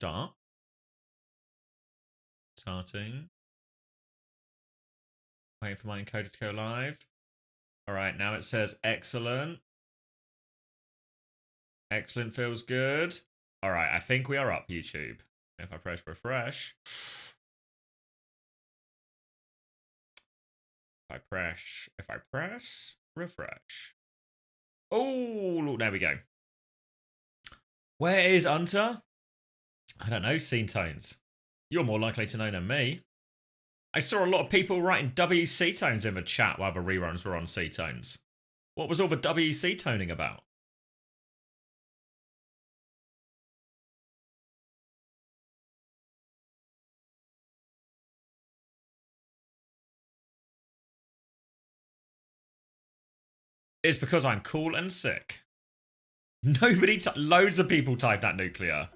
Start. Starting. Waiting for my encoder to go live. All right, now it says excellent. Excellent feels good. All right, I think we are up, YouTube. If I press refresh. If I press refresh. Oh, look, there we go. Where is Hunter? I don't know, Scene Tones. You're more likely to know than me. I saw a lot of people writing WC tones in the chat while the reruns were on C tones. What was all the WC toning about? It's because I'm cool and sick. Loads of people typed that nuclear.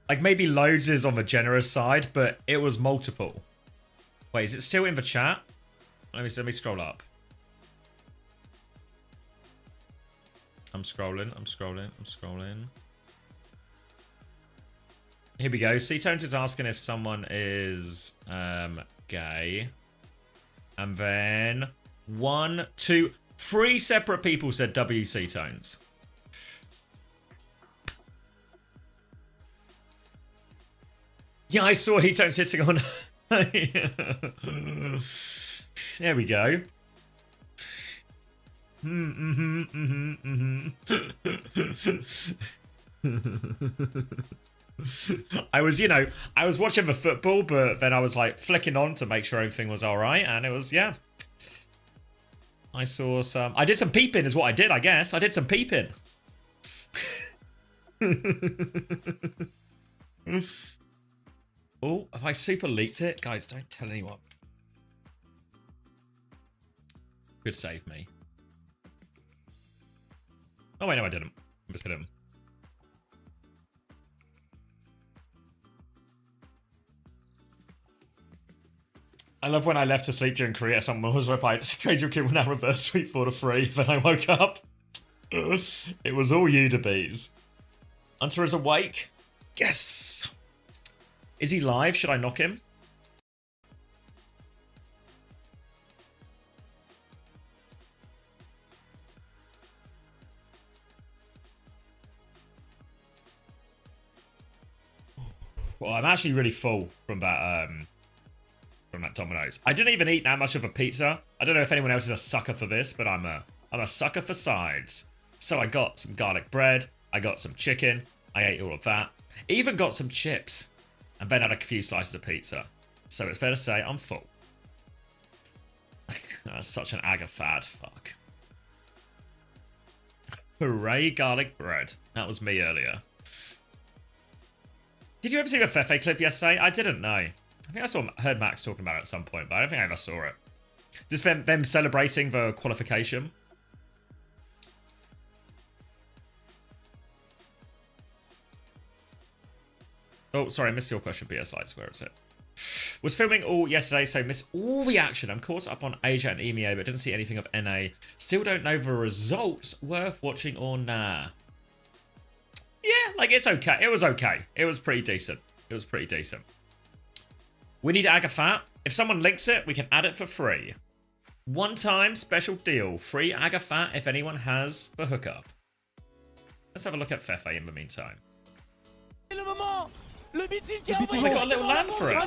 Like, maybe loads is on the generous side, but it was multiple. Wait, is it still in the chat? Let me scroll up. I'm scrolling. Here we go. C-Tones is asking if someone is gay. And then 1, 2, 3 separate people said WC Tones. Yeah, I saw He-Tones hitting on... There we go. I was watching the football, but then I was like flicking on to make sure everything was all right, and it was, yeah. I saw some... I did some peeping is what I did, I guess. I did some peeping. Oh, have I super leaked it? Guys, don't tell anyone. Could save me. Oh, wait, no, I didn't. I'm just kidding. I love when I left to sleep during Korea, someone was replied, it's crazy kid will now reverse sweep 4 to 3. Then I woke up. It was all you to bees. Hunter is awake. Yes. Is he live? Should I knock him? Well, I'm actually really full from that Domino's. I didn't even eat that much of a pizza. I don't know if anyone else is a sucker for this, but I'm a sucker for sides. So I got some garlic bread. I got some chicken. I ate all of that. Even got some chips. And then had a few slices of pizza. So it's fair to say I'm full. That's such an aga fad. Fuck. Hooray, garlic bread. That was me earlier. Did you ever see the Fefe clip yesterday? I didn't know. I think I heard Max talking about it at some point, but I don't think I ever saw it. Just them celebrating the qualification. Oh, sorry, I missed your question, BS Lights. Where is it? Was filming all yesterday, so missed all the action. I'm caught up on Asia and EMEA, but didn't see anything of NA. Still don't know the results. Worth watching or nah? Yeah, like, it's okay. It was okay. It was pretty decent. We need Agafat. If someone links it, we can add it for free. One-time special deal. Free Agafat if anyone has the hookup. Let's have a look at Fefe in the meantime. They got a little land for it.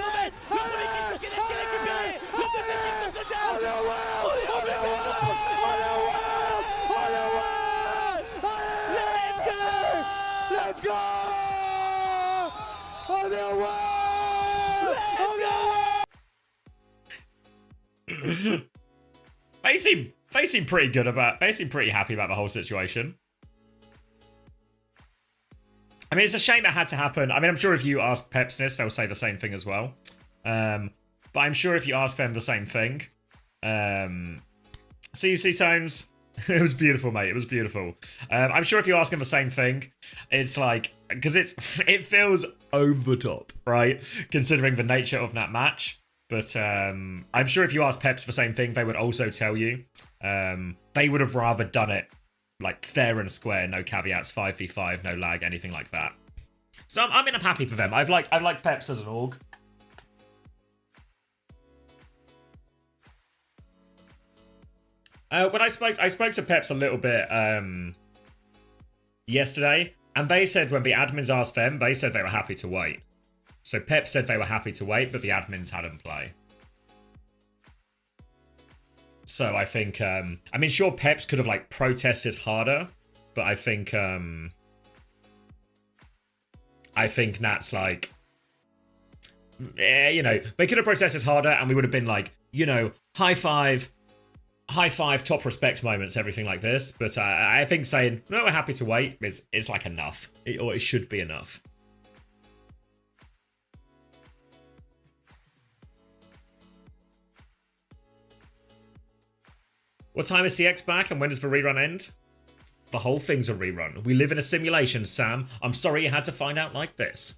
Let's go! They seem pretty good about. They seem pretty happy about the whole situation. I mean, it's a shame it had to happen. I mean, I'm sure if you ask Pepsness, they'll say the same thing as well. But I'm sure if you ask them the same thing. CUC Tones, it was beautiful, mate. It was beautiful. I'm sure if you ask them the same thing, it's like, because it feels over the top, right? Considering the nature of that match. But I'm sure if you ask Peps the same thing, they would also tell you. They would have rather done it like fair and square, no caveats, 5v5, no lag, anything like that. So I'm happy for them. I've liked Peps as an org. When I spoke to Peps a little bit yesterday, and they said when the admins asked them, they said they were happy to wait. So Pep said they were happy to wait, but the admins hadn't play. So I think, I mean, sure, Peps could have like protested harder, but I think Nat's like, you know, they could have protested harder, and we would have been like, you know, high five, top respect moments, everything like this. But I think saying, no, we're happy to wait is like enough. Or it should be enough. What time is CX back and when does the rerun end? The whole thing's a rerun. We live in a simulation, Sam. I'm sorry you had to find out like this.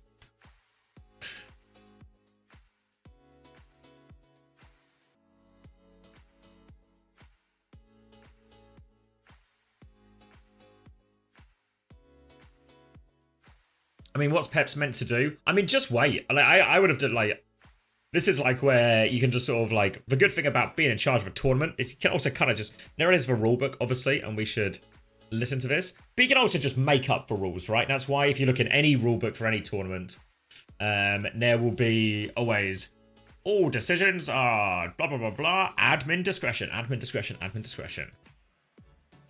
I mean, what's Pep's meant to do? I mean, just wait. Like, I would have done, like... This is, like, where you can just sort of, like... The good thing about being in charge of a tournament is you can also kind of just... There is the rulebook, obviously, and we should listen to this. But you can also just make up the rules, right? That's why if you look in any rulebook for any tournament, there will be always... All decisions are blah, blah, blah, blah. Admin discretion, admin discretion, admin discretion.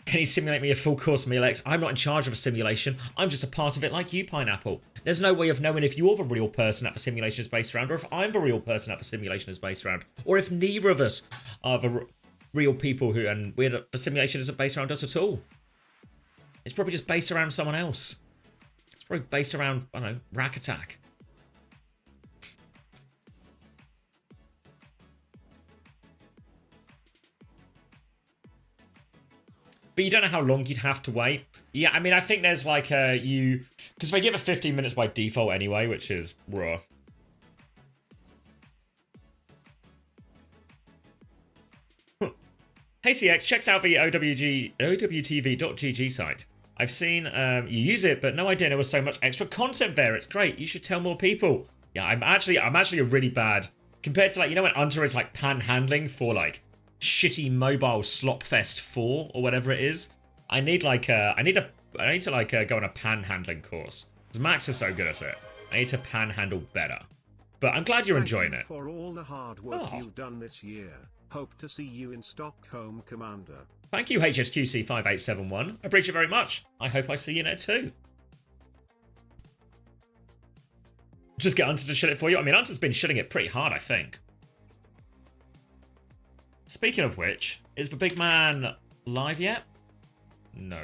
Can you simulate me a full course meal X? I'm not in charge of a simulation. I'm just a part of it like you, Pineapple. There's no way of knowing if you're the real person that the simulation is based around, or if I'm the real person that the simulation is based around, or if neither of us are the real people who, and the simulation isn't based around us at all. It's probably just based around someone else. It's probably based around, I don't know, Rack Attack. But you don't know how long you'd have to wait. Yeah, I mean, I think there's like because they give it 15 minutes by default anyway, which is raw. Hey CX, checks out the OWTV.gg site. I've seen you use it, but no idea there was so much extra content there. It's great. You should tell more people. Yeah, I'm actually a really bad compared to, like, you know when Unter is like panhandling for like shitty mobile Slopfest 4 or whatever it is. I need to like go on a panhandling course because Max is so good at it. I need to panhandle better. But I'm glad you're enjoying it. For all the hard work you've done this year. Hope to see you in Stockholm, Commander. Thank you, HSQC5871. I appreciate it very much. I hope I see you there too. Just get Unter to shit it for you. I mean, Unter's been shitting it pretty hard, I think. Speaking of which, is the big man live yet? No.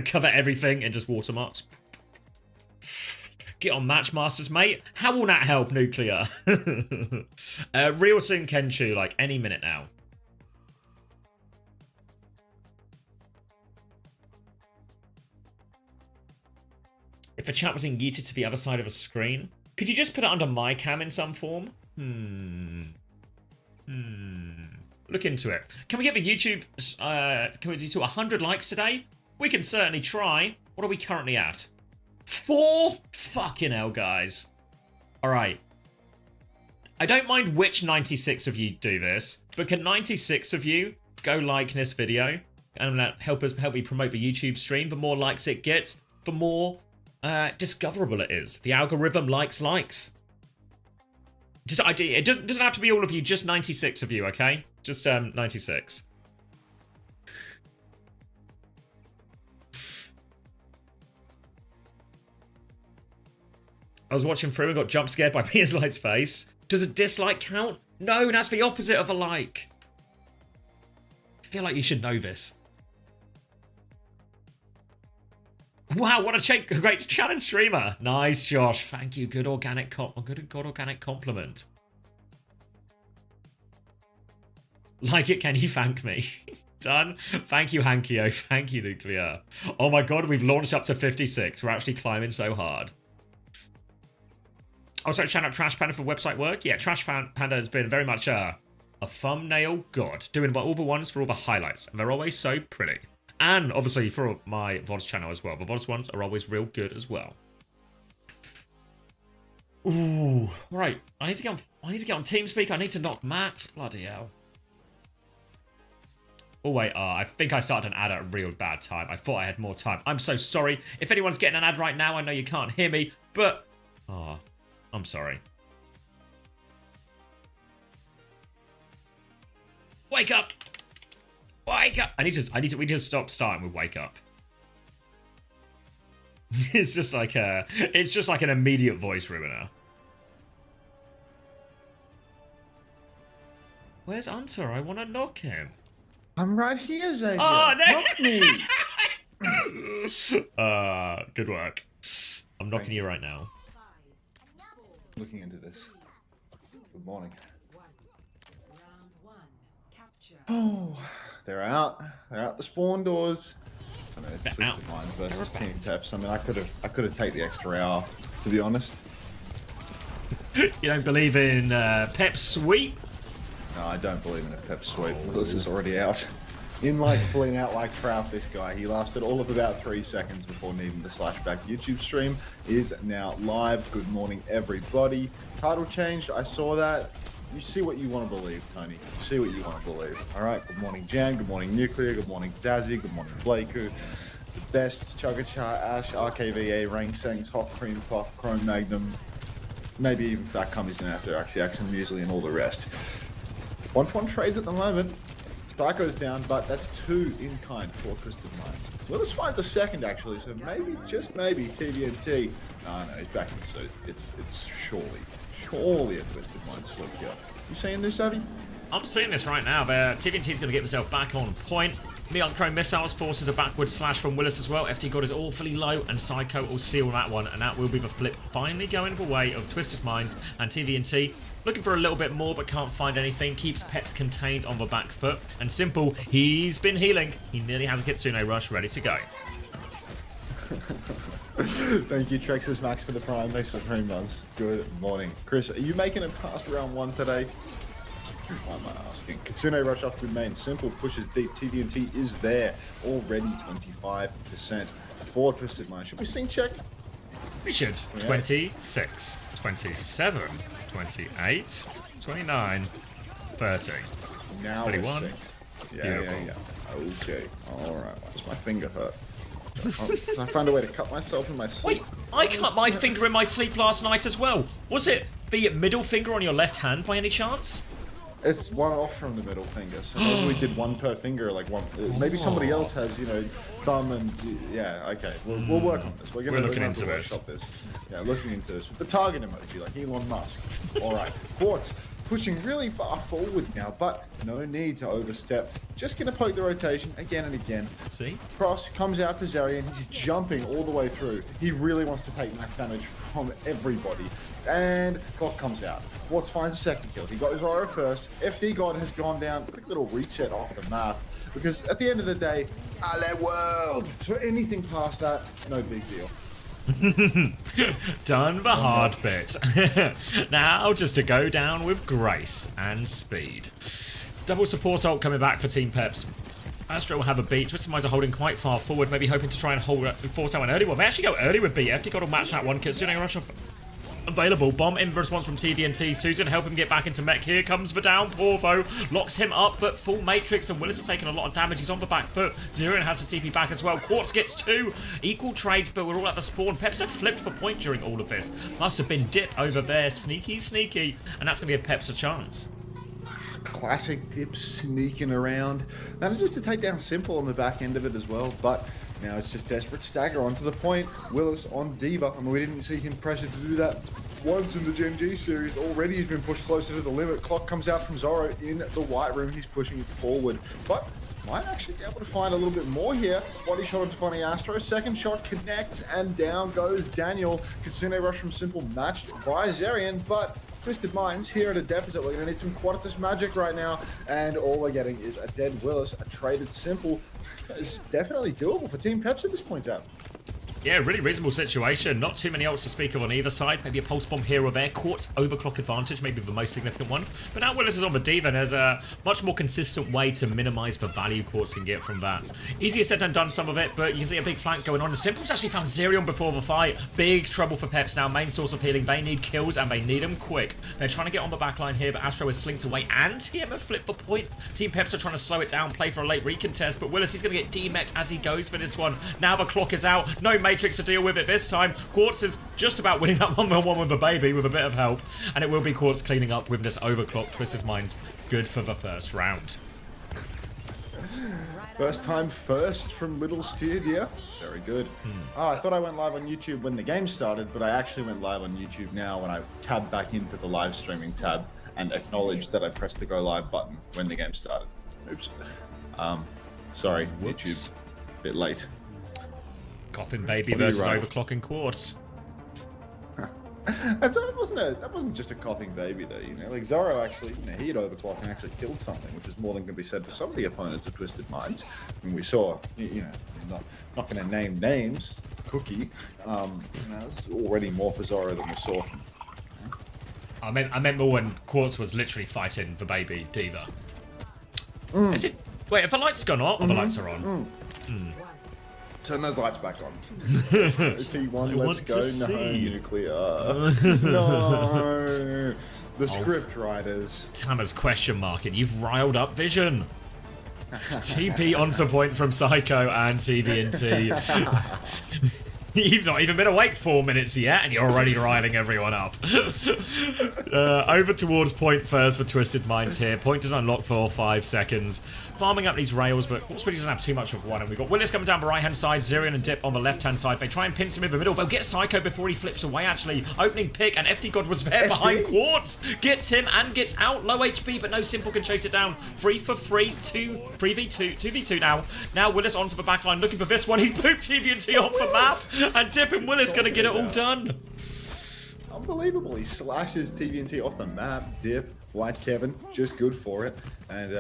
Cover everything in just watermarks. Get on Matchmasters, mate. How will that help, Nuclear? Realton Kenchu, like, any minute now. If a chat was yeeted to the other side of a screen, could you just put it under my cam in some form? Look into it. Can we get the YouTube, can we do to 100 likes today? We can certainly try. What are we currently at? 4? Fucking hell, guys. Alright. I don't mind which 96 of you do this, but can 96 of you go like this video and help me promote the YouTube stream? The more likes it gets, the more discoverable it is. The algorithm likes. It doesn't have to be all of you, just 96 of you, okay? Just 96. I was watching through and got jump scared by Piers Light's face. Does a dislike count? No, that's the opposite of a like. I feel like you should know this. Wow, what a great challenge streamer. Nice, Josh. Thank you. Good organic compliment. Like it, can you thank me? Done. Thank you, Hankio. Thank you, Nuclear. Oh my god, we've launched up to 56. We're actually climbing so hard. Also, shout out Trash Panda for website work. Yeah, Trash Panda has been very much a thumbnail god, doing all the ones for all the highlights, and they're always so pretty. And obviously for my VODs channel as well. The VODs ones are always real good as well. Ooh, right. I need to get on TeamSpeak. I need to knock Max. Bloody hell. Oh wait, I think I started an ad at a real bad time. I thought I had more time. I'm so sorry. If anyone's getting an ad right now, I know you can't hear me, but I'm sorry. Wake up! Wake up! We need to stop starting with wake up. It's just like an immediate voice ruiner. Where's Hunter? I want to knock him. I'm right here, Xavier. Oh, no. Knock me. Good work. I'm knocking you right now. Looking into this. Good morning. Oh, they're out. They're out the spawn doors. I mean, it's Twisted Minds versus Team Peps. I mean, I could have taken the extra hour, to be honest. You don't believe in Pep sweep? No, I don't believe in a Pep sweep. Willis is already out. In like fleeing out like Trout, this guy. He lasted all of about 3 seconds before needing the slashback. YouTube stream is now live. Good morning, everybody. Title changed. I saw that. You see what you want to believe, Tony. You see what you want to believe. All right. Good morning, Jan. Good morning, Nuclear. Good morning, Zazzy. Good morning, Blakeu. The best Chugachar, Ash, RKVA, Rank Sengs, Hot Cream Puff, Chrome Magnum. Maybe even Fat Cummies and After Axiax and Muesli and all the rest. 1-1 trades at the moment. Psycho's down, but that's 2 in kind for Twisted Minds. Willis finds a second actually, so maybe, just maybe, TVNT. No, he's back in suit. It's surely a Twisted Minds sweep here. You seeing this, Savvy? I'm seeing this right now. TVNT's going to get himself back on point. Neon Chrome Missiles forces a backward slash from Willis as well. FD God is awfully low, and Psycho will seal that one, and that will be the flip finally going the way of Twisted Minds and TVNT. Looking for a little bit more, but can't find anything. Keeps Peps contained on the back foot. And Simple, he's been healing. He nearly has a Kitsune Rush ready to go. Thank you, Trexus Max, for the prime. Thanks for the cream buns. Good morning. Chris, are you making it past round 1 today? Why am I asking? Kitsune Rush off good main. Simple pushes deep. TVNT is there. Already 25% for Twisted Mind. Should we sync check? We should. Yeah. 26, 27, 28, 29, 30. Now 31. Yeah. Okay. Alright. Why does my finger hurt? I found a way to cut myself in my sleep. Wait, I cut my finger in my sleep last night as well. Was it the middle finger on your left hand by any chance? It's one off from the middle finger, so maybe we did one per finger, like one. Maybe somebody else has, thumb and yeah. Okay, we'll work on this. We're looking into this. Yeah, looking into this. With the target emoji, like Elon Musk. All right, Quartz pushing really far forward now, but no need to overstep. Just gonna poke the rotation again and again. See? Cross comes out to Zarian. He's jumping all the way through. He really wants to take max damage from everybody. And Clock comes out. Quartz finds a second kill. He got his Aura first. FD God has gone down. Quick little reset off the map. Because at the end of the day, Ale World. So anything past that, no big deal. Done the hard bit. Now just to go down with grace and speed. Double support ult coming back for Team Peps. Astro will have a beat. Twisted Minds are holding quite far forward, maybe hoping to try and force out an early one. They actually go early with B. FD God will match that one. Kitsune Rush off available. Bomb in response from TVNT. Susan help him get back into mech. Here comes the downpour though. Locks him up, but full matrix, and Willis has taken a lot of damage. He's on the back foot. Zerian has the TP back as well. Quartz gets 2. Equal trades, but we're all at the spawn. Peps have flipped for point during all of this. Must have been dip over there. Sneaky. And that's going to give Peps a chance. Classic dip sneaking around. Manages to take down Simple on the back end of it as well, but now it's just desperate stagger onto the point. Willis on Diva. I mean, we didn't see him pressured to do that once in the Gen G series. Already he's been pushed closer to the limit. Clock comes out from Zoro in the white room. He's pushing it forward, but might actually be able to find a little bit more here. Body shot onto Funny Astro. Second shot connects, and down goes Daniel. Kitsune Rush from Simple matched by Zerian, but Twisted Minds here at a deficit. We're going to need some Quadratus magic right now, and all we're getting is a dead Willis, a traded Simple. It's definitely doable for Team Peps at this point out. Yeah, really reasonable situation. Not too many ults to speak of on either side. Maybe a pulse bomb here or there. Quartz overclock advantage, maybe the most significant one. But now Willis is on the D.Va, and there's a much more consistent way to minimize the value Quartz can get from that. Easier said than done, some of it, but you can see a big flank going on. The Simples actually found Zerion before the fight. Big trouble for Peps now. Main source of healing. They need kills, and they need them quick. They're trying to get on the back line here, but Astro is slinked away, and TM have flipped the point. Team Peps are trying to slow it down, play for a late recontest, but Willis, he's going to get demeched as he goes for this one. Now the clock is out. No Matrix to deal with it this time. Quartz is just about winning that 1v1 with the baby with a bit of help, and it will be Quartz cleaning up with this overclock. Twisted Minds good for the first round. First time first from Little Steered, yeah. Very good. Oh, I thought I went live on YouTube when the game started, but I actually went live on YouTube now when I tabbed back into the live streaming tab and acknowledged that I pressed the go live button when the game started. Oops. Sorry, Whoops. YouTube. Bit late. Coffin Baby versus Overclocking Quartz. That wasn't just a coughing baby though, you know. Like Zorro actually, you know, he had overclocked and actually killed something, which is more than can be said for some of the opponents of Twisted Minds. I mean, we saw, you know, not going to name names, Cookie, you know, it's already more for Zorro than we saw from. I meant more when Quartz was literally fighting the baby D.Va. Is it? Wait, if the lights gone off, or the lights are on. Turn those lights back on. T1, let's go. No, nuclear. No. The script writers. Tammer's question mark, and you've riled up Vision. TP onto point from Psycho and TVNT. You've not even been awake 4 minutes yet, and you're already riling everyone up. Over towards point first for Twisted Minds here. Point is unlocked for 5 seconds. Farming up these rails, but Quartz really doesn't have too much of one. And we've got Willis coming down the right-hand side, Zerion and Dip on the left-hand side. They try and pinch him in the middle. They'll get Psycho before he flips away, actually. Opening pick, and FD God was there behind Quartz. Gets him and gets out. Low HP, but no Simple can chase it down. 3 for 3, 3v2, 2v2 now. Now Willis onto the back line, looking for this one. He's pooped TVNT off the map, and Dip and Willis going to get it all done. Unbelievable. He slashes TVNT off the map. Dip, White Kevin, just good for it. And,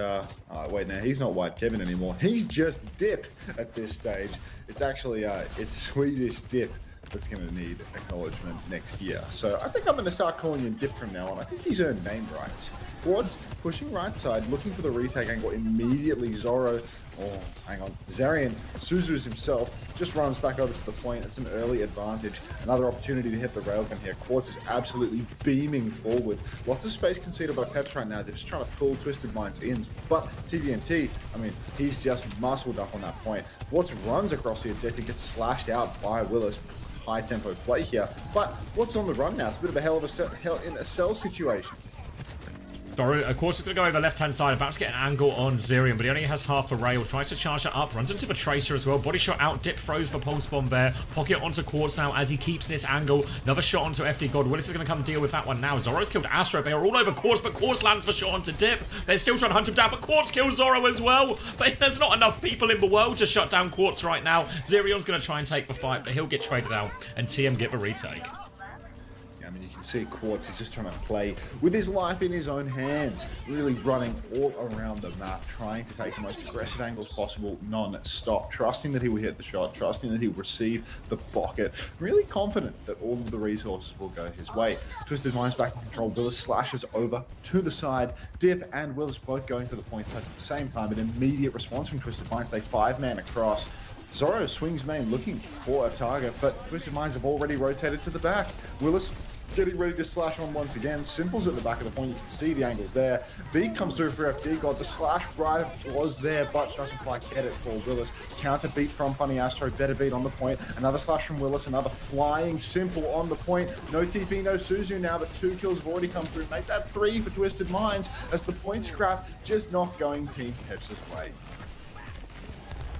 wait, now he's not White Kevin anymore. He's just Dip at this stage. It's actually, it's Swedish Dip that's going to need acknowledgement next year. So I think I'm going to start calling him Dip from now on. I think he's earned name rights. Quartz pushing right side, looking for the retake angle. Immediately Zorro, oh, hang on, Zarian, Suzu's himself, just runs back over to the point. It's an early advantage. Another opportunity to hit the railgun here. Quartz is absolutely beaming forward. Lots of space conceded by Peps right now. They're just trying to pull Twisted Minds in. But TVNT, I mean, he's just muscled up on that point. Quartz runs across the objective, gets slashed out by Willis. High tempo play here. But what's on the run now? It's a bit of a hell in a cell situation. Zorro, of course, is going to go over left-hand side, about to get an angle on Zerion, but he only has half a rail. Tries to charge that up, runs into the Tracer as well. Body shot out, Dip throws the pulse bomb there. Pocket onto Quartz now as he keeps this angle. Another shot onto FD God. Willis is going to come deal with that one now. Zorro's killed Astro. They are all over Quartz, but Quartz lands the shot onto Dip. They're still trying to hunt him down, but Quartz kills Zorro as well. But there's not enough people in the world to shut down Quartz right now. Zerion's going to try and take the fight, but he'll get traded out, and TM get the retake. I mean, you can see Quartz is just trying to play with his life in his own hands, really running all around the map, trying to take the most aggressive angles possible, non-stop, trusting that he will hit the shot, trusting that he will receive the bucket, really confident that all of the resources will go his way. Twisted Minds back in control. Willis slashes over to the side. Dip and Willis both going for the point touch at the same time. An immediate response from Twisted Minds. They 5-man across. Zorro swings main looking for a target, but Twisted Minds have already rotated to the back. Willis getting ready to slash on once again. Simple's at the back of the point. You can see the angles there. B comes through for FD God. The slash right was there, but doesn't quite get it for Willis. Counter beat from Funny Astro. Better beat on the point. Another slash from Willis. Another flying Simple on the point. No TP, no Suzu now, but 2 kills have already come through. Make that 3 for Twisted Minds as the point scrap just not going Team Peps' way.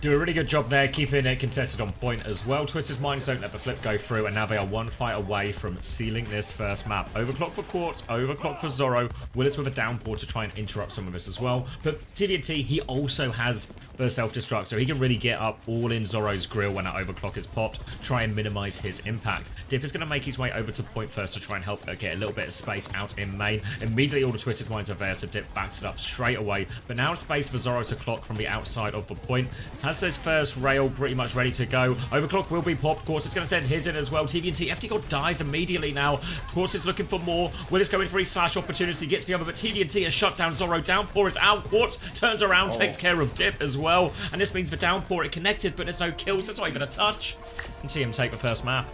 Do a really good job there, keeping it contested on point as well. Twisted Minds don't let the flip go through, and now they are one fight away from sealing this first map. Overclock for Quartz, overclock for Zorro. Willis with a downpour to try and interrupt some of this as well. But TVNT, he also has the self-destruct, so he can really get up all in Zorro's grill when that overclock is popped, try and minimize his impact. Dip is going to make his way over to point first to try and help get a little bit of space out in main. Immediately all the Twisted Minds are there, so Dip backs it up straight away. But now space for Zorro to clock from the outside of the point. Has That's his first rail pretty much ready to go. Overclock will be popped. Quartz is going to send his in as well. TVNT, FD God dies immediately now. Quartz is looking for more. Will is going for his slash opportunity. Gets the other, but TVNT has shut down Zorro. Downpour is out. Quartz turns around, takes care of Dip as well. And this means for Downpour it connected, but there's no kills. There's not even a touch. And TM take the first map.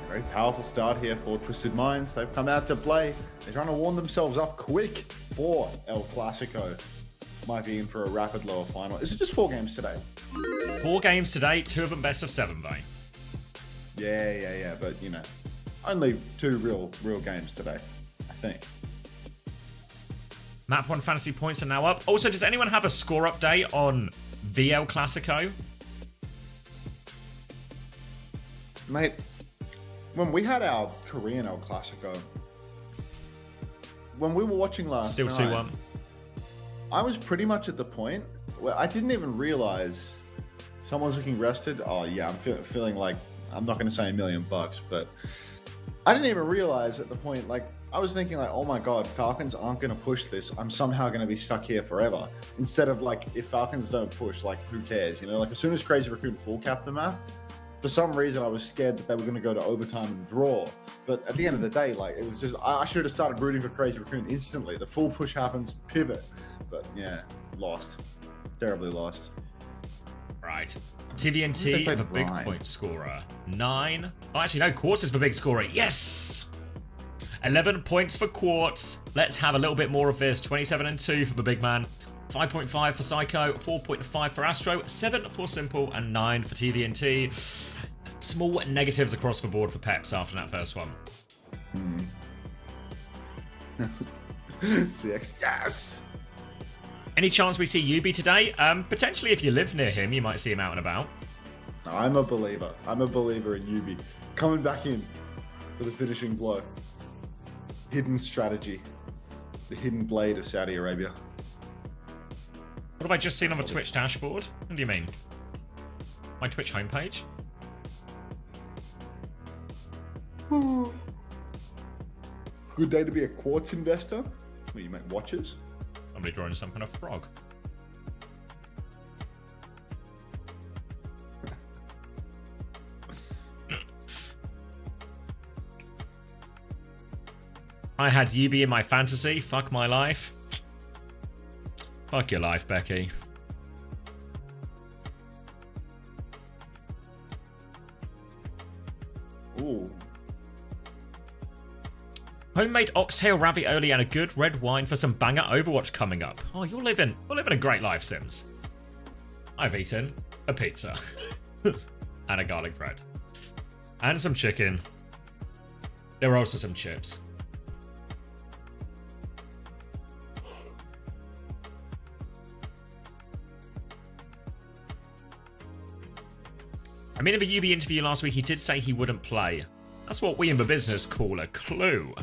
Very powerful start here for Twisted Minds. They've come out to play. They're trying to warm themselves up quick for El Clasico. Might be in for a rapid lower final. Is it just 4 games today? 4 games today, 2 of them best of 7, though. Yeah. But, you know, only 2 real games today, I think. Map 1 fantasy points are now up. Also, does anyone have a score update on VL Clasico? Mate, when we had our Korean El Clasico, when we were watching last Still night, 2-1. I was pretty much at the point where I didn't even realize someone's looking rested. Oh yeah, I'm feeling like, I'm not going to say $1 million, but I didn't even realize at the point, like, I was thinking like, oh my God, Falcons aren't going to push this. I'm somehow going to be stuck here forever. Instead of like, if Falcons don't push, like, who cares? You know, like as soon as Crazy Raccoon full capped the map, for some reason I was scared that they were going to go to overtime and draw. But at the end of the day, like, it was just, I should have started rooting for Crazy Raccoon instantly. The full push happens, pivot. But yeah, lost. Terribly lost. Right. TVNT, the big point scorer. 9. Oh, actually, no. Quartz is the big scorer. Yes! 11 points for Quartz. Let's have a little bit more of this. 27 and 2 for the big man. 5.5 for Psycho. 4.5 for Astro. 7 for Simple. And 9 for TVNT. Small negatives across the board for Peps after that first one. CX, yes! Any chance we see Yubi today? Potentially, if you live near him, you might see him out and about. I'm a believer. I'm a believer in Yubi. Coming back in for the finishing blow. Hidden strategy. The hidden blade of Saudi Arabia. What have I just seen on the Twitch dashboard? What do you mean? My Twitch homepage? Good day to be a Quartz investor. Well, you make watches. Somebody drawing some kind of frog. I had Yubi in my fantasy. Fuck my life. Fuck your life, Becky. Ooh. Homemade oxtail ravioli and a good red wine for some banger Overwatch coming up. Oh, you're living a great life, Sims. I've eaten a pizza and a garlic bread and some chicken. There were also some chips. I mean, in the UB interview last week, he did say he wouldn't play. That's what we in the business call a clue.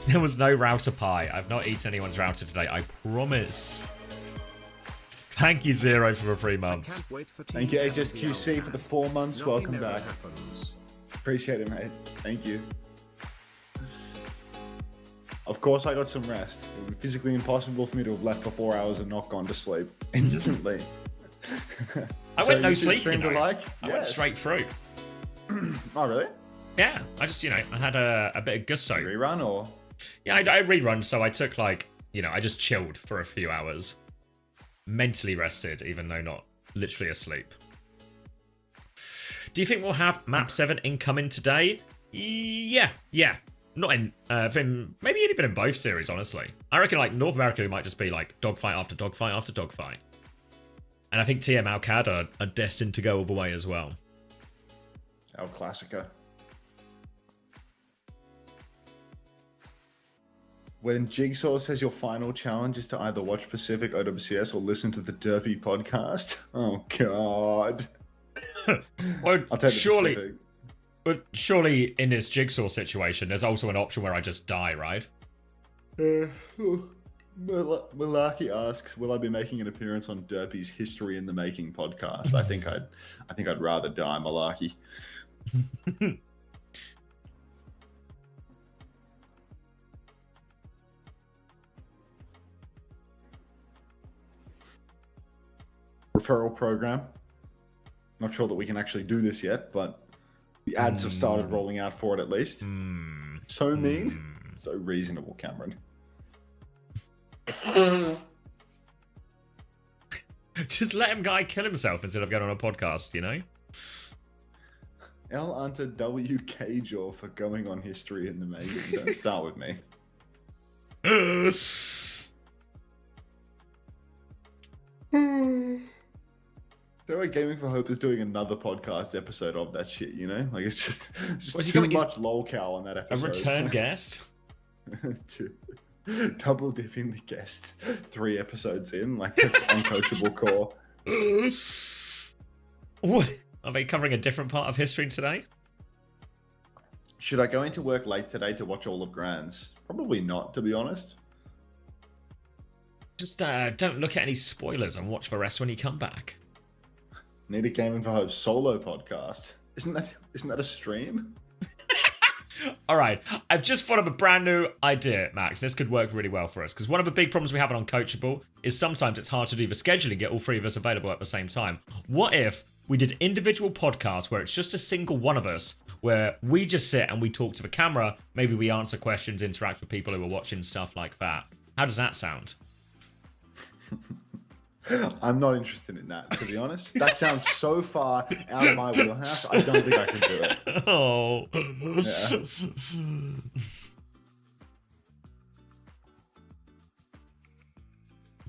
There was no router pie. I've not eaten anyone's router today, I promise. Thank you, Zero, for the 3 months. Thank you, HSQC, for the 4 months. Welcome back. Appreciate it, mate. Thank you. Of course, I got some rest. It would be physically impossible for me to have left for 4 hours and not gone to sleep instantly. I went no sleep, you know. I went straight through. Oh, really? Yeah, I just, I had a bit of gusto. Rerun or? Yeah, I rerun, so I took I just chilled for a few hours. Mentally rested, even though not literally asleep. Do you think we'll have Map 7 incoming today? Yeah. Not in, maybe even in both series, honestly. I reckon, North America might just be, dogfight after dogfight after dogfight. And I think TM Al-Qad are destined to go all the way as well. El Clasico. When Jigsaw says your final challenge is to either watch Pacific OWCS or listen to the Derpy podcast. Oh, God. Well, I'll take the Pacific. But surely in this Jigsaw situation, there's also an option where I just die, right? Malarkey asks, will I be making an appearance on Derpy's History in the Making podcast? I think I'd rather die, Malarkey. referral program. Not sure that we can actually do this yet, but the ads have started rolling out for it at least. So mean, so reasonable, Cameron. Just let him guy kill himself instead of going on a podcast, you know? L onto WK Jaw for going on history in the making. Don't start with me. So like Gaming for Hope is doing another podcast episode of that shit, you know? Like it's just too much lolcow on that episode. A return guest? Double dipping the guests 3 episodes in, like that's uncoachable core. What? Are they covering a different part of history today? Should I go into work late today to watch all of Grands? Probably not, to be honest. Just don't look at any spoilers and watch the rest when you come back. Need a Gaming for Hope solo podcast. Isn't that a stream? All right, I've just thought of a brand new idea, Max. This could work really well for us because one of the big problems we have on Uncoachable is sometimes it's hard to do the scheduling, get all 3 of us available at the same time. What if we did individual podcasts where it's just a single one of us, where we just sit and we talk to the camera, maybe we answer questions, interact with people who are watching, stuff like that. How does that sound? I'm not interested in that, to be honest. That sounds so far out of my wheelhouse, I don't think I can do it. Oh. Yeah.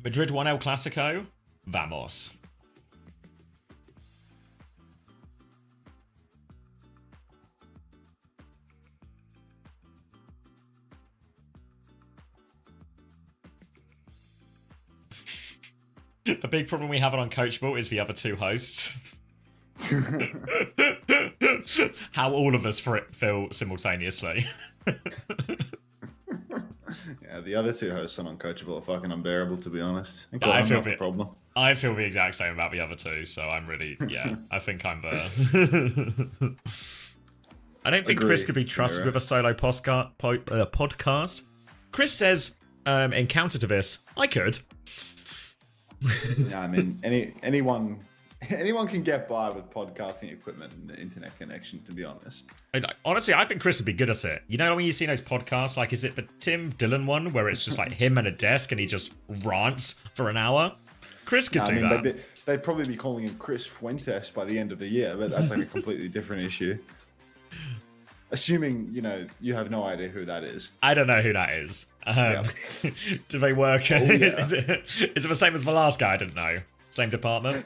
Madrid 1 El Clasico. Vamos. The big problem we have on Uncoachable is the other 2 hosts. How all of us feel simultaneously. Yeah, the other 2 hosts on Uncoachable are fucking unbearable, to be honest. I feel the problem. I feel the exact same about the other 2, so I'm really, yeah, I think I'm the... I don't think Chris could be trusted with a solo podcast. Chris says, in counter to this, I could. Yeah, I mean, anyone can get by with podcasting equipment and the internet connection, to be honest. Honestly, I think Chris would be good at it. You know when you see those podcasts, like, is it the Tim Dillon one, where it's just like him and a desk and he just rants for an hour? Chris could do that. They'd probably be calling him Chris Fuentes by the end of the year, but that's like a completely different issue. Assuming, you have no idea who that is. I don't know who that is. Do they work? Oh, yeah. Is it the same as the last guy? I didn't know. Same department?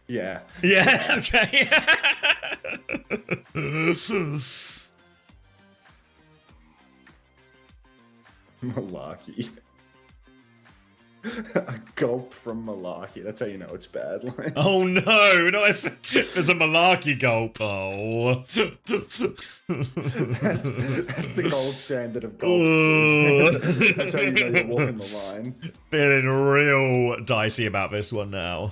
Yeah. Yeah, okay. Malarkey. A gulp from Malarkey. That's how you know it's bad. Like. Oh no, not if there's a Malarkey gulp. Oh. That's the gold standard of gulps. That's how you know you're walking the line. Feeling real dicey about this one now.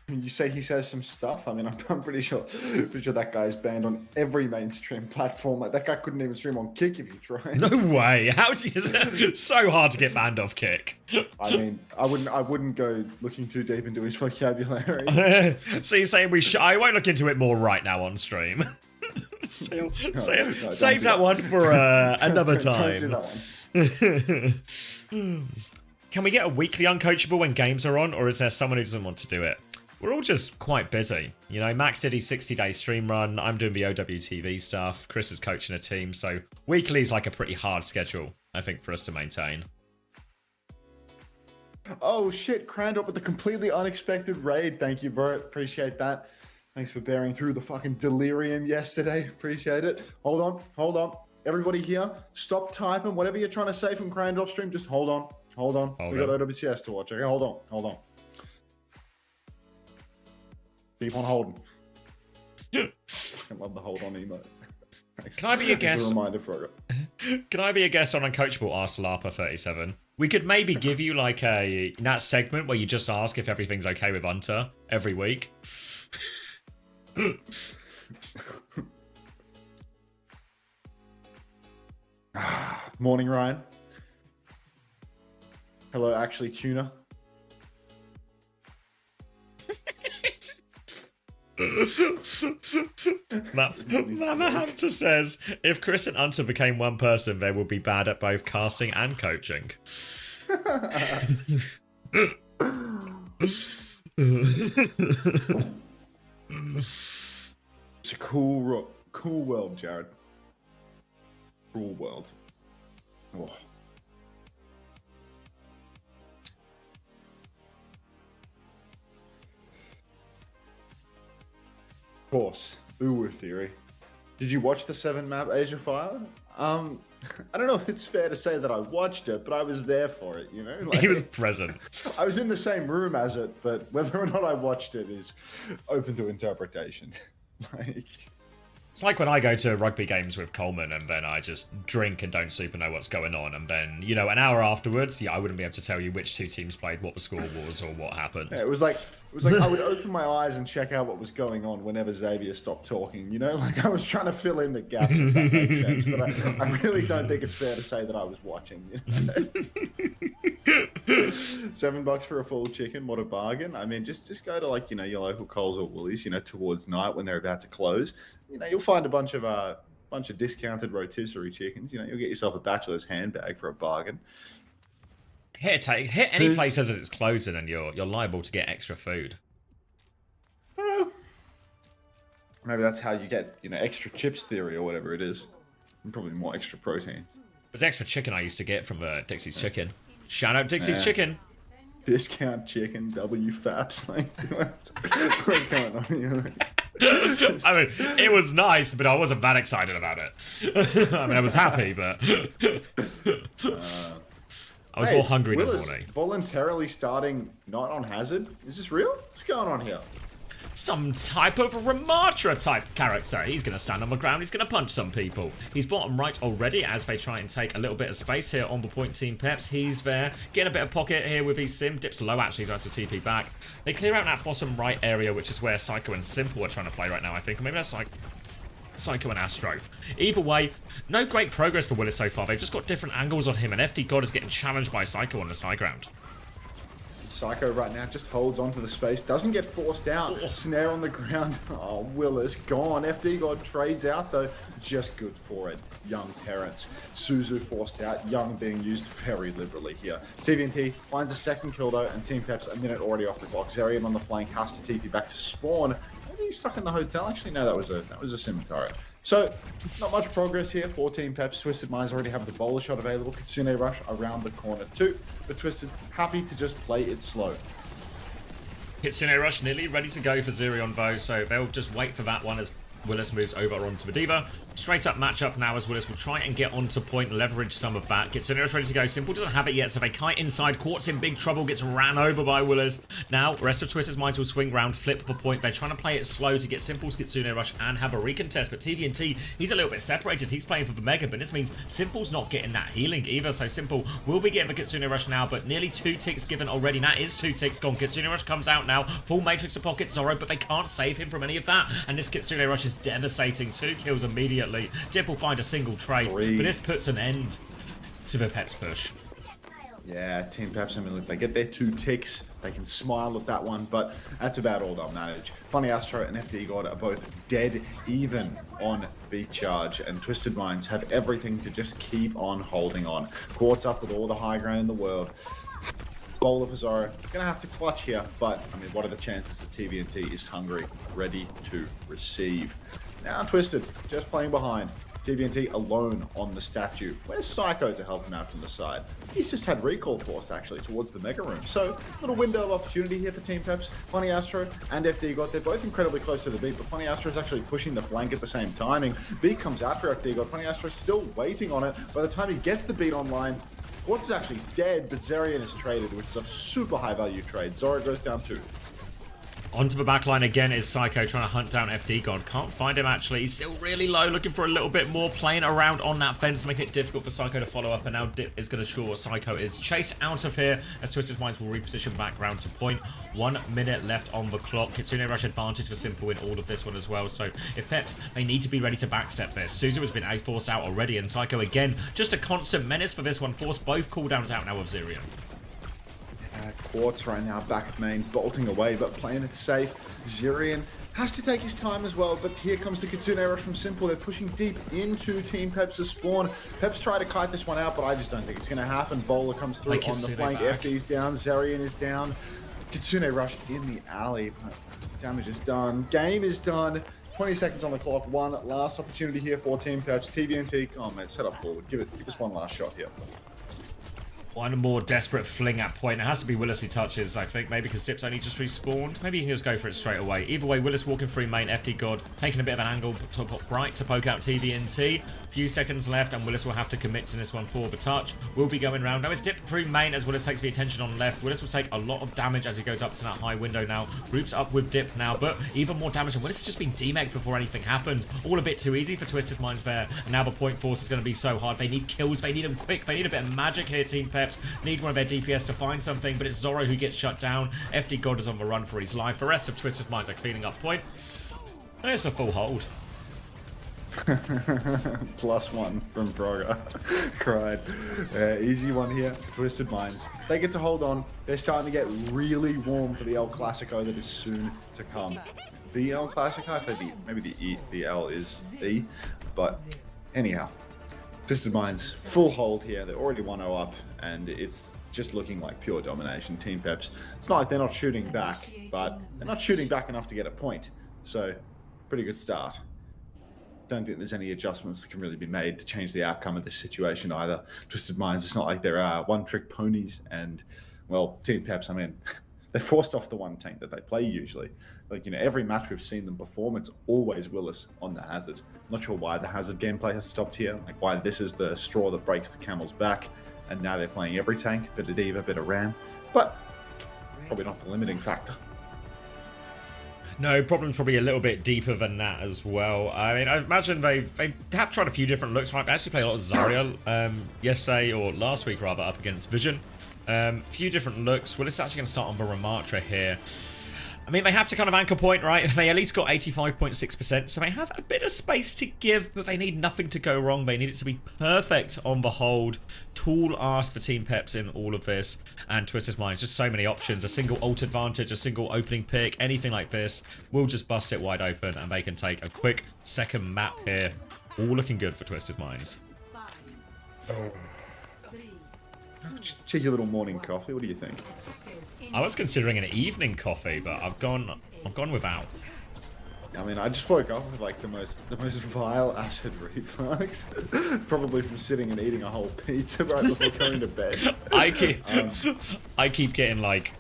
You say he says some stuff. I mean, I'm pretty sure that guy's banned on every mainstream platform. Like that guy couldn't even stream on Kick if he tried. No way! How do you? So hard to get banned off Kick. I mean, I wouldn't go looking too deep into his vocabulary. So you're saying I won't look into it more right now on stream. Save that one for another time. Don't do that one. Can we get a weekly Uncoachable when games are on, or is there someone who doesn't want to do it? We're all just quite busy. Max did his 60-day stream run. I'm doing the OWTV stuff. Chris is coaching a team. So weekly is like a pretty hard schedule, I think, for us to maintain. Oh, shit. Crandop with a completely unexpected raid. Thank you, bro. Appreciate that. Thanks for bearing through the fucking delirium yesterday. Appreciate it. Hold on. Everybody here, stop typing. Whatever you're trying to say from Crandop stream, just hold on. We got OWCS to watch. Okay, hold on. Keep on holding. I love the hold on emote. Can I be a guest? Reminder for it. Can I be a guest on Uncoachable? Ask Larpa37. We could maybe give you like that segment where you just ask if everything's okay with Hunter every week. Morning, Ryan. Hello, actually, Tuna. Mama Hunter says, if Chris and Hunter became one person, they would be bad at both casting and coaching. It's a cool world, Jared. Cool world. Oh. Of course, Uwu theory. Did you watch the 7-map Asia Fire? I don't know if it's fair to say that I watched it, but I was there for it, you know? Like, he was present. I was in the same room as it, but whether or not I watched it is open to interpretation. Like, it's like when I go to rugby games with Coleman and then I just drink and don't super know what's going on. And then, you know, an hour afterwards, I wouldn't be able to tell you which two teams played, what the score was, or what happened. Yeah, it was like I would open my eyes and check out what was going on whenever Xavier stopped talking. You know, like I was trying to fill in the gaps, if that makes sense. But I really don't think it's fair to say that I was watching. You know? $7 for a full chicken, what a bargain. I mean, just go to, like, you know, your local Coles or Woolies, you know, towards night when they're about to close. You know, you'll find a bunch of discounted rotisserie chickens. You know, you'll get yourself a bachelor's handbag for a bargain. Hit any place as it's closing and you're liable to get extra food. Well, maybe that's how you get, you know, extra chips theory or whatever it is. And probably more extra protein. There's extra chicken I used to get from Dixie's Chicken. Shout out Dixie's Chicken. Discount chicken, WFAPs. Like, what's going on here? I mean, it was nice, but I wasn't that excited about it. I mean, I was happy, but I was more hungry in the morning. Voluntarily starting not on Hazard? Is this real? What's going on here? Some type of Ramatra type character. He's going to stand on the ground. He's going to punch some people. He's bottom right already as they try and take a little bit of space here on the point team Peps. He's there. Getting a bit of pocket here with his sim. Dips low actually, so that's a TP back. They clear out that bottom right area, which is where Psycho and Simple are trying to play right now, I think. Or maybe that's Psycho and Astro. Either way, no great progress for Willis so far. They've just got different angles on him, and FD God is getting challenged by Psycho on this high ground. Psycho right now just holds onto the space, doesn't get forced out. Snare on the ground. Oh, Willis gone. FD God trades out though. Just good for it. Young Terrence. Suzu forced out. Young being used very liberally here. TVNT finds a second kill though, and Team Peps a minute already off the clock. Zerian on the flank has to TP back to spawn. Maybe he's stuck in the hotel. Actually, no, that was a scimitar. So, not much progress here for Team Peps. Twisted Minds already have the bowler shot available. Kitsune Rush around the corner too. But Twisted happy to just play it slow. Kitsune Rush nearly ready to go for Zerion though, so they'll just wait for that one as Willis moves over onto the Diva. Straight up matchup now as Willis will try and get onto point, leverage some of that. Kitsune Rush ready to go. Simple doesn't have it yet, so they kite inside. Quartz in big trouble, gets ran over by Willis. Now, rest of Twisted's Minds will swing round, flip the point. They're trying to play it slow to get Simple's Kitsune Rush and have a recontest, but TVNT, he's a little bit separated. He's playing for the Mega, but this means Simple's not getting that healing either, so Simple will be getting the Kitsune Rush now, but nearly 2 ticks given already. That is 2 ticks gone. Kitsune Rush comes out now. Full Matrix of Pocket Zorro, but they can't save him from any of that, and this Kitsune Rush is devastating. 2 kills immediately. Dip will find a single trade, but this puts an end to the Peps push. Yeah, Team Peps, I mean, look, they get their 2 ticks. They can smile at that one, but that's about all they'll manage. Funny Astro and FD God are both dead even on beat charge, and Twisted Minds have everything to just keep on holding on. Quartz up with all the high ground in the world. Bowler for Zorro, gonna have to clutch here, but I mean, what are the chances that TVNT is hungry, ready to receive? Now Twisted, just playing behind. TVNT alone on the statue. Where's Psycho to help him out from the side? He's just had recall forced actually towards the Mega Room. So, little window of opportunity here for Team Peps. Funny Astro and FD God, they're both incredibly close to the beat, but Funny Astro is actually pushing the flank at the same timing. Beat comes out for FD God. Funny Astro still waiting on it. By the time he gets the beat online, Quartz is actually dead, but Zerian is traded, which is a super high value trade. Zorro goes down 2. Onto the backline again is Psycho trying to hunt down FD God. Can't find him actually. He's still really low, looking for a little bit more. Playing around on that fence, making it difficult for Psycho to follow up. And now Dip is going to ensure Psycho is chased out of here as Twisted Minds will reposition back round to point. 1 minute left on the clock. Kitsune Rush advantage for Simple in all of this one as well. So if Peps, they need to be ready to backstep this. Suzu has been forced out already, and Psycho again, just a constant menace for this one. Force both cooldowns out now of Zerion. Quartz right now back at main, bolting away, but playing it safe. Zerian has to take his time as well, but here comes the Kitsune rush from Simple. They're pushing deep into Team Peps' spawn. Peps try to kite this one out, but I just don't think it's going to happen. Bowler comes through on the flank. FD's down. Zerian is down. Kitsune rush in the alley, but damage is done. Game is done. 20 seconds on the clock. One last opportunity here for Team Peps. TVNT, come on, mate, set up forward. Give us one last shot here. One more desperate fling at point. It has to be Willis who touches, I think. Maybe because Dip's only just respawned. Maybe he'll just go for it straight away. Either way, Willis walking through main. FD God taking a bit of an angle top right to poke out TVNT. Few seconds left, and Willis will have to commit to this one for the touch. Will be going round. Now it's Dip through main as Willis takes the attention on left. Willis will take a lot of damage as he goes up to that high window now. Groups up with Dip now, but even more damage. And Willis has just been demeked before anything happens. All a bit too easy for Twisted Minds there. And now the point force is going to be so hard. They need kills. They need them quick. They need a bit of magic here, Team Peps. Need one of their DPS to find something, but it's Zoro who gets shut down. FD God is on the run for his life. The rest of Twisted Minds are cleaning up point. And it's a full hold. +1 from Frogger. Cried. Easy one here. Twisted Minds. They get to hold on. They're starting to get really warm for the El Clasico that is soon to come. The El Clasico, I think maybe the L is E, but anyhow. Twisted Minds, full hold here. They're already 1-0 up, and it's just looking like pure domination. Team Peps, it's not like they're not shooting back, but they're not shooting back enough to get a point. So, pretty good start. Don't think there's any adjustments that can really be made to change the outcome of this situation either. Twisted Minds, it's not like they're one-trick ponies, and, well, Team Peps, I mean, they're forced off the one tank that they play usually. Like, every match we've seen them perform, it's always Willis on the Hazard. I'm not sure why the Hazard gameplay has stopped here, like why this is the straw that breaks the camel's back, and now they're playing every tank, bit of D.Va, bit of Ram, but probably not the limiting factor. No, problem's probably a little bit deeper than that as well. I mean, I imagine they have tried a few different looks, right? They actually played a lot of Zarya yesterday, or last week rather, up against Vision. Few different looks. Well, it's actually going to start on the Ramatra here. I mean, they have to kind of anchor point, right? They at least got 85.6%, so they have a bit of space to give, but they need nothing to go wrong. They need it to be perfect on the hold. Tall ask for Team Peps in all of this, and Twisted Minds, just so many options. A single ult advantage, a single opening pick, anything like this will just bust it wide open, and they can take a quick second map here. All looking good for Twisted Minds. Cheeky little morning coffee, what do you think? I was considering an evening coffee, but I've gone without. I mean, I just woke up with like the most vile acid reflux, probably from sitting and eating a whole pizza right before going to bed. I keep getting like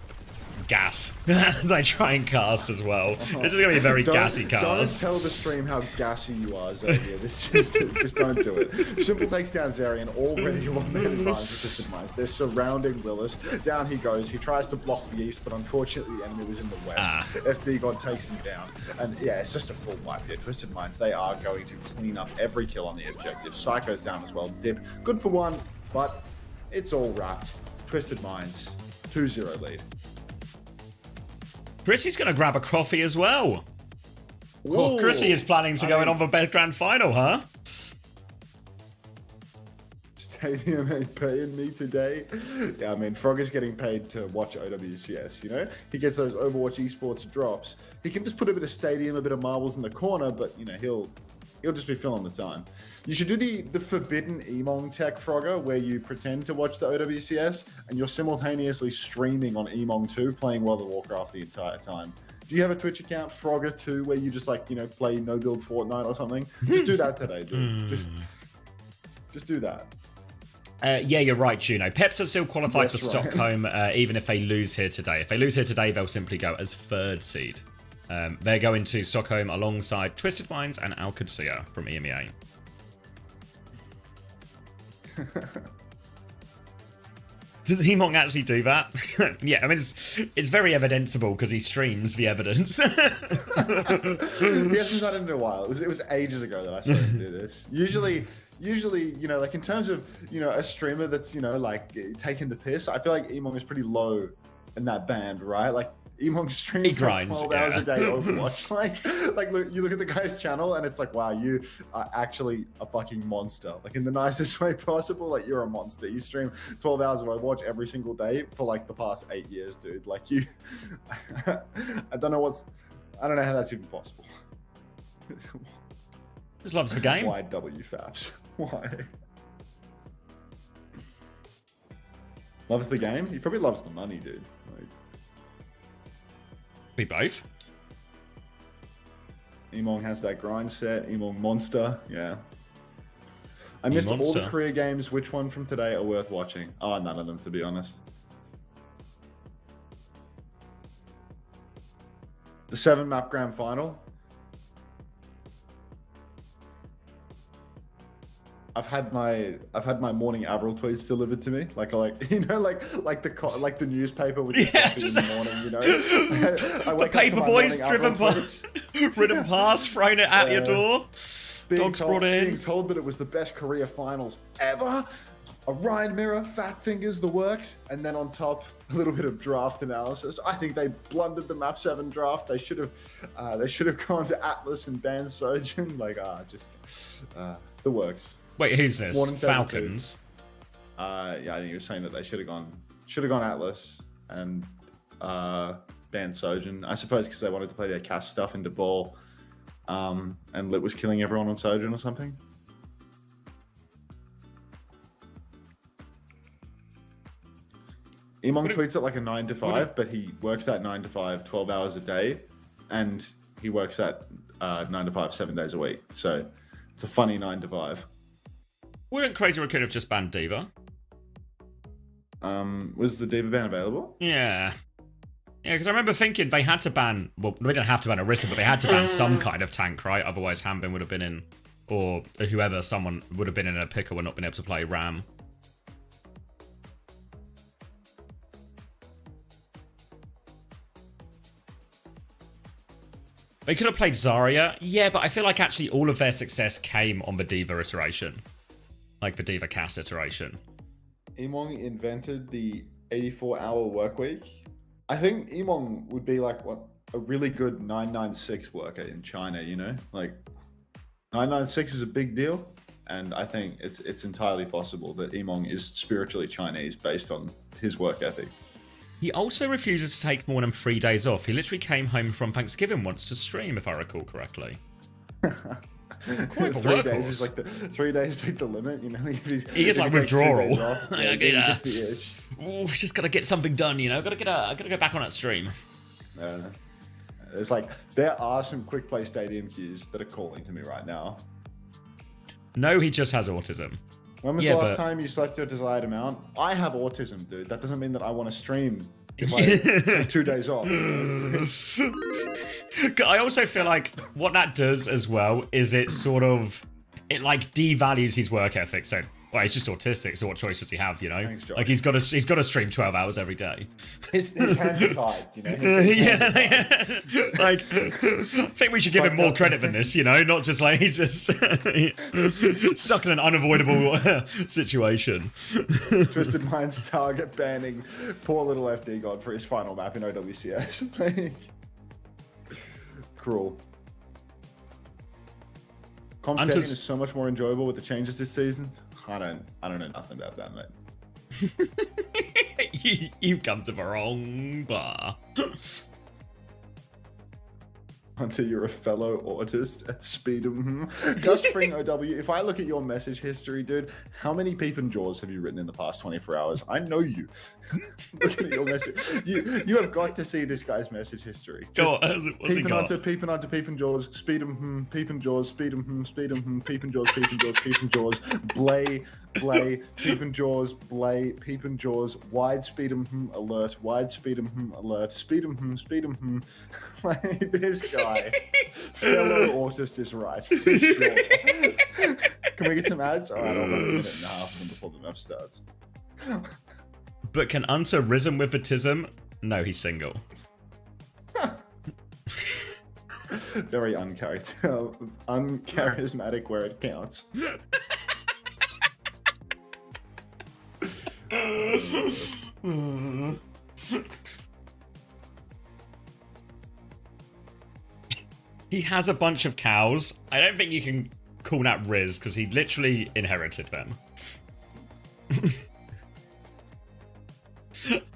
gas as I try and cast as well. This is going to be a very gassy cast. Don't tell the stream how gassy you are, Xavier. Just don't do it. Simple takes down Zerian, already 1 man advantage for Twisted Minds. They're surrounding Willis. Down he goes. He tries to block the east, but unfortunately the enemy was in the west. FD God takes him down. And yeah, it's just a full wipe here. Twisted Minds, they are going to clean up every kill on the objective. Psycho's down as well. Dip, good for one, but it's all wrapped. Twisted Minds, 2-0 lead. Chrissy's going to grab a coffee as well. Oh, Chrissy is planning to go in on the grand final, huh? Stadium ain't paying me today. Yeah, I mean, Frog is getting paid to watch OWCS, you know? He gets those Overwatch esports drops. He can just put a bit of Stadium, a bit of marbles in the corner, but, you know, he'll just be filling the time. You should do the forbidden Emong tech, Frogger, where you pretend to watch the OWCS and you're simultaneously streaming on Emong 2, playing World of Warcraft the entire time. Do you have a Twitch account, Frogger2, where you just like, you know, play no build Fortnite or something? Just do that today, dude. Just do that. Yeah, you're right, Juno. Peps are still qualified for Stockholm, even if they lose here today. If they lose here today, they'll simply go as 3rd seed. They're going to Stockholm alongside Twisted Minds and OWCS from EMEA. Does Emong actually do that? Yeah, I mean, it's very evidenceable because he streams the evidence. He hasn't done it in a while. It was ages ago that I started to do this. Usually, you know, like in terms of, you know, a streamer that's, you know, like taking the piss, I feel like Emong is pretty low in that band, right? Like, Emong streams like 12 hours a day Overwatch. Like you look at the guy's channel and it's like, wow, you are actually a fucking monster. Like in the nicest way possible, like you're a monster. You stream 12 hours of Overwatch every single day for like the past 8 years, dude. Like you, I don't know I don't know how that's even possible. Just loves the game. Why WFAPs? Why? Loves the game? He probably loves the money, dude. Like, We both. Emong has that grind set. Emong Monster. Yeah. I missed all the career games. Which one from today are worth watching? Oh, none of them, to be honest. The 7-map grand final. I've had my morning Avril tweets delivered to me, like like the newspaper with in the morning, you know. The paper boys driven past, ridden past, thrown it at your door. Dogs brought in. Being told that it was the best career finals ever. Orion Mirror, Fat Fingers, the works, and then on top a little bit of draft analysis. I think they blundered the Map 7 draft. They should have gone to Atlas and Dan Surgeon. The works. Wait, who's this? Falcons. Yeah, I think you were saying that they should have gone Atlas and banned Sojourn. I suppose because they wanted to play their cast stuff into ball, and Lit was killing everyone on Sojourn or something. Emong tweets at like a 9 to 5, but he works that 9 to 5, 12 hours a day, and he works that 9 to 5, 7 days a week. So it's a funny 9 to 5. Wouldn't Crazy Raccoon have just banned Diva? Was the Diva ban available? Yeah. Yeah, because I remember thinking they had to ban, well, they didn't have to ban Orisa, but they had to ban some kind of tank, right? Otherwise Hanbin would have been in, or whoever, someone would have been in a pickle and not been able to play Ram. They could have played Zarya. Yeah, but I feel like actually all of their success came on the Diva iteration. Like the Diva Cass iteration. Emong invented the 84-hour work week. I think Emong would be like a really good 996 worker in China, you know? Like 996 is a big deal, and I think it's entirely possible that Emong is spiritually Chinese based on his work ethic. He also refuses to take more than 3 days off. He literally came home from Thanksgiving once to stream, if I recall correctly. Quite a 3 days is like 3 days is like the limit, you know. He is like withdrawal. He gets the itch. Oh, just gotta get something done, you know. Gotta go back on that stream. It's like there are some quick play stadium queues that are calling to me right now. No, he just has autism. When was the last time you slept your desired amount? I have autism, dude. That doesn't mean that I want to stream if I take 2 days off. I also feel like what that does as well is it like devalues his work ethic. So, well, he's just autistic, so what choice does he have, you know? Thanks, Josh. Like he's got to stream 12 hours every day. His hands are tied, you know? Like, I think we should give him more credit than this, you know? Not just like he's just stuck in an unavoidable situation. Twisted Minds target banning poor little FD God for his final map in OWCS. Like, cruel. Comp setting is so much more enjoyable with the changes this season. I don't know nothing about that, mate. You've come to the wrong bar. Hunter, you're a fellow autist. Speed Gus Spring OW, if I look at your message history, dude, how many Peep and Jaws have you written in the past 24 hours? I know you. Looking at your message. You have got to see this guy's message history. Go on, what's he got? Peep and Jaws, Speed Peep and Jaws, Speed Speed Peep and Jaws, Peep and Jaws, Peep and Jaws, Blay, Peep and Jaws, Blay, Peep and Jaws, wide speed alert, wide speed alert, speed Like, this guy, fellow autist is right, for sure. Can we get some ads? All right, I'll run a minute and a half before the map starts. But can Unter risen with autism? No, he's single. Very uncharismatic where it counts. He has a bunch of cows. I don't think you can call that Riz because he literally inherited them.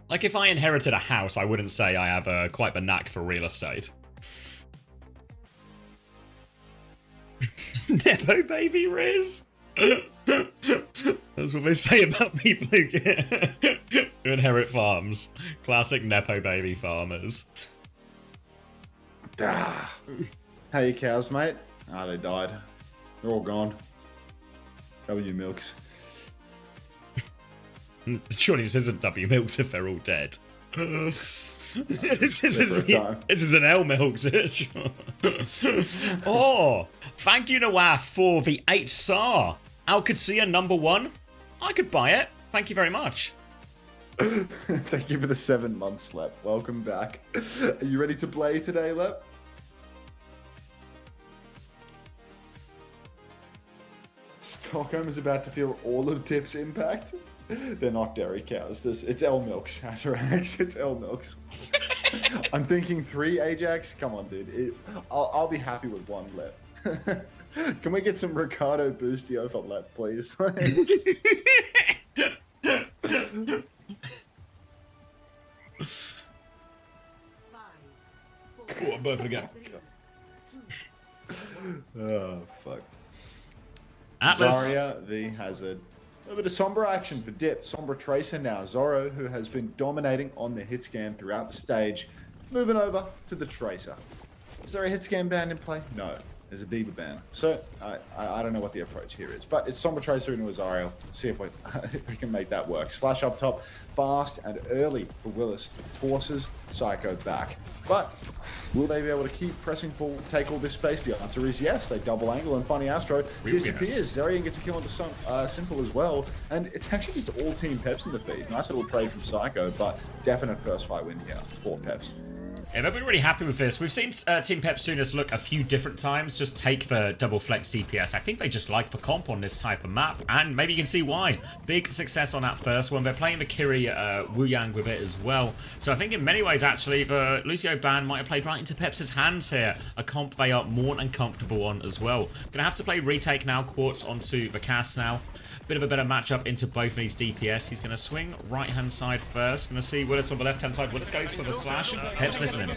Like if I inherited a house, I wouldn't say I have quite the knack for real estate. Nepo baby Riz. That's what they say about people who who inherit farms. Classic Nepo baby farmers. Ah. How you cows, mate? Ah, they died. They're all gone. W milks. Surely this isn't W milks if they're all dead. This is an L milks. Oh, thank you, Nawaf, for the 8 SAR. OWCS EMEA #1. I could buy it. Thank you very much. Thank you for the 7 months, Lep. Welcome back. Are you ready to play today, Lep? Stockholm is about to feel all of Tip's impact. They're not dairy cows. It's L milks. Atarax, it's L milks. I'm thinking 3 Ajax. Come on, dude. I'll be happy with 1 Lep. Can we get some Ricardo Boostio for Lep, please? Oh, I'm burping again. Oh, fuck. Atlas. Zarya v Hazard. A bit of Sombra action for Dip. Sombra Tracer now. Zoro, who has been dominating on the hit scan throughout the stage, moving over to the Tracer. Is there a hit scan ban in play? No. There's a Diva ban. So, I don't know what the approach here is. But it's Sombra Tracer into Azario. See if we can make that work. Slash up top, fast and early for Willis. Forces Psycho back. But will they be able to keep pressing full, take all this space? The answer is yes. They double angle and Funny Astro disappears. Yes. Zarian gets a kill onto Simple as well. And it's actually just all Team Peps in the feed. Nice little trade from Psycho, but definite first fight win here for Peps. Yeah, but we're really happy with this. We've seen Team Peps doing this look a few different times. Just take the double flex DPS. I think they just like the comp on this type of map, and maybe you can see why. Big success on that first one. They're playing the Kiri Wu Yang with it as well. So I think in many ways, actually, the Lucio ban might have played right into Peps' hands here. A comp they are more than comfortable on as well. Gonna have to play retake now. Quartz onto the cast now. Bit of a better matchup into both of these DPS. He's going to swing right-hand side first. Going to see Willis on the left-hand side. Willis goes for the slash. Peps listening. No,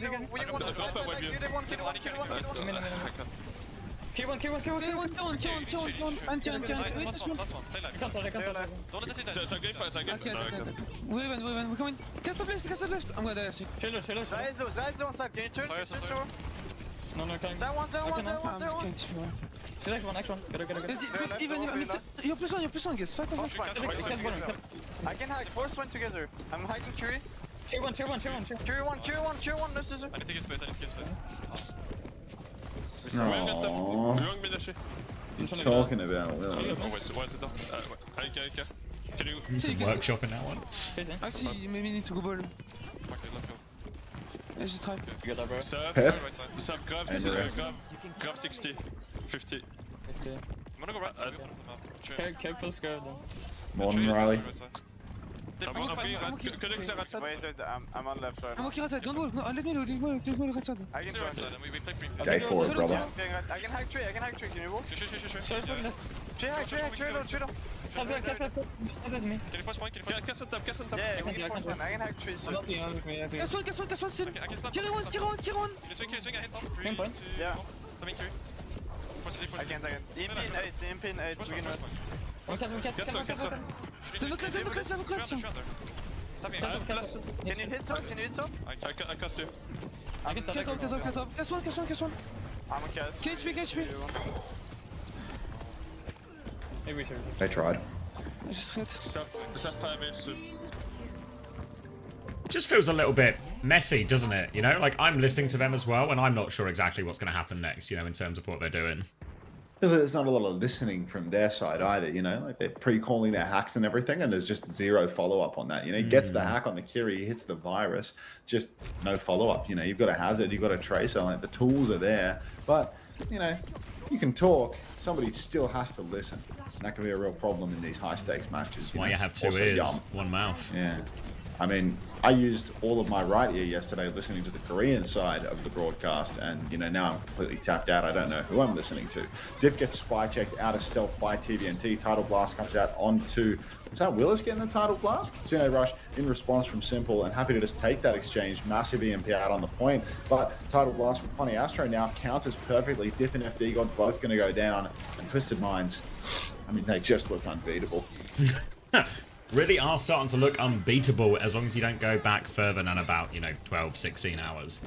can't. Zero one. Select one, next one. Get it. Even you're plus one, guys. Fight on. I can hack. Force one together. I'm hacking Curie. Tier one. Curie one. This is it. I need to get space. Aww. What are you talking about, Will? Oh, wait, why is it down? Okay. Can you... Workshopping that one. Actually, you maybe need to go ball. Okay, let's go. Let's just try. You got that, bro? Sub, grab 60, 50. I'm gonna go right side. Careful, scared though. Morning, Riley. I'm on left side. I'm okay right side, don't work. No, let me look right side. I can try. Day 4, brother. I can hack tree, can you walk? Sure. Tree. Can you force point? Cast on top. Yeah, I can hack tree. Guess one, Sin. Kill one. Can you swing a hit top? 3, 2, yeah. Coming Curie. I can. EMP in 8, we can run. Can you hit top? I cast you. Guess one. I'm a cast. KHP. They tried. I just hit. Sub 5 inch. Just feels a little bit messy, doesn't it? You know, like I'm listening to them as well, and I'm not sure exactly what's going to happen next, you know, in terms of what they're doing. Because there's not a lot of listening from their side either, you know, like they're pre-calling their hacks and everything, and there's just zero follow-up on that. You know, he gets the hack on the Kiri, he hits the virus, just no follow-up. You know, you've got a Hazard, you've got a Tracer, like the tools are there, but, you know, you can talk, somebody still has to listen. And that can be a real problem in these high-stakes matches. That's why you have 2 ears, 1 mouth. Yeah. I mean, I used all of my right ear yesterday listening to the Korean side of the broadcast, and you know, now I'm completely tapped out. I don't know who I'm listening to. Dip gets spy checked out of stealth by TVNT. Tidal Blast comes out onto, is that Willis getting the Tidal Blast? Kitsune Rush in response from Simple, and happy to just take that exchange. Massive EMP out on the point, but Tidal Blast from Funny Astro now counters perfectly. Dip and FD God both going to go down, and Twisted Minds, I mean, they just look unbeatable. Really are starting to look unbeatable as long as you don't go back further than about, you know, 12, 16 hours.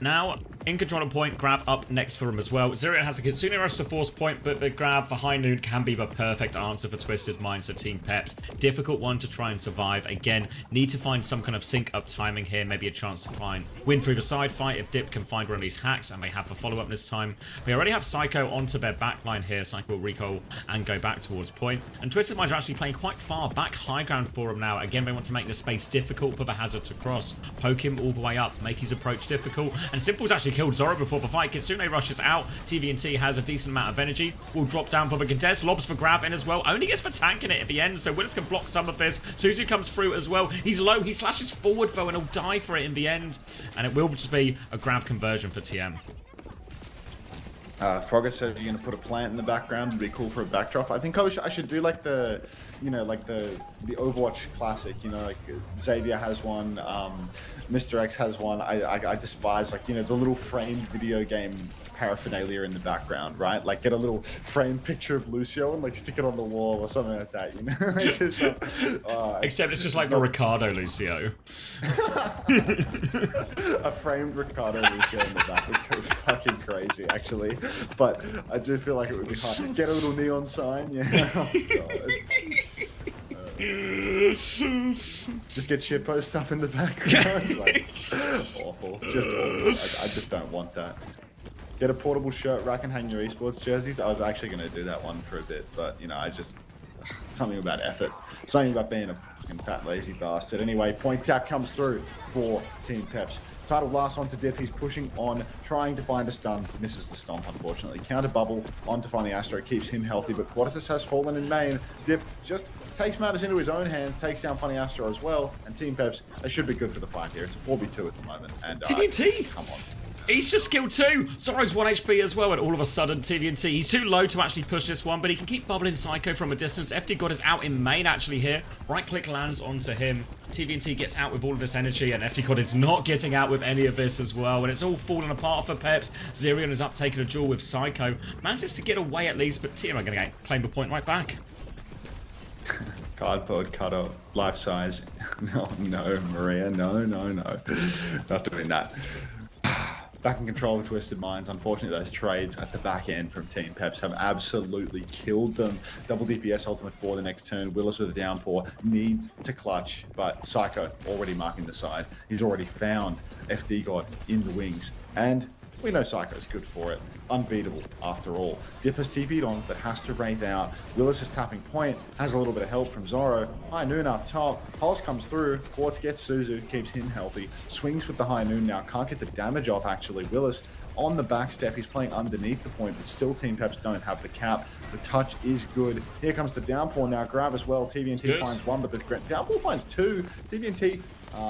Now, in control of point, grab up next for him as well. Zero has the Kitsune Rush to force point, but the grab for High Noon can be the perfect answer for Twisted Minds for Team Peps. Difficult one to try and survive. Again, need to find some kind of sync up timing here, maybe a chance to win through the side fight if Dip can find one of these hacks, and they have the follow-up this time. We already have Psycho onto their backline here. Psycho will recoil and go back towards point. And Twisted Minds are actually playing quite far back high ground for him now. Again, they want to make the space difficult for the Hazard to cross. Poke him all the way up, make his approach difficult. And Simple's actually killed Zoro before the fight. Kitsune rushes out. TVNT has a decent amount of energy. Will drop down for the contest. Lobs for grab in as well. Only gets for tanking it at the end, so Willis can block some of this. Suzu comes through as well. He's low. He slashes forward though, and he'll die for it in the end. And it will just be a grab conversion for TM. Frogger said you're going to put a plant in the background. It'd be cool for a backdrop. I think I should do like the, you know, like the Overwatch classic, you know, like Xavier has one, Mr. X has one. I despise, like, you know, the little framed video game paraphernalia in the background, right? Like get a little framed picture of Lucio and like stick it on the wall or something like that, you know? It's just, except it's just like the Ricardo Lucio. A framed Ricardo Lucio in the back would go fucking crazy, actually. But I do feel like it would be hard. Get a little neon sign, yeah. Oh, God. Just get shitpost stuff in the background. Like, awful. Just awful. I just don't want that. Get a portable shirt rack and hang your esports jerseys. I was actually going to do that one for a bit, but you know, something about effort. Something about being a fucking fat lazy bastard. Anyway, point tap comes through for Team Peps. Tidal Blast onto Dip. He's pushing on, trying to find a stun. Misses the stomp, unfortunately. Counter bubble onto Funny Astro. Keeps him healthy, but Quadratus has fallen in main. Dip just takes matters into his own hands, takes down Funny Astro as well. And Team Peps, they should be good for the fight here. It's a 4v2 at the moment. And TVNT! Come on. He's just skilled too. Zoro's 1 HP as well, and all of a sudden TVNT, he's too low to actually push this one, but he can keep bubbling Psycho from a distance. FD God is out in main actually here. Right click lands onto him. TVNT gets out with all of this energy, and FD God is not getting out with any of this as well, and it's all falling apart for Peps. Zerion is up taking a duel with Psycho. Manages to get away at least, but TM are going to claim the point right back. Cardboard cutter, life size. No, Maria, no. Not doing that. Back in control of Twisted Minds. Unfortunately, those trades at the back end from Team Peps have absolutely killed them. Double DPS ultimate for the next turn. Willis with a downpour needs to clutch, but Psycho already marking the side. He's already found FD God in the wings, and we know Psycho's good for it. Unbeatable, after all. Dip has TP'd on, but has to Wraith out. Willis is tapping point, has a little bit of help from Zoro. High Noon up top. Pulse comes through. Quartz gets Suzu, keeps him healthy. Swings with the High Noon now. Can't get the damage off, actually. Willis on the back step. He's playing underneath the point, but still Team Peps don't have the cap. The touch is good. Here comes the downpour now. Grab as well. TVNT finds one, but the downpour finds two. TVNT,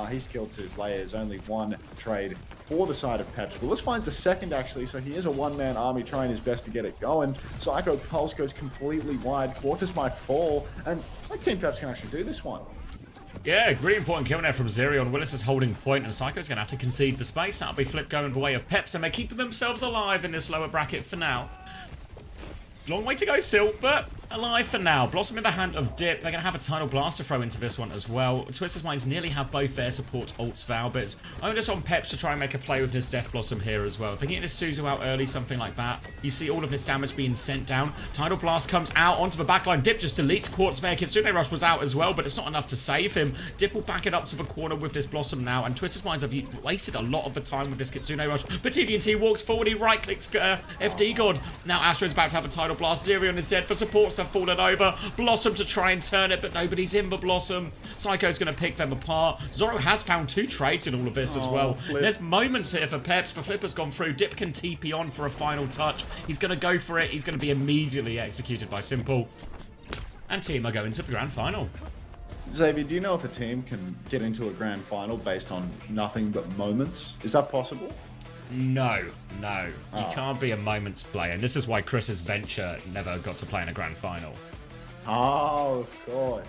he's killed two players. Only one trade for the side of Peps. Willis finds a second, actually, so he is a one-man army trying his best to get it going. Psycho Pulse goes completely wide. Quartus might fall, and I think Team Peps can actually do this one. Yeah, really important kill there from Zerion. Willis is holding point, and Psycho's going to have to concede for space. That'll be flip going the way of Peps, and they're keeping themselves alive in this lower bracket for now. Long way to go still, but alive for now. Blossom in the hand of Dip. They're going to have a Tidal Blast to throw into this one as well. Twisted Minds nearly have both their support ults Valbits. Onus on Peps to try and make a play with his Death Blossom here as well. If they can get this Suzu out early, something like that, you see all of this damage being sent down. Tidal Blast comes out onto the backline. Dip just deletes Quartz there. Kitsune Rush was out as well, but it's not enough to save him. Dip will back it up to the corner with this Blossom now, and Twisted Minds have wasted a lot of the time with this Kitsune Rush. But TVNT walks forward, he right-clicks FD God. Now Astro's about to have a Tidal Blast. Zerion is dead, for supports have fallen over. Blossom to try and turn it, but nobody's in the Blossom. Psycho's going to pick them apart. Zoro has found two trades in all of this as well. Flip. There's moments here for Peps. The flip has gone through. Dip can TP on for a final touch. He's going to go for it. He's going to be immediately executed by Simple. And Team are going to the grand final. Xavier, do you know if a team can get into a grand final based on nothing but moments? Is that possible? No. You can't be a moments player. And this is why Chris's venture never got to play in a grand final. Oh, of course.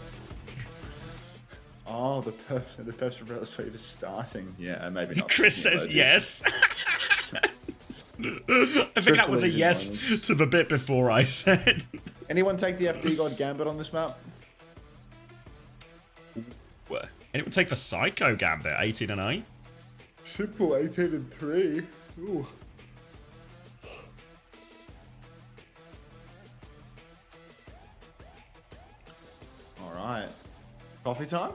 Oh, the Pepsi Umbrella Sweep is starting. Yeah, maybe not. Chris says yes. I think that was a yes to the bit before I said. Anyone take the FD God Gambit on this map? What? Anyone take the Psycho Gambit, 18 and 8? Simple 18 and 3. Ooh. Alright. Coffee time?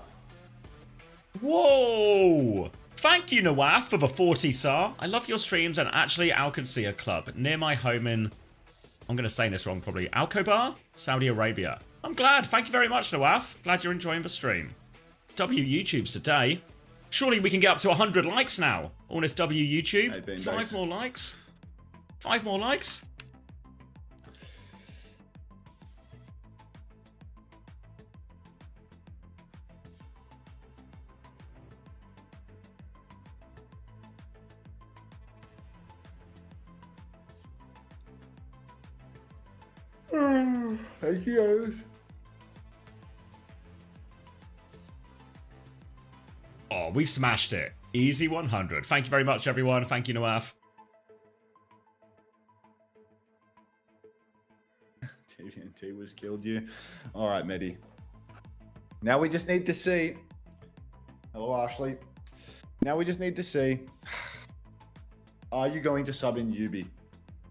Whoa! Thank you, Nawaf, for the 40 SAR. I love your streams, and actually, Al could see a club near my home in, I'm going to say this wrong probably, Al-Khobar, Saudi Arabia. I'm glad. Thank you very much, Nawaf. Glad you're enjoying the stream. WYouTubes today. Surely we can get up to 100 likes now on this WYouTube. Hey, 5 more likes. 5 more likes. Thank you. Oh, we've smashed it. Easy 100. Thank you very much, everyone. Thank you, Nawaf. TVNT was killed you. All right, Medi. Now we just need to see. Hello, Ashley. Now we just need to see. Are you going to sub in Yubi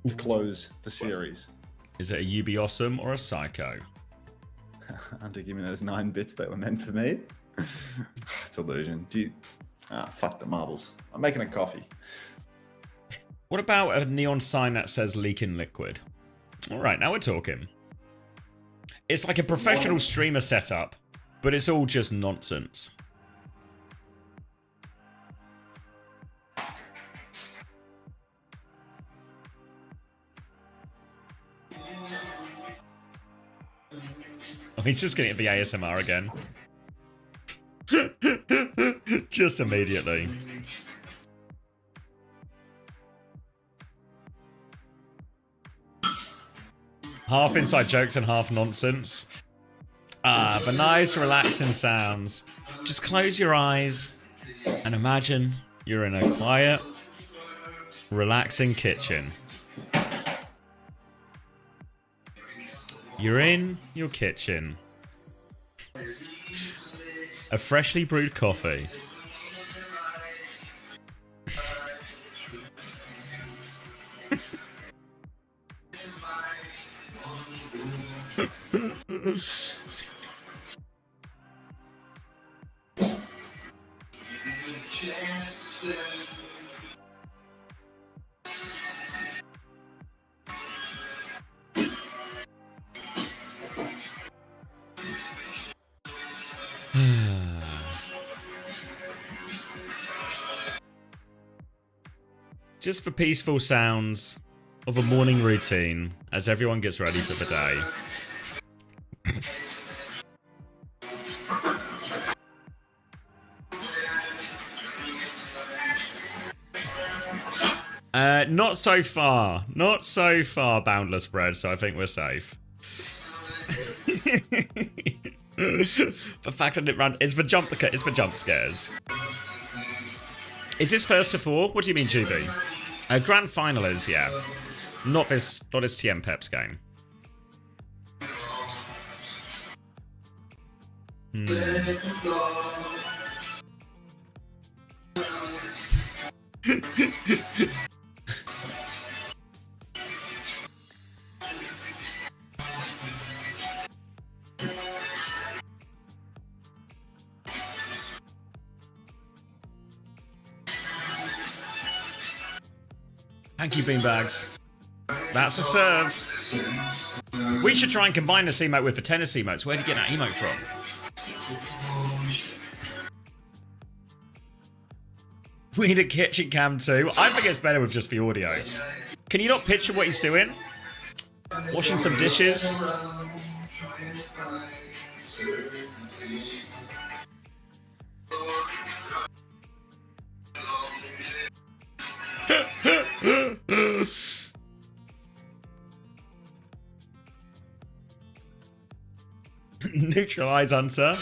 to close the series? Is it a UB Awesome or a Psycho? Hunter, give me those 9 bits that were meant for me. It's illusion. Do you... fuck the marbles. I'm making a coffee. What about a neon sign that says leaking liquid? All right, now we're talking. It's like a professional streamer setup, but it's all just nonsense. Oh, he's just getting the ASMR again. Just immediately. Half inside jokes and half nonsense. Ah, the nice relaxing sounds. Just close your eyes and imagine you're in a quiet, relaxing kitchen. You're in your kitchen. A freshly brewed coffee. Just for peaceful sounds of a morning routine as everyone gets ready for the day. Not so far. Not so far, Boundless Bread, so I think we're safe. The fact that it ran is the jump scares. Is this first to 4? What do you mean, Juby? Grand final is, yeah. Not this TM Peps game. Thank you, Beanbags. That's a serve. We should try and combine this emote with the tennis emotes. Where'd you get that emote from? We need a kitchen cam too. I think it's better with just the audio. Can you not picture what he's doing? Washing some dishes. Neutralize Hunter.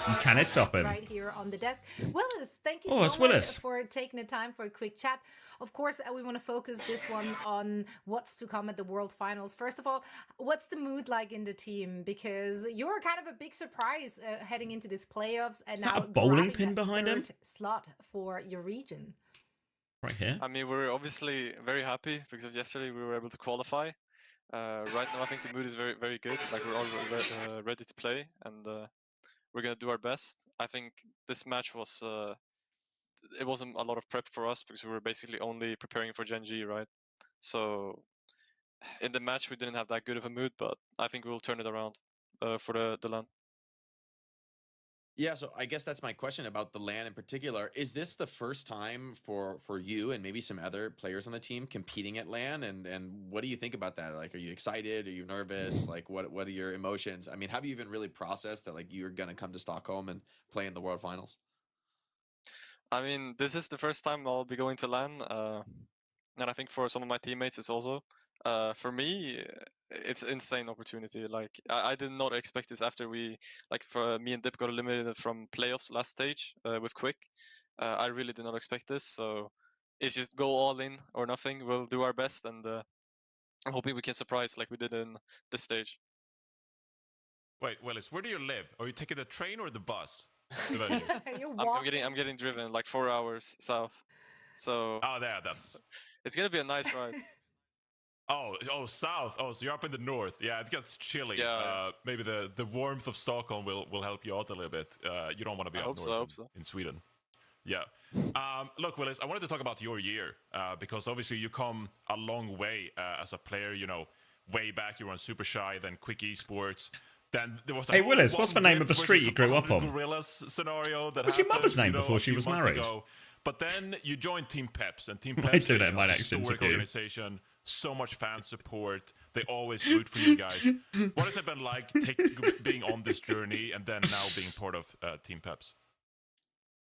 And can it stop him? Right here on the desk. Willis, thank you Oh, it's so much Willis. for taking the time for a quick chat. Of course, we want to focus this one on what's to come at the World Finals. First of all, what's the mood like in the team? Because you're kind of a big surprise heading into this playoffs, and Is now that a bowling grabbing pin that behind him? third slot for your region. Right here. I mean, we're obviously very happy because of yesterday we were able to qualify. Right now, I think the mood is very, very good. Like we're all ready to play, and we're gonna do our best. I think this match was it wasn't a lot of prep for us because we were basically only preparing for Gen G, right? So in the match we didn't have that good of a mood, but I think we'll turn it around for the LAN. Yeah, so I guess that's my question about the LAN in particular. Is this the first time for you and maybe some other players on the team competing at LAN? And what do you think about that? Like, are you excited? Are you nervous? Like, what are your emotions? I mean, have you even really processed that, like, you're gonna come to Stockholm and play in the World Finals? I mean, this is the first time I'll be going to LAN, and I think for some of my teammates it's also. For me, it's an insane opportunity. Like I did not expect this after for me and Dip got eliminated from playoffs last stage with Quick. I really did not expect this, so it's just go all in or nothing. We'll do our best, and I'm hoping we can surprise like we did in this stage. Wait, Willis, where do you live? Are you taking the train or the bus? You're I'm getting driven like 4 hours south, so Oh, there, that's. it's gonna be a nice ride. Oh, south. Oh, so you're up in the north. Yeah, it gets chilly. Yeah. Maybe the warmth of Stockholm will help you out a little bit. You don't want to be I up hope north so. in Sweden. Yeah. Look, Willis, I wanted to talk about your year because obviously you come a long way as a player. You know, way back you were on Super Shy, then Quick Esports. Then there was Hey, Willis, what's the name of the street you grew up on? Gorillas scenario that What's your happened, mother's name you know, before a she few was months married? ago. But then you joined Team Peps, and Team I Peps do is that a in my next historic interview. organization. So much fan support. They always root for you guys. What has it been like being on this journey and then now being part of Team Peps?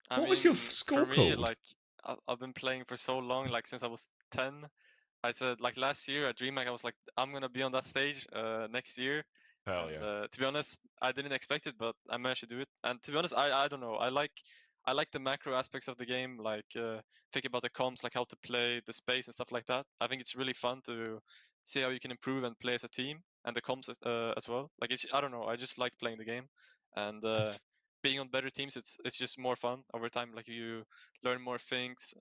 What was your score for me, called? like I've been playing for so long, like since I was 10. I said like last year at DreamHack, I was like, I'm gonna be on that stage next year. Hell And, yeah. to be honest, I didn't expect it, but I managed to do it. And to be honest, I don't know. I like the macro aspects of the game, like think about the comps, like how to play, the space and stuff like that. I think it's really fun to see how you can improve and play as a team, and the comps as well. Like I don't know. I just like playing the game, and being on better teams, it's just more fun over time. Like you learn more things,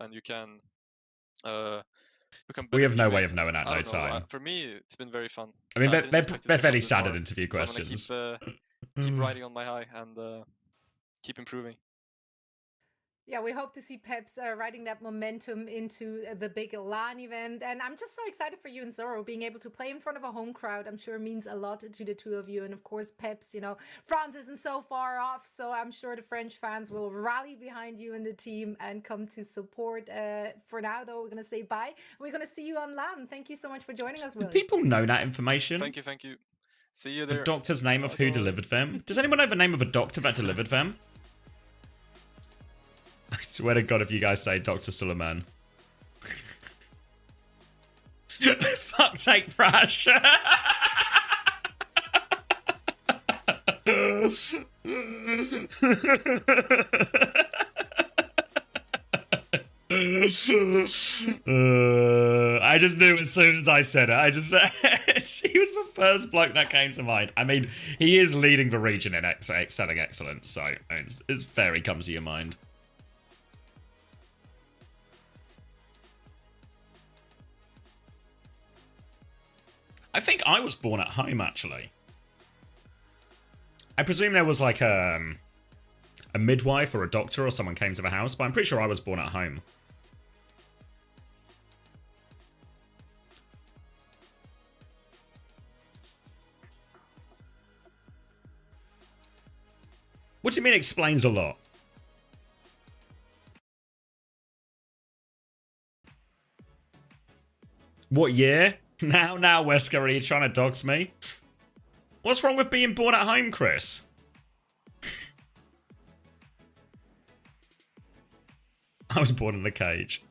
and you can become better. We have no way teammates. of knowing at I no don't know, time. For me, it's been very fun. I mean, didn't expect it to they're come fairly this standard far, interview so I'm questions. gonna keep riding on my high and keep improving. Yeah, we hope to see Peps riding that momentum into the big LAN event. And I'm just so excited for you and Zoro being able to play in front of a home crowd. I'm sure means a lot to the two of you. And of course, Peps, you know, France isn't so far off. So I'm sure the French fans will rally behind you and the team and come to support. For now, though, we're going to say bye. We're going to see you on LAN. Thank you so much for joining us, Do Willis. people know that information? Thank you. See you there. The doctor's name of who delivered them? Does anyone know the name of a doctor that delivered them? I swear to God, if you guys say Dr. Suleiman. Fuck's sake, Prash. I just knew as soon as I said it. He was the first bloke that came to mind. I mean, he is leading the region in excelling excellence, so it's fair he comes to your mind. I think I was born at home, actually. I presume there was like a midwife or a doctor or someone came to the house, but I'm pretty sure I was born at home. What do you mean explains a lot? What year? Now, Wesker, are you trying to dox me? What's wrong with being born at home, Chris? I was born in a cage.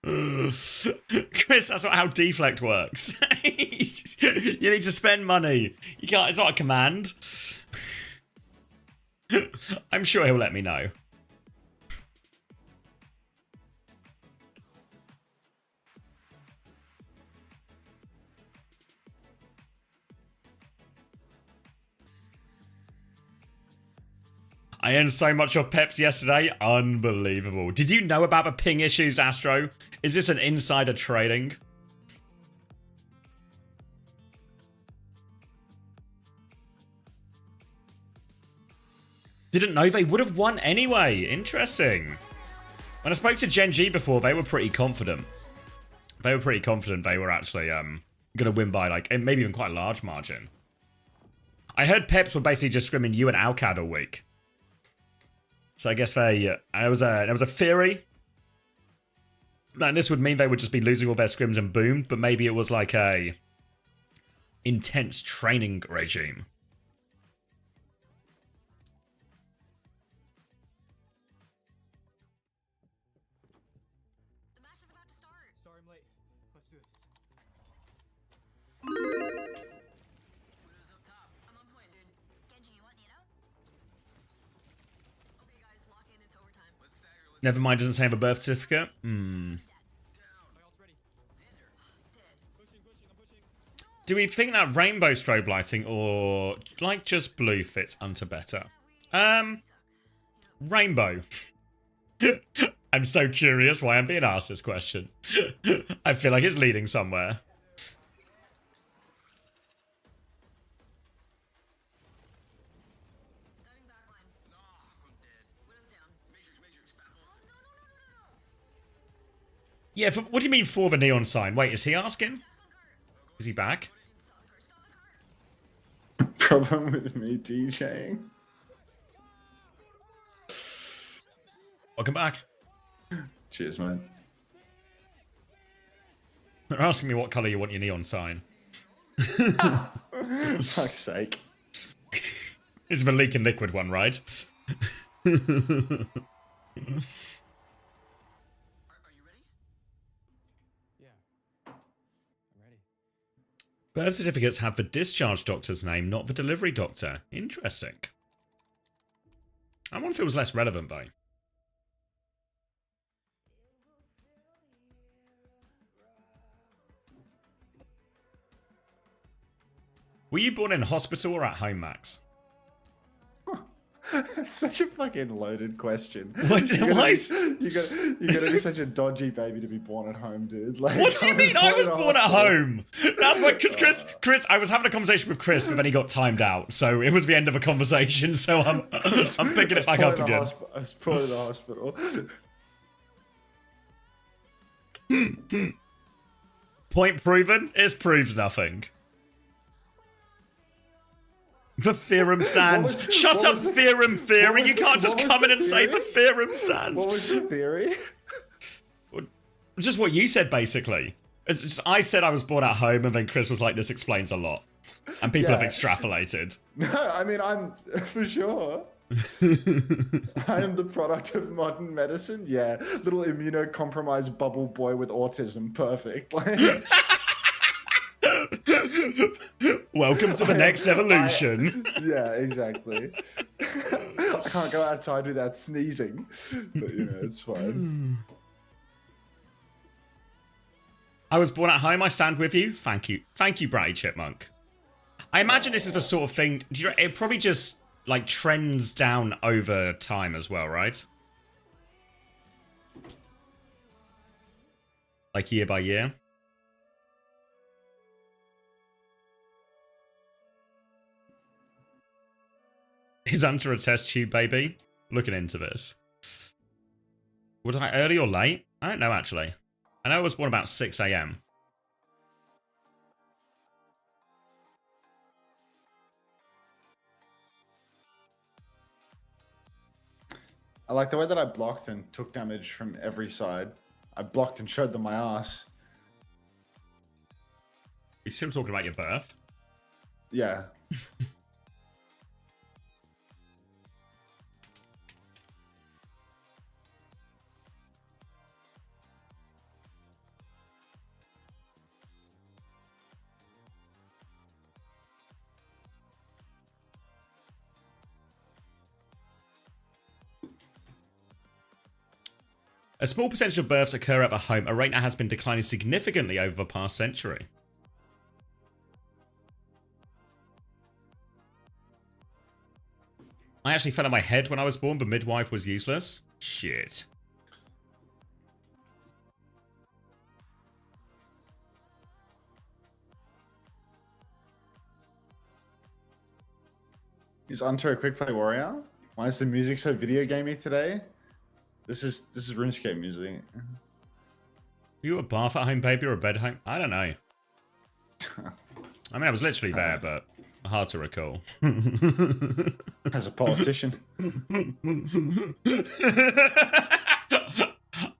Chris, that's not how deflect works. You need to spend money. You can't. It's not a command. I'm sure he'll let me know. I earned so much off Peps yesterday. Unbelievable. Did you know about the ping issues, Astro? Is this an insider trading? Didn't know they would have won anyway. Interesting. When I spoke to Gen G before, they were pretty confident. They were pretty confident they were actually going to win by like maybe even quite a large margin. I heard Peps were basically just scrimming you and Alcad all week. So I guess there was a theory that this would mean they would just be losing all their scrims and boom, but maybe it was like a intense training regime. The match is about to start. Sorry I'm late. Let's do this. Widow's up top. I'm on point, dude. Genji, you want Nino? Okay, guys, lock in. It's overtime. Let's stagger. Never mind, doesn't say I have a birth certificate. My ult's ready. Dead. Pushing, I'm pushing. Do we think that rainbow strobe lighting or like just blue fits Unter better? Rainbow. I'm so curious why I'm being asked this question. I feel like it's leading somewhere. Diving backline. No, I'm dead. Widow's down. Matrix, baffle. Oh, no. Yeah, what do you mean for the neon sign? Wait, is he asking? Is he back? Problem with me DJing. Welcome back. Cheers, man. They're asking me what colour you want your neon sign. Fuck's sake. It's the leaking liquid one, right? Are you ready? Yeah. I'm ready. Birth certificates have the discharge doctor's name, not the delivery doctor. Interesting. I wonder if it was less relevant, though. Were you born in hospital or at home, Max? That's such a fucking loaded question. What? Why is- You gotta be such a dodgy baby to be born at home, dude. Like, What do you mean? I was in a born at hospital. home. That's why, because Chris, I was having a conversation with Chris, but then he got timed out, so it was the end of a conversation. So I'm picking it back up again. I was born in the hospital. Point proven. It proves nothing. The theorem stands. Shut what up, was the- theorem theory. was You the- can't just what was come in the and say the theory? theorem stands. What was the theory? Just what you said, basically. It's just, I said I was born at home, and then Chris was like, "This explains a lot," and people have Yeah. extrapolated. No, I mean, I'm for sure. I am the product of modern medicine. Yeah, little immunocompromised bubble boy with autism. Perfect. Like, Welcome to the next evolution. yeah, exactly. I can't go outside without sneezing, but you know, it's fine. I was born at home. I stand with you. Thank you, Bratty Chipmunk. I imagine this is the sort of thing. Do you know, it probably just like trends down over time as well, right? Like year by year. Is Hunter a test tube baby? Looking into this. Was I early or late? I don't know, actually. I know I was born about 6 a.m. I like the way that I blocked and took damage from every side. I blocked and showed them my ass. You still talking about your birth? Yeah. A small percentage of births occur at the home, a rate that has been declining significantly over the past century. I actually fell on my head when I was born. The midwife was useless. Shit. Is Unto a quick play warrior? Why is the music so video gamey today? This is RuneScape music. Were you a bath at home baby or a bed home? I don't know. I mean, I was literally there, but hard to recall. As a politician.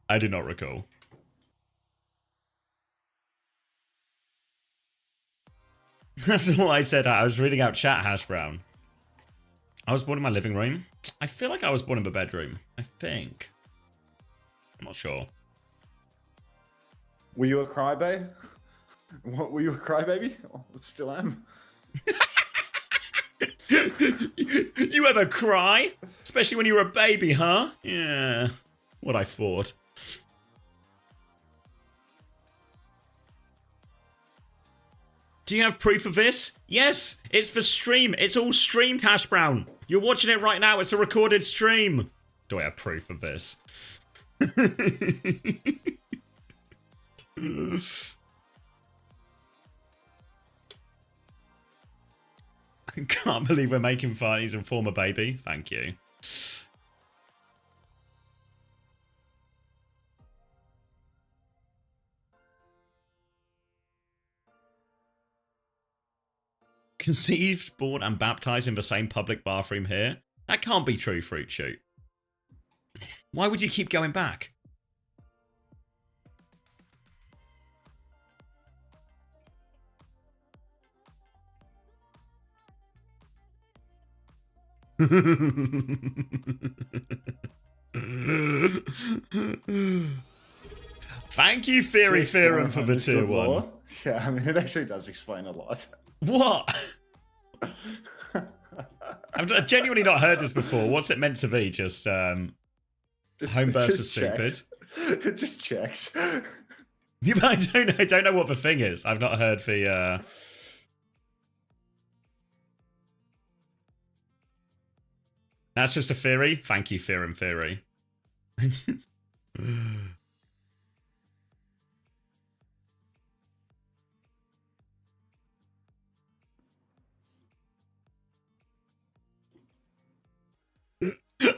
I do not recall. That's all I said. I was reading out chat, Hash Brown. I was born in my living room. I feel like I was born in the bedroom. I think. I'm not sure. Were you a crybaby? What, were you a crybaby? Oh, still am. You ever cry? Especially when you were a baby, huh? Yeah. What I thought. Do you have proof of this? Yes, it's for stream. It's all streamed, Hash Brown. You're watching it right now. It's a recorded stream. Do I have proof of this? I can't believe we're making fun. He's a former baby. Thank you. Conceived, born, and baptized in the same public bathroom here? That can't be true, Fruit Shoot. Why would you keep going back? Thank you, Theory Theorem, for the tier 1. Yeah, I mean, it actually does explain a lot. What? I've genuinely not heard this before. What's it meant to be? Just home births are stupid? It just checks. Yeah, but I don't know what the thing is. I've not heard the... That's just a theory. Thank you, Theorem Theory.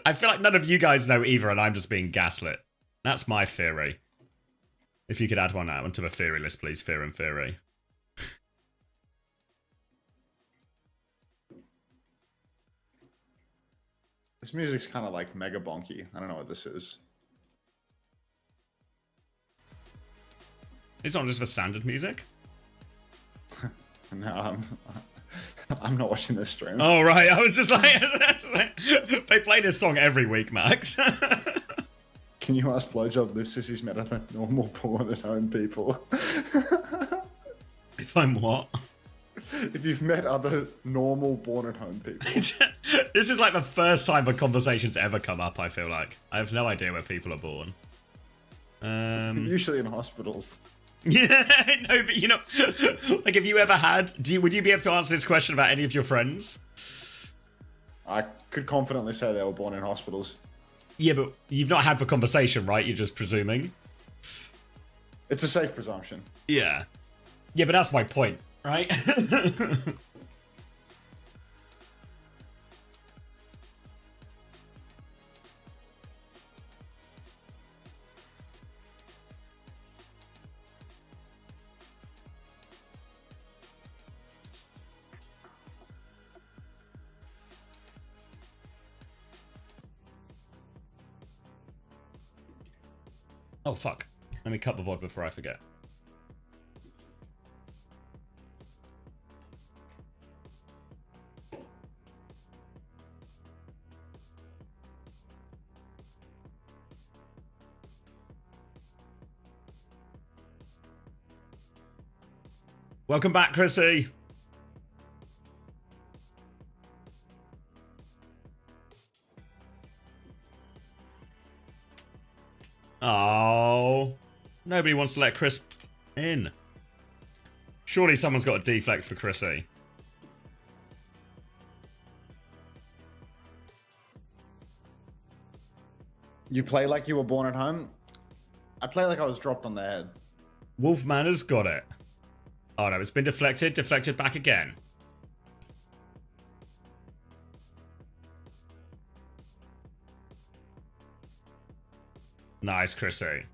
I feel like none of you guys know either, and I'm just being gaslit. That's my theory. If you could add one out onto the theory list, please, Theorem Theory. This music's kind of like mega bonky. I don't know what this is. It's not just the standard music. No, I'm not watching this stream. Oh, right. I was just like, they play this song every week, Max. Can you ask Blowjob Lips if he's met other normal born at home people? If I'm what? If you've met other normal born at home people. This is like the first time the conversation's ever come up, I feel like. I have no idea where people are born. Usually in hospitals. Yeah, no, but you know, like, if you ever had, would you be able to answer this question about any of your friends? I could confidently say they were born in hospitals. Yeah, but you've not had the conversation, right? You're just presuming. It's a safe presumption. Yeah. Yeah, but that's my point, right? Oh, fuck. Let me cut the VOD before I forget. Welcome back, Chrissy. Oh. Nobody wants to let Chris in. Surely someone's got a deflect for Chrissy. You play like you were born at home? I play like I was dropped on the head. Wolfman has got it. Oh no, it's been deflected. Deflected back again. Nice, Chrissy.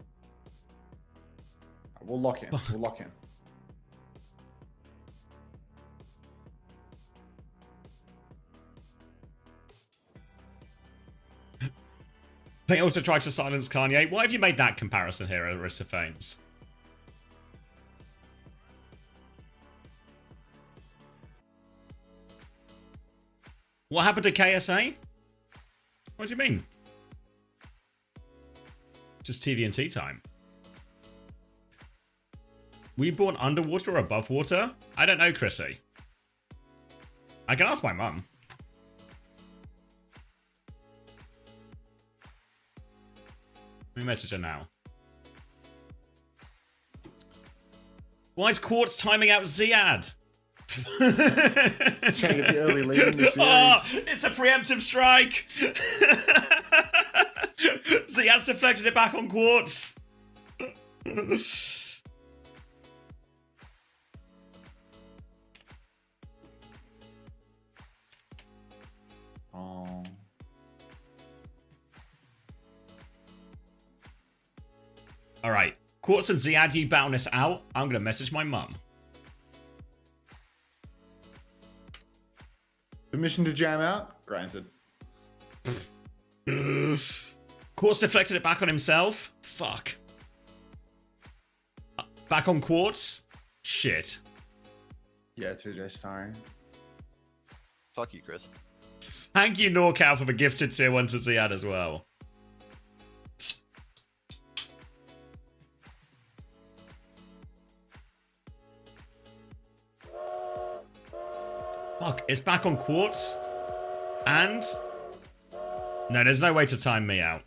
We'll lock in. We'll lock in. They also tried to silence Kanye. Why have you made that comparison here, Aristophanes? What happened to KSA? What do you mean? Just TV&T time. Were you born underwater or above water? I don't know, Chrissy. I can ask my mum. Let me message her now. Why is Quartz timing out Ziad? Trying to get the early lead in the series. Oh, it's a preemptive strike. Ziad's deflected it back on Quartz. Oh. All right. Quartz and Ziad, you bound this out. I'm going to message my mum. Permission to jam out? Granted. Quartz deflected it back on himself. Fuck. Back on Quartz? Shit. Yeah, 2J starring. Fuck you, Chris. Thank you, NorCal, for the gifted tier 1 to Ziad as well. Fuck, it's back on Quartz. And... no, there's no way to time me out.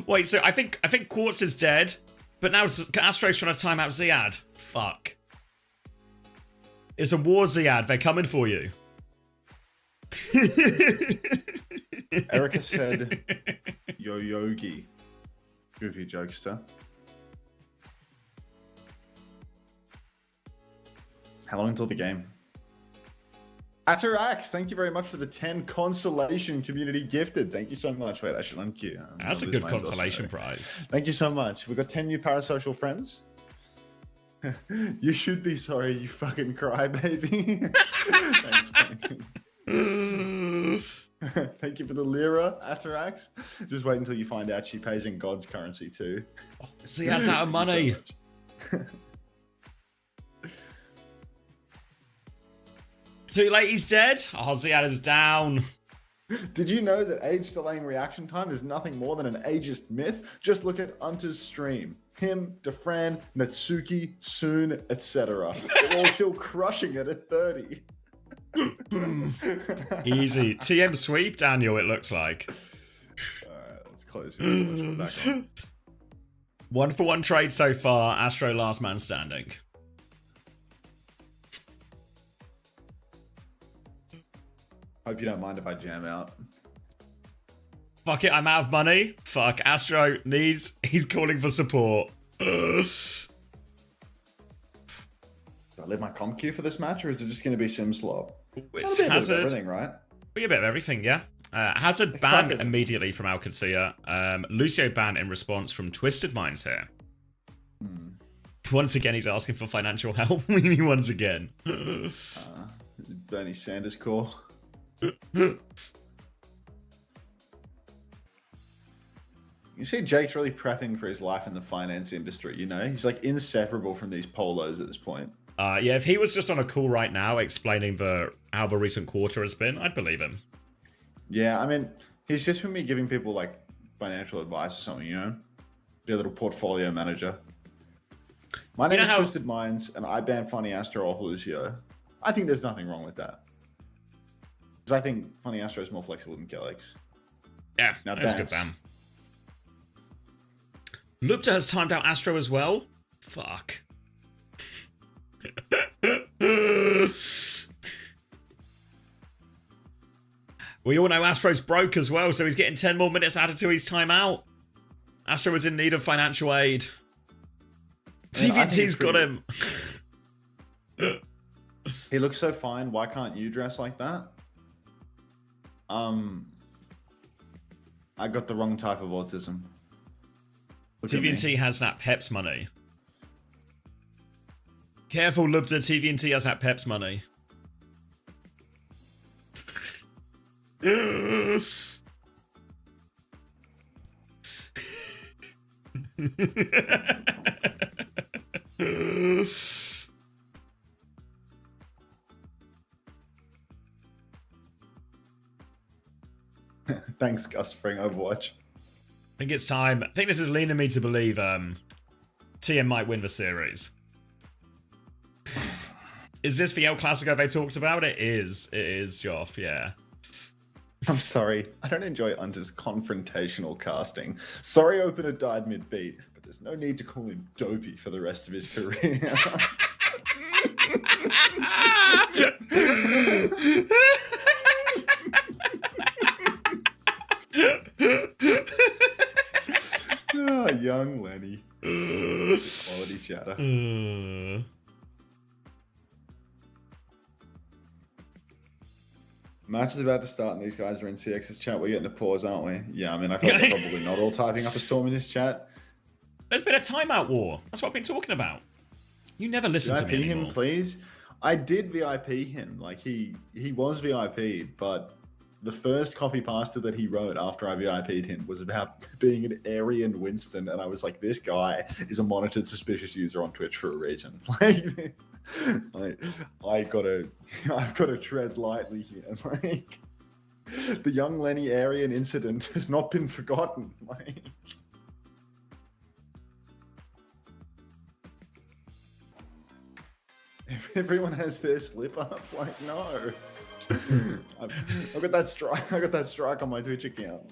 Wait, so I think Quartz is dead, but now Astro's trying to time out Ziad. Fuck. It's a war, Ziad. They're coming for you. Erica said, Yo Yogi. Goofy jokester. How long until the game? Atarax, thank you very much for the 10 consolation community gifted. Thank you so much. Wait, I should unqueue. That's a good consolation prize. Thank you so much. We've got 10 new parasocial friends. You should be sorry, you fucking crybaby. Thanks, Plankton. Thank you for the lira, Atarax. Just wait until you find out she pays in God's currency too. See, that's out of money. Too late, he's dead. Oh, Ziad is down. Did you know that age delaying reaction time is nothing more than an ageist myth? Just look at Unter's stream. Him, Defran, Natsuki, Soon, etc. They're all still crushing it at 30. Easy. TM sweep, Daniel, it looks like. Alright, let's close it. Let's put it back on. 1-for-1 trade so far. Astro last man standing. Hope you don't mind if I jam out. Fuck it, I'm out of money. Fuck, Astro needs... he's calling for support. Do I leave my comp queue for this match, or is it just going to be sim slop? It's Hazard. Hazard. Everything, right? Be a bit of everything, yeah. Hazard banned immediately from Alcancia. Lucio banned in response from Twisted Minds here. Once again, he's asking for financial help. Once again. Bernie Sanders call. You see Jake's really prepping for his life in the finance industry, you know? He's like inseparable from these polos at this point. Yeah, if he was just on a call right now explaining how the recent quarter has been, I'd believe him. Yeah, I mean, he's just for me giving people like financial advice or something, you know? Be a little portfolio manager. My name is Twisted Minds, and I ban Funny Astro off Lucio. I think there's nothing wrong with that. Because I think Funny Astro is more flexible than Kellex. Yeah, Now that's a good dance. ban. Lupta has timed out Astro as well. Fuck. We all know Astro's broke as well, so he's getting 10 more minutes added to his timeout. Astro was in need of financial aid. TVNT's got him. He looks so fine. Why can't you dress like that? I got the wrong type of autism. Look at me. TVNT has that Peps money. Careful, Lubza. TVNT has that Peps money. Thanks, Gus, for Overwatch. I think it's time. I think this is leading me to believe TM might win the series. Is this the El Clasico they talked about? It is. It is, Joff, yeah. I'm sorry. I don't enjoy Unter's confrontational casting. Sorry Opener died mid-beat, but there's no need to call him dopey for the rest of his career. Oh, young Lenny. Quality chatter. Match is about to start and these guys are in CX's chat. We're getting a pause, aren't we? Yeah, I mean, I thought we're probably not all typing up a storm in this chat. There's been a timeout war. That's what I've been talking about. You never listen to me VIP anymore. him, please. I did VIP him. Like, he was VIP'd, but the first copy pasta that he wrote after I VIP'd him was about being an Aryan Winston, and I was like, this guy is a monitored suspicious user on Twitch for a reason. I've got to tread lightly here. Like, the young Lenny Aryan incident has not been forgotten. Like, if everyone has their slip up, like, no. I've got that strike. I got that strike on my Twitch account.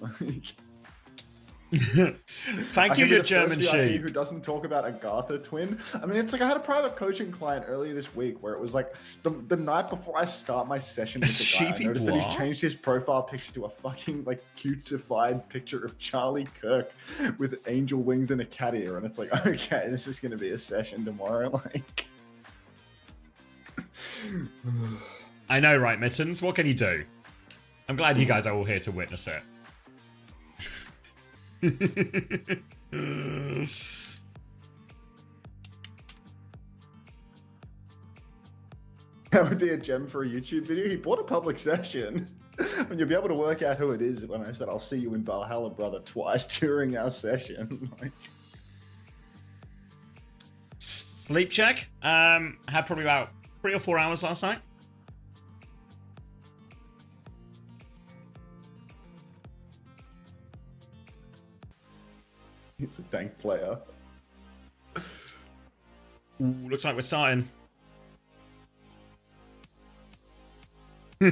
Thank you to German Sheep, who doesn't talk about Agatha twin. I mean, it's like I had a private coaching client earlier this week where it was like the night before I start my session with the guy, I noticed that he's changed his profile picture to a fucking like cutesified picture of Charlie Kirk with angel wings and a cat ear, and it's like, okay, this is going to be a session tomorrow. Like, I know, right, Mittens? What can you do? I'm glad you guys are all here to witness it. That would be a gem for a YouTube video. He bought a public session. And you'll be able to work out who it is when I said I'll see you in Valhalla, brother, twice during our session. Like, Sleep check. Had probably about 3 or 4 hours last night. he's a dank player. Ooh, looks like we're starting. Now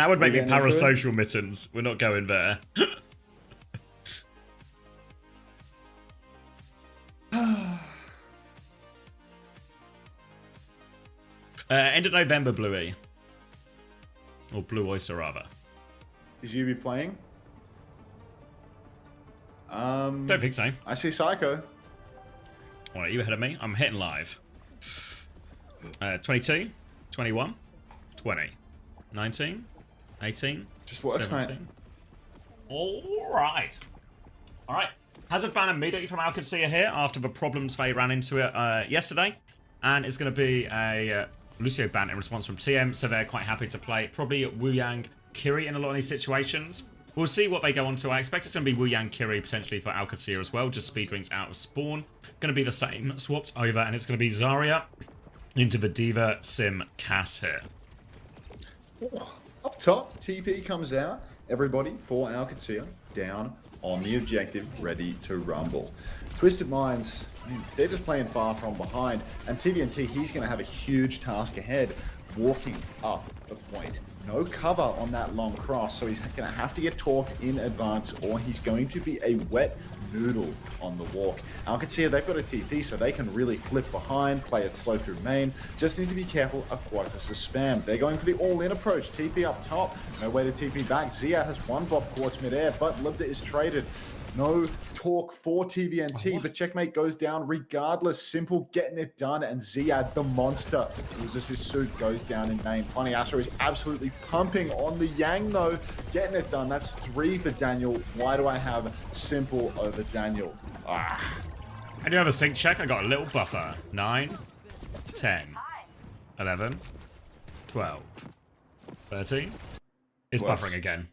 would make me parasocial, Mittens. We're not going there. End of November, Bluey. Or Blue Oyster, rather. Is you be playing? Don't think so. I see Psycho. Alright, you ahead of me. I'm hitting live. 22, 21, 20, 19, 18, Just works, 17. mate. Alright. Alright. Hazard ban immediately from Alcancia here after the problems they ran into it yesterday. And it's going to be a Lucio ban in response from TM, so they're quite happy to play probably Wu Yang Kiri in a lot of these situations. We'll see what they go on to. I expect it's going to be Wu Yang Kiri potentially for Alcacia as well, just speed rings out of spawn. Going to be the same, swapped over, and it's going to be Zarya into the Diva Sim Cass here. Up top, TP comes out. Everybody for Alcacia down on the objective, ready to rumble. Twisted Minds, I mean, they're just playing far from behind, and TVNT, he's going to have a huge task ahead, walking up the point. no cover on that long cross, so he's going to have to get torqued in advance, or he's going to be a wet noodle on the walk. OWCS, they've got a TP, so they can really flip behind, play it slow through main. Just need to be careful of Quartus' spam. They're going for the all-in approach. TP up top, no way to TP back. Ziad has one Bob Quartz midair, but Libda is traded. No torque for TVNT, but Checkmate goes down regardless. Simple getting it done, and Ziad, the monster, loses his suit, goes down in main. Funny Astro is absolutely pumping on the Yang, though. Getting it done. That's 3 for Daniel. Why do I have Simple over Daniel? Ah. I do have a sync check. I got a little buffer. 9, 10, 11, 12, 13. It's buffering again.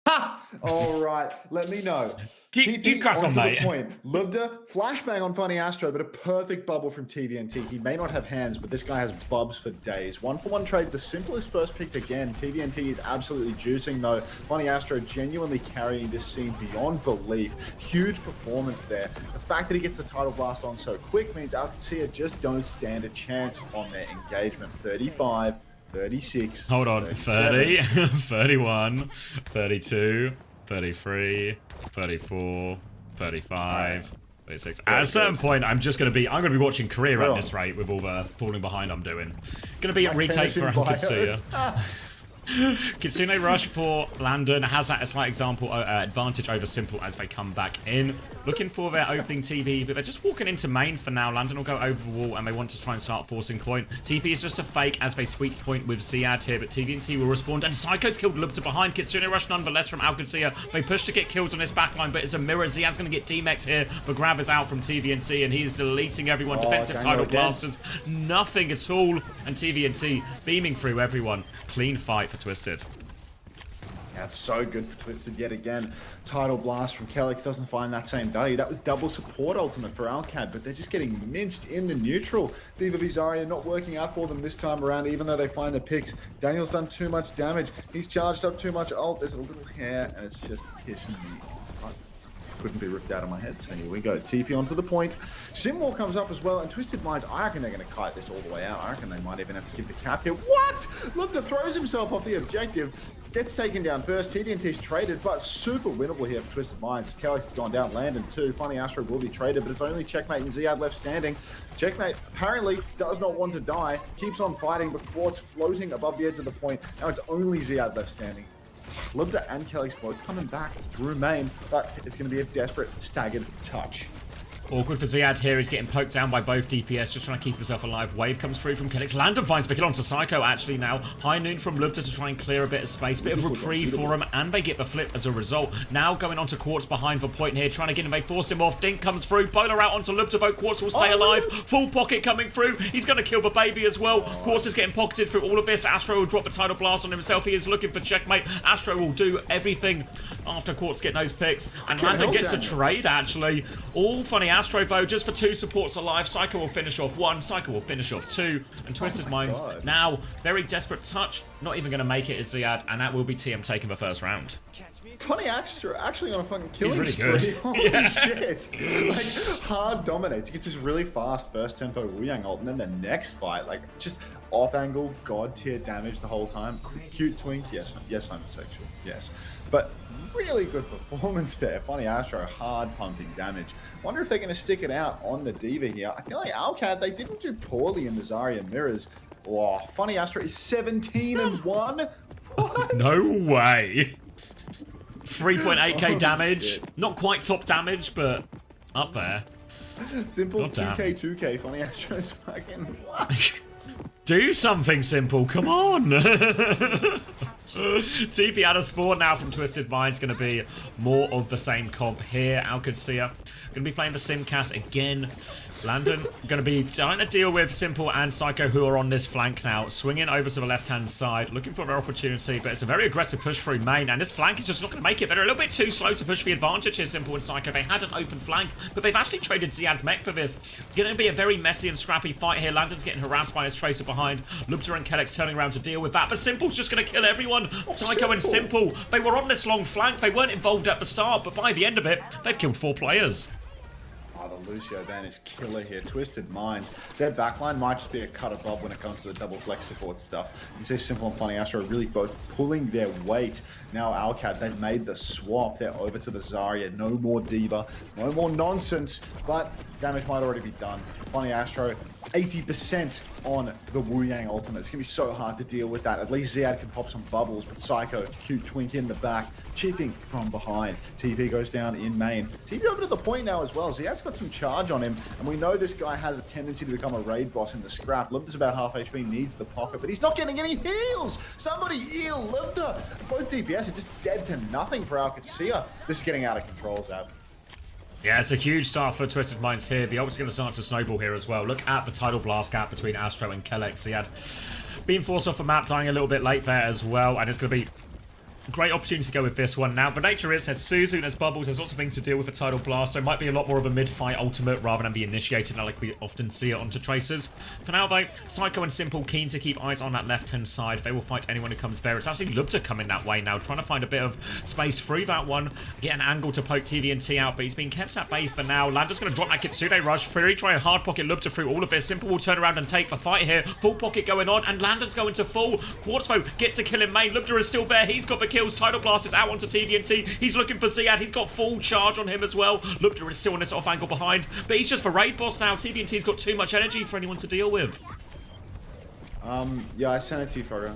Ha! All right, let me know. You crack on, mate. Lubda, flashbang on Funny Astro, but a perfect bubble from TVNT. He may not have hands, but this guy has bubs for days. 1-for-1 trades, the simplest first picked again. TVNT is absolutely juicing, though. Funny Astro genuinely carrying this scene beyond belief. Huge performance there. The fact that he gets the title blast on so quick means OWCS just don't stand a chance on their engagement. 35, 36. Hold on. 37. 30, 31, 32, 33, 34, 35, 36. At a certain point, I'm gonna be watching career at this rate with all the falling behind I'm doing. Gonna be a retake for Kitsuya. Kitsune rush for Landon has that as slight example advantage over Simple as they come back in. Looking for their opening TP, but they're just walking into main for now. Landon will go over the wall and they want to try and start forcing point. TP is just a fake as they sweep point with Ziad here, but TVNT will respond. And Psycho's killed Lubta behind. Kitsune rush nonetheless from OWCS. They push to get kills on this backline, but it's a mirror. Ziad's going to get D-Mex here, but Grav is out from TVNT and he's deleting everyone. Defensive title blasters, nothing at all. And TVNT beaming through everyone. Clean fight for Twisted. That's so good for Twisted yet again. Title blast from Kelix doesn't find that same value. That was double support ultimate for OWCS, but they're just getting minced in the neutral. Diva Vizaria not working out for them this time around, even though they find the picks. Daniel's done too much damage. He's charged up too much ult. There's a little hair, and it's just pissing me off. Couldn't be ripped out of my head, so here we go. TP onto the point. Simwall comes up as well, and Twisted Minds, I reckon they're going to kite this all the way out. I reckon they might even have to give the cap here. What? Lubda throws himself off the objective, gets taken down first. TDNT's traded, but super winnable here for Twisted Minds. Kelix has gone down, Landon too. Funny Astro will be traded, but it's only Checkmate and Ziad left standing. Checkmate apparently does not want to die, keeps on fighting, but Quartz floating above the edge of the point. Now it's only Ziad left standing. Lubda and Kelix both coming back through main, but it's going to be a desperate staggered touch. Awkward for Ziad here. He's getting poked down by both DPS, just trying to keep himself alive. Wave comes through from Kelix. Landon finds the kill onto Psycho, actually, now. High noon from Lubda to try and clear a bit of space. Bit of reprieve for him, and they get the flip as a result. Now going on to Quartz behind the point here, trying to get him. They forced him off. Dink comes through. Bowler out onto Lubda, though. Quartz will stay alive. Full pocket coming through. He's going to kill the baby as well. Quartz is getting pocketed through all of this. Astro will drop the title blast on himself. He is looking for Checkmate. Astro will do everything after Quartz getting those picks. And Landon gets a trade, actually. All Funny Astro, though, just for 2 supports alive. Psycho will finish off 1, Psycho will finish off 2, and Twisted Minds now very desperate touch, not even going to make it as Ziad, and that will be TM taking the first round. Funny Astro actually on a fucking killing He's really spree. good. Holy shit. Like, hard dominates. He gets this really fast first tempo Wu-Yang ult, and then the next fight, like, just off angle, god tier damage the whole time. Cute twink, yes, homosexual, yes. But really good performance there. Funny Astro, hard pumping damage. Wonder if they're going to stick it out on the Diva here. I feel like OWCS, they didn't do poorly in the Zarya mirrors. Oh, Funny Astro is 17-1. What? No way. 3.8k damage. Not quite top damage, but up there. Simple's 2k, Funny Astro's fucking what? Do something, Simple. Come on. TP out of spawn now from Twisted Minds. Going to be more of the same comp here. OWCS going to be playing the Simcast again. Landon going to be trying to deal with Simple and Psycho, who are on this flank now. Swinging over to the left-hand side, looking for their opportunity, but it's a very aggressive push through main, and this flank is just not going to make it. They're a little bit too slow to push the advantage here, Simple and Psycho. They had an open flank, but they've actually traded Ziad's mech for this. Going to be a very messy and scrappy fight here. Landon's getting harassed by his Tracer behind. Lubta and Kelix turning around to deal with that, but Simple's just going to kill everyone. Psycho and Simple, they were on this long flank. They weren't involved at the start, but by the end of it, they've killed 4 players. Oh, the Lucio Van is killer here. Twisted Minds. Their backline might just be a cut above when it comes to the double flex support stuff. You see Simple and Funny Astro really both pulling their weight. Now Alcad, they've made the swap. They're over to the Zarya. No more Diva. No more nonsense. But damage might already be done. Funny Astro, 80% on the Wu Yang ultimate. It's going to be so hard to deal with that. At least Ziad can pop some bubbles, but Psycho, cute twink in the back, chipping from behind. TP goes down in main. TP over to the point now as well. Ziad's got some charge on him, and we know this guy has a tendency to become a raid boss in the scrap. Lubda's about half HP, needs the pocket, but he's not getting any heals. Somebody heal Lubda. Both DPS are just dead to nothing for Alcatsia. This is getting out of control, Zab. Yeah, it's a huge start for Twisted Minds here. The ult's going to start to snowball here as well. Look at the tidal blast gap between Astro and Kellex. He had been forced off the map, dying a little bit late there as well, and it's going to be a great opportunity to go with this one. Now, the nature is, there's Suzu, there's Bubbles, there's lots of things to deal with a tidal blast, so it might be a lot more of a mid-fight ultimate rather than be initiated like we often see it onto Tracers. For now, though, Psycho and Simple keen to keep eyes on that left-hand side. They will fight anyone who comes there. It's actually Lubda coming that way now, trying to find a bit of space through that one, get an angle to poke TVNT out, but he's been kept at bay for now. Lander's going to drop that Kitsune Rush, really try and hard pocket Lubda through all of this. Simple will turn around and take the fight here. Full pocket going on, and Lander's going to fall. Quartzfo gets a kill in main. Lubda is still there. He's got the kills. Tidal Blast is out onto TVNT. He's looking for Ziad. He's got full charge on him as well. Lubda is still on this off angle behind, but he's just the raid boss now. TVNT's got too much energy for anyone to deal with. Yeah, I sent it to you, Frogger.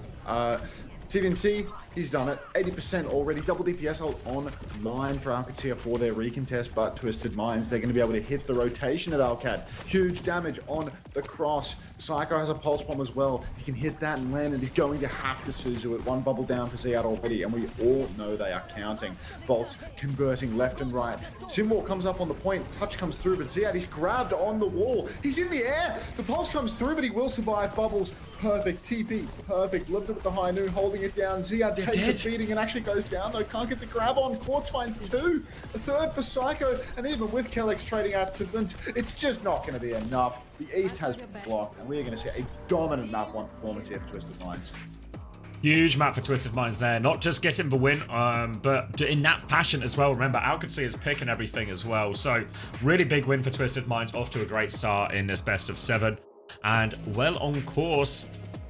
TVNT, he's done it. 80% already. Double DPS online for Alcatsia for their recontest, but Twisted Minds, they're going to be able to hit the rotation of Alcad. Huge damage on the cross. Psycho has a pulse bomb as well. He can hit that and land, and he's going to have to Suzu it. One bubble down for Ziad already, and we all know they are counting. Bolts converting left and right. Simwalk comes up on the point. Touch comes through, but Ziad, he's grabbed on the wall. He's in the air. The pulse comes through, but he will survive. Bubbles, perfect. TP, perfect. Lubda with the high noon, holding it down. Ziad takes a beating and actually goes down, though. Can't get the grab on. Quartz finds two. A third for Psycho, and even with Kellex trading out to Flint, it's just not going to be enough. The East has blocked, and we are going to see a dominant map 1 performance here for Twisted Minds. Huge map for Twisted Minds there. Not just getting the win, but in that fashion as well. Remember, Alcatsia is picking everything as well. So, really big win for Twisted Minds. Off to a great start in this best of 7. And well on course.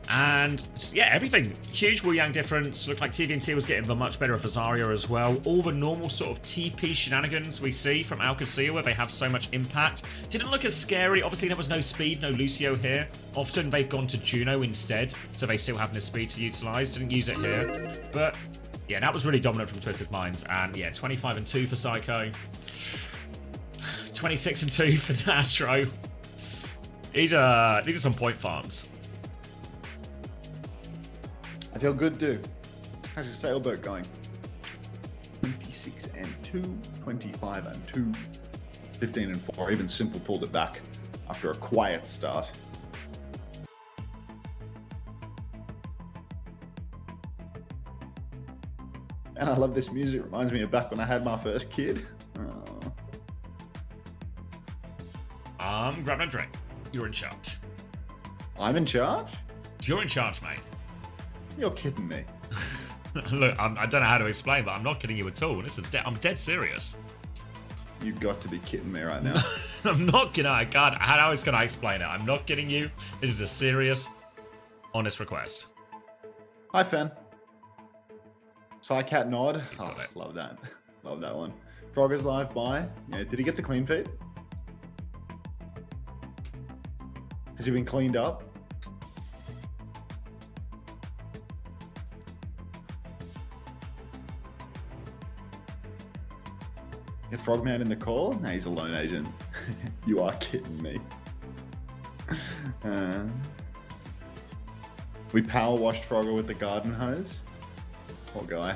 And yeah, everything. Huge Wu Yang difference. Looked like TVNT was getting the much better of Zarya as well. All the normal sort of TP shenanigans we see from Alcatsia where they have so much impact. Didn't look as scary. Obviously, there was no speed, no Lucio here. Often they've gone to Juno instead, so they still have the speed to utilize. Didn't use it here. But yeah, that was really dominant from Twisted Minds. And yeah, 25 and 2 for Psycho. 26 and 2 for Astro. These are some point farms. I feel good, dude. How's your sailboat going? 26 and 2, 25 and 2, 15 and 4. Even Simple pulled it back after a quiet start. And I love this music. It reminds me of back when I had my first kid. I'm grabbing a drink. You're in charge. I'm in charge? You're in charge, mate. You're kidding me. Look, I don't know how to explain, but I'm not kidding you at all. This is I'm dead serious. You've got to be kidding me right now. I'm not kidding. I can't. How else can I explain it? I'm not kidding you. This is a serious, honest request. Hi, Fen. Psycat nod. He's got it. Love that. Love that one. Frogger's live by. Yeah, did he get the clean feed? Has he been cleaned up? Get Frogman in the call? Nah, he's a lone agent. You are kidding me. We power washed Frogger with the garden hose. Poor guy.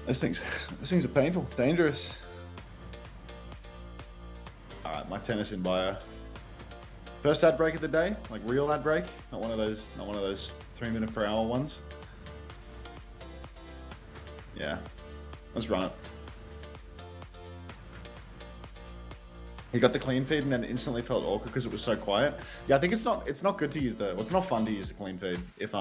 Those things are painful, dangerous. All right, my tennis in bio. First ad break of the day, like real ad break, not one of those 3-minute per hour ones. Yeah, let's run it. He got the clean feed and then instantly felt awkward because it was so quiet. Yeah, I think it's not good to use the, well, it's not fun to use the clean feed if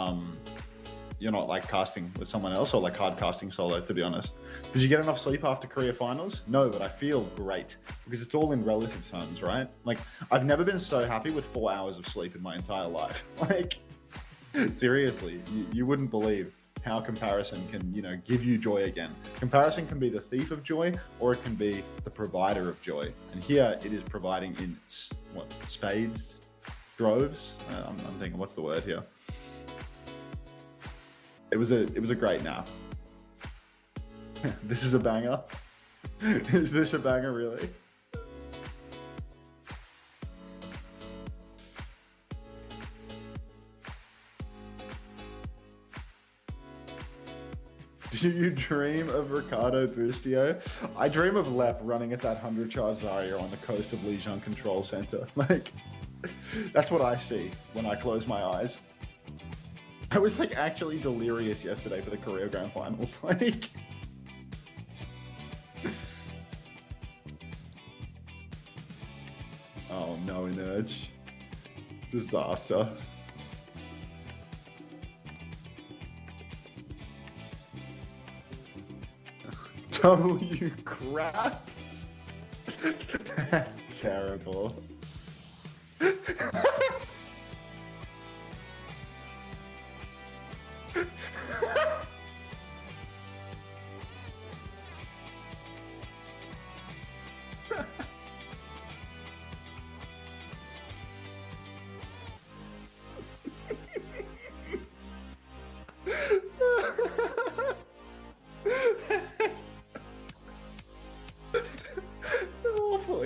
you're not like casting with someone else or like hard casting solo, to be honest. Did you get enough sleep after Korea finals? No, but I feel great because it's all in relative terms, right? Like I've never been so happy with 4 hours of sleep in my entire life. Like seriously, you wouldn't believe how comparison can, you know, give you joy again. Comparison can be the thief of joy or it can be the provider of joy. And here it is providing in what, spades, droves? I'm thinking, what's the word here? It was a great nap. This is a banger. Is this a banger, really? Do you dream of Ricardo Bustio? I dream of Lep running at that 100 charge Zarya on the coast of Lijiang Control Center. Like, that's what I see when I close my eyes. I was like actually delirious yesterday for the Korea Grand Finals. Like, oh no, Inerge. Disaster. W craps. That's terrible.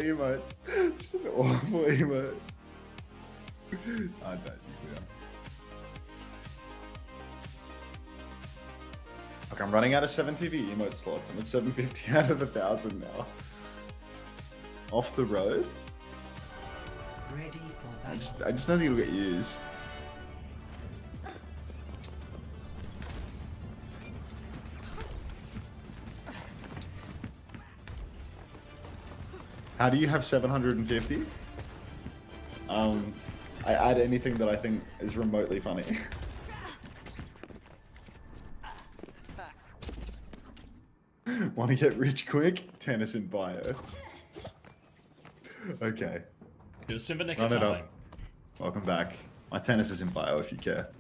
Emote. It's an awful emote. I don't think we are. Look, I'm running out of 7 TV emote slots. I'm at 750 out of 1,000 now. Off the road? Ready for I just don't think it'll get used. How do you have 750? I add anything that I think is remotely funny. Want to get rich quick? Tennis in bio. Okay. Just in the nick Run of it time. up. Welcome back. My tennis is in bio if you care.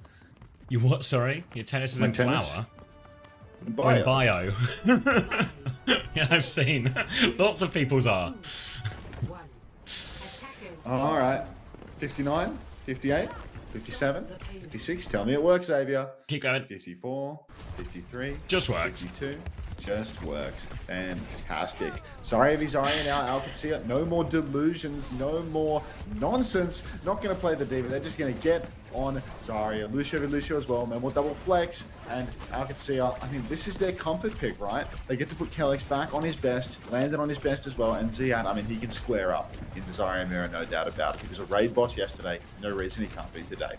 You what, sorry? Your tennis is My in tennis? flower? In Or in bio. bio? Yeah, I've seen. Lots of people's are. Alright. 59, 58, 57, 56. Tell me it works, Xavier. Keep going. 54, 53. Just works. 52. Just works. Fantastic. Sorry, Zarya now, Alcacia. No more delusions. No more nonsense. Not going to play the diva. They're just going to get on Zarya. Lucio as well. No more double flex. And Alcacia, I mean, this is their comfort pick, right? They get to put Kellex back on his best, landed on his best as well. And Ziad, I mean, he can square up in the Zarya mirror, no doubt about it. He was a raid boss yesterday. No reason he can't be today.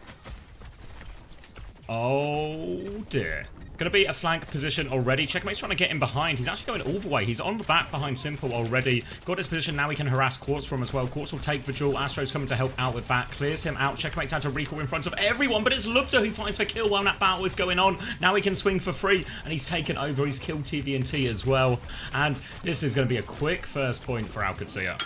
Oh dear. Gonna be a flank position already. Checkmate's trying to get in behind. He's actually going all the way. He's on the back behind Simple already. Got his position. Now he can harass Quartz from as well. Quartz will take Vigil. Astro's coming to help out with that. Clears him out. Checkmate's had to recall in front of everyone, but it's Lupta who finds for kill while that battle is going on. Now he can swing for free, and he's taken over. He's killed TVNT as well. And this is going to be a quick first point for Alcacia.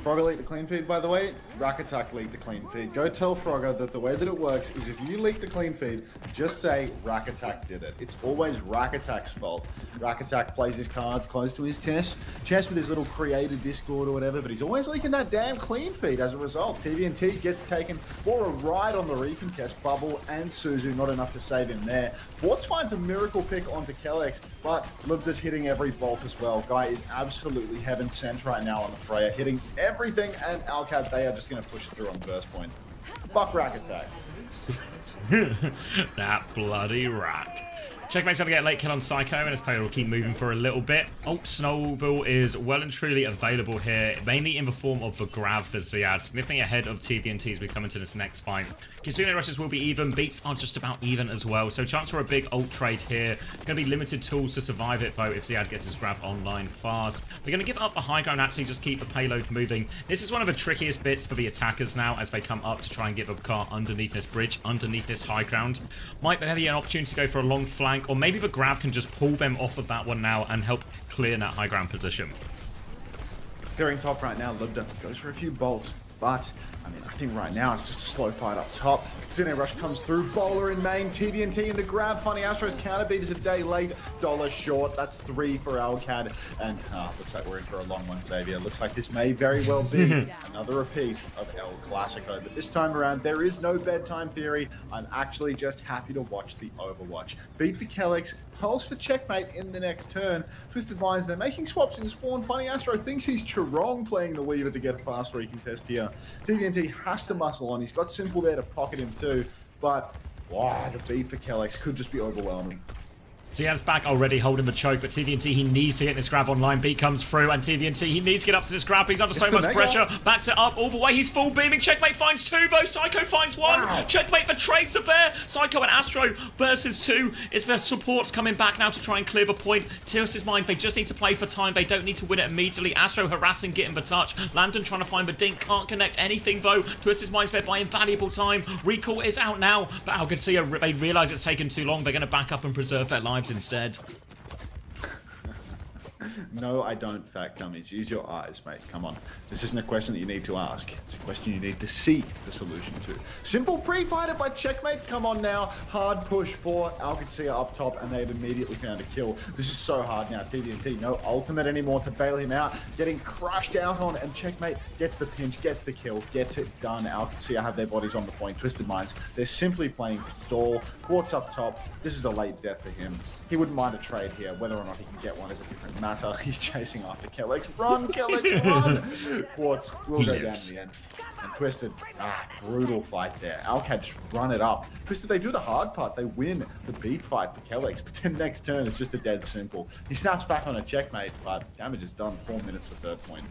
Frogger leaked the clean feed, by the way. Rakatak leaked the clean feed. Go tell Frogger that the way that it works is if you leak the clean feed, just say Rakatak did it. It's always Rakatak's fault. Rakatak plays his cards close to his chest with his little created Discord or whatever, but he's always leaking that damn clean feed as a result. TVNT gets taken for a ride on the recontest. Bubble and Suzu, not enough to save him there. Quartz finds a miracle pick onto Kellex, but Lupta's hitting every bolt as well. Guy is absolutely heaven sent right now on the Freya, hitting everything, and Alcad, they are just going to push it through on burst point. Fuck Rack Attack. That bloody rack. Checkmate's going to get a late kill on Psycho, and his player will keep moving for a little bit. Oh, Snowball is well and truly available here, mainly in the form of the grab for Ziad, sniffing ahead of TVNT as we come into this next fight. Kitsune rushes will be even, beats are just about even as well, so chance for a big ult trade here. Going to be limited tools to survive it, though, if Ziad gets his grab online fast. They're going to give up the high ground, actually just keep the payload moving. This is one of the trickiest bits for the attackers now, as they come up to try and get the car underneath this bridge, underneath this high ground. Might have an opportunity to go for a long flank, or maybe the grab can just pull them off of that one now and help clear that high ground position. Clearing top right now, Libda goes for a few bolts, but I mean, I think right now it's just a slow fight up top. Kitsune Rush comes through, Bowler in main, TVNT in the grab. Funny Astro's counter beat is a day late, dollar short. That's 3 for Alcad, and looks like we're in for a long one, Xavier. Looks like this may very well be another repeat of El Clasico, but this time around there is no bedtime theory. I'm actually just happy to watch the Overwatch. Beat for Kellex, pulse for checkmate in the next turn. Twisted Minds, they're making swaps in spawn. Funny Astro thinks he's Chirong playing the Weaver to get a fast recontest here. TVNT has to muscle on. He's got Simple there to pocket him too, but wow, the beat for Kellex could just be overwhelming. Ziad's back already holding the choke, but TVNT, he needs to get this grab online. Beat comes through, and TVNT, he needs to get up to this grab. He's under so much pressure. Backs it up all the way. He's full beaming. Checkmate finds 2, though. Psycho finds 1. Wow. Checkmate for trades are there. Psycho and Astro versus 2. It's the supports coming back now to try and clear the point. Twisted Mind, they just need to play for time. They don't need to win it immediately. Astro harassing, getting the touch. Landon trying to find the dink. Can't connect anything, though. Twisted Mind's fed by invaluable time. Recall is out now, but Algocia, they realise it's taken too long. They're going to back up and preserve their lives instead. No, I don't, Fat Gummies. Use your eyes, mate. Come on. This isn't a question that you need to ask. It's a question you need to see the solution to. Simple pre-fighter by Checkmate. Come on now. Hard push for Algocia up top, and they've immediately found a kill. This is so hard now. TVNT, no ultimate anymore to bail him out. Getting crushed out on, and Checkmate gets the pinch, gets the kill, gets it done. Algocia have their bodies on the point. Twisted Minds, they're simply playing for stall. Quartz up top. This is a late death for him. He wouldn't mind a trade here. Whether or not he can get one is a different matter. He's chasing after Kellex. Run, Kellex, run! Quartz will go down in the end. And Twisted, brutal fight there. Alcad just run it up. Twisted, they do the hard part. They win the beat fight for Kellex, but then next turn is just a dead simple. He snaps back on a checkmate, but damage is done. 4 minutes for third point.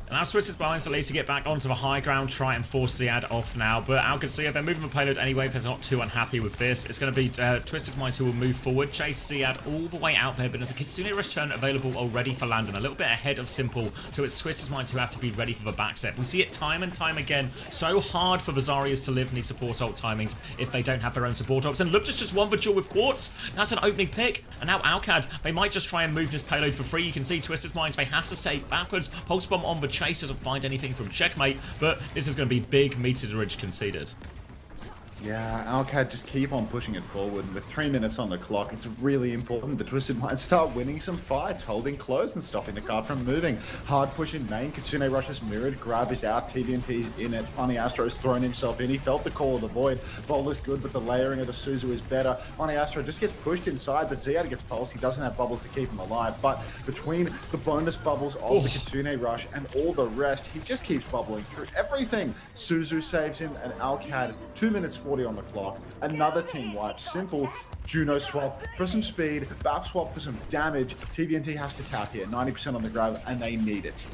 And now Twisted Minds at least to get back onto the high ground, try and force Ziad off now. But Algocia, they're moving the payload anyway, they're not too unhappy with this. It's going to be Twisted Minds who will move forward, chase Ziad all the way out there. But there's a Kitsune Rush turn available already for Landon, a little bit ahead of Simple. So it's Twisted Minds who have to be ready for the back step. We see it time and time again. So hard for the Zarya's to live in these support ult timings if they don't have their own support ults. And Lupta's just won the duel with Quartz. That's an opening pick. And now Alcad, they might just try and move this payload for free. You can see Twisted Minds, they have to stay backwards. Pulse Bomb on the chase doesn't find anything from Checkmate, but this is going to be big meterage conceded. Yeah, Alcad just keep on pushing it forward. With 3 minutes on the clock, it's really important the Twisted Minds start winning some fights, holding close and stopping the card from moving. Hard push in main, Kitsune rushes mirrored, grab is out, TVNT's in it. Funny Astro's thrown himself in, he felt the call of the void. Bowler's good, but the layering of the Suzu is better. Funny Astro just gets pushed inside, but Ziad gets pulsed. He doesn't have bubbles to keep him alive, but between the bonus bubbles of the Kitsune rush and all the rest, he just keeps bubbling through everything. Suzu saves him, and Alcad, 2 minutes 40 on the clock. Another team wipe. Simple Juno swap for some speed, BAP swap for some damage. TVNT has to tap here, 90% on the grab, and they need it.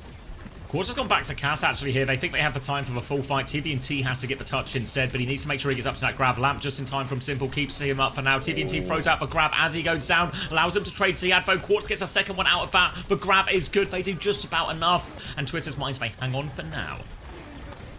Quartz has gone back to Cass actually here. They think they have the time for the full fight. TVNT has to get the touch instead, but he needs to make sure he gets up to that grab. Lamp just in time from Simple, keeps him up for now. TVNT throws out the grab as he goes down, allows him to trade Ziadvo. Quartz gets a second one out of that. The grab is good. They do just about enough, and Twisted Minds, they hang on for now.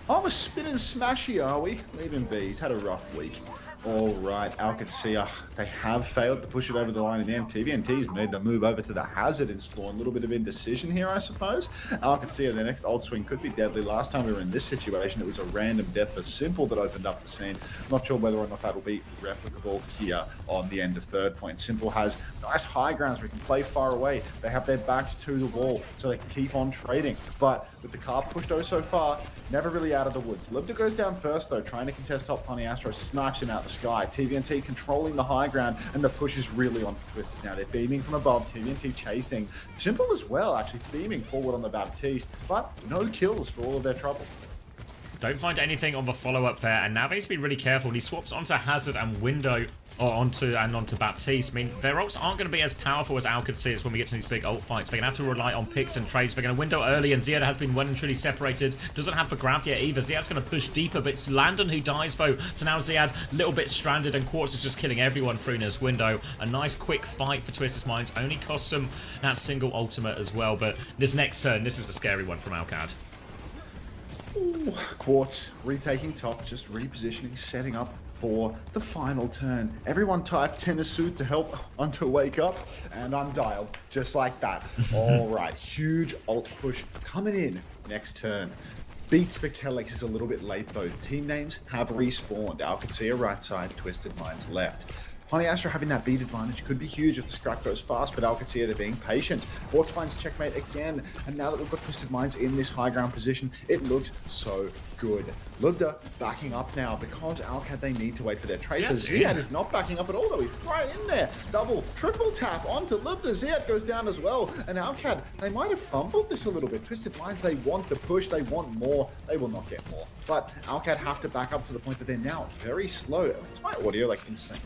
Oh, we're spinning smashy, are we? Leave him be. He's had a rough week. All right, Algocia, they have failed to push it over the line in the TVNT's made the move over to the Hazard in spawn. A little bit of indecision here, I suppose. Algocia, their next ult swing could be deadly. Last time we were in this situation, it was a random death for Simple that opened up the scene. Not sure whether or not that'll be replicable here on the end of third point. Simple has nice high grounds where we can play far away. They have their backs to the wall, so they can keep on trading. But with the car pushed so far, never really out of the woods. Libda goes down first, though, trying to contest top. Funny Astro snipes him out the sky. TVNT controlling the high ground, and the push is really on for Twisted now. They're beaming from above, TVNT chasing. Simple as well, actually beaming forward on the Baptiste, but no kills for all of their trouble. Don't find anything on the follow-up there, and now they need to be really careful. He swaps onto Hazard and Window, or onto Baptiste. I mean, their ults aren't going to be as powerful as OWCS when we get to these big ult fights. They're going to have to rely on picks and trades. They're going to window early, and Ziad has been well and truly separated. Doesn't have the grab yet either. Ziad's going to push deeper, but it's Landon who dies, though. So now Ziad a little bit stranded, and Quartz is just killing everyone through this window. A nice quick fight for Twisted Minds. Only costs them that single ultimate as well, but this next turn, this is the scary one from Alcad. Ooh, Quartz retaking top, just repositioning, setting up for the final turn. Everyone typed in a suit to help Unto wake up, and I'm dialed just like that. All right, huge ult push coming in next turn. Beats for Kellex is a little bit late though. Team names have respawned. OWCS right side, Twisted Minds left. Funny Astro having that beat advantage could be huge if the scrap goes fast, but OWCS they're being patient. Quartz finds checkmate again, and now that we've got Twisted Minds in this high ground position, it looks so good. Lubda backing up now because Alcad they need to wait for their tracers. Ziad is not backing up at all though, he's right in there. Double, triple tap onto Lubda. Ziad goes down as well, and Alcad, they might have fumbled this a little bit. Twisted Minds, they want the push, they want more, they will not get more. But Alcad have to back up to the point that they're now very slow. Is my audio like insane?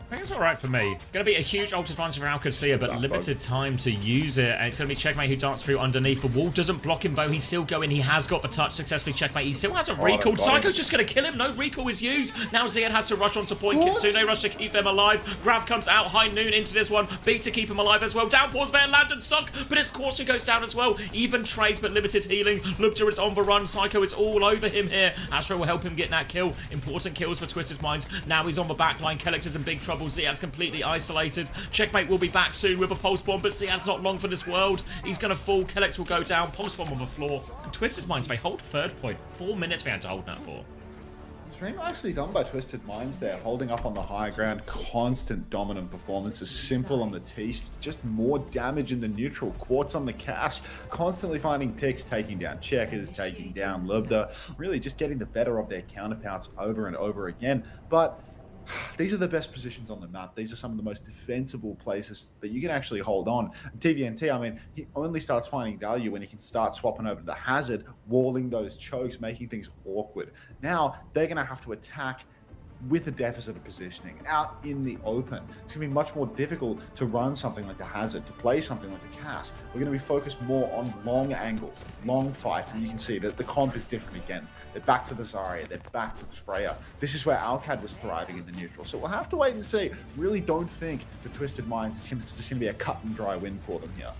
I think it's alright for me. Going to be a huge ult advantage for OWCS, but limited time to use it. And it's going to be Checkmate who darts through underneath. The wall doesn't block him, though. He's still going. He has got the touch. Successfully Checkmate. He still has a recall. Psycho's just going to kill him. No recall is used. Now Ziad has to rush onto point. Kitsune rush to keep them alive. Grav comes out. High Noon into this one. Beat to keep him alive as well. Downpours there. Landon sunk, but it's Quartz who goes down as well. Even trades, but limited healing. Lubda is on the run. Psycho is all over him here. Astro will help him get that kill. Important kills for Twisted Minds. Now he's on the back line. Kellex is in big trouble. Ziad's completely isolated. Checkmate will be back soon with a pulse bomb, but Ziad's not long for this world. He's going to fall. Kellex will go down. Pulse bomb on the floor. And Twisted Minds, they hold third point. 4 minutes they had to hold that for. Stream actually done by Twisted Minds there, holding up on the high ground. Constant dominant performances. Simple on the teast. Just more damage in the neutral. Quartz on the cast. Constantly finding picks, taking down checkers, taking down Lubda. Really just getting the better of their counterparts over and over again. But these are the best positions on the map. These are some of the most defensible places that you can actually hold on. And TVNT, I mean, he only starts finding value when he can start swapping over to the Hazard, walling those chokes, making things awkward. Now, they're going to have to attack with a deficit of positioning out in the open. It's going to be much more difficult to run something like the Hazard, to play something like the Cass. We're going to be focused more on long angles, long fights, and you can see that the comp is different again. They're back to the Zarya, they're back to the Freya. This is where Alcad was thriving in the neutral, so we'll have to wait and see. Really don't think the Twisted Minds is just going to be a cut and dry win for them here.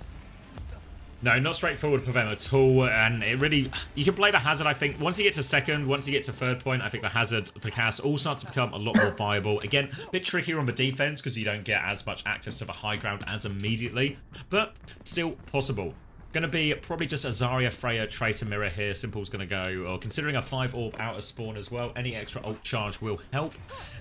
No, not straightforward for them at all, and it really, you can play the Hazard, I think. Once he gets to second, once he gets to third point, I think the Hazard for Cass all starts to become a lot more viable. Again, a bit trickier on the defense because you don't get as much access to the high ground as immediately, but still possible. Going to be probably just a Zarya, Freya, Tracer, Mirror here. Simple's going to go, or considering a 5-orb out of spawn as well, any extra ult charge will help.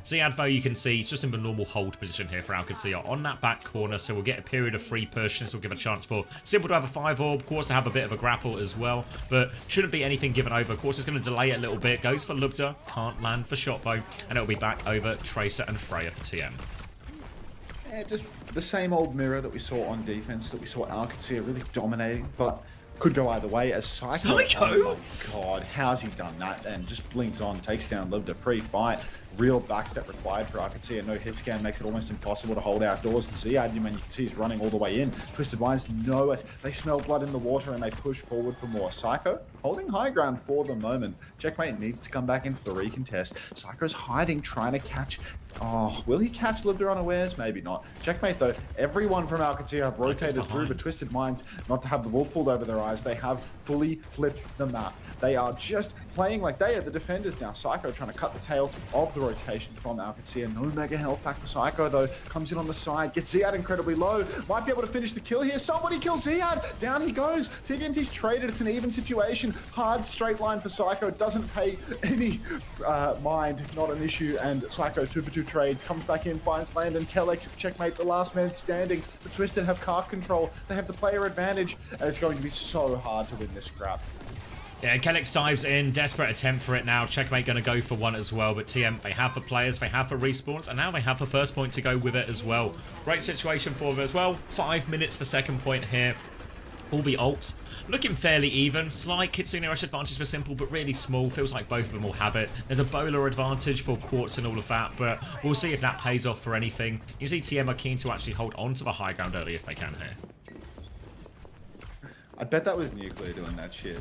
Ziad, though, you can see he's just in the normal hold position here for OWCS on that back corner, so we'll get a period of free push. This will give a chance for Simple to have a 5-orb, Quartz to have a bit of a grapple as well, but shouldn't be anything given over. Quartz is going to delay it a little bit, goes for Lubda, can't land for shot though, and it'll be back over Tracer and Freya for TM. Yeah, just the same old mirror that we saw on defense, that we saw OWCS really dominating, but could go either way as Psycho. Oh my god, how's he done that? And just blinks on, takes down Lubda pre-fight. Real backstep required for OWCS. No hit scan makes it almost impossible to hold outdoors. And Ziad, you can see he's running all the way in. Twisted Minds know it. They smell blood in the water and they push forward for more. Psycho holding high ground for the moment. Checkmate needs to come back in for the recontest. Psycho's hiding, trying to catch. Oh, will he catch Lubda unawares? Maybe not. Checkmate though, everyone from OWCS have rotated through, but Twisted Minds, not to have the wool pulled over their eyes, they have fully flipped the map. They are just playing like they are the defenders now. Psycho trying to cut the tail of the rotation from OWCS. No mega health pack for Psycho though. Comes in on the side, gets Ziad incredibly low. Might be able to finish the kill here. Somebody kill Ziad. Down he goes. TVNT's traded. It's an even situation. Hard straight line for Psycho. Doesn't pay any mind. Not an issue. And Psycho 2-for-2 trades. Comes back in, finds Landon. Kellex, checkmate, the last man standing. The Twisted have cart control. They have the player advantage. And it's going to be so hard to win this scrap. Yeah, Kellex dives in, desperate attempt for it now. Checkmate going to go for one as well, but TM, they have the players, they have the respawns, and now they have the first point to go with it as well. Great situation for them as well. 5 minutes for second point here. All the ults looking fairly even. Slight Kitsune Rush advantage for Simple, but really small. Feels like both of them will have it. There's a bowler advantage for Quartz and all of that, but we'll see if that pays off for anything. You see TM are keen to actually hold on to the high ground early if they can here. I bet that was Nuclear doing that shit.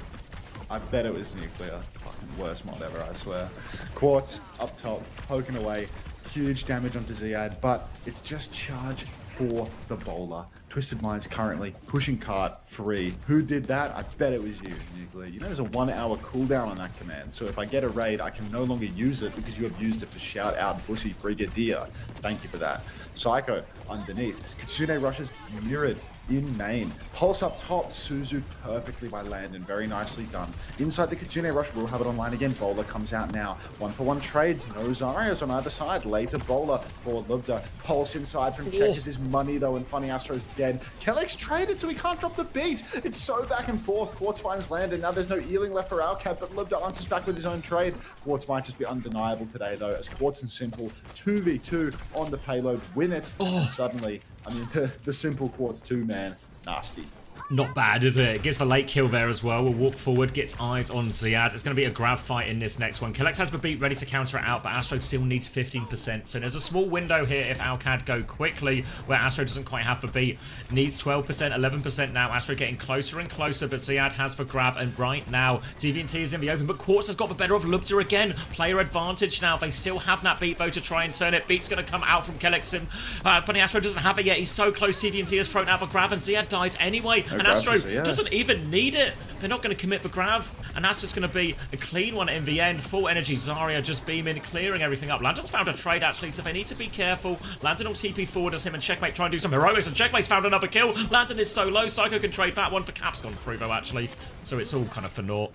I bet it was Nuclear. Fucking worst mod ever, I swear. Quartz up top, poking away. Huge damage onto Ziad, but it's just charge for the bowler. Twisted Minds currently pushing cart free. Who did that? I bet it was you, Nuclear. You know there's a 1 hour cooldown on that command, so if I get a raid, I can no longer use it because you have used it to shout out Bussy Brigadier. Thank you for that. Psycho underneath. Kitsune rushes mirrored in main. Pulse up top, Suzu perfectly by Landon. Very nicely done. Inside the Kitsune Rush, we'll have it online again. Bowler comes out now. 1-for-1 trades. No Zarias on either side. Later Bowler for Lubda. Pulse inside from Checkers is money though, and Funny Astro's dead. Kellex traded, so he can't drop the beat. It's so back and forth. Quartz finds Landon. Now there's no Ealing left for Alcat, but Lubda answers back with his own trade. Quartz might just be undeniable today though, as Quartz and Simple 2v2 on the payload win it. And suddenly, I mean, the Simple Quartz 2 man, nasty. Not bad, is it? Gets the late kill there as well. We'll walk forward, gets eyes on Ziad. It's going to be a grab fight in this next one. Kellex has the beat ready to counter it out, but Astro still needs 15%. So there's a small window here if Alcad go quickly, where Astro doesn't quite have the beat. Needs 12%, 11% now. Astro getting closer and closer, but Ziad has the grab, and right now, TVNT is in the open, but Quartz has got the better of Lubda again. Player advantage now. They still have that beat, though, to try and turn it. Beat's going to come out from Kellex. Funny Astro doesn't have it yet. He's so close. TVNT has thrown out the grab, and Ziad dies anyway. And Astro doesn't even need it. They're not going to commit the grab, and that's just going to be a clean one in the end. Full energy, Zarya just beaming, clearing everything up. Landon's found a trade, actually, so they need to be careful. Landon will TP forward as him and Checkmate try and do some heroics, and Checkmate's found another kill. Landon is so low. Psycho can trade that one for Cap's gone through, though, actually. So it's all kind of for naught.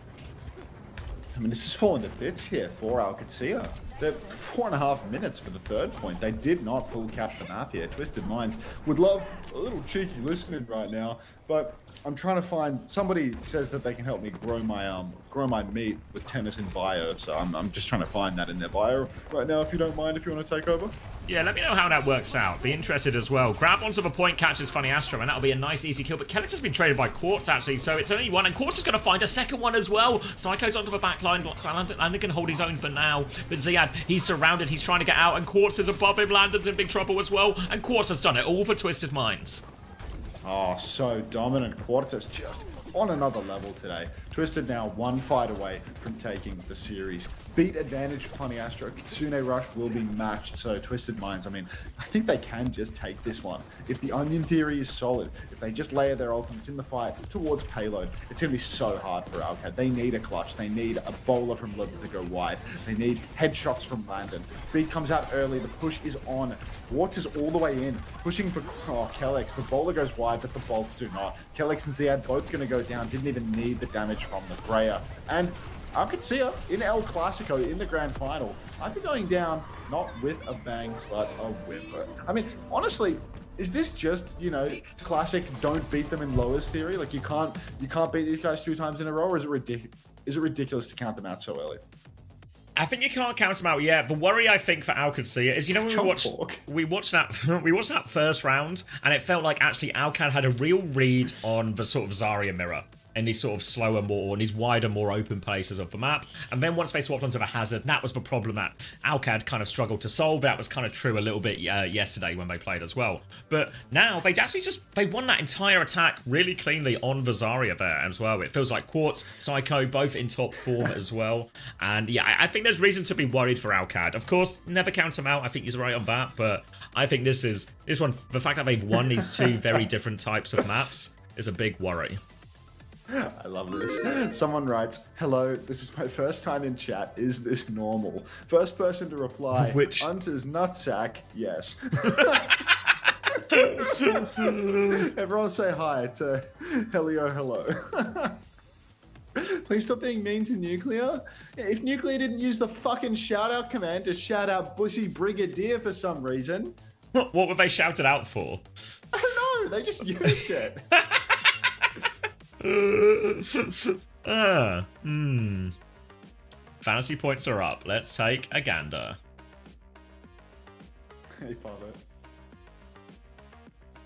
I mean, this is falling to bits here for Alcatia. They're 4.5 minutes for the third point. They did not full cap the map here. Twisted Minds would love a little cheeky listening right now, but I'm trying to find somebody says that they can help me grow my meat with tennis in bio. So I'm just trying to find that in their bio right now. If you don't mind, if you want to take over. Yeah, let me know how that works out. Be interested as well. Grab onto the point, catches Funny Astro, and that'll be a nice, easy kill. But Kellex has been traded by Quartz, actually, so it's only one. And Quartz is going to find a second one as well. Psycho's onto the back line. Landon can hold his own for now. But Ziad, he's surrounded. He's trying to get out, and Quartz is above him. Landon's in big trouble as well. And Quartz has done it all for Twisted Minds. Oh, so dominant. Quartz is just on another level today. Twisted now one fight away from taking the series. Beat advantage for Funny Astro. Kitsune Rush will be matched. So Twisted Minds, I mean, I think they can just take this one. If the Onion theory is solid, if they just layer their ultimates in the fight towards payload, it's going to be so hard for Alcad. They need a clutch. They need a bowler from Lubda to go wide. They need headshots from Landon. Beat comes out early. The push is on. Quartz is all the way in. Pushing for Kellex. The bowler goes wide, but the bolts do not. Kellex and Ziad both going to go down. Didn't even need the damage from the Freya. And Alcatia in El Clasico in the grand final. I'd be going down not with a bang, but a whimper. I mean, honestly, is this just, you know, classic don't beat them in lowers theory? Like you can't beat these guys 2 times in a row, or is it ridiculous to count them out so early? I think you can't count them out yet. The worry I think for Alcatia is, you know, when we watched that first round, and it felt like actually Alcad had a real read on the sort of Zarya mirror in these sort of slower, more, and these wider, more open places of the map. And then once they swapped onto the Hazard, that was the problem that Alcad kind of struggled to solve. That was kind of true a little bit yesterday when they played as well. But now, they actually they won that entire attack really cleanly on the Zarya there as well. It feels like Quartz, Psycho, both in top form as well. And yeah, I think there's reason to be worried for Alcad. Of course, never count him out. I think he's right on that. But I think this one, the fact that they've won these 2 very different types of maps is a big worry. I love this. Someone writes, "Hello, this is my first time in chat. Is this normal?" First person to reply, which Hunter's nutsack, yes. Everyone say hi to Helio hello. Please stop being mean to Nuclear. If Nuclear didn't use the fucking shout out command to shout out Bussy Brigadier for some reason. What were they shouted out for? I don't know, they just used it. Fantasy points are up. Let's take a gander. Hey, Pablo.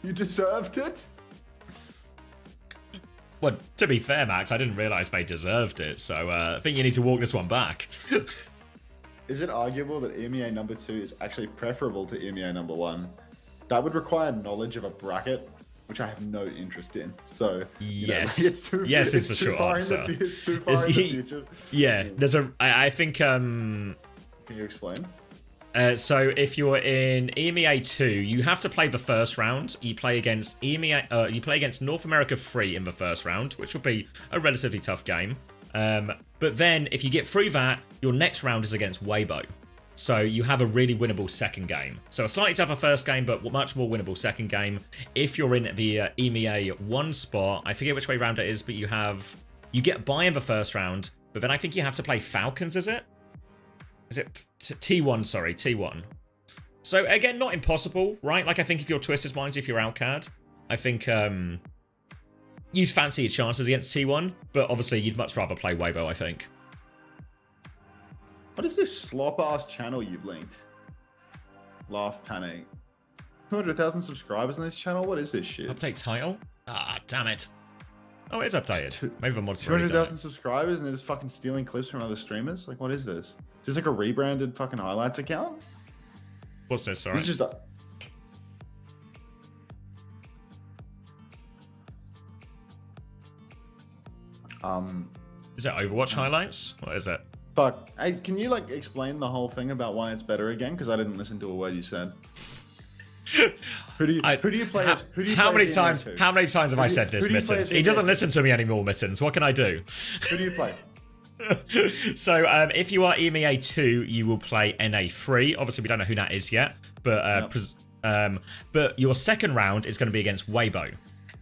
You deserved it? To be fair, Max, I didn't realise they deserved it, so I think you need to walk this one back. Is it arguable that EMEA number 2 is actually preferable to EMEA number 1? That would require knowledge of a bracket, which I have no interest in. So yes, it's too, yes, it's for too sure. Far in the, it's too far in the future. Yeah, there's a. I think. Can you explain? So if you're in EMEA 2, you have to play the first round. You play against EMEA. You play against North America 3 in the first round, which will be a relatively tough game. But then if you get through that, your next round is against Weibo. So you have a really winnable second game. So a slightly tougher first game, but much more winnable second game. If you're in the EMEA 1 spot, I forget which way round it is, but you get by in the first round, but then I think you have to play Falcons, is it? Is it T1, sorry, T1. So again, not impossible, right? Like I think if you're Twisted Minds, if you're Outcad, I think you'd fancy your chances against T1, but obviously you'd much rather play Weibo, I think. What is this slop-ass channel you've linked? Laugh Panic. 200,000 subscribers on this channel? What is this shit? Update title? Ah, damn it. Oh, it's updated. Maybe the mod's 200,000 subscribers and they're just fucking stealing clips from other streamers? Like, what is this? Is this like a rebranded fucking highlights account? What's this, sorry? It's just a... Is it Overwatch highlights? What is it? Fuck. Hey, can you like explain the whole thing about why it's better again? Because I didn't listen to a word you said. Who do you play as? How many times have I said this, Mittens? He doesn't listen to me anymore, Mittens. What can I do? Who do you play? So if you are EMEA 2, you will play NA3. Obviously, we don't know who that is yet, but but your second round is going to be against Weibo.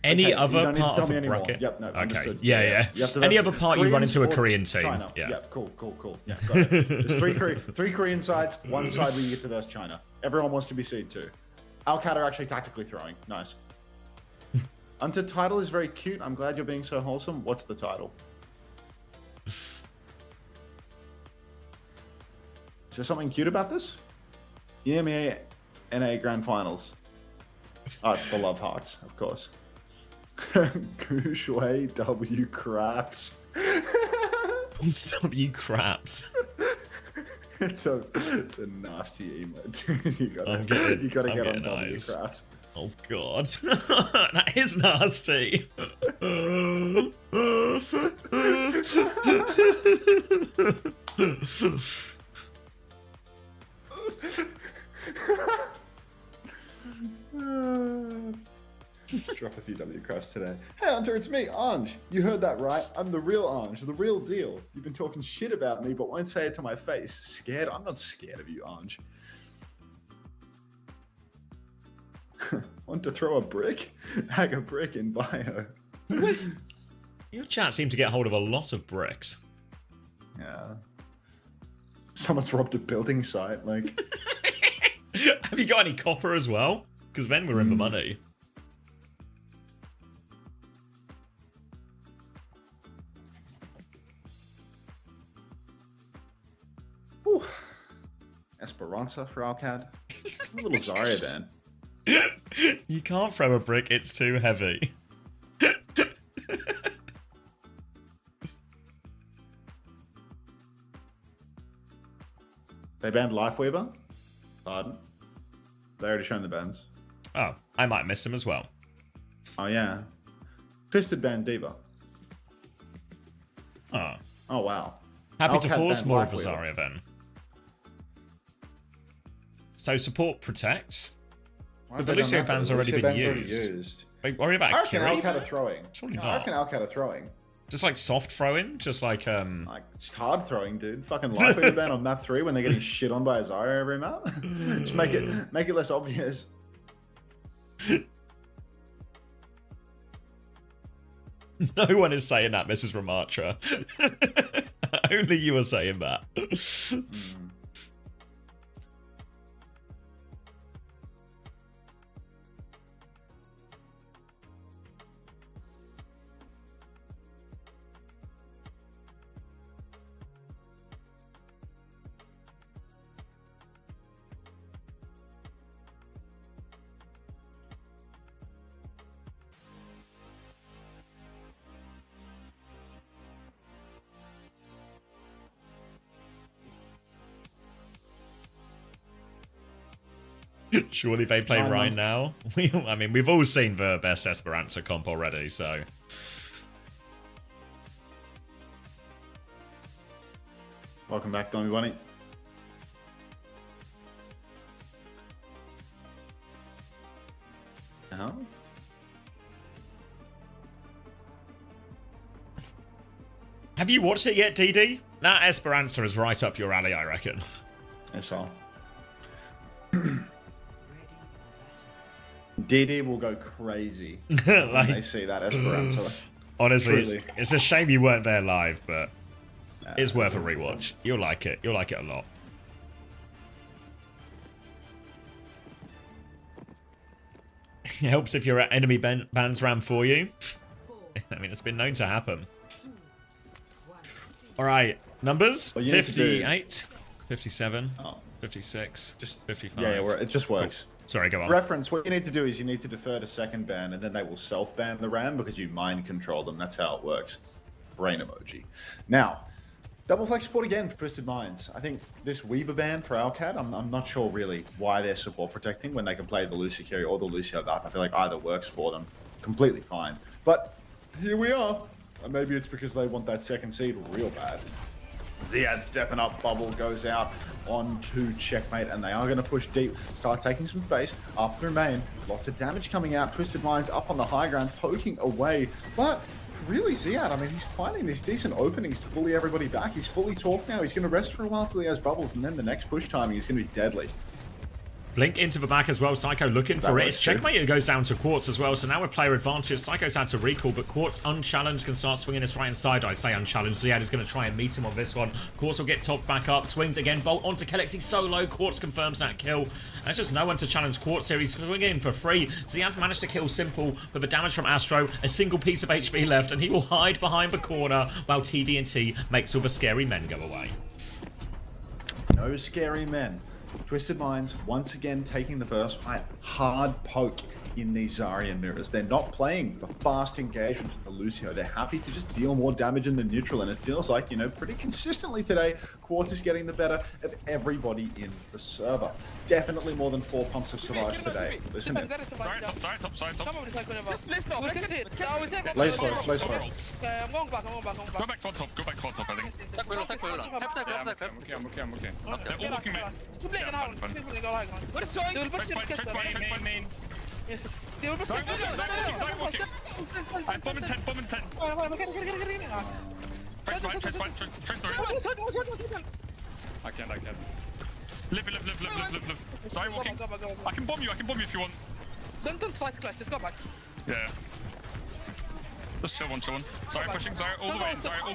Any other part of the bracket? Yep, no, okay. understood. Yeah. Any other part you run into a Korean team? China. Yeah. Yep, cool. Yeah, got it. There's three Korean sides, one side where you get to verse China. Everyone wants to be seed 2. Alcat are actually tactically throwing. Nice. Unto title is very cute. I'm glad you're being so wholesome. What's the title? Is there something cute about this? EMEA NA Grand Finals. Oh, it's for Love Hearts, of course. Gooshway W Craps. What's W Craps? It's a nasty emote. you gotta get on W Craps. Oh god. That is nasty. Drop a few W crafts today. Hey Hunter, it's me, Anj. You heard that right. I'm the real Anj, the real deal. You've been talking shit about me, but won't say it to my face. Scared? I'm not scared of you, Anj. Want to throw a brick? Hag a brick in bio. Your chat seemed to get hold of a lot of bricks. Yeah. Someone's robbed a building site, like... Have you got any copper as well? Because then we're in the money. Whew. Esperanza for Alcad. A little Zarya then. You can't throw a brick, it's too heavy. They banned Lifeweaver? Pardon? They already shown the bans. Oh, I might have missed him as well. Oh yeah. Twisted banned Diva. Oh. Oh wow. Happy to Alcad force banned more of Lifeweaver. Zarya then. So support protects. Why But have the they done Lucio that? ban's The already Lucio been ban's used. Wait, worry about I reckon Kiri? Alcad are throwing. Surely No, not. I reckon Alcad are throwing. Just like soft throwing? Just like Like just hard throwing, dude. Fucking Lifeweaver ban on map 3 when they're getting shit on by a Zarya every map. Just make it less obvious. No one is saying that, Mrs. Ramatra. Only you are saying that. Surely they play 9 right months. now. I mean, we've all seen the best Esperanza comp already, so. Welcome back, Donny Bunny. Have you watched it yet, DD? That Esperanza is right up your alley, I reckon. That's all. DD will go crazy when Like- they see that Esperanza. Honestly, Truly. it's a shame you weren't there live, but it's worth a rewatch. You'll like it. You'll like it a lot. It helps if your enemy bans ram for you. I mean, it's been known to happen. All right, numbers: What you need to do- 58, 57, Oh. 56, Just 55. Yeah, it just works. Sorry, go on. Reference, what you need to do is you need to defer to second ban, and then they will self-ban the RAM because you mind control them. That's how it works. Brain emoji. Now, double flex support again for Twisted Minds. I think this Weaver ban for Alcat, I'm not sure really why they're support protecting when they can play the Lucio carry or the Lucio buff. I feel like either works for them completely fine. But here we are. And maybe it's because they want that second seed real bad. Ziad stepping up, bubble goes out on to checkmate, and they are going to push deep, start taking some space up through main. Lots of damage coming out. Twisted Minds up on the high ground, poking away. But really, Ziad, I mean, he's finding these decent openings to bully everybody back. He's fully talked now. He's going to rest for a while till he has bubbles, and then the next push timing is going to be deadly. Blink into the back as well. Psycho looking for it. works It's too. checkmate. It goes down to Quartz as well. So now with player advantage, Psycho's had to recall, but Quartz unchallenged can start swinging his right hand side. I say unchallenged. Ziad is going to try and meet him on this one. Quartz will get topped back up. Swings again. Bolt onto Kellex. He's so low. Quartz confirms that kill. There's just no one to challenge Quartz here. He's swinging for free. Ziad's managed to kill Simple with the damage from Astro. A single piece of HP left, and he will hide behind the corner while TVNT makes all the scary men go away. No scary men. Twisted Minds once again taking the first fight. Hard poke in these Zarya mirrors. They're not playing for fast engagement with the Lucio. They're happy to just deal more damage in the neutral, and it feels like, you know, pretty consistently today, Quartz is getting the better of everybody in the server. Definitely more than 4 pumps of Savage today. Listen in. Sorry, top. Play slow, play slow. I'm going back, Go back front top, I think. I'm okay. They're all looking main. Main. Yes, they will push. I'm bomb in 10. Trace door. I can't. Live. Sorry, walking. I can bomb you if you want. Don't try to clutch, just go back. Yeah. Just chill one. Sorry, pushing. Sorry, all the way in. Zero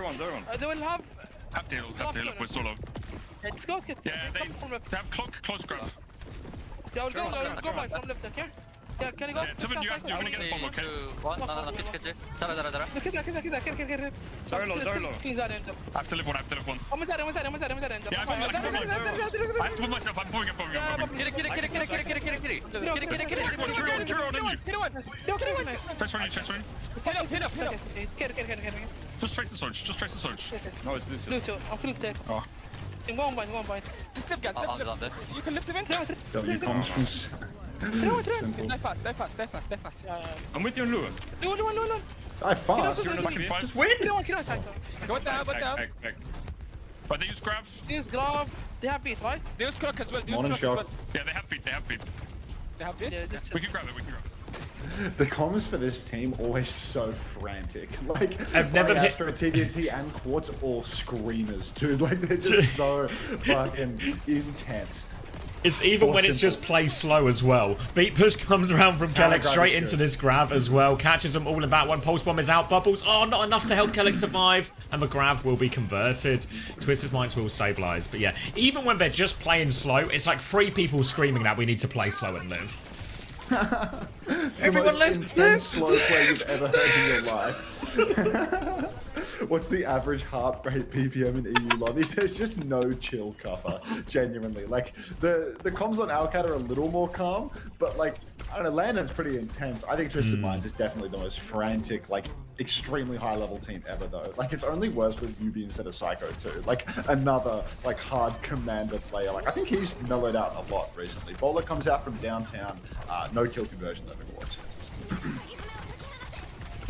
one. They will have... Have to heal. We're solo. Let's go, get Yeah, they have close grab. Yeah, go back from left, okay? Yeah, can you go? Yeah, Tubin, you're gonna get the bomb, okay? كده Sorry, low. Clean that end. I have to live one. I'm there. Yeah, I have to put myself. I'm pulling up. Trace on you. Just trace the surge. No, it's Lucio. I'm feeling dead. Oh. In one bind. Just lift, guys. You can lift him in. W comes from Simple. Die fast. Yeah. I'm with you on Lua. Do. Die fast. Just win! Go down. But they use grab. This grab. They have beat, right? They use clock as well. Morning shot. Yeah, they have feet. They have this? Yeah, this We can grab it. The comms for this team always so frantic. Like, I've never hit- Astro, TVNT, and Quartz all screamers, dude. Like, they're just so fucking intense. It's even when it's just play slow as well. Beat push comes around from Counter Kellex grab straight is into good. this grab as well. Catches them all in that one. Pulse bomb is out. Bubbles. Oh, not enough to help Kellex survive. And the grab will be converted. Twisted Minds will stabilize. But yeah, even when they're just playing slow, it's like 3 people screaming that we need to play slow and live. Everyone the most live. intense slow play you've ever heard in your life. What's the average heart rate BPM in EU lobbies? There's just no chill cover, genuinely. Like, the comms on Alcat are a little more calm, but like, I don't know, Landon's pretty intense. I think Twisted Minds is definitely the most frantic, like, extremely high-level team ever, though. Like, it's only worse with Yubi instead of Psycho, too. Like, another, like, hard commander player. Like, I think he's mellowed out a lot recently. Bowler comes out from downtown. No kill conversion, though, of course.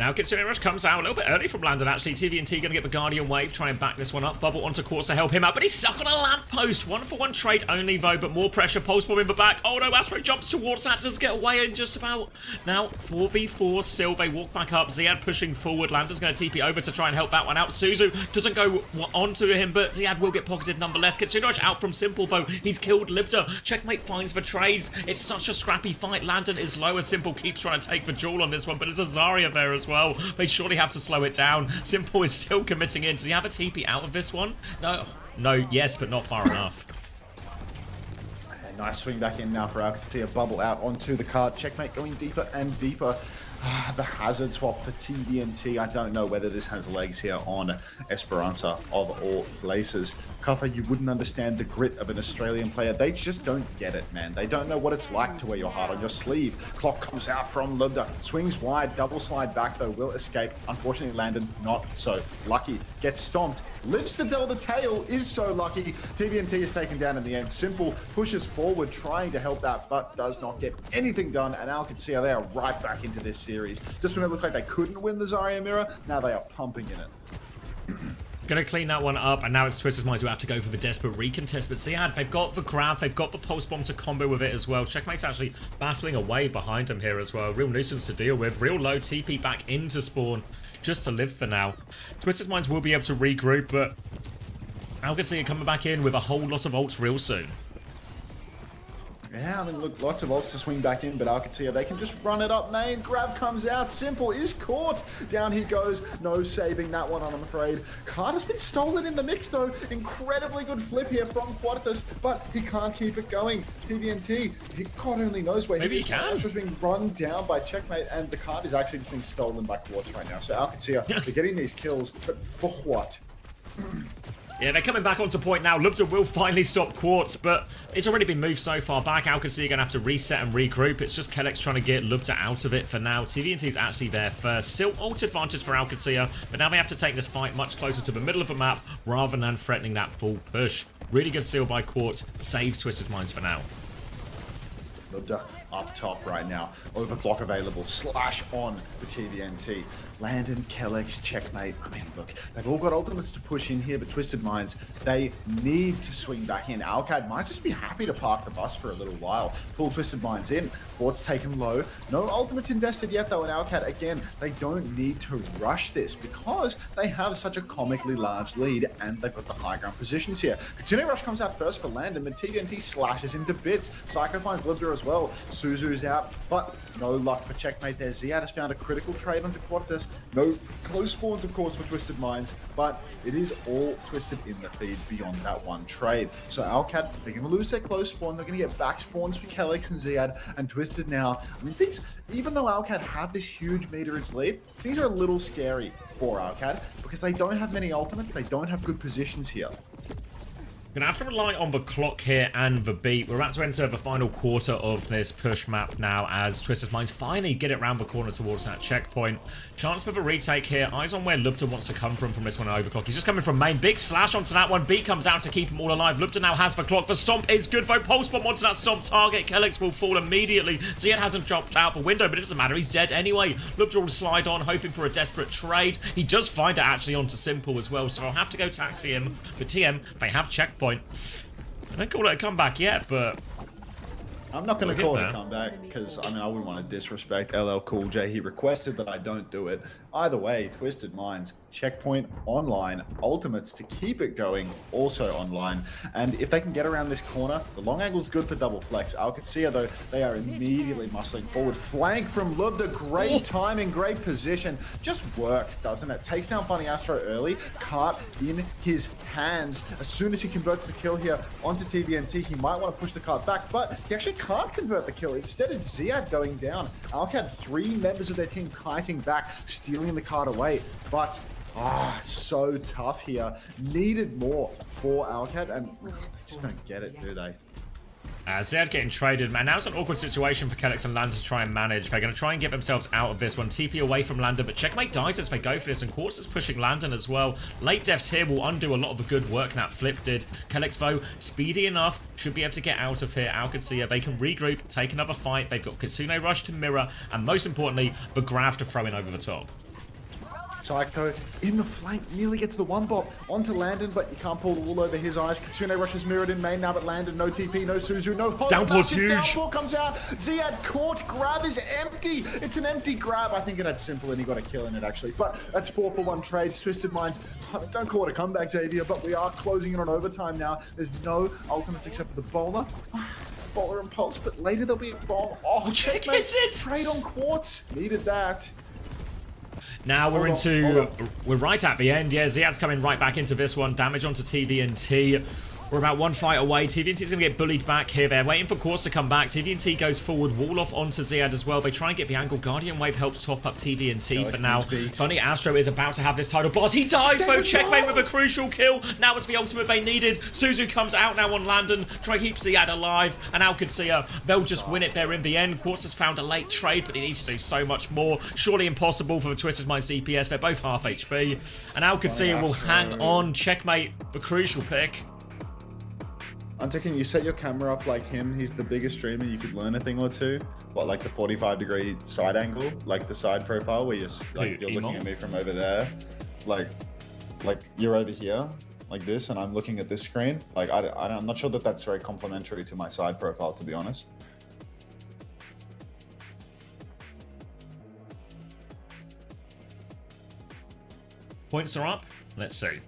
Now Kitsune Rush comes out a little bit early from Landon, actually. TVNT going to get the Guardian Wave, try and back this one up. Bubble onto course to help him out, but he's stuck on a lamppost. 1-for-1 trade only, though, but more pressure. Pulse bomb in the back. Oh, no, Astro jumps towards that, does get away in just about. Now, 4v4 still. They walk back up. Ziad pushing forward. Landon's going to TP over to try and help that one out. Suzu doesn't go onto him, but Ziad will get pocketed nonetheless. Kitsune Rush out from Simple, though. He's killed Libta. Checkmate finds the trades. It's such a scrappy fight. Landon is lower. Simple keeps trying to take the jewel on this one, but there's a Zarya there as well. They surely have to slow it down. Simple is still committing in. Does he have a TP out of this one? No. No, yes, but not far enough. Nice swing back in now for Alcatia. Bubble out onto the card. Checkmate going deeper and deeper. The hazard swap for TVNT. I don't know whether this has legs here on Esperanza of all places. Kuffer, you wouldn't understand the grit of an Australian player. They just don't get it, man. They don't know what it's like to wear your heart on your sleeve. Clock comes out from Lubda. Swings wide. Double slide back, though. Will escape. Unfortunately, Landon not so lucky. Gets stomped. Lives to tell the tale. Is so lucky. TVNT is taken down in the end. Simple pushes forward, trying to help that, but does not get anything done. And Alcatia, they are right back into this series. Just when it looked like they couldn't win the Zarya mirror, now they are pumping in it. Gonna clean that one up, and now it's Twisted Minds who have to go for the desperate recontest. But Ziad, they've got the grab, they've got the pulse bomb to combo with it as well. Checkmate's actually battling away behind him here as well. Real nuisance to deal with. Real low TP back into spawn, just to live for now. Twisted Minds will be able to regroup, but Alcatia coming back in with a whole lot of ults real soon. Yeah, I mean, look, lots of ults to swing back in, but Alcatia, they can just run it up main. Grab comes out. Simple is caught. Down he goes. No saving that one, I'm afraid. Card has been stolen in the mix, though. Incredibly good flip here from Quadratus, but he can't keep it going. TVNT, God only knows where Maybe he can. He's just being run down by Checkmate, and the card is actually just being stolen by Quartz right now. So Alcatia, they're getting these kills, but for what? Yeah, they're coming back onto point now. Lubta will finally stop Quartz, but it's already been moved so far back. Alcatia going to have to reset and regroup. It's just Kellex trying to get Lubta out of it for now. TVNT's actually there first. Still ult advantage for Alcatia, but now they have to take this fight much closer to the middle of the map rather than threatening that full push. Really good seal by Quartz. Saves Twisted Minds for now. Lubda up top right now. Overclock available. Slash on the TVNT. Landon, Kellex, Checkmate. I mean, look, they've all got ultimates to push in here, but Twisted Minds, they need to swing back in. Alcad might just be happy to park the bus for a little while. Pull Twisted Minds in. Quartz taken low. No ultimates invested yet, though, in Alcad. Again, they don't need to rush this because they have such a comically large lead and they've got the high ground positions here. Kitsune Rush comes out first for Landon, but TVNT slashes into bits. Psycho finds Libda as well. Suzu's out, but no luck for Checkmate there. Ziad has found a critical trade onto Quadratus. No close spawns, of course, for Twisted Minds, but it is all Twisted in the feed beyond that one trade. So Alcad, they're going to lose their close spawn. They're going to get back spawns for Kellex and Ziad, and Twisted now. I mean, things, even though Alcad have this huge meterage lead, these are a little scary for Alcad because they don't have many ultimates. They don't have good positions here. Gonna have to rely on the clock here and the beat. We're about to enter the final quarter of this push map now as Twisted Minds finally get it round the corner towards that checkpoint. Chance for the retake here. Eyes on where Lubta wants to come from this one overclock. He's just coming from main. Big slash onto that one. Beat comes out to keep him all alive. Lubta now has the clock. The stomp is good though. Pulse bomb onto that stomp target. Kellex will fall immediately. Ziad hasn't jumped out the window, but it doesn't matter. He's dead anyway. Lubta will slide on, hoping for a desperate trade. He does find it actually onto Simple as well, so I'll have to go taxi him. For TM, they have checkpoint. I don't call it a comeback yet, but I'm not going to call it a comeback because, I mean, I wouldn't want to disrespect LL Cool J. He requested that I don't do it. Either way, Twisted Minds, checkpoint online, ultimates to keep it going, also online. And if they can get around this corner, the long angle's good for double flex. Alcatia, though, they are immediately muscling forward. Flank from Lubda, great timing, great position. Just works, doesn't it? Takes down Funny Astro early, cart in his hands. As soon as he converts the kill here onto TVNT, he might want to push the cart back, but he actually can't convert the kill. Instead, it's Ziad going down. Alcad, 3 members of their team kiting back, stealing the card away, but so tough here. Needed more for Alcad, and they just don't get it, do they? Zed getting traded, man. Now it's an awkward situation for Kellex and Lander to try and manage. They're going to try and get themselves out of this one. TP away from Lander, but Checkmate dies as they go for this, and Quartz is pushing Landon as well. Late deaths here will undo a lot of the good work that Flip did. Kellex, though, speedy enough, should be able to get out of here. Alcacia, they can regroup, take another fight. They've got Kitsune Rush to mirror, and most importantly, the Grav to throw in over the top. Psycho in the flank, nearly gets the one bop onto Landon, but you can't pull the wool over his eyes. Kitsune Rush is mirrored in main now, but Landon, no TP, no Suzu, no hold. Downpour's huge. Downpour comes out. Ziad caught. Grab is empty. It's an empty grab. I think that's simple, and he got a kill in it actually. But that's 4-for-1 trades. Twisted Minds. Don't call it a comeback, Xavier, but we are closing in on overtime now. There's no ultimates except for the bowler. Bowler and Pulse, but later there'll be a bomb. Oh, check it! Trade on Quartz. Needed that. Now we're we're right at the end. Yeah, Ziad's coming right back into this one. Damage onto TVNT. We're about one fight away. TVNT's going to get bullied back here. They're waiting for Quartz to come back. TVNT goes forward. Wall off onto Ziad as well. They try and get the angle. Guardian Wave helps top up TVNT for now. Funny Astro is about to have this title blast. He dies though. Checkmate with a crucial kill. Now it's the ultimate they needed. Suzu comes out now on Landon. Try to keep Ziad alive. And Alcacia, they'll just win it there in the end. Quartz has found a late trade, but he needs to do so much more. Surely impossible for the Twisted Minds DPS. They're both half HP. And Alcacia will hang on. Checkmate, the crucial pick. I'm thinking you set your camera up like him. He's the biggest streamer. You could learn a thing or two. What, like the 45-degree side angle, like the side profile where you're looking at me from over there, like you're over here, like this, and I'm looking at this screen. Like I'm not sure that that's very complimentary to my side profile, to be honest. Points are up. Let's see.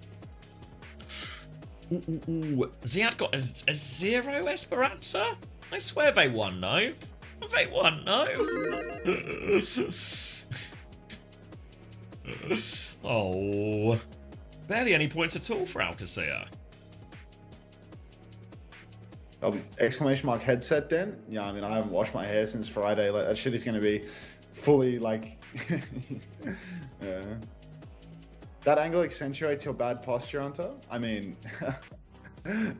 Ooh. Ziad got a 0 Esperanza? I swear they won, no? They won, no? Oh. Barely any points at all for Alcacia. Exclamation mark headset then? Yeah, I mean, I haven't washed my hair since Friday. Like, that shit is going to be fully, like... yeah. That angle accentuates your bad posture, Hunter. I mean,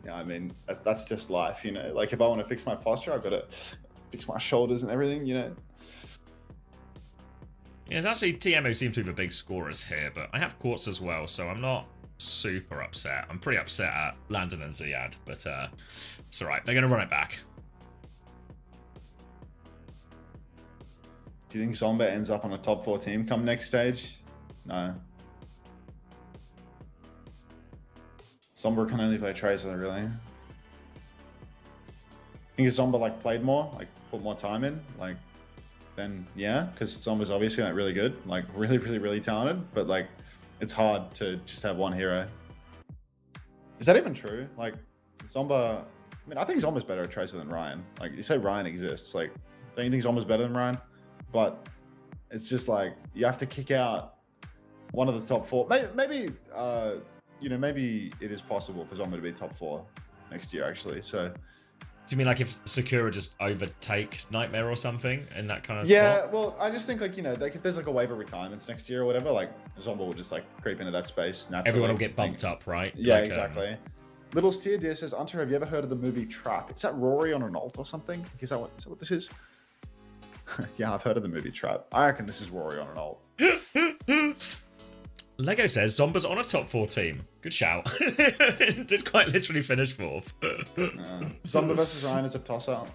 yeah, I mean, that's just life, you know? Like, if I want to fix my posture, I've got to fix my shoulders and everything, you know? Yeah, it's actually TMO seems to be the big scorers here, but I have Quartz as well, so I'm not super upset. I'm pretty upset at Landon and Ziad, but it's alright. They're going to run it back. Do you think Zomba ends up on a top 4 team come next stage? No. Zomba can only play Tracer, really. I think if Zomba like played more, like put more time in, like then yeah, because Zomba's obviously like really good, like really talented, but like it's hard to just have one hero. Is that even true? Like Zomba, I mean, I think Zomba's better at Tracer than Ryan. Like you say Ryan exists, like don't you think Zomba's better than Ryan? But it's just like you have to kick out one of the top 4. Maybe you know, maybe it is possible for Zomba to be top 4 next year, actually. So, do you mean like if Sakura just overtake Nightmare or something in that kind of yeah, spot? well, I just think like, you know, like if there's like a wave of retirements next year or whatever, like Zomba will just like creep into that space naturally. Everyone will get bumped up, right? Yeah, like, exactly. Little Steer Deer says, Hunter, have you ever heard of the movie Trap? Is that Rory on an ult or something? Is that what this is? Yeah, I've heard of the movie Trap. I reckon this is Rory on an ult. Lego says Zomba's on a top 4 team. Good shout. Did quite literally finish 4th. Zomba versus Ryan is a toss-up.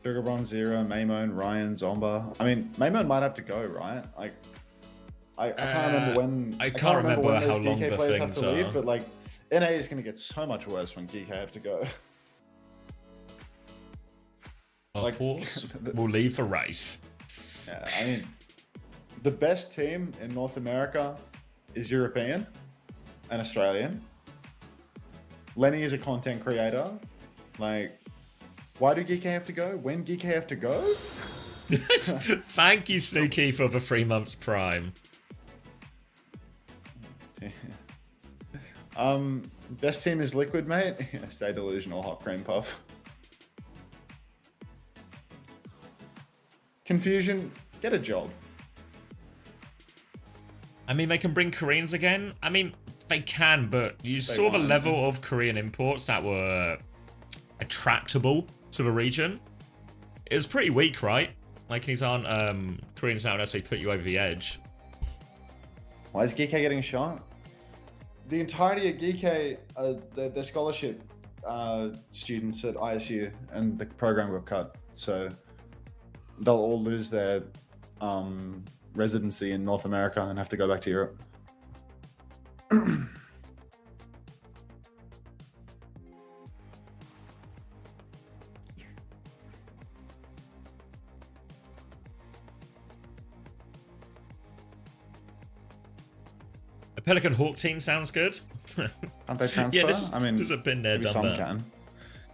Sugarbron, Zero, Maymone, Ryan, Zomba. I mean, Maymone might have to go, right? Like, I can't remember when. I can't remember when how those long GK the players have things to leave, are. but like, NA is going to get so much worse when GK have to go. Of course, we'll leave for race. Yeah, I mean, the best team in North America is European and Australian. Lenny is a content creator. Like, why do Geek have to go? When Geek have to go? Thank you, Snooky, for the 3 months prime. Best team is Liquid, mate. Stay delusional, hot cream puff. Confusion, get a job. I mean, they can bring Koreans again. I mean, They can, but you saw the level of Korean imports that were attractable to the region. It was pretty weak, right? Like, these aren't Koreans now necessarily put you over the edge. Why is Geek getting shot? The entirety of Geek, the scholarship students at ISU and the program got cut. So they'll all lose their residency in North America and have to go back to Europe. A Pelican Hawk team sounds good. Can't they transfer? Yeah, this I mean, has been there, maybe done some that. can.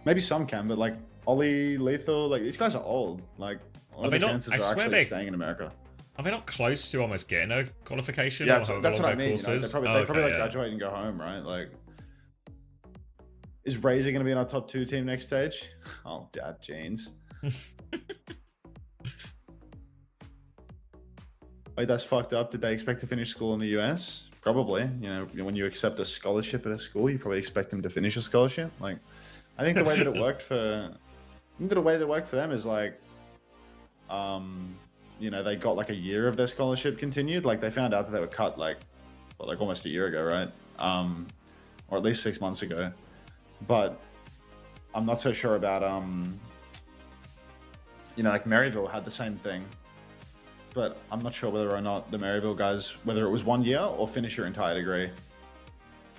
Maybe some can, but like Ollie, Lethal, like these guys are old. Like, all the chances are actually staying in America. Are they not close to almost getting a qualification? Yeah, or that's what I mean. You know, they probably like yeah. graduate and go home, right? Like, is Razor going to be in our top 2 team next stage? Oh, dad, Janes. Wait, that's fucked up. Did they expect to finish school in the US? Probably. You know, when you accept a scholarship at a school, you probably expect them to finish a scholarship. Like, I think the way that it worked for, them is like, you know, they got like a year of their scholarship continued. Like, they found out that they were cut like almost a year ago, right? Or at least 6 months ago. But I'm not so sure about you know, like Maryville had the same thing. But I'm not sure whether or not the Maryville guys, whether it was 1 year or finish your entire degree.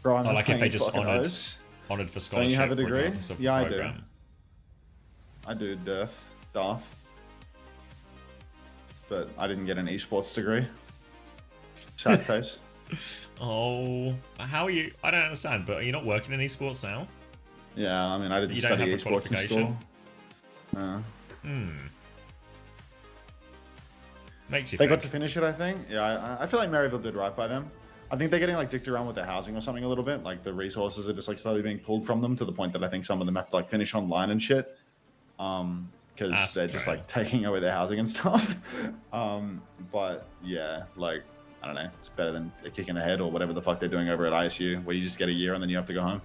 Bro, I'm like if they just honored for Don't scholarship. you have a degree? regardless of Yeah, I do. program. I do DARF. But I didn't get an esports degree. Sad face. Oh, how are you? I don't understand, but are you not working in esports now? Yeah, I mean, I didn't You don't study have a esports in school. qualification? Makes you They think. got to finish it, I think. Yeah, I feel like Maryville did right by them. I think they're getting like dicked around with their housing or something a little bit. Like the resources are just like slowly being pulled from them to the point that I think some of them have to like finish online and shit. Because they're just like taking away their housing and stuff. But yeah, like, I don't know. It's better than a kick in the head or whatever the fuck they're doing over at ISU, where you just get a year and then you have to go home.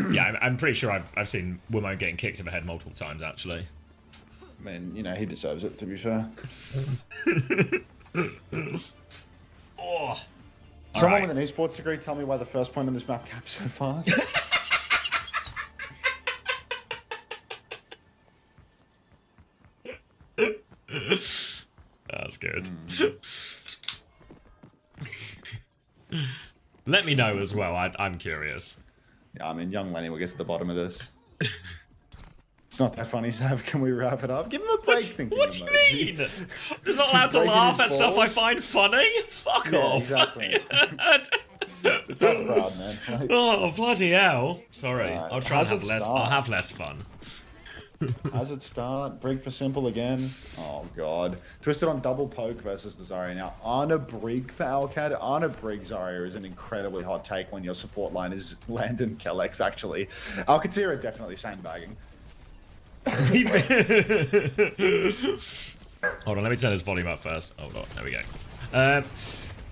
Yeah, I'm pretty sure I've seen Wimo getting kicked in the head multiple times, actually. I mean, you know, he deserves it, to be fair. Oh. Someone with an esports degree, tell me why the first point on this map caps so fast. That's good. Let me know as well. I'm curious. Yeah, I mean, young Lenny will get to the bottom of this. It's not that funny, Sav. Can we wrap it up? Give him a break. What do you mean? I'm just not allowed to laugh at stuff I find funny? Fuck off. Exactly. It's a tough crowd, man. Like, oh, bloody hell. Sorry. Right. I'll try and How's have it less. start? I'll have less fun. How's it start? Brig for simple again. Oh, God. Twisted on double poke versus the Zarya. Now, Arna Brig for Alcad. Arna Brig Zarya is an incredibly hot take when your support line is Landon Kellex, actually. Alcatir are definitely sandbagging. Hold on, let me turn his volume up first. Hold on, there we go.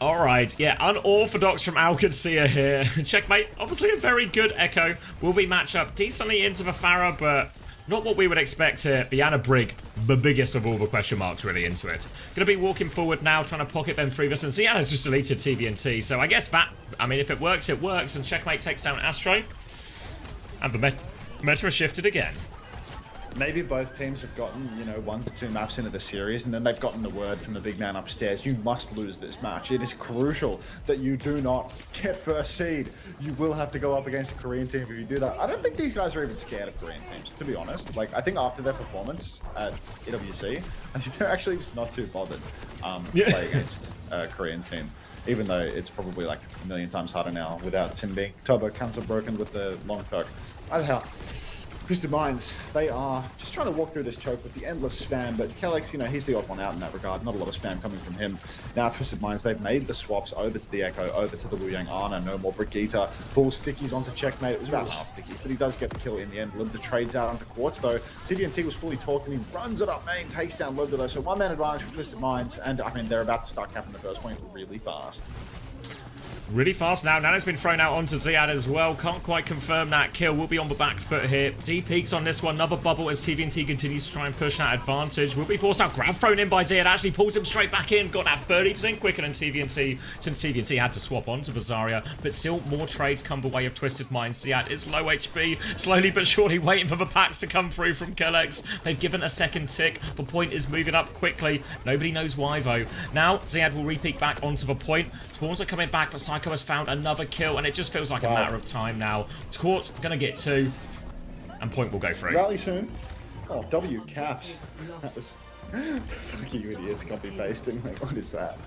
Alright, yeah, unorthodox from Alcatia here. Checkmate, obviously a very good Echo. Will be match up decently into the Pharah, but not what we would expect here. The Anna Brig, the biggest of all the question marks really into it. Gonna be walking forward now, trying to pocket them through this, and Ziana's just deleted TVNT, so I guess that, I mean, if it works, it works, and Checkmate takes down Astro. And the meta has shifted again. Maybe both teams have gotten, you know, 1 to 2 maps into the series, and then they've gotten the word from the big man upstairs. You must lose this match. It is crucial that you do not get first seed. You will have to go up against a Korean team if you do that. I don't think these guys are even scared of Korean teams, to be honest. Like, I think after their performance at OWC, I think they're actually just not too bothered to play against a Korean team. Even though it's probably like a million times harder now without Sim being turbo cancel broken with the long perk. Either how. Twisted Minds, they are just trying to walk through this choke with the endless spam, but Kellex, you know, he's the odd one out in that regard. Not a lot of spam coming from him. Now, Twisted Minds, they've made the swaps over to the Echo, over to the Wu Yang Ana, no more Brigitte. Full stickies onto Checkmate. It was about half stickies, but he does get the kill in the end. Libda trades out onto Quartz, though. TVNT was fully talked, and he runs it up main, takes down Libda, though. So one-man advantage for Twisted Minds, and I mean, they're about to start capping the first point really fast. Really fast now. Nano's been thrown out onto Ziad as well. Can't quite confirm that kill. Will be on the back foot here. D peaks on this one. Another bubble as TVNT continues to try and push that advantage. Will be forced out. Grab thrown in by Ziad. Actually pulls him straight back in. Got that 30% quicker than TVNT, since TVNT had to swap onto Zarya. But still more trades come the way of Twisted Minds. Ziad is low HP. Slowly but surely waiting for the packs to come through from Kellex. They've given a second tick. The point is moving up quickly. Nobody knows why though. Now Ziad will repeat back onto the point. Spawns are coming back, but Psycho has found another kill, and it just feels like a matter of time now. Quartz gonna get 2, and point will go through. Rally soon. Oh, W caps. That was the fucking idiots copy pasting. Like, what is that?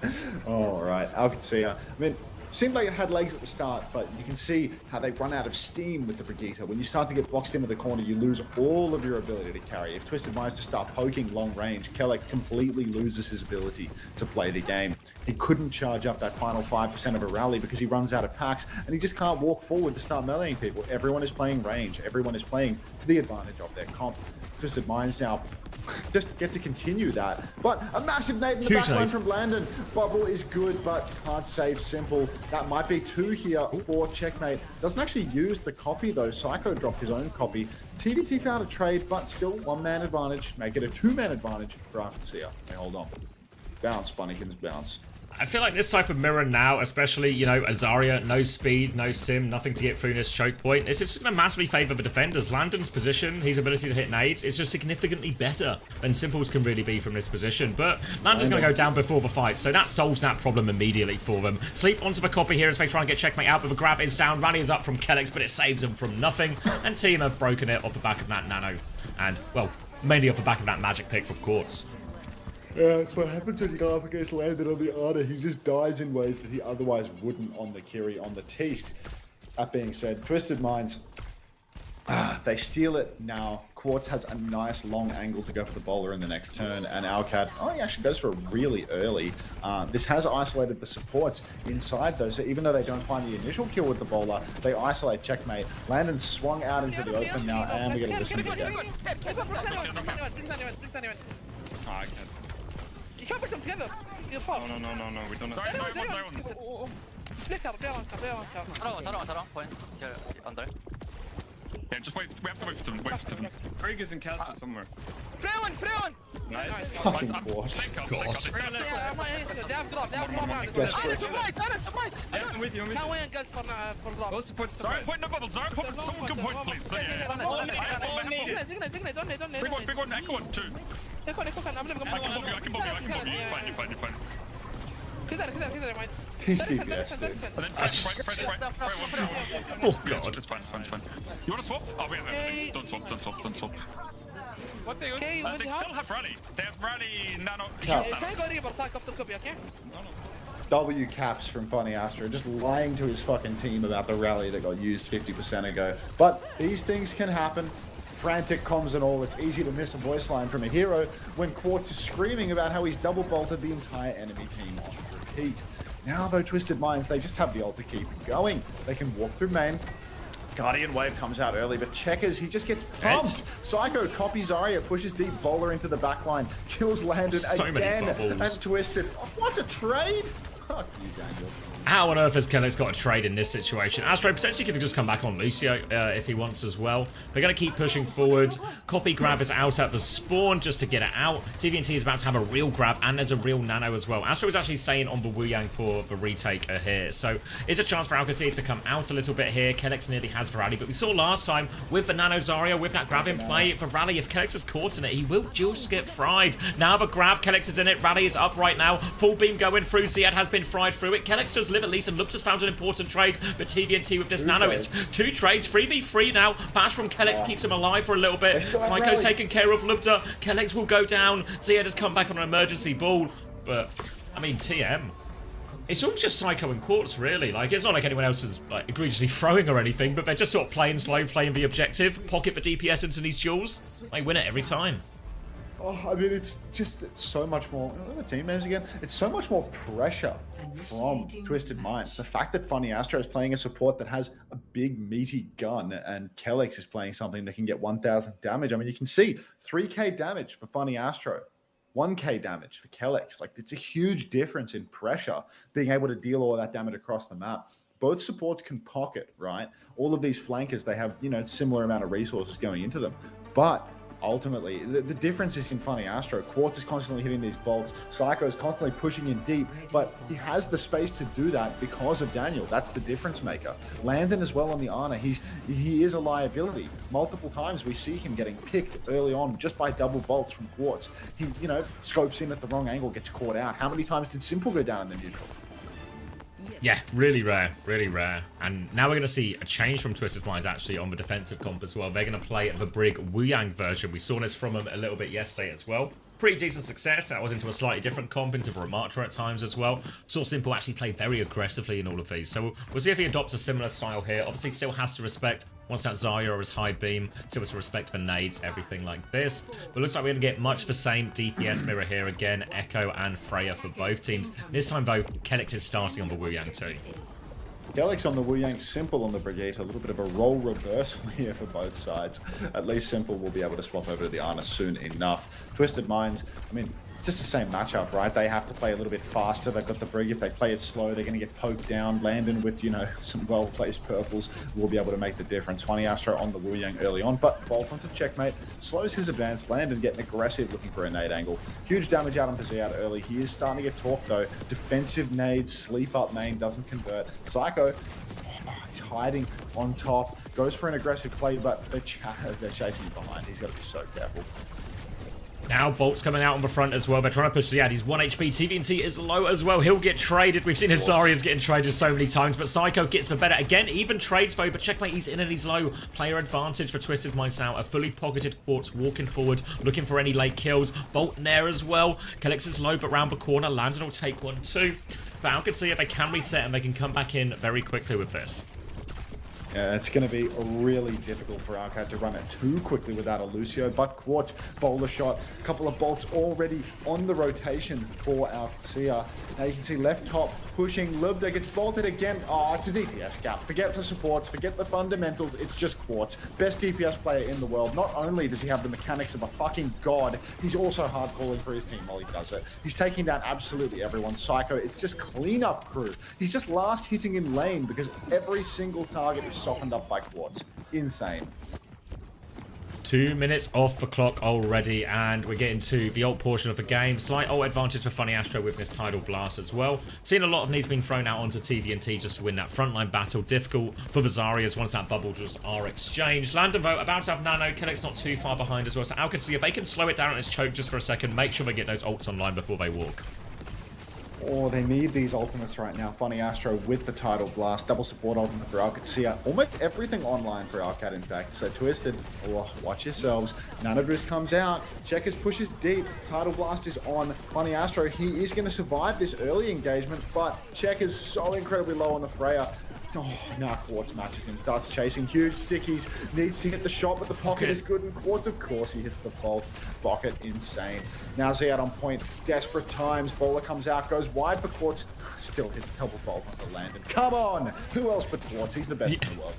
All right, OWCS. I mean, seemed like it had legs at the start, but you can see how they run out of steam with the Brigitte. When you start to get boxed into the corner, you lose all of your ability to carry. If Twisted Minds just start poking long range, Kellex completely loses his ability to play the game. He couldn't charge up that final 5% of a rally because he runs out of packs, and he just can't walk forward to start meleeing people. Everyone is playing range. Everyone is playing to the advantage of their comp. Twisted Minds now just get to continue that. But a massive nade in the backline from Landon. Bubble is good, but can't save Simple. That might be 2 here for Checkmate. Doesn't actually use the copy though. Psycho dropped his own copy. TVT found a trade, but still 1-man advantage. Make it a 2-man advantage for OWCS. They hold on. Bounce, Bunnykins, bounce. I feel like this type of mirror now, especially, you know, Zarya, no speed, no sim, nothing to get through this choke point. It's just going to massively favour the defenders. Landon's position, his ability to hit nades, is just significantly better than Simple's can really be from this position. But Landon's going to go down before the fight, so that solves that problem immediately for them. Sleep onto the copy here as they try and get Checkmate out, but the grab is down. Rally is up from Kellex, but it saves them from nothing. And Team have broken it off the back of that Nano. And, well, mainly off the back of that magic pick from Quartz. Yeah, that's what happens when you go up against Landon on the Honor. He just dies in ways that he otherwise wouldn't on the Kiri, on the Teast. That being said, Twisted Minds, they steal it now. Quartz has a nice long angle to go for the bowler in the next turn, and Alcad, he actually goes for a really early. This has isolated the supports inside though, so even though they don't find the initial kill with the bowler, they isolate Checkmate. Landon swung out into the open now, and we get to listen again. You can't push them together. You're far. No, we don't know. Sorry. Split up, down. Point. Under. Yeah, just wait. We have to wait for them. Krieg is in castle somewhere. Play one. Nice. Fucking Quartz. They have drop. I'm with you. Can't wait and for drop. Go support. Sorry, point no bubble. Sorry, point someone good point, please. Big one, echo one, 2. I can bomb you. You're fine. كده يا مايت. He's DPS, dude. And then Frank, Oh god. It's fine. You wanna swap? Oh, wait. Don't swap. What they they still have rally. They have rally nano. Can go Reaper sack after copy, okay? W caps from Funny Astro, just lying to his fucking team about the rally that got used 50% ago. But these things can happen. Frantic comms and all, it's easy to miss a voice line from a hero when Quartz is screaming about how he's double bolted the entire enemy team on repeat. Now though, Twisted Minds, they just have the ult to keep it going. They can walk through main. Guardian Wave comes out early, but Checkers, he just gets pumped. Psycho copies Zarya, pushes deep bowler into the backline, kills Landon again, and Twisted. What a trade! Fuck you, Daniel. How on earth has Kellex got a trade in this situation? Astro potentially could have just come back on Lucio if he wants as well. They're going to keep pushing forward. Copy grab is out at the spawn just to get it out. TVNT is about to have a real grab, and there's a real nano as well. Astro is actually staying on the Wu Yang for the retake here. So it's a chance for OWCS to come out a little bit here. Kellex nearly has the rally, but we saw last time with the nano Zarya, with that grab in play, the rally, if Kellex is caught in it, he will just get fried. Now the grab, Kellex is in it. Rally is up right now. Full beam going through. Ziad has been fried through it. Kellex just live at least, and Lupta's found an important trade for TVNT with this nano. It's 2 trades, 3v3 now. Bash from Kellex keeps him alive for a little bit. Psycho's taking care of Lupta. Kellex will go down. Ziad has come back on an emergency ball, but I mean, TM. It's all just Psycho and Quartz, really. Like, it's not like anyone else is like egregiously throwing or anything, but they're just sort of playing slow, playing the objective, pocket the DPS into these duels. They win it every time. Oh, I mean, it's so much more. What are the team names again? It's so much more pressure from Twisted Minds. The fact that Funny Astro is playing a support that has a big, meaty gun, and Kellex is playing something that can get 1,000 damage. I mean, you can see 3k damage for Funny Astro. 1k damage for Kellex. Like, it's a huge difference in pressure, being able to deal all that damage across the map. Both supports can pocket, right? All of these flankers, they have, similar amount of resources going into them. But ultimately, the difference is in Funny Astro. Quartz is constantly hitting these bolts. Psycho is constantly pushing in deep, but he has the space to do that because of Daniel. That's the difference maker. Landon as well on the Ana. He is a liability. Multiple times we see him getting picked early on just by double bolts from Quartz. He, scopes in at the wrong angle, gets caught out. How many times did Simple go down in the neutral? Yeah, really rare, really rare. And now we're going to see a change from Twisted Minds actually on the defensive comp as well. They're going to play the Brig Wuyang version. We saw this from them a little bit yesterday as well. Pretty decent success. That was into a slightly different comp, into Ramatra at times as well. Saw Simple actually play very aggressively in all of these. So we'll see if he adopts a similar style here. Obviously, he still has to respect, once that Zarya or his high beam, still has to respect the nades, everything like this. But it looks like we're going to get much the same DPS mirror here again. Echo and Freya for both teams. This time, though, Kellex is starting on the Wuyang too. Kellex on the Wuyang, Simple on the Brigade. A little bit of a role reversal here for both sides. At least Simple will be able to swap over to the Ana soon enough. Twisted Minds, I mean, it's just the same matchup, right? They have to play a little bit faster. They've got the Brig. If they play it slow, they're going to get poked down. Landon with, some well-placed purples will be able to make the difference. Funny Astro on the Wuyang early on, but Bolt onto checkmate. Slows his advance. Landon getting aggressive, looking for a nade angle. Huge damage out on Pazziat early. He is starting to get torqued, though. Defensive nades, sleep up main, doesn't convert. Psycho, he's hiding on top. Goes for an aggressive play, but they're chasing behind. He's got to be so careful. Now Bolt's coming out on the front as well. They're trying to push the ad. He's 1 HP. TVNT is low as well. He'll get traded. We've seen his Zaryas getting traded so many times, but Psycho gets the better. Again, even trades though, but checkmate, he's in and he's low. Player advantage for Twisted Minds now. A fully pocketed Quartz walking forward, looking for any late kills. Bolt in there as well. Kellex is low, but round the corner. Landon will take one too. But I can see if they can reset and they can come back in very quickly with this. Yeah, it's going to be really difficult for Arcad to run it too quickly without a Lucio, but Quartz, bowler shot, a couple of bolts already on the rotation for Alcia. Now you can see left top pushing, Lubda gets bolted again. Oh, it's a DPS gap. Forget the supports, forget the fundamentals, it's just Quartz. Best DPS player in the world. Not only does he have the mechanics of a fucking god, he's also hard calling for his team while he does it. He's taking down absolutely everyone. Psycho, it's just cleanup crew. He's just last hitting in lane because every single target is softened up by Quartz. Insane. 2 minutes off the clock already, and we're getting to the ult portion of the game. Slight ult advantage for Funny Astro with this Tidal Blast as well. Seen a lot of needs being thrown out onto TVNT just to win that frontline battle. Difficult for the Zaryas once that bubbles are exchanged. Landon though about to have Nano. Kellex not too far behind as well. So Al can see if they can slow it down on his choke just for a second. Make sure they get those ults online before they walk. Oh, they need these ultimates right now. Funny Astro with the Tidal Blast. Double support ultimate for Alcacia. Almost everything online for Alcat, in fact. So Twisted, oh, watch yourselves. Nanodris comes out. Checkers pushes deep. Tidal Blast is on Funny Astro. He is going to survive this early engagement, but Checkers so incredibly low on the Freya. Oh, now Quartz matches him, starts chasing huge stickies, needs to hit the shot, but the pocket is good, and Quartz, of course, he hits the bolts. Pocket, insane. Now Zayat on point, desperate times, Bowler comes out, goes wide for Quartz, still hits double bolt onto Landon. Come on! Who else but Quartz? He's the best in the world.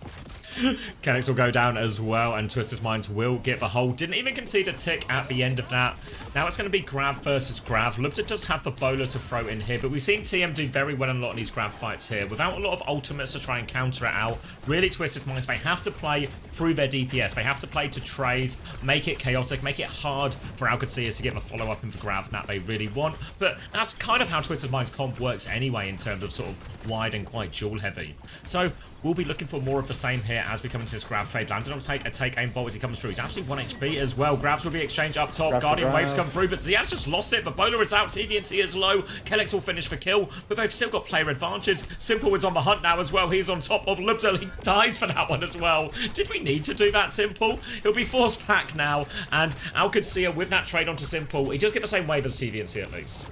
Kellex will go down as well, and Twisted Minds will get the hold. Didn't even concede a tick at the end of that. Now it's going to be Grav versus Grav. Lubda does have the bowler to throw in here, but we've seen TM do very well in a lot of these Grav fights here. Without a lot of ultimates to try and counter it out, really Twisted Minds, they have to play through their DPS. They have to play to trade, make it chaotic, make it hard for Alcacias to get the follow-up into Grav that they really want. But that's kind of how Twisted Minds comp works anyway, in terms of sort of wide and quite duel heavy. So we'll be looking for more of the same here as we come into this Grav trade. Landon will take a take-aim bolt as he comes through. He's actually 1 HP as well. Grabs will be exchanged up top. Guardian waves come through, but Ziad's just lost it. The bowler is out. TVNT is low. Kellex will finish the kill, but they've still got player advantage. Simple is on the hunt now as well. He's on top of Lubda. He dies for that one as well. Did we need to do that, Simple? He'll be forced back now, and Alcacia with that trade onto Simple. He does get the same wave as TVNT at least.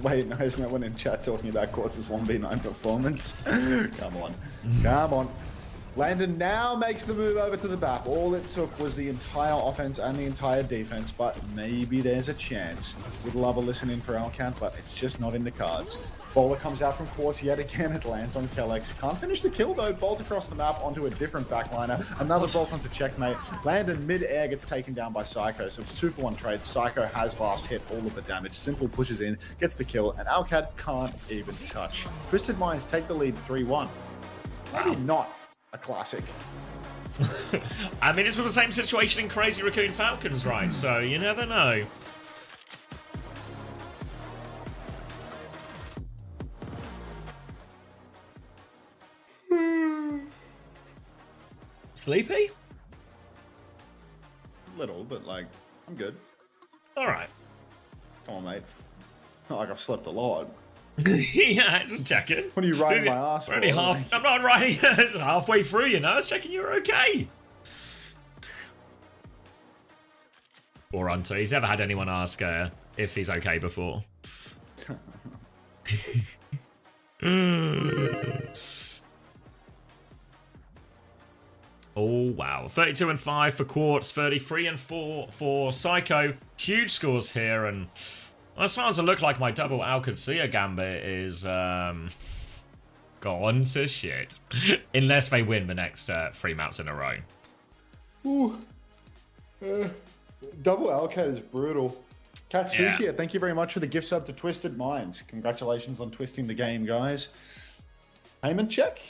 Wait, no, there's no one in chat talking about Quartz's 1v9 performance. Come on. Come on. Landon now makes the move over to the back. All it took was the entire offense and the entire defense, but maybe there's a chance. Would love a listen in for Alcat, but it's just not in the cards. Bowler comes out from course yet again. It lands on Kellex. Can't finish the kill though. Bolt across the map onto a different backliner. Another bolt onto checkmate. Landon mid-air gets taken down by Psycho, so it's 2-for-1 trade. Psycho has last hit all of the damage. Simple pushes in, gets the kill, and Alcat can't even touch. Twisted Minds take the lead 3-1. Maybe not a classic. I mean, it's the same situation in Crazy Raccoon Falcons, right? So you never know. Sleepy? Little, but like, I'm good. All right. Come on, mate. Not like I've slept a lot. Yeah, just checking. What are you riding my ass We're only for? half. I'm not riding. It's halfway through, you know. I was checking you're okay. Poor Hunter. He's never had anyone ask if he's okay before. Oh wow, 32 and 5 for Quartz, 33 and 4 for Psycho. Huge scores here, and well, it starts to look like my double OWCS gambit is gone to shit. Unless they win the next 3 maps in a row. Ooh. Double Alcat is brutal. Katsuki, Yeah. thank you very much for the gift sub to Twisted Minds. Congratulations on twisting the game, guys. Payment check.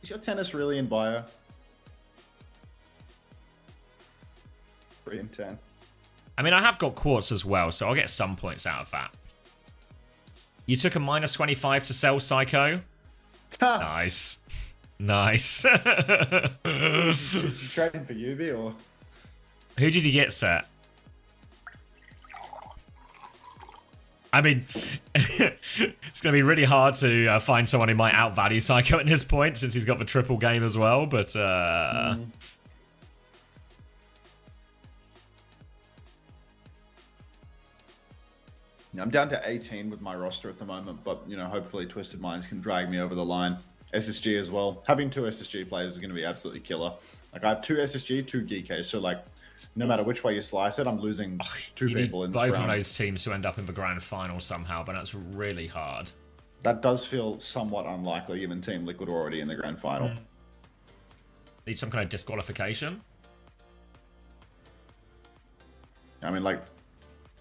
Is your tennis really in bio? 3 and 10. I mean, I have got Quartz as well, so I'll get some points out of that. You took a minus 25 to sell Psycho? Nice. Nice. Did you trade him for Yubi or? Who did you get, Seth? I mean, it's going to be really hard to find someone who might outvalue Psycho at this point, since he's got the triple game as well, but... I'm down to 18 with my roster at the moment, but, you know, hopefully Twisted Minds can drag me over the line. SSG as well. Having 2 SSG players is going to be absolutely killer. Like, I have 2 SSG, 2 GK, so, like, no matter which way you slice it, I'm losing 2 people in this both round. of those teams to end up in the grand final somehow, but that's really hard. That does feel somewhat unlikely, given Team Liquid are already in the grand final. Need some kind of disqualification? I mean, like...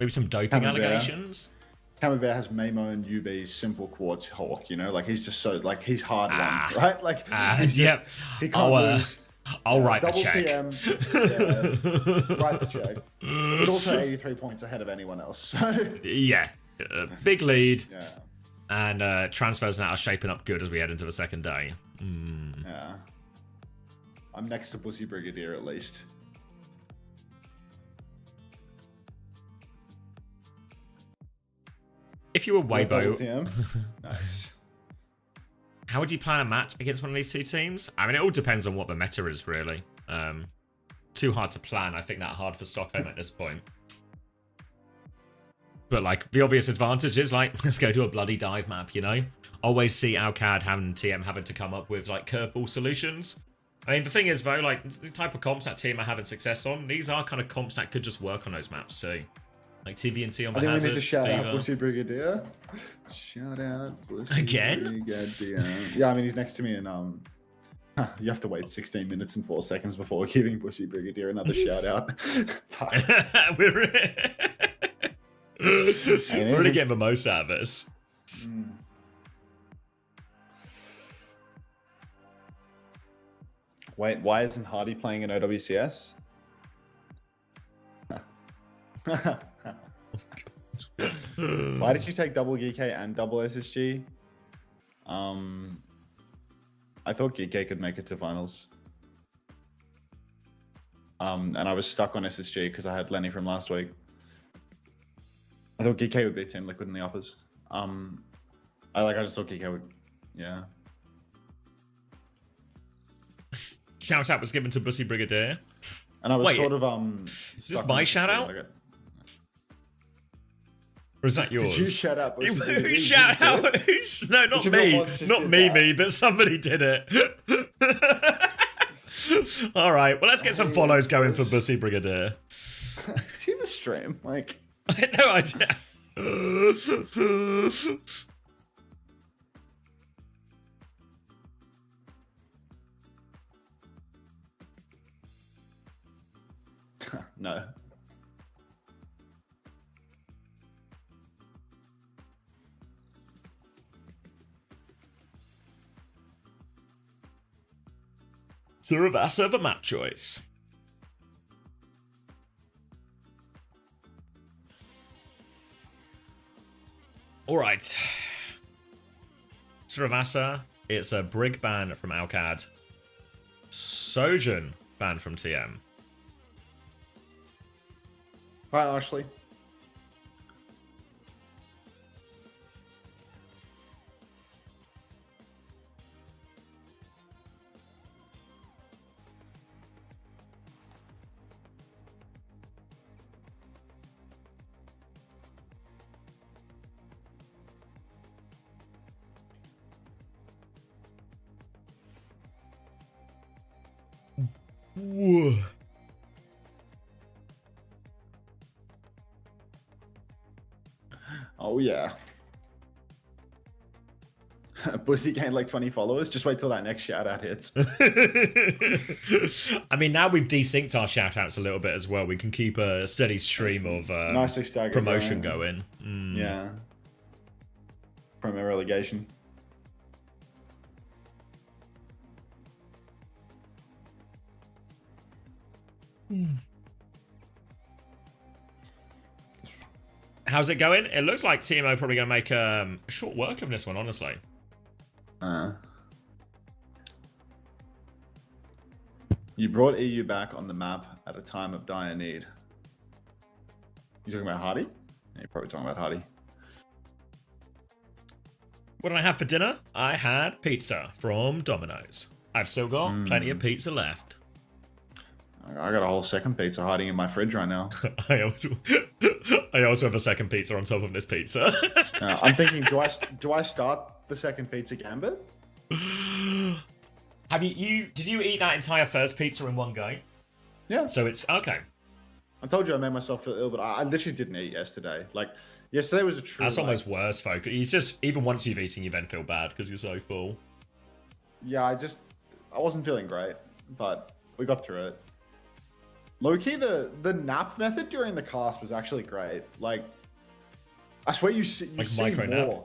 Maybe some doping allegations? Camembert has Mamo and UB simple Quartz Hawk, you know? Like, he's just so... Like, he's hard one, right? Like, yep. He can't lose. I'll write the double check. TM, write the check. He's also 83 points ahead of anyone else. So. Yeah. Big lead. Yeah. And transfers now are shaping up good as we head into the second day. Yeah. I'm next to Pussy Brigadier at least. If you were Weibo, nice. How would you plan a match against one of these two teams? I mean, it all depends on what the meta is, really. Too hard to plan. I think that hard for Stockholm at this point. But, like, the obvious advantage is, like, let's go to a bloody dive map, you know? Always see Alcad and TM having to come up with, like, curveball solutions. I mean, the thing is, though, like, the type of comps that TM are having success on, these are kind of comps that could just work on those maps, too. Like TVNT on the I think Hazard. we need to shout Diva. out Pussy Brigadier. Shout out Pussy Again? Brigadier. Yeah, I mean, he's next to me and you have to wait 16 minutes and 4 seconds before giving Pussy Brigadier another shout out. We're really getting the most out of this. Wait, why isn't Hardy playing in OWCS? Why did you take double GK and double SSG? I thought GK could make it to finals. And I was stuck on SSG because I had Lenny from last week. I thought GK would beat Team Liquid in the uppers. I just thought GK would, yeah. Shout out was given to Bussy Brigadier. And I was Wait, sort of is this my shout out? Or is that yours? Did you shout out? Who shout out? No, not me. Not me, but somebody did it. All right, well, let's get some follows going for Bussy Brigadier. Do you have a stream? Like, I had no idea. No. Suravasa for map choice. Alright. Suravasa, it's a Brig ban from Alcad. Sojourn ban from TM. Right, Ashley. Whoa. Oh, yeah. Bussy gained like 20 followers. Just wait till that next shout out hits. I mean, now we've desynced our shout outs a little bit as well. We can keep a steady stream of nicely staggered promotion going. Yeah. Premier relegation. How's it going? It looks like TMO probably going to make a short work of this one, honestly. You brought EU back on the map at a time of dire need. You talking about Hardy? Yeah, you're probably talking about Hardy. What did I have for dinner? I had pizza from Domino's. I've still got plenty of pizza left. I got a whole second pizza hiding in my fridge right now. I also have a second pizza on top of this pizza. I'm thinking, do I start the second pizza gambit? Have did you eat that entire first pizza in one go? Yeah. So it's okay. I told you I made myself feel ill, but I literally didn't eat yesterday. Like, yesterday was a true... That's almost worse, folk. It's just, even once you've eaten, you then feel bad because you're so full. Yeah, I wasn't feeling great, but we got through it. Low-key, the nap method during the cast was actually great. Like, I swear you see micro nap. more.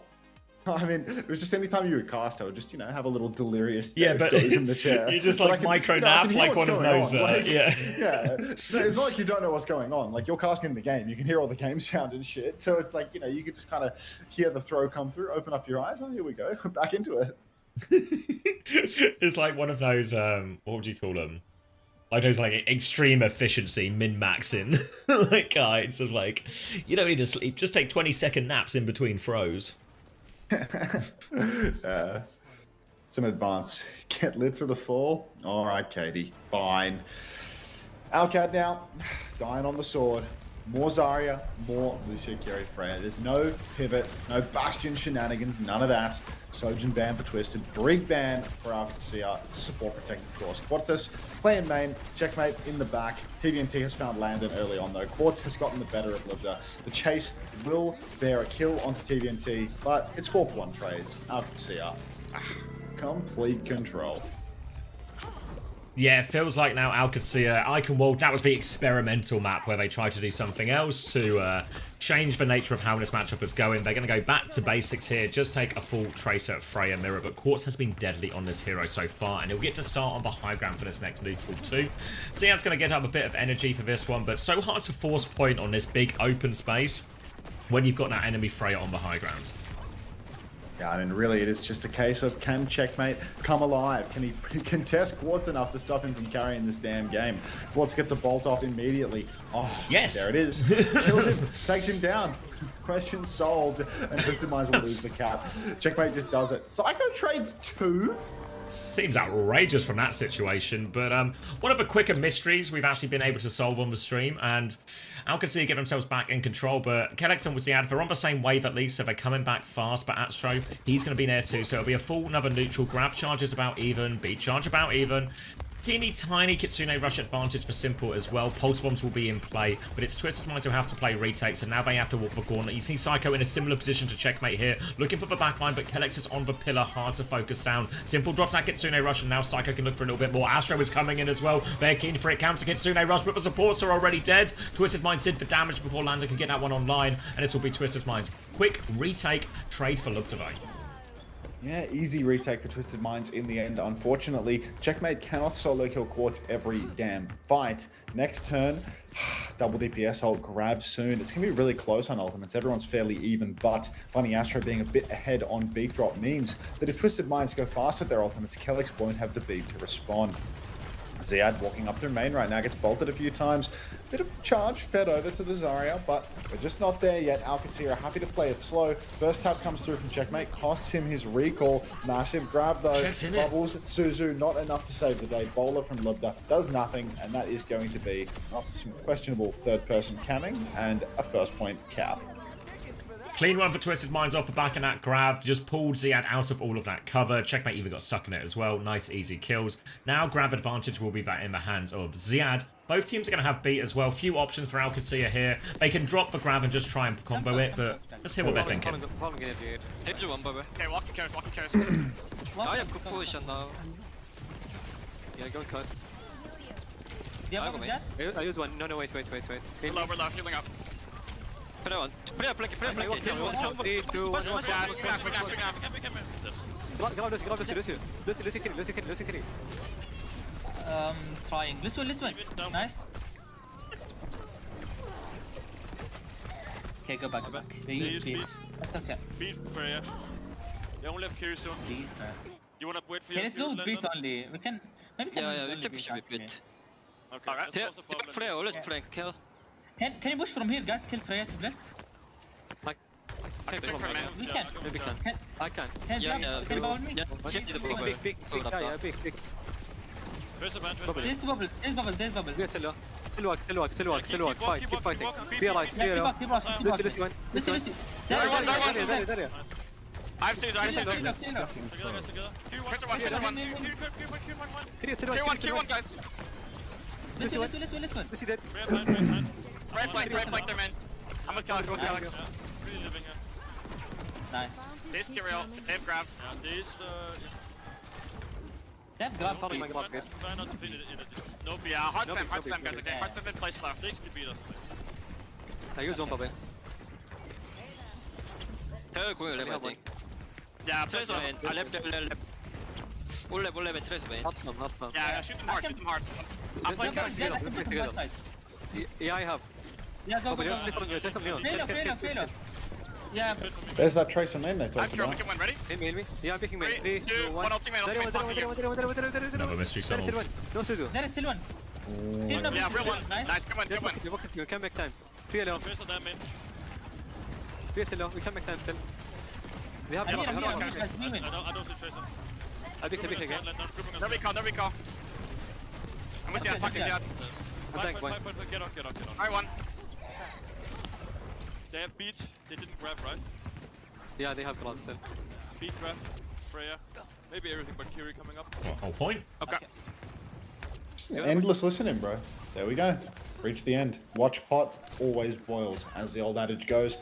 I mean, it was just anytime you would cast, I would just, have a little delirious but doze in the chair. You just like micro nap, like one of those, yeah. Yeah. So it's not like you don't know what's going on. Like, you're casting the game, you can hear all the game sound and shit. So it's like, you could just kind of hear the throw come through, open up your eyes, oh, here we go, back into it. It's like one of those, what would you call them? Like those like extreme efficiency min-maxing like guides of like, you don't need to sleep, just take 20-second naps in between throws. It's an advance. Get lit for the fall. All right, Katie. Fine. Alcad now. Dying on the sword. More Zarya, more Lucio Curie Freya. There's no pivot, no Bastion shenanigans, none of that. Sojourn ban for Twisted, Brig ban for OWCS to support protective course. Quartus, play in main, checkmate in the back. TVNT has found Landon early on though. Quartz has gotten the better of Libda. The chase will bear a kill onto TVNT, but it's 4-for-1 trades. OWCS. Complete control. Yeah, it feels like now OWCS, Eichenwald, that was the experimental map where they tried to do something else to change the nature of how this matchup is going. They're going to go back to basics here, just take a full Tracer, Freya, Mirror, but Quartz has been deadly on this hero so far, and he'll get to start on the high ground for this next neutral too. So yeah, it's going to get up a bit of energy for this one, but so hard to force point on this big open space when you've got that enemy Freya on the high ground. Yeah, I mean, really, it is just a case of can checkmate come alive? Can he contest Quartz enough to stop him from carrying this damn game? Quartz gets a bolt off immediately. Oh, yes, there it is. Kills him, takes him down. Question solved, and Twisted might as well lose the cap. Checkmate just does it. Psycho trades 2? Seems outrageous from that situation, but one of the quicker mysteries we've actually been able to solve on the stream, and OWCS get themselves back in control, but Kellex and Ziad, they're on the same wave at least, so they're coming back fast, but Astro, he's going to be there too, so it'll be a full another neutral. Grab charge is about even, beat charge about even. Teeny tiny Kitsune rush advantage for Simple as well. Pulse bombs will be in play, but it's Twisted Minds who have to play retake, so now they have to walk the corner. You see Psycho in a similar position to checkmate here, looking for the backline, but Kellex is on the pillar, hard to focus down. Simple drops that Kitsune rush, and now Psycho can look for a little bit more. Astro is coming in as well. They're keen for it. Counter Kitsune rush, but the supports are already dead. Twisted Minds did the damage before Lando can get that one online, and this will be Twisted Minds. Quick retake, trade for Lubtavai. Yeah, easy retake for Twisted Minds in the end. Unfortunately, checkmate cannot solo kill Quartz every damn fight. Next turn, double DPS ult, grab soon. It's going to be really close on ultimates. Everyone's fairly even, but Funny Astro being a bit ahead on beat drop means that if Twisted Minds go fast at their ultimates, Kellex won't have the beat to respond. Ziad walking up to main right now, gets bolted a few times. Bit of charge fed over to the Zarya, but we're just not there yet. OWCS are happy to play it slow. First tap comes through from checkmate, costs him his recall. Massive grab though. Bubbles, Suzu, not enough to save the day. Bowler from Lubda does nothing, and that is going to be some questionable third-person camming and a first point cap. Clean one for Twisted Minds off the back of that grab. Just pulled Ziad out of all of that cover. Checkmate even got stuck in it as well. Nice, easy kills. Now grab advantage will be that in the hands of Ziad. Both teams are going to have beat as well. Few options for OWCS here. They can drop the grab and just try and combo it, but let's hear what they're thinking. Okay, walking carries, walking carries. I have good position now. Yeah, go and cuss. Yeah, what was that? I use one. No, wait. We're low, healing up. Play on. Play a flank. 3, 2, 1. Lucy, kill. Trying. This one. Nice. Okay, go back. They use speed. That's okay. Speed for you. They only have Kiryu soon. You wanna wait for Okay, let's go with beat only. We can maybe We can push with bit. Okay. Alright. Freya, let's flank kill. Can you push from here, guys? Kill Freya to left. I can from man. We can. Maybe can. I can. Can you bubble me? Change the bubble. Big. There's a man. There's bubble. Yeah, still walk. Fight. Keep fighting. Be alive. Lucy, one. Lucy. There. I've seen Q1, guys. Lucy. Lucy dead. Right flank, they're man. I'm with Alex. Nice. This Kirill, they've grabbed. They have grab. Following my glove, good. Try not to feed it in it. Nope, yeah, hard spam, guys, okay? Hard spam in place left. 60 beat us. I use one, Bobby. Hell, go left, I think. Yeah, Trace main. Left. All trace main. Not spam. Yeah, shoot them hard. I'm playing together. Yeah, I have. Yeah, go. Take some Leon. Failure. Yeah. There's that Tracer main they talked about. Pick one, ready? Hit me. Yeah, I'm picking main. 3, 2, 1. Another mystery solved. No, Suzu. There is still one. Yeah, real one. Nice, come on. You can make time. 3 Leon. Trace on that main. 3 still, we can make time still. They have I'm Leon. here. I don't see Tracer. I pick again. No recall. I'm with you, fucking Ziad. I'm tank one. Get on. Alright, one. They have beat. They didn't grab, right? Yeah, they have gloves still. Beat, grab, Freya. Maybe everything but Kiri coming up. Whole point. Okay. Endless listening, bro. There we go. Reach the end. Watch pot always boils, as the old adage goes.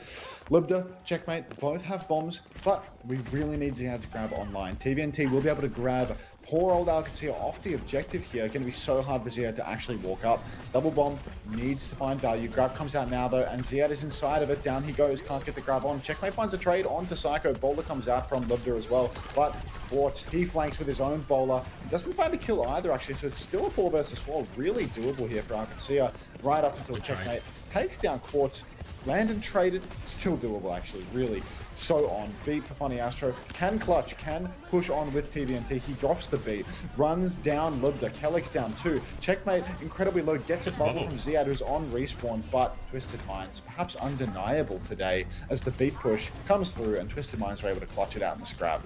Lubda, checkmate, both have bombs, but we really need Ziad to grab online. TBNT will be able to grab poor old OWCS off the objective here. Going to be so hard for Ziad to actually walk up. Double bomb needs to find value. Grab comes out now though, and Ziad is inside of it. Down he goes, can't get the grab on. Checkmate finds a trade onto Psycho. Bowler comes out from Lubda as well, but Quartz, he flanks with his own bowler. He doesn't find a kill either actually, so it's still a 4 versus 4. Really doable here for OWCS, right up until checkmate takes down Quartz. Landon traded, still doable actually, really. So on, beat for Funny Astro, can clutch, can push on with TBNT, he drops the beat, runs down Lubda, Kellex down 2, checkmate incredibly low, gets a bubble from Ziad who's on respawn, but Twisted Minds, perhaps undeniable today, as the beat push comes through and Twisted Minds are able to clutch it out in the scrap.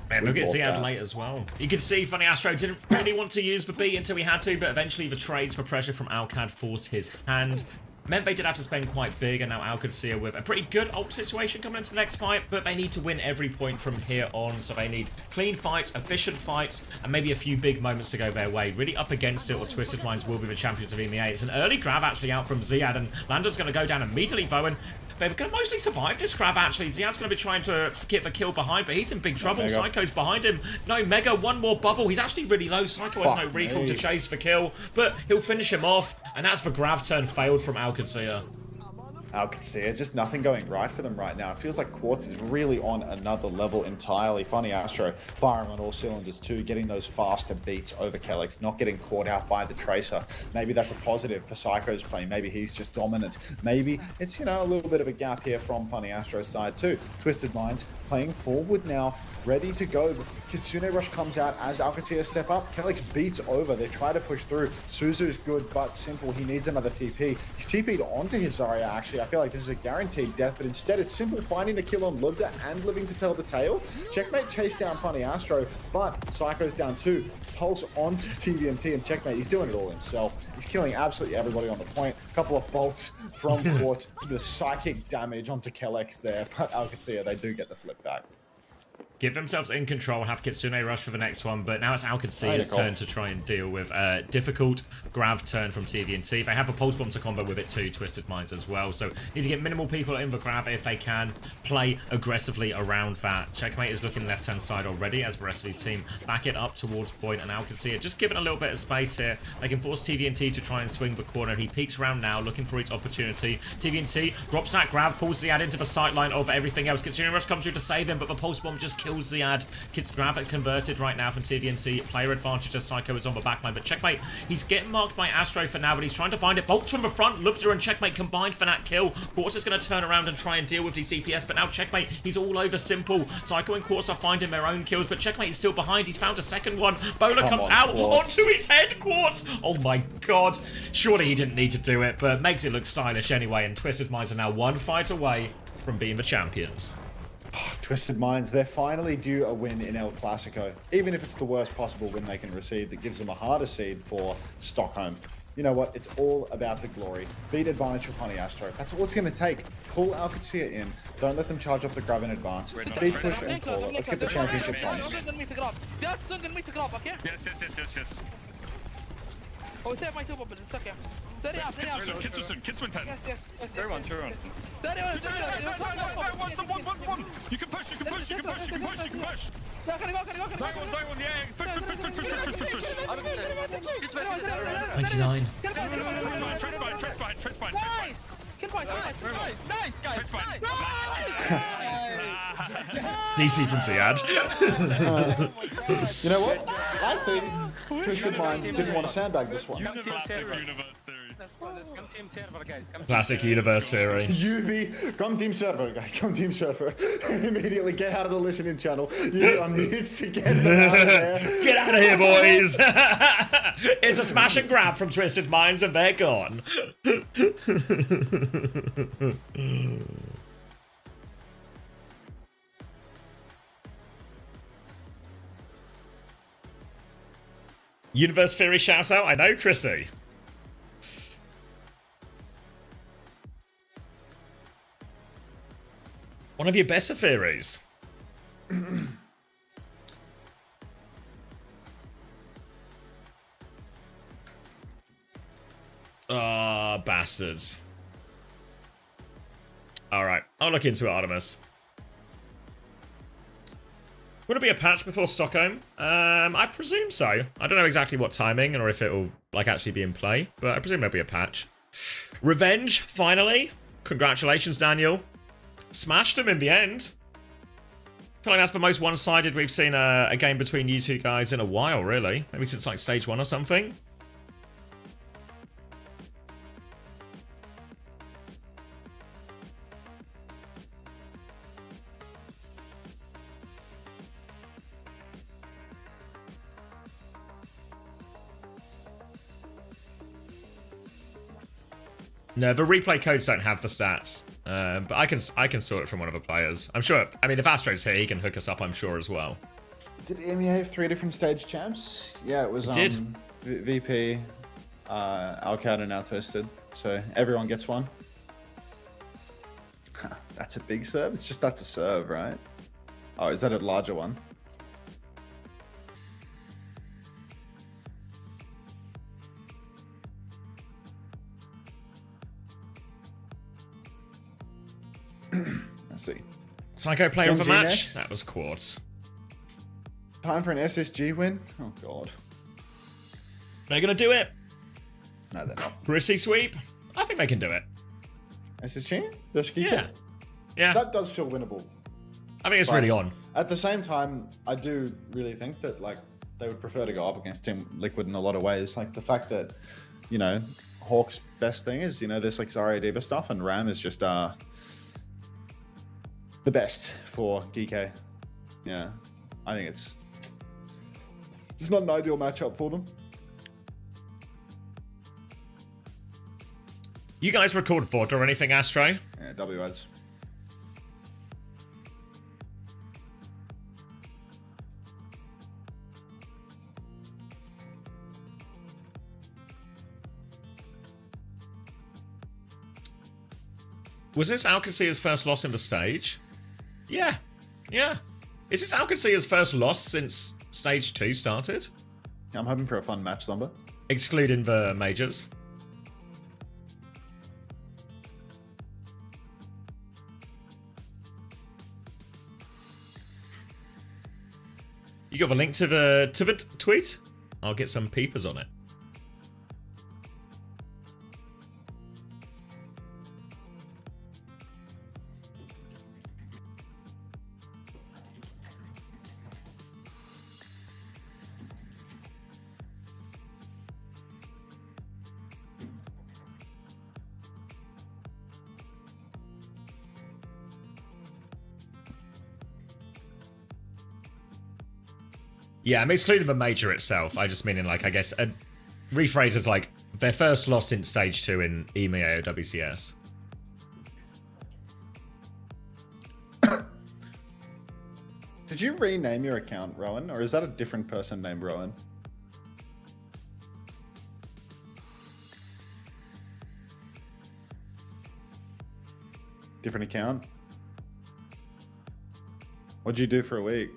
Man, We look at bought Ziad that. late as well. You could see Funny Astro didn't really want to use the B until he had to, but eventually the trades for pressure from Alcad forced his hand. Meant they did have to spend quite big, and now Alcacia with a pretty good ult situation coming into the next fight, but they need to win every point from here on, so they need clean fights, efficient fights, and maybe a few big moments to go their way. Really up against it, or Twisted Minds will be the champions of EMEA. It's an early grab actually out from Ziad, and Landon's going to go down immediately, though, and they're going to mostly survive this grab, actually. Ziad's going to be trying to get the kill behind, but he's in big trouble. Psycho's behind him. No, Mega, one more bubble. He's actually really low. Psycho has no recall to chase for kill, but he'll finish him off, and that's the grab turn failed from Alcacia. Alcacia, just nothing going right for them right now. It feels like Quartz is really on another level entirely. Funny Astro firing on all cylinders too, getting those faster beats over Kellex, not getting caught out by the Tracer. Maybe that's a positive for Psycho's play. Maybe he's just dominant. Maybe it's, you know, a little bit of a gap here from Funny Astro's side too. Twisted Minds playing forward now, ready to go. Kitsune Rush comes out as Alcacia step up. Kellex beats over. They try to push through. Suzu's good, but Simple. He needs another TP. He's TP'd onto his Zarya, actually. I feel like this is a guaranteed death, but instead it's Simple finding the kill on Lubda and living to tell the tale. Checkmate chased down Funny Astro, but Psycho's down too. Pulse onto TVNT, and Checkmate, he's doing it all himself. He's killing absolutely everybody on the point. A couple of bolts from Quartz. The psychic damage onto Kellex there, but Alcacia, they do get the flip back. Give themselves in control and have Kitsune rush for the next one, but now it's Alcacia's turn to try and deal with a difficult grab turn from TVNT. They have a pulse bomb to combo with it too, Twisted Minds as well, so need to get minimal people in the grab if they can, play aggressively around that. Checkmate is looking left-hand side already as the rest of his team back it up towards point, and Alcacia just given a little bit of space here. They can force TVNT to try and swing the corner. He peeks around now, looking for his opportunity. TVNT drops that grab, pulls Ziad into the sideline of everything else. Kitsune rush comes through to save him, but the pulse bomb just kills Ziad. Kids grab it converted right now from TVNT. Player advantage as Psycho is on the backline, but Checkmate, he's getting marked by Astro for now, but he's trying to find it. Bolts from the front, Lubda and Checkmate combined for that kill. Quartz is going to turn around and try and deal with these CPS, but now Checkmate, he's all over Simple. Psycho and Quartz are finding their own kills, but Checkmate is still behind. He's found a second one. Bola comes out onto his head, Quartz. Oh my god. Surely he didn't need to do it, but makes it look stylish anyway, and Twisted Minds are now one fight away from being the champions. Twisted Minds, they're finally due a win in El Clasico. Even if it's the worst possible win they can receive, that gives them a harder seed for Stockholm. You know what? It's all about the glory. Beat advantage for Funny Astro. That's all it's going to take. Pull Alcacia in. Don't let them charge up the grab in advance. Beat push and pull it. Let's get the championship points. Yes. Oh, save my two bubbles, it's okay. Kids win 10. Yes. Turn one. You can push. Zion, yeah. Push. 29. Trace behind. Nice! Kill point, nice, guys! DC from Ziad. You know what? I think Twisted Minds didn't want to sandbag this one. Classic universe theory. UB, come team server, guys. Come team server. Immediately get out of the listening channel. You unmute to get them out of there. Get out of here, boys! It's a smash and grab from Twisted Minds, and they're gone. Universe Theory shouts out, I know, Chrissy. One of your better theories. Ah, bastards. Alright, I'll look into it, Artemis. Would it be a patch before Stockholm? I presume so. I don't know exactly what timing or if it will like actually be in play, but I presume there'll be a patch. Revenge, finally. Congratulations, Daniel. Smashed him in the end. I feel like that's the most one-sided we've seen a game between you two guys in a while, really. Maybe since like stage 1 or something. No, the replay codes don't have the stats, but I can sort it from one of the players. I'm sure. I mean, if Astro's here, he can hook us up. I'm sure as well. Did EMEA have 3 different stage champs? Yeah, it was VP, Alcad, and Outlisted. So everyone gets one. That's a big serve? That's a serve, right? Oh, is that a larger one? Let's see. Psycho player of a Genji match? next. That was quartz. Time for an SSG win? Oh, God. They're going to do it. No, they're not. Prissy sweep? I think they can do it. SSG? Yeah. Yeah. That does feel winnable. I think it's But really on. At the same time, I do really think that like they would prefer to go up against Team Liquid in a lot of ways. Like the fact that, you know, Hawk's best thing is, you know, there's like Zarya Diva stuff, and Ram is just the best for GK. Yeah, I think it's not an ideal matchup for them. You guys record VOD or anything, Astro? Yeah, W ads. Was this Alcacea's first loss in the stage? Yeah. Yeah. Is this Alcacea's first loss since stage 2 started? I'm hoping for a fun match, Zomba. Excluding the majors. You got the link to the tweet? I'll get some peepers on it. Yeah, I'm excluding the major itself. I just mean in like, I guess, rephrase as like their first loss in stage 2 in EMEA or OWCS. Did you rename your account, Rowan, or is that a different person named Rowan? Different account? What'd you do for a week?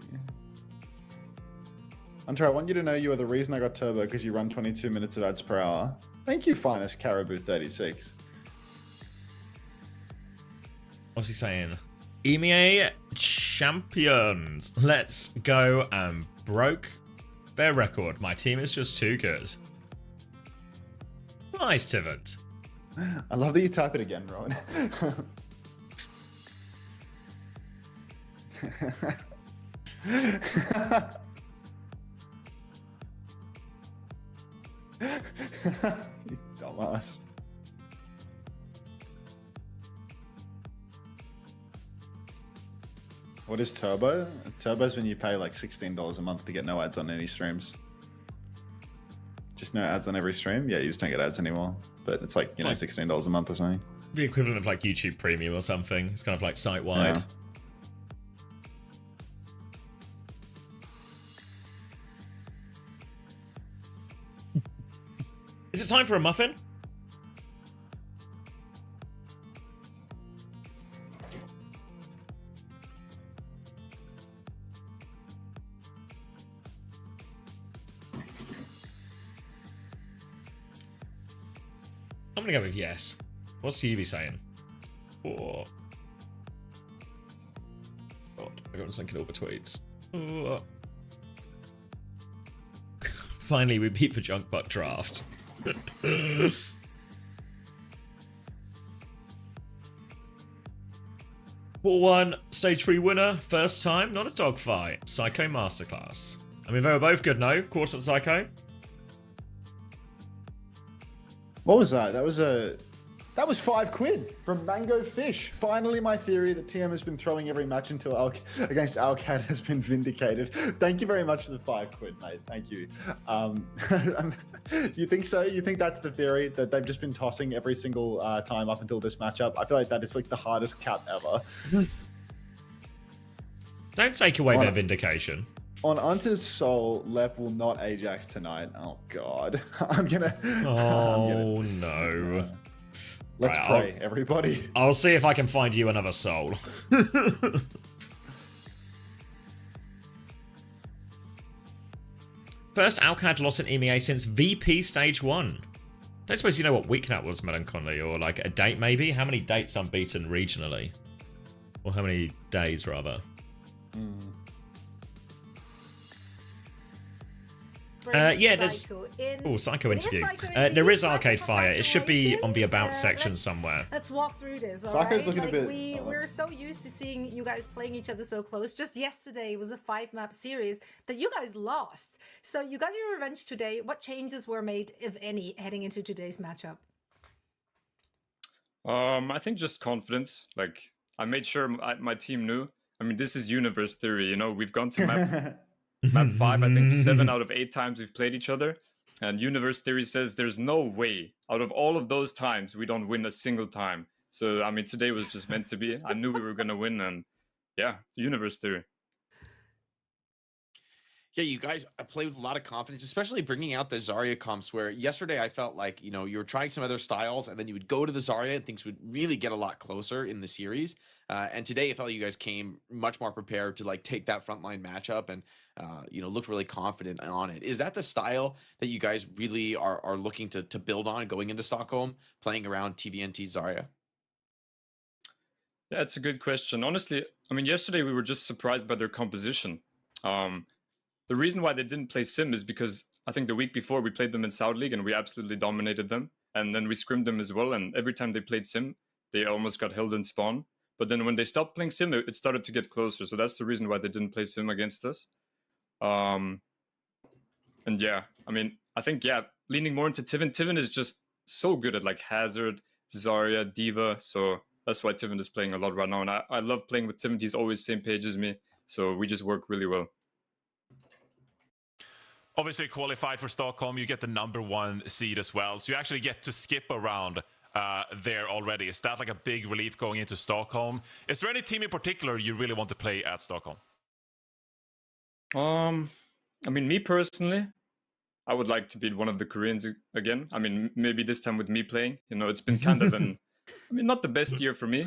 Hunter, I want you to know you are the reason I got Turbo because you run 22 minutes of ads per hour. Thank you, Finest Caribou 36. What's he saying? EMEA champions. Let's go and broke their record. My team is just too good. Nice, Tivant. I love that you type it again, Rowan. You dumbass. What is Turbo? Turbo's when you pay like $16 a month to get no ads on any streams. Just no ads on every stream? Yeah, you just don't get ads anymore. But it's like, you know, $16 a month or something. The equivalent of like YouTube Premium or something. It's kind of like site-wide. Yeah. Is it time for a muffin? I'm gonna go with yes. What's UV saying? Oh. God, I got to link in all the tweets. Oh. Finally, we beat the junk butt draft. 4-1 stage 3 winner, first time, not a dogfight. Psycho Masterclass. I mean, they were both good, no? Quartz and Psycho. What was that? That was £5 from Mango Fish. Finally, my theory that TM has been throwing every match until against Alcad has been vindicated. Thank you very much for the £5, mate. Thank you. You think so? You think that's the theory, that they've just been tossing every single time up until this matchup? I feel like that is like the hardest cap ever. Don't take away their vindication. On Unta's soul, Lep will not Ajax tonight. Oh god. I'm gonna. Oh no. Let's Right, pray, everybody. I'll see if I can find you another soul. First Alcad loss in EMEA since VP Stage 1. I don't suppose you know what week that was, Melancholy, or like a date maybe? How many dates unbeaten regionally? Or how many days, rather? Yeah, there's... Psycho interview. There is Arcade Fire. It should be on the About section somewhere. Let's walk through this, Psycho's looking like, a bit... We're so used to seeing you guys playing each other so close. Just yesterday was a 5-map series that you guys lost. So you got your revenge today. What changes were made, if any, heading into today's matchup? I think just confidence. Like, I made sure my team knew. I mean, this is universe theory, you know? We've gone to map 5, I think 7 out of 8 times we've played each other. And universe theory says there's no way out of all of those times we don't win a single time. So, I mean, today was just meant to be. I knew we were going to win, and yeah, universe theory. Yeah, you guys play with a lot of confidence, especially bringing out the Zarya comps, where yesterday I felt like, you know, you were trying some other styles and then you would go to the Zarya and things would really get a lot closer in the series. And today I felt you guys came much more prepared to like take that frontline matchup and, you know, looked really confident on it. Is that the style that you guys really are looking to build on going into Stockholm, playing around TVNT Zarya? Yeah, it's a good question. Honestly, I mean, yesterday we were just surprised by their composition. The reason why they didn't play Sim is because I think the week before we played them in South League and we absolutely dominated them. And then we scrimmed them as well. And every time they played Sim, they almost got held in spawn. But then when they stopped playing Sim, it started to get closer. So that's the reason why they didn't play Sim against us. And yeah, I mean, I think, yeah, leaning more into Tivin. Tivin is just so good at like Hazard, Zarya, Diva. So that's why Tivin is playing a lot right now. And I love playing with Tivin. He's always same page as me. So we just work really well. Obviously qualified for Stockholm, you get the #1 seed as well. So you actually get to skip around there already. Is that like a big relief going into Stockholm? Is there any team in particular you really want to play at Stockholm? I mean, me personally, I would like to beat one of the Koreans again. I mean, maybe this time with me playing. You know, it's been kind of an, I mean, not the best year for me,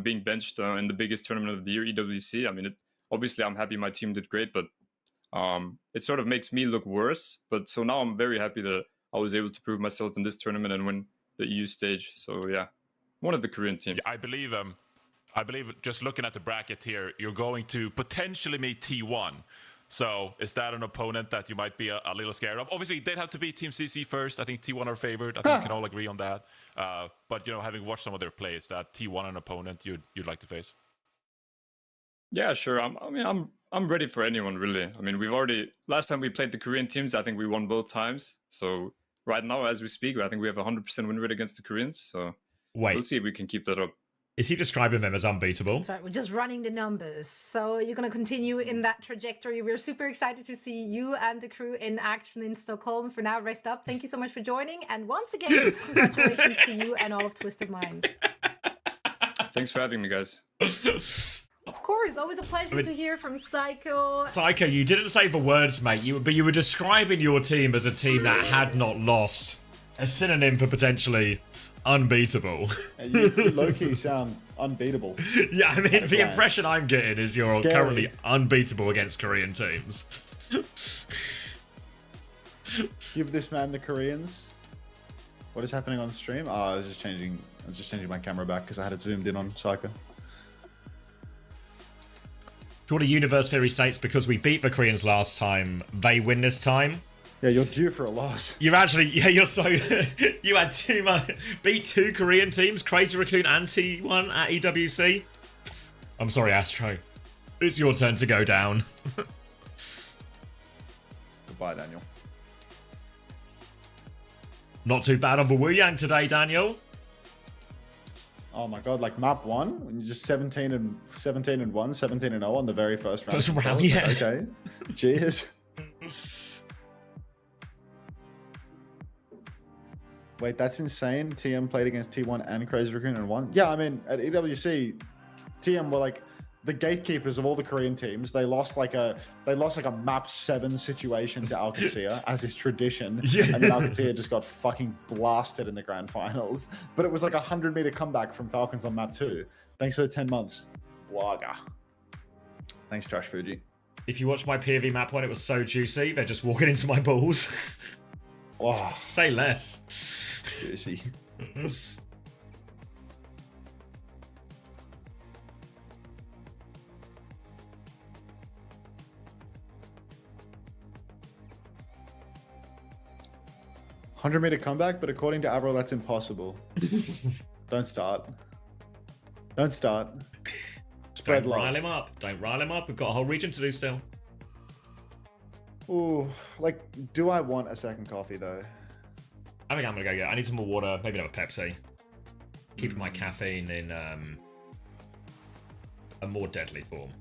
being benched in the biggest tournament of the year, EWC. I mean, obviously I'm happy my team did great, but it sort of makes me look worse. But so now I'm very happy that I was able to prove myself in this tournament and win the EU stage. So yeah, one of the Korean teams. Yeah, I believe just looking at the bracket here, you're going to potentially meet T1. So is that an opponent that you might be a little scared of? Obviously, they'd have to beat Team CC first. I think T1 are favored. I think we can all agree on that. But you know, having watched some of their plays, that T1 an opponent you'd like to face. Yeah, sure. I'm ready for anyone, really. I mean, last time we played the Korean teams, I think we won both times. So right now, as we speak, I think we have a 100% win rate against the Koreans. So we'll see if we can keep that up. Is he describing them as unbeatable? That's right, we're just running the numbers. So you're going to continue in that trajectory. We're super excited to see you and the crew in action in Stockholm. For now, rest up. Thank you so much for joining. And once again, congratulations to you and all of Twisted Minds. Thanks for having me, guys. Of course, always a pleasure to hear from Psycho. Psycho, you didn't say the words, mate. But you were describing your team as a team that had not lost. A synonym for potentially unbeatable. You low-key sound unbeatable. Yeah, I mean, the impression I'm getting is you're currently unbeatable against Korean teams. Give this man the Koreans. What is happening on stream? Oh, I was just changing my camera back because I had it zoomed in on Psycho. Do you want a universe theory states because we beat the Koreans last time, they win this time? Yeah, you're due for a loss. You're actually, yeah, you're so... you had beat 2 Korean teams, Crazy Raccoon and T1 at EWC. I'm sorry, Astro. It's your turn to go down. Goodbye, Daniel. Not too bad on the Wu Yang today, Daniel. Oh my god, like map 1, when you're just 17 and 1, 17 and 0 on the very first round. First round, yeah. Like, okay. Cheers. Wait, that's insane. TM played against T1 and Crazy Raccoon and won. Yeah, I mean, at EWC, TM were like the gatekeepers of all the Korean teams, they lost like a map 7 situation to OWCS as is tradition, and then OWCS just got fucking blasted in the grand finals. But it was like a 100-meter comeback from Falcons on map 2. Thanks for the 10 months, Waga. Thanks, Trash Fuji. If you watch my POV map one, it was so juicy. They're just walking into my balls. Oh, say less. Juicy. $100-meter comeback, but according to Avril, that's impossible. Don't start. Don't start. Spread Don't love. rile him up. Don't rile him up. We've got a whole region to do still. Ooh, like, do I want a second coffee though? I think I'm gonna go get. I need some more water. Maybe another Pepsi. Keeping my caffeine in a more deadly form.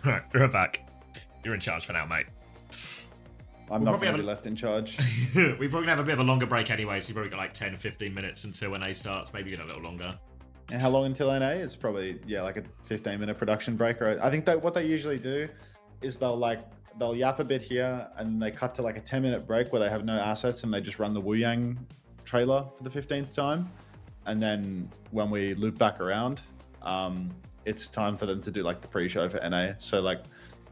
Alright, throw it back. You're in charge for now, mate. I'm not going to be left in charge. We're probably going to have a bit of a longer break anyway, so you've probably got like 10, 15 minutes until NA starts, maybe even a little longer. And how long until NA? It's probably, yeah, like a 15-minute production break. Or I think that what they usually do is they'll yap a bit here and they cut to like a 10-minute break where they have no assets and they just run the Wu Yang trailer for the 15th time. And then when we loop back around, it's time for them to do like the pre-show for NA. So like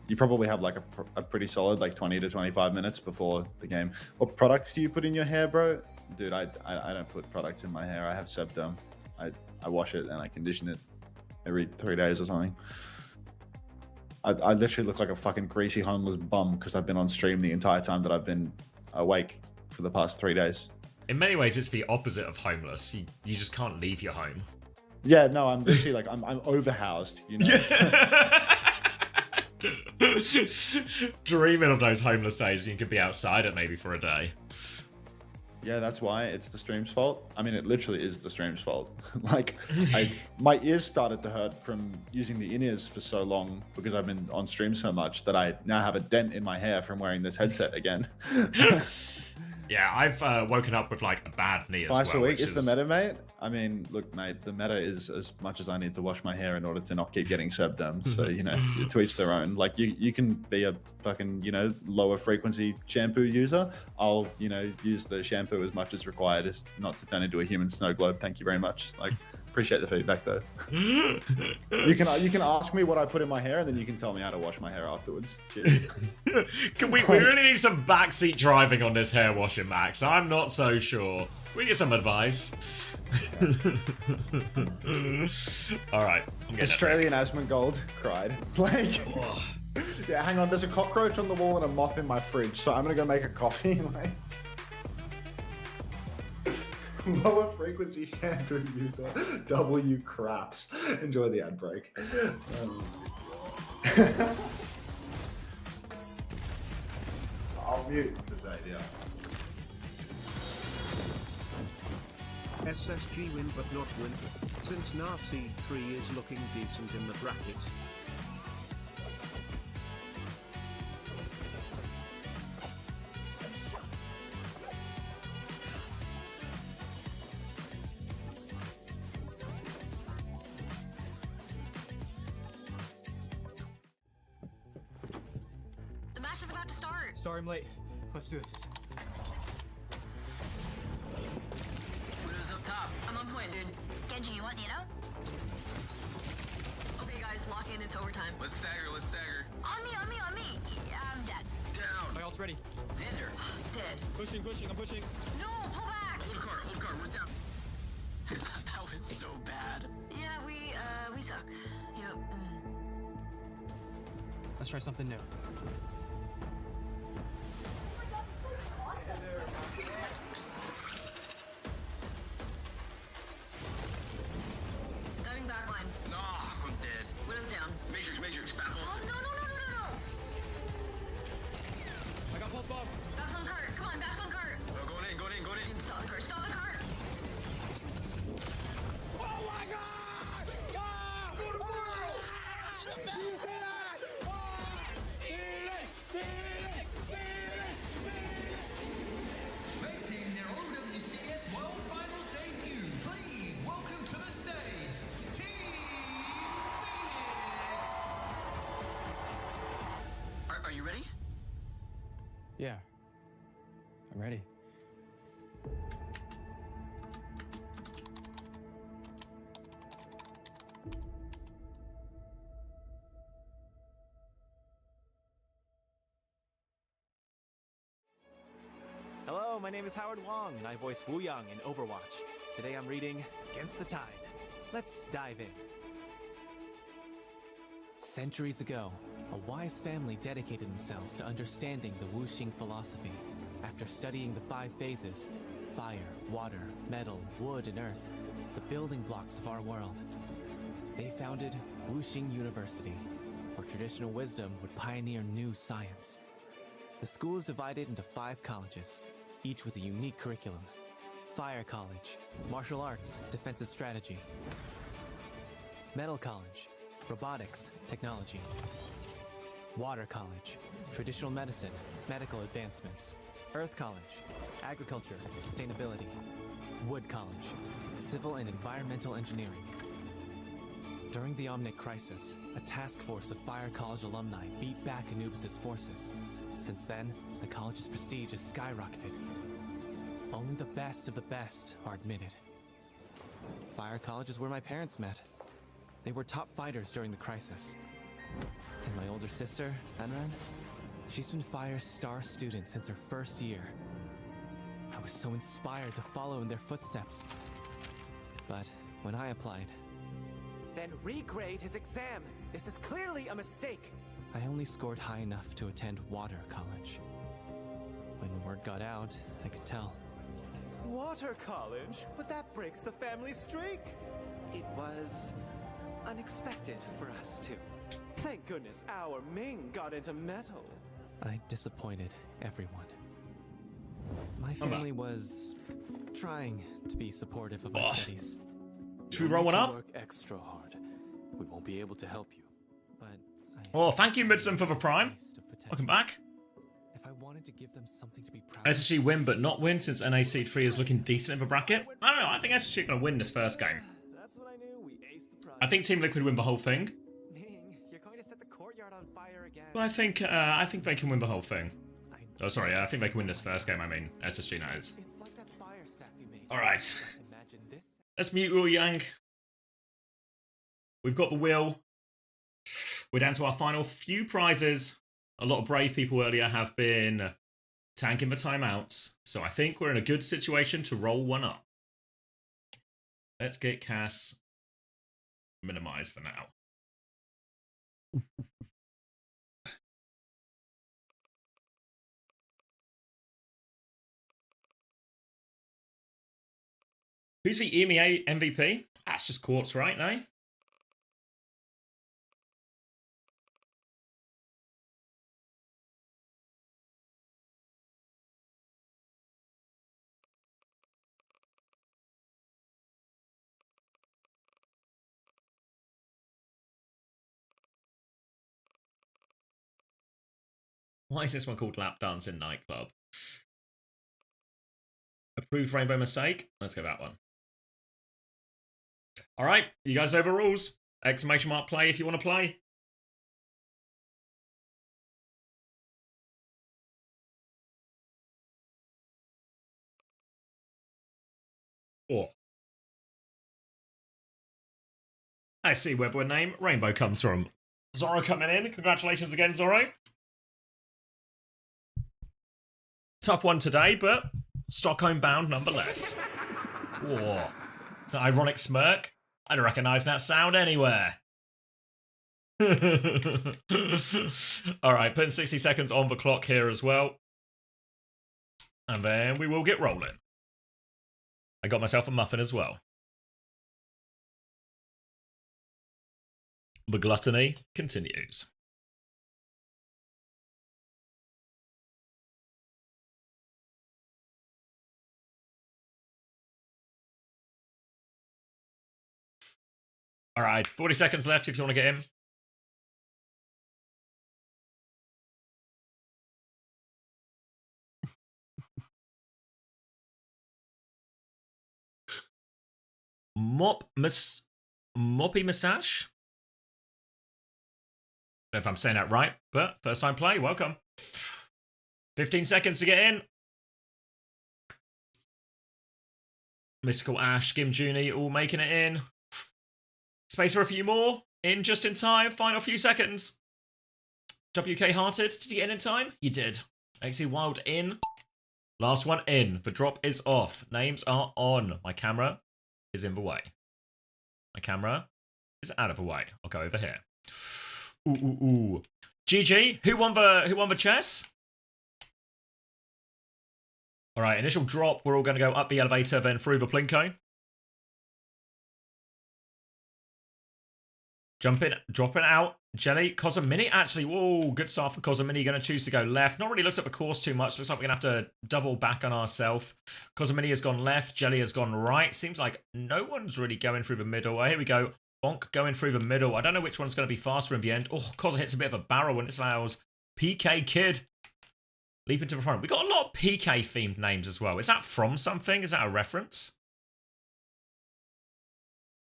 you probably have like a pretty solid like 20 to 25 minutes before the game. What products do you put in your hair, bro? Dude, I don't put products in my hair. I have sebderm. I wash it and I condition it every 3 days or something. I literally look like a fucking greasy homeless bum because I've been on stream the entire time that I've been awake for the past 3 days. In many ways, it's the opposite of homeless. You just can't leave your home. Yeah, no, I'm literally like, I'm overhoused, you know? Dreaming of those homeless days when you could be outside it maybe for a day. Yeah, that's why it's the stream's fault. I mean, it literally is the stream's fault. Like, my ears started to hurt from using the in-ears for so long because I've been on stream so much that I now have a dent in my hair from wearing this headset again. Yeah, I've woken up with like a bad knee as well. Twice a week is the meta, mate. I mean, look, mate, the meta is as much as I need to wash my hair in order to not keep getting sebderm. So, you know, to each their own. Like, you can be a fucking, you know, lower frequency shampoo user. I'll, you know, use the shampoo as much as required as not to turn into a human snow globe. Thank you very much. Like, appreciate the feedback though. You can ask me what I put in my hair and then you can tell me how to wash my hair afterwards. Cheers. we really need some backseat driving on this hair washing, Max. I'm not so sure. We get some advice. All right. Australian Asmongold cried. Like, yeah, hang on. There's a cockroach on the wall and a moth in my fridge, so I'm gonna go make a coffee. Like, lower frequency shampoo user, W craps. Enjoy the ad break. I'll mute today, yeah. SSG win but not win, since Narseed 3 is looking decent in the bracket. The match is about to start. Sorry I'm late. Let's do this. I'm on point, dude. Genji, you want Nino? Okay, guys, lock in. It's overtime. Let's stagger. On me. Yeah, I'm dead. Down. My ult's ready. Xander. Dead. Pushing. I'm pushing. No, pull back. Hold car. We're down. That was so bad. Yeah, we suck. Yep. Let's try something new. Diving backline. Nah, I'm dead. Widow's down. Matrix, back Oh, no. I got pulse bomb. Back on cart. Come on, back on cart. Going in. Stop the cart. Oh my god! Ah! Did you see that? Are you ready? Yeah. I'm ready. Hello, my name is Howard Wong, and I voice Wu Yang in Overwatch. Today I'm reading Against the Tide. Let's dive in. Centuries ago, a wise family dedicated themselves to understanding the Wuxing philosophy. After studying the 5 phases, fire, water, metal, wood, and earth, the building blocks of our world, they founded Wuxing University, where traditional wisdom would pioneer new science. The school is divided into 5 colleges, each with a unique curriculum. Fire College, Martial Arts, Defensive Strategy. Metal College, Robotics, Technology. Water College, Traditional Medicine, Medical Advancements. Earth College, Agriculture, Sustainability. Wood College, Civil and Environmental Engineering. During the Omnic Crisis, a task force of Fire College alumni beat back Anubis' forces. Since then, the college's prestige has skyrocketed. Only the best of the best are admitted. Fire College is where my parents met. They were top fighters during the crisis. And my older sister, Anran, she's been Fire's star student since her first year. I was so inspired to follow in their footsteps. But when I applied... Then regrade his exam. This is clearly a mistake. I only scored high enough to attend Water College. When word got out, I could tell. Water College? But that breaks the family streak. It was unexpected for us too. Thank goodness our Ming got into metal. I disappointed everyone. My family was trying to be supportive of my studies. Should we roll one up? Work extra hard. We won't be able to help you. But Oh, thank you, Midson, for the Prime. Welcome back. If I wanted to give them something to be proud SSG win, but not win, since NAC 3 is looking decent in the bracket. I don't know. I think SSG are going to win this first game. That's what I knew. We aced the prize. I think Team Liquid win the whole thing. Ming, you're going to set the courtyard on fire again. But I think they can win the whole thing. Oh, sorry. I think they can win this first game. I mean, SSG knows. It's like that fire staff you made. All right. Imagine this. Let's mute Wu Yang. We've got the wheel. We're down to our final few prizes. A lot of brave people earlier have been tanking the timeouts. So I think we're in a good situation to roll one up. Let's get Cass minimized for now. Who's the EMEA MVP? That's just Quartz, right? No? Why is this one called Lap Dance in Nightclub? Approved Rainbow Mistake? Let's go that one. All right, you guys know the rules. Exclamation mark play if you want to play. Or I see where the name Rainbow comes from. Zorro coming in. Congratulations again, Zorro. Tough one today, but Stockholm bound nonetheless. Whoa. It's an ironic smirk. I don't recognise that sound anywhere. Alright, putting 60 seconds on the clock here as well. And then we will get rolling. I got myself a muffin as well. The gluttony continues. All right, 40 seconds left if you want to get in. Moppy Mustache? know if I'm saying that right, but first time play, welcome. 15 seconds to get in. Mystical Ash, Gim Junie, all making it in. Space for a few more. In just in time. Final few seconds. WK Hearted, did you get in time? You did. XE Wild in. Last one in. The drop is off. Names are on. My camera is in the way. My camera is out of the way. I'll go over here. Ooh. GG. Who won the chess? All right, initial drop. We're all going to go up the elevator, then through the Plinko. Jumping, dropping out. Jelly, Cosmini actually. Whoa, good start for Cosmini. Going to choose to go left. Not really looks at the course too much. Looks like we're going to have to double back on ourselves. Cosmini has gone left. Jelly has gone right. Seems like no one's really going through the middle. Oh, here we go. Bonk going through the middle. I don't know which one's going to be faster in the end. Oh, Cos hits a bit of a barrel and this allows PK Kid leap into the front. We got a lot of PK themed names as well. Is that from something? Is that a reference?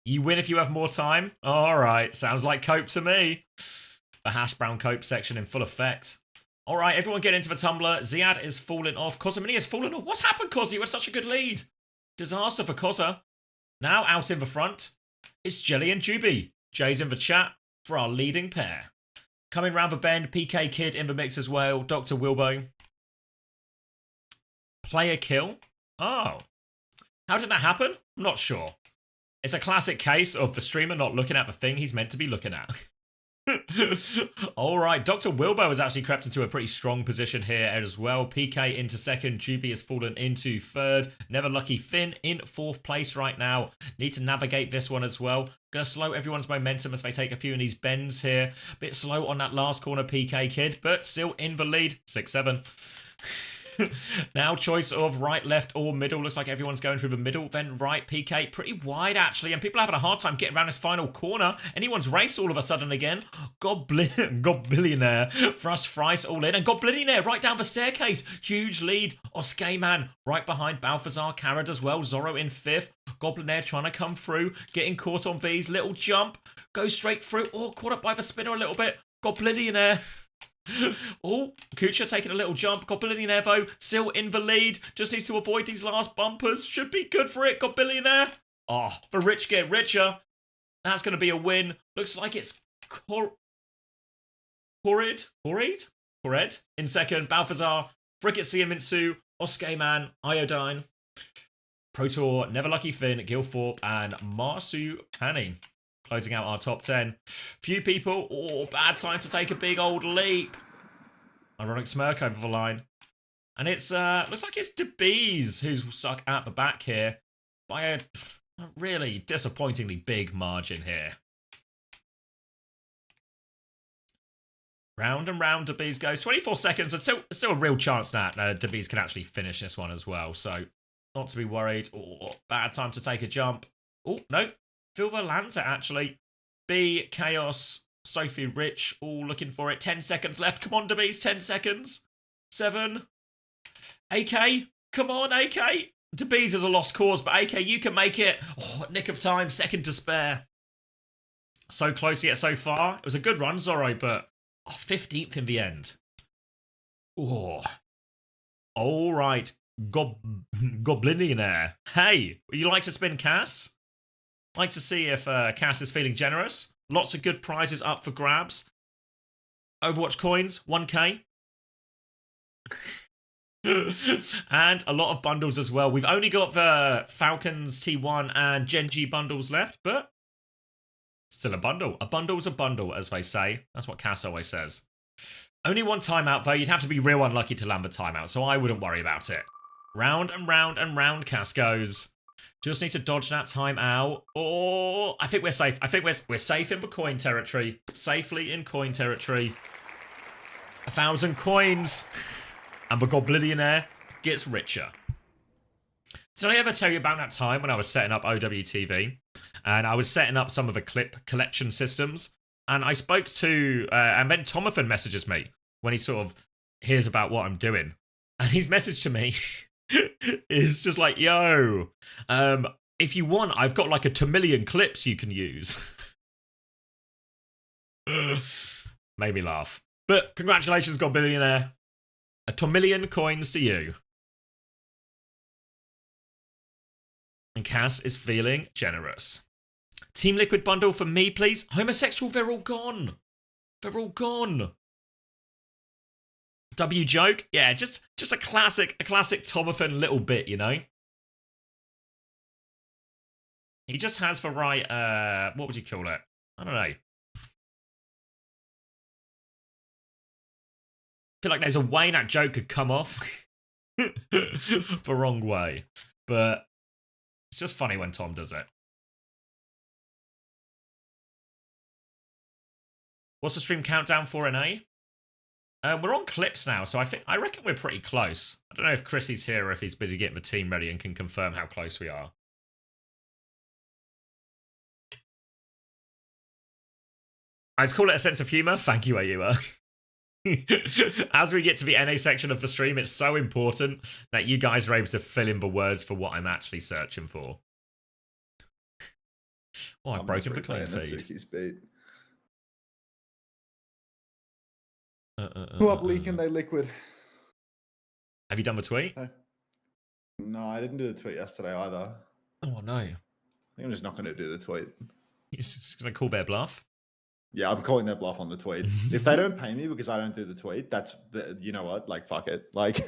You win if you have more time. All right, sounds like cope to me. The hash brown cope section in full effect. All right, everyone get into the tumbler. Ziad is falling off. Cosmini has fallen off. What's happened, Cos? You had such a good lead. Disaster for Koza. Now out in the front, it's Jelly and Juby. Jay's in the chat for our leading pair. Coming round the bend, PK Kid in the mix as well. Dr. Wilbo. Player kill. Oh. How did that happen? I'm not sure. It's a classic case of the streamer not looking at the thing he's meant to be looking at. All right, Dr. Wilbo has actually crept into a pretty strong position here as well. PK into second. Juby has fallen into third. Never Lucky Finn in fourth place right now. Need to navigate this one as well. Going to slow everyone's momentum as they take a few of these bends here. Bit slow on that last corner, PK Kid, but still in the lead. 6-7. Now choice of right, left, or middle. Looks like everyone's going through the middle. Then right, PK. Pretty wide, actually. And people are having a hard time getting around this final corner. Anyone's race all of a sudden again. Goblinaire. Thrust Thrice all in. And Goblinaire right down the staircase. Huge lead. Oskayman right behind Balthazar. Carrad as well. Zorro in fifth. Goblinaire trying to come through. Getting caught on these. Little jump. Goes straight through. Oh, caught up by the spinner a little bit. Goblinaire. Oh, Kucha taking a little jump. Got Billionaire though, still in the lead. Just needs to avoid these last bumpers. Should be good for it. Got Billionaire. Oh, the rich get richer. That's going to be a win. Looks like it's Corrid in second. Balthazar, Frigate Siamitsu, Oskayman, Iodine, Protor, Never Lucky Finn, Gilthorpe, and Marsu Pani. Closing out our top 10. Few people. Oh, bad time to take a big old leap. Ironic smirk over the line. And it's, looks like it's DeBees who's stuck at the back here by a really disappointingly big margin here. Round and round DeBees goes. 24 seconds. There's still a real chance that DeBees can actually finish this one as well. So, not to be worried. Oh, bad time to take a jump. Oh, no. Filver lands it, actually. B, Chaos, Sophie, Rich, all looking for it. 10 seconds left. Come on, DeBees, 10 seconds. 7. AK, come on, AK. DeBees is a lost cause, but AK, you can make it. Oh, nick of time, second to spare. So close yet so far. It was a good run, Zorro, but 15th in the end. Oh. All right. Goblinaire. Hey, would you like to spin Cass? Like to see if Cass is feeling generous. Lots of good prizes up for grabs. Overwatch coins, 1k. And a lot of bundles as well. We've only got the Falcons T1 and Genji bundles left, but still a bundle. A bundle's a bundle, as they say. That's what Cass always says. Only one timeout, though. You'd have to be real unlucky to land the timeout, so I wouldn't worry about it. Round and round and round Cass goes. Just need to dodge that time out. Oh, I think we're safe. I think we're safe in the coin territory. Safely in coin territory. 1,000 coins. And the Goblinaire gets richer. Did I ever tell you about that time when I was setting up OWTV? And I was setting up some of the clip collection systems. And I spoke to... and then Tomathan messages me when he sort of hears about what I'm doing. And his message to me... is just like, yo, if you want, I've got like a 2 million clips you can use. Made me laugh. But congratulations, God Billionaire. A $1,000,000 coins to you. And Cass is feeling generous. Team Liquid bundle for me, please. Homosexual, they're all gone. They're all gone. W joke? Yeah, just a classic Tomathan little bit, you know? He just has the right, what would you call it? I don't know. I feel like there's a way that joke could come off the wrong way. But it's just funny when Tom does it. What's the stream countdown for NA? We're on clips now, so I reckon we're pretty close. I don't know if Chrissy's here or if he's busy getting the team ready and can confirm how close we are. I'd call it a sense of humour. Thank you, Ayua. As we get to the NA section of the stream, it's so important that you guys are able to fill in the words for what I'm actually searching for. Oh, I've broken the clean feed. Who up leaking they Liquid? Have you done the tweet? No, I didn't do the tweet yesterday either. Oh, no. I think I'm just not going to do the tweet. You're just going to call their bluff? Yeah, I'm calling their bluff on the tweet. If they don't pay me because I don't do the tweet, that's you know what? Like, fuck it. Like,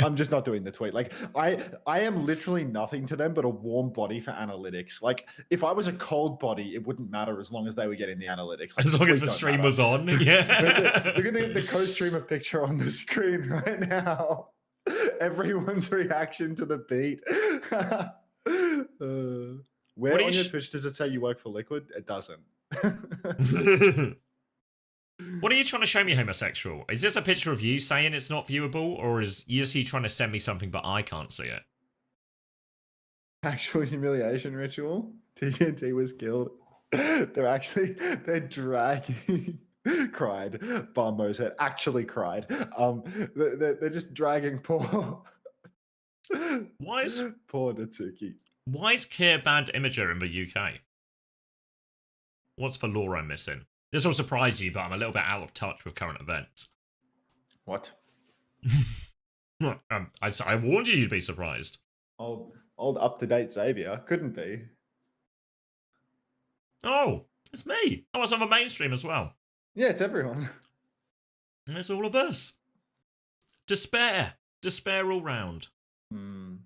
I'm just not doing the tweet. Like, I am literally nothing to them but a warm body for analytics. Like, if I was a cold body, it wouldn't matter as long as they were getting the analytics. Like, as long as the stream was on. Yeah. Look at the co-streamer picture on the screen right now. Everyone's reaction to the beat. Where on your Twitch does it say you work for Liquid? It doesn't. What are you trying to show me, homosexual? Is this a picture of you saying it's not viewable, or is you trying to send me something but I can't see it? Actual humiliation ritual. TNT was killed. They're dragging. Cried. Bombo said, actually cried. They're just dragging poor. Why is poor Natsuki? Why is Kier banned Imager in the UK? What's the lore I'm missing? This will surprise you, but I'm a little bit out of touch with current events. What? I warned you you'd be surprised. Old up-to-date Xavier. Couldn't be. Oh, it's me. I was on the mainstream as well. Yeah, it's everyone. And it's all of us. Despair. Despair all round. Hmm.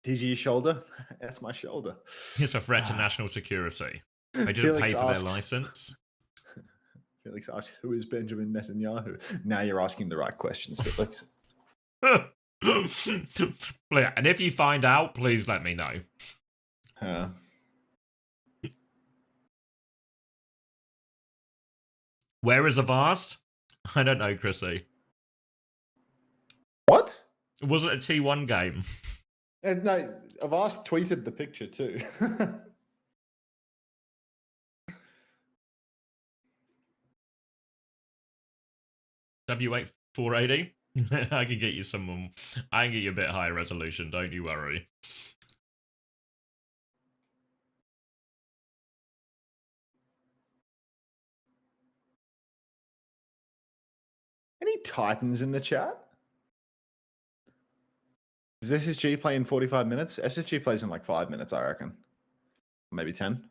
PG shoulder? That's my shoulder. It's a threat to national security. They didn't pay for their license. Felix asks, who is Benjamin Netanyahu? Now you're asking the right questions, Felix. And if you find out, please let me know. Where is Avast? I don't know, Chrissy. What? Was it a T1 game? No, Avast tweeted the picture too. W8480? I can get you some. I can get you a bit higher resolution, don't you worry. Any Titans in the chat? Is SSG playing 45 minutes? SSG plays in like 5 minutes, I reckon. Maybe 10.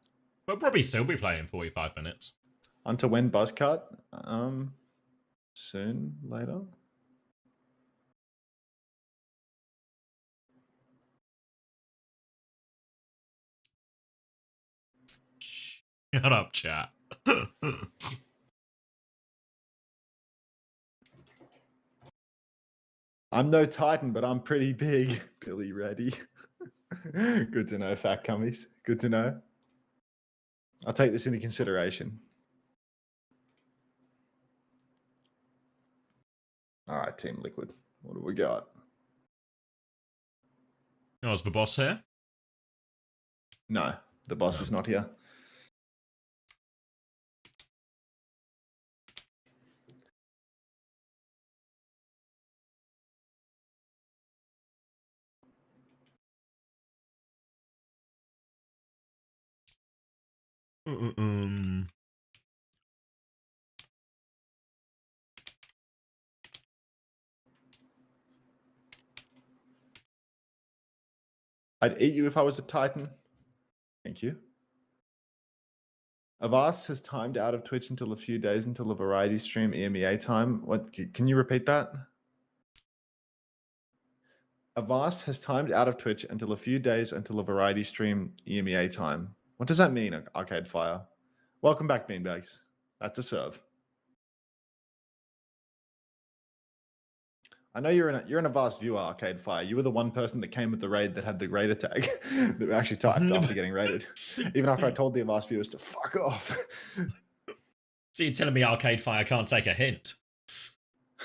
We'll probably still be playing 45 minutes. Until when Buzzcut? Soon, later. Shut up, chat. I'm no Titan, but I'm pretty big. Billy Reddy. Good to know, fat cummies. Good to know. I'll take this into consideration. All right, Team Liquid. What do we got? Oh, is the boss here? No, the boss is not here. I'd eat you if I was a Titan. Thank you. Avast has timed out of Twitch until a few days until a variety stream EMEA time. What? Can you repeat that? Avast has timed out of Twitch until a few days until a variety stream EMEA time. What does that mean, Arcade Fire? Welcome back, Beanbags. That's a serve. I know you're in a vast viewer, Arcade Fire. You were the one person that came with the raid that had the raider tag that actually typed after getting raided. Even after I told the Avast viewers to fuck off. So you're telling me Arcade Fire can't take a hint?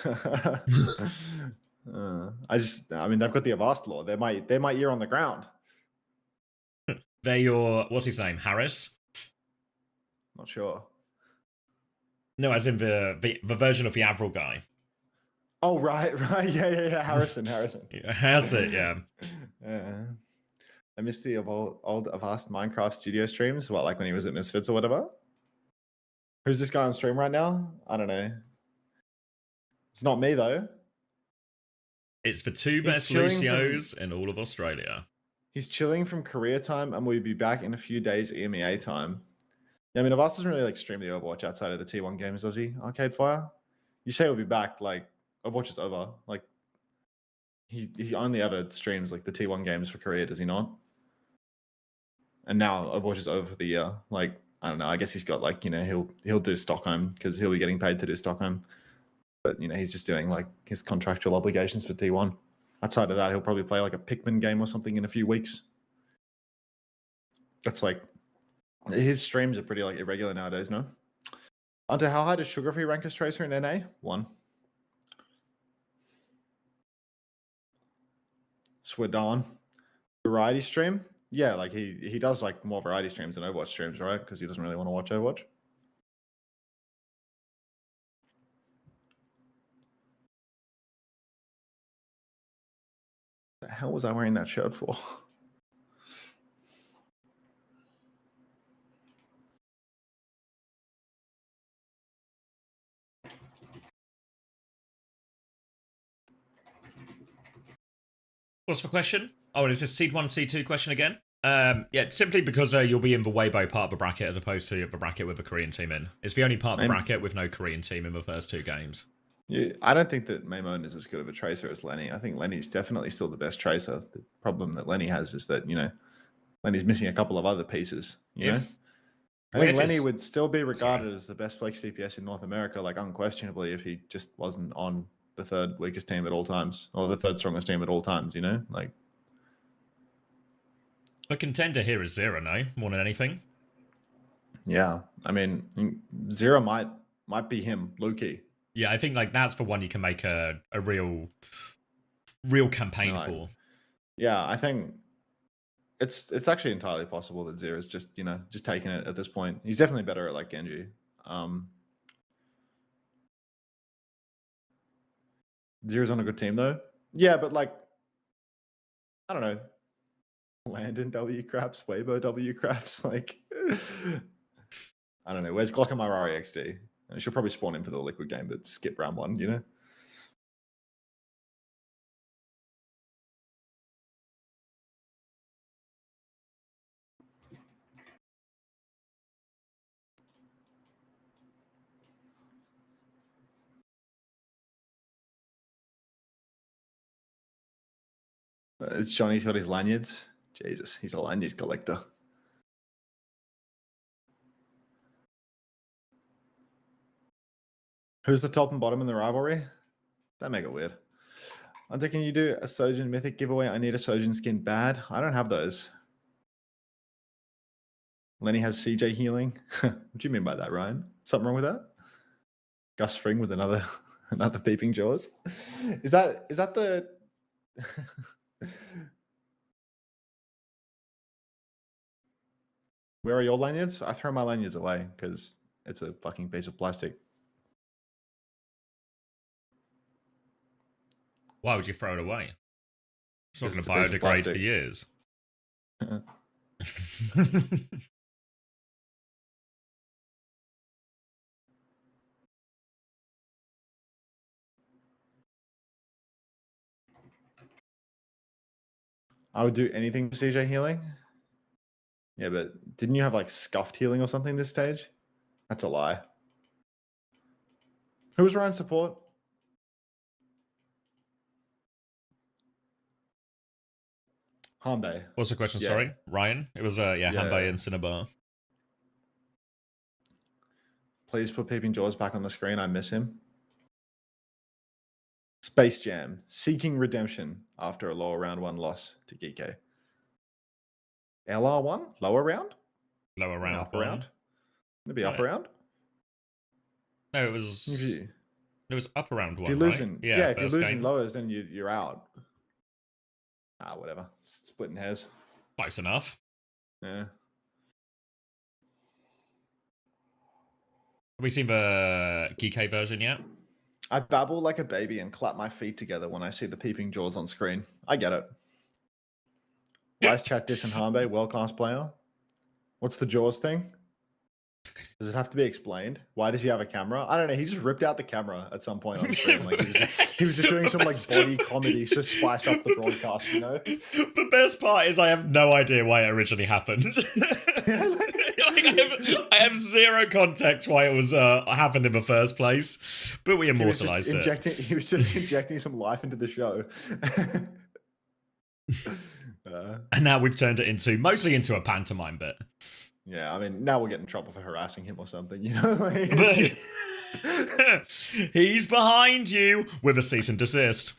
I mean, they've got the Avast law. They're my ear on the ground. They're your, what's his name, Harris? Not sure. No, as in the version of the Avril guy. Oh, right. Yeah. Harrison. Harrison, yeah. I missed the old Avast Minecraft studio streams. What, like when he was at Misfits or whatever? Who's this guy on stream right now? I don't know. It's not me, though. It's the two best Lucios in all of Australia. He's chilling from Korea time, and we'll be back in a few days EMEA time. Yeah, I mean, Avast doesn't really like stream the Overwatch outside of the T1 games, does he? Arcade Fire? You say he'll be back, like, Overwatch is over. Like, he only ever streams like the T1 games for Korea, does he not? And now Overwatch is over for the year. Like, I don't know. I guess he's got like, you know, he'll do Stockholm because he'll be getting paid to do Stockholm. But you know, he's just doing like his contractual obligations for T1. Outside of that, he'll probably play like a Pikmin game or something in a few weeks. That's like his streams are pretty like irregular nowadays, no? Onto how high does Sugar Free rank as Tracer in NA? 1. Swedan. Variety stream? Yeah, like he does like more variety streams than Overwatch streams, right? Because he doesn't really want to watch Overwatch. The hell was I wearing that shirt for? What's the question? Oh, is this Seed 1, C2 question again? Yeah, simply because you'll be in the Weibo part of the bracket as opposed to the bracket with a Korean team in. It's the only part of the bracket with no Korean team in the first 2 games. Yeah, I don't think that Maimon is as good of a tracer as Lenny. I think Lenny's definitely still the best tracer. The problem that Lenny has is that, you know, Lenny's missing a couple of other pieces, you know? I think Lenny would still be regarded as the best flex DPS in North America, like unquestionably, if he just wasn't on the 3rd weakest team at all times, or the 3rd strongest team at all times, you know? Like, the contender here is Zero, no? More than anything. Yeah, I mean, Zero might be him, Lukey. Yeah, I think like that's the one you can make a real campaign for. Yeah, I think it's actually entirely possible that Zero's just, you know, just taking it at this point. He's definitely better at like Genji. Zero's on a good team though. Yeah, but like, I don't know. Landon W craps, Weibo W craps, like I don't know. Where's Glock and Mirari XD? I should probably spawn in for the liquid game, but skip round 1, you know? Johnny's got his lanyards. Jesus, he's a lanyard collector. Who's the top and bottom in the rivalry? That make it weird. I'm thinking you do a Sojin Mythic giveaway. I need a Sojin skin bad. I don't have those. Lenny has CJ healing. What do you mean by that, Ryan? Something wrong with that? Gus Fring with another peeping jaws. Is that the Where are your lanyards? I throw my lanyards away because it's a fucking piece of plastic. Why would you throw it away? It's not going to biodegrade for years. I would do anything for CJ healing. Yeah, but didn't you have like scuffed healing or something this stage? That's a lie. Who was Ryan's support? Hanbei. What's the question? Yeah. Sorry, Ryan. It was Yeah. Hanbei and Cinnabar. Please put Peeping Jaws back on the screen. I miss him. Space Jam, seeking redemption after a lower round 1 loss to Geeko. LR1, lower round? Lower round. Upper round? Maybe No. upper round? No, it was. It was up around 1. If you're losing, right? yeah, if you're first losing game. lowers, then you're out. Whatever. Splitting hairs. Close enough. Yeah. Have we seen the GK version yet? I babble like a baby and clap my feet together when I see the Peeping Jaws on screen. I get it. Wise chat Dis and Hanbei, world-class player. What's the Jaws thing? Does it have to be explained? Why does he have a camera? I don't know. He just ripped out the camera at some point on screen. Like he was just doing some like body comedy to spice up the broadcast, you know? The best part is I have no idea why it originally happened. I have zero context why it was happened in the first place, but we immortalized it. He was just injecting some life into the show. And now we've turned it mostly into a pantomime bit. Yeah, I mean, now we'll get in trouble for harassing him or something, you know? He's behind you with a cease and desist.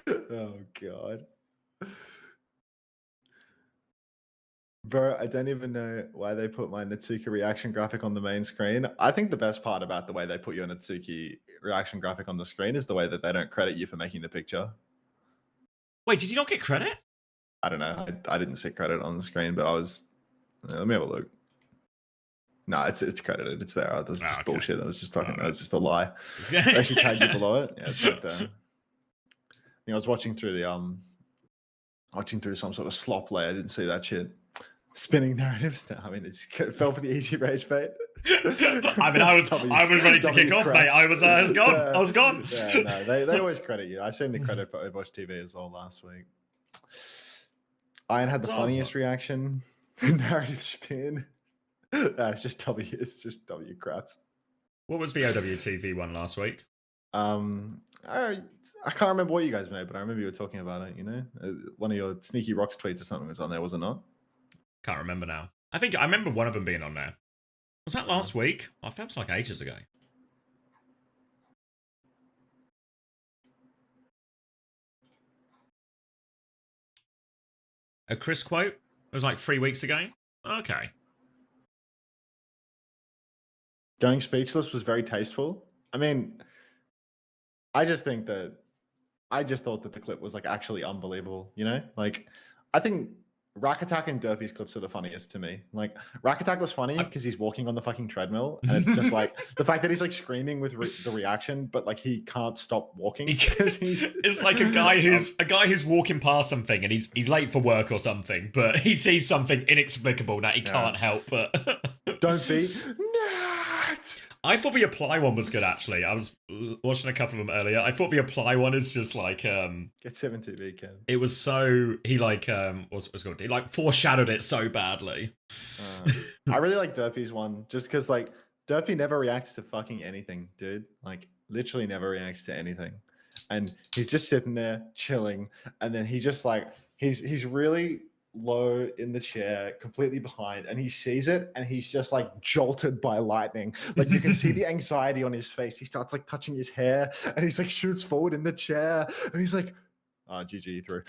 Oh, God. Bro, I don't even know why they put my Natsuki reaction graphic on the main screen. I think the best part about the way they put your Natsuki reaction graphic on the screen is the way that they don't credit you for making the picture. Wait, did you not get credit? I don't know. I didn't see credit on the screen, but I was... let me have a look. No, it's credited. It's there. That's just bullshit. That was just fucking... That was just a lie. They actually tagged you below it. Yeah, it's right there. I was watching through the... Watching through some sort of slop layer. I didn't see that shit. Spinning narratives. I mean, it fell for the easy rage bait. I mean, I was ready to kick off, mate. I was gone. I was gone. Yeah, no, they always credit you. I seen the credit for Overwatch TV as well last week. Iron had the funniest reaction. Narrative spin. It's just W. It's just W craps. What was the OWTV one last week? I can't remember what you guys made, but I remember you were talking about it. You know, one of your Sneaky Rocks tweets or something was on there, was it not? Can't remember now. I remember one of them being on there. Was that last week? I felt like ages ago. A Chris quote? It was like 3 weeks ago? Okay. Going speechless was very tasteful. I mean, I just thought that the clip was like actually unbelievable, you know? Like, I think Rack Attack and Derpy's clips are the funniest to me. Like, Rack Attack was funny because he's walking on the fucking treadmill, and it's just like the fact that he's like screaming with the reaction, but like he can't stop walking. It's like a guy who's walking past something and he's late for work or something, but he sees something inexplicable that he can't help but. Don't be. I thought the apply one was good, actually. I was watching a couple of them earlier. I thought the apply one is just like get 7TV, Ken. It was so he like what's it called? He like foreshadowed it so badly. I really like Derpy's one just because like Derpy never reacts to fucking anything, dude. Like literally never reacts to anything, and he's just sitting there chilling, and then he just like he's really low in the chair, completely behind, and he sees it and he's just like jolted by lightning. Like you can see the anxiety on his face. He starts like touching his hair and he's like shoots forward in the chair and he's like, GG through.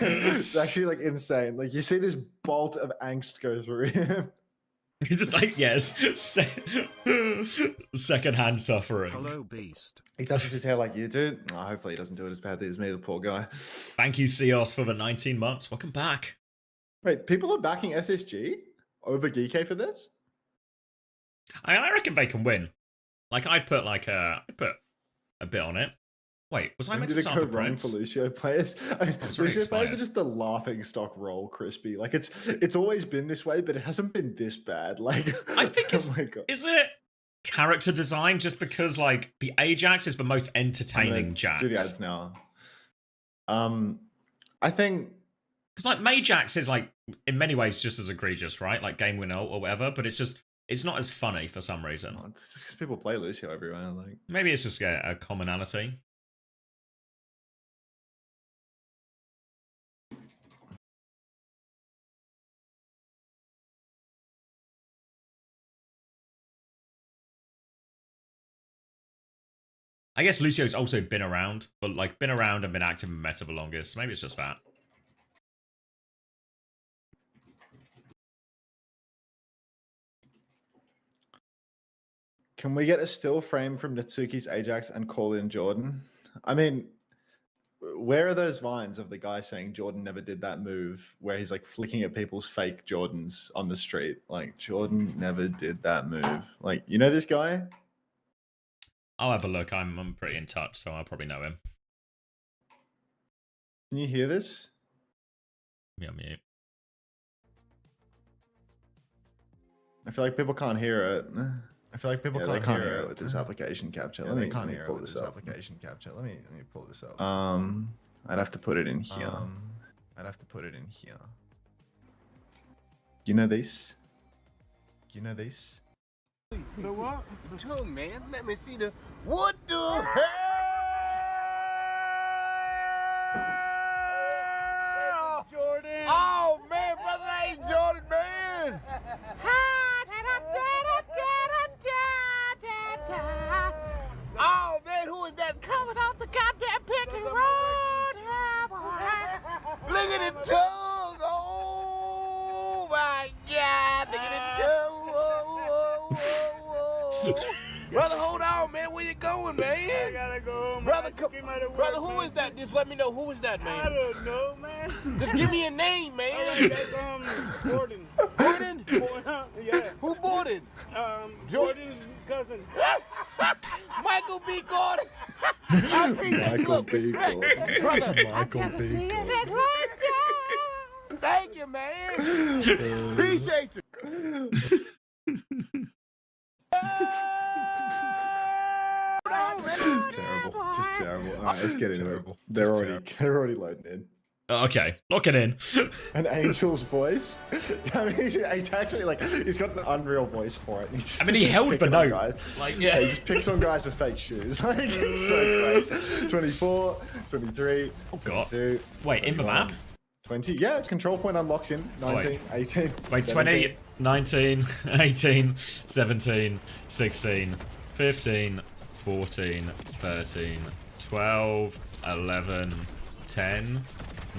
It's actually like insane. Like you see this bolt of angst go through him. He's just like, yes, secondhand suffering. Hello, Beast. He touches his hair like you do. Hopefully he doesn't do it as badly as me, the poor guy. Thank you, Cios, for the 19 months. Welcome back. Wait, people are backing SSG over GK for this? I reckon they can win. Like, I'd put a bit on it. Wait, was I meant to start the wrong for Lucio players? Lucio players are just the laughing stock roll, Crispy. Like it's always been this way, but it hasn't been this bad. Like I think it's, oh my God. Is it? character design, just because like the Ajax is the most entertaining Jax. Do the ads now. I think because like Majax is like in many ways just as egregious, right? Like game winner or whatever, but it's not as funny for some reason. Oh, it's just because people play Lucio everywhere. Like maybe it's just a commonality. I guess Lucio's also been around, but like been around and been active in meta the longest. Maybe it's just that. Can we get a still frame from Natsuki's Ajax and call in Jordan? I mean, where are those vines of the guy saying Jordan never did that move where he's like flicking at people's fake Jordans on the street? Like, Jordan never did that move. Like, you know this guy? I'll have a look. I'm pretty in touch, so I'll probably know him. Can you hear this? Me on mute. I feel like people can't hear it. I feel like people can't hear it with this application capture. Let me pull this up. Pull this up. I'd have to put it in here. You know this? The what? Oh man, let me see the. What the hell? Jordan. Oh man, brother, that ain't Jordan, man. Oh man, who is that coming off the goddamn picket road? Look at the tongue. Oh my God, look at the tongue. Brother, hold on, man. Where you going, man? I gotta go home. Brother, brother, who is that? Just let me know who is that, man. I don't know, man. Just give me a name, man. That's Gordon. Gordon? Yeah. Who Gordon? Jordan's cousin. Michael B. Gordon. I appreciate you. Look, respect. Brother. Michael B. Gordon. Thank you, man. Appreciate you. Terrible, just terrible. All right, let's get into it. They're already loading in. Okay, lock it in. An angel's voice. I mean, he's actually like he's got an unreal voice for it. I mean, he held the note. Like, yeah, he just picks on guys with fake shoes. Like, it's so great. 24, 23. Oh god. 22, wait, in the map. 20. Yeah, control point unlocks in 19, 18. Wait, 20, 19, 18, 17, 16, 15, 14, 13, 12, 11, 10,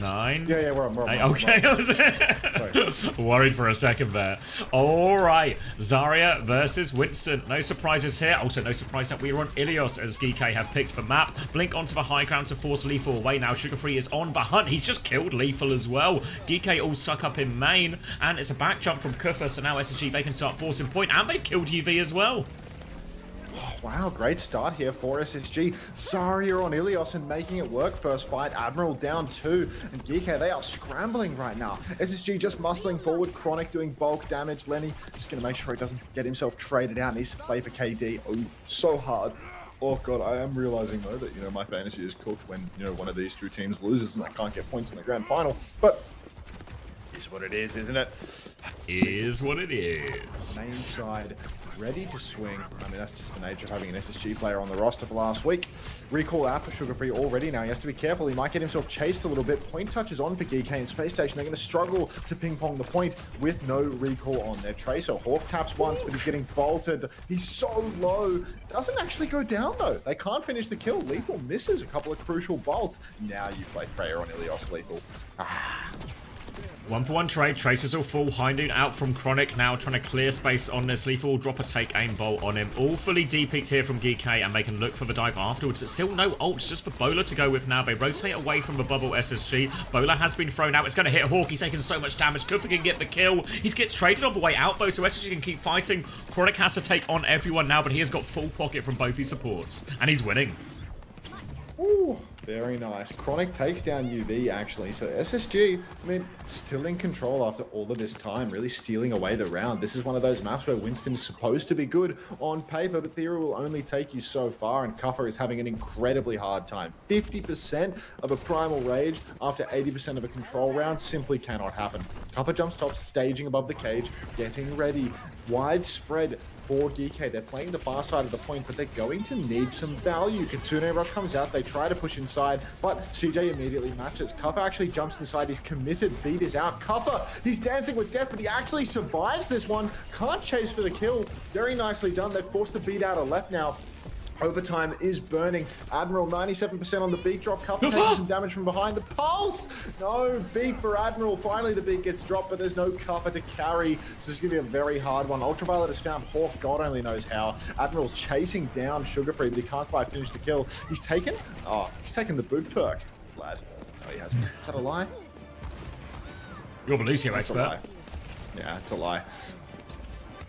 9. Yeah, we're on. Okay, I was worried for a second there. All right, Zarya versus Winston. No surprises here. Also, no surprise that we are on Ilios as GK have picked the map. Blink onto the high ground to force Lethal away. Now Sugar Free is on the hunt. He's just killed Lethal as well. GK all stuck up in main, and it's a back jump from Kufa. So now SSG, they can start forcing point, and they've killed UV as well. Oh, wow, great start here for SSG. Zarya on Ilios and making it work. First fight, Admiral down 2. And GK, they are scrambling right now. SSG just muscling forward. Chronic doing bulk damage. Lenny just going to make sure he doesn't get himself traded out. Needs to play for KD. Oh, so hard. Oh god, I am realizing though that, you know, my fantasy is cooked when, you know, one of these two teams loses and I can't get points in the grand final. But it's what it is, isn't it? Is what it is. Main side ready to swing. I mean, that's just the nature of having an SSG player on the roster for last week. Recall out for Sugar Free already. Now he has to be careful. He might get himself chased a little bit. Point touch is on for GK and Space Station. They're going to struggle to ping pong the point with no recall on their Tracer. Hawk taps once, but he's getting bolted. He's so low. Doesn't actually go down though. They can't finish the kill. Lethal misses a couple of crucial bolts. Now you play Freya on Ilios. Lethal. 1-for-1 trade. Tracers all full. Hinding out from Chronic now, trying to clear space on this. Lethal drop a take aim bolt on him. All fully DP'd here from GK, and they can look for the dive afterwards, but still no ults, just for Bola to go with now. They rotate away from the bubble SSG. Bola has been thrown out. It's going to hit Hawk. He's taking so much damage. Kufa can get the kill. He gets traded on the way out though, so SSG can keep fighting. Chronic has to take on everyone now, but he has got full pocket from both his supports, and he's winning. Ooh, Very nice. Chronic takes down UV, actually. So SSG, I mean, still in control after all of this time, really stealing away the round. This is one of those maps where Winston's supposed to be good on paper, but theory will only take you so far, and Kuffer is having an incredibly hard time. 50% of a Primal Rage after 80% of a control round simply cannot happen. Kuffer jump stops, staging above the cage, getting ready. Widespread for GK. They're playing the far side of the point, but they're going to need some value. Kitsune Rush comes out, they try to push inside, but CJ immediately matches. Kuffer actually jumps inside, he's committed, beat is out. Kuffer, he's dancing with death, but he actually survives this one. Can't chase for the kill. Very nicely done. They've forced the beat out of left now. Overtime is burning. Admiral 97% on the beat drop. Kuffer taking some damage from behind. The pulse! No beat for Admiral. Finally the beat gets dropped, but there's no Kuffer to carry. So this is going to be a very hard one. Ultraviolet has found Hawk. God only knows how. Admiral's chasing down Sugarfree, but he can't quite finish the kill. He's taken the boot perk, lad. No, he hasn't. Is that a lie? You're the Lucio expert. Yeah, it's a lie.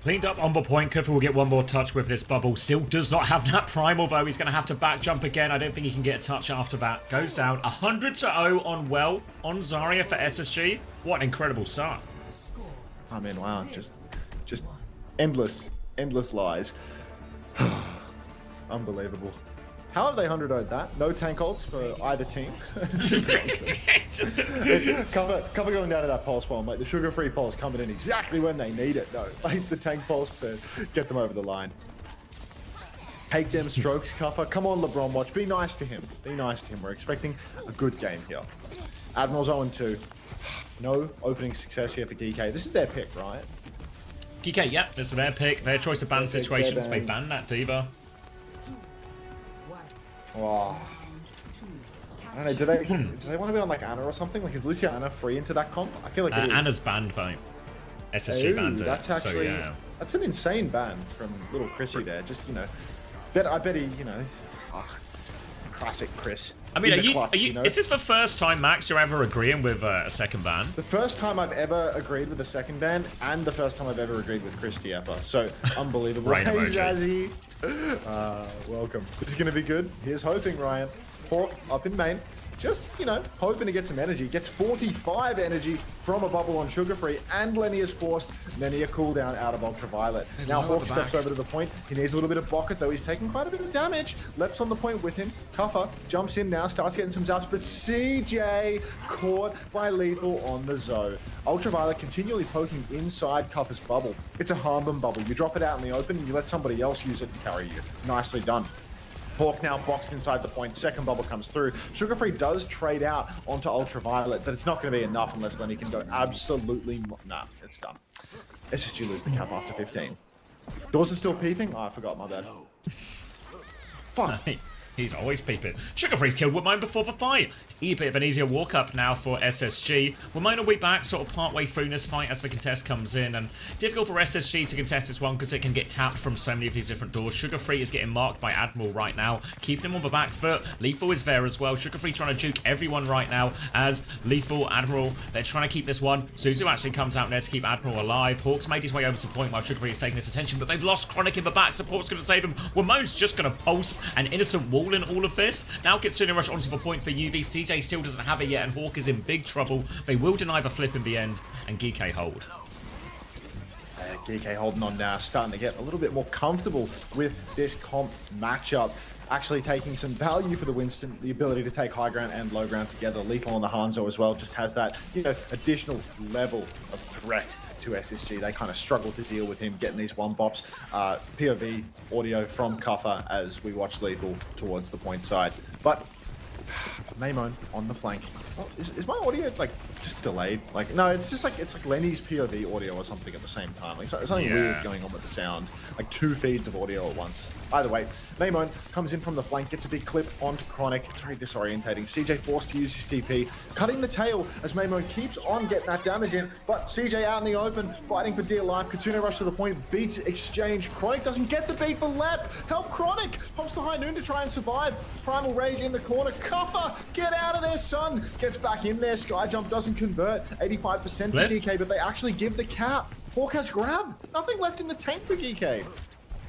Cleaned up on the point. Kuffer will get one more touch with this bubble. Still does not have that primal, though. He's going to have to back jump again. I don't think he can get a touch after that. Goes down 100-0 on on Zarya for SSG. What an incredible start. I mean, wow, just endless lies. Unbelievable. How have they 100-0'd that? No tank ults for either team. Just nonsense. Cover going down to that pulse bomb. Like the sugar-free pulse coming in exactly when they need it, though. Like the tank pulse to get them over the line. Take them strokes, Kuffer. Come on, LeBron Watch. Be nice to him. Be nice to him. We're expecting a good game here. Admiral's 0-2. No opening success here for GK. This is their pick, right? GK, yep. This is their pick. Their choice of ban situations. They ban that diva. Wow. I don't know, do they want to be on like Anna or something? Like, is Lucia Anna free into that comp? I feel like it is. Anna's banned though. SSG banned it. That's actually, so yeah. That's an insane ban from little Chrissy there. Just, you know, I bet he, you know, classic Chris. I mean, is this the first time, Max, you're ever agreeing with a second ban? The first time I've ever agreed with a second ban, and the first time I've ever agreed with Christy ever. So, unbelievable. Right, hey, Jazzy. Welcome. This is going to be good. Here's hoping, Ryan. Hawk up in main. Just, you know, hoping to get some energy. Gets 45 energy from a bubble on Sugarfree, and Lenny is forced many a cooldown out of Ultraviolet. Now Hawk steps over to the point. He needs a little bit of bucket, though. He's taking quite a bit of damage. Leps on the point with him. Kuffer jumps in now, starts getting some zaps, but CJ caught by Lethal on the Zoe. Ultraviolet continually poking inside Kuffer's bubble. It's a harm bomb bubble. You drop it out in the open, and you let somebody else use it and carry you. Nicely done. Hawk now boxed inside the point. Second bubble comes through. Sugarfree does trade out onto Ultraviolet, but it's not going to be enough unless Lenny can go absolutely... Nah, it's done. SSG lose the cap after 15. Doors are still peeping? Oh, I forgot, my bad. Fuck. He's always peeping. Sugarfree's killed Wimone before the fight. A bit of an easier walk up now for SSG. Wimone will be back sort of part way through this fight as the contest comes in, and difficult for SSG to contest this one because it can get tapped from so many of these different doors. Sugarfree is getting marked by Admiral right now, keeping him on the back foot. Lethal is there as well. Sugarfree trying to juke everyone right now as Lethal, Admiral, they're trying to keep this one. Suzu actually comes out there to keep Admiral alive. Hawk's made his way over to point while Sugarfree is taking his attention, but they've lost Chronic in the back. Support's going to save him. Wimone's just going to pulse an innocent wall in all of this. Now Kitsune Rush onto the point for UV. CJ still doesn't have it yet, and Hawk is in big trouble. They will deny the flip in the end, and GK hold. GK holding on now, starting to get a little bit more comfortable with this comp matchup. Actually taking some value for the Winston, the ability to take high ground and low ground together. Lethal on the Hanzo as well just has that, you know, additional level of threat to SSG. They kind of struggle to deal with him getting these one bops. POV audio from Kuffer as we watch Lethal towards the point side. But Maimon on the flank. Oh, is my audio like just delayed? Like, no, it's just like Lenny's POV audio or something at the same time. Like something weird is going on with the sound. Like two feeds of audio at once. Either way, Maimon comes in from the flank, gets a big clip onto Chronic. It's very disorientating. CJ forced to use his TP, cutting the tail as Maimon keeps on getting that damage in. But CJ out in the open, fighting for dear life. Kitsune Rush to the point, beats exchange. Chronic doesn't get the beat for Lep. Help Chronic! Pumps the high noon to try and survive. Primal Rage in the corner. Kuffer, get out of there, son! Gets back in there. Sky Jump doesn't convert. 85% for GK, but they actually give the cap. Hawk has grab. Nothing left in the tank for GK.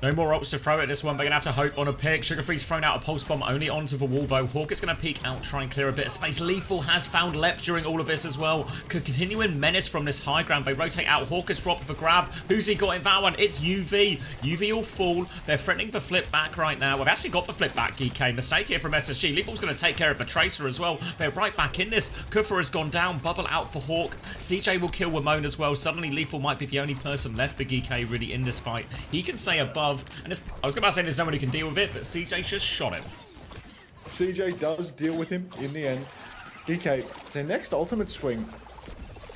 No more ults to throw at this one. They're going to have to hope on a pick. Sugarfree's thrown out a pulse bomb only onto the wall, though. Hawk is going to peek out, try and clear a bit of space. Lethal has found Lep during all of this as well. Could continue in menace from this high ground. They rotate out. Hawk has dropped the grab. Who's he got in that one? It's UV. UV will fall. They're threatening the flip back right now. We've actually got the flip back, GK. Mistake here from SSG. Lethal's going to take care of the Tracer as well. They're right back in this. Kufa has gone down. Bubble out for Hawk. CJ will kill Wamone as well. Suddenly, Lethal might be the only person left for GK really in this fight. He can stay above. And I was going to say there's no one who can deal with it, but CJ just shot him. CJ does deal with him in the end. GK, their next ultimate swing,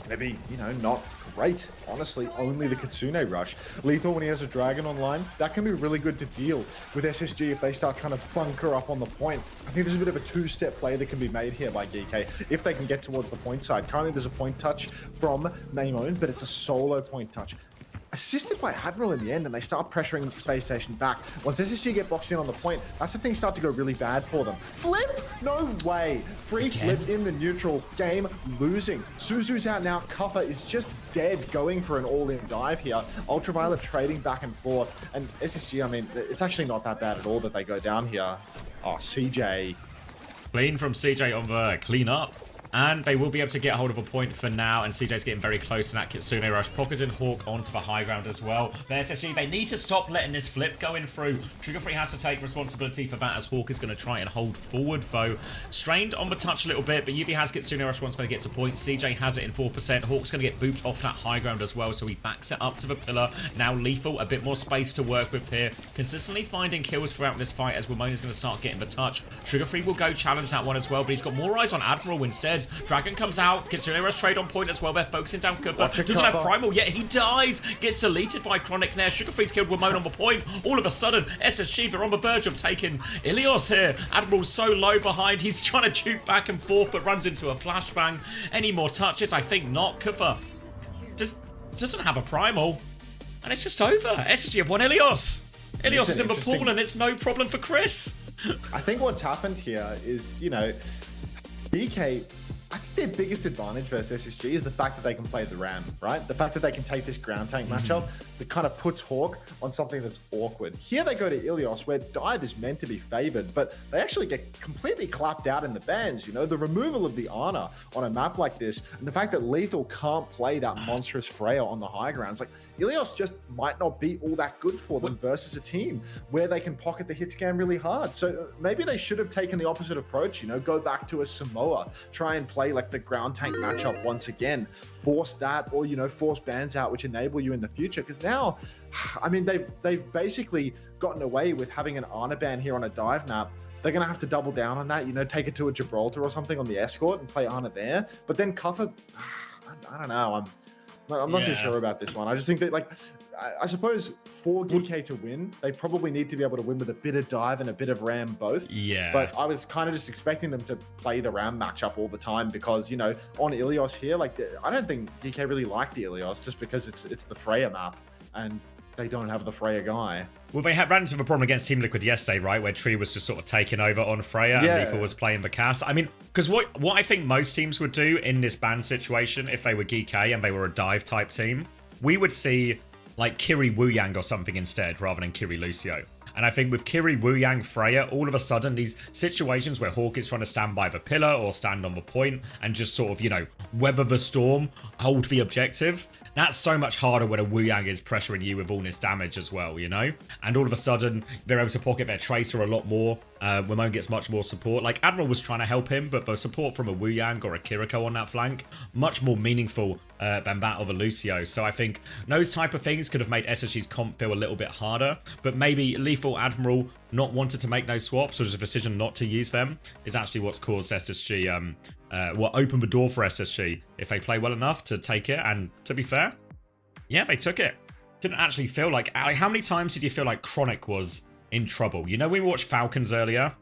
maybe, you know, not great. Honestly, only the Kitsune rush. Lethal, when he has a dragon online, that can be really good to deal with SSG if they start trying to bunker up on the point. I think there's a bit of a two-step play that can be made here by GK if they can get towards the point side. Currently, there's a point touch from Maimone, but it's a solo point touch. Assisted by Admiral in the end, and they start pressuring the space station back. Once SSG get boxed in on the point, that's when things start to go really bad for them. Flip? No way. Free flip in the neutral. Game losing. Suzu's out now. Kuffa is just dead, going for an all-in dive here. Ultraviolet trading back and forth. And SSG, I mean, it's actually not that bad at all that they go down here. Oh, CJ. Clean from CJ on the clean up. And they will be able to get hold of a point for now, and CJ's getting very close to that Kitsune rush. Pocket and Hawk onto the high ground as well. The SSG, they need to stop letting this flip going through. Sugarfree has to take responsibility for that, as Hawk is going to try and hold forward, though. Strained on the touch a little bit, but UV has Kitsune rush once when he gets a point. CJ has it in 4%. Hawk's going to get booped off that high ground as well, so he backs it up to the pillar. Now Lethal, a bit more space to work with here. Consistently finding kills throughout this fight, as Wamone is going to start getting the touch. Sugarfree will go challenge that one as well, but he's got more eyes on Admiral instead. Dragon comes out. Kitsune rush trade on point as well. They're focusing down Kufa. Doesn't have primal yet. He dies. Gets deleted by Chronic Nair. Sugarfree's killed Wamone on the point. All of a sudden, SSG, they're on the verge of taking Ilios here. Admiral's so low behind. He's trying to juke back and forth, but runs into a flashbang. Any more touches? I think not. Kufa just doesn't have a primal. And it's just over. SSG have won Ilios. Ilios is in the pool, and it's no problem for Chris. I think what's happened here is, you know, BK, I think their biggest advantage versus SSG is the fact that they can play the Ram, right? The fact that they can take this ground tank matchup that kind of puts Hawk on something that's awkward. Here they go to Ilios, where dive is meant to be favored, but they actually get completely clapped out in the bans. You know, the removal of the Ana on a map like this, and the fact that Lethal can't play that monstrous Freya on the high grounds, like Ilios just might not be all that good for them versus a team where they can pocket the hit scan really hard. So maybe they should have taken the opposite approach, you know, go back to a Samoa, try and play like the ground tank matchup once again, force that, or, you know, force bans out, which enable you in the future. Because now, I mean, they've basically gotten away with having an Ana ban here on a dive map. They're going to have to double down on that, you know, take it to a Gibraltar or something on the escort and play Ana there. But then Kuffa, I don't know, I'm not too sure about this one. I just think that, like, I suppose for GK to win, they probably need to be able to win with a bit of dive and a bit of Ram both. Yeah. But I was kind of just expecting them to play the Ram matchup all the time because, you know, on Ilios here, like, I don't think GK really like the Ilios just because it's the Freya map and they don't have the Freya guy. Well, they ran into the problem against Team Liquid yesterday, right? Where Tree was just sort of taking over on Freya and Lethal was playing the cast. I mean, because what I think most teams would do in this ban situation, if they were GK and they were a dive type team, we would see like Kiri Wu-Yang or something instead rather than Kiri Lucio. And I think with Kiri, Wu-Yang, Freya, all of a sudden these situations where Hawk is trying to stand by the pillar or stand on the point and just sort of, you know, weather the storm, hold the objective, that's so much harder when a Wu-Yang is pressuring you with all this damage as well, you know? And all of a sudden, they're able to pocket their Tracer a lot more. Wamone gets much more support. Like, Admiral was trying to help him, but the support from a Wu-Yang or a Kiriko on that flank, much more meaningful than that of a Lucio. So I think those type of things could have made SSG's comp feel a little bit harder, but maybe Lethal, Admiral not wanted to make those swaps, or just a decision not to use them, is actually what's caused SSG, opened the door for SSG, if they play well enough, to take it. And to be fair, yeah, they took it. Didn't actually feel like how many times did you feel like Chronic was in trouble? You know, we watched Falcons earlier,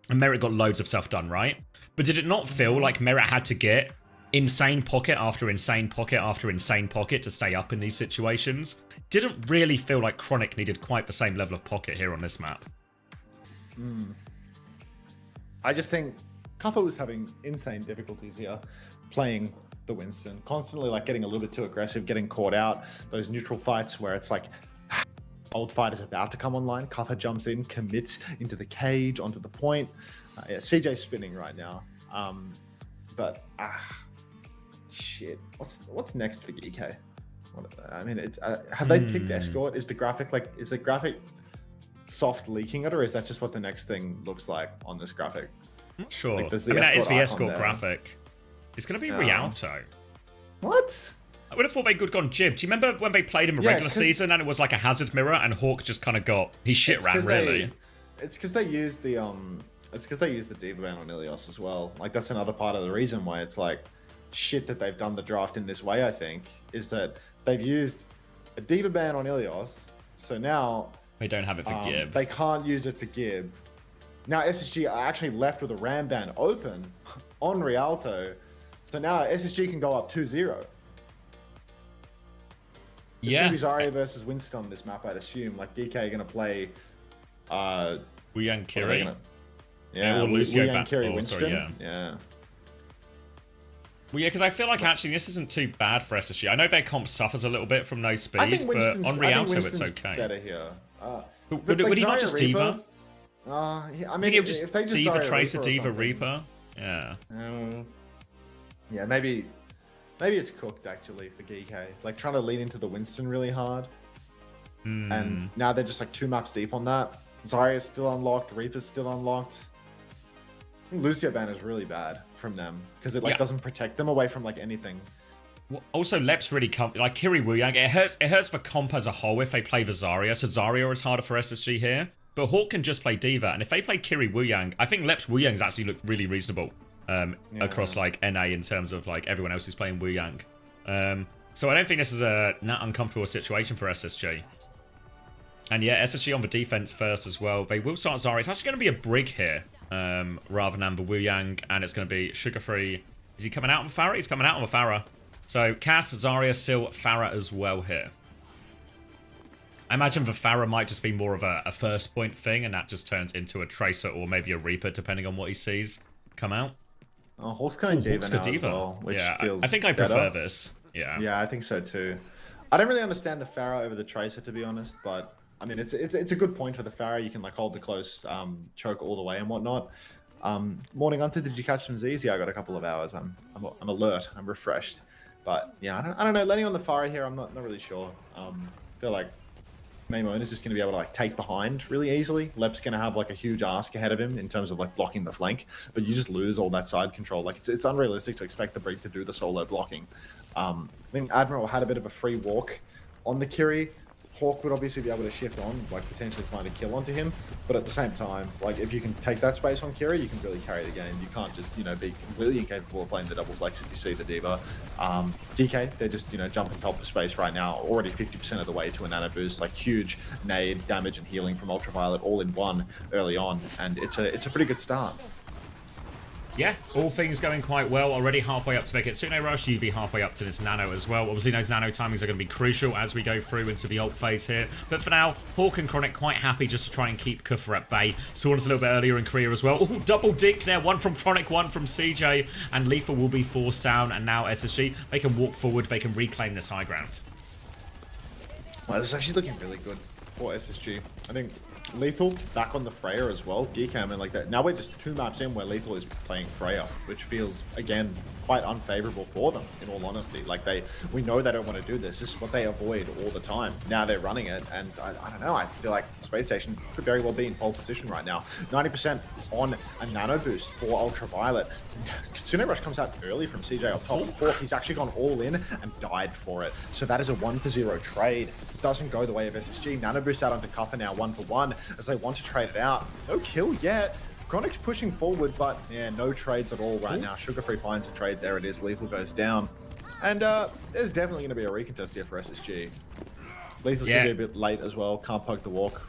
and Merit got loads of stuff done, right? But did it not feel like Merit had to get insane pocket after insane pocket after insane pocket to stay up in these situations? Didn't really feel like Chronic needed quite the same level of pocket here on this map. I just think Kuffa was having insane difficulties here playing the Winston, constantly like getting a little bit too aggressive, getting caught out, those neutral fights where it's like Old Fight is about to come online. Kuffer jumps in, commits into the cage, onto the point. Yeah, CJ's spinning right now. Shit. What's next for GK? I mean, it's have they picked Escort? Is the graphic soft leaking it, or is that just what the next thing looks like on this graphic? I'm not sure. Like, I mean, that is the Escort graphic. It's going to be Yeah. Rialto. What? I would have thought they could have gone Jib. Do you remember when they played in the regular season and it was like a hazard mirror and Hawk just kind of he shit ran really? It's because they used the Diva ban on Ilios as well. Like that's another part of the reason why it's like shit that they've done the draft in this way. I think is that they've used a Diva ban on Ilios, so now they don't have it for Gib. They can't use it for Gib. Now SSG are actually left with a Ram ban open on Rialto, so now SSG can go up 2-0. It's gonna be Zarya versus Winston on this map, I'd assume. Like DK are gonna play Wuyang Kiri. Yeah, or Lucio Wuyang Kiri Winston. Sorry, yeah. Well, yeah, because I feel like actually this isn't too bad for SSG. I know their comp suffers a little bit from no speed, but on Rialto it's okay. Better here. Would he not just Diva? I mean, if they just Diva Zarya Tracer, Reaper or Diva something. Reaper, yeah. Yeah, maybe it's cooked actually for GK. Like trying to lean into the Winston really hard, and now they're just like 2 maps deep on that. Zarya's still unlocked, Reaper's still unlocked. I think Lucio ban is really bad from them because it doesn't protect them away from like anything. Well, also, Lep's really like Kiri Wuyang. It hurts for comp as a whole if they play the Zarya. So Zarya is harder for SSG here. But Hawk can just play Diva, and if they play Kiri Wuyang, I think Lep's Wuyang's actually looked really reasonable across like NA in terms of like everyone else who's playing Wuyang. So I don't think this is a not uncomfortable situation for SSG. And yeah, SSG on the defense first as well. They will start Zarya. It's actually going to be a Brig here rather than the Wuyang, and it's going to be Sugar Free. Is he coming out on Farah? He's coming out on the Farah. So Cass, Zarya, still Farah as well here. I imagine the Farah might just be more of a first point thing, and that just turns into a Tracer or maybe a Reaper, depending on what he sees come out. Oh, Hawk's going Diva now as well, which feels I think I better. prefer this. Yeah. Yeah, I think so too. I don't really understand the Farah over the Tracer, to be honest, but I mean, it's a good point for the Farah. You can like hold the close choke all the way and whatnot. Morning Hunter, did you catch some Z's? Yeah, I got a couple of hours. I'm alert. I'm refreshed. But yeah, I don't know. Landing on the Farah here, I'm not really sure. I feel like Maimon is just going to be able to like take behind really easily. Lep's going to have like a huge ask ahead of him in terms of like blocking the flank, but you just lose all that side control. Like it's unrealistic to expect the Brig to do the solo blocking. I think Admiral had a bit of a free walk on the Kiri. Hawk would obviously be able to shift on, like potentially find a kill onto him, but at the same time, like if you can take that space on Kiri, you can really carry the game. You can't just, you know, be completely incapable of playing the double flex if you see the Diva. DK, they're just, you know, jumping top of space right now, already 50% of the way to a nano boost, like huge nade, damage and healing from Ultraviolet all in one early on, and it's a pretty good start. Yeah, all things going quite well. Already halfway up to the Kitsune Rush, UV halfway up to this Nano as well. Obviously, those Nano timings are going to be crucial as we go through into the ult phase here. But for now, Hawk and Chronic quite happy just to try and keep Kufra at bay. Saw us a little bit earlier in Korea as well. Oh, double dick there. One from Chronic, one from CJ. And Lethal will be forced down. And now SSG, they can walk forward. They can reclaim this high ground. Well, this is actually looking really good for SSG. I think Lethal back on the Freya as well. Geek, I mean, like that. Now we're just 2 maps in where Lethal is playing Freya, which feels again quite unfavorable for them. In all honesty, like we know they don't want to do this. This is what they avoid all the time. Now they're running it, and I don't know. I feel like Space Station could very well be in pole position right now. 90% on a nano boost for Ultraviolet. Kitsune Rush comes out early from CJ up top. Hawk, he's actually gone all in and died for it. So that is a 1-for-0 trade. Doesn't go the way of SSG. Nano boost out onto Kuffer now 1-for-1 as they want to trade it out. No kill yet. Chronic's pushing forward, but yeah, no trades at all right now. Sugar Free finds a trade. There it is. Lethal goes down. And there's definitely going to be a recontest here for SSG. Lethal's going to be a bit late as well. Can't poke the walk.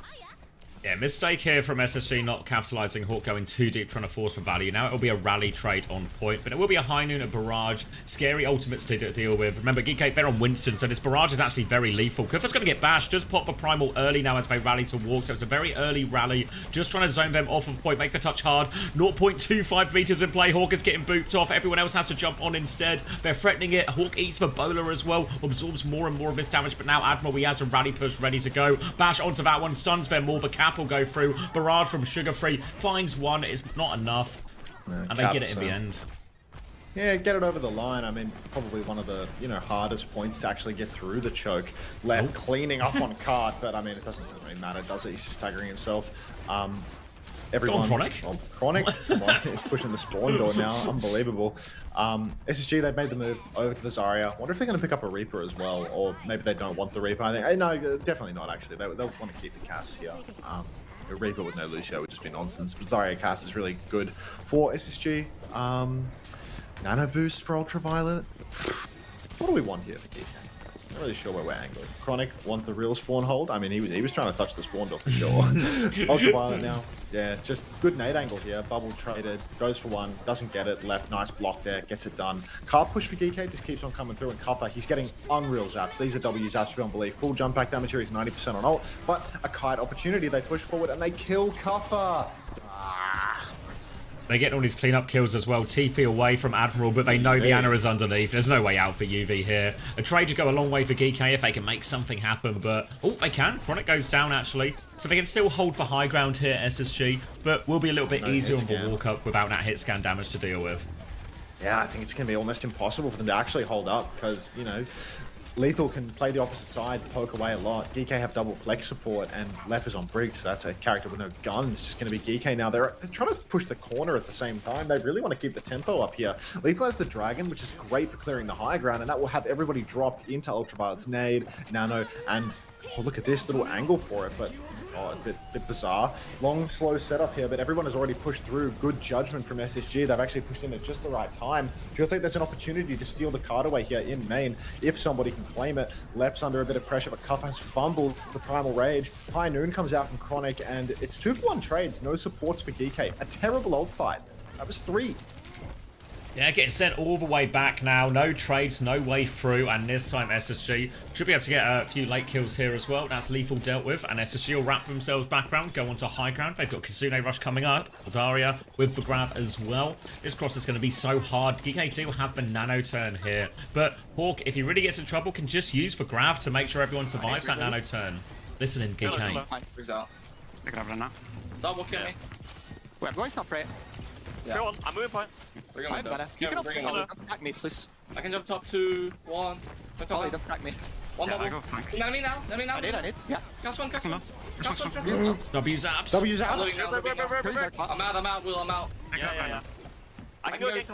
Yeah, mistake here from SSG not capitalizing. Hawk going too deep, trying to force for value. Now it'll be a rally trade on point, but it will be a high noon, a barrage. Scary ultimates to deal with. Remember, GK, they're on Winston, so this barrage is actually very lethal. Kufa's going to get bashed. Just pop for Primal early now as they rally to walk, so it's a very early rally. Just trying to zone them off of point, make the touch hard. 0.25 meters in play. Hawk is getting booped off. Everyone else has to jump on instead. They're threatening it. Hawk eats for Bowler as well. Absorbs more and more of this damage, but now Admiral, he has a rally push ready to go. Bash onto that one. Stuns them more. The cap will go through. Barrage from Sugar Free finds one. It's not enough. And they get it in the end. Yeah, get it over the line. I mean, probably one of the, hardest points to actually get through the choke. Left cleaning up on card, but I mean, it doesn't really matter, does it? He's just staggering himself. Everyone, Chronic. Oh, Chronic, come on, he's pushing the spawn door now. Unbelievable. SSG, they've made the move over to the Zarya. Wonder if they're going to pick up a Reaper as well, or maybe they don't want the Reaper. I think, no, definitely not. Actually, they'll want to keep the Cass here. A Reaper with no Lucio would just be nonsense. But Zarya Cass is really good for SSG. Nano boost for Ultraviolet. What do we want here for GK? Not really sure where we're angling. Chronic want the real spawn hold. I mean, he was trying to touch the spawn door for sure. Ultraviolet now. Yeah, just good nade angle here. Bubble traded. Goes for one. Doesn't get it. Left. Nice block there. Gets it done. Car push for GK just keeps on coming through. And Kuffer, he's getting unreal zaps. These are W zaps beyond belief. Full jump back damage here. He's 90% on ult. But a kite opportunity. They push forward and they kill Kuffer. They get all these cleanup kills as well. TP away from Admiral, but they know the Ana is underneath. There's no way out for UV here. A trade to go a long way for GK if they can make something happen, but... Oh, they can. Chronic goes down, actually. So they can still hold for high ground here, SSG, but will be a little bit easier on the walk-up without that hit scan damage to deal with. Yeah, I think it's going to be almost impossible for them to actually hold up because, Lethal can play the opposite side, poke away a lot. GK have double flex support, and Lep is on Briggs, so that's a character with no gun. It's just going to be GK now. They're trying to push the corner at the same time. They really want to keep the tempo up here. Lethal has the Dragon, which is great for clearing the high ground, and that will have everybody dropped into Ultraviolet's nade, Nano, and oh, look at this little angle for it, but a bit bizarre. Long, slow setup here, but everyone has already pushed through. Good judgment from SSG. They've actually pushed in at just the right time. Feels like there's an opportunity to steal the card away here in main if somebody can claim it. Lep's under a bit of pressure, but Cuff has fumbled the Primal Rage. High Noon comes out from Chronic, and it's 2-for-1 trades. No supports for GK. A terrible ult fight. That was 3. Yeah, getting sent all the way back now. No trades, no way through. And this time SSG should be able to get a few late kills here as well. That's Lethal dealt with. And SSG will wrap themselves back round, go onto high ground. They've got Kitsune Rush coming up. Zarya with the grab as well. This cross is going to be so hard. GK do have the nano turn here. But Hawk, if he really gets in trouble, can just use for grab to make sure everyone survives that nano turn. Listen in, GK. Stop walking at me. Wait, I'm going top right. Yeah. On, I'm moving point. I'm better. You can attack me, please. I can jump top 2, 1. Ollie, don't attack me. One bubble. Let me now. I need. Yeah. Cast one. W zaps. W zaps. I'm out, Will, I'm out. Yeah. I can go again.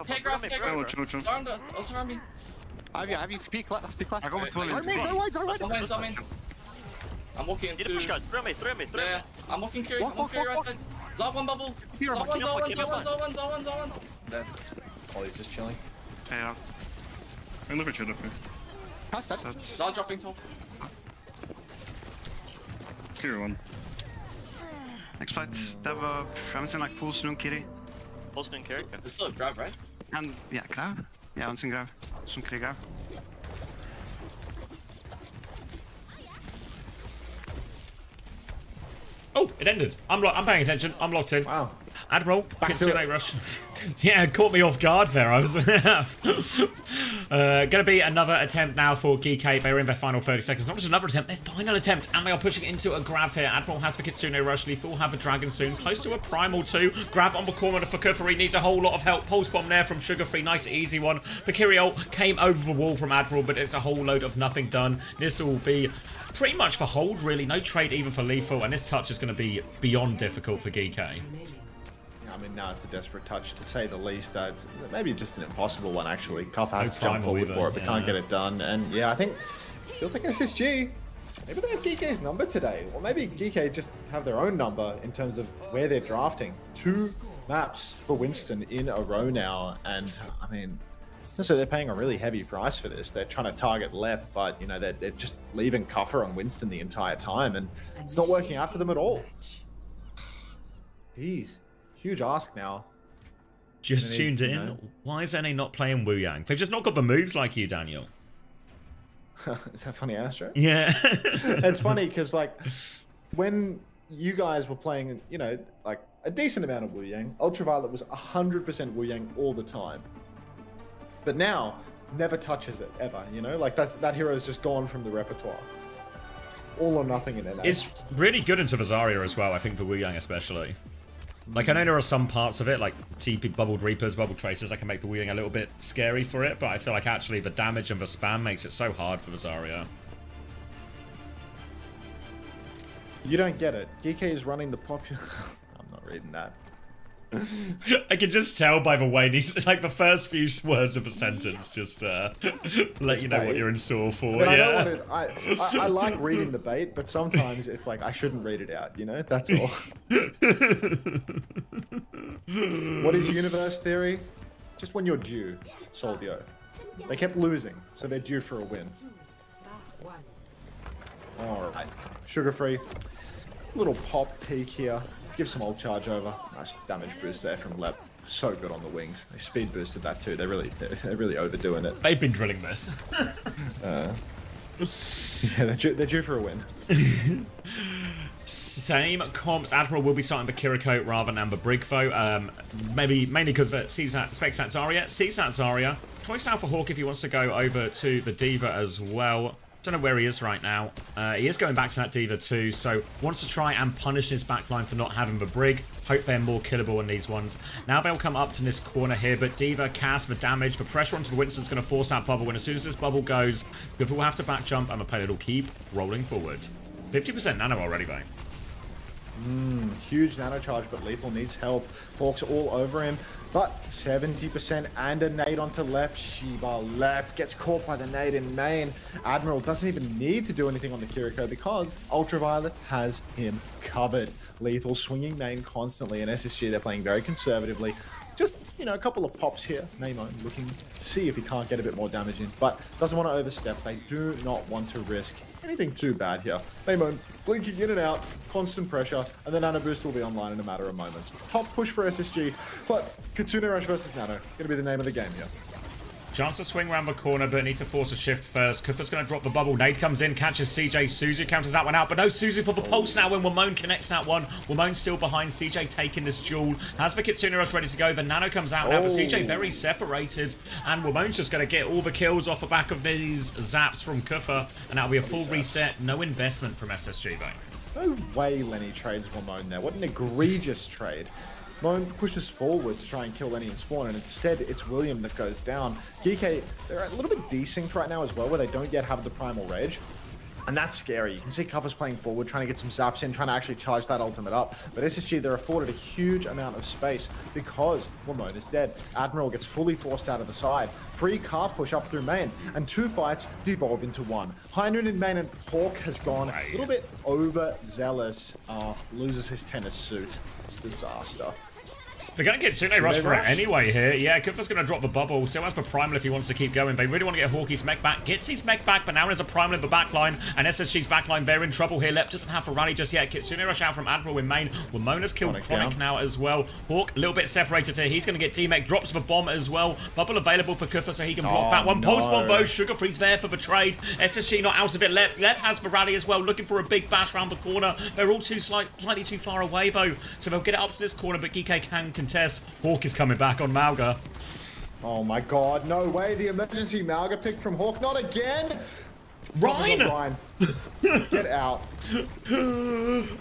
Take Graph. Also around me. I have you peek left. I go with William. I'm in. I'm walking into... Need to push, guys. Throw me. Yeah, I'm walking Curie. I'm walking right side. Zod one bubble. Zod one. Dead. Ollie's just chilling. Yeah, out. I'm looking at you. Pass that. Zod dropping top. Curie one. Next fight, they have a... I haven't seen like full Snoon Kiri. Full Snoon Kiri? It's still a grab, right? And, yeah, grab. Ja, han sin grav. Som krig grav. Oh, it ended. I'm paying attention. I'm locked in. Wow. Admiral, Kitsune Rush. Yeah, caught me off guard there. I was gonna be another attempt now for GK. They're in their final 30 seconds. Not just another attempt, their final attempt, and they are pushing into a grab here. Admiral has the Kitsune Rush. Lethal will have a Dragon soon. Close to a Primal too. Grab on the corner for Kufuri. Needs a whole lot of help. Pulse bomb there from Sugar Free. Nice easy one. The Kiriol came over the wall from Admiral, but it's a whole load of nothing done. This will be pretty much for hold, really. No trade even for Lethal, and this touch is going to be beyond difficult for GK. I mean, now it's a desperate touch, to say the least. It's maybe just an impossible one, actually. Cuff has to jump forward for it, but can't get it done. And yeah, I think it feels like SSG. Maybe they have GK's number today. Or maybe GK just have their own number in terms of where they're drafting. 2 maps for Winston in a row now. And, I mean, So they're paying a really heavy price for this. They're trying to target Lep, but you know they're just leaving Cuffer on Winston the entire time, and it's not working out for them at all. Jeez, huge ask now. Just tuned in. Why is NA not playing Wu Yang? They've just not got the moves like you, Daniel. Is that funny, Astro? Yeah. It's funny because like when you guys were playing, you know, like a decent amount of Wu Yang, Ultraviolet was 100% Wu Yang all the time. But now, never touches it ever. You know, like that hero is just gone from the repertoire. All or nothing in NA. It's really good into Zarya as well. I think for Wu Yang especially. Like, I know there are some parts of it, like TP, Bubbled Reapers, Bubbled Tracers, that can make the Wu Yang a little bit scary for it, but I feel like actually the damage and the spam makes it so hard for the Zarya. You don't get it. GK is running the popular... I'm not reading that. I can just tell by the way these, like the first few words of a sentence, just let you know what you're in store for. But yeah. I like reading the bait, but sometimes it's like I shouldn't read it out. You know, that's all. What is universe theory? Just when you're due, Soldio. They kept losing, so they're due for a win. All right, sugar free. Little pop peek here. Give some ult charge over. Nice damage boost there from Lep. So good on the wings. They speed boosted that too. They're really overdoing it. They've been drilling this. Yeah, they're due for a win. Same comps. Admiral will be starting the Kiriko rather than the Brigfo. Mainly because of Spec Stat Zarya. C-Stat Zarya. Choice now for Hawk if he wants to go over to the D.Va as well. Don't know where he is right now. He is going back to that D.Va too, so wants to try and punish his backline for not having the Brig. Hope they're more killable in these ones. Now they'll come up to this corner here, but D.Va casts the damage. The pressure onto the Winston's going to force that bubble, and as soon as this bubble goes, Good will have to back jump, and the player will keep rolling forward. 50% nano already, though. Huge nano charge, but Lethal needs help. Hawk's all over him, but 70% and a nade onto Lep. Shiba Lep gets caught by the nade in main. Admiral doesn't even need to do anything on the Kiriko because Ultraviolet has him covered. Lethal swinging main constantly, and SSG they're playing very conservatively. Just, you know, a couple of pops here. Nemo looking to see if he can't get a bit more damage in, but doesn't want to overstep. They do not want to risk anything too bad here. Nemo blinking in and out, constant pressure, and the Nano Boost will be online in a matter of moments. Top push for SSG, but Kitsune Rush versus Nano, gonna be the name of the game here. Chance to swing around the corner, but need to force a shift first. Kufa's going to drop the bubble. Nade comes in, catches CJ. Suzu counters that one out, but no Suzu for the pulse now when Wamone connects that one. Wamone's still behind. CJ taking this duel. Has the Kitsune Rush ready to go. The Nano comes out now, but CJ very separated. And Wamone's just going to get all the kills off the back of these zaps from Kufa. And that'll be a full reset. No investment from SSG, though. No way Lenny trades Wamone there. What an egregious trade. Moan pushes forward to try and kill Lenny and Spawn, and instead it's William that goes down. GK, they're a little bit desynced right now as well, where they don't yet have the Primal Rage. And that's scary. You can see Covers playing forward, trying to get some zaps in, trying to actually charge that ultimate up. But SSG, they're afforded a huge amount of space because Wamone is dead. Admiral gets fully forced out of the side. Free car push up through main, and two fights devolve into one. High Noon in main, and Hawk has gone a little bit overzealous. Loses his tennis suit. It's a disaster. They're going to get Sune Rush for it anyway here. Yeah, Kufa's going to drop the bubble. Still has the Primal if he wants to keep going. They really want to get Hawkie's mech back. Gets his mech back, but now there's a Primal in the backline. And SSG's backline, they're in trouble here. Lep doesn't have a rally just yet. Kitsune Rush out from Admiral in main. Wamona's killed Chronic now as well. Hawk a little bit separated here. He's going to get D-Mech. Drops the bomb as well. Bubble available for Kufa so he can block that one. Pulse bomb bow. Sugar Free's there for the trade. SSG not out of it. Lep has the rally as well. Looking for a big bash around the corner. They're all slightly too far away though. So they'll get it up to this corner, but GK can contest. Hawk is coming back on Malga. Oh my god, no way. The emergency Malga pick from Hawk. Not again. Ryan! Get out.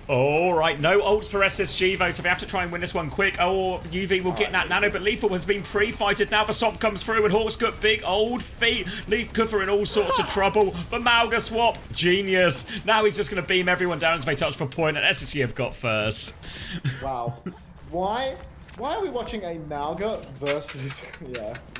Alright, no ults for SSG though, so they have to try and win this one quick. Oh, UV will get that Nano, but Lethal has been pre-fighted. Now the stomp comes through and Hawk's got big old feet. Leave Kufa in all sorts of trouble. But Malga swap, genius. Now he's just going to beam everyone down as they touch for point, and SSG have got first. Wow. Why are we watching a Malga versus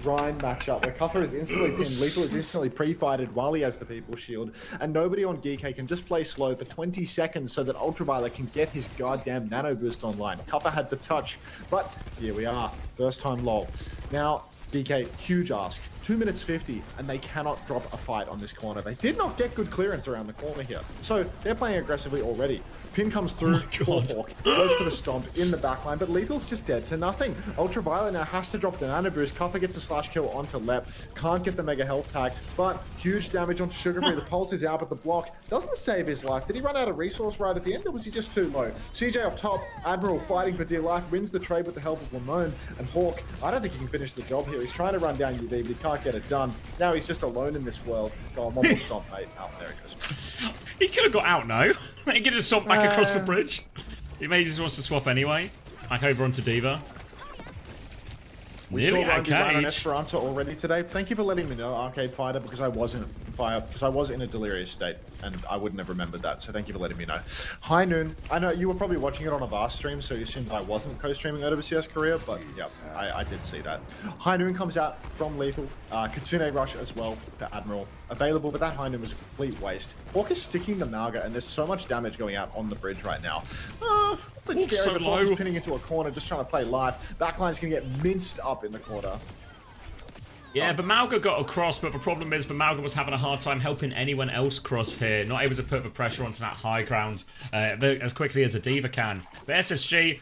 Ryan matchup where Cuffer is instantly pinned, Lethal is instantly pre-fighted while he has the People Shield, and nobody on GK can just play slow for 20 seconds so that Ultraviolet can get his goddamn Nano Boost online. Cuffer had the touch, but here we are. First time lol. Now, DK, huge ask. 2 minutes 50, and they cannot drop a fight on this corner. They did not get good clearance around the corner here. So they're playing aggressively already. Pin comes through, Hawk goes for the stomp in the backline, but Lethal's just dead to nothing. Ultraviolet now has to drop the nano boost. Kuffer gets a slash kill onto Lep. Can't get the mega health pack, but huge damage onto Sugarfree. The pulse is out, but the block doesn't save his life. Did he run out of resource right at the end, or was he just too low? CJ up top, Admiral fighting for dear life, wins the trade with the help of Lamone, and Hawk, I don't think he can finish the job here. He's trying to run down UV, but he can't get it done. Now he's just alone in this world. Go on, one more stomp, mate. Oh, there he goes. He could have got out, no? He could have swapped back across the bridge. He maybe just wants to swap anyway. Back over onto D.Va. We saw Randy run on Esperanto already today. Thank you for letting me know, Arcade Fighter, because I was in a delirious state and I wouldn't have remembered that. So thank you for letting me know. High Noon. I know you were probably watching it on a VAR stream, so you assumed I wasn't co-streaming OWCS Korea, but yeah, I did see that. High Noon comes out from Lethal. Kitsune Rush as well to Admiral. Available, but that High Noon was a complete waste. Hawk is sticking the Malga, and there's so much damage going out on the bridge right now. A bit scary, so but Hawk is pinning into a corner, just trying to play life. Backline's going to get minced up in the corner. Yeah, Malga got across, but the problem is Malga was having a hard time helping anyone else cross here. Not able to put the pressure onto that high ground as quickly as a D.Va can. But SSG,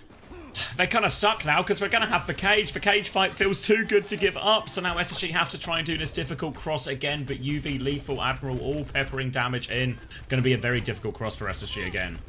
they're kind of stuck now because they're going to have the cage. The cage fight feels too good to give up, so now SSG have to try and do this difficult cross again, but UV, Lethal, Admiral all peppering damage in. Going to be a very difficult cross for SSG again.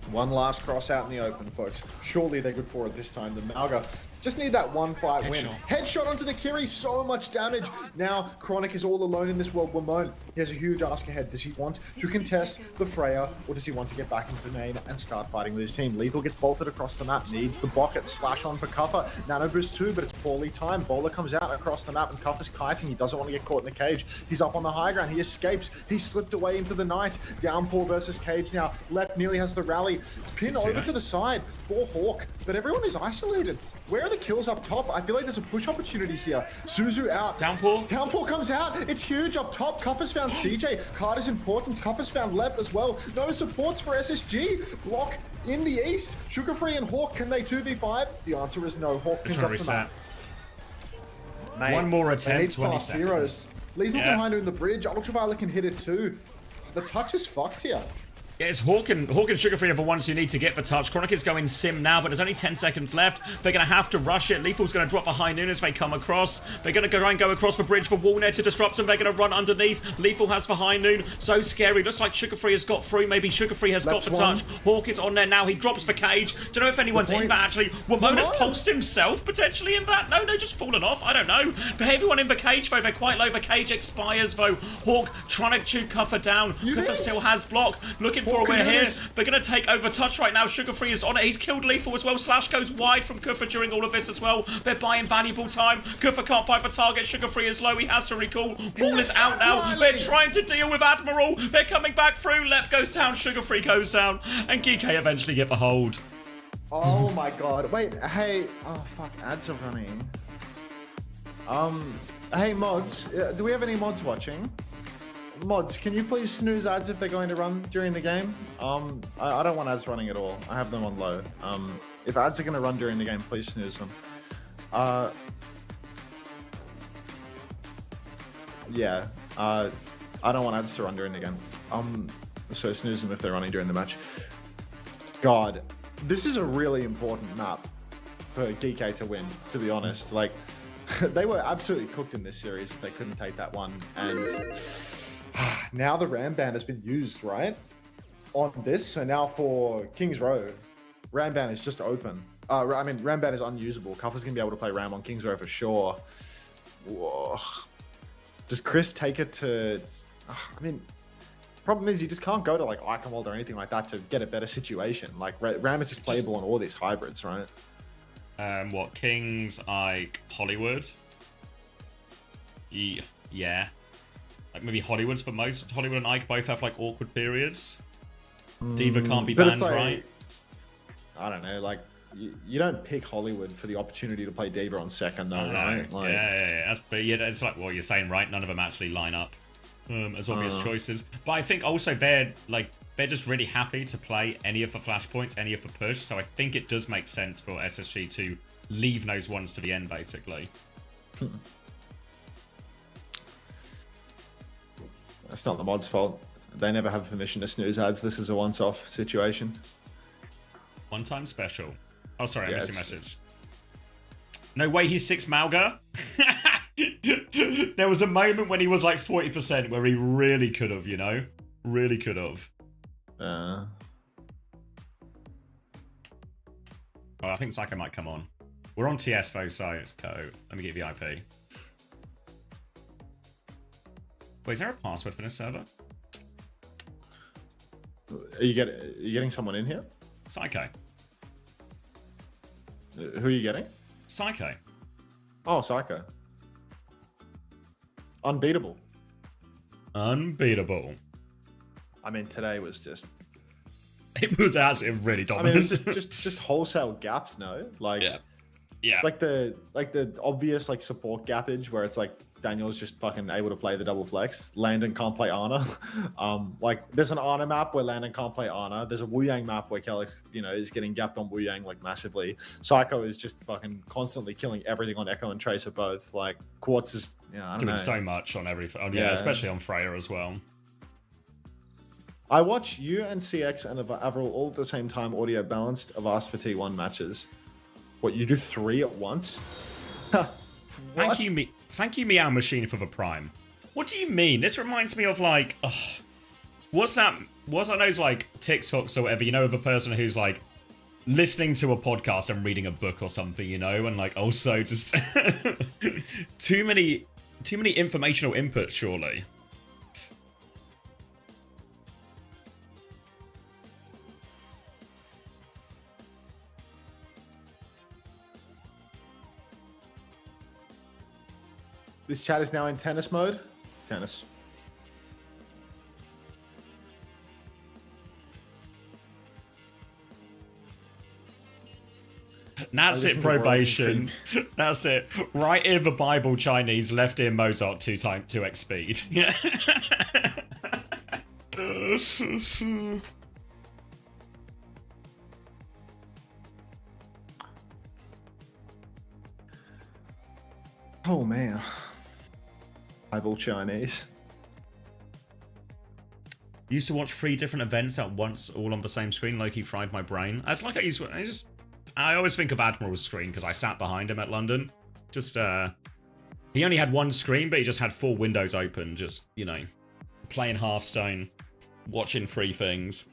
One last cross out in the open, folks. Surely they're good for it this time. The Malga just need that one fight win. Headshot onto the Kiri, so much damage. Now, Chronic is all alone in this world. Ramon, he has a huge ask ahead. Does he want to contest the Freya, or does he want to get back into the main and start fighting with his team? Lethal gets bolted across the map, needs the bucket, slash on for Kuffer. Nano boost too, but it's poorly timed. Bowler comes out across the map, and Kuffer's kiting. He doesn't want to get caught in the cage. He's up on the high ground. He escapes. He slipped away into the night. Downpour versus cage now. Lep nearly has the rally. Pin over to the side for Hawk, but everyone is isolated. Where are the kills up top? I feel like there's a push opportunity here. Suzu out. Downpour. Downpour comes out. It's huge up top. Kuffer's found CJ. Card is important. Kuffer's found Lep as well. No supports for SSG. Block in the east. Sugarfree and Hawk, can they 2v5? The answer is no. Hawk pins up the map. Mate, one more attempt, 20 seconds. seconds. Heroes. Lethal behind her in the bridge. Ultraviolet can hit it too. The touch is fucked here. Yeah, it's Hawk and Sugarfree are the ones who need to get the touch. Chronic is going sim now, but there's only 10 seconds left. They're going to have to rush it. Lethal's going to drop the High Noon as they come across. They're going to try and go across the bridge for Wallner to disrupt them. They're going to run underneath. Lethal has the High Noon. So scary. Looks like Sugarfree has got through. Maybe Sugarfree has got the touch. Hawk is on there now. He drops the cage. Don't know if anyone's in that actually. Ramona's pulsed himself potentially in that. No, just fallen off. I don't know. But everyone in the cage though, they're quite low. The cage expires though. Hawk trying to chew Kuffer down. Kuffer still has block. Looking for a way here. They're going to take over touch right now. Sugarfree is on it. He's killed Lethal as well. Slash goes wide from Kuffer during all of this as well. They're buying valuable time. Kuffer can't fight the target. Sugarfree is low. He has to recall. Wall is out now. They're trying to deal with Admiral. They're coming back through. Lep goes down. Sugarfree goes down. And Geeky eventually get the hold. Oh my god. Wait, hey. Oh fuck, ads are running. Hey mods, do we have any mods watching? Mods, can you please snooze ads if they're going to run during the game? I don't want ads running at all. I have them on low. If ads are going to run during the game, please snooze them. Yeah, I don't want ads to run during the game. So snooze them if they're running during the match. God, this is a really important map for GK to win, to be honest. Like, they were absolutely cooked in this series if they couldn't take that one. And now the Ram ban has been used, right? On this, so now for King's Row, Ram ban is just open. I mean, Ram ban is unusable. Kuffer's gonna be able to play Ram on King's Row for sure. Whoa. Does Chris take it to... I mean, problem is you just can't go to like Eichenwald or anything like that to get a better situation. Like Ram is just playable on all these hybrids, right? What, Kings, Ike, Hollywood? Yeah. Like maybe Hollywood's for most. Hollywood and Ike both have like awkward periods. D.Va can't be banned, like, right? I don't know, like you don't pick Hollywood for the opportunity to play D.Va on second though, right? Like, yeah. But yeah, it's like what you're saying, right? None of them actually line up as obvious choices. But I think also they're just really happy to play any of the flashpoints, any of the push. So I think it does make sense for SSG to leave those ones to the end, basically. That's not the mod's fault. They never have permission to snooze ads. This is a once-off situation. One-time special. Oh, sorry, I missed your Yes. message. No way he's 6 Malga. There was a moment when he was like 40% where he really could have, you know? Really could have. Oh, I think Psycho might come on. We're on TS though, so let's go. Let me get VIP. Wait, is there a password for this server? Are you getting someone in here? Psycho. Who are you getting? Psycho. Oh, Psycho. Unbeatable. Unbeatable. I mean, today was just... It was actually really I dominant. mean, it was just wholesale gaps, no? Like, yeah. Like the obvious like support gappage where it's like Daniel's just fucking able to play the double flex. Landon can't play Ana. Like there's an Ana map where Landon can't play Ana. There's a Wu Yang map where Kellex, you know, is getting gapped on Wu Yang like massively. Psycho is just fucking constantly killing everything on Echo and Tracer both. Like Quartz is, I don't doing know. so much on every. Oh, yeah, especially on Freya as well. I watch you and CX and Avril all at the same time, audio balanced, of Asked for T1 matches. What, you do 3 at once? Thank you, Meow Machine, for the Prime. What do you mean? This reminds me of like, what's that? What's that? Those like TikToks or whatever, you know, of a person who's like listening to a podcast and reading a book or something, you know, and like also just too many informational inputs, surely. This chat is now in tennis mode. Tennis. That's it, probation. That's it. Right ear the Bible Chinese, left ear Mozart 2x speed. Oh man. Bible Chinese. Used to watch 3 different events at once, all on the same screen. Loki fried my brain. It's like I always think of Admiral's screen because I sat behind him at London. Just he only had one screen, but he just had 4 windows open. Just, you know, playing Hearthstone, watching 3 things.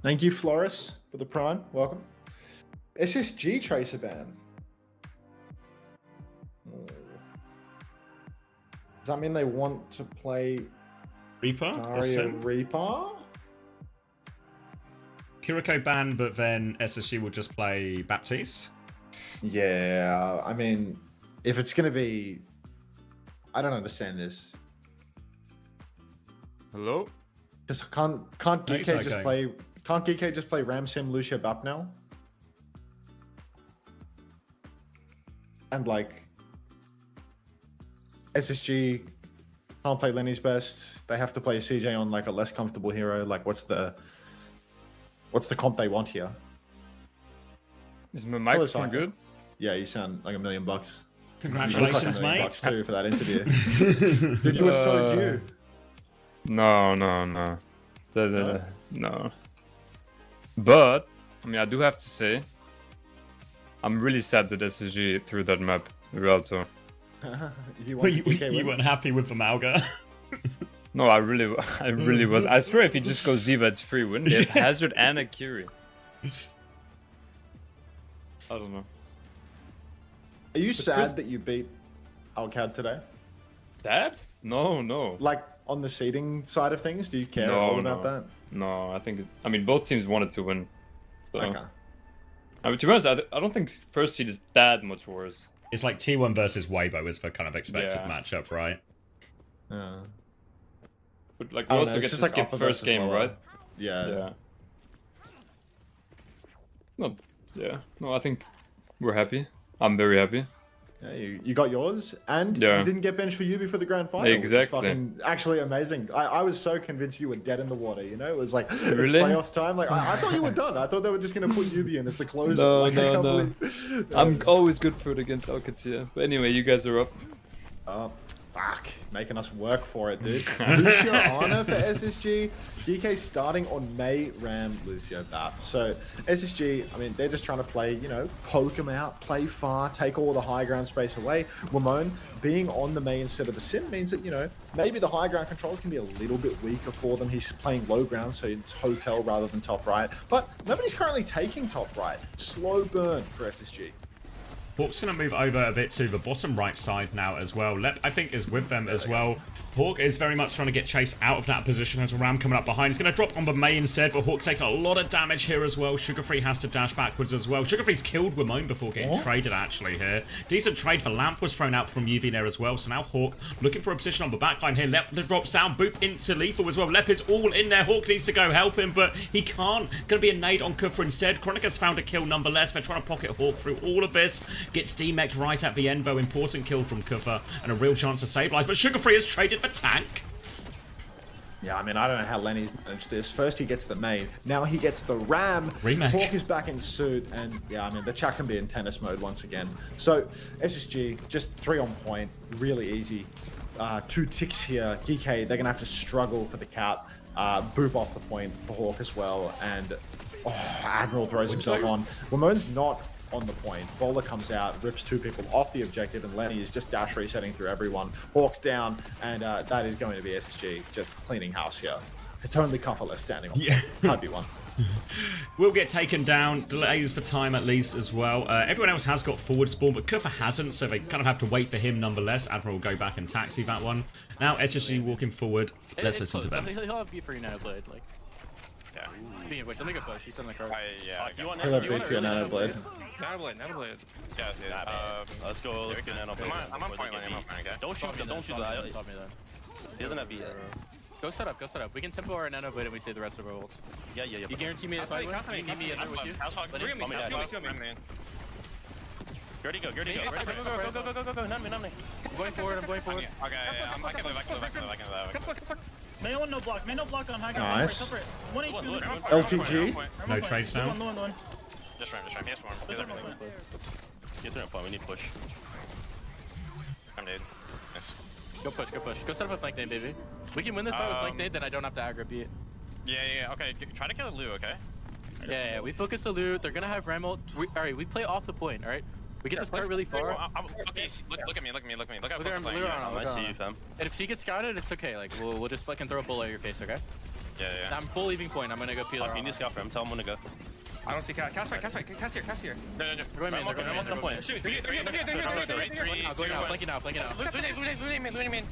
Thank you, Floris, for the Prime. Welcome. SSG Tracer ban. Does that mean they want to play Reaper? Daria Reaper? Kiriko ban, but then SSG will just play Baptiste? Yeah, I mean, if it's going to be... I don't understand this. Hello? Because can't GK just play... Can't GK just play Ramsim, Lucia, Bapnel? And like... SSG can't play Lenny's best. They have to play CJ on like a less comfortable hero. Like, what's the comp they want here? Is my microphone good? Yeah, you sound like $1 million. Congratulations, $1 million mate. too for that interview. Did you so due? No. No. But I mean, I do have to say, I'm really sad that SSG threw that map, Rialto. You weren't happy with the Malga? No, I really was. I swear if he just goes Diva, it's free win. They have Hazard and a Curie. I don't know. Are you sad that you beat Alcad today? That? No. Like, on the seeding side of things, do you care at all about that? No, I mean, both teams wanted to win. So. Okay. I mean, to be honest, I don't think first seed is that much worse. It's like T1 versus Weibo is the kind of expected matchup, right? Yeah. But like, we also get to skip first game, right? Yeah. No, I think we're happy. I'm very happy. Yeah, you got yours, and you didn't get benched for Yubi for the grand final. Exactly. Which is fucking actually amazing. I was so convinced you were dead in the water. You know, it was like Really? it's playoffs time. Like I thought you were done. I thought they were just gonna put Yubi in as the closer. No, like, no. I'm always good for it against OWCS. But anyway, you guys are up. Fuck, making us work for it, dude. Lucio Honor for SSG. DK starting on Mei, Ram, Lucio, that. So SSG, I mean, they're just trying to play, you know, poke them out, play far, take all the high ground space away. Ramon being on the Mei instead of the Sim means that, you know, maybe the high ground controls can be a little bit weaker for them. He's playing low ground, so it's hotel rather than top right. But nobody's currently taking top right. Slow burn for SSG. Hawk's going to move over a bit to the bottom right side now as well. Lep, I think, is with them as well. Hawk is very much trying to get Chase out of that position as a Ram coming up behind. He's going to drop on the Mei instead, but Hawk's taking a lot of damage here as well. Sugarfree has to dash backwards as well. Sugarfree's killed Ramon before getting traded actually here. Decent trade for Lamp was thrown out from UV there as well. So now Hawk looking for a position on the backline here. Lep drops down, boop into Lethal as well. Lep is all in there. Hawk needs to go help him, but he can't. Going to be a nade on Kufra instead. Chronica's found a kill nonetheless. They're trying to pocket Hawk through all of this. Gets demeched right at the end though. Important kill from Kufra and a real chance to stabilize. But Sugarfree is traded for tank. Yeah, I mean, I don't know how Lenny's managed this. First he gets the Mei, now he gets the Ram. Remake. Hawk is back in suit, and yeah, I mean, the chat can be in tennis mode once again. So, SSG, just 3 on point, really easy. 2 ticks here. GK, they're going to have to struggle for the cap. Boop off the point for Hawk as well, and Admiral throws himself on. Ramon's not on the point. Bowler comes out, rips 2 people off the objective, and Lenny is just dash resetting through everyone. Hawk's down, and that is going to be SSG just cleaning house here. It's only Kuffa standing on the point. Can't be one. Will get taken down, delays for time at least as well. Everyone else has got forward spawn, but Kuffa hasn't, so they kind of have to wait for him nonetheless. Admiral will go back and taxi that one. Now SSG walking forward. Let's listen to them. He'll have beat for you now, Blade. Like, yeah. Speaking of which, I think a push. He's on the card. You want beat for your Nano Blade. Nano Blade. Yeah, let's go. Let's get Nano Blade. I'm on point, okay? Don't shoot that. Stop me then. He doesn't have beat. Go set up. We can tempo our Nano Blade and we save the rest of our ults. Yeah. You guarantee me it's my win? You need me in there with you? Go. Go. None me. I'm going forward. Okay, I can live. May no block on high ground. Nice. Cover it. 1 HP. LTG. No trades now. One. Just ram. He has form. Get through a point. We need push. I'm dead. Nice. Go push. Go set up a flank nade, baby. We can win this fight with flank nade, then I don't have to aggro beat. Yeah. Okay, try to kill Lou, okay? Yeah. We focus the loot. They're gonna have ram ult. Alright, we play off the point, alright? We get this cart really far. Okay, look at me. Look how close I'm playing. I see you, fam. And if she gets scouted, it's okay. Like, we'll just fucking throw a bullet at your face, okay? Yeah. I'm full leaving point. I'm gonna go peel her. You need to scout for him. Tell him when to go. I don't see cast here. No. They're going main. They're going point. Shoot, Going now, flanking out. Looting.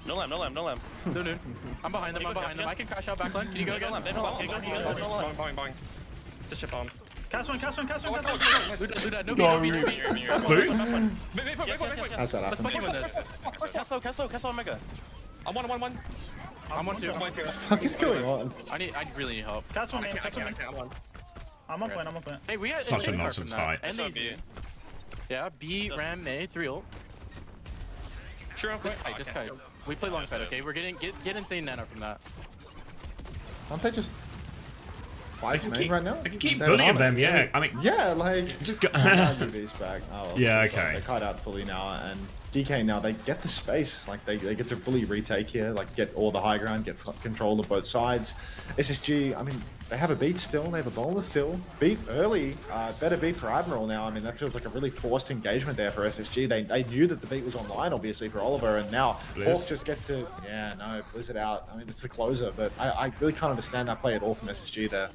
No lamb. No. I'm behind them. I can crash out backline. Can you go again? Bang. It's a ship on. Cast one. Luda, no How's that Let's fucking win this. Cast low, Mega. I'm one. I'm on 2. What the fuck is going on? I really need help. Cast one, man. I'm on point. Hey, we got Such a nonsense fight. And yeah, B, Ram, Mei, 3 ult. Sure, just kite. We play long side, okay? We're getting get insane nano from that. Aren't they just 5 main right now? I can keep bullying them, yeah. I mean, yeah, like just go. UV's back. Oh, well, yeah, so okay. They kite out fully now, and DK now they get the space. Like they get to fully retake here. Like get all the high ground, get control of both sides. SSG, I mean, they have a beat still. They have a bowler still. Beat early. Better beat for Admiral now. I mean, that feels like a really forced engagement there for SSG. They knew that the beat was online, obviously, for Oliver, and now Hawk just gets to Blizzard out. I mean, it's a closer, but I really can't understand that play at all from SSG there.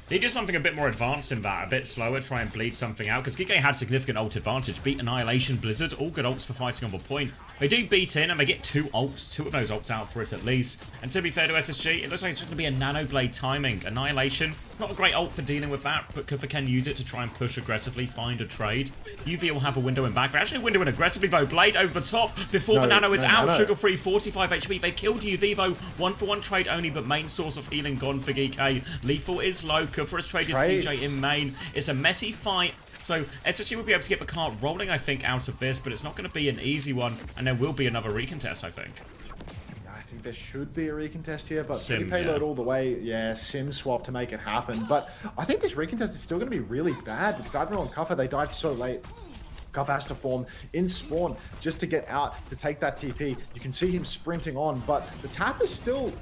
He did something a bit more advanced in that, a bit slower, try and bleed something out, because Gige had significant ult advantage. Beat Annihilation, Blizzard, all good ults for fighting on the point. They do beat in, and they get 2 ults, 2 of those ults out for it at least. And to be fair to SSG, it looks like it's just going to be a Nano Blade timing. Annihilation, not a great ult for dealing with that, but Kuffa can use it to try and push aggressively, find a trade. UV will have a window in back. They're actually windowing aggressively, though. Blade over the top before the Nano is out. Sugar-free, 45 HP. They killed UV, though. 1-for-1 trade only, but main source of healing gone for GK. Lethal is low. Kuffa has traded CJ in main. It's a messy fight. So SSG will be able to get the cart rolling, I think, out of this, but it's not going to be an easy one, and there will be another recontest, I think. I think there should be a recontest here, but Sim, free payload yeah. all the way. Yeah, sim swap to make it happen. But I think this recontest is still going to be really bad because Admiral and Kuffer, they died so late. Kuffer has to form in spawn just to get out to take that TP. You can see him sprinting on, but the tap is still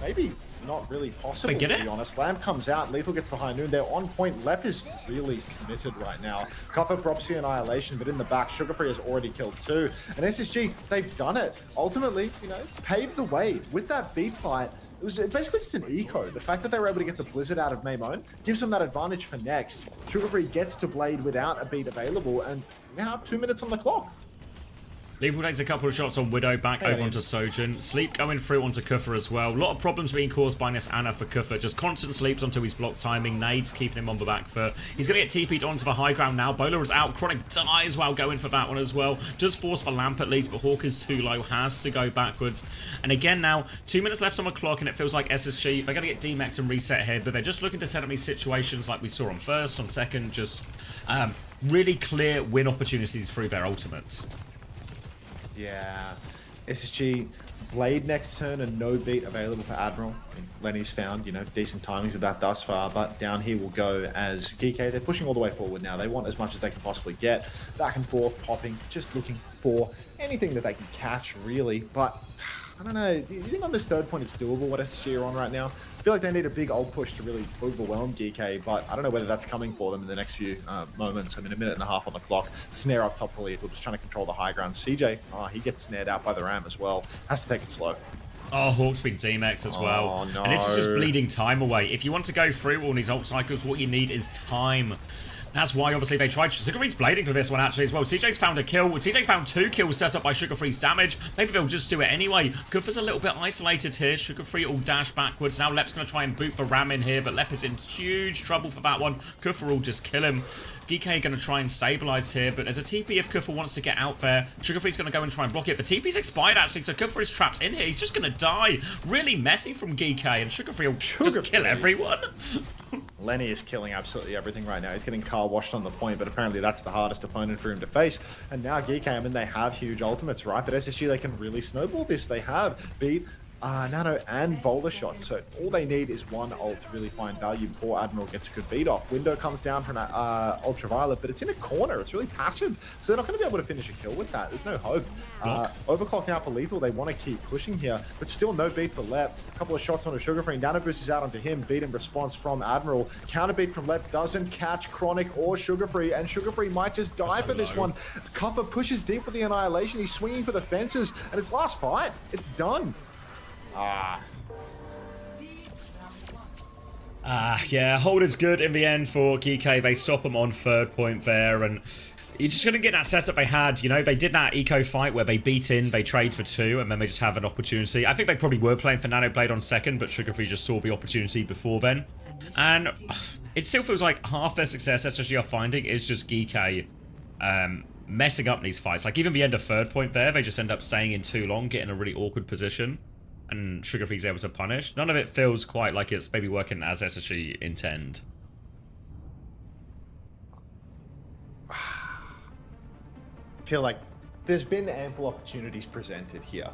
maybe not really possible, to be honest. Lamb comes out, Lethal gets the high noon. They're on point. Lep is really committed right now. Kuffer drops the Annihilation, but in the back, Sugar Free has already killed 2. And SSG, they've done it. Ultimately, you know, paved the way with that beat fight. It was basically just an eco. The fact that they were able to get the Blizzard out of Maimone gives them that advantage for next. Sugar Free gets to Blade without a beat available, and now 2 minutes on the clock. Lethal takes a couple of shots on Widow, back over onto Sojourn. Sleep going through onto Kuffer as well. A lot of problems being caused by this Anna for Kuffer. Just constant sleeps until he's blocked timing. Nades keeping him on the back foot. He's going to get TP'd onto the high ground now. Bowler is out. Chronic dies while going for that one as well. Just forced for Lamp at least, but Hawk is too low. Has to go backwards. And again now, 2 minutes left on the clock, and it feels like SSG, they're going to get DMEX and reset here, but they're just looking to set up these situations like we saw on first, on second, just really clear win opportunities through their ultimates. Yeah, SSG, Blade next turn and no beat available for Admiral. I mean, Lenny's found, you know, decent timings of that thus far, but down here will go as GK. They're pushing all the way forward now. They want as much as they can possibly get. Back and forth, popping, just looking for anything that they can catch, really. But, I don't know, do you think on this third point it's doable what SSG are on right now? I feel like they need a big ult push to really overwhelm GK, but I don't know whether that's coming for them in the next few moments. I mean, a minute and a half on the clock. Snare up top for Lethal, just trying to control the high ground. CJ, he gets snared out by the Ram as well. Has to take it slow. Oh, Hawk's been DMX as well. Oh, no. And this is just bleeding time away. If you want to go through all these ult cycles, what you need is time. That's why, obviously, they tried. Sugar Free's blading for this one, actually, as well. CJ's found a kill. CJ found 2 kills set up by Sugar Free's damage. Maybe they'll just do it anyway. Kuffer's a little bit isolated here. Sugar Free all dash backwards. Now Lep's going to try and boot the Ram in here, but Lep is in huge trouble for that one. Kuffer will just kill him. GK going to try and stabilize here, but there's a TP if Kuffer wants to get out there. Sugar Free's going to go and try and block it. The TP's expired, actually, so Kuffer is trapped in here. He's just going to die. Really messy from GK, and Sugar Free will just kill everyone. Lenny is killing absolutely everything right now. He's getting car washed on the point, but apparently that's the hardest opponent for him to face. And now GK, I mean, they have huge ultimates, right? But SSG, they can really snowball this. They have beat Nano and Boulder Shot, so all they need is one ult to really find value before Admiral gets a good beat off. Window comes down from Ultraviolet, but it's in a corner. It's really passive, so they're not going to be able to finish a kill with that. There's no hope. Overclock now for Lethal. They want to keep pushing here, but still no beat for Lep. A couple of shots on a Sugar Free. Nano Boost is out onto him. Beat in response from Admiral. Counter beat from Lep doesn't catch Chronic or Sugar Free, and Sugar Free might just die for this one. Kuffer pushes deep with the Annihilation. He's swinging for the fences, and it's last fight. It's done. Yeah, hold is good in the end for GK. They stop him on third point there, and you're just going to get that setup they had. You know, they did that eco fight where they beat in, they trade for 2, and then they just have an opportunity. I think they probably were playing for Nano Blade on second, but Sugar Free just saw the opportunity before then. And it still feels like half their success, SSG are finding, is just GK messing up these fights. Like, even the end of third point there, they just end up staying in too long, getting a really awkward position, and Sugar Free's able to punish. None of it feels quite like it's maybe working as SSG intend. I feel like there's been ample opportunities presented here.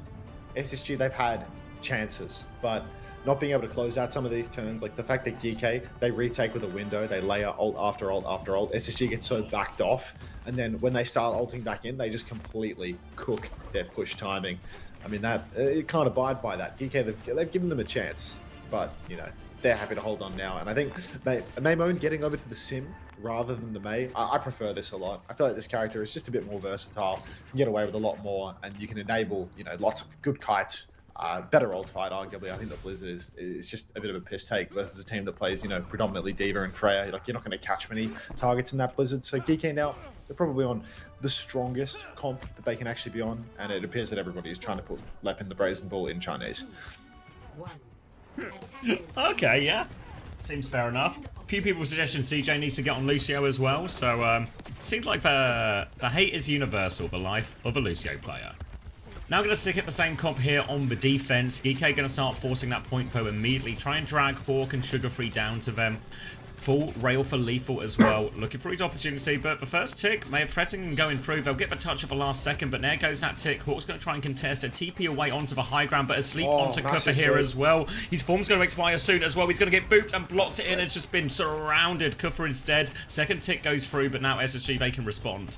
SSG, they've had chances, but not being able to close out some of these turns, like the fact that GK, they retake with a window, they layer ult after ult after ult. SSG gets so backed off, and then when they start ulting back in, they just completely cook their push timing. I mean, that you can't abide by that. GK, they've given them a chance, but, you know, they're happy to hold on now. And I think Maimone getting over to the Sim rather than the Mei, I prefer this a lot. I feel like this character is just a bit more versatile, can get away with a lot more, and you can enable, you know, lots of good kites. Better old fight, arguably. I think that Blizzard is just a bit of a piss take versus a team that plays, you know, predominantly D.Va and Freya. Like, you're not going to catch many targets in that Blizzard. So GK now, they're probably on the strongest comp that they can actually be on, and it appears that everybody is trying to put Lep in the Brazen Bull in Chinese. Okay, yeah. Seems fair enough. A few people suggesting CJ needs to get on Lucio as well, so seems like the hate is universal, the life of a Lucio player. Now going to stick at the same comp here on the defense. GK going to start forcing that point though immediately. Try and drag Hawk and Sugar Free down to them. Full rail for lethal as well, looking for his opportunity, but the first tick may have threatened and going through. They'll get the touch at the last second, but there goes that tick. Hawk's going to try and contest a TP away onto the high ground, but asleep onto Kuffer here as well. His form's going to expire soon as well. He's going to get booped and blocked it in. It's just been surrounded. Kuffer is dead. Second tick goes through, but now SSG, they can respond.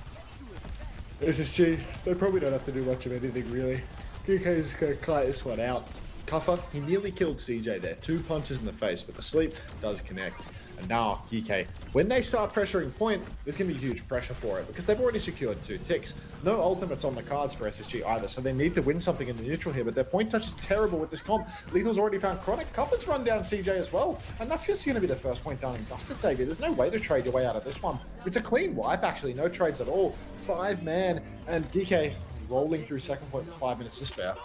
SSG, they probably don't have to do much of anything really. GK's going to kite this one out. Kuffer, he nearly killed CJ there. 2 punches in the face, but the sleep does connect. And now, GK, when they start pressuring point, there's going to be huge pressure for it because they've already secured 2 ticks. No ultimates on the cards for SSG either, so they need to win something in the neutral here, but their point touch is terrible with this comp. Lethal's already found Chronic. Kuffer's run down CJ as well, and that's just going to be the first point down in Dusted Savior. There's no way to trade your way out of this one. It's a clean wipe, actually. No trades at all. 5-man, and GK rolling through second point with 5 minutes to spare.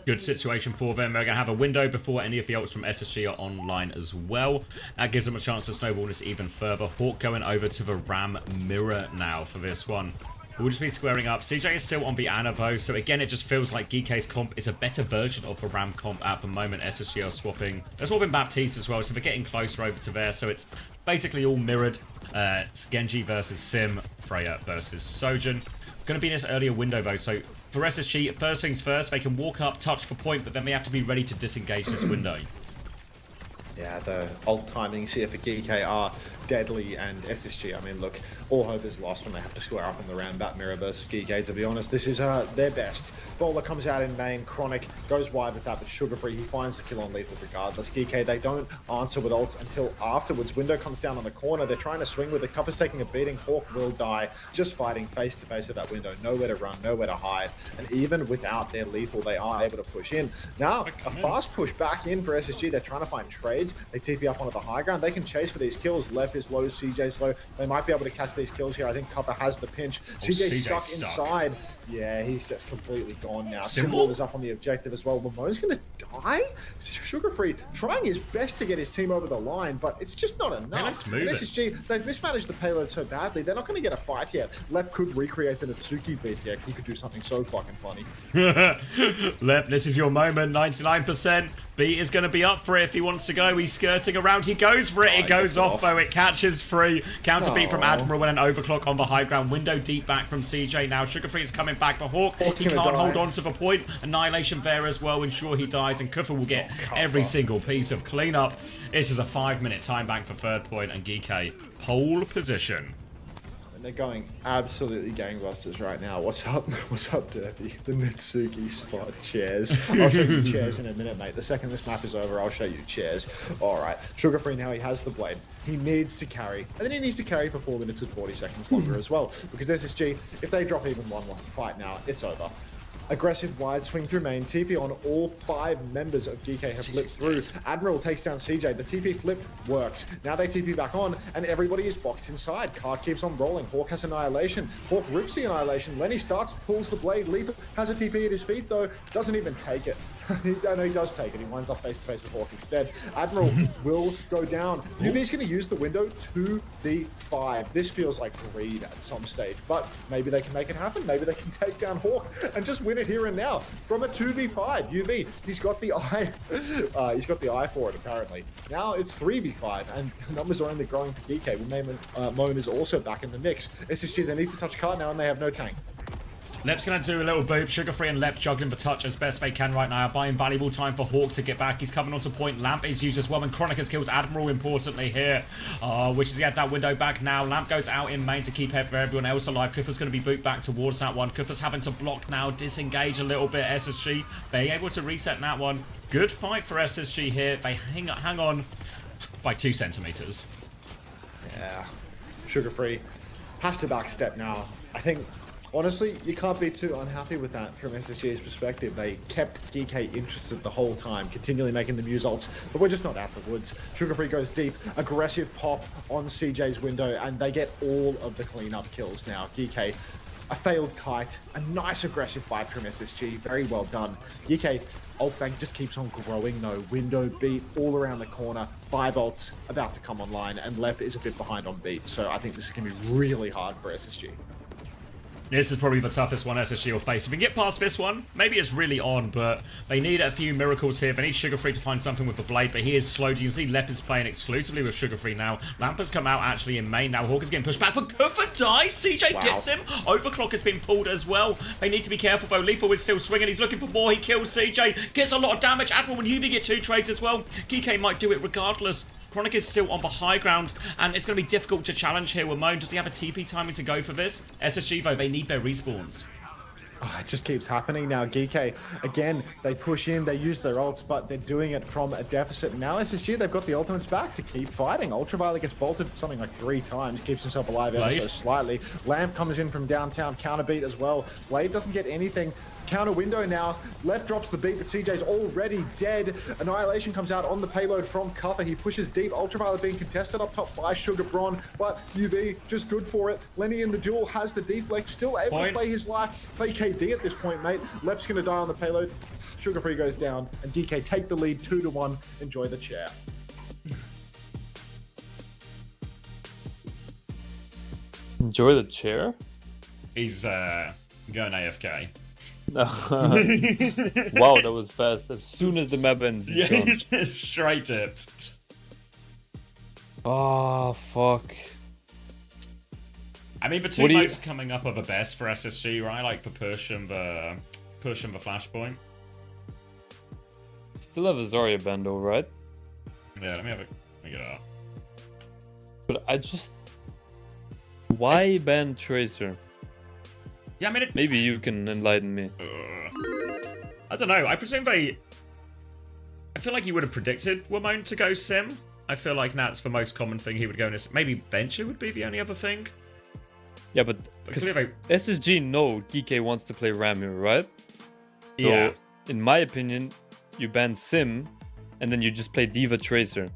Good situation for them. They're going to have a window before any of the ults from SSG are online as well. That gives them a chance to snowball this even further. Hawk going over to the Ram mirror now for this one. We'll just be squaring up. CJ is still on the Ana though, so again it just feels like GK's comp is a better version of the Ram comp at the moment. SSG are swapping. They're swapping Baptiste as well, so they're getting closer over to there, so it's basically all mirrored. Genji versus Sim, Freya versus Sojourn. Going to be in this earlier window though, so for SSG, first things first, they can walk up, touch for point, but then they have to be ready to disengage this window. Yeah, the ult timings here for GK are deadly, and SSG, I mean, look, all hope is lost when they have to square up in the round bat mirror versus GK, to be honest. This is their best. Bowler comes out in main, Chronic goes wide with that, but Sugar Free, he finds the kill on lethal regardless. GK, they don't answer with ults until afterwards. Window comes down on the corner, they're trying to swing with it. Kuffer's taking a beating, Hawk will die, just fighting face to face with that window. Nowhere to run, nowhere to hide, and even without their lethal, they are able to push in. Now, a fast push back in for SSG, they're trying to find trades. They TP up onto the high ground, they can chase for these kills. Left is low, CJ's low. They might be able to catch these kills here. I think Kuffer has the pinch. CJ's stuck inside. Yeah, he's just completely gone now. Symbol is up on the objective as well. Lamone's going to die? Sugar Free trying his best to get his team over the line, but it's just not enough. And SSG, they've mismanaged the payload so badly, they're not going to get a fight here. Lep could recreate the Natsuki beat here. He could do something so fucking funny. Lep, this is your moment. 99%. B is going to be up for it if he wants to go. He's skirting around. He goes for it. It goes off, though. It catches free. Counter beat from Admiral and an overclock on the high ground. Window deep back from CJ now. Sugar Free is coming back for Hawk. He can't hold on to the point. Annihilation there as well. Ensure he dies. And Kuffer will get every single piece of cleanup. This is a 5-minute time bank for third point, and GK pole position. They're going absolutely gangbusters right now. What's up? What's up, Derpy? The Natsuki spot chairs. I'll show you chairs in a minute, mate. The second this map is over, I'll show you chairs. All right. Sugar Free now, he has the blade. He needs to carry. And then he needs to carry for 4 minutes and 40 seconds longer as well. Because SSG, if they drop even one fight now, it's over. Aggressive wide swing through main. TP on all 5 members of GK have flipped through. Admiral takes down CJ. The TP flip works. Now they TP back on, and everybody is boxed inside. Card keeps on rolling. Hawk has Annihilation. Hawk rips the Annihilation. Lenny starts, pulls the blade. Lethal has a TP at his feet, though. Doesn't even take it. He does take it. He winds up face to face with Hawk instead. Admiral will go down. UV's going to use the window to the 5. This feels like greed at some stage, but maybe they can make it happen. Maybe they can take down Hawk and just win it here and now from a 2v5. UV, he's got the eye. He's got the eye for it apparently. Now it's 3v5, and numbers are only growing for DK. Moan is also back in the mix. SSG, they need to touch card now, and they have no tank. Lep's going to do a little boop. Sugar Free and Lep juggling for touch as best they can right now. Buying valuable time for Hawk to get back. He's coming onto point. Lamp is used as well, and Chronicus kills Admiral importantly here. Wishes he had that window back now. Lamp goes out in main to keep everyone else alive. Kuffer's going to be booped back towards that one. Kuffer's having to block now, disengage a little bit. SSG being able to reset that one. Good fight for SSG here. They hang on by 2 centimeters. Yeah. Sugar Free has to backstep now. I think, honestly, you can't be too unhappy with that from SSG's perspective. They kept GK interested the whole time, continually making them use ults, but we're just not out of the woods. Sugar Free goes deep, aggressive pop on CJ's window, and they get all of the cleanup kills now. GK, a failed kite, a nice aggressive fight from SSG, very well done. GK, ult bank just keeps on growing though. Window beat all around the corner, 5 ults about to come online, and Lep is a bit behind on beat, so I think this is going to be really hard for SSG. This is probably the toughest one SSG will face. If we can get past this one, maybe it's really on, but they need a few miracles here. They need Sugar Free to find something with the blade, but he is slowed. You can see Lep is playing exclusively with Sugar Free now. Lamp has come out actually in main. Now Hawk is getting pushed back, but Kufa dies. CJ gets him. Overclock has been pulled as well. They need to be careful though. Lethal is still swinging. He's looking for more. He kills CJ. Gets a lot of damage. Admiral and UV get 2 trades as well. Kike might do it regardless. Chronic is still on the high ground, and it's going to be difficult to challenge here. Wamone, does he have a TP timing to go for this? SSG, though, they need their respawns. Oh, it just keeps happening now. Geeke, again, they push in, they use their ults, but they're doing it from a deficit. Now SSG, they've got the ultimates back to keep fighting. Ultraviolet gets bolted something like 3 times, keeps himself alive ever so slightly. Lamp comes in from downtown, counter beat as well. Blade doesn't get anything. Counter window now. Left drops the beat, but CJ's already dead. Annihilation comes out on the payload from Cuffer. He pushes deep. Ultraviolet being contested up top by Sugar Bron, but UV just good for it. Lenny in the duel has the deflect, still able to play his life, play KD at this point, mate. Lep's gonna die on the payload. Sugar Free goes down, and DK take the lead 2-1. Enjoy the chair. Enjoy the chair? He's going AFK. Wow, that was fast. As soon as the map ends, he's gone. He's straight tipped. Oh, fuck. I mean, the 2 modes coming up are the best for SSG, right? Like the push and the flashpoint. Still have a Zarya band though, right? Yeah, let me get it up. But I just... Why ban Tracer? Yeah, I mean, maybe you can enlighten me. I don't know. I presume I feel like you would have predicted Wamone to go Sim. I feel like that's the most common thing he would go in. Maybe Venture would be the only other thing. Yeah, but because SSG know Geeke wants to play Ramir, right? So, yeah. In my opinion, you ban Sim, and then you just play Diva Tracer.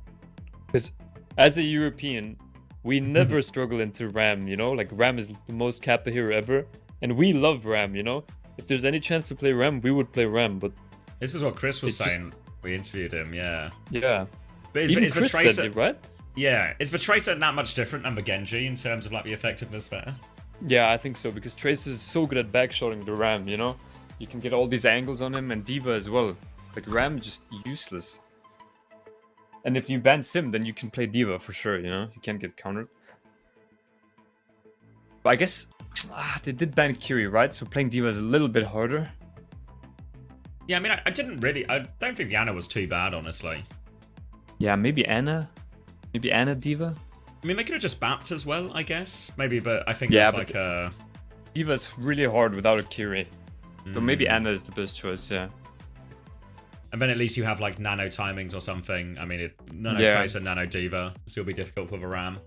Because as a European, we never struggle into Ram, you know? Like, Ram is the most Kappa hero ever. And we love Ram, you know? If there's any chance to play Ram, we would play Ram, but... This is what Chris was saying. We interviewed him, yeah. Yeah. But even Chris said it, right? Yeah. Is the Tracer that much different than the Genji in terms of, like, the effectiveness there? Yeah, I think so, because Tracer is so good at backshotting the Ram, you know? You can get all these angles on him, and Diva as well. Like, Ram is just useless. And if you ban Sim, then you can play Diva for sure, you know? You can't get countered. But I guess... they did ban Kiri, right? So playing Diva is a little bit harder. Yeah, I mean, I don't think the Ana was too bad, honestly. Yeah, maybe Ana? Maybe Ana Diva? I mean, they could have just bapped as well, I guess. Maybe, but I think it's like a... Diva's really hard without a Kiri. So maybe Ana is the best choice, yeah. And then at least you have, like, nano timings or something. I mean, nano Tracer, nano Diva. Still be difficult for the Ram.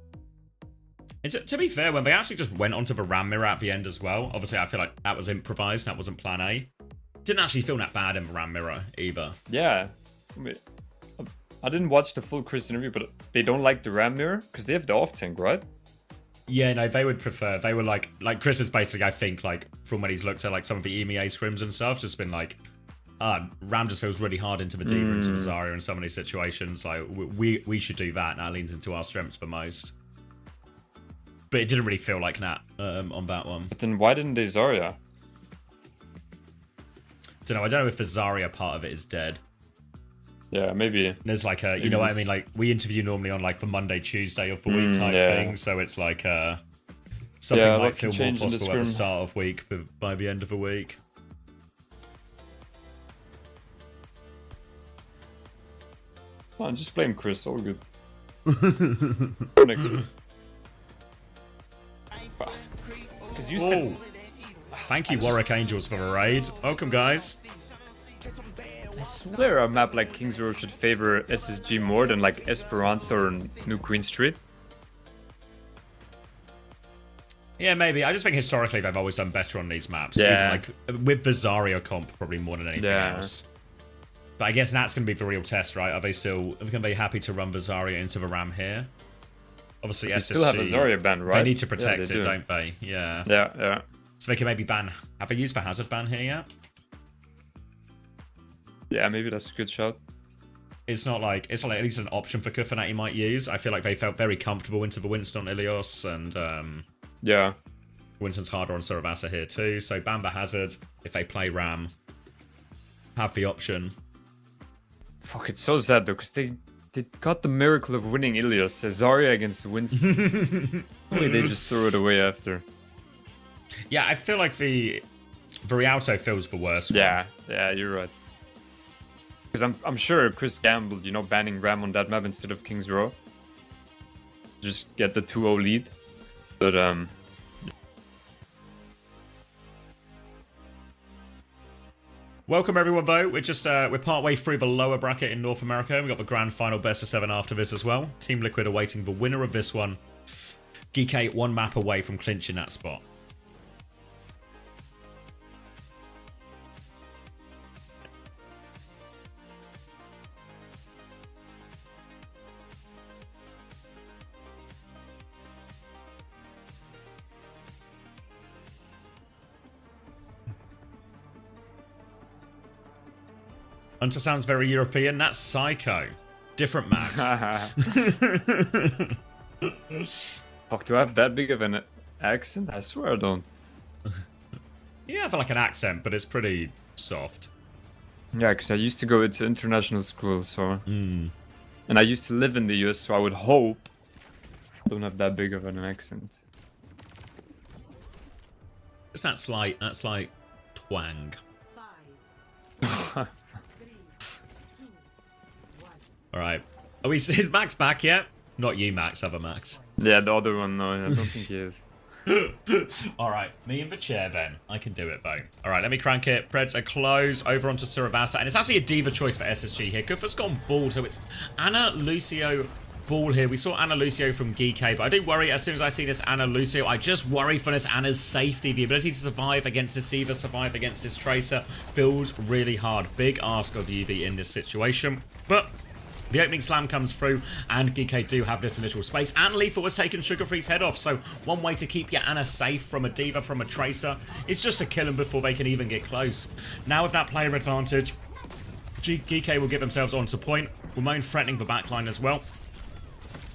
And to be fair, when they actually just went onto the Ram mirror at the end as well, obviously I feel like that was improvised, that wasn't plan A. Didn't actually feel that bad in the Ram mirror either. Yeah. I didn't watch the full Chris interview, but they don't like the Ram mirror because they have the off tank, right? Yeah, no, they would prefer. They were like Chris is basically, I think, like from when he's looked at like some of the EMEA scrims and stuff, just been like, Ram just feels really hard into the Diva, into the Zarya in some of these situations. Like we should do that, and that leans into our strengths the most. But it didn't really feel like that on that one. But then why didn't they Zarya? I don't know if the Zarya part of it is dead. Yeah, maybe. There's like a, you know what I mean? Like, we interview normally on like the Monday, Tuesday of the week type thing. So it's like something might feel more possible at the start of week, but by the end of the week. Oh, just blame Chris, all good. Because you said... Thank you, Warwick Angels, for the raid. Welcome, guys. I swear a map like Kings Row should favor SSG more than like Esperanza or New Queen Street. Yeah, maybe. I just think historically they've always done better on these maps. Yeah. Even like with the Zarya comp, probably more than anything else. But I guess that's going to be the real test, right? Are they going to be happy to run the Zarya into the Ram here? Obviously, SSG... still have a Zarya ban, right? They need to protect it, don't they? Yeah. Yeah. So they can maybe ban... Have they used the Hazard ban here yet? Yeah, maybe that's a good shout. It's not like at least an option for Kufa that he might use. I feel like they felt very comfortable into the Winston Ilios and... Yeah. Winston's harder on Surabasa here too. So Bamba Hazard, if they play Ram, have the option. Fuck, it's so sad though, because they got the miracle of winning Ilios. Zarya against Winston. Only they just threw it away after. Yeah, I feel like the Rialto feels the worst. Yeah, you're right. Because I'm sure Chris gambled, banning Ram on that map instead of King's Row. Just get the 2-0 lead. But welcome everyone though. We're partway through the lower bracket in North America. We've got the grand final best of 7 after this as well. Team Liquid awaiting the winner of this one. GK 1 map away from clinching that spot. Hunter sounds very European. That's Psycho. Different Max. Fuck, do I have that big of an accent? I swear I don't. You have like an accent, but it's pretty soft. Yeah, because I used to go to international school, so... And I used to live in the US, so I would hope I don't have that big of an accent. It's that slight twang. Alright. Is Max back yet? Not you, Max, other Max. Yeah, the other one, no, I don't think he is. Alright, me in the chair then. I can do it though. Alright, let me crank it. Preds are close over onto Suravasa. And it's actually a diva choice for SSG here. Kufa's gone ball, so it's Ana Lucio ball here. We saw Ana Lucio from GK, but I do worry as soon as I see this Ana Lucio. I just worry for this Ana's safety. The ability to survive against this diva, survive against this Tracer feels really hard. Big ask of UV in this situation. But the opening slam comes through, and GK do have this initial space. And Lethal was taking Sugar Free's head off, so one way to keep your Ana safe from a diva, from a Tracer, is just to kill them before they can even get close. Now with that player advantage, GK will get themselves onto point. Ramon threatening the backline as well.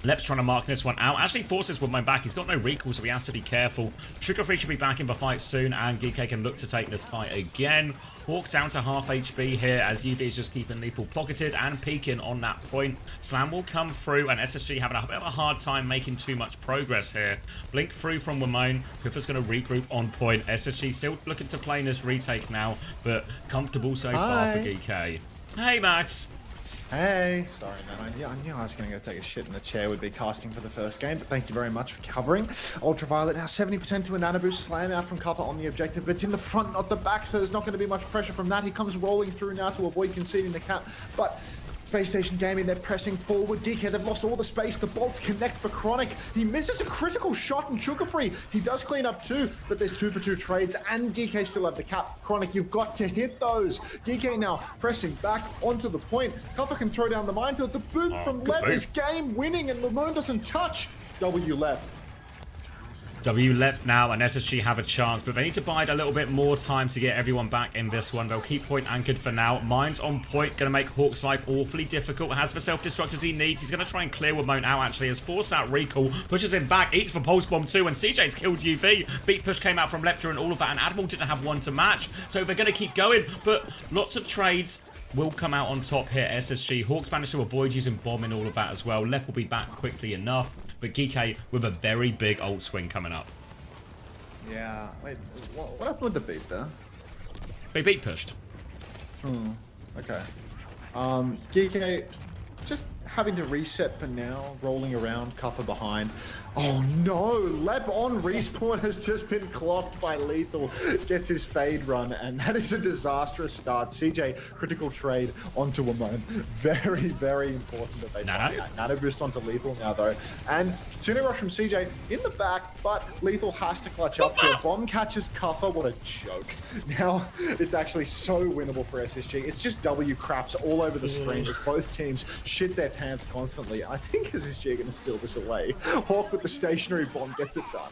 Lep's trying to mark this one out. Actually forces Woodmine back. He's got no recall, so he has to be careful. Sugar Free should be back in the fight soon, and GK can look to take this fight again. Hawk down to half HP here, as UV is just keeping Lethal pocketed and peeking on that point. Slam will come through, and SSG having a bit of a hard time making too much progress here. Blink through from Ramon. Kufa's going to regroup on point. SSG still looking to play in this retake now, but comfortable so far for GK. Hey, Max. Hey, sorry man, I knew I was going to go take a shit in the chair, would be casting for the first game, but thank you very much for covering. Ultraviolet now 70% to a nano boost, slam out from cover on the objective, but it's in the front, not the back, so there's not going to be much pressure from that. He comes rolling through now to avoid conceding the cap, but Space Station Gaming, they're pressing forward. DK, they've lost all the space. The bolts connect for Chronic. He misses a critical shot and Sugar Free. He does clean up too, but there's 2 for 2 trades and DK still have the cap. Chronic, you've got to hit those. DK now pressing back onto the point. Cover can throw down the minefield. The boot from Lep is game winning and Lamone doesn't touch. W Lep. W Lep now, and SSG have a chance, but they need to bide a little bit more time to get everyone back in this one. They'll keep point anchored for now. Mine's on point, going to make Hawk's life awfully difficult. Has the self-destruct as he needs. He's going to try and clear Ramon out, actually. Has forced out recall, pushes him back, eats for Pulse Bomb too, and CJ's killed UV. Beat push came out from Lepta and all of that, and Admiral didn't have one to match, so they're going to keep going, but lots of trades will come out on top here. SSG. Hawks managed to avoid using bomb in all of that as well. Lep will be back quickly enough, but GK with a very big ult swing coming up. Yeah, wait, what happened with the beat there? They beat pushed. Okay. GK just having to reset for now, rolling around, Cuffer behind. Oh no, Lep on respawn has just been clocked by Lethal, gets his fade run, and that is a disastrous start. CJ, critical trade onto Ramon. Very, very important that they find that. Nano boost onto Lethal now though. And Tsune rush from CJ in the back, but Lethal has to clutch up here. Bomb catches Cuffer, what a joke. Now, it's actually so winnable for SSG. It's just W craps all over the screen as both teams shit their pants constantly. I think SSG are going to steal this away. Hawk with the stationary bomb gets it done.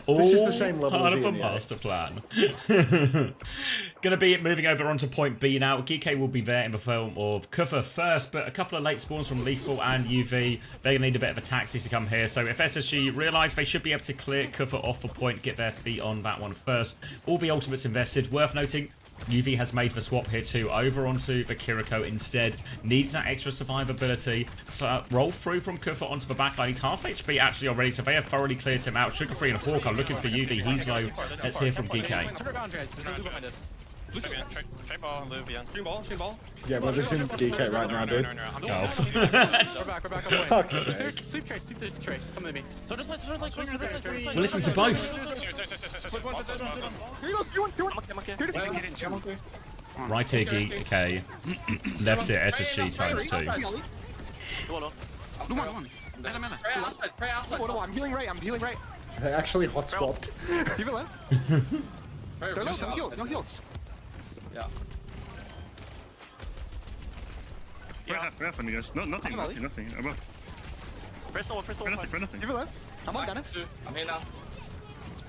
This is the same level part as of a EMEA. master plan. Gonna be moving over onto point B now. Geeky will be there in the form of Kuffer first, but a couple of late spawns from Lethal and UV. They're gonna need a bit of a taxi to come here. So if SSG realise they should be able to clear Kuffer off the point, get their feet on that one first. All the ultimates invested. Worth noting, UV has made the swap here too, over onto the Kiriko instead. Needs that extra survivability. So roll through from Kuffer onto the backline. He's half HP actually already, so they have thoroughly cleared him out. Sugar-Free and Hawk are looking for UV. He's low. Let's hear from GK. Try ball, Luvian. Stream ball, stream ball. Yeah, but this isn't DK right now, dude. We're back on point. Sleep tray. Come with me. So just like, We'll listen to both. Right here, GK. Left here, SSG times 2. Pray outside. I'm healing right. They actually hot swapped. Keep it low. They're low, no heals. Yeah. Nothing, guys. Nothing. Above. First level. Keep it low. I'm on Dennis. I'm here now.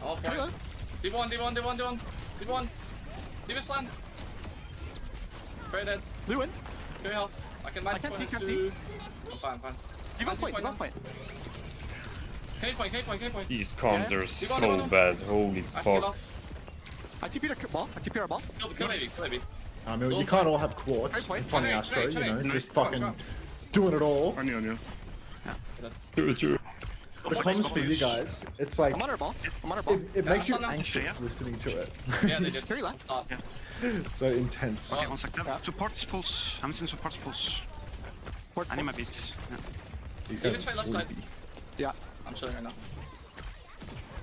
I'm off Keep it low. D1. D1 slam. Very dead. Lewin. 2 health. I can can't see. I'm fine. Give us point. K point. These comms are so bad. Holy fuck. I TP'd a ball. Kill maybe. I mean, you can't all have quartz. Funny Astro, you know, just fucking doing it all. On you. True. The comms for you guys, it's like I'm on our ball. it makes you anxious listening to it. Yeah, they did. Carry left. It's so intense. Okay, 1 second. Supports pulse. I haven't seen supports pulse. I need my beat. Yeah. These Even guys try are left side. sleepy. Yeah. I'm chilling right now.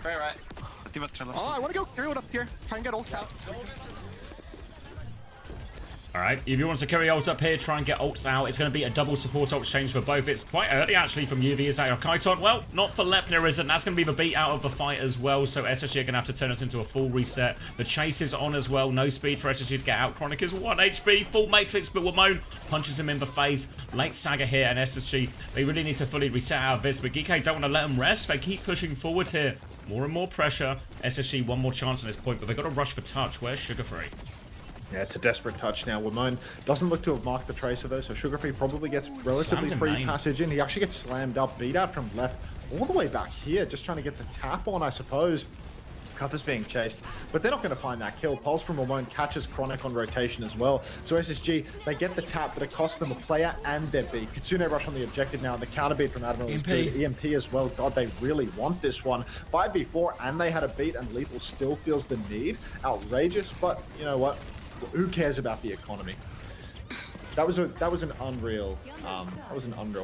Very right. Oh, I want to go carry it up here. Try and get ults out. Alright, if you want to carry ults up here, try and get ults out. It's going to be a double support ult exchange for both. It's quite early, actually, from UV. Is that your Kaiton? Well, not for Lepner, isn't. That's going to be the beat out of the fight as well. So SSG are going to have to turn us into a full reset. The chase is on as well. No speed for SSG to get out. Chronic is 1 HP. Full Matrix, but Wamone punches him in the face. Late stagger here, and SSG, they really need to fully reset out of this. But GK don't want to let them rest. They keep pushing forward here. More and more pressure. SSG one more chance at this point, but they've got to rush for touch. Where's Sugar-Free? Yeah, it's a desperate touch now. Wamone doesn't look to have marked the Tracer though, so Sugar-Free probably gets relatively free passage in. He actually gets slammed up, beat out from left all the way back here, just trying to get the tap on, I suppose. Kuffer's being chased, but they're not going to find that kill. Pulse from Wamone catches Chronic on rotation as well. So SSG, they get the tap, but it costs them a player and their beat. Kitsune rush on the objective now, and the counter beat from Admiral is good. EMP as well. God, they really want this one. 5v4, and they had a beat, and Lethal still feels the need. Outrageous, but you know what? Who cares about the economy? That was an unreal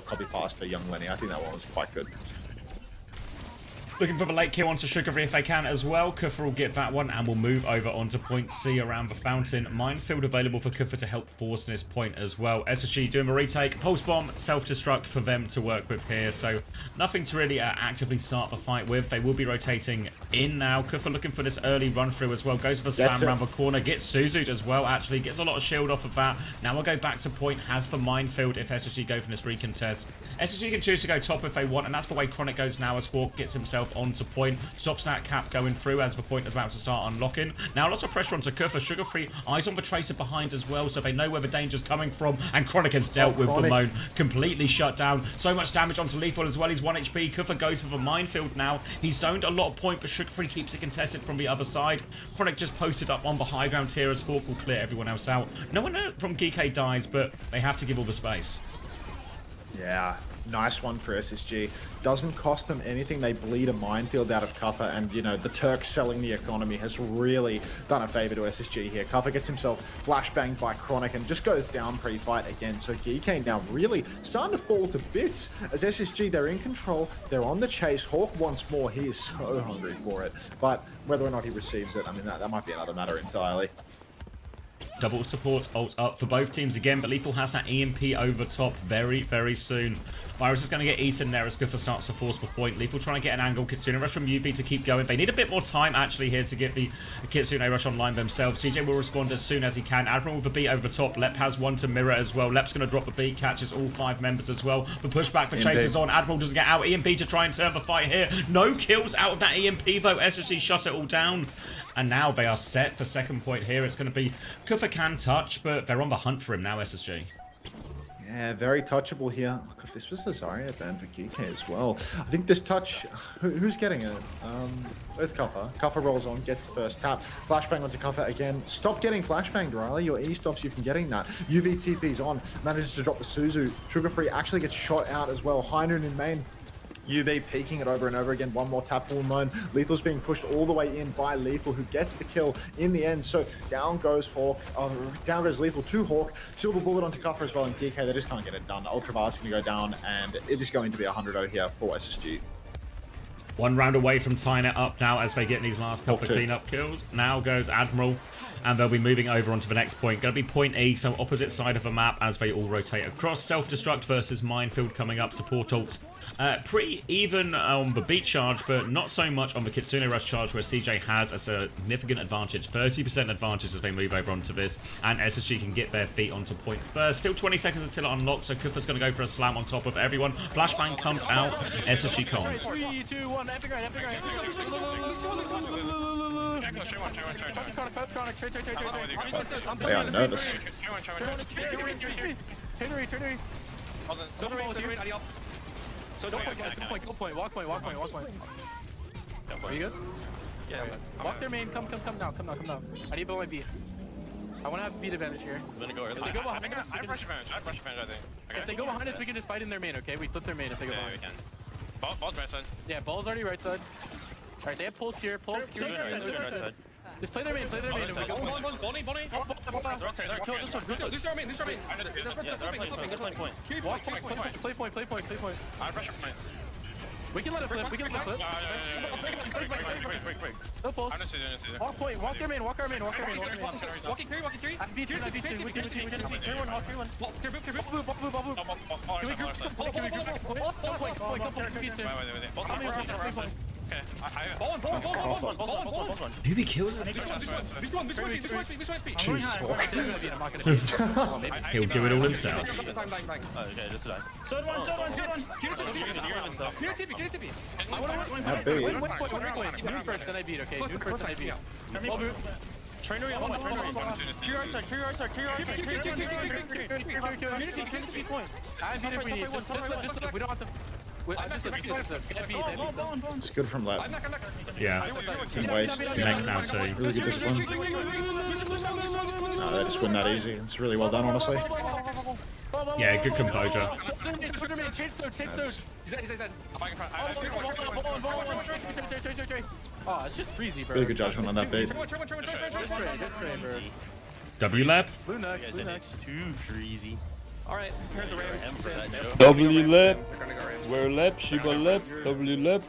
copy pass to Young Lenny. I think that one was quite good. Looking for the late kill onto Sugar-Free if they can as well. Kuffer will get that one and we'll move over onto point C around the fountain. Minefield available for Kuffer to help force this point as well. SSG doing the retake. Pulse bomb, self-destruct for them to work with here. So nothing to really actively start the fight with. They will be rotating in now. Kuffer looking for this early run through as well. Goes for the slam around the corner. Gets Suzu'd as well actually. Gets a lot of shield off of that. Now we'll go back to point. Has the minefield if SSG go for this recontest. SSG can choose to go top if they want, and that's the way Chronic goes now as Hawk gets himself onto point, stops that cap going through as the point is about to start unlocking. Now lots of pressure onto Kuffer. Sugar-Free eyes on the Tracer behind as well, so they know where the danger's coming from, and Chronic has dealt with Wamone, completely shut down. So much damage onto Lethal as well. He's 1 HP. Kuffer goes for the minefield now. He's zoned a lot of point, but Sugar-Free keeps it contested from the other side. Chronic just posted up on the high ground here as Hawk will clear everyone else out. No one from GK dies, but they have to give all the space. Yeah, nice one for SSG. Doesn't cost them anything. They bleed a minefield out of Kuffer, and you know, the Turks selling the economy has really done a favor to SSG here. Kuffer gets himself flashbanged by Chronic and just goes down pre-fight again. So GK now really starting to fall to bits as SSG, they're in control, they're on the chase. Hawk wants more. He is so hungry for it, but whether or not he receives it, I mean, that might be another matter entirely. Double support ult up for both teams again, but Lethal has that EMP over top very, very soon. Virus is going to get eaten there as Skuffer starts to force the point. Lethal trying to get an angle. Kitsune Rush from UV to keep going. They need a bit more time actually here to get the Kitsune Rush online themselves. CJ will respond as soon as he can. Admiral with a beat over top. Lep has one to mirror as well. Lep's going to drop the beat, catches all 5 members as well. The pushback for Chasers on. Admiral doesn't get out. EMP to try and turn the fight here. No kills out of that EMP though. SSG shut it all down. And now they are set for second point here. It's going to be Kuffer can touch, but they're on the hunt for him now, SSG. Yeah, very touchable here. Oh, God, this was the Zarya ban for GK as well. I think this touch... Who's getting it? Where's Kuffer? Kuffer rolls on, gets the first tap. Flashbang onto Kuffer again. Stop getting flashbanged, Riley. Your E stops you from getting that. UV TP's on. Manages to drop the Suzu. Sugar Free actually gets shot out as well. Heinrich in main. UV peeking it over and over again. One more tap pool known. Lethal's being pushed all the way in by Lethal, who gets the kill in the end. So down goes Hawk. Down goes Lethal to Hawk. Silver bullet onto Kuffer as well. And DK, they just can't get it done. Ultravar's going to go down, and it is going to be 100-0 here for SSG. 1 round away from tying it up now as they get these last couple of cleanup kills. Now goes Admiral, and they'll be moving over onto the next point. Going to be point E, so opposite side of the map as they all rotate across. Self-destruct versus Minefield coming up. Support ults. Pretty even on the beat charge, but not so much on the Kitsune Rush charge, where CJ has a significant advantage. 30% advantage as they move over onto this, and SSG can get their feet onto point first. Still 20 seconds until it unlocks, so Kuffer's going to go for a slam on top of everyone. Flashbang comes out, SSG comms. 3, 2, 1, epic right. They are nervous. Go point, walk point. Are you good? Yeah. Walk their main, come now. I need to build my beat. I want to have beat advantage here. I'm gonna go early. If they go behind us, I have rush advantage, I think. Okay. If they go behind us, we can just fight in their main, okay? We flip their main if they go behind. Yeah, we can. Ball's right side. Yeah, ball's already right side. Alright, they have pulse here. Pulse. Right side. Just play their main. Bonnie. Kill this one. This our main. Yeah, they're playing point. Play point. I have pressure point. We can let it flip. Break. No pulse. I don't see it. Walk point. Walk their main. Walk our main. Walking three. I beat two. We can see. 3-1. Walk 3-1. Ball boop. Can we group point? Okay. Ball one. Who kills it? He'll do it all himself. Okay, this is that. Third one. Get a TP. I want to win point. Noon first, then I beat, okay? Noon first, then I beat. Ball boot. Trainer on Clear outside. Clear TP point. I beat if we need. Just look. We don't have to... It's good from left. Yeah. Can waste. Neck now too. Really good this one. No, they just win that easy. It's really well done, honestly. Yeah, good composure. Oh, it's just freezy, bro. Really good judgment on that beat. W lap. Blue next. It's too freezy. Alright, here's the Rams. W lap. Where lap? Shiba lap. W lap.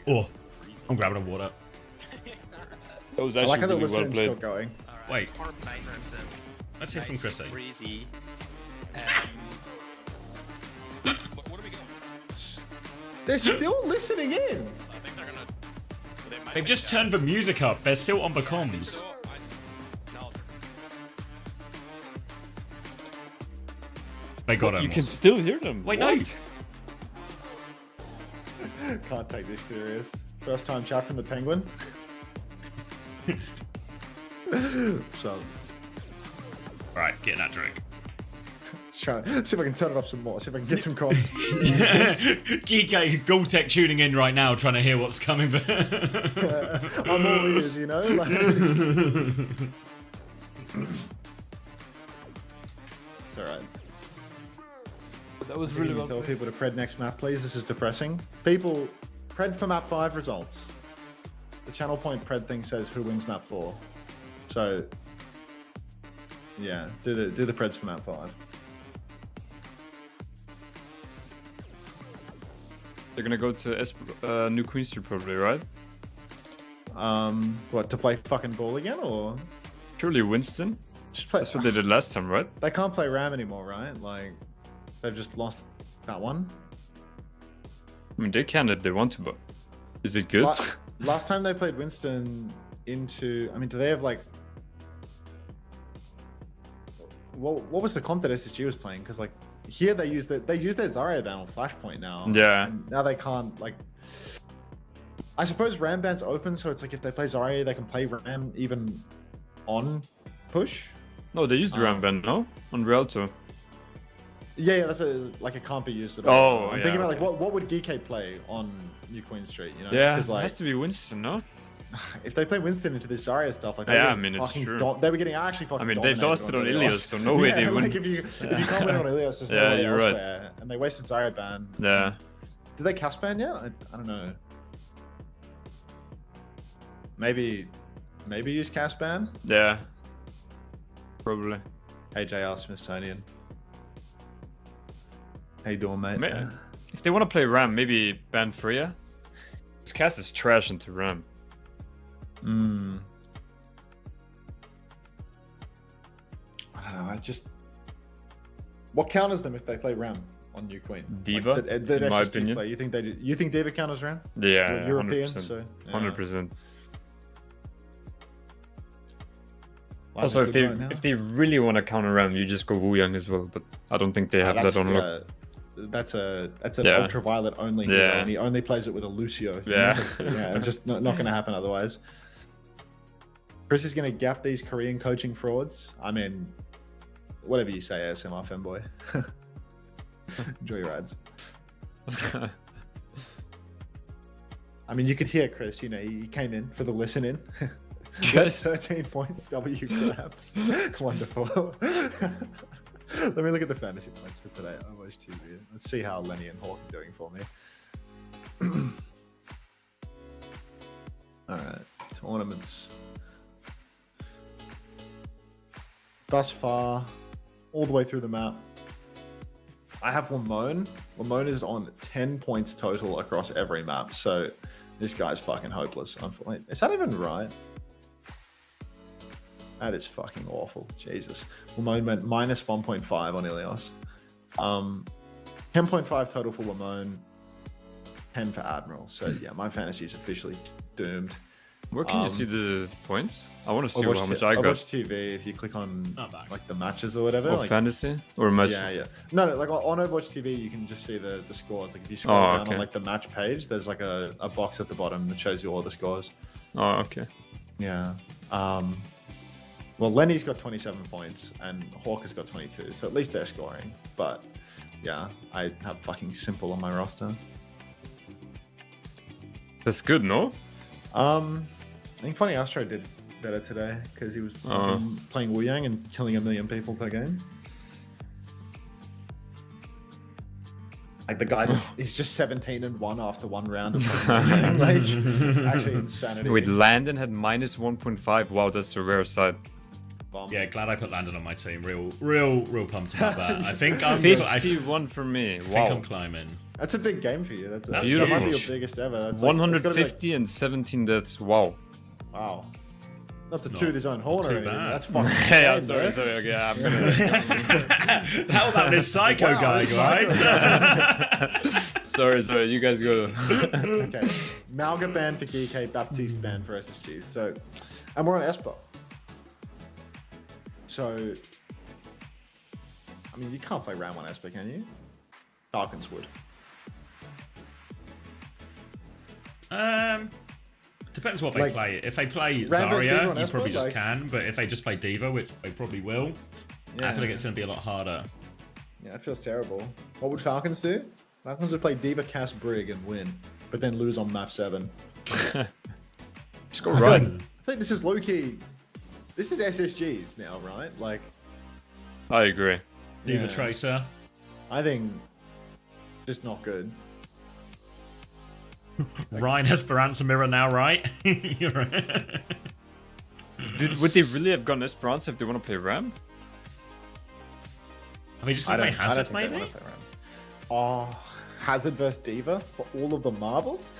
Oh, I'm grabbing a water. That was I like actually how the really well listening's still played. going. Wait. Let's hear from Chrissy. Breezy. They're still listening in. They've just turned the music up. They're still on the comms. They got him. You can still hear them. Wait, What? no. Can't take this serious. First time chat from the Penguin. So. Alright, get that drink. Just trying to see if I can turn it up some more. See if I can get some comms. Geek Gore-Tech tuning in right now, trying to hear what's coming. I'm all ears, you know. Like... It's alright. That was really well Tell played. people to pred next map, please. This is depressing. People, pred for map 5 results. The channel point pred thing says who wins map 4. So, yeah, do the preds for map 5. They're gonna go to New Queen Street probably, right? What, to play fucking ball again, or Surely Winston? just play? That's what they did last time, right? They can't play Ram anymore, right? Like, they've just lost that one. I mean, they can if they want to, but is it good? Last time they played Winston into, I mean, do they have like, what was the comp that SSG was playing? Because like here they use their Zarya ban on Flashpoint now. Yeah. And now they can't like. I suppose Ram ban's open, so it's like if they play Zarya, they can play Ram even on push. No, they used Ram ban, no? On Rialto. Yeah, that's like it can't be used at all. Oh, I'm thinking about like what would GK play on New Queen Street? You know, Yeah, because like it has to be Winston, no? if they play Winston into this Zarya stuff, like Yeah, I mean, it's true. They were getting actually fucking. I mean, they dominated lost it on Ilios, Ilios, so no way they win. Like if you can't win on Ilios, there's no Yeah, way you're right. elsewhere. And they wasted Zarya ban. Yeah. Did they cast ban yet? I don't know. Maybe use cast ban. Yeah. Probably. Hey JR Smithsonian. How you doing, mate? If they want to play Ram, maybe ban Freya. This cast is trash into Ram. I don't know. What counters them if they play Ram on New Queen? Diva, Like, in my opinion. Play. You think Diva counters Ram? Yeah, You're European, 100%. so 100%. Well, Also, that's a good point if they really want to counter Ram, you just go Wu Yang as well. But I don't think they have that unlocked. That's an Yeah. ultraviolet only hero, Yeah. and he only plays it with a Lucio. you Yeah. know? It's just not going to happen otherwise. Chris is going to gap these Korean coaching frauds. I mean, whatever you say, ASMR fanboy. Enjoy your ads. I mean, you could hear Chris. You know, he came in for the listening. Yes. 13 points, W grabs. Wonderful. Let me look at the fantasy points for today. I watched TV. Let's see how Lenny and Hawk are doing for me. All right, tournaments. Thus far, all the way through the map, I have Lamone. Lamone is on 10 points total across every map, so this guy's fucking hopeless. Wait, is that even right? That is fucking awful. Jesus. Lamone went minus 1.5 on Ilios. 10.5 total for Lamone, 10 for Admiral. So yeah, my fantasy is officially doomed. Where can you see the points? I want to see Watch how much I got. Watch TV. If you click on like the matches or whatever. Or like, fantasy or matches? Yeah. No, like on Overwatch TV, you can just see the scores. Like if you scroll down on like the match page, there's like a box at the bottom that shows you all the scores. Oh, okay. Yeah. Well, Lenny's got 27 points and Hawk has got 22, so at least they're scoring. But yeah, I have fucking Simple on my roster. That's good, no? I think Funny Astro did better today because he was playing Wu Yang and killing 1 million people per game. Like the guy is just 17-1 after one round of like actually insanity. Wait, Landon had minus 1.5. Wow, that's a rare sight. Yeah, glad I put Landon on my team. Real pumped about that. I think I'm 51 for me. Wow. I think I'm climbing. That's a big game for you. That beautiful. might be your biggest ever. That's 150 and 17 deaths. Wow. Wow. Not to toot his own horn or anything. bad. That's fucking Yeah, insane, sorry. bro. Okay, I'm gonna. How about this psycho guy, right? sorry. You guys go. Okay. Malga ban for GK, Baptiste ban for SSG. So, and we're on Esper. So, I mean, you can't play round 1 Esper, can you? Falcons would. Depends what they play. If they play Ram versus Diva Zarya, on you Esper, probably just like- can. But if they just play Diva, which they probably will, I feel like it's going to be a lot harder. Yeah, it feels terrible. What would Falcons do? Falcons would play Diva, cast Brig, and win, but then lose on map 7. Just go run. I think this is low-key. This is SSGs now, right? Like, I agree. Diva Tracer. I think just not good. Ryan Esperanza Mirror now, right? You're right. Would they really have gone Esperanza if they want to play Ram? I mean, just play Hazard, think they maybe? wanna play Ram. Oh, Hazard versus Diva for all of the marbles.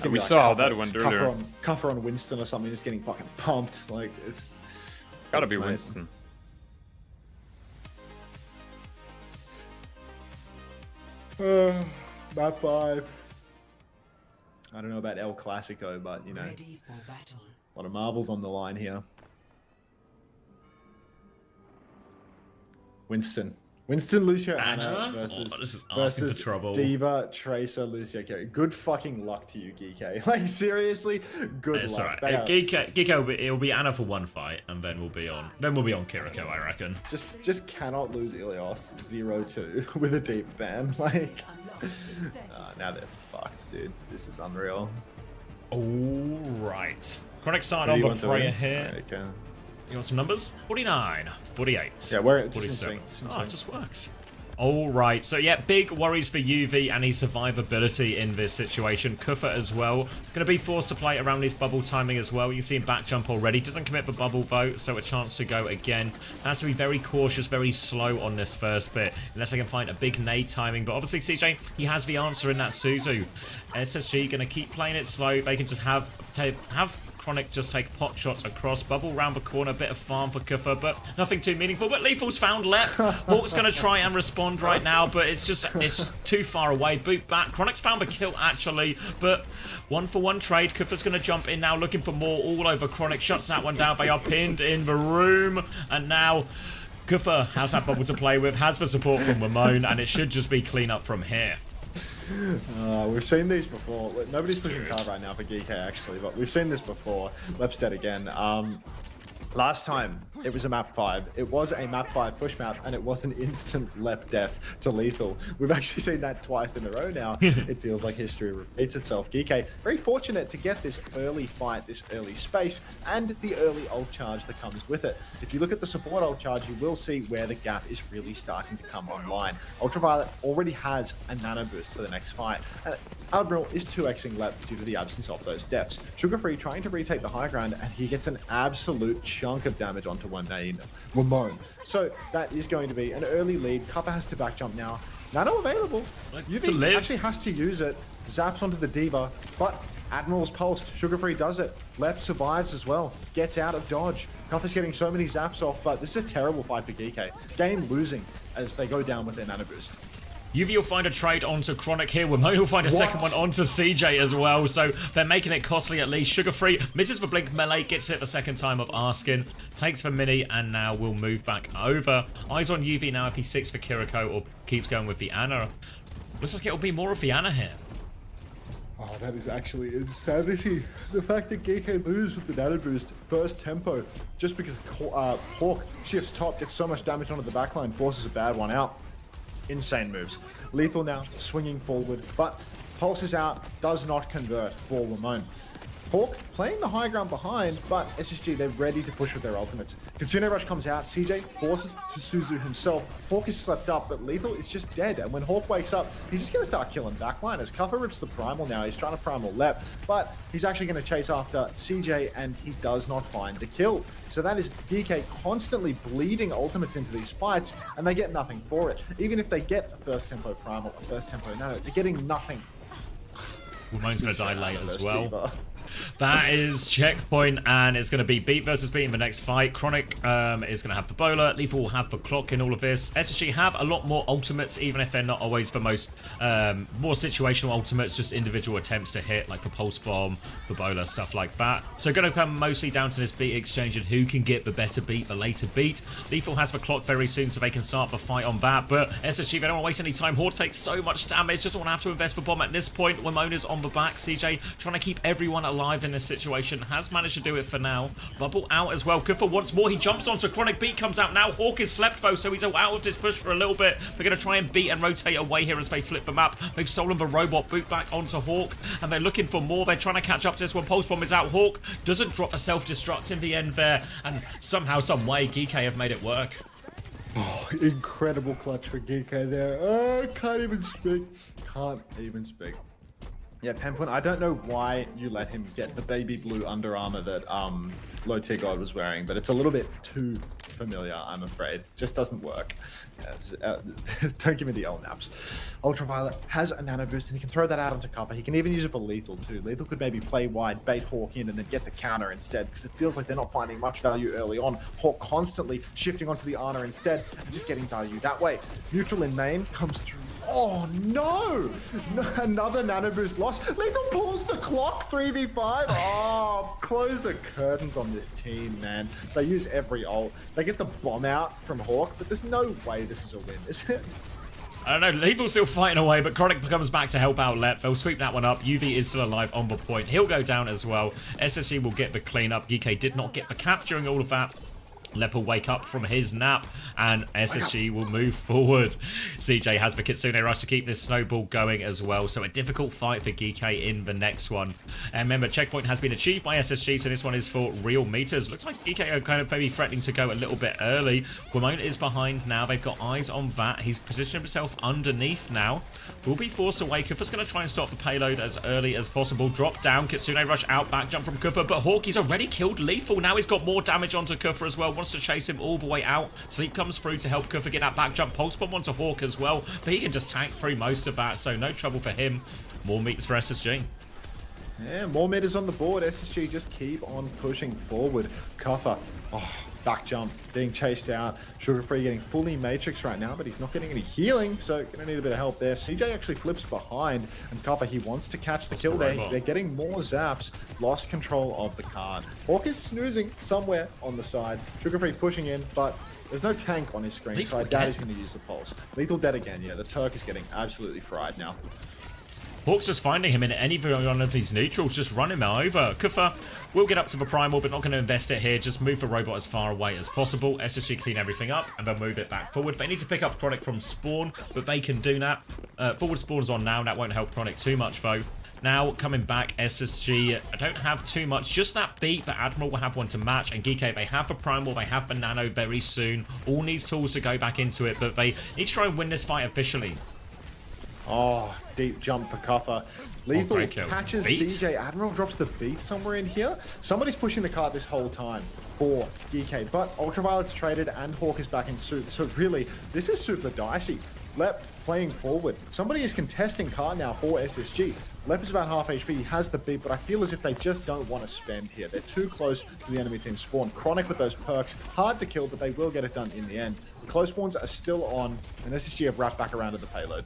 We saw how that went earlier. Cuffer on Winston or something, just getting fucking pumped. Like, it's gotta be Winston. Map 5. I don't know about El Clasico, but you know, a lot of marbles on the line here. Winston, Lucio, Anna versus, this is asking for trouble. Diva, Tracer, Lucio, Carey. Good fucking luck to you, Geeko. Like, seriously, good It's luck. alright. Geeko, it'll be Anna for one fight, and then we'll be on Kiriko, I reckon. Just cannot lose Ilios 0-2 with a Diva ban. Like, now they're fucked, dude. This is unreal. Alright. Chronic starting on the Freya here. Okay. You want some numbers? 49, 48. Yeah, where 47. Oh, it just works. All right, so yeah, big worries for UV and his survivability in this situation. Kufa as well. Going to be forced to play around his bubble timing as well. You can see him back jump already. Doesn't commit the bubble though, so a chance to go again. Has to be very cautious, very slow on this first bit, unless they can find a big nade timing. But obviously, CJ, he has the answer in that Suzu. SSG going to keep playing it slow. They can just have Chronic just take pot shots across, bubble round the corner, bit of farm for Kufa, but nothing too meaningful. But Lethal's found Lep. Hawk's going to try and respond right now, but it's too far away. Boot back. Chronic's found the kill actually, but 1-for-1 trade. Kufa's going to jump in now, looking for more all over Chronic. Shuts that one down. They are pinned in the room, and now Kufa has that bubble to play with, has the support from Ramon, and it should just be clean up from here. We've seen these before. Nobody's pushing card right now for GK actually, but we've seen this before. Lep's dead again. Last time it was a map 5. It was a map 5 push map, and it was an instant Lep death to Lethal. We've actually seen that twice in a row now. It feels like history repeats itself. GK very fortunate to get this early fight, this early space, and the early ult charge that comes with it. If you look at the support ult charge, you will see where the gap is really starting to come online. Ultraviolet already has a nano boost for the next fight. Admiral is 2xing Lep due to the absence of those deaths. Sugarfree trying to retake the high ground, and he gets an absolute chunk of damage onto Ramon. So that is going to be an early lead. Cuppa has to back jump now. Nano available. UV actually has to use it. Zaps onto the Diva, but Admiral's pulsed. Sugarfree does it. Lep survives as well. Gets out of dodge. Cuppa's getting so many zaps off, but this is a terrible fight for GK. Game losing as they go down with their nano boost. UV will find a trade onto Chronic here. Ramon will find a second one onto CJ as well. So they're making it costly at least. Sugarfree misses the blink melee, gets it the second time of asking, takes the mini, and now will move back over. Eyes on UV now if he sits for Kiriko or keeps going with the Ana. Looks like it'll be more of the Ana here. Oh, that is actually insanity. The fact that GK lose with the nano boost, first tempo, just because Hawk shifts top, gets so much damage onto the backline, forces a bad one out. Insane moves. Lethal now swinging forward, but Pulse is out, does not convert for Ramon. Hawk playing the high ground behind, but SSG, they're ready to push with their ultimates. Kitsune Rush comes out, CJ forces to Suzu himself. Hawk is slept up, but Lethal is just dead. And when Hawk wakes up, he's just going to start killing backliners. Cuffer rips the Primal now, he's trying to Primal Lep, but he's actually going to chase after CJ, and he does not find the kill. So that is DK constantly bleeding ultimates into these fights, and they get nothing for it. Even if they get a first tempo Primal, a first tempo Nano, they're getting nothing. Ramon's going to die late as well. That is checkpoint, and it's going to be beat versus beat in the next fight. Chronic is going to have the bowler. Lethal will have the clock in all of this. SSG have a lot more ultimates, even if they're not always the most more situational ultimates, just individual attempts to hit, like the pulse bomb, the bowler, stuff like that. So going to come mostly down to this beat exchange and who can get the better beat, the later beat. Lethal has the clock very soon, so they can start the fight on that. But SSG, they don't want to waste any time. Horde takes so much damage, just want to have to invest the bomb at this point. Ramona's on the back. CJ trying to keep everyone alive in this situation, has managed to do it for now. Bubble out as well. Kufa once more, he jumps onto Chronic. Beat comes out now. Hawk is slept though, so he's out of this push for a little bit. They're going to try and beat and rotate away here as they flip the map. They've stolen the robot, boot back onto Hawk, and they're looking for more. They're trying to catch up to this one. Pulse bomb is out. Hawk doesn't drop a self-destruct in the end there, and somehow, some way, GK have made it work. Oh, incredible clutch for GK there. Oh, can't even speak. Can't even speak. Yeah, Pempoint, I don't know why you let him get the baby blue Under Armour that Low Tier God was wearing, but it's a little bit too familiar, I'm afraid. Just doesn't work. Don't give me the L-naps. Ultraviolet has a nano boost, and he can throw that out onto cover. He can even use it for Lethal, too. Lethal could maybe play wide, bait Hawk in, and then get the counter instead, because it feels like they're not finding much value early on. Hawk constantly shifting onto the Ana instead, and just getting value that way. Neutral in main comes through. Oh no! Another nano boost loss. Lethal pulls the clock 3v5. Oh, close the curtains on this team, man. They use every ult. They get the bomb out from Hawk, but there's no way this is a win, is it? I don't know, Lethal's still fighting away, but Chronic comes back to help out Lep. They'll sweep that one up. UV is still alive on the point. He'll go down as well. SSG will get the cleanup. GK did not get the cap during all of that. Lep will wake up from his nap, and SSG will move forward. CJ has the Kitsune Rush to keep this snowball going as well, so a difficult fight for GK in the next one. And remember, checkpoint has been achieved by SSG, so this one is for real meters. Looks like GK are kind of maybe threatening to go a little bit early. Guimone is behind now. They've got eyes on that. He's positioned himself underneath now. Will be forced away. Kufa's going to try and stop the payload as early as possible. Drop down. Kitsune Rush out back. Jump from Kufa, but Hawk, he's already killed Lethal. Now he's got more damage onto Kufa as well. Wants to chase him all the way out. Sleep comes through to help Kufa get that back jump. Pulse bomb onto Hawk as well, but he can just tank through most of that, so no trouble for him. More meets for SSG. Yeah, more meters on the board. SSG just keep on pushing forward. Kufa, back jump, being chased out. Sugar Free getting fully Matrix right now, but he's not getting any healing, so gonna need a bit of help there. CJ actually flips behind, and Kufa, he wants to catch the kill there. They're getting more zaps. Lost control of the card. Hawk is snoozing somewhere on the side. Sugar Free pushing in, but there's no tank on his screen, Lethal so I doubt he's going to use the pulse. Lethal dead again, yeah. The Turk is getting absolutely fried now. Hawk's just finding him in any one of these neutrals, just run him over. Kufa will get up to the primal, but not going to invest it here. Just move the robot as far away as possible. SSG clean everything up, and they'll move it back forward. They need to pick up Chronic from spawn, but they can do that. Forward spawn's on now. That won't help Chronic too much, though. Now, coming back, SSG, I don't have too much. Just that beat, but Admiral will have one to match. And GK, they have the Primal, they have the Nano very soon. All needs tools to go back into it, but they need to try and win this fight officially. Oh, deep jump for Kufa. Lethal catches CJ. Admiral drops the beat somewhere in here. Somebody's pushing the cart this whole time for GK, but Ultraviolet's traded and Hawk is back in suit. So really, this is super dicey. Lep playing forward. Somebody is contesting cart now for SSG. Lep is about half HP. He has the beat, but I feel as if they just don't want to spend here. They're too close to the enemy team spawn. Chronic with those perks. Hard to kill, but they will get it done in the end. The close spawns are still on, and SSG have wrapped back around to the payload.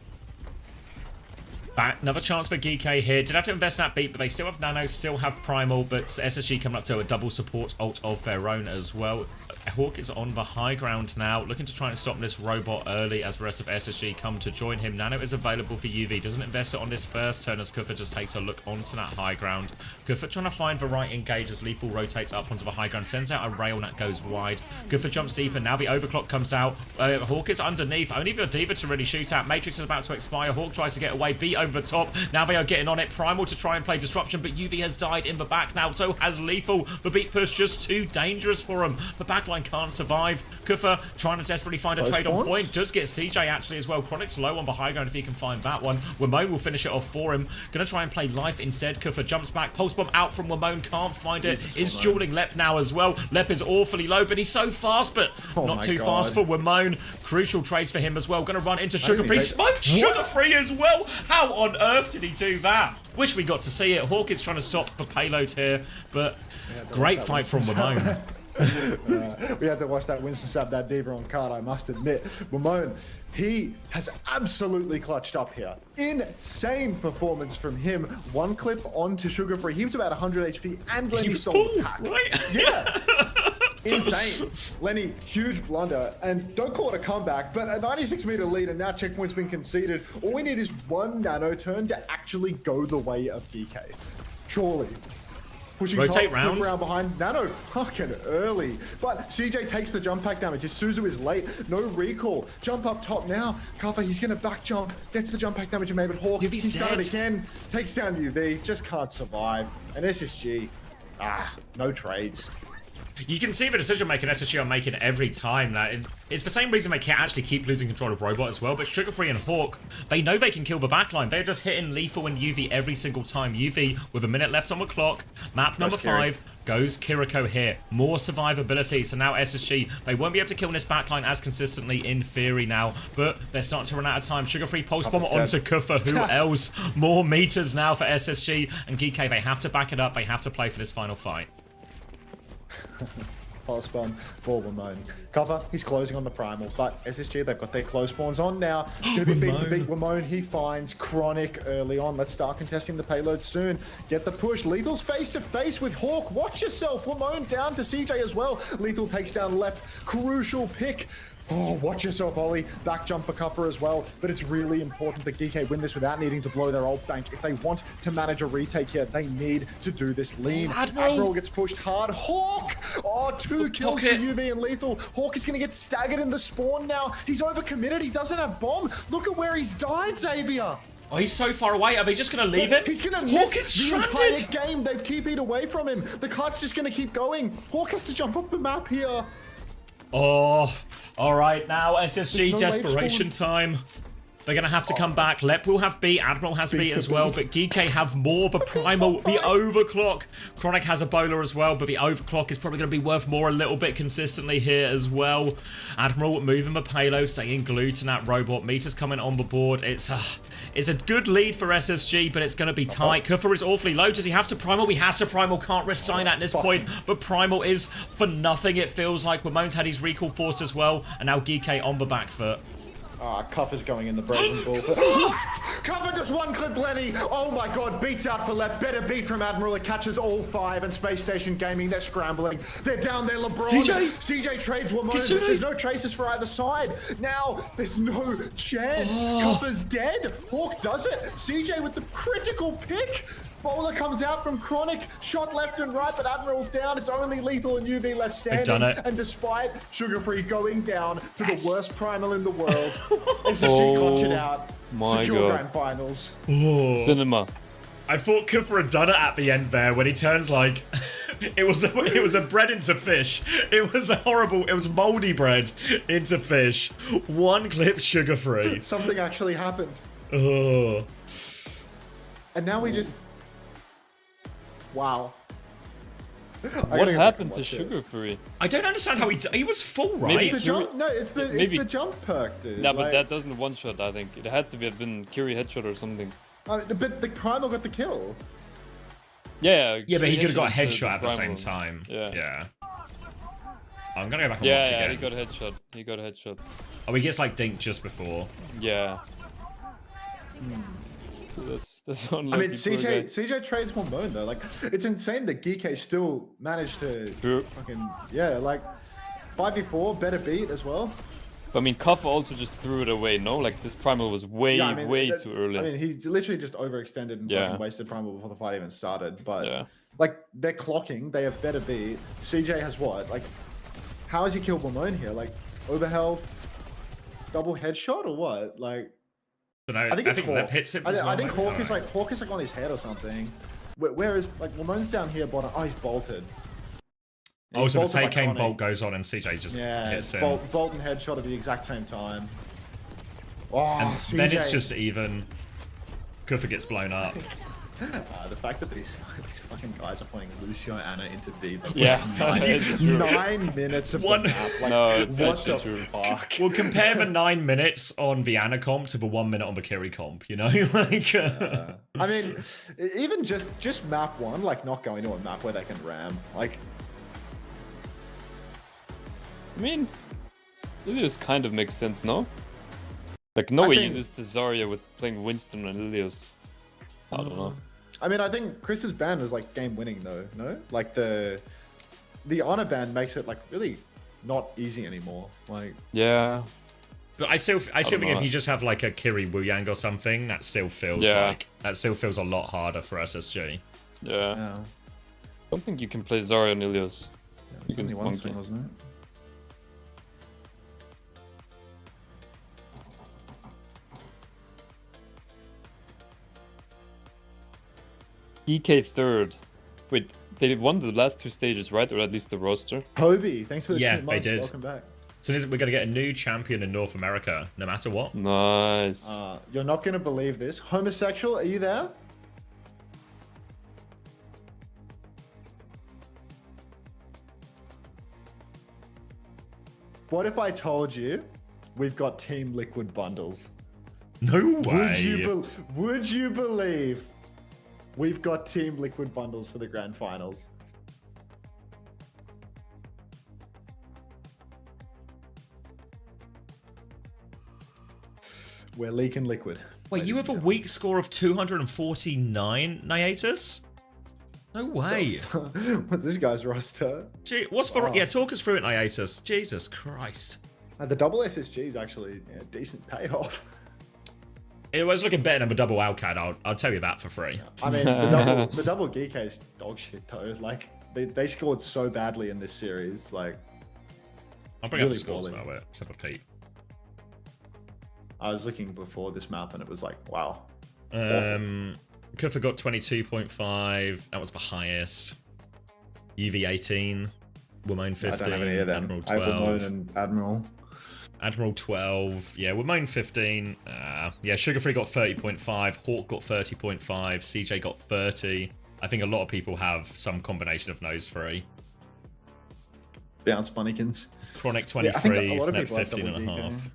Back, another chance for GK here. Did have to invest that beat, but they still have Nano, still have Primal, but SSG coming up to a double support ult of their own as well. Hawk is on the high ground now, looking to try and stop this robot early as the rest of SSG come to join him. Nano is available for UV, doesn't invest it on this first turn as Kufa just takes a look onto that high ground. Kufa trying to find the right engage as Lethal rotates up onto the high ground, sends out a rail that goes wide. Kufa jumps deeper, now the overclock comes out. Hawk is underneath, only the Diva to really shoot at. Matrix is about to expire, Hawk tries to get away, beat over the top. Now they are getting on it, Primal to try and play disruption, but UV has died in the back now, so has Lethal. The beat push just too dangerous for him. The backline can't survive. Kufa trying to desperately find a trade on point. Does get CJ actually as well. Chronic's low on the high ground if he can find that one. Wimone will finish it off for him. Gonna try and play life instead. Kufa jumps back. Pulse bomb out from Wimone. Can't find it. Is dueling Lep now as well. Lep is awfully low, but he's so fast, but not too fast for Wimone. Crucial trades for him as well. Gonna run into Sugar Free. Smoked Sugar Free as well. How on earth did he do that? Wish we got to see it. Hawk is trying to stop the payload here, but great fight from Wimone. We had to watch that Winston stab that Diva on card, I must admit. Wimone, he has absolutely clutched up here. Insane performance from him. One clip onto Sugar Free. He was about 100 HP and Lenny stole the pack. Right? Yeah. Insane. Lenny, huge blunder. And don't call it a comeback, but a 96-meter lead, and now checkpoint's been conceded. All we need is one nano turn to actually go the way of DK. Surely. Pushing rotate top, round. Around behind. Nano fucking early. But CJ takes the jump pack damage. Isuzu is late. No recall. Jump up top now. Kufa, he's going to back jump. Gets the jump pack damage and maybe Hawk. He's done it again. Takes down UV. Just can't survive. And SSG. No trades. You can see the decision making SSG are making every time. That it's the same reason they can't actually keep losing control of Robot as well. But Sugar Free and Hawk, they know they can kill the backline. They're just hitting Lethal and UV every single time. UV with a minute left on the clock. Map number 5. Goes Kiriko here. More survivability. So now SSG, they won't be able to kill this backline as consistently in theory now, but they're starting to run out of time. Sugar-free pulse bomb onto Kufa. Who else? More meters now for SSG and GK. They have to back it up. They have to play for this final fight. Pulse bomb for Wamone. Cover, he's closing on the primal, but SSG, they've got their close spawns on now. It's going to be beat for beat. Wamone, he finds Chronic early on. Let's start contesting the payload soon. Get the push. Lethal's face to face with Hawk. Watch yourself. Wamone down to CJ as well. Lethal takes down left. Crucial pick. Oh, watch yourself, Ollie. Back jump for Cuffer as well. But it's really important that GK win this without needing to blow their ult bank. If they want to manage a retake here, they need to do this lean. Admiral gets pushed hard. Hawk! Oh, 2 kills for UV and Lethal. Hawk is going to get staggered in the spawn now. He's overcommitted. He doesn't have bomb. Look at where he's died, Xavier. Oh, he's so far away. Are they just going to leave it? He's going to Hawk miss is the entire stranded. game. They've TP'd away from him. The cart's just going to keep going. Hawk has to jump off the map here. Oh, all right. Now SSG desperation time. They're going to have to come back. Lep will have B. Admiral has B as well. But GK have more. The Primal, the Overclock. Chronic has a Bowler as well. But the Overclock is probably going to be worth more a little bit consistently here as well. Admiral moving the payload, staying glued to that robot. Meters coming on the board. It's a good lead for SSG, but it's going to be tight. Kufa is awfully low. Does he have to Primal? He has to Primal. Can't risk sign at this point. But Primal is for nothing, it feels like. Ramone's had his recall force as well. And now GK on the back foot. Cuffer's going in the Brazen Ball. Cuffer just one clip, Lenny. Oh my god, beats out for left. Better beat from Admiral. It catches all 5. And Space Station Gaming, they're scrambling. They're down there, LeBron. CJ trades Wamone. There's no traces for either side. Now, there's no chance. Cuffer's dead. Hawk does it. CJ with the critical pick. Bowler comes out from Chronic, shot left and right, but Admiral's down. It's only Lethal and UV left standing. They've done it. And despite Sugar-Free going down to the worst primal in the world, SSG clutch it out. Secure grand finals. Cinema. I thought Cooper had done it at the end there when he turns like it was a bread into fish. It was a horrible. It was moldy bread into fish. One clip Sugar-Free. Something actually happened. Oh. And now we just. Wow. What happened to Sugar-Free? I don't understand how he was full, right? It's the jump. No, it's the jump perk, dude. No, but that doesn't one shot. I think it had to have been Curie headshot or something. But the Primal got the kill. Yeah. Yeah, but he could have got a headshot at the same time. Yeah. I'm gonna go back and watch again. Yeah, he got a headshot. He got a headshot. Oh, he gets like dinked just before. Yeah. That's I mean, CJ trades Wamone though. Like, it's insane that GK still managed to fucking like 5v4 better beat as well. I mean, Kuffa also just threw it away. No, like this primal was way too early. I mean, he literally just overextended and fucking wasted primal before the fight even started. But like, they're clocking. They have better beat. CJ has what? Like, how has he killed Wamone here? Like, overhealth, double headshot or what? Like. I think it's Hawk. Hits it I think Hawk is like on his head or something. Where is like Wamone's down here bottom? Oh, he's bolted. And oh, so the take aim bolt goes on and CJ just hits him. Bolt and headshot at the exact same time. Oh, and CJ. Then it's just even. Kufa gets blown up. The fact that these fucking guys are playing Lucio Anna into D. Yeah, 9 minutes of the map. Like, what the fuck? Well, compare the 9 minutes on the Anna comp to the 1 minute on the Kiri comp. You know, like. I mean, even just map 1, like not going to a map where they can ram, like. I mean, Lilios kind of makes sense, no? Like, no way you lose to Zarya with playing Winston and Lilios. I don't know. I mean, I think Chris's ban is like game winning though, no? Like the honor ban makes it like really not easy anymore. Like but I still think if you just have like a Kiri Wuyang or something, that still feels a lot harder for SSG. Yeah. I don't think you can play Zarya and Ilios. It's only one swing, wasn't it? DK third. Wait, they won the last 2 stages, right? Or at least the roster? Kobe, thanks for the 2 months. They did. Welcome back. So we're going to get a new champion in North America, no matter what. Nice. You're not going to believe this. Homosexual, are you there? What if I told you we've got Team Liquid bundles? No way. Would you believe we've got Team Liquid bundles for the grand finals? We're leaking liquid. Wait, you have a weak score of 249, Niatus? No way. What's this guy's roster? Gee, what's for? Yeah, talk us through it, Niatus. Jesus Christ. The double SSG is actually a decent payoff. It was looking better than the double Alcad. I'll tell you that for free. I mean, the double Geek is dog shit though. Like they scored so badly in this series. Like I'll bring up the scores about it. Let's have a peep. I was looking before this map and it was like, wow. Could have got 22.5. That was the highest. UV 18. Wimone 15. I don't have any of them. Admiral 12. I have Wimone and Admiral. Admiral 12. Yeah, Wimone 15. Yeah, Sugar Free got 30.5. Hawk got 30.5. CJ got 30. I think a lot of people have some combination of those three. Bounce Bunnykins. Chronic 23. Yeah, I think a lot of Net people have 15 and a double half.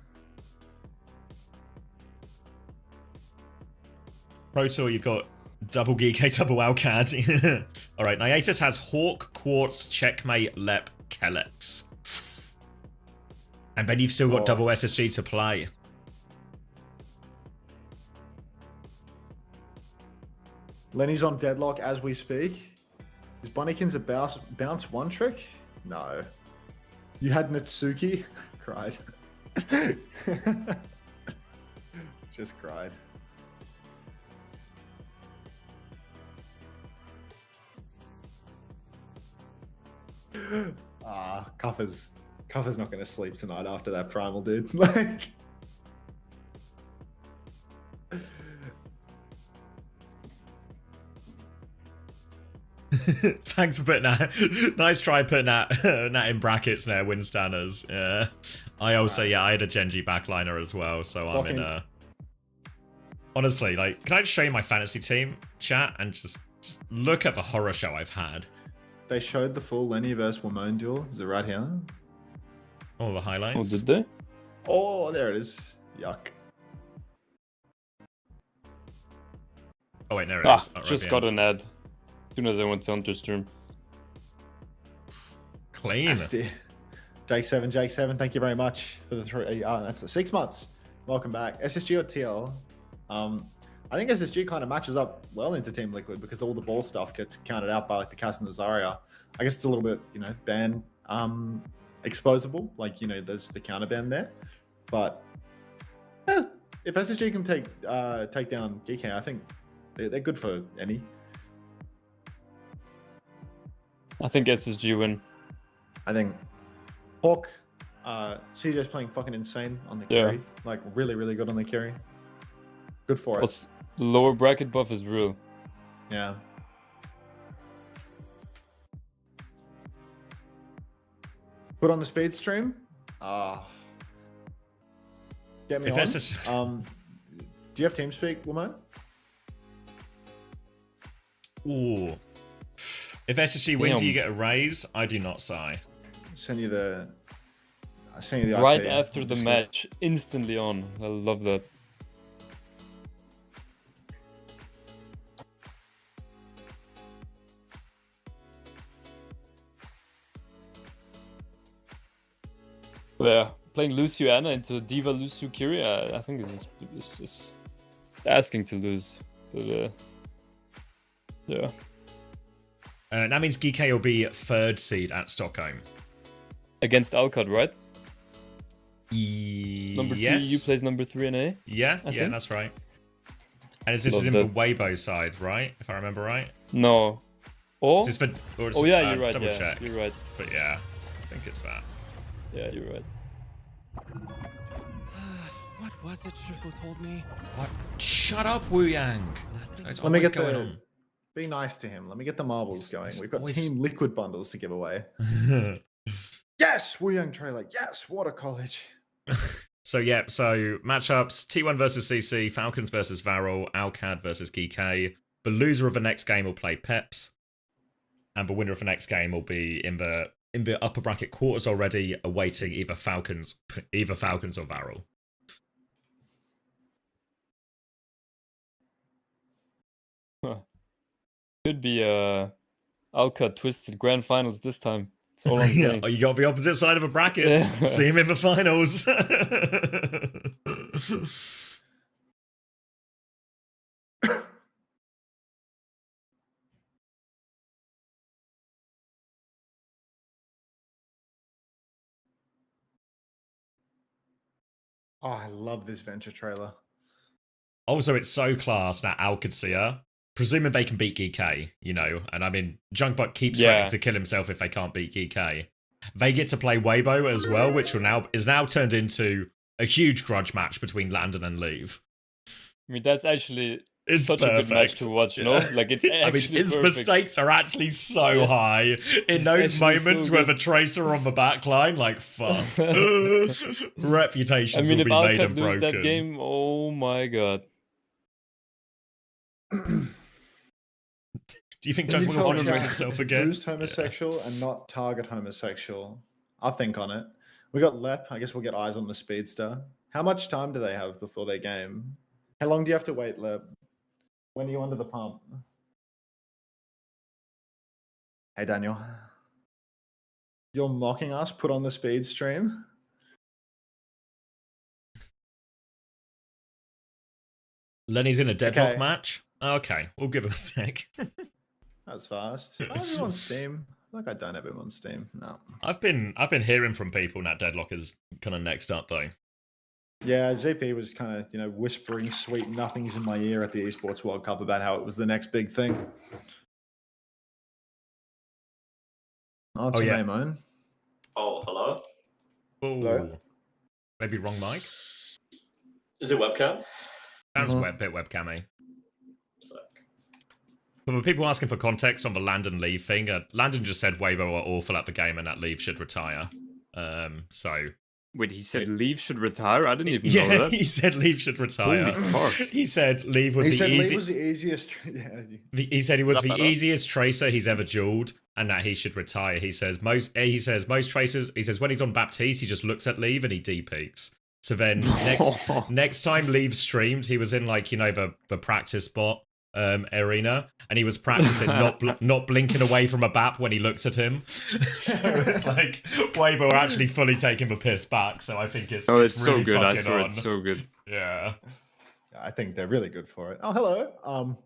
Pro Tour, you've got double GK, double Alcad. Alright, Niatus has Hawk, Quartz, Checkmate, Lep, Kellex. And then you've still got double SSG to play. Lenny's on deadlock as we speak. Is Bunnykins a bounce one trick? No. You had Natsuki? Cried. Just cried. Cuffer's not gonna sleep tonight after that primal, dude. Like, thanks for putting that. Nice try putting that in brackets there, Winstanners. Yeah. I also, I had a Genji backliner as well, so I'm in a. Honestly, like, can I just show you my fantasy team, chat, and just look at the horror show I've had? They showed the full Lenny versus Wimone duel. Is it right here? All the highlights. Oh, did they? Oh, there it is. Yuck. Oh wait, there it is. Right Just got an ad. As soon as I went to Hunter stream. Clean. Nasty. Jake7, thank you very much for the 3. That's the 6 months. Welcome back. SSG or TL? I think SSG kind of matches up well into Team Liquid because all the ball stuff gets counted out by like the Cass and the Zarya. I guess it's a little bit, ban exposable. Like, there's the counter ban there. But if SSG can take down GK, I think they're good for any. I think SSG win. I think Hawk, CJ's playing fucking insane on the carry. Like really, really good on the carry. Good for us. The lower bracket buff is real. Yeah. Put on the speed stream. Get me if on. Just... do you have TeamSpeak, Wimone? Ooh. If SSG win, do you get a raise? I do not, Sai. I send you the right IP. after the match, instantly on. I love that. Yeah, playing Luciana into Diva Lucio Kiri, I think is asking to lose. But yeah. That means GK will be 3rd seed at Stockholm. Against Alcad, right? Number 2, you plays number 3 in A? Yeah, that's right. And this is in the Weibo side, right? If I remember right? No. Oh? You're right. Double check. You're right. But yeah, I think it's that. Yeah, you're right. What was it Shifu told me? What? Shut up, Wu Yang. Let me get on. Be nice to him. Let me get the marbles going. We've got Team Liquid bundles to give away. Yes, Wu Yang trailer. Yes, Water College. So matchups: T1 versus CC, Falcons versus Varel, Alcad versus GK. The loser of the next game will play Peps, and the winner of the next game will be in the in the upper bracket quarters already, awaiting either Falcons or Varel. Could be Alka Twisted Grand Finals this time. That's all I'm saying. Oh, you got the opposite side of the brackets. See him in the finals. Oh, I love this Venture trailer. Also, it's so class that Al could see her. Presuming they can beat GK, you know, and I mean, Junkbuck keeps threatening to kill himself if they can't beat GK. They get to play Weibo as well, which is now turned into a huge grudge match between Landon and Leave. I mean, that's actually such perfect. a good match to watch, no? Like, it's actually I mean, its perfect. stakes are actually so high. In those moments where the Tracer on the back line, like, fuck. Reputations will be made and broken. Lose that game, oh my god. Do you think Junkbuck will want to kill himself again? Boost homosexual and not target homosexual. I'll think on it. We got Lep. I guess we'll get eyes on the Speedster. How much time do they have before their game? How long do you have to wait, Lep? When are you under the pump? Hey, Daniel. You're mocking us? Put on the speed stream? Lenny's in a deadlock match? Okay, we'll give him a sec. That's fast. I have him on Steam. Like I don't have him on Steam. No. I've been hearing from people that deadlock is kind of next up though. Yeah, ZP was kind of, whispering sweet nothings in my ear at the Esports World Cup about how it was the next big thing. Oh, yeah. Moan. Oh, hello? Oh, maybe wrong mic? Is it webcam? Sounds bit webcam-y. But for people asking for context on the Landon Leave thing, Landon just said Weibo are awful at the game and that Leave should retire. So... Wait, he said Leave should retire? I didn't even know that. He said Leave should retire. He said Leave was the easiest. He said he was the easiest tracer he's ever dueled, and that he should retire. He says most tracers. He says when he's on Baptiste, he just looks at Leave and he D-peaks. So then next time Leave streamed, he was in the practice bot arena, and he was practicing not blinking away from a BAP when he looks at him. So it's like Weibo are actually fully taking the piss back. So I think it's really so good. I swear on. it's so good. Yeah, I think they're really good for it. Oh, hello,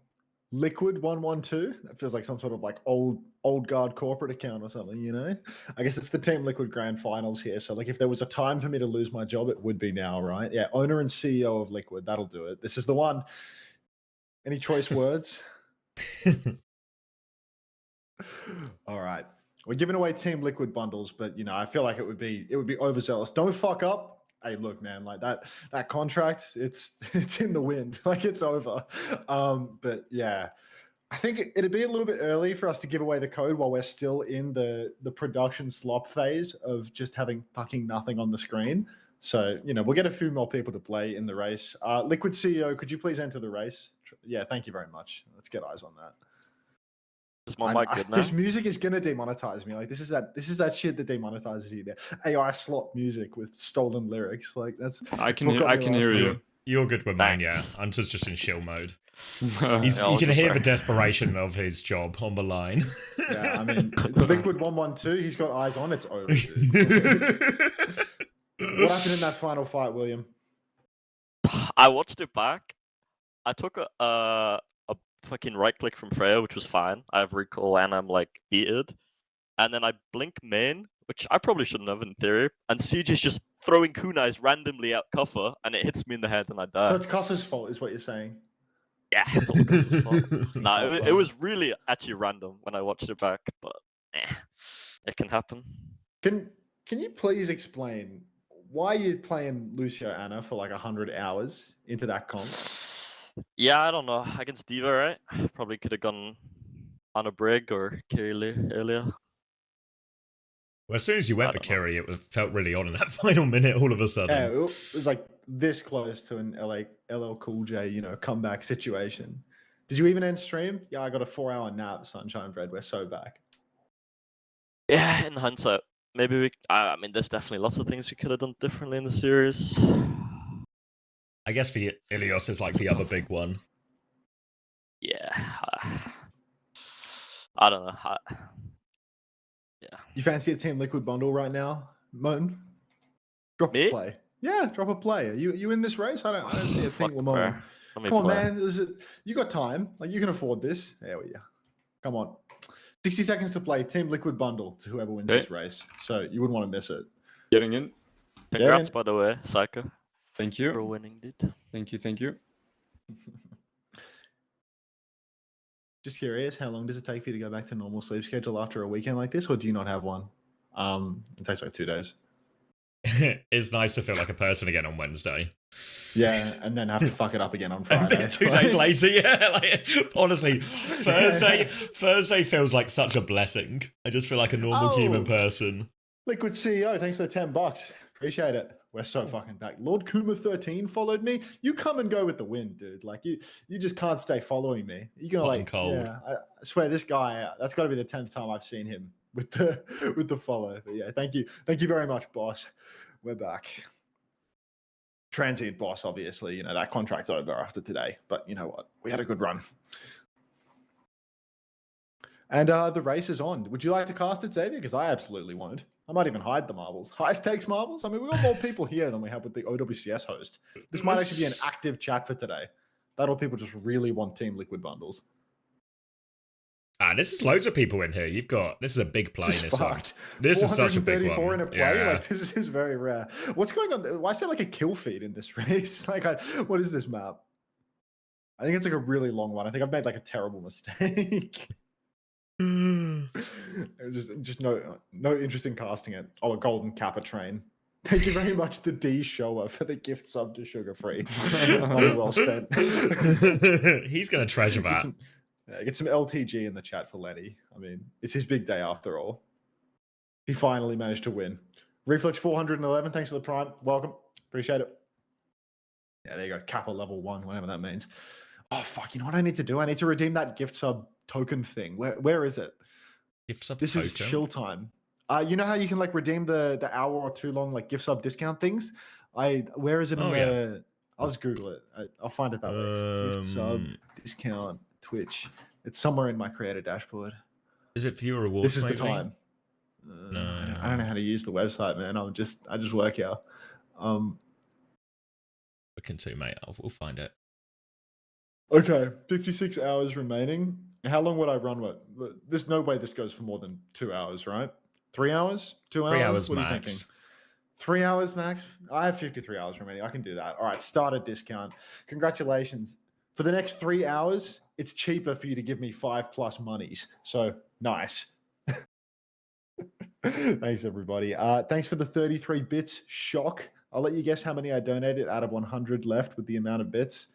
Liquid 112. That feels like some sort of old guard corporate account or something. I guess it's the Team Liquid Grand Finals here. So if there was a time for me to lose my job, it would be now, right? Yeah, owner and CEO of Liquid. That'll do it. This is the one. Any choice words? All right. We're giving away Team Liquid bundles, but I feel like it would be overzealous. Don't fuck up. Hey, look, man, that contract, it's in the wind. It's over. But yeah, I think it'd be a little bit early for us to give away the code while we're still in the production slop phase of just having fucking nothing on the screen. So, we'll get a few more people to play in the race. Liquid CEO, could you please enter the race? Yeah, thank you very much. Let's get eyes on that. Is my mic good now? This music is gonna demonetize me. This is that shit that demonetizes you. There, AI slot music with stolen lyrics. I can hear you. You're good with mine, yeah. Hunter's just in shill mode. You can hear the desperation of his job on the line. Yeah, I mean, Liquid 112. He's got eyes on. It's over. Dude. What happened in that final fight, William? I watched it back. I took a fucking right click from Freya, which was fine. I have recall and I'm beated. And then I blink main, which I probably shouldn't have in theory. And Siege is just throwing kunais randomly at Kuffer, and it hits me in the head and I die. So it's Kuffer's fault, is what you're saying? Yeah, it's all Kuffer's fault. Nah, it was really actually random when I watched it back, but it can happen. Can you please explain why you're playing Lucio Anna for 100 hours into that comp? Yeah, I don't know. Against Diva, right? Probably could have gone on a Brig or Kiri earlier. Well, as soon as you went for Kiri, it felt really on in that final minute all of a sudden. Yeah, it was this close to an LL Cool J, comeback situation. Did you even end stream? Yeah, I got a 4-hour nap, Sunshine Bread. We're so back. Yeah, in hindsight, maybe we. I mean, there's definitely lots of things we could have done differently in the series. I guess for Ilios is like the other big one. Yeah. I don't know. Yeah. You fancy a Team Liquid bundle right now, Moan? Drop a play. Yeah, drop a play. Are you in this race? I don't see a pink Lamone. Come on, man. You got time. Like, you can afford this. There we go. Come on. 60 seconds to play. Team Liquid bundle to whoever wins this race. So you wouldn't want to miss it. Getting in. Congrats, by the way, Psycho. Thank you. For winning, dude. Thank you. Thank you. Just curious, how long does it take for you to go back to normal sleep schedule after a weekend like this, or do you not have one? It takes like 2 days. It's nice to feel like a person again on Wednesday. Yeah, and then have to fuck it up again on Friday. 2 days later, yeah. Like, honestly, Thursday feels like such a blessing. I just feel like a normal human person. Liquid CEO, thanks for the $10. Appreciate it. We're so fucking back. Lord Kuma 13 followed me. You come and go with the wind, dude. Like you just can't stay following me. You're gonna like cold. Yeah, I swear this guy. That's got to be the 10th time I've seen him with the follow. But yeah, thank you very much, boss. We're back. Transient boss, obviously. You know that contract's over after today. But you know what? We had a good run. And the race is on. Would you like to cast it, Xavier? Because I absolutely won't. I might even hide the marbles. High stakes marbles? I mean, we've got more people here than we have with the OWCS host. This might actually be an active chat for today. That'll people just really want Team Liquid bundles. This is loads of people in here. This is a big play. This one. This is such a big one. In a play. Yeah. Like this is very rare. What's going on? Why is there like a kill feed in this race? Like, what is this map? I think it's like a really long one. I think I've made like a terrible mistake. just no interest in casting it. Oh, a golden kappa train. Thank you very much, the D Shower, for the gift sub to Sugar Free. Money well spent. He's gonna treasure that. Get some LTG in the chat for Lenny. I mean, it's his big day after all. He finally managed to win. Reflex 411, thanks for the prime. Welcome. Appreciate it. Yeah, there you go. Kappa level 1, whatever that means. Oh, fuck. You know what I need to do? I need to redeem that gift sub token thing. Where is it? Gift sub this token? Is chill time. You know how you can like redeem the hour or two long like gift sub discount things? Where is it in the... I'll just Google it. I'll find it that way. Gift sub discount Twitch. It's somewhere in my creator dashboard. Is it for your rewards? This is the time. No, I don't know how to use the website, man. I just work here. Looking to, mate. We'll find it. Okay, 56 hours remaining. How long would I run with? There's no way this goes for more than 2 hours, right? 3 hours? 2 hours? 3 hours what max. Are you thinking? 3 hours max? I have 53 hours remaining. I can do that. All right, start a discount. Congratulations. For the next 3 hours, it's cheaper for you to give me 5+ monies. So nice. Thanks, everybody. Thanks for the 33 bits. Shock. I'll let you guess how many I donated out of 100 left with the amount of bits.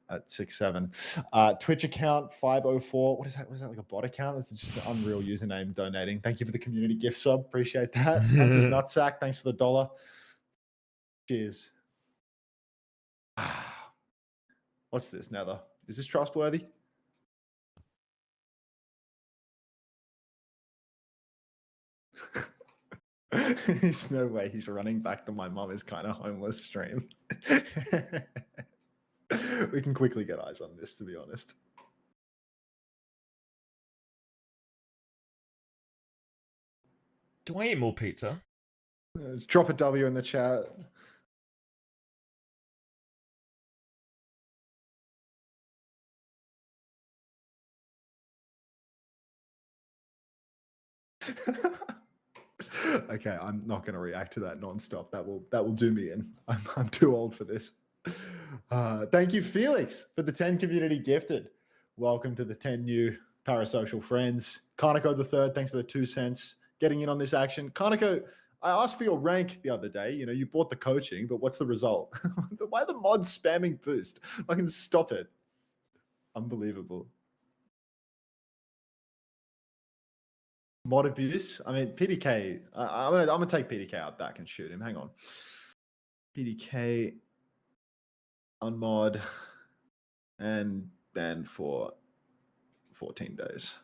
At 6-7. Twitch account 504. What is that? Was that like a bot account? That's just an unreal username donating. Thank you for the community gift sub. Appreciate that. Hunter's Nutsack. Thanks for the $1. Cheers. What's this, Nether? Is this trustworthy? There's no way he's running back to my mum is kind of homeless stream. We can quickly get eyes on this, to be honest. Do I eat more pizza? Drop a W in the chat. Okay, I'm not going to react to that nonstop. That will do me in. I'm too old for this. Thank you, Felix, for the 10 community gifted. Welcome to the 10 new parasocial friends. Kaneko the third, thanks for the 2 cents. Getting in on this action. Kaneko, I asked for your rank the other day. You know, you bought the coaching, but what's the result? Why are the mods spamming boost? I can stop it. Unbelievable. Mod abuse. I mean, PDK. I'm gonna take PDK out back and shoot him. Hang on. PDK unmod and banned for 14 days.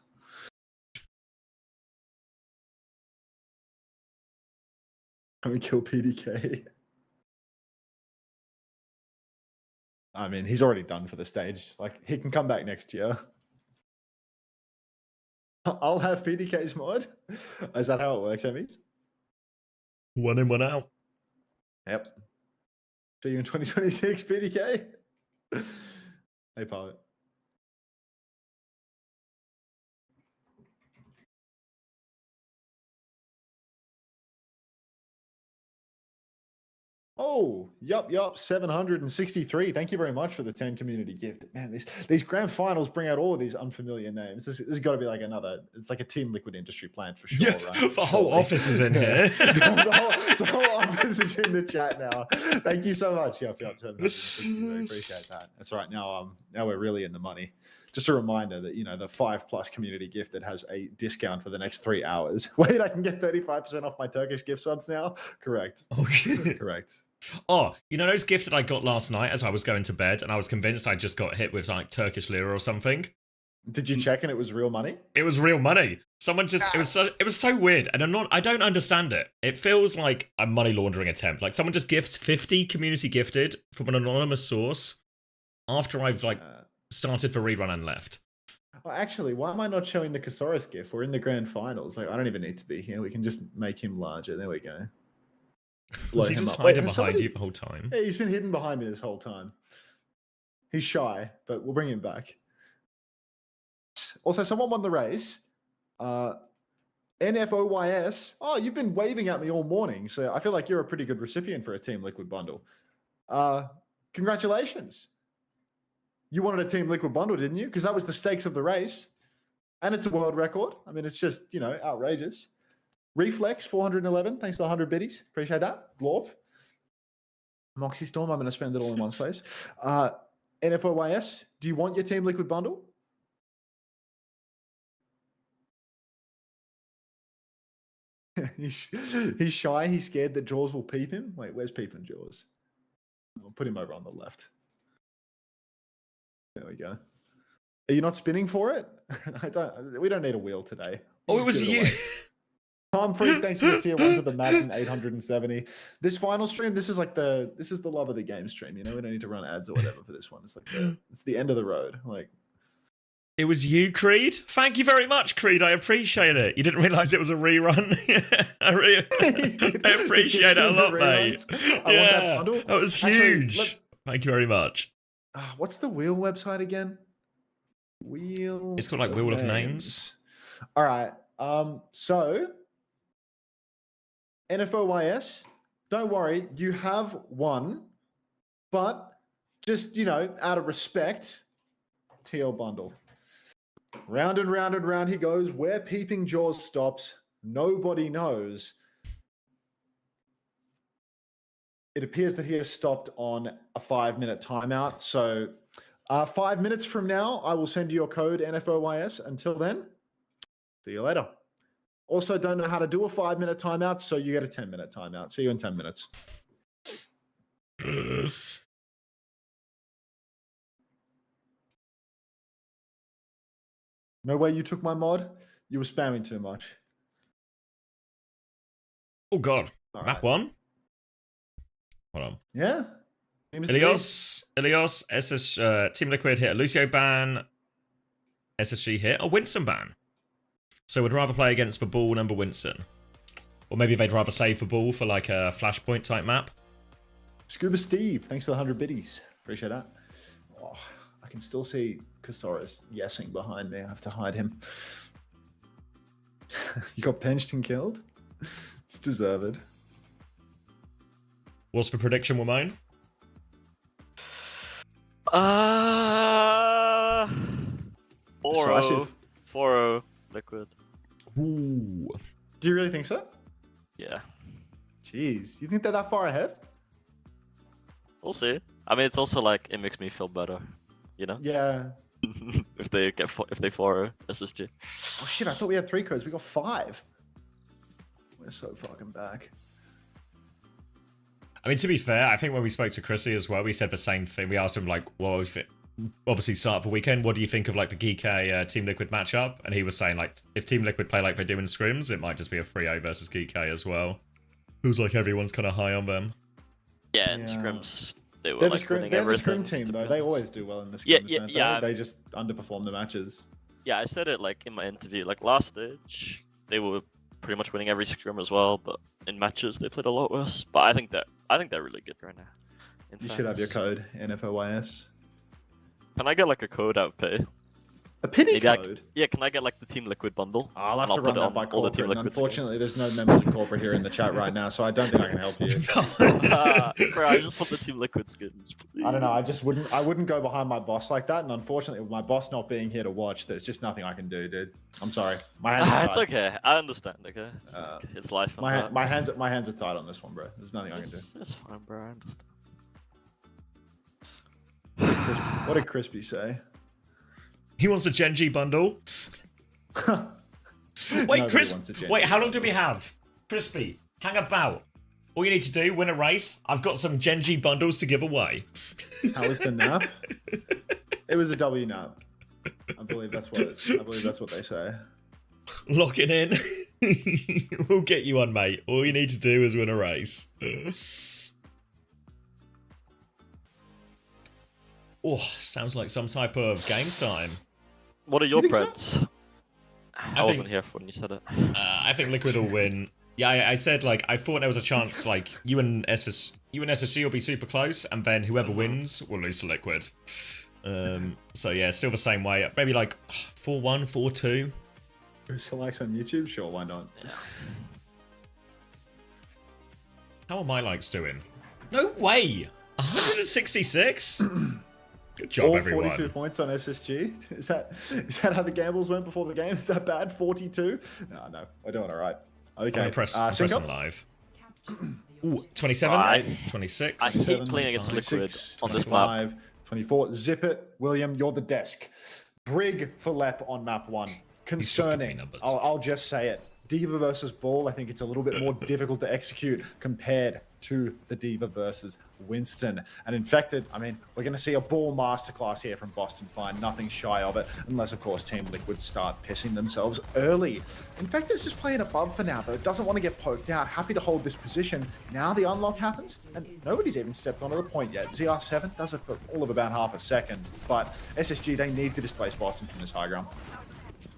Can we kill PDK? I mean, he's already done for the stage. Like, he can come back next year. I'll have PDK's mod. Is that how it works, Emmys? One in, one out. Yep. See you in 2026, PDK. Hey, pilot. Oh, yup, 763. Thank you very much for the 10 community gift. Man, these grand finals bring out all of these unfamiliar names. This has got to be like it's like a Team Liquid industry plant for sure, Yeah, right? the whole office is in here. the whole office is in the chat now. Thank you so much. Yup, 763. Appreciate that. That's right. Now we're really in the money. Just a reminder that, the 5+ community gifted has a discount for the next 3 hours. Wait, I can get 35% off my Turkish gift subs now? Correct. Okay. Correct. Oh, those gifted I got last night as I was going to bed, and I was convinced I just got hit with like Turkish lira or something. Did you check and it was real money? It was real money. Someone just it was so weird, and I don't understand it. It feels like a money laundering attempt. Like someone just gifts 50 community gifted from an anonymous source after I've started for rerun and left. Well, actually, why am I not showing the Kasaurus gift? We're in the grand finals. Like, I don't even need to be here. We can just make him larger. There we go. Was he just hiding behind you the whole time? Yeah, he's been hidden behind me this whole time. He's shy, but we'll bring him back. Also, someone won the race. NFOYS. Oh, you've been waving at me all morning, so I feel like you're a pretty good recipient for a Team Liquid bundle. Congratulations. You wanted a Team Liquid bundle, didn't you? Because that was the stakes of the race. And it's a world record. I mean, it's just, outrageous. Reflex, 411. Thanks for the 100 biddies. Appreciate that. Glorp. Moxie Storm, I'm going to spend it all in one space. NFOYS, do you want your Team Liquid bundle? He's shy. He's scared that Jaws will peep him. Wait, where's peeping Jaws? I'll put him over on the left. There we go. Are you not spinning for it? We don't need a wheel today. Oh, it was you. Tom Freak, thanks for the tier 1 to the Madden 870. This final stream, this is the love of the game stream. We don't need to run ads or whatever for this one. It's like it's the end of the road. Like, it was you, Creed. Thank you very much, Creed. I appreciate it. You didn't realize it was a rerun. I appreciate it a lot, mate. Yeah, that was huge. Actually, thank you very much. What's the wheel website again? Wheel. It's called like Wheel of Names. All right. So NFOYS, don't worry, you have won, but just out of respect, TL bundle. Round and round and round he goes. Where Peeping Jaws stops, nobody knows. It appears that he has stopped on a 5-minute timeout. So 5 minutes from now, I will send you your code NFOYS. Until then, see you later. Also, don't know how to do a 5-minute timeout, so you get a 10-minute timeout. See you in 10 minutes. No way you took my mod. You were spamming too much. Oh, God. All Map right. 1? Hold on. Yeah. Ilios, SS, Team Liquid hit a Lucio ban. SSG hit a Winston ban. So we'd rather play against the ball number Winston. Or maybe they'd rather save the ball for like a flashpoint type map. Scuba Steve, thanks for the 100 biddies. Appreciate that. Oh, I can still see Kasaurus yesing behind me. I have to hide him. You got benched and killed? It's deserved. What's the prediction, Wamone? 4-0 Liquid. Ooh. Do you really think so? Yeah. Jeez, you think they're that far ahead? We'll see. I mean, it's also like it makes me feel better, Yeah. if they 4-0 SSG. Oh shit! I thought we had 3 codes. We got 5. We're so fucking back. I mean, to be fair, I think when we spoke to Chrissy as well, we said the same thing. We asked him, like, well, if it obviously start of the weekend, what do you think of, like, the GK Team Liquid matchup? And he was saying, like, if Team Liquid play like they do in scrims, it might just be a 3-0 versus GK as well. Feels like everyone's kind of high on them. Yeah, in scrims, they were They're like winning everything. the scrim team, though. They always do well in the Yeah, scrims, yeah, don't yeah. they? They just underperform the matches. Yeah, I said it like in my interview. Like last stage, they were pretty much winning every scrim as well, but in matches they played a lot worse. But I think they're really good right now. You should have your code, NFOYS. Can I get like a code out of pay? A pity Maybe code? Yeah, can I get like the Team Liquid bundle? I'll have to run that by all the Team corporate. And Liquid unfortunately, there's no members of corporate here in the chat right now, so I don't think I can help you. Bro, I just want the Team Liquid skins, please. I don't know. I wouldn't go behind my boss like that. And unfortunately, with my boss not being here to watch, there's just nothing I can do, dude. I'm sorry. My hands are tied. It's okay. I understand. Okay, it's life. and that. My hands are tied on this one, bro. There's nothing I can do. It's fine, bro. I understand. What did Crispy say? He wants a Genji bundle. Wait, wait, how long do we have? Crispy, hang about. All you need to do, win a race. I've got some Genji bundles to give away. How was the nap? It was a W nap. I believe that's what they say. Lock it in. We'll get you on, mate. All you need to do is win a race. Oh, sounds like some type of game time. What are your Preds? I wasn't here when you said it. I think Liquid will win. Yeah, I said like I thought there was a chance like you and SSG will be super close, and then whoever wins will lose to Liquid. So yeah, still the same way. Maybe like 4-1, 4-2. Bruce likes on YouTube? Sure, why not? Yeah. How are my likes doing? No way! 166? Good job, everyone. 42 points on SSG. Is that how the gambles went before the game? Is that bad? 42? No, we're doing all right. Okay. I'm gonna press on live. Ooh, 27, 26. I hate playing against Liquid on this map. 24. Zip it, William. You're the desk. Brig for Lep on map 1. Concerning. I'll just say it. D.Va versus Ball, I think it's a little bit more difficult to execute compared to the D.Va versus Winston. And Infected, I mean, we're going to see a Ball masterclass here from Boston Fine. Nothing shy of it, unless, of course, Team Liquid start pissing themselves early. Infected's just playing above for now, though. Doesn't want to get poked out. Happy to hold this position. Now the unlock happens, and nobody's even stepped onto the point yet. ZR7 does it for all of about half a second. But SSG, they need to displace Boston from this high ground.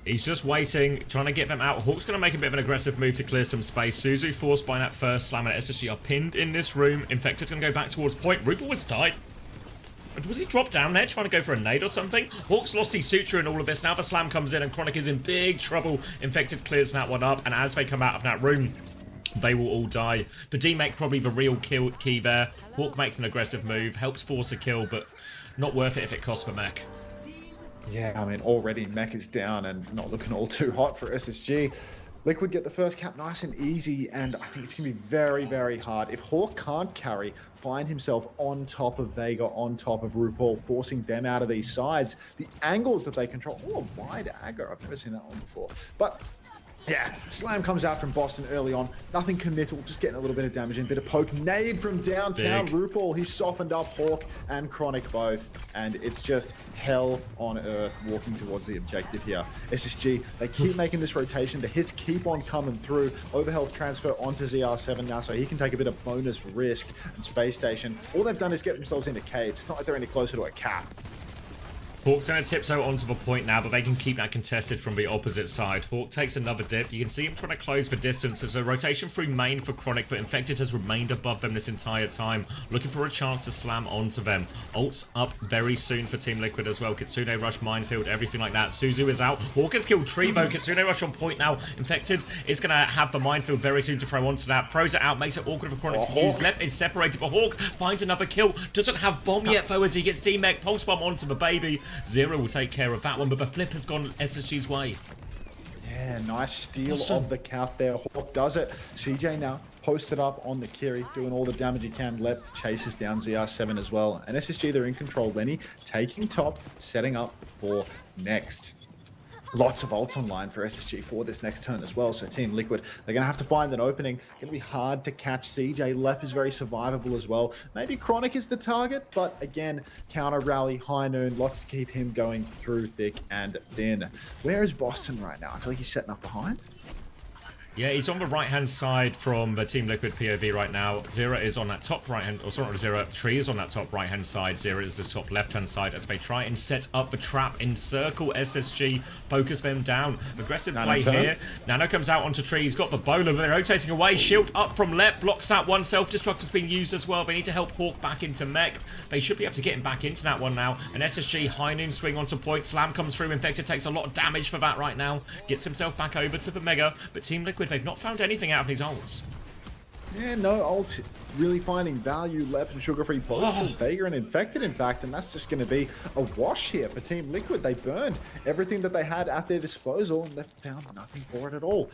He's just waiting, trying to get them out. Hawk's going to make a bit of an aggressive move to clear some space. Suzu forced by that first slam, and SSG are pinned in this room. Infected's going to go back towards point. Rupert was tied. Was he dropped down there trying to go for a nade or something? Hawk's lost his suture in all of this. Now the slam comes in and Chronic is in big trouble. Infected clears that one up, and as they come out of that room, they will all die. The D-Mech probably the real kill key there. Hawk makes an aggressive move, helps force a kill, but not worth it if it costs for Mech. Yeah, I mean, already Mech is down and not looking all too hot for SSG. Liquid get the first cap nice and easy, and I think it's going to be very, very hard. If Hawk can't carry, find himself on top of Vega, on top of RuPaul, forcing them out of these sides, the angles that they control. Oh, a wide agger. I've never seen that one before. But yeah, slam comes out from Boston early on. Nothing committal, just getting a little bit of damage in. Bit of poke. Nade from downtown. Big. RuPaul, he's softened up Hawk and Chronic both. And it's just hell on earth walking towards the objective here. SSG, they keep making this rotation. The hits keep on coming through. Overhealth transfer onto ZR7 now, so he can take a bit of bonus risk. And Space Station, all they've done is get themselves into cage. It's not like they're any closer to a cap. Hawk's going to tiptoe onto the point now, but they can keep that contested from the opposite side. Hawk takes another dip. You can see him trying to close the distance. There's a rotation through main for Chronic, but Infected has remained above them this entire time, looking for a chance to slam onto them. Ult's up very soon for Team Liquid as well. Kitsune Rush, Minefield, everything like that. Suzu is out. Hawk has killed Trevo. Kitsune Rush on point now. Infected is going to have the Minefield very soon to throw onto that. Throws it out, makes it awkward for Chronic to use. Lep is separated, but Hawk finds another kill. Doesn't have bomb yet, though, as he gets D-Mech. Pulse bomb onto the baby. Zero will take care of that one, but the flip has gone SSG's way. Yeah, nice steal of the cap there. Hawk does it. CJ now posted up on the Kiri, doing all the damage he can. Lep chases down ZR7 as well. And SSG, they're in control. Lenny taking top, setting up for next. Lots of ults online for SSG for this next turn as well. So Team Liquid, they're going to have to find an opening. Going to be hard to catch CJ. Lep is very survivable as well. Maybe Chronic is the target, but again, counter rally, high noon. Lots to keep him going through thick and thin. Where is Boston right now? I feel like he's setting up behind. Yeah, he's on the right-hand side from the Team Liquid POV right now. Zera is on that top right-hand... Or sorry, not Zera. Tree is on that top right-hand side. Zera is the top left-hand side as they try and set up the trap, encircle SSG, focus them down. Aggressive play here. Nano comes out onto Tree. He's got the bowler, but they're rotating away. Shield up from Lep. Blocks that one. Self-destruct has been used as well. They need to help Hawk back into mech. They should be able to get him back into that one now. An SSG high noon swing onto point. Slam comes through. Infected takes a lot of damage for that right now. Gets himself back over to the Mega. But Team Liquid, they've not found anything out of these ults. Yeah, no ults really finding value. Lep and Sugar Free both for Vega and Infected, in fact, and that's just going to be a wash here for Team Liquid. They burned everything that they had at their disposal and they found nothing for it at all.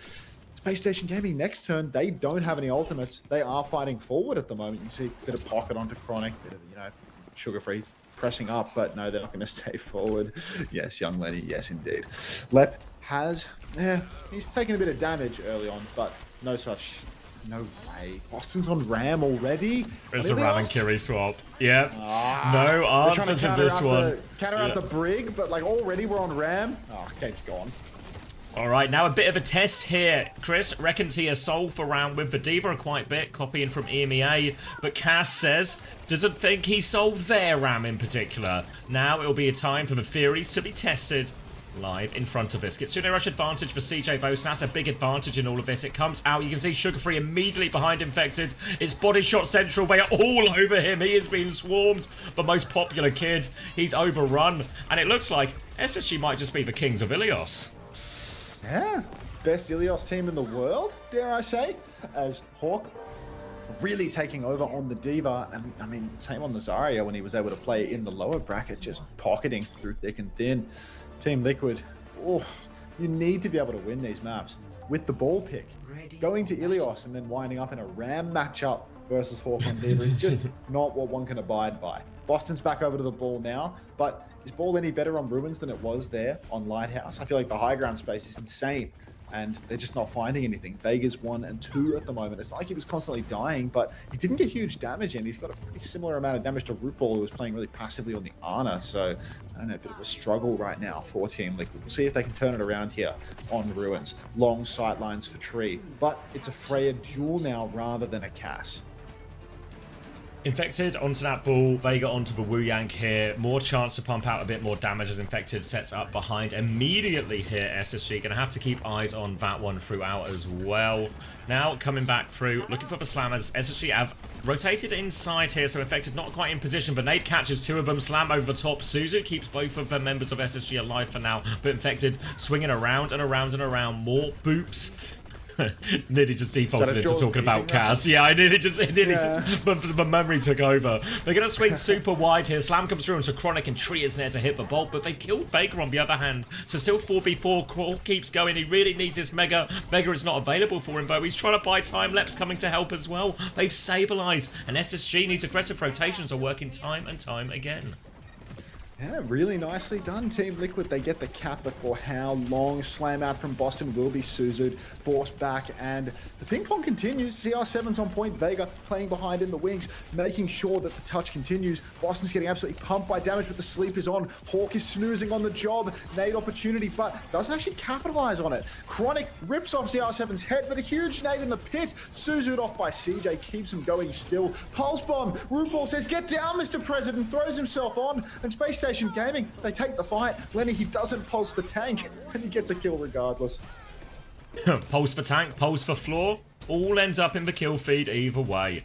Space Station Gaming next turn, they don't have any ultimates. They are fighting forward at the moment. You see a bit of pocket onto Chronic, bit of, you know, Sugar Free pressing up, but no, they're not going to stay forward. Yes, young lady, yes indeed. Lep has, he's taken a bit of damage early on, but no way. Boston's on Ram already. There's a Ram and Kiri swap. Yep. No answer to this one. Counter out the Brig, but like already we're on Ram. Oh, game's gone. All right, now a bit of a test here. Chris reckons he has solved for round with the Diva a quite bit, copying from EMEA, but Cass says doesn't think he solved their Ram in particular. Now it'll be a time for the theories to be tested live in front of us. Kitsune Rush advantage for CJ Vosen. That's a big advantage in all of this. It comes out. You can see Sugar Free immediately behind Infected. It's body shot central. They are all over him. He is being swarmed. The most popular kid. He's overrun. And it looks like SSG might just be the kings of Ilios. Yeah. Best Ilios team in the world, dare I say. As Hawk really taking over on the Diva. And I mean, same on the Zarya when he was able to play in the lower bracket, just pocketing through thick and thin. Team Liquid, you need to be able to win these maps with the ball pick. Going to Ilios and then winding up in a Ram matchup versus Hawk on Diva is just not what one can abide by. Boston's back over to the ball now, but is ball any better on Ruins than it was there on Lighthouse? I feel like the high ground space is insane, and they're just not finding anything. Vega's 1 and 2 at the moment. It's not like he was constantly dying, but he didn't get huge damage in. He's got a pretty similar amount of damage to RuPaul, who was playing really passively on the Ana. So, I don't know, a bit of a struggle right now for Team Liquid. We'll see if they can turn it around here on Ruins. Long sight lines for Tree, but it's a Freya duel now rather than a Cass. Infected onto that ball, Vega onto the Wu Yank here. More chance to pump out a bit more damage as Infected sets up behind immediately here. SSG gonna have to keep eyes on that one throughout as well. Now coming back through, looking for the slammers. SSG have rotated inside here, so Infected not quite in position, but Nate catches 2 of them. Slam over the top. Suzu keeps both of the members of SSG alive for now, but Infected swinging around and around and around. More boops. Nearly just defaulted into talking about Cass. Yeah, I nearly just my memory took over. They're going to swing super wide here. Slam comes through into Chronic and Tree is there to hit the bolt, but they've killed Vega on the other hand. So still 4v4. Crawl keeps going. He really needs this Mega. Mega is not available for him, though. He's trying to buy time. Lep's coming to help as well. They've stabilized, and SSG needs aggressive rotations are working time and time again. Yeah, really nicely done, Team Liquid. They get the cap before how long. Slam out from Boston will be Suzu'd, forced back, and the ping pong continues. CR7's on point. Vega playing behind in the wings, making sure that the touch continues. Boston's getting absolutely pumped by damage, but the sleep is on. Hawk is snoozing on the job. Nade opportunity, but doesn't actually capitalize on it. Chronic rips off CR7's head, but a huge nade in the pit. Suzu'd off by CJ, keeps him going still. Pulse bomb. RuPaul says, "Get down, Mr. President," throws himself on, and Space Station Gaming, they take the fight. Lenny, he doesn't pulse the tank, and he gets a kill regardless. Pulse for tank, pulse for floor. All ends up in the kill feed either way.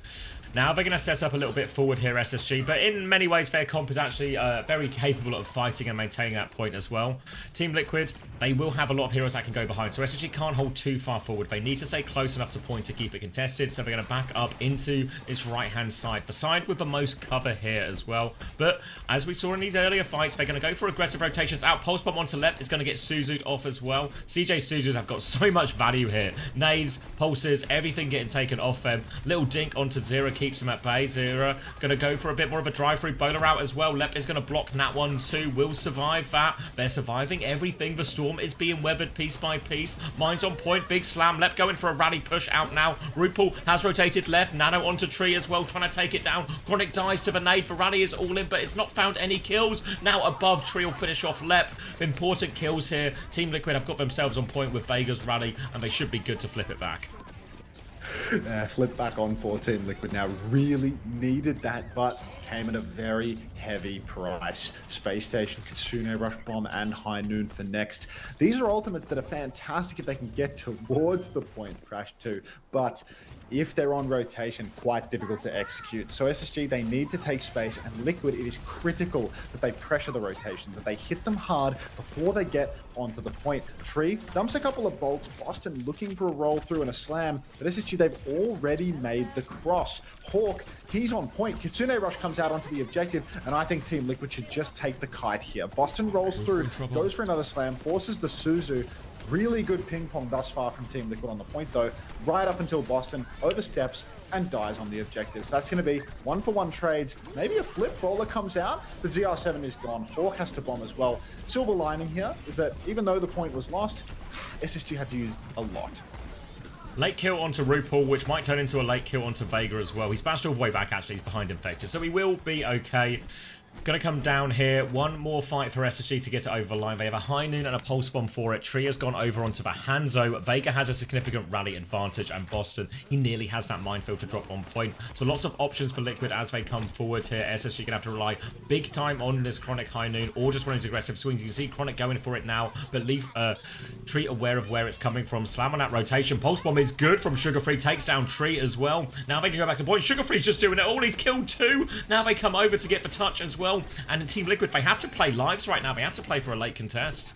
Now they're going to set up a little bit forward here, SSG, but in many ways their comp is actually very capable of fighting and maintaining that point as well. Team Liquid, they will have a lot of heroes that can go behind, so SSG can't hold too far forward. They need to stay close enough to point to keep it contested, so they're going to back up into this right-hand side, the side with the most cover here as well. But as we saw in these earlier fights, they're going to go for aggressive rotations out. Pulse bomb onto left is going to get Suzu'd off as well. CJ Suzu's have got so much value here. Nades, pulses, everything getting taken off them. Little dink onto Zera keeps him at bay. Zera going to go for a bit more of a drive-through bowler out as well. Lep is going to block Nat 1 too. Will survive that. They're surviving everything. The Storm is being weathered piece by piece. Mine's on point. Big slam. Lep going for a rally push out now. RuPaul has rotated left. Nano onto Tree as well, trying to take it down. Chronic dies to the nade. For rally is all in, but it's not found any kills. Now above, Tree will finish off Lep. Important kills here. Team Liquid have got themselves on point with Vega's rally, and they should be good to flip it back. Flip back on for Team Liquid now. Really needed that, but came at a very heavy price. Space Station, Kitsune Rush Bomb, and High Noon for next. These are ultimates that are fantastic if they can get towards the point, Crash 2, but if they're on rotation, quite difficult to execute. So SSG, they need to take space, and Liquid, it is critical that they pressure the rotation, that they hit them hard before they get onto the point. Tree dumps a couple of bolts. Boston looking for a roll through and a slam, but SSG, they've already made the cross. Hawk, he's on point. Kitsune Rush comes out onto the objective, and I think Team Liquid should just take the kite here. Boston rolls through, goes for another slam, forces the Suzu. Really good ping pong thus far from Team Liquid on the point though, right up until Boston oversteps and dies on the objective. So that's going to be 1-for-1 trades, maybe a flip. Bowler comes out, but ZR7 is gone. Hawk has to bomb as well. Silver lining here is that even though the point was lost, SSG had to use a lot. Late kill onto RuPaul, which might turn into a late kill onto Vega as well. He's bashed all the way back, actually. He's behind Infected, so he will be okay. Gonna come down here. One more fight for SSG to get it over the line. They have a High Noon and a Pulse Bomb for it. Tree has gone over onto the Hanzo. Vega has a significant rally advantage, and Boston, he nearly has that minefield to drop on point. So lots of options for Liquid as they come forward here. SSG gonna have to rely big time on this Chronic High Noon, or just one of his aggressive swings. You can see Chronic going for it now, but leave Tree aware of where it's coming from. Slam on that rotation. Pulse Bomb is good from Sugar Free. Takes down Tree as well. Now they can go back to point. Sugar Free's just doing it all. He's killed 2. Now they come over to get the touch as well. And in Team Liquid, they have to play lives right now. They have to play for a late contest.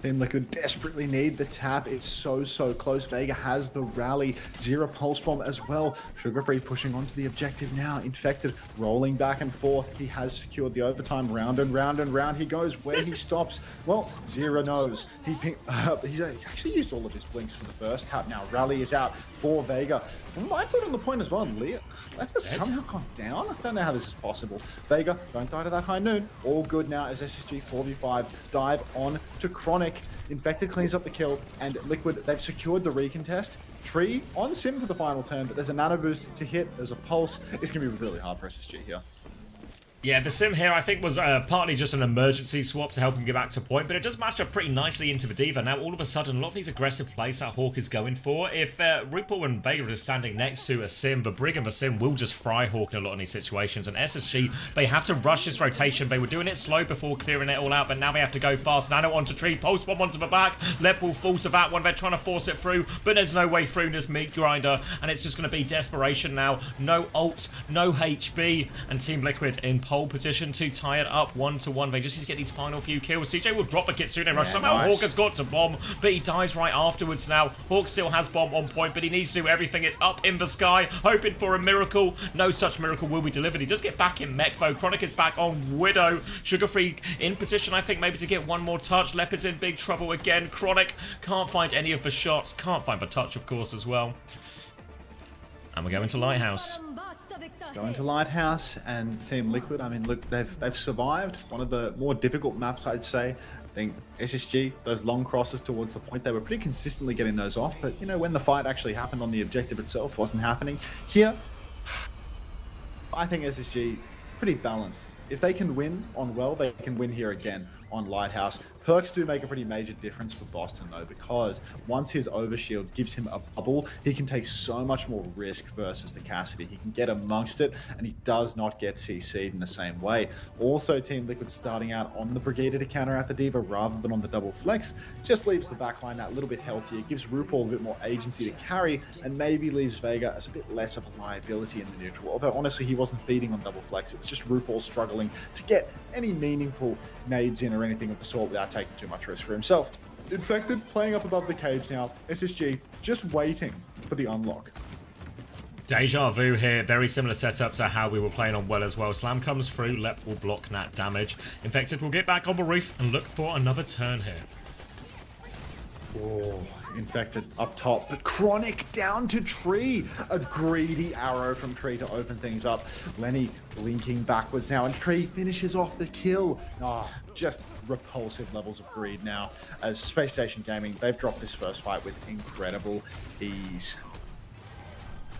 Team Liquid desperately need the tap. It's so close. Vega has the rally. Zero Pulse Bomb as well. Sugar Free pushing onto the objective now. Infected rolling back and forth. He has secured the overtime. Round and round and round he goes. Where he stops, well, Zero knows. He's actually used all of his blinks for the first tap now. Rally is out for Vega. Minefield on the point as well. That has somehow gone down. I don't know how this is possible. Vega, don't die to that High Noon. All good now as SSG 4v5 dive on to Chronic. Infected cleans up the kill, and Liquid, they've secured the recontest. Tree on Sim for the final turn, but there's a nano boost to hit, there's a pulse. It's going to be really hard for SSG here. Yeah, the Sim here, I think, was partly just an emergency swap to help him get back to point, but it does match up pretty nicely into the Diva. Now, all of a sudden, a lot of these aggressive plays that Hawk is going for. If RuPaul and Vega are standing next to a Sim, the Brig and the Sim will just fry Hawk in a lot of these situations. And SSG, they have to rush this rotation. They were doing it slow before clearing it all out, but now they have to go fast. Nano onto Tree, Pulse Bomb onto the back. Lep will fall to that one. They're trying to force it through, but there's no way through this meat grinder, and it's just going to be desperation now. No ult, no HB, and Team Liquid in pole position to tie it up 1-1. They just need to get these final few kills. CJ will drop the Kitsune Rush. Somehow nice. Hawk has got to bomb, but he dies right afterwards now. Hawk still has bomb on point, but he needs to do everything. It's up in the sky, hoping for a miracle. No such miracle will be delivered. He does get back in mech though. Chronic is back on Widow. Sugar Free in position, I think, maybe to get one more touch. Leopard's in big trouble again. Chronic can't find any of the shots. Can't find the touch, of course, as well. And we're going to Lighthouse. Going to Lighthouse, and Team Liquid, I mean, look, they've survived one of the more difficult maps, I'd say. I think SSG, those long crosses towards the point, they were pretty consistently getting those off, but, you know, when the fight actually happened on the objective itself, wasn't happening. Here, I think SSG, pretty balanced. If they can win on Well, they can win here again on Lighthouse. Perks do make a pretty major difference for Boston though, because once his overshield gives him a bubble, he can take so much more risk versus the Cassidy. He can get amongst it, and he does not get CC'd in the same way. Also, Team Liquid starting out on the Brigadier to counter out the Diva rather than on the double flex just leaves the backline that little bit healthier, gives RuPaul a bit more agency to carry, and maybe leaves Vega as a bit less of a liability in the neutral. Although honestly, he wasn't feeding on double flex. It was just RuPaul struggling to get any meaningful nades in or anything of the sort without taking too much risk for himself. Infected playing up above the cage now. SSG just waiting for the unlock. Deja vu here. Very similar setup to how we were playing on Well as well. Slam comes through. Lep will block Nat damage. Infected will get back on the roof and look for another turn here. Oh, infected up top, but Chronic down to Tree. A greedy arrow from Tree to open things up. Lenny blinking backwards now, and Tree finishes off the kill. Just repulsive levels of greed now. As Space Station Gaming, they've dropped this first fight with incredible ease.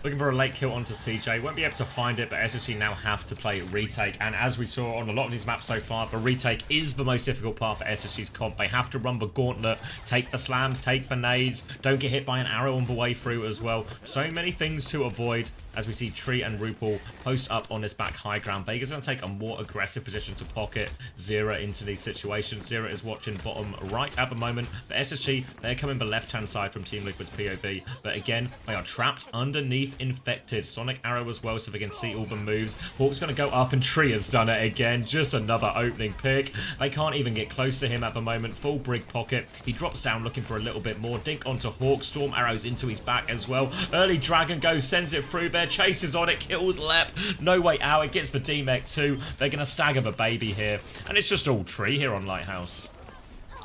Looking for a late kill onto CJ. Won't be able to find it, but SSG now have to play retake. And as we saw on a lot of these maps so far, the retake is the most difficult part for SSG's comp. They have to run the gauntlet, take the slams, take the nades, don't get hit by an arrow on the way through as well. So many things to avoid as we see Tree and RuPaul post up on this back high ground. Vega's going to take a more aggressive position to pocket Zera into these situations. Zera is watching bottom right at the moment. But SSG, they're coming the left-hand side from Team Liquid's POV. But again, they are trapped underneath Infected. Sonic Arrow as well, so they can see all the moves. Hawk's going to go up, and Tree has done it again. Just another opening pick. They can't even get close to him at the moment. Full Brig pocket. He drops down looking for a little bit more. Dink onto Hawk. Storm Arrows into his back as well. Early Dragon goes, sends it through there. Chases on it, kills Lep. No way out. It gets the D-Mech too. They're going to stagger the baby here. And it's just all Tree here on Lighthouse.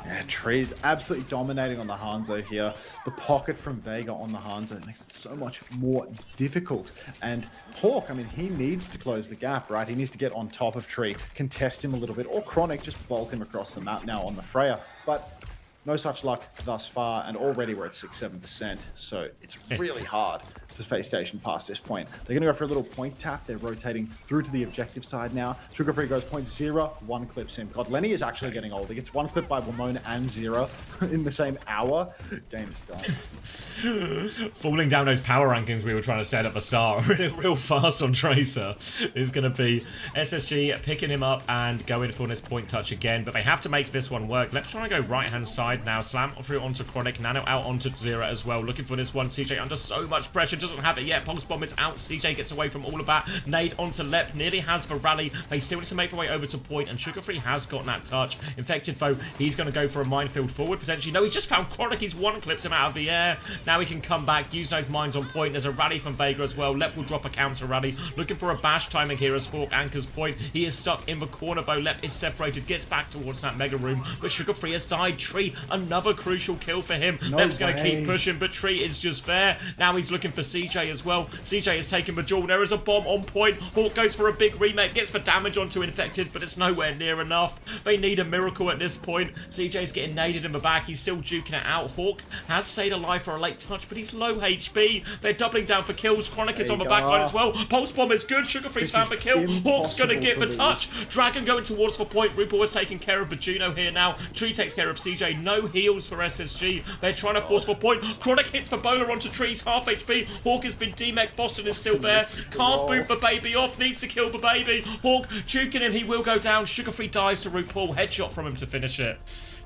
Yeah, Tree's absolutely dominating on the Hanzo here. The pocket from Vega on the Hanzo makes it so much more difficult. And Hawk, I mean, he needs to close the gap, right? He needs to get on top of Tree, contest him a little bit, or Chronic, just bolt him across the map now on the Freya. But no such luck thus far, and already we're at 6-7%. So it's really hard for Space Station past this point. They're going to go for a little point tap. They're rotating through to the objective side now. Sugar Free goes point 0, one clips him. God, Lenny is actually getting old. He gets one clip by Wamona and Zero in the same hour. Game is done. Falling down those power rankings we were trying to set at the start real fast on Tracer is going to be SSG picking him up and going for this point touch again, but they have to make this one work. Let's try and go right hand side now. Slam through onto Chronic, Nano out onto Zero as well, looking for this one. CJ under so much pressure, doesn't have it yet. Pulse Bomb is out. CJ gets away from all of that. Nade onto Lep, nearly has the rally. They still need to make their way over to point, and Sugar Free has got that touch. Infected foe, he's going to go for a minefield forward potentially. No, he's just found Chronic. He's one clips him out of the air. Now he can come back, use those mines on point. There's a rally from Vega as well. Lep will drop a counter rally, looking for a bash timing here as Hawk anchors point. He is stuck in the corner though. Lep is separated, gets back towards that mega room, but Sugar Free has died. Tree, another crucial kill for him. Lep's going to keep pushing, but Tree is just there. Now he's looking for CJ as well. CJ is taking the duel. There is a bomb on point. Hawk goes for a big remake, gets the damage onto Infected, but it's nowhere near enough. They need a miracle at this point. CJ's getting naded in the back. He's still duking it out. Hawk has stayed alive for a late touch, but he's low HP. They're doubling down for kills. Chronic is on the back line as well. Pulse Bomb is good. Sugar Free's found the kill. Hawk's going to get the touch. Dragon going towards the point. RuPaul is taking care of the Juno here now. Tree takes care of CJ. No heals for SSG. They're trying to force the point. Chronic hits the bowler onto Tree's half HP. Hawk has been D-Mech. Boston is still there. Can't boot the baby off. Needs to kill the baby. Hawk juking him. He will go down. Sugar Free dies to RuPaul. Headshot from him to finish it.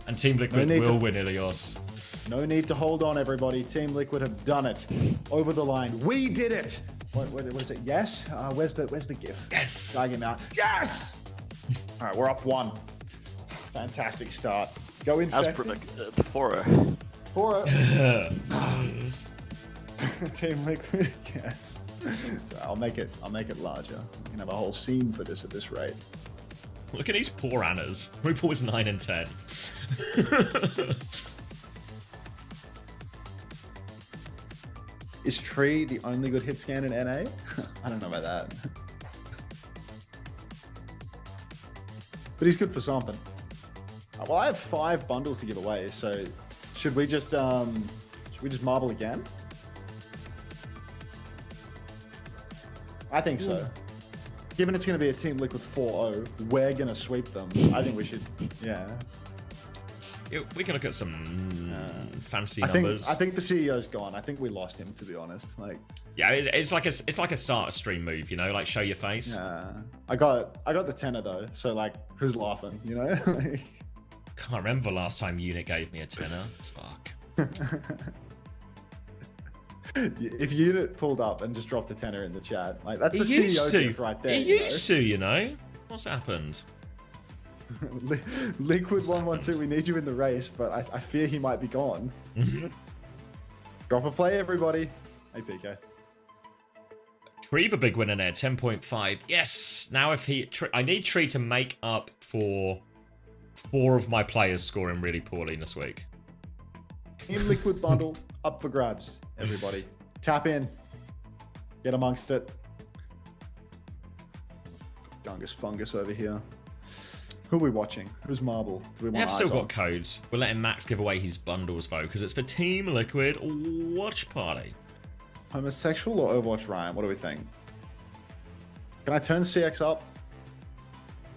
And Team Liquid will win Ilios. No need to hold on, everybody. Team Liquid have done it. Over the line. We did it! What is it? Yes? Where's the GIF? Yes! Drag him out. Yes! Alright, we're up 1. Fantastic start. Go in. As predicted, 4. Team Liquid, yes. So I'll make it larger. We can have a whole scene for this at this rate. Look at these poor Annas. RuPaul is 9 and 10. Is Tree the only good hit scan in NA? I don't know about that. But he's good for something. Well, I have 5 bundles to give away, so should we just marble again? I think so. Given it's going to be a Team Liquid 4-0, we're going to sweep them. I think we should, yeah. We can look at some fancy numbers. I think the CEO's gone. I think we lost him, to be honest. Like, yeah, it's like a start stream move, you know, like show your face. Yeah, I got the tenner though, so like, who's laughing, you know? Can't remember the last time Unit gave me a tenner. Fuck. If Unit pulled up and just dropped a tenner in the chat, like that's the CEO gift right there. He used to, you know. What's happened? Liquid 112, we need you in the race, but I fear he might be gone. Drop a play, everybody. Hey, PK. Tree the big winner there, 10.5. Yes. Now if I need Tree to make up for 4 of my players scoring really poorly this week. Team Liquid bundle up for grabs, everybody. Tap in. Get amongst it. Gungus Fungus over here. Who are we watching? Who's Marble? Do We have still got codes. We're letting Max give away his bundles though, because it's for Team Liquid Watch Party. Homosexual or Overwatch Ryan? What do we think? Can I turn CX up?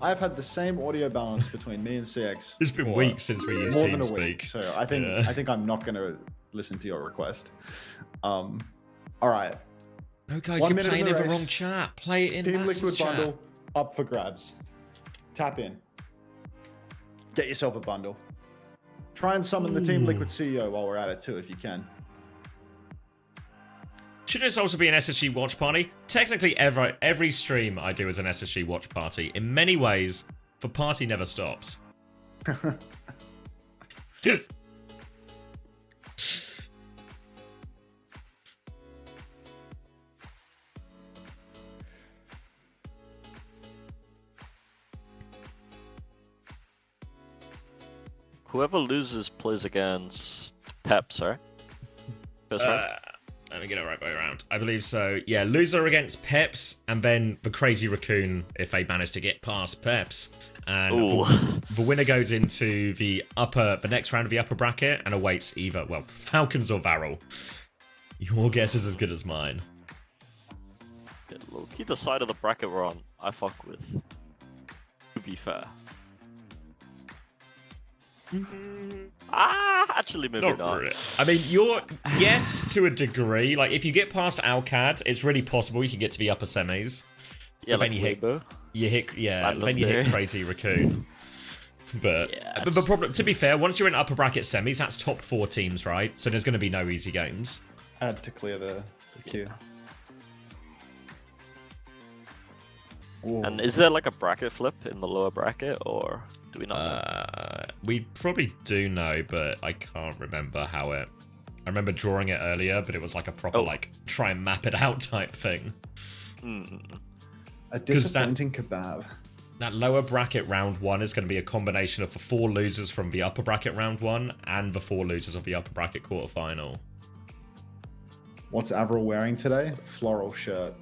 I've had the same audio balance between me and CX. It's been weeks since we used more than a TeamSpeak. week, so I think I'm not going to listen to your request. All right. No, guys, you're playing in the wrong chat. Play it in Team Max's Liquid chat. bundle up for grabs. Tap in. Get yourself a bundle. Try and summon the Team Liquid CEO while we're at it too, if you can. Should this also be an SSG watch party? Technically, every stream I do is an SSG watch party. In many ways, the party never stops. Whoever loses plays against Peps, right? First round? Let me get it right way around. I believe so. Yeah, loser against Peps, and then the Crazy Raccoon if they manage to get past Peps. And the winner goes into the next round of the upper bracket and awaits either, well, Falcons or Varel. Your guess is as good as mine. Yeah, low-key the side of the bracket we're on, I fuck with. To be fair. Actually, maybe not. Really. I mean, yes, to a degree. Like, if you get past Alcad, it's really possible you can get to the upper semis. Yeah, then like you hit Crazy Raccoon. But the problem, to be fair, once you're in upper bracket semis, that's top 4 teams, right? So there's going to be no easy games. Add to clear the queue. And is there like a bracket flip in the lower bracket, or do we not know? We probably do know, but I can't remember how it... I remember drawing it earlier, but it was like a proper, like, try and map it out type thing. A disappointing kebab. That lower bracket round 1 is going to be a combination of the 4 losers from the upper bracket round 1 and the 4 losers of the upper bracket quarterfinal. What's Avril wearing today? Floral shirt.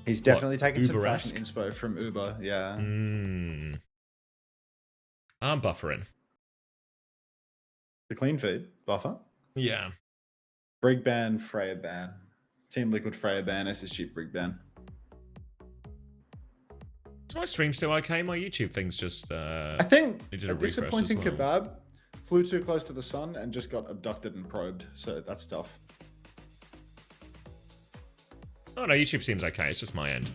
He's definitely taken some fashion inspo from Uber, yeah. I'm buffering. The clean feed buffer? Yeah. Brig ban, Freya ban. Team Liquid Freya ban, SSG Brig ban. Is my stream still okay? My YouTube thing's just... I think a disappointing kebab flew too close to the sun and just got abducted and probed, so that's tough. Oh no, YouTube seems okay. It's just my end.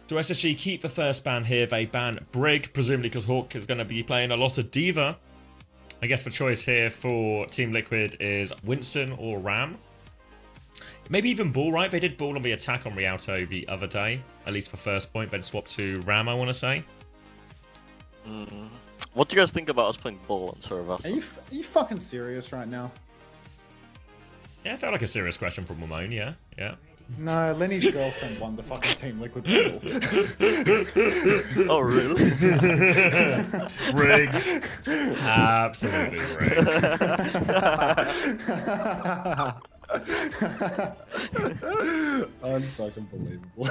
So SSG keep the first ban here. They ban Brig, presumably because Hawk is going to be playing a lot of Diva. I guess the choice here for Team Liquid is Winston or Ram. Maybe even Bull, right? They did Bull on the attack on Rialto the other day, at least for first point, then swapped to Ram, I want to say. What do you guys think about us playing Bull on Saravasa? Are you fucking serious right now? Yeah, it felt like a serious question from Ramon, yeah. No, Lenny's girlfriend won the fucking Team Liquid Battle. Oh, really? Riggs. Absolutely Riggs. Unfucking believable.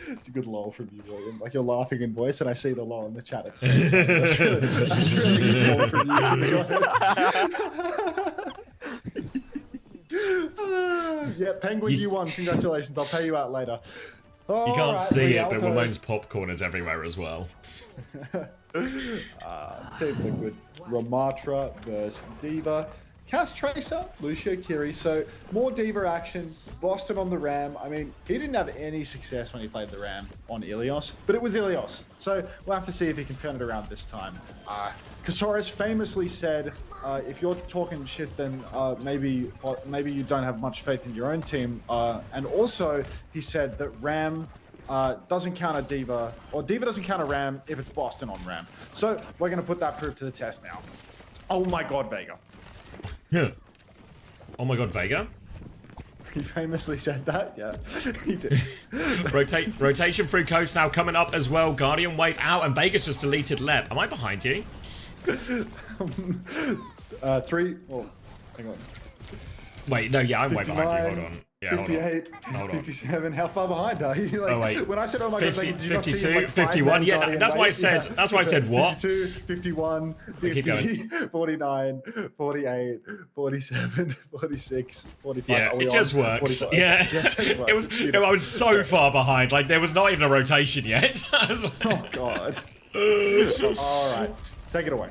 It's a good lol from you, William. Like, you're laughing in voice, and I see the lol in the chat at the same time. That's really good lol from you, to be honest. Yeah, Penguin, you won. Congratulations. I'll pay you out later. You can't see it, but Ramon's popcorn is everywhere as well. Team Liquid, Ramatra versus Diva. Cast Tracer, Lucio Kiri. So more Diva action. Boston on the Ram. I mean, he didn't have any success when he played the Ram on Ilios, but it was Ilios. So we'll have to see if he can turn it around this time. Kasaurus famously said, if you're talking shit, then maybe you don't have much faith in your own team. And also, he said that Ram doesn't counter Diva, or Diva doesn't counter Ram if it's Boston on Ram. So we're going to put that proof to the test now. Oh my god, Vega. Yeah. Oh my god, Vega? He famously said that. Yeah, he did. Rotation through coast now coming up as well. Guardian wave out, and Vegas just deleted Lep. Am I behind you? 3. Oh, hang on. Wait, no, yeah, I'm way behind you. Hold on. Yeah, 58, hold on. 57. How far behind are you? Like, oh wait. When I said, "Oh my 50, God," did you not see 52, like 51. Yeah, that's why I said. Yeah. That's why I said what? 52, 51, 50, 49, 48, 47, 46, 45. Yeah, it just works. 45. Yeah, it just works. it was. I was so far behind. Like there was not even a rotation yet. Oh God. All right, take it away.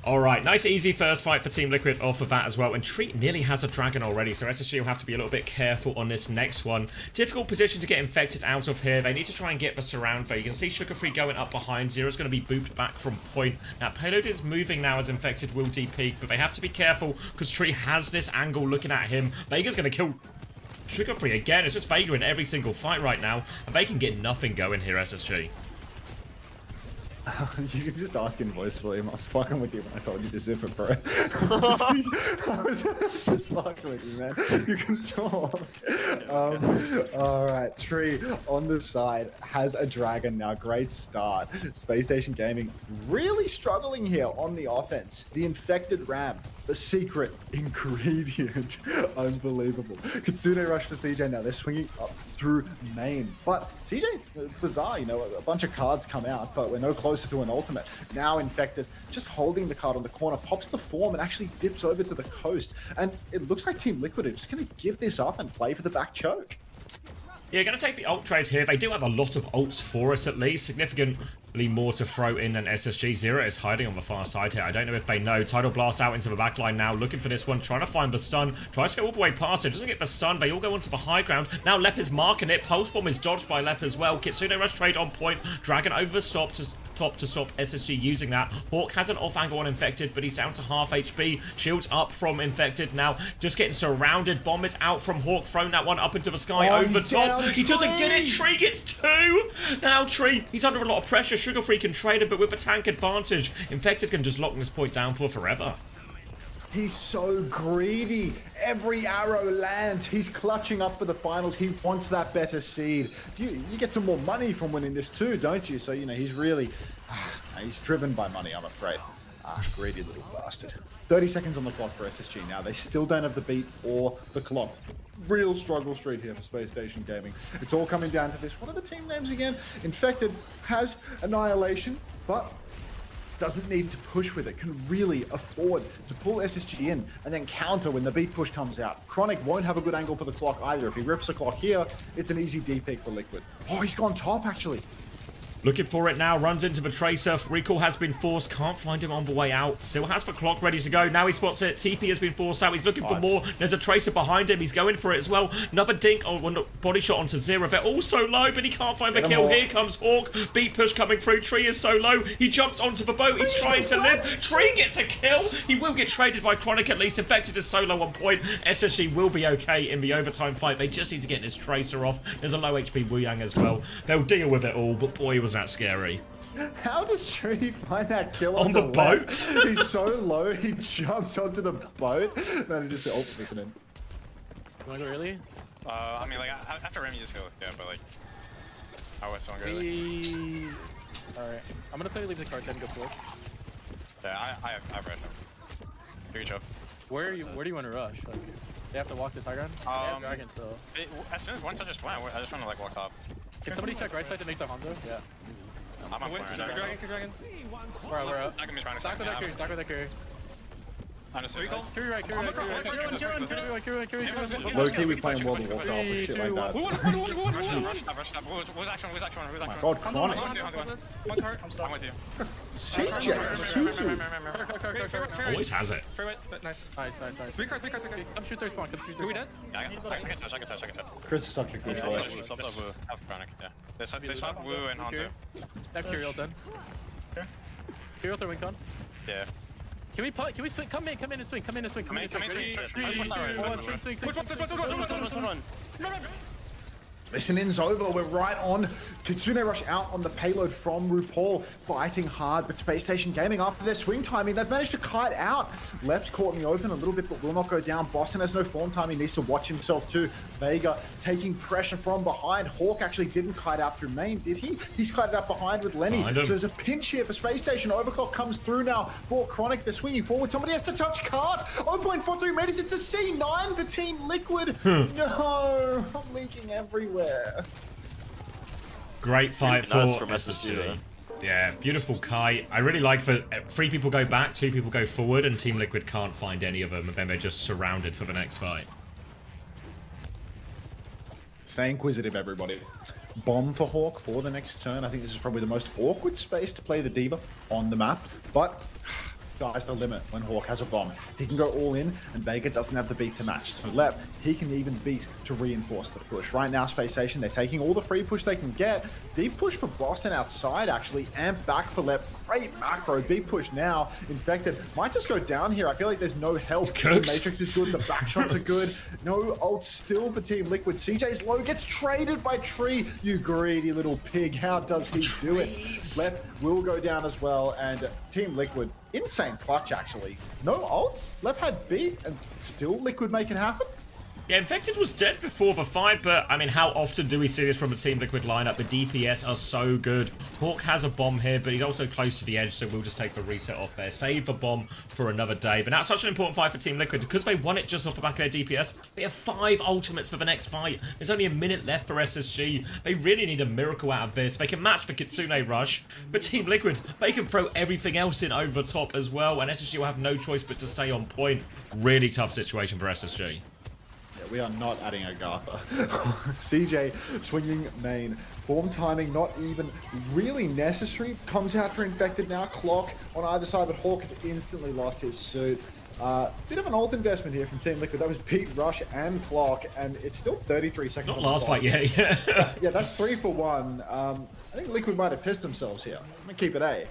All right, nice easy first fight for Team Liquid off of that as well. And Treat nearly has a dragon already, so SSG will have to be a little bit careful on this next one. Difficult position to get infected out of here. They need to try and get the surround though. You can see Sugar Free going up behind. Zero's going to be booped back from point. Now, Payload is moving now as infected will DP, but they have to be careful because Treat has this angle looking at him. Vega's going to kill Sugar Free again. It's just Vega in every single fight right now, and they can get nothing going here, SSG. You can just ask in voice, William. I was fucking with you when I told you to zip it, bro. I was just fucking with you, man. You can talk. Alright, Tree on the side has a dragon now. Great start. Space Station Gaming really struggling here on the offense. The infected ram, the secret ingredient. Unbelievable. Kitsune rush for CJ now. They're swinging up through main. But CJ, bizarre, you know, a bunch of cards come out, but we're no closer to an ultimate. Now infected, just holding the card on the corner, pops the form and actually dips over to the coast. And it looks like Team Liquid are just going to give this up and play for the back choke. Yeah, going to take the ult trade here. They do have a lot of ults for us at least. Significantly more to throw in than SSG. Zero is hiding on the far side here. I don't know if they know. Tidal Blast out into the backline now. Looking for this one. Trying to find the stun. Tries to go all the way past it. Doesn't get the stun. They all go onto the high ground. Now Lep is marking it. Pulse Bomb is dodged by Lep as well. Kitsune Rush trade on point. Dragon over the top to stop SSG using that. Hawk has an off angle on Infected, but he's down to half HP. Shields up from Infected now. Just getting surrounded. Bomb is out from Hawk. Thrown that one up into the sky over top. He doesn't get it. Tree gets 2. Now Tree, he's under a lot of pressure. Sugar Free can trade him, but with a tank advantage, Infected can just lock this point down for forever. He's so greedy. Every arrow lands. He's clutching up for the finals. He wants that better seed. You get some more money from winning this too, don't you? So, you know, he's really... he's driven by money, I'm afraid. Greedy little bastard. 30 seconds on the clock for SSG now. They still don't have the beat or the clock. Real struggle street here for Space Station Gaming. It's all coming down to this. What are the team names again? Infected has Annihilation, but doesn't need to push with it, can really afford to pull SSG in and then counter when the beat push comes out. Chronic won't have a good angle for the clock either. If he rips the clock here, it's an easy D-pick for Liquid. Oh, he's gone top actually. Looking for it now, runs into the Tracer. Recall has been forced, can't find him on the way out. Still has the clock ready to go. Now he spots it. TP has been forced out. He's looking for more. There's a Tracer behind him. He's going for it as well. Another dink. Oh, body shot onto Zero. They're all so low, but he can't find the kill. Here comes Hawk. Beat push coming through. Tree is so low. He jumps onto the boat. He's trying to live. Tree gets a kill. He will get traded by Chronic at least. Infected is so low on point. SSG will be okay in the overtime fight. They just need to get this Tracer off. There's a low HP Wu Yang as well. They'll deal with it all, but boy, was that scary. How does Tree find that kill on the boat? He's so low, he jumps onto the boat. Then he just listen in. You wanna go early? I mean, like after Remy, just go. Yeah, but like, I was stronger. Early. Alright, I'm gonna play leave the card then go forward. Yeah, I've read. You can show. Where do you want to rush? Like, they have to walk this high ground. They have dragon still. As soon as one touch just went, I just want to like walk top. Can somebody check right side to make the Hanzo? Yeah. I'm on point right now. Dragon. We're up. Stack with that carry. Carry right. Low-key, we playing World of Warcraft or shit like that. Who's action? Oh my god, Chronic. I'm with you. CJ, Suzu. Always has it. Nice. Three card. Come shoot their spawn. Are we dead? Yeah, I can touch. Chris is such a good player. Yeah. They swap Wu and Hanzo. That's Kyriel done. Kyriel throw wing con. Yeah. Can we swing? Come in and swing. Come in. Swing. 3, 2, 1, swing. Listening's over. We're right on. Kitsune Rush out on the payload from RuPaul. Fighting hard, but Space Station Gaming, after their swing timing, they've managed to kite out. Lep's caught in the open a little bit, but will not go down. Boston has no form time. He needs to watch himself too. Vega taking pressure from behind. Hawk actually didn't kite out through main, did he? He's kited out behind with Lenny. So there's a pinch here for Space Station. Overclock comes through now for Chronic. They're swinging forward. Somebody has to touch card. 0.43 meters. It's a C9 for Team Liquid. No, I'm leaking everywhere. Great fight for Nice from SSG. Yeah, beautiful kite. I really like for 3 people go back, 2 people go forward, and Team Liquid can't find any of them, and then they're just surrounded for the next fight. Stay inquisitive, everybody. Bomb for Hawk for the next turn. I think this is probably the most awkward space to play the Diva on the map, but sky's the limit when Hawk has a bomb. He can go all in, and Vega doesn't have the beat to match. So Lep, he can even beat to reinforce the push. Right now, Space Station, they're taking all the free push they can get. Deep push for Boston outside, actually. Amp back for Lep. Great macro. Deep push now. Infected might just go down here. I feel like there's no help. The Matrix is good. The back shots are good. No ult still for Team Liquid. CJ's low gets traded by Tree. You greedy little pig. How does he do it? Lep will go down as well. And Team Liquid, insane clutch actually. No ults. Lep had beat and still Liquid make it happen. Yeah, Infected was dead before the fight, but I mean, how often do we see this from a Team Liquid lineup? The DPS are so good. Hawk has a bomb here, but he's also close to the edge, so we'll just take the reset off there. Save the bomb for another day. But that's such an important fight for Team Liquid. Because they won it just off the back of their DPS, they have 5 ultimates for the next fight. There's only a minute left for SSG. They really need a miracle out of this. They can match the Kitsune Rush, but Team Liquid, they can throw everything else in over the top as well, and SSG will have no choice but to stay on point. Really tough situation for SSG. We are not adding Agatha. CJ swinging main. Form timing not even really necessary. Comes out for Infected now. Clock on either side, but Hawk has instantly lost his suit. Bit of an ult investment here from Team Liquid. That was Pete, Rush, and Clock, and it's still 33 seconds. Not last fight, yeah. Yeah, that's 3 for 1. I think Liquid might have pissed themselves here. I'm gonna keep it A.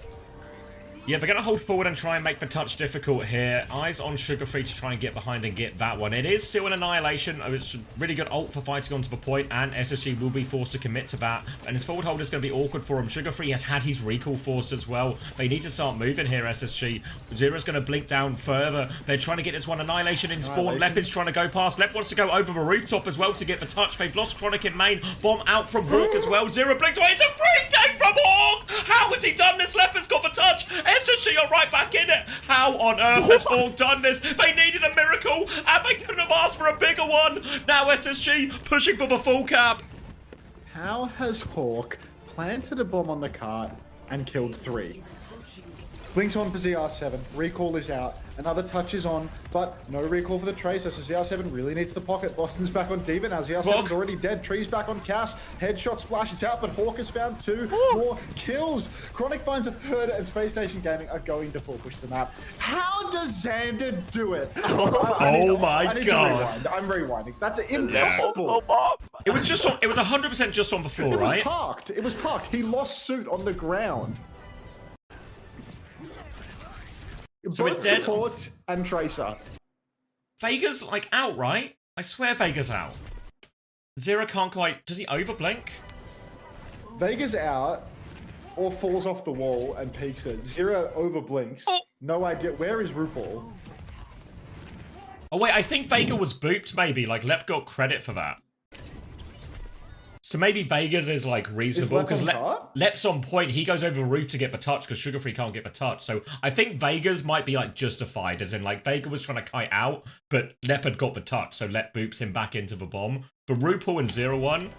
Yeah, they're going to hold forward and try and make the touch difficult here. Eyes on Sugar Free to try and get behind and get that one. It is still an annihilation. It's a really good ult for fighting onto the point, and SSG will be forced to commit to that. And his forward hold is going to be awkward for him. Sugar Free has had his recall forced as well. They need to start moving here, SSG. Zero's going to blink down further. They're trying to get this one annihilation in spawn. Lep is trying to go past. Lep wants to go over the rooftop as well to get the touch. They've lost Chronic in main. Bomb out from Hawk as well. Zero blinks away. It's a free game from Hawk! How has he done this? Lep has got the touch. SSG are right back in it. How on earth has Hawk done this? They needed a miracle, and they couldn't have asked for a bigger one. Now SSG pushing for the full cap. How has Hawk planted a bomb on the cart and killed 3? Blinks on for ZR7. Recall is out. Another touch is on, but no recall for the Tracer, so ZR7 really needs the pocket. Boston's back on Diva now. ZR7's already dead. Tree's back on Cass. Headshot splashes out, but Hawk has found 2 more kills. Chronic finds a 3rd, and Space Station Gaming are going to full push the map. How does Xander do it? Oh my god. I'm rewinding. That's impossible. It was just on, it was 100% just on the floor, right? It was parked. It was parked. He lost suit on the ground. So it's dead. Support and Tracer. Vega's like out, right? I swear Vega's out. Zero can't quite. Does he overblink? Vega's out, or falls off the wall and peeks it. Zero overblinks. No idea. Where is RuPaul? Oh wait, I think Vega was booped. Maybe like Lep got credit for that. So maybe Vegas is like reasonable because Lep's on point. He goes over the roof to get the touch because Sugar Free can't get the touch. So I think Vegas might be like justified, as in like Vega was trying to kite out, but Lep had got the touch, so Lep boops him back into the bomb. For RuPaul and 0-1,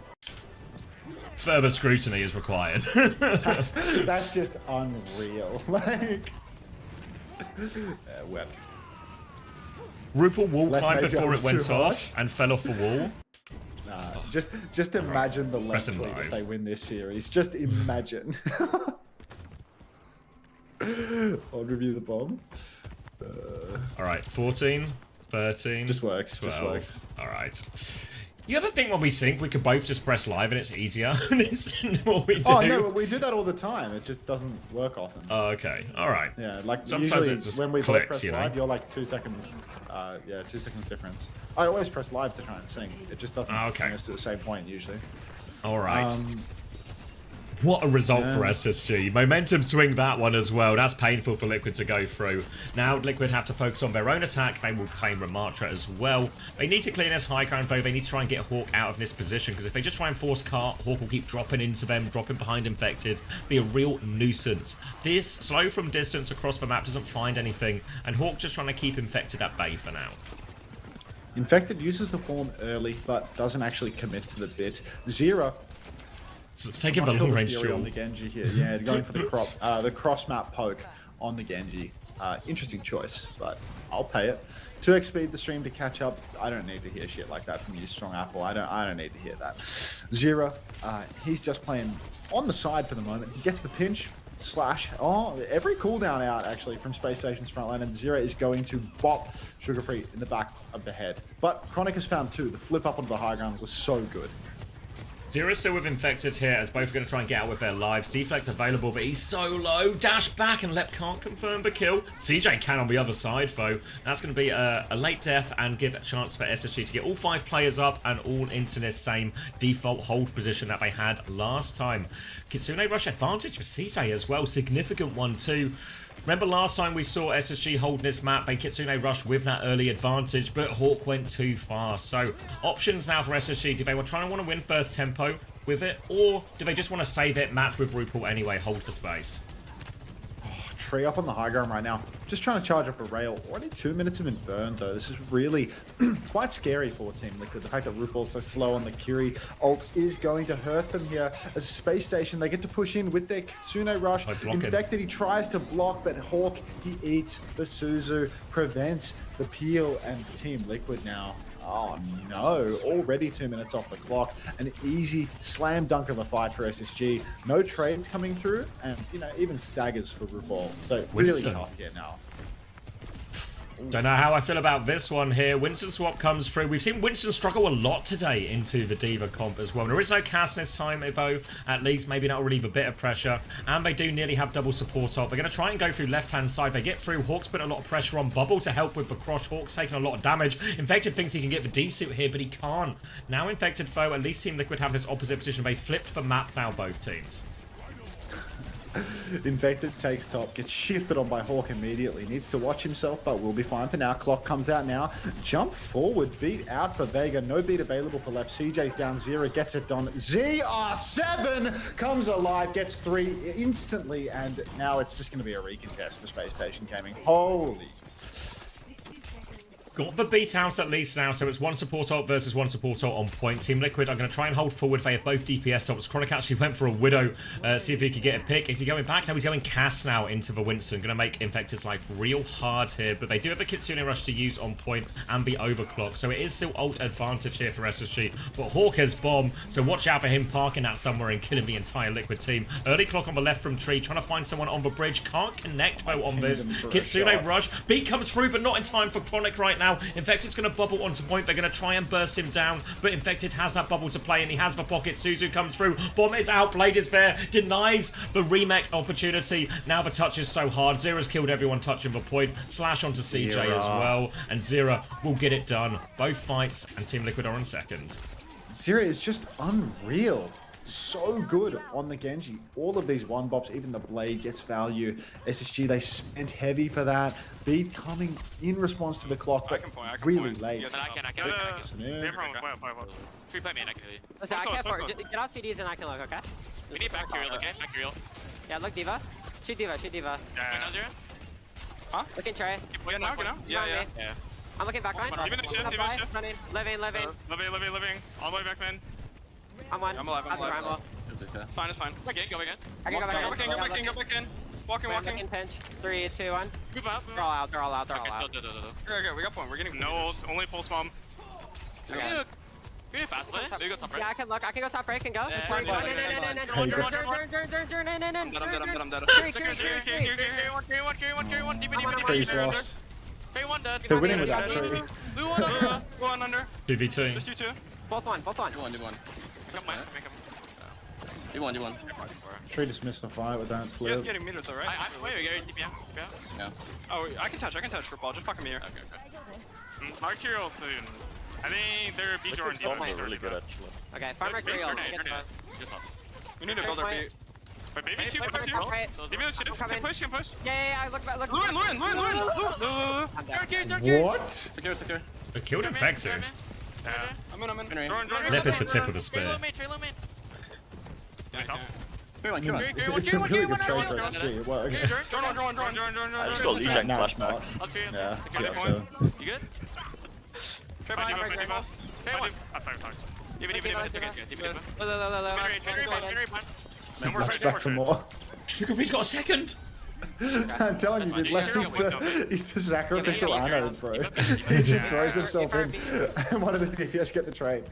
further scrutiny is required. that's just unreal. Like, web. RuPaul wall climbed before it went off and fell off the wall. Just imagine the left tweet if they win this series. Just imagine. I'll review the bomb. All right, 14, 13, just works. 12. Just works. All right. You ever think when we sync, we could both just press live and it's easier? And it's what we do. Oh no, we do that all the time. It just doesn't work often. Oh, okay. All right. Yeah, like Sometimes usually it just when we both clicks, press you know? live, you're like 2 seconds. 2 seconds difference. I always press live to try and sync. It just doesn't bring us to the same point usually. All right. What a result for SSG. Momentum swing that one as well. That's painful for Liquid to go through. Now Liquid have to focus on their own attack. They will claim Ramatra as well. They need to clean this high ground though. They need to try and get Hawk out of this position, because if they just try and force Cart, Hawk will keep dropping into them, dropping behind Infected. Be a real nuisance. This slow from distance across the map doesn't find anything, and Hawk just trying to keep Infected at bay for now. Infected uses the form early, but doesn't actually commit to the bit. Zero. It's taking the long range on the Genji here. Yeah, going for the cross map poke on the Genji. Interesting choice, but I'll pay it. 2x speed the stream to catch up. I don't need to hear shit like that from you, Strong Apple. I don't need to hear that. Zero. He's just playing on the side for the moment. He gets the pinch. Slash. Oh, every cooldown out actually from Space Station's front line, and Zero is going to bop Sugar Free in the back of the head. But Chronic has found two. The flip up onto the high ground was so good. Zero's still with Infected here, as both are going to try and get out with their lives. Deflex available, but he's so low. Dash back, and Lep can't confirm the kill. CJ can on the other side, though. That's going to be a late death and give a chance for SSG to get all 5 players up and all into this same default hold position that they had last time. Kitsune Rush advantage for CJ as well. Significant one, too. Remember last time we saw SSG hold this map, they Kitsune rushed with that early advantage, but Hawk went too far. So options now for SSG. Do they want to win first tempo with it, or do they just want to save it, match with RuPaul anyway, hold for space? Tree up on the high ground right now. Just trying to charge up a rail. Already 2 minutes have been burned though. This is really quite scary for Team Liquid. The fact that RuPaul's so slow on the Kiri ult is going to hurt them here. As a Space Station, they get to push in with their Kitsune Rush. Infected, he tries to block, but Hawk, he eats the Suzu, prevents the peel, and Team Liquid now. Oh no, already 2 minutes off the clock. An easy slam dunk of a fight for SSG. No trades coming through, and even staggers for RuPaul. So really tough here now. Don't know how I feel about this one here. Winston swap comes through. We've seen Winston struggle a lot today into the D.Va comp as well. There is no cast this time, though. At least maybe that'll relieve a bit of pressure. And they do nearly have double support up. They're going to try and go through left-hand side. They get through. Hawk's put a lot of pressure on Bubble to help with the cross. Hawk's taking a lot of damage. Infected thinks he can get the D-suit here, but he can't. Now Infected foe. At least Team Liquid have this opposite position. They flipped the map now, both teams. Infected takes top, gets shifted on by Hawk immediately. Needs to watch himself, but will be fine for now. Clock comes out now. Jump forward, beat out for Vega. No beat available for Lep. CJ's down 0, gets it done. ZR7 comes alive, gets 3 instantly, and now it's just going to be a recontest for Space Station Gaming. Holy. Got the beat out at least now, so it's one support ult versus one support ult on point. Team Liquid are going to try and hold forward. They have both DPS ults. Chronic actually went for a Widow, see if he could get a pick. Is he going back? No, he's going cast now into the Winston. Going to make Infected's life real hard here, but they do have a Kitsune Rush to use on point and be overclocked, so it is still ult advantage here for SSG. But Hawk has bomb, so watch out for him parking that somewhere and killing the entire Liquid team. Early clock on the left from Tree, trying to find someone on the bridge. Can't connect though on this. Kitsune Rush. Beat comes through, but not in time for Chronic right now. Infected's going to bubble onto point. They're going to try and burst him down, but Infected has that bubble to play, and he has the pocket. Suzu comes through. Bomb is out. Blade is there. Denies the remake opportunity. Now the touch is so hard. Zera's killed everyone touching the point. Slash onto CJ as well, and Zera will get it done. Both fights, and Team Liquid are on second. Zera is just unreal. So good on the Genji. All of these one bops, even the Blade gets value. SSG, they spent heavy for that. Beat coming in response to the clock, but really late. Listen, I can. Free play main, I can heal you. Listen, I can't part. Get out CDs and I can look, okay? We need back real, okay? Back real. Yeah, look D.Va. Shoot D.Va, shoot D.Va. Yeah. Huh? Look in Trey. Get now. Yeah. I'm looking back line. Even the shift. Living. Living. All the way back, man. I'm one. I'm alive. Fine, it's fine. Go back in. I can go back in. Walking. Pinch. 3, 2, 1. Move out. They're all out. Okay, we got point. We're getting no ults, only pulse bomb. Can you fast play? So you go top right? Yeah, I can look. I can go top right and go. I'm They're winning with that tree. Blue one under. Blue one under. 2v2. Just you two. Both one. Do one. Come on, make him. Do one. Tree just missed the fight with that You guys flip. getting meters, alright? Wait, Yeah. Oh, I can touch football. Just fuck him here. Okay. Mercurial soon. I think they're B Liquid's bombs are really good actually. Okay, Fire Mercurial. We need to build our B. But maybe two. Give me the shit. Push. Yeah, I look back. Luin. What? Secure. They killed Infected. Yeah. I'm in. Lip is the tip of the spear. It's a really good trade for SG. It works. I just got Legion No, it's not. flashbacks. Yeah, yeah, so. You good? Flashback for more. Sugarfree's got a second. I'm telling you, dude, like, he's the sacrificial anode, bro. He just throws himself in. And one of the DPS get the trade.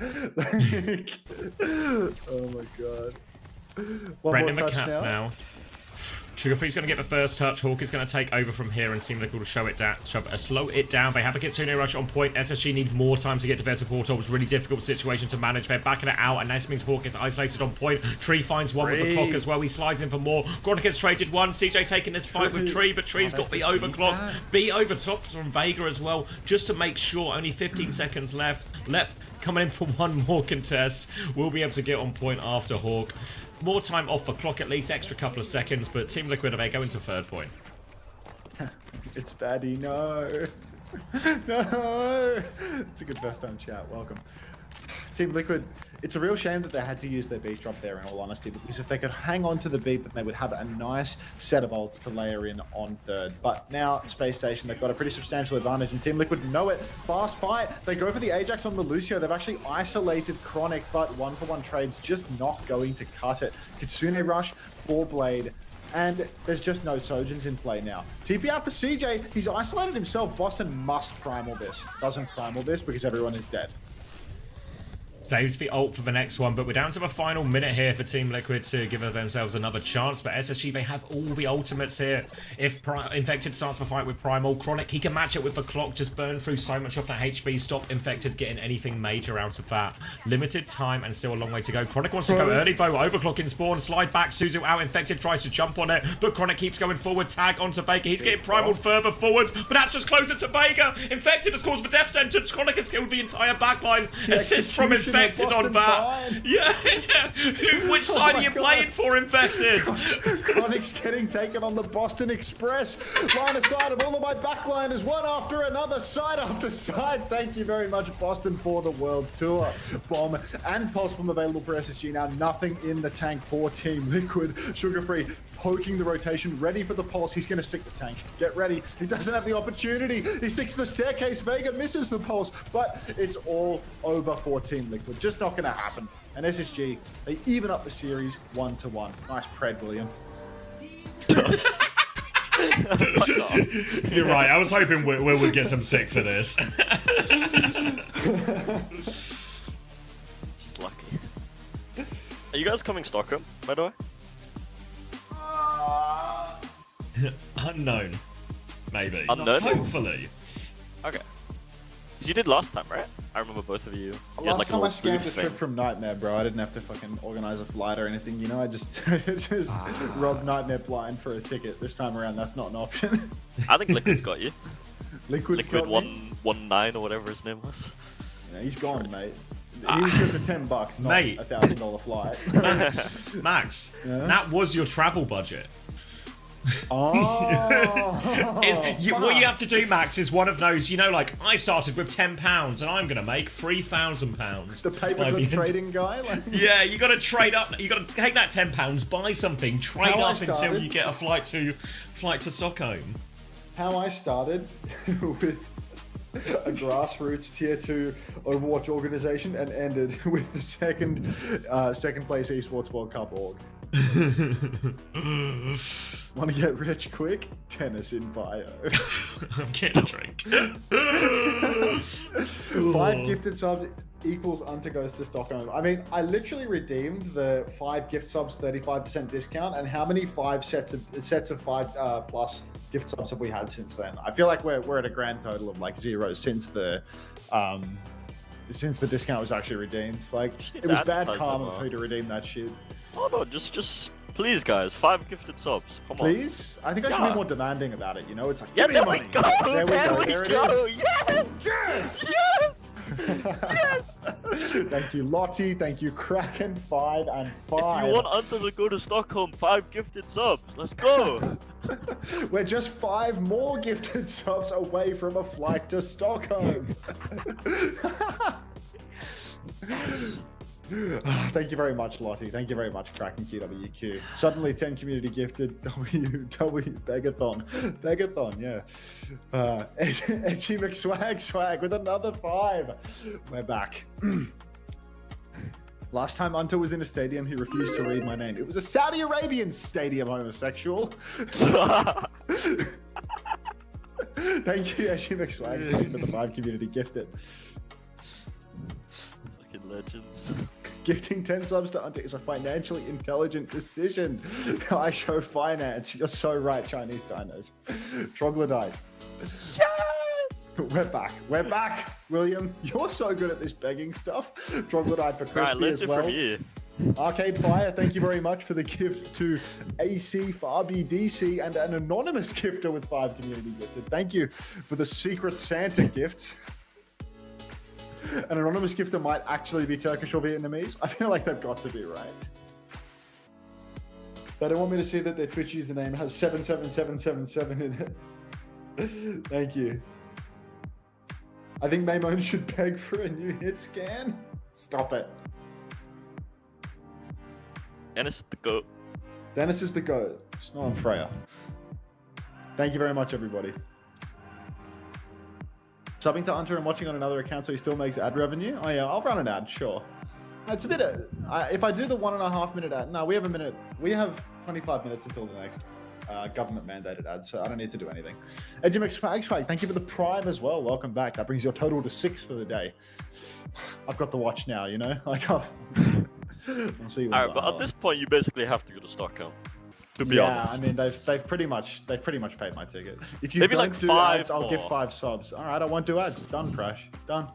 Oh my god. One Brendan more the touch cap now. Sugarfree's going to get the first touch. Hawk is going to take over from here, and Team Liquid will slow it down. They have a Kitsune rush on point. SSG need more time to get to Desert Portal. It was a really difficult situation to manage. They're backing it out, and this means Hawk is isolated on point. Tree finds one with the clock as well. He slides in for more. Chronic has traded one. CJ taking this fight with Tree, but Tree's got the overclock. B over top from Vega as well, just to make sure. Only 15 seconds left. Lep coming in for one more contest. We'll be able to get on point after Hawk. More time off the clock, at least extra couple of seconds, but Team Liquid, they go into third point. It's Baddy, no. No. It's a good first time chat, welcome. Team Liquid, it's a real shame that they had to use their beat drop there, in all honesty, because if they could hang on to the beat, then they would have a nice set of ults to layer in on third. But now, Space Station, they've got a pretty substantial advantage, and Team Liquid know it. Fast fight. They go for the Ajax on the Lucio. They've actually isolated Chronic, but one-for-one trades just not going to cut it. Kitsune Rush, 4-Blade, and there's just no Sojins in play now. TP out for CJ. He's isolated himself. Boston must primal this. Doesn't primal this because everyone is dead. Saves the ult for the next one, but we're down to the final minute here for Team Liquid to give themselves another chance. But SSG, they have all the ultimates here. If Infected starts the fight with Primal, Chronic, he can match it with the clock, just burn through so much of that HP, stop Infected getting anything major out of that. Limited time and still a long way to go. Chronic wants to go early though, overclock in spawn, slide back, Suzu out, Infected tries to jump on it, but Chronic keeps going forward, tag onto Vega, he's getting Primal further forward, but that's just closer to Vega. Infected has caused the death sentence, Chronic has killed the entire backline, assist from Infected on that. Yeah. Which side are you playing for, Infected? Chronic's getting taken on the Boston Express. Line of sight of all of my backliners, one after another, side after side. Thank you very much, Boston, for the World Tour. Bomb and Pulse Bomb available for SSG now. Nothing in the tank for Team Liquid. Sugar-Free poking the rotation, ready for the pulse. He's going to stick the tank. Get ready. He doesn't have the opportunity. He sticks to the staircase. Vega misses the pulse, but it's all over for Team Liquid. Just not going to happen. And SSG, they even up the series 1-1. Nice pred, William. You're right. I was hoping Will would get some stick for this. Lucky. Are you guys coming Stockholm, by the way? Unknown. Maybe. Unknown? Hopefully. Okay. Because you did last time, right? I remember both of you. You had Last like a time I little scammed booth the thing. trip from Nightmare, bro. I didn't have to fucking organize a flight or anything, you know? I just robbed Nightmare blind for a ticket. This time around, that's not an option. I think Liquid's got you. Liquid 119 or whatever his name was. Yeah, he's gone, mate. He was good for $10, not Mate. a $1,000 flight. Max, Yeah? that was your travel budget. Oh, what you have to do, Max, is one of those, you know, like, I started with £10 and I'm going to make £3,000. The paperclip trading guy? Like... Yeah, you got to trade up. You got to take that £10, buy something, trade up until you get a flight to Stockholm. How I started with a grassroots tier 2 Overwatch organization and ended with the second place esports World Cup org. Want to get rich quick? Tennis in bio. I'm getting a drink. 5 gifted subs equals Unta goes to Stockholm. I mean, I literally redeemed the 5 gift subs 35% discount, and how many 5 sets of 5 plus gift subs have we had since then? I feel like we're at a grand total of like 0 since the discount was actually redeemed. Like, it was bad karma for me to redeem that shit. Oh no, just please, guys, 5 gifted subs. Come on. Please? I think I should be more demanding about it, you know? It's like, Yeah, give me there money. we go! There we go. There it is. Yes! Yes! Thank you, Lottie. Thank you, Kraken. 5 and 5. If you want Hunter to go to Stockholm, 5 gifted subs. Let's go! We're just 5 more gifted subs away from a flight to Stockholm. Thank you very much, Lottie. Thank you very much, Kraken QWQ. Suddenly 10 community gifted. Begathon. Begathon, yeah. Edgy McSwag with another 5. We're back. Last time Unto was in a stadium, he refused to read my name. It was a Saudi Arabian stadium, homosexual. Thank you, Edgy McSwag, for the 5 community gifted. Fucking legends. Gifting 10 subs to Unto is a financially intelligent decision. I show finance. You're so right, Chinese Dinos. Troglodyte. Yes! We're back. We're back, William. You're so good at this begging stuff. Troglodyte for Crispy as well. Arcade Fire, thank you very much for the gift to AC, Farby, DC, and an anonymous gifter with 5 community gifted. Thank you for the Secret Santa gift. An anonymous gifter might actually be Turkish or Vietnamese. I feel like they've got to be, right? They don't want me to see that their Twitch username has 77777 in it. Thank you. I think Maymone should beg for a new hit scan. Stop it. Dennis is the GOAT. Dennis is the GOAT. It's not on Freya. Thank you very much, everybody. Subbing to Hunter and watching on another account so he still makes ad revenue? Oh yeah, I'll run an ad, sure. It's a bit of, if I do the 1.5 minute ad, no, we have a minute. We have 25 minutes until the next government mandated ad, so I don't need to do anything. Edgy McSwag, thank you for the Prime as well. Welcome back. That brings your total to 6 for the day. I've got the watch now, you know? Like, I'll see you. Alright, but at this point, you basically have to go to Stockholm. To be honest. I mean, they've pretty much paid my ticket. If you Maybe don't like do 5 ads, I'll give 5 subs. All right, I won't do ads. Done, Crash. Done.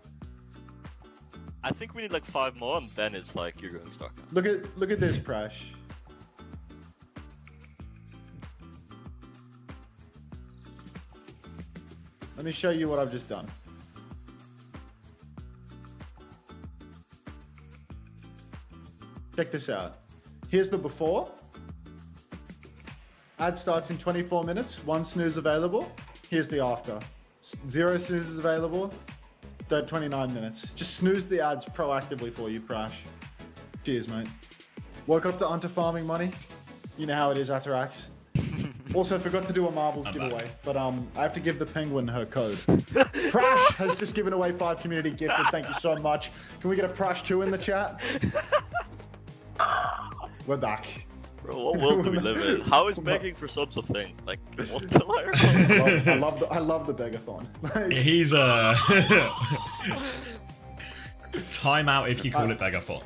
I think we need like 5 more, and then it's like you're going to Stockholm. Look at this, Crash. Let me show you what I've just done. Check this out. Here's the before. Ad starts in 24 minutes. 1 snooze available. Here's the after. 0 snoozes available. 29 minutes. Just snooze the ads proactively for you, Crash. Cheers, mate. Woke up to Hunter farming money. You know how it is, Atarax. Also, forgot to do a marbles giveaway, but I have to give the penguin her code. Prash has just given away 5 community gifted. Thank you so much. Can we get a Prash 2 in the chat? We're back. Bro, what world do we live in? How is begging for subs a thing? Like, what the I love the begathon. Like, He's a timeout if you call it begathon.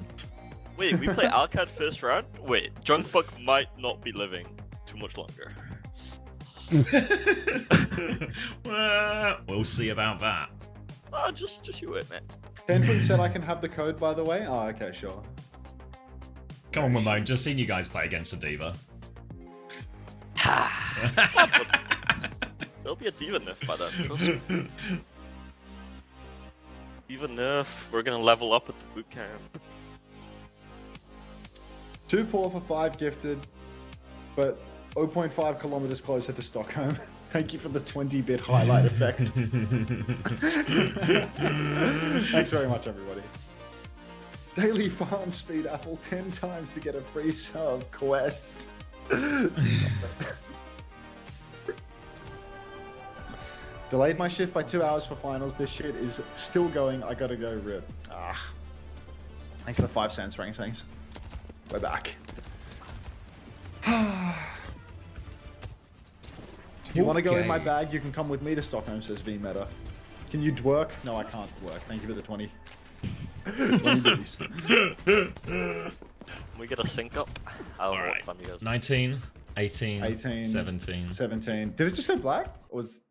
Wait, we play Alcad first round? Wait, Junkfuck might not be living too much longer. Well, we'll see about that. Oh, just you wait, man. Penguin said I can have the code, by the way. Oh, okay, sure. Come on, Ramon, just seen you guys play against a diva. There'll be a diva nerf by then, trust me. Diva nerf, we're gonna level up at the boot camp. 2 poor for 5 gifted, but 0.5 kilometers closer to Stockholm. Thank you for the 20-bit highlight effect. Thanks very much, everybody. Daily farm speed apple 10 times to get a free sub quest. Delayed my shift by 2 hours for finals. This shit is still going. I gotta go rip. Thanks for the 5 cents, Rank Things. We're back. If you want to go in my bag, you can come with me to Stockholm, says V-Meta. Can you dwerk? No, I can't dwerk. Thank you for the 20. 20 biddies. We get a sync up. I don't know what time you guys 19. 18, 17. 17. Did it just go black? Or was...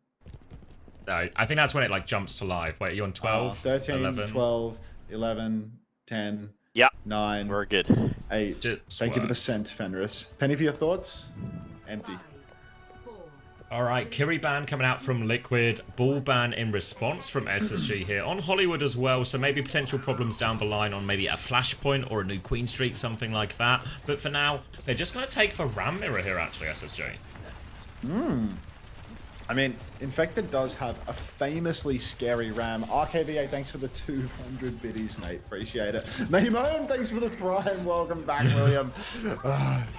No, I think that's when it like jumps to live. Wait, you're on 12? 13, 11. 12, 11, 10, yeah, 9. We're good. 8. Thank you for the scent, Fenris. Penny, for your thoughts? Empty. All right, Kiri ban coming out from Liquid, ball ban in response from SSG here on Hollywood as well, so maybe potential problems down the line on maybe a flashpoint or a new Queen Streak, something like that. But for now, they're just going to take the Ram Mirror here, actually, SSG. I mean, Infected does have a famously scary Ram. RKV8, thanks for the 200 biddies, mate. Appreciate it. Maymone, thanks for the prime. Welcome back, William.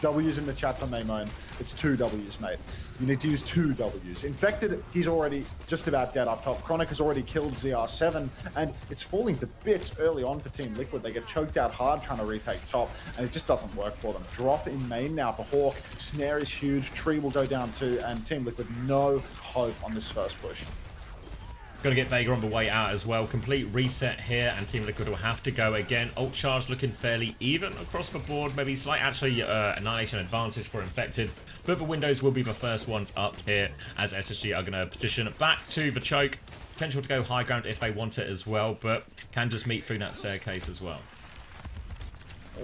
W's in the chat for Maymone. It's 2 W's, mate. You need to use 2 W's. Infected, he's already just about dead up top. Chronic has already killed ZR7, and it's falling to bits early on for Team Liquid. They get choked out hard trying to retake top, and it just doesn't work for them. Drop in main now for Hawk. Snare is huge. Tree will go down too, and Team Liquid no hope on this first push. Got to get Vega on the way out as well. Complete reset here, and Team Liquid will have to go again. Ult charge looking fairly even across the board. Maybe slight, actually, annihilation advantage for Infected. But the Windows will be the first ones up here, as SSG are going to position back to the choke. Potential to go high ground if they want it as well, but can just meet through that staircase as well.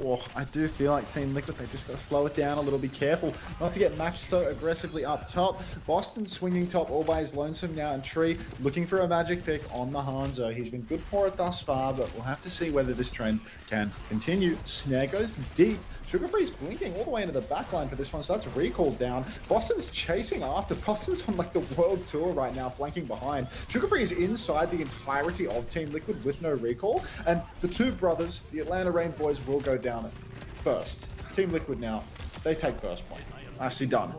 Oh, I do feel like Team Liquid, they just got to slow it down a little, be careful not to get matched so aggressively up top. Boston swinging top all by his lonesome now, and Tree looking for a magic pick on the Hanzo. He's been good for it thus far, but we'll have to see whether this trend can continue. Snare goes deep. Sugarfree's blinking all the way into the backline for this one, so that's recalled down. Boston's chasing after. Boston's on like the world tour right now, flanking behind. Sugarfree is inside the entirety of Team Liquid with no recall, and the two brothers, the Atlanta Rain boys, will go down first. Team Liquid now, they take first point. Nicely done.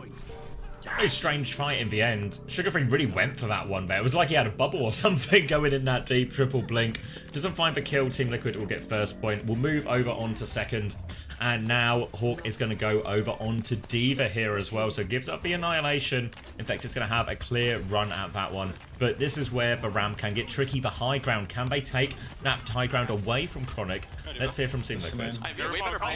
Very strange fight in the end. Sugarfree really went for that one there. It was like he had a bubble or something going in that deep triple blink. Doesn't find the kill. Team Liquid will get first point. We'll move over onto second. And now Hawk is going to go over onto D.Va here as well. So gives up the annihilation. In fact, it's going to have a clear run at that one. But this is where the Ram can get tricky. The high ground. Can they take that high ground away from Chronic? Let's hear from Team Liquid. I'm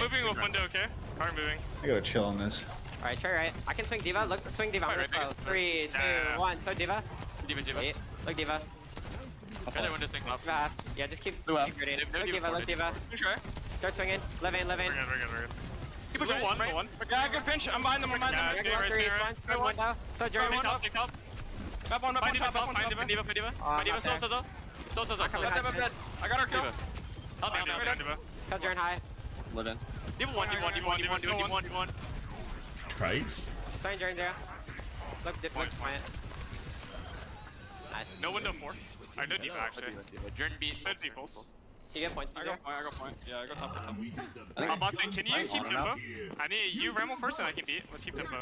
moving with window, okay? Car moving. I gotta chill on this. Alright, try right. I can swing D.Va. Look, swing D.Va. I'm slow. 3, 2, 1. Start D.Va. D.Va. Wait, look D.Va. Okay, window swing up. Yeah, just keep reading. Look D.Va, look D.Va. Start swinging. Levin. We're good. Keep pushing one. Yeah, good pinch. I'm behind them. Start window. Start journey. Take top. Map one. Find D.Va. So. I got our kill. Cut journey high. Live in. D1. Trades. Starting journey there. Look point. Nice. No window 4. I know D.Va actually. Journey B. Third C-pulse. You get points. I got point. Yeah, I got top. I'm bot saying, can you keep tempo? I need you Ramble first and I can beat. Let's keep tempo.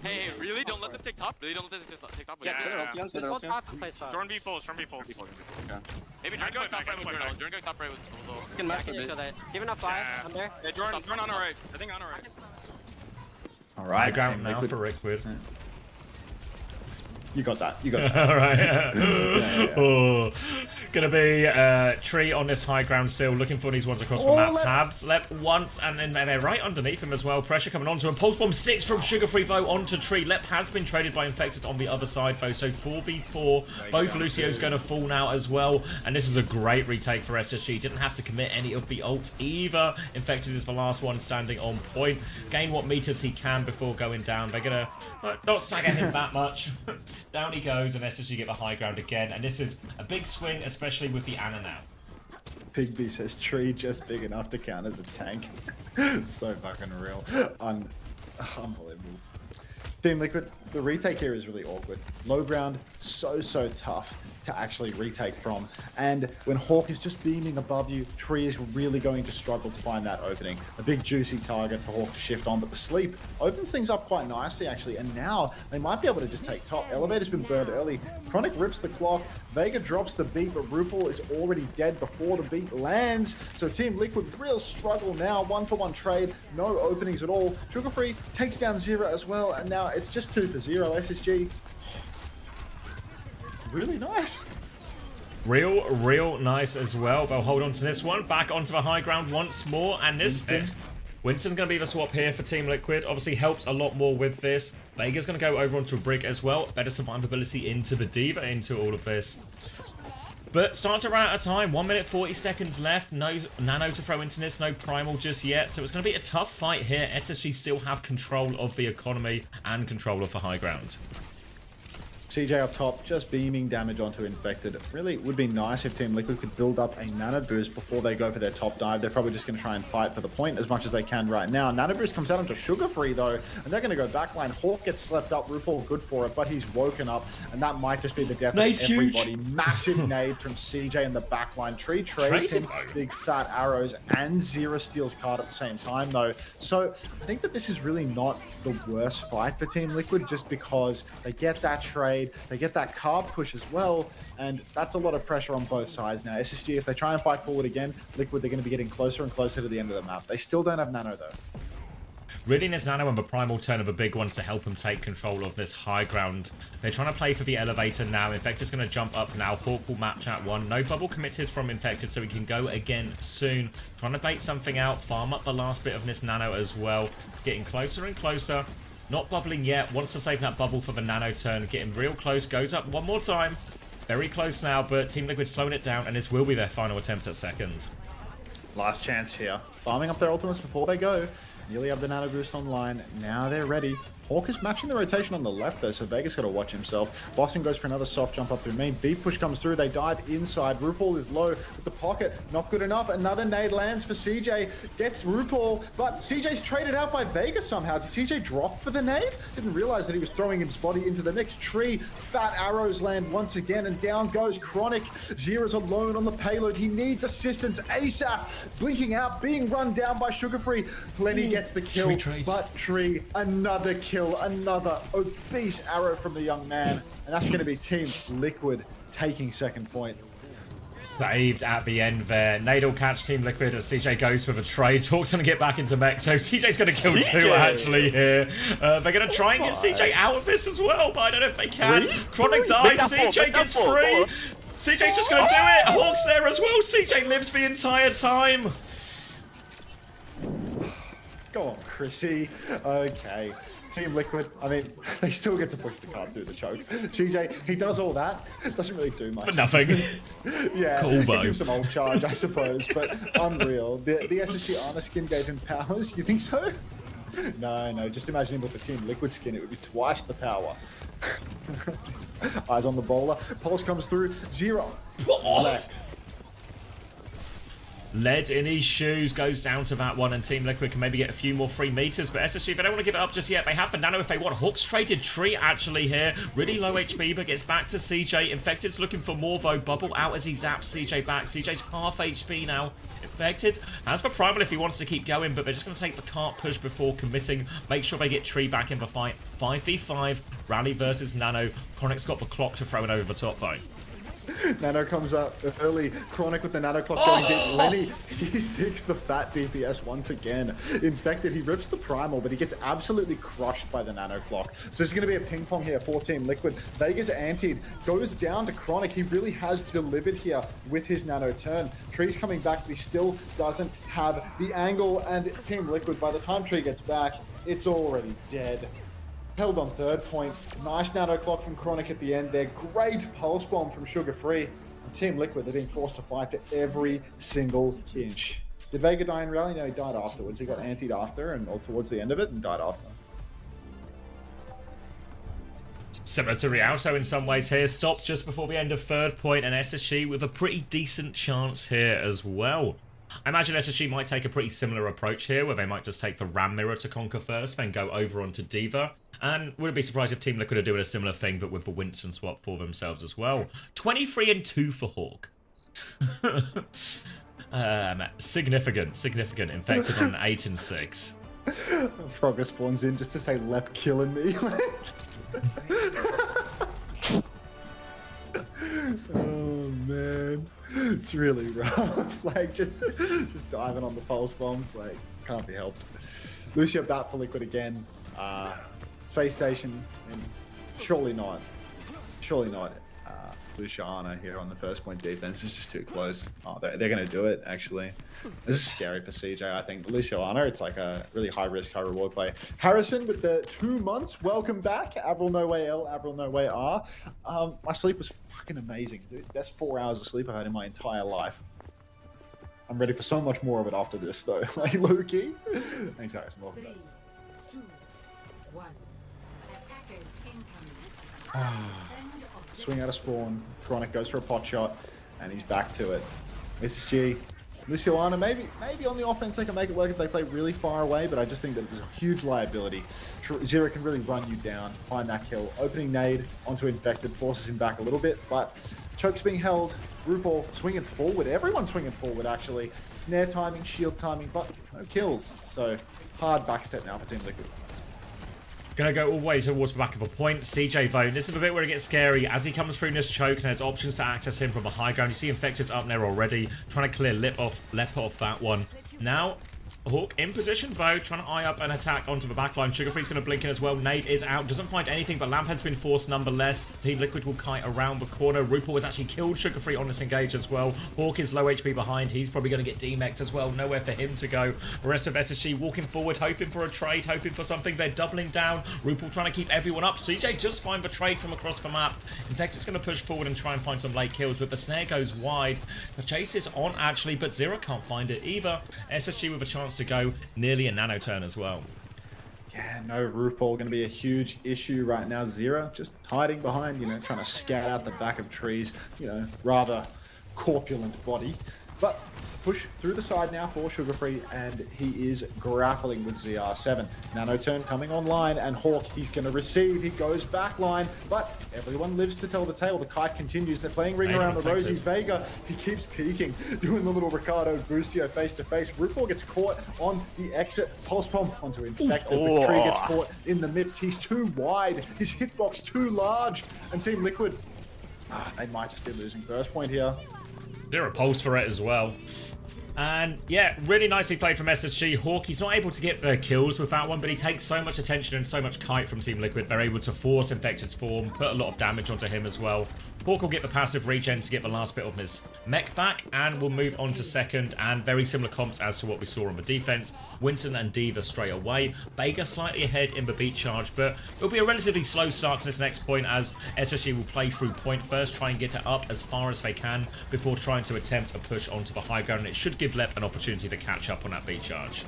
Hey, really? Don't let them take top? Really don't let them take top? Yeah, just both top and play slow. Jordan B pulls. Maybe Jordan going top right with Jordan. Jordan going top right with Bulldoze. You can match it. Give enough fly. I'm there. Yeah, Jordan on the right. I think on the right. Alright, high ground now for Liquid. You got that. All right. Yeah. Oh, gonna be Tree on this high ground still, looking for these ones across the map. Tabs left once, and then they're right underneath him as well. Pressure coming onto him. Pulse bomb 6 from Sugarfree though onto Tree. Lep has been traded by Infected on the other side though, so 4v4. Both Lucio's going to fall now as well, and this is a great retake for SSG. Didn't have to commit any of the ults either. Infected is the last one standing on point. Gain what meters he can before going down. They're gonna not sag at him that much. Down he goes, and SSG get the high ground again, and this is a big swing, especially with the Ana now. Pigby says, Tree just big enough to count as a tank. So fucking real. Unbelievable. Team Liquid, the retake here is really awkward. Low ground, so tough to actually retake from. And when Hawk is just beaming above you, Tree is really going to struggle to find that opening. A big juicy target for Hawk to shift on, but the sleep opens things up quite nicely actually. And now they might be able to just take top. Elevator's been burned early. Chronic rips the clock. Vega drops the beat, but RuPaul is already dead before the beat lands. So Team Liquid, real struggle now. 1-for-1 trade, no openings at all. Sugarfree takes down Zero as well, and now it's just 2 for 0. SSG, really nice. Real nice as well. They'll hold on to this one. Back onto the high ground once more, and this Winston's going to be the swap here for Team Liquid. Obviously helps a lot more with this. Vega's going to go over onto a Brig as well. Better survivability into the D.Va into all of this. But starting to run out of time. 1 minute 40 seconds left. No Nano to throw into this. No Primal just yet. So it's going to be a tough fight here. SSG still have control of the economy and control of the high ground. CJ up top, just beaming damage onto Infected. Really would be nice if Team Liquid could build up a Nano Boost before they go for their top dive. They're probably just going to try and fight for the point as much as they can right now. Nano Boost comes out onto Sugar Free though, and they're going to go backline. Hawk gets slept up, RuPaul good for it, but he's woken up, and that might just be the death of everybody. Massive nade from CJ in the backline. Tree trades him big fat arrows and Zero steals card at the same time though. So I think that this is really not the worst fight for Team Liquid, just because they get that trade, they get that card push as well, and that's a lot of pressure on both sides now. SSG, if they try and fight forward again, Liquid, they're going to be getting closer and closer to the end of the map. They still don't have Nano though. Really needs Nano and the Primal turn of the big ones to help them take control of this high ground. They're trying to play for the elevator now. Infected's going to jump up now. Hawk will match at 1. No bubble committed from Infected, so he can go again soon. Trying to bait something out, farm up the last bit of this Nano as well. Getting closer and closer. Not bubbling yet. Wants to save that bubble for the Nano turn. Getting real close. Goes up one more time. Very close now, but Team Liquid slowing it down, and this will be their final attempt at second. Last chance here. Farming up their ultimates before they go. Nearly have the Nano Boost online. Now they're ready. Hawk is matching the rotation on the left though, so Vegas got to watch himself. Boston goes for another soft jump up to main. Beat push comes through. They dive inside. RuPaul is low with the pocket. Not good enough. Another nade lands for CJ. Gets RuPaul, but CJ's traded out by Vegas somehow. Did CJ drop for the nade? Didn't realize that he was throwing his body into the next tree. Fat arrows land once again, and down goes Chronic. Zero's alone on the payload. He needs assistance ASAP. Blinking out, being run down by Sugar Free. Plenty gets the kill, but Tree, another kill. Another obese arrow from the young man, and that's going to be Team Liquid taking second point. Saved at the end there. Nade will catch Team Liquid as CJ goes for the trade. Hawk's going to get back into mech, so CJ's going to kill two actually here. They're going to try and get CJ out of this as well, but I don't know if they can. Chronic dies, CJ gets free. CJ's just going to do it. Hawk's there as well. CJ lives the entire time. Go on, Chrissy. Okay. Team Liquid, I mean, they still get to push the card through the choke. CJ, he does all that. Doesn't really do much. But nothing. Yeah, cool, gives him some old charge, I suppose, but unreal. The SSG Armor skin gave him powers. You think so? No, just imagine him with the Team Liquid skin. It would be twice the power. Eyes on the bowler. Pulse comes through. Zero. Left. Lead in his shoes goes down to that one, and Team Liquid can maybe get a few more free meters, but SSG, they don't want to give it up just yet. They have the Nano if they want. Hawk's traded Tree actually here. Really low HP, but gets back to CJ. Infected's looking for more though. Bubble out as he zaps CJ back. CJ's half HP now. Infected has the Primal if he wants to keep going, but they're just going to take the cart push before committing. Make sure they get Tree back in the fight. 5v5, Rally versus Nano. Chronic's got the clock to throw it over the top though. Nano comes up early. Chronic with the Nano clock going deep. Lenny, he sticks the fat DPS once again. Infected, he rips the Primal, but he gets absolutely crushed by the Nano clock. So this is going to be a ping pong here for Team Liquid. Vegas antied, goes down to Chronic. He really has delivered here with his Nano turn. Tree's coming back, but he still doesn't have the angle. And Team Liquid, by the time Tree gets back, it's already dead. Held on third point. Nice Nano clock from Chronic at the end there. Great pulse bomb from Sugar Free. And Team Liquid, they're being forced to fight for every single inch. Did Vega die in rally? No, he died afterwards. He got antied after and or towards the end of it and died after. Similar to Rialto in some ways here. Stopped just before the end of third point, and SSG with a pretty decent chance here as well. I imagine SSG might take a pretty similar approach here, where they might just take the Ram Mirror to conquer first, then go over onto D.Va. And wouldn't be surprised if Team Liquid are doing a similar thing, but with the Winston swap for themselves as well. 23-2 for Hawk. Significant. Infected on 8 and 6. Frogger spawns in just to say, "Lep killing me." Oh man, it's really rough. Like just diving on the pulse bombs, like can't be helped. Lucio bat for Liquid again. Space station, and surely not. Luciano here on the first point defense is just too close. Oh, they're going to do it, actually. This is scary for CJ, I think. Luciano, it's like a really high-risk, high-reward play. Harrison with the 2 months. Welcome back. Avril No Way L, Avril No Way R. My sleep was fucking amazing, dude. That's 4 hours of sleep I've had in my entire life. I'm ready for so much more of it after this, though. Like, low-key. Thanks, Harrison. Welcome back. 3, 2, 1. Attackers incoming. Swing out of spawn. Chronic goes for a pot shot, and he's back to it. SSG. Luciano, maybe on the offense they can make it work if they play really far away, but I just think that there's a huge liability. Zero can really run you down, find that kill. Opening nade onto Infected forces him back a little bit, but Choke's being held. RuPaul swinging forward. Everyone's swinging forward, actually. Snare timing, shield timing, but no kills. So, hard backstep now for Team Liquid. Gonna go all the way towards the back of a point. CJ Vone. This is a bit where it gets scary as he comes through this choke and has options to access him from the high ground. You see Infected's up there already, trying to clear left off that one. Now, Hawk in position though, trying to eye up an attack onto the backline. Sugarfree's going to blink in as well. Nade is out, doesn't find anything, but Lamp has been forced nonetheless. Team Liquid will kite around the corner. RuPaul has actually killed Sugarfree on this engage as well. Hawk is low HP behind. He's probably going to get DMEX as well. Nowhere for him to go. The rest of SSG walking forward, hoping for a trade, hoping for something. They're doubling down. RuPaul trying to keep everyone up. CJ just find the trade from across the map. In fact, it's going to push forward and try and find some late kills, but the snare goes wide. The chase is on actually, but Zero can't find it either. SSG with a chance to go nearly a nano turn as well. Yeah, no RuPaul going to be a huge issue right now. Zero just hiding behind, trying to scout out the back of trees, rather corpulent body. But push through the side now for Sugarfree, and he is grappling with ZR7. Nano turn coming online, and Hawk, he's going to receive. He goes backline, but everyone lives to tell the tale. The kite continues. They're playing ring around the rosies. Vega, he keeps peeking, doing the little Ricardo Boostio face-to-face. RuPaul gets caught on the exit. Pulse bomb onto Infected. The tree gets caught in the midst. He's too wide. His hitbox too large. And Team Liquid, they might just be losing first point here. Zero pulse for it as well. And yeah, really nicely played from SSG. Hawk, he's not able to get the kills with that one, but he takes so much attention and so much kite from Team Liquid. They're able to force Infected's form, put a lot of damage onto him as well. Hawk will get the passive regen to get the last bit of his mech back, and we'll move on to second, and very similar comps as to what we saw on the defense. Winston and Diva straight away. Vega slightly ahead in the beat charge, but it'll be a relatively slow start to this next point as SSG will play through point first, try and get it up as far as they can before trying to attempt a push onto the high ground, and it should give Lep an opportunity to catch up on that beat charge.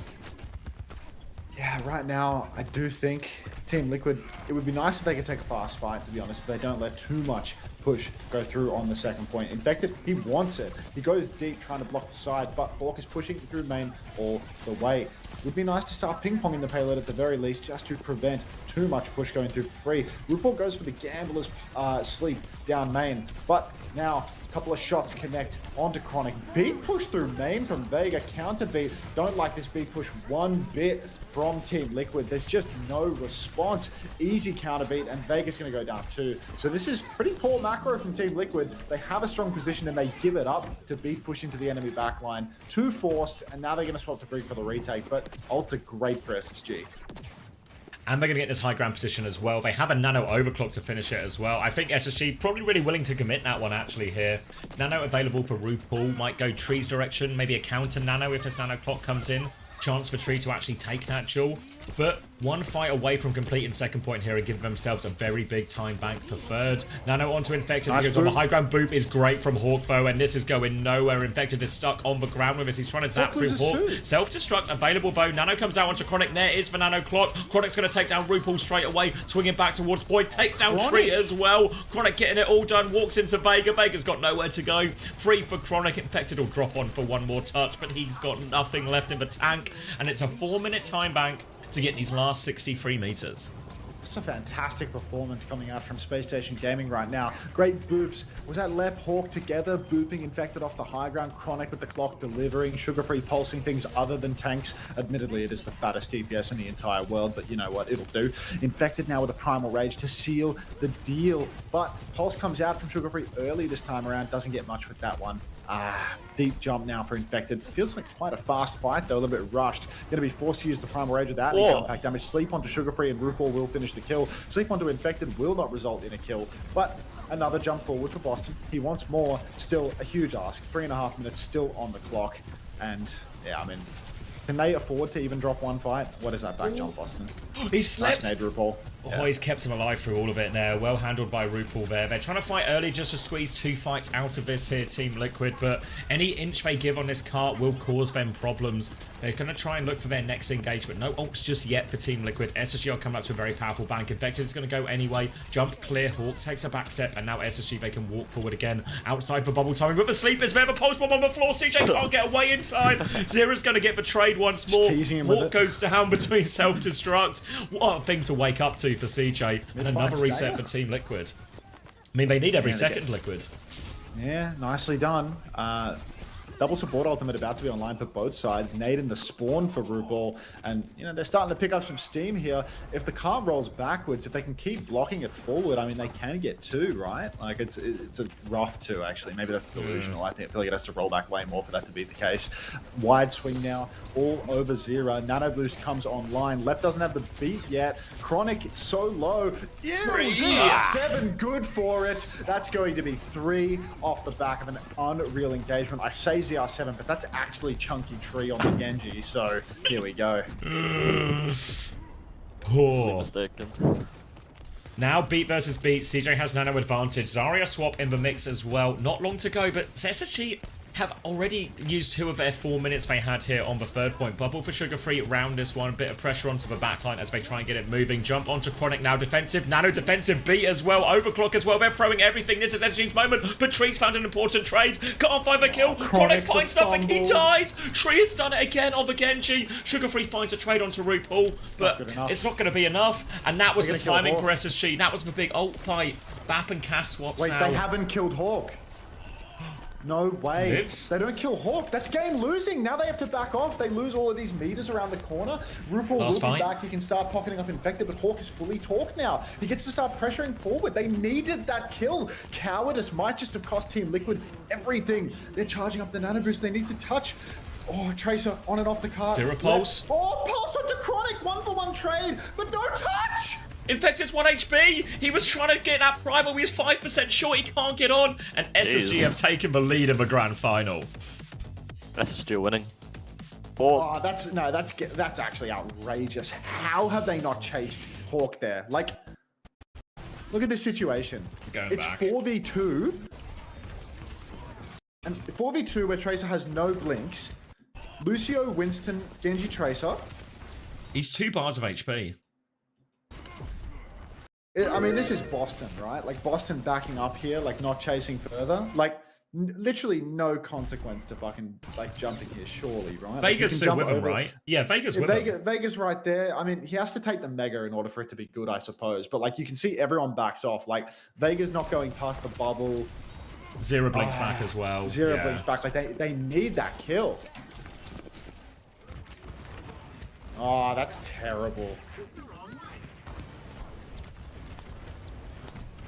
Yeah, right now, I do think Team Liquid, it would be nice if they could take a fast fight, to be honest, if they don't let too much push go through on the second point. Infected, he wants it. He goes deep trying to block the side, but Hawk is pushing through main all the way. It would be nice to start ping-ponging the payload at the very least, just to prevent too much push going through for free. RuPaul goes for the Gambler's sleep down main, but now couple of shots connect onto Chronic. Beat push through main from Vega. Counter beat. Don't like this beat push one bit from Team Liquid. There's just no response. Easy counter beat, and Vega's going to go down too. So this is pretty poor macro from Team Liquid. They have a strong position and they give it up to beat push into the enemy backline. Too forced, and now they're going to swap to Brig for the retake, but ults are great for SSG. And they're going to get this high ground position as well. They have a nano overclock to finish it as well. I think SSG probably really willing to commit that one actually here. Nano available for RuPaul. Might go trees direction. Maybe a counter nano if this nano clock comes in. Chance for Tree to actually take that duel. But one fight away from completing second point here and give themselves a very big time bank for third. Nano onto Infected. Nice goes on the high ground. Boop is great from Hawk though, and this is going nowhere. Infected is stuck on the ground with us. He's trying to zap through Hawk. Self-destruct available though. Nano comes out onto Chronic. There is the nano clock. Chronic's going to take down RuPaul straight away. Swinging back towards Boyd. Takes down Tree as well. Chronic getting it all done. Walks into Vega. Vega's got nowhere to go. Free for Chronic. Infected will drop on for one more touch, but he's got nothing left in the tank. And it's a 4-minute time bank to get these last 63 meters. It's a fantastic performance coming out from Space Station Gaming right now. Great boops. Was that Lep Hawk together booping Infected off the high ground? Chronic with the clock delivering. Sugarfree pulsing things other than tanks. Admittedly, it is the fattest DPS in the entire world, but you know what? It'll do. Infected now with a Primal Rage to seal the deal. But Pulse comes out from Sugarfree early this time around. Doesn't get much with that one. Deep jump now for Infected. Feels like quite a fast fight though, a little bit rushed. Going to be forced to use the Primal Rage without any jump pack damage. Sleep onto Sugarfree and RuPaul will finish the kill. Sleep onto Infected will not result in a kill. But Another jump forward for Boston. He wants more. Still a huge ask. 3.5 minutes still on the clock. And yeah, I mean, can they afford to even drop one fight? What is that back jump, Boston? He slept. Nice nade, RuPaul. Oh, he's kept him alive through all of it now. Well handled by RuPaul there. They're trying to fight early just to squeeze 2 fights out of this here, Team Liquid, but any inch they give on this cart will cause them problems. They're going to try and look for their next engagement. No ults just yet for Team Liquid. SSG are coming up to a very powerful bank. Infected is going to go anyway. Jump clear. Hawk takes a back step, and now SSG, they can walk forward again outside for bubble timing. But the sleep is there. The post bomb on the floor. CJ can't get away in time. Zera's going to get betrayed once more. Hawk goes down between self-destruct. What a thing to wake up to for CJ. And another reset for Team Liquid. I mean, they need every second, Liquid. Yeah, nicely done. Double support ultimate about to be online for both sides. Nade in the spawn for RuPaul. And, you know, they're starting to pick up some steam here. If the cart rolls backwards, if they can keep blocking it forward, I mean, they can get 2, right? Like, it's a rough 2, actually. Maybe that's delusional. I feel like it has to roll back way more for that to be the case. Wide swing now, all over Zera. Nano Boost comes online. Left doesn't have the beat yet. Chronic so low. Ew, Zera 7, good for it. That's going to be 3 off the back of an unreal engagement. I say ZR7, but that's actually Chunky Tree on the Genji, so here we go. Poor. Now beat versus beat. CJ has nano advantage. Zarya swap in the mix as well. Not long to go, but SSG have already used 2 of their 4 minutes they had here on the 3rd point. Bubble for Sugar Free round this one. Bit of pressure onto the backline as they try and get it moving. Jump onto Chronic now defensive. Nano defensive beat as well. Overclock as well. They're throwing everything. This is SG's moment. But Tree's found an important trade. Can't find the kill. Chronic finds nothing. He dies. Tree has done it again on the Genji. Sugar Free finds a trade onto RuPaul. But it's not going to be enough. And that was the timing for SSG. That was the big ult fight. Bap and Cass swaps Wait, now. they haven't killed Hawk. No way. Lives? They don't kill Hawk. That's game losing. Now they have to back off. They lose all of these meters around the corner. RuPaul will be back. He can start pocketing up Infected, but Hawk is fully torqued now. He gets to start pressuring forward. They needed that kill. Cowardice might just have cost Team Liquid everything. They're charging up the nano boost. They need to touch. Oh, Tracer on and off the cart. Zero pulse. Oh, pulse onto Chronic. 1-for-1 trade, but no touch. Infected's 1 HP. He was trying to get that primal. He's 5% short. He can't get on. And SSG have taken the lead in the grand final. SSG winning. Oh, that's actually outrageous. How have they not chased Hawk there? Like, look at this situation. It's 4v2. And 4v2 where Tracer has no blinks. Lucio, Winston, Genji, Tracer. He's 2 bars of HP. I mean, this is Boston, right? Like, Boston backing up here, like, not chasing further. Like, literally no consequence to fucking, like, jumping here, surely, right? Vegas still with him, right? Yeah, Vegas with him. Vegas right there. I mean, he has to take the Mega in order for it to be good, I suppose. But, like, you can see everyone backs off. Like, Vegas not going past the bubble. Zero blinks back as well. Zero blinks back. Like, they need that kill. Oh, that's terrible.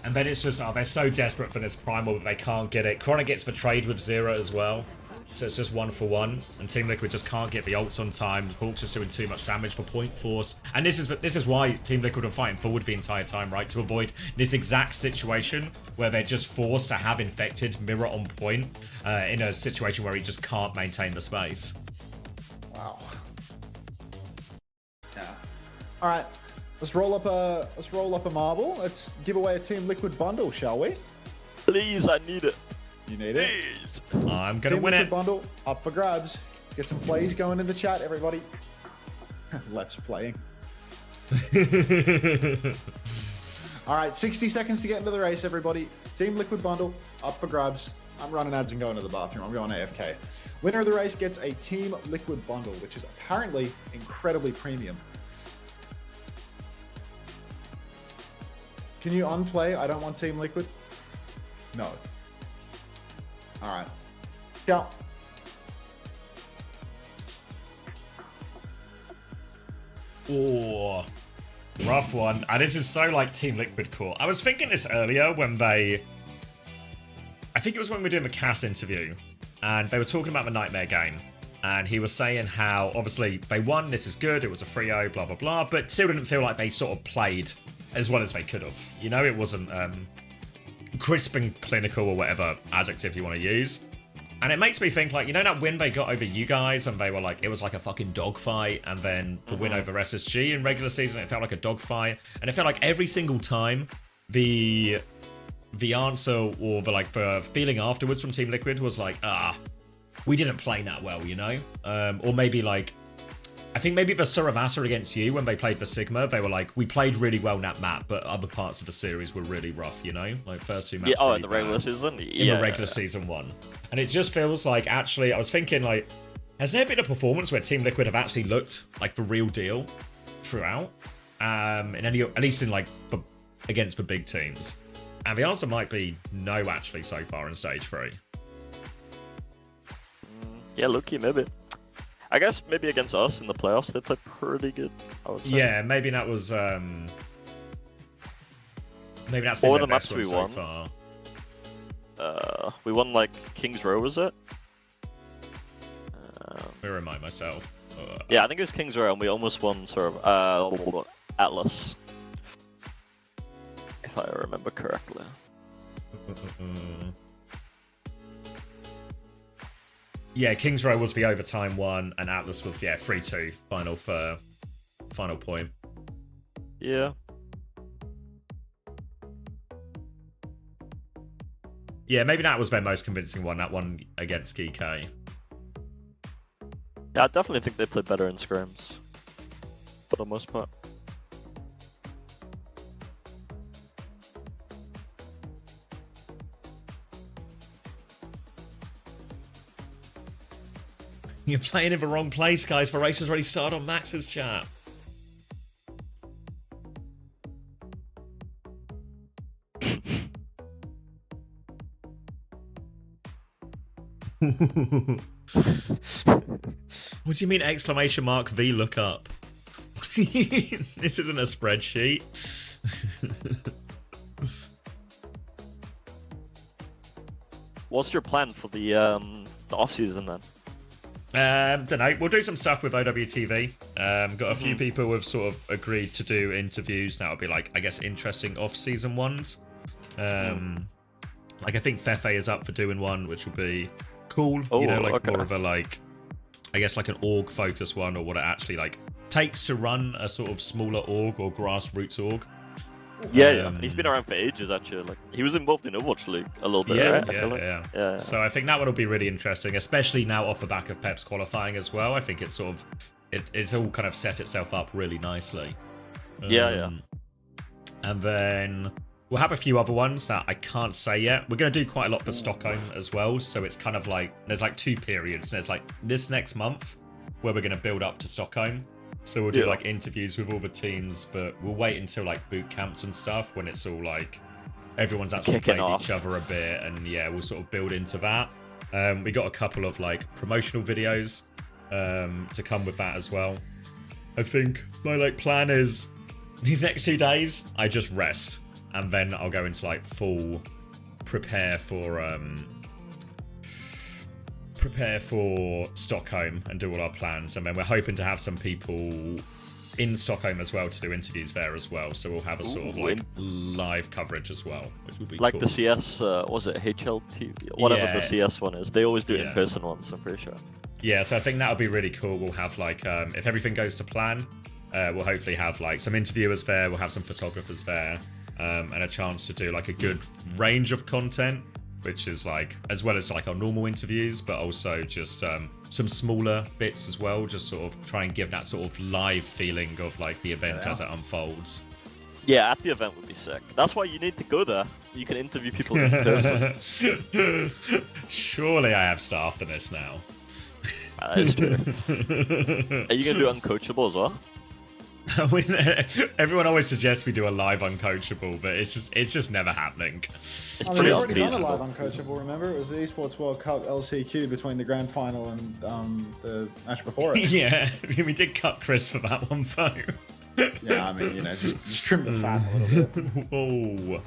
And then it's just, they're so desperate for this primal that they can't get it. Chronic gets the trade with Zera as well. So it's just 1-for-1. And Team Liquid just can't get the ults on time. Hawk's just doing too much damage for point force. And this is why Team Liquid are fighting forward the entire time, right? To avoid this exact situation where they're just forced to have Infected mirror on point in a situation where he just can't maintain the space. Wow. Yeah. All right. Let's roll up a marble. Let's give away a Team Liquid bundle, shall we? Please, I need it. You need it? Please. I'm gonna Team win Liquid it. Bundle up for grabs. Let's get some plays going in the chat, everybody. Let's playing. All right, 60 seconds to get into the race, everybody. Team Liquid Bundle up for grabs. I'm running ads and going to the bathroom. I'm going AFK. Winner of the race gets a Team Liquid Bundle, which is apparently incredibly premium. Can you unplay? I don't want Team Liquid. No. All right. Ciao. Oh, rough one. And this is so like Team Liquid core. I was thinking this earlier when I think it was when we were doing the Cass interview, and they were talking about the Nightmare game. And he was saying how, obviously, they won, this is good, it was a 3-0, blah, blah, blah, but still didn't feel like they sort of played as well as they could have. You know, it wasn't crisp and clinical or whatever adjective you want to use. And it makes me think, like, you know that win they got over you guys, and they were like, it was like a fucking dogfight, and then the win over SSG in regular season, it felt like a dogfight, and it felt like every single time the answer or the feeling afterwards from Team Liquid was like, we didn't play that well, you know? Or maybe like, I think maybe the Suravasa against you, when they played the Sigma, they were like, we played really well in that map, but other parts of the series were really rough, you know? Like, first two maps Yeah, really in the regular season? In the regular season one. And it just feels like, actually, I was thinking, like, has there been a performance where Team Liquid have actually looked like the real deal throughout? At least in, like, against the big teams. And the answer might be no, actually, so far in Stage 3. Yeah, lucky, maybe. I guess maybe against us in the playoffs, they played pretty good, I would say. Yeah, maybe that was... maybe that's been the best one so far. We won, like, King's Row, was it? Let me remind myself. Yeah, I think it was King's Row, and we almost won sort of Atlas. If I remember correctly. Yeah, King's Row was the overtime one, and Atlas was, 3-2 final point. Yeah. Yeah, maybe that was their most convincing one, that one against GK. Yeah, I definitely think they played better in scrims. For the most part. You're playing in the wrong place, guys. The race has already started on Max's chat. What do you mean exclamation mark V look up? What do you mean? This isn't a spreadsheet. What's your plan for the off season then? Don't know. We'll do some stuff with OWTV. Got a few people who have sort of agreed to do interviews. That'll be like, I guess, interesting off-season ones. Like I think Fefe is up for doing one, which will be cool. Oh, you know, like okay. more of a like, I guess like an org focused one, or what it actually like takes to run a sort of smaller org or grassroots org. Yeah, he's been around for ages actually. Like he was involved in Overwatch League a little bit. Right? Yeah. So I think that one will be really interesting, especially now off the back of Pep's qualifying as well. I think it's sort of it's all kind of set itself up really nicely. Yeah. And then we'll have a few other ones that I can't say yet. We're going to do quite a lot for Stockholm as well. So it's kind of like there's like two periods. There's like this next month where we're going to build up to Stockholm. So we'll do like interviews with all the teams, but we'll wait until like boot camps and stuff when it's all like everyone's actually played each other a bit, and we'll sort of build into that. We got a couple of like promotional videos to come with that as well. I think my like plan is these next 2 days I just rest, and then I'll go into like full prepare for Stockholm and do all our plans, and then we're hoping to have some people in Stockholm as well to do interviews there as well, so we'll have a sort of like live coverage as well, which will be like cool. the CS was it HLTV, whatever the CS one is, they always do in-person ones, I'm pretty sure. Yeah, so I think that'll be really cool. We'll have like if everything goes to plan, we'll hopefully have like some interviewers there, we'll have some photographers there, and a chance to do like a good range of content, which is like as well as like our normal interviews, but also just some smaller bits as well, just sort of try and give that sort of live feeling of like the event as it unfolds. Yeah, at the event would be sick. That's why you need to go there. You can interview people in person. Surely I have staff for this now. That is true. Are you going to do Uncoachable as well? Everyone always suggests we do a live Uncoachable, but it's just never happening. It's we've already done a live Uncoachable, remember? It was the Esports World Cup LCQ between the grand final and the match before it. Yeah, we did cut Chris for that one though. Yeah, I mean, you know, just trim the fat a little bit. Oh,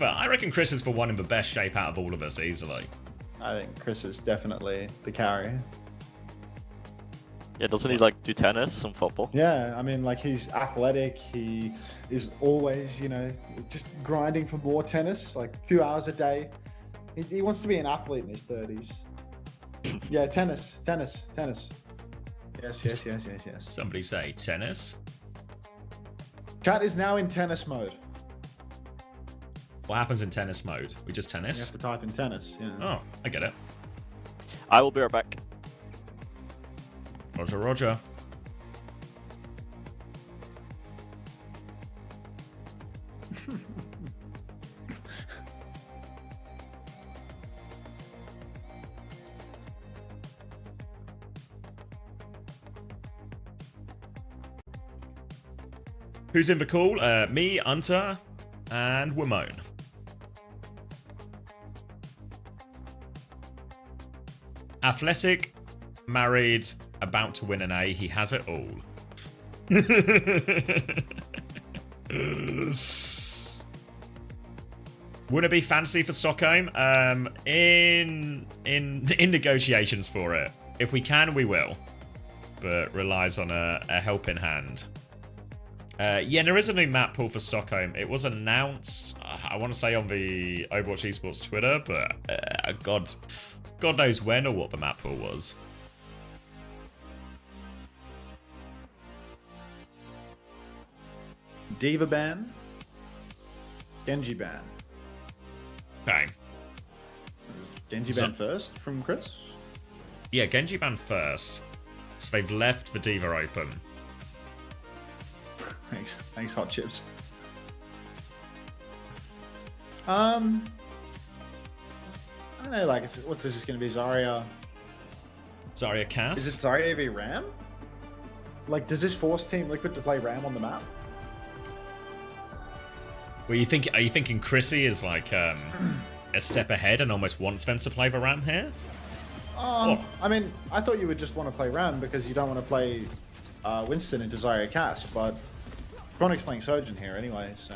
I reckon Chris is for one in the best shape out of all of us, easily. I think Chris is definitely the carry. Yeah, doesn't he like do tennis and football? Yeah, I mean, like he's athletic. He is always, you know, just grinding for more tennis, like a few hours a day. He wants to be an athlete in his 30s. Yeah, tennis. Yes. Somebody say tennis. Chat is now in tennis mode. What happens in tennis mode? We just tennis? You have to type in tennis. Yeah. Oh, I get it. I will be right back. Roger. Who's in the call? Me, Hunter, and Wimone. Athletic, married, about to win an A. He has it all. Wouldn't it be fancy for Stockholm? In negotiations for it. If we can, we will. But relies on a helping hand. Yeah, there is a new map pool for Stockholm. It was announced, I want to say on the Overwatch Esports Twitter, but God knows when or what the map pool was. Diva ban. Genji ban. Okay. Is Genji ban first from Chris? Yeah, Genji ban first. So they've left the Diva open. Thanks, Hot Chips. I don't know, like, what's this just going to be? Zarya Cass? Is it Zarya v Ram? Like, does this force Team Liquid to play Ram on the map? Are you thinking Chrissy is like a step ahead and almost wants them to play the Ram here? I mean, I thought you would just want to play Ram because you don't want to play Winston into Zarya Cass, but Chronic's playing Sojourn here anyway, so...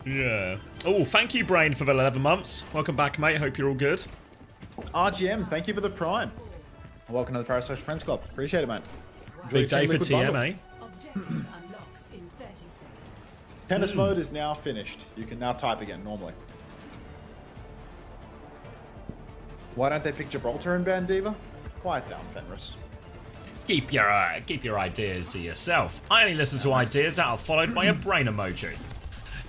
Yeah. Oh, thank you, Brain, for the 11 months. Welcome back, mate. Hope you're all good. RGM, thank you for the Prime. Welcome to the Parasocial Friends Club. Appreciate it, mate. Big day for TM, eh? Tennis mode is now finished. You can now type again, normally. Why don't they pick Gibraltar and ban Diva? Quiet down, Fenris. Keep your ideas to yourself. I only listen to ideas that are followed by a brain emoji.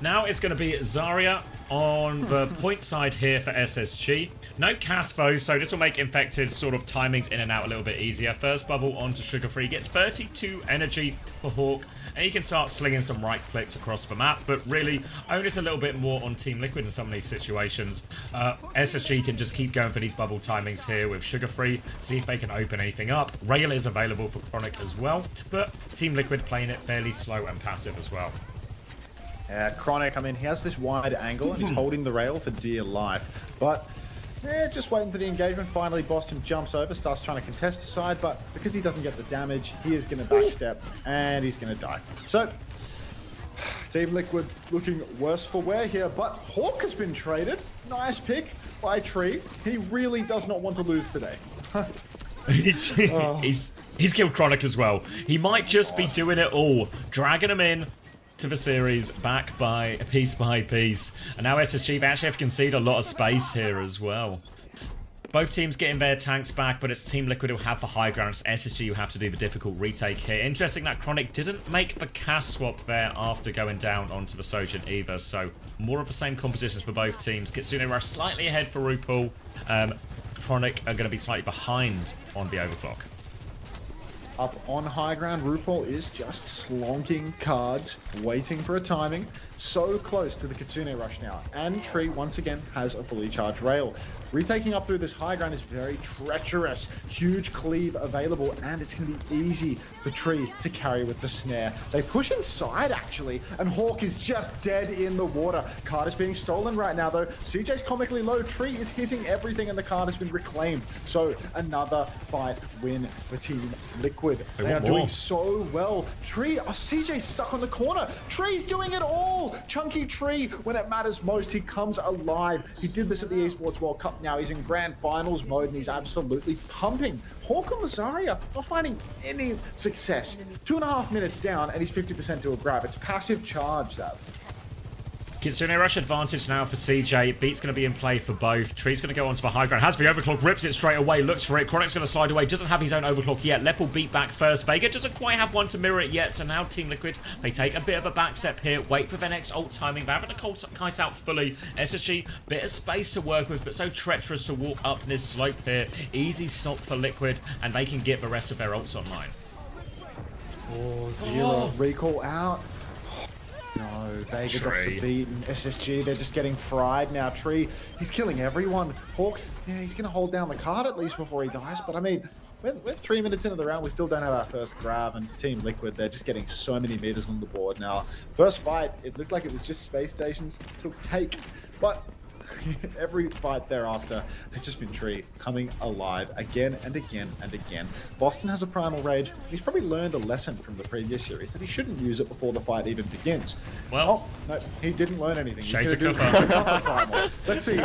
Now it's going to be Zarya on the point side here for SSG. No Cass foes, so this will make Infected sort of timings in and out a little bit easier. First bubble onto Sugar Free, gets 32 energy for Hawk, and you can start slinging some right clicks across the map, but really onus a little bit more on Team Liquid in some of these situations. SSG can just keep going for these bubble timings here with Sugar Free, see if they can open anything up. Rail is available for Chronic as well, but Team Liquid playing it fairly slow and passive as well. Chronic, I mean, he has this wide angle and he's holding the rail for dear life, but just waiting for the engagement. Finally, Boston jumps over, starts trying to contest the side, but because he doesn't get the damage, he is going to backstep and he's going to die. So, Team Liquid looking worse for wear here, but Hawk has been traded. Nice pick by Tree. He really does not want to lose today. He's killed Chronic as well. He might just be doing it all, dragging him in to the series, back by piece by piece. And now SSG, they actually have to concede a lot of space here as well. Both teams getting their tanks back, but it's Team Liquid who have the high ground. It's SSG who have to do the difficult retake here. Interesting that Chronic didn't make the Cass swap there after going down onto the Sojourn either, so more of the same compositions for both teams. Kitsune are slightly ahead for RuPaul. Chronic are going to be slightly behind on the overclock. Up on high ground, RuPaul is just slonking cards, waiting for a timing. So close to the Kitsune rush now. And Tree, once again, has a fully charged rail. Retaking up through this high ground is very treacherous. Huge cleave available, and it's going to be easy for Tree to carry with the snare. They push inside, actually, and Hawk is just dead in the water. Card is being stolen right now, though. CJ's comically low. Tree is hitting everything, and the card has been reclaimed. So, another fight win for Team Liquid. Liquid. They are doing so well. Tree, CJ's stuck on the corner. Tree's doing it all. Chunky Tree, when it matters most, he comes alive. He did this at the Esports World Cup. Now he's in grand finals mode and he's absolutely pumping. Hawk on Lazaria, not finding any success. 2.5 minutes down and he's 50% to a grab. It's passive charge, that. Kitsune Rush advantage now for CJ. Beat's going to be in play for both. Tree's going to go onto the high ground. Has the overclock, rips it straight away, looks for it. Chronic's going to slide away, doesn't have his own overclock yet. Lep will beat back first. Vega doesn't quite have one to mirror it yet, so now Team Liquid, they take a bit of a back step here. Wait for Venex ult timing. They're having to kite out fully. SSG, bit of space to work with, but so treacherous to walk up this slope here. Easy stop for Liquid, and they can get the rest of their ults online. Oh, Zero. Recall out. No, Vega drops the beat, and SSG, they're just getting fried now. Tree, he's killing everyone. Hawks, yeah, he's going to hold down the card at least before he dies, but I mean, we're 3 minutes into the round, we still don't have our first grab, and Team Liquid, they're just getting so many meters on the board now. First fight, it looked like it was just space stations to take, but every fight thereafter has just been Tree coming alive again and again and again. Boston has a primal rage. He's probably learned a lesson from the previous series that he shouldn't use it before the fight even begins. Well, oh, no, he didn't learn anything. Shades of Kuffa. Let's see.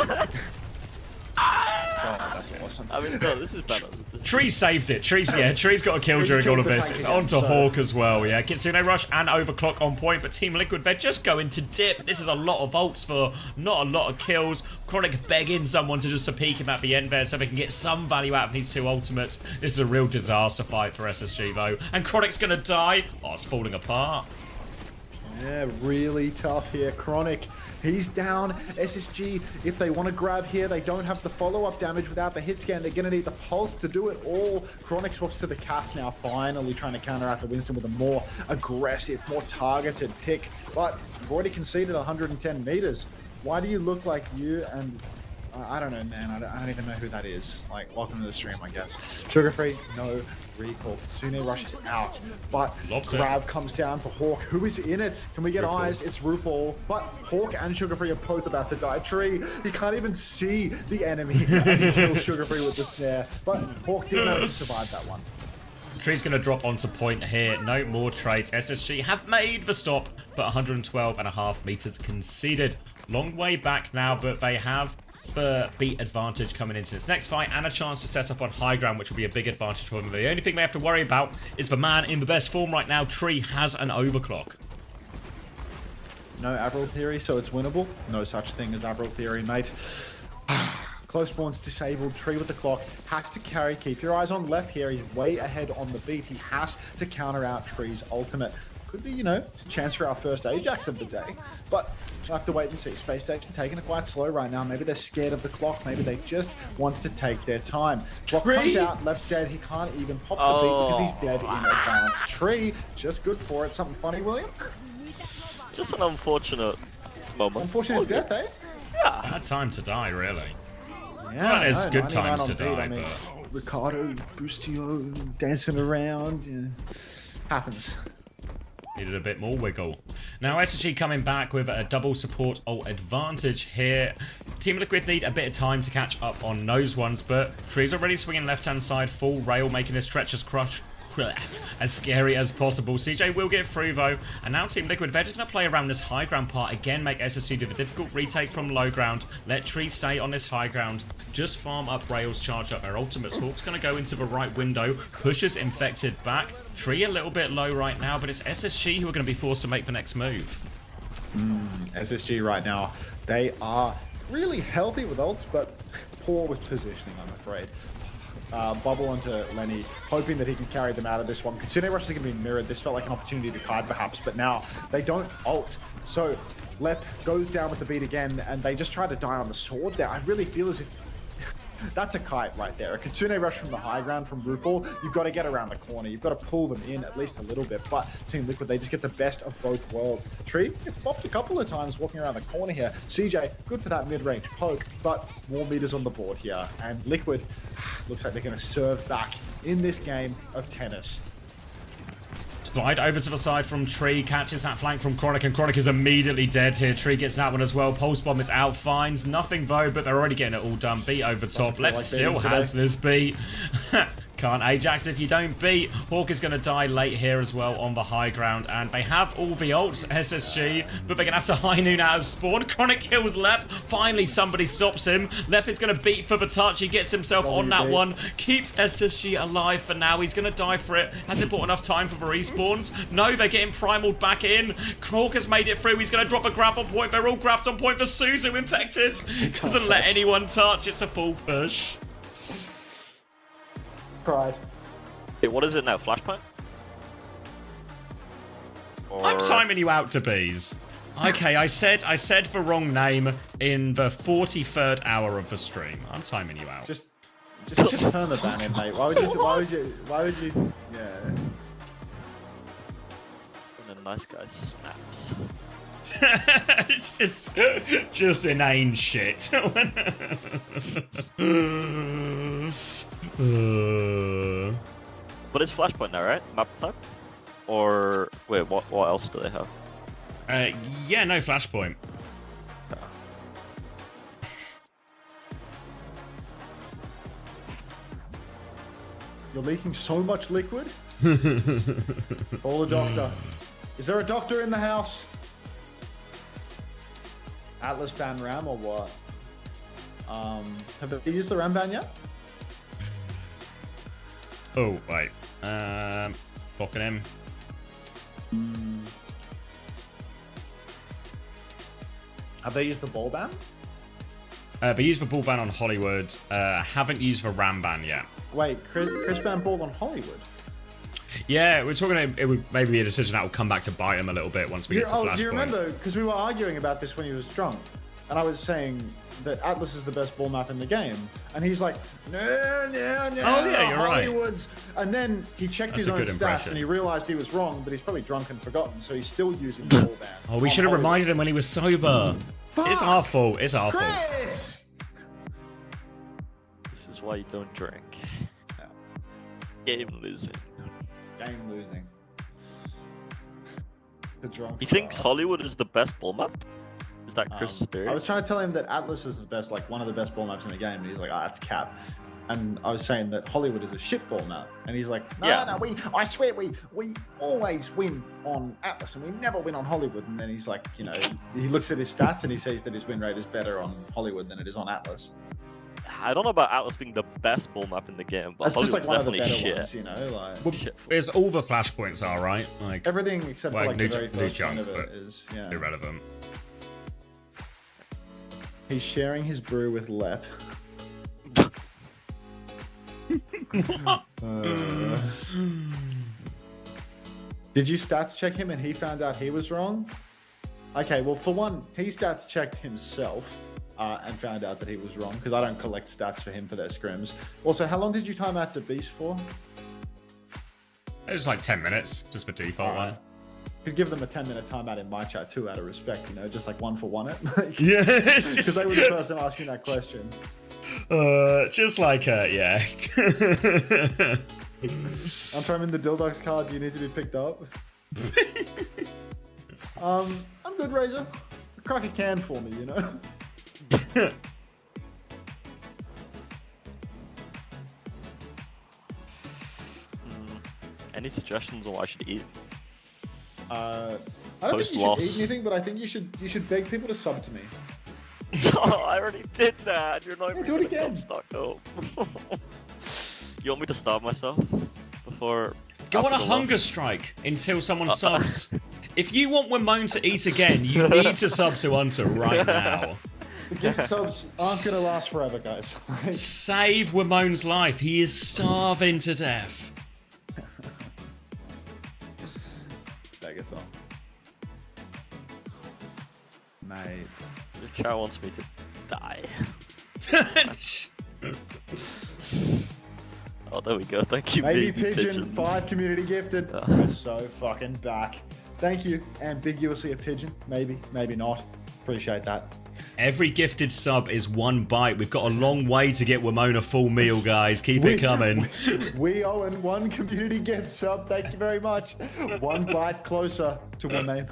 Oh, that's awesome. I mean, no, this is better. Tree saved it. Tree's got a kill during all of this. It's on to Hawk as well, yeah. Kitsune Rush and Overclock on point, but Team Liquid, they're just going to dip. This is a lot of ults for not a lot of kills. Chronic begging someone to just peek him at the end there so they can get some value out of these two ultimates. This is a real disaster fight for SSG, though. And Chronic's going to die. Oh, it's falling apart. Yeah, really tough here. Chronic, he's down. SSG, if they want to grab here, they don't have the follow-up damage without the hit scan. They're going to need the pulse to do it all. Chronic swaps to the cast now, finally trying to counteract the Winston with a more aggressive, more targeted pick. But you've already conceded 110 meters. Why do you look like you and... I don't know, man. I don't even know who that is. Like, welcome to the stream, I guess. Sugar Free, no recall. Kitsune Rush is out. But Grav comes down for Hawk. Who is in it? Can we get eyes? It's RuPaul. But Hawk and Sugar Free are both about to die. Tree, he can't even see the enemy. And he kills Sugar Free with the snare. But Hawk did manage to survive that one. Tree's going to drop onto point here. No more trades. SSG have made the stop, but 112.5 meters conceded. Long way back now, but they have the beat advantage coming into this next fight and a chance to set up on high ground, which will be a big advantage for them. The only thing they have to worry about is the man in the best form right now. Tree has an overclock. No Avril Theory, so it's winnable. No such thing as Avril Theory, mate. Close spawn's disabled. Tree with the clock has to carry. Keep your eyes on left here. He's way ahead on the beat. He has to counter out Tree's ultimate. Could be, you know, a chance for our first Ajax of the day. But we'll have to wait and see. Space Station taking it quite slow right now. Maybe they're scared of the clock. Maybe they just want to take their time. Clock comes out. Left's dead. He can't even pop the beat because he's dead in advance. Tree, just good for it. Something funny, William? Just an unfortunate moment. Unfortunate death, eh? Yeah. Bad time to die, really. Yeah, well, there's no, good times to beat. die, I mean, but... Ricardo, Bustio, dancing around. Yeah. Happens. Needed a bit more wiggle. Now SSG coming back with a double support ult advantage here. Team Liquid need a bit of time to catch up on those ones, but Tree's already swinging left-hand side, full rail, making this treacherous crush as scary as possible. CJ will get through though, and now Team Liquid, they're just going to play around this high ground part again, make SSG do the difficult retake from low ground, let Tree stay on this high ground, just farm up rails, charge up their ultimates. Hawk's going to go into the right window, pushes Infected back. Tree a little bit low right now, but it's SSG who are going to be forced to make the next move. SSG right now, they are really healthy with ults, but poor with positioning, I'm afraid. Bubble onto Lenny, hoping that he can carry them out of this one. Kitsune Rush is going to be mirrored. This felt like an opportunity to kite perhaps, but now they don't ult. So Lep goes down with the beat again, and they just try to die on the sword there. I really feel as if that's a kite right there. A Kitsune Rush from the high ground from RuPaul, you've got to get around the corner. You've got to pull them in at least a little bit. But Team Liquid, they just get the best of both worlds. Tree gets popped a couple of times walking around the corner here. CJ, good for that mid-range poke, but more meters on the board here. And Liquid, looks like they're going to serve back in this game of tennis. Slide over to the side from Tree, catches that flank from Chronic, and Chronic is immediately dead here. Tree gets that one as well. Pulse Bomb is out, finds nothing though, but they're already getting it all done. Beat over top. Lep still has this beat. can't. Ajax, if you don't beat, Hawk is going to die late here as well on the high ground. And they have all the ults, SSG, but they're going to have to high noon out of spawn. Chronic kills Lep. Finally, somebody stops him. Lep is going to beat for the touch. He gets himself on that one. Keeps SSG alive for now. He's going to die for it. Has it bought enough time for the respawns? No, they're getting primaled back in. Hawk has made it through. He's going to drop a grab on point. They're all grabbed on point for Suzu infected. Doesn't let anyone touch. It's a full push. Cried. Wait, what is it now? Flashpoint? I'm timing you out to bees. Okay, I said the wrong name in the 43rd hour of the stream. I'm timing you out. Just turn the ban in, mate. Why would you? Yeah. When a nice guy snaps. It's just inane shit. But it's Flashpoint now, right? Map type? Or wait, what else do they have? Yeah, no Flashpoint. You're leaking so much liquid. Call a doctor. Is there a doctor in the house? Atlas ban Ram or what? Have they used the Ram ban yet? Oh, wait. Fucking him. Have they used the ball ban? They used the ball ban on Hollywood. Haven't used the Ram ban yet. Wait, Chris ban balled on Hollywood? Yeah, we're talking. It would maybe be a decision that will come back to bite him a little bit once we get to Flashpoint. Do you remember? Because we were arguing about this when he was drunk, and I was saying that Atlas is the best ball map in the game, and he's like, no. Oh yeah, you're Hollywood's. right. And then he checked his own stats, and he realized he was wrong, but he's probably drunk and forgotten, so he's still using the ball ban. Oh, we should have reminded him when he was sober. Fuck! It's our fault. It's our fault. Chris! This is why you don't drink. Game losing. Game losing. The drunk. He thinks Hollywood is the best ball map? Is that Chris' theory? I was trying to tell him that Atlas is the best, like one of the best ball maps in the game, and he's like, that's cap. And I was saying that Hollywood is a shit ball map, and he's like, no, I swear we always win on Atlas, and we never win on Hollywood. And then he's like, you know, he looks at his stats and he says that his win rate is better on Hollywood than it is on Atlas. I don't know about Atlas being the best ball map in the game, but That's just like one of the better shit. ones, you know, like. Well, it's all the Flashpoints are right. Like everything except for like the very first junk, one of it is irrelevant. He's sharing his brew with Lep. Did you stats check him and he found out he was wrong? Okay, well for one, he stats checked himself and found out that he was wrong because I don't collect stats for him for their scrims. Also, how long did you time out the beast for? It was like 10 minutes, just for default one. Could give them a 10-minute timeout in my chat too, out of respect, you know, just like one for one it. Like, yeah, it's because they were the person asking that question. Just like yeah. I'm trying in the Dildox card. Do you need to be picked up? I'm good, Razor. Crack a can for me, you know. Any suggestions on what I should eat? I don't think you should eat anything, but I think you should beg people to sub to me. Oh, I already did that. You're not even do it again. Come stock up. You want me to starve myself before? Go on a hunger strike until someone subs. If you want Wimone to eat again, you need to sub to Hunter right now. The gift subs aren't going to last forever, guys. Save Wimone's life. He is starving to death. Begathon. Mate. The chat wants me to die. Oh, there we go. Thank you, Maybe baby Pigeon. 5 community gifted. We're so fucking back. Thank you. Ambiguously a pigeon. Maybe, maybe not. Appreciate that. Every gifted sub is one bite. We've got a long way to get Wimone a full meal, guys. Keep it coming. We owe in 1 community gift sub. Thank you very much. 1 bite closer to Wimone.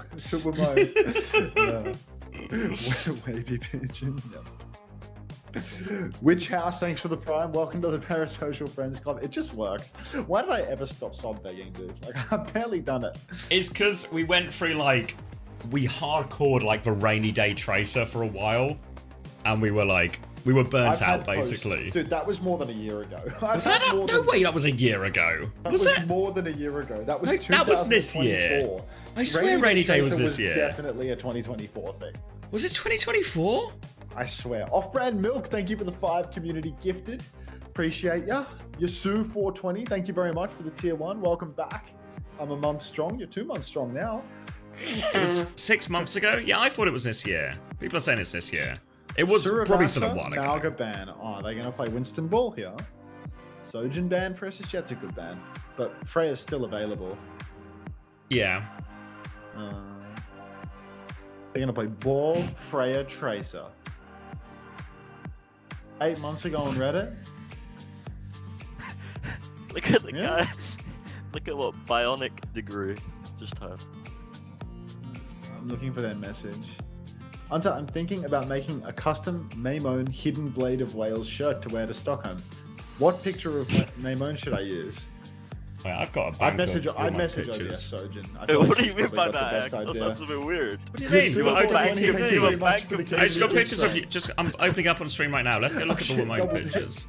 Wavy pigeon. Witch House, thanks for the prime. Welcome to the Parasocial Friends Club. It just works. Why did I ever stop sub begging, dude? Like, I've barely done it. It's because we went through, like, we hardcored, like, the rainy day tracer for a while. And we were, like, we were burnt out, basically. Dude, that was more than a year ago. Was that no way, that was a year ago. That was more than a year ago. That was No, that was this year. I swear rainy day was this year. Definitely a 2024 thing. Was it 2024? I swear. Off-brand milk, thank you for the 5 community gifted. Appreciate ya. Yasu420, thank you very much for the tier 1. Welcome back. I'm a month strong. You're 2 months strong now. It was 6 months ago? Yeah, I thought it was this year. People are saying it's this year. It was probably still a while ago. Malga ban. Oh, they're going to play Winston Ball here. Sojin ban for SSJet's a good ban. But Freya's still available. Yeah. They're going to play Ball, Freya, Tracer. 8 months ago on Reddit. Look at the guy. Look at what bionic degree just had. I'm looking for that message. Hunter, I'm thinking about making a custom Maimone Hidden Blade of Wales shirt to wear to Stockholm. What picture of Maimone should I use? Wait, I've got a I'd message OBS Sojin. What do you mean by that? That sounds a bit weird. What do you mean? I just got pictures of you. I'm opening up on stream right now. Let's go look at the Maimone pictures.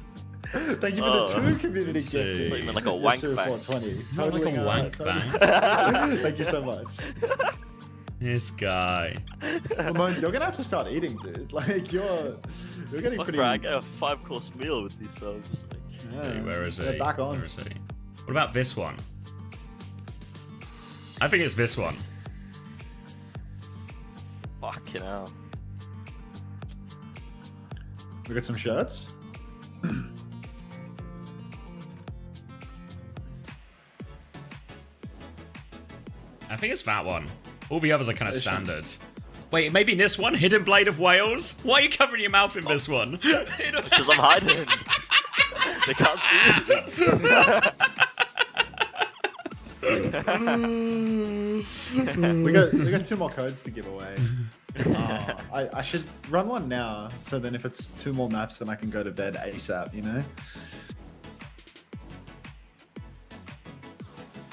Thank you for the 2 community gifts. Even like a wank bang. Not like a wank bang. Thank you so much. This guy. Ramon, you're gonna have to start eating, dude. Like you're getting pretty. I get a 5-course meal with these subs. Like... Yeah. Hey, where is he? They're back on. Where is he? What about this one? I think it's this one. Fucking hell. We got some shirts. I think it's that one. All the others are kind of standard. Wait, maybe this one? Hidden Blade of Wales? Why are you covering your mouth in this one? Because I'm hiding. They can't see we got 2 more codes to give away. I should run one now, so then if it's 2 more maps, then I can go to bed ASAP, you know?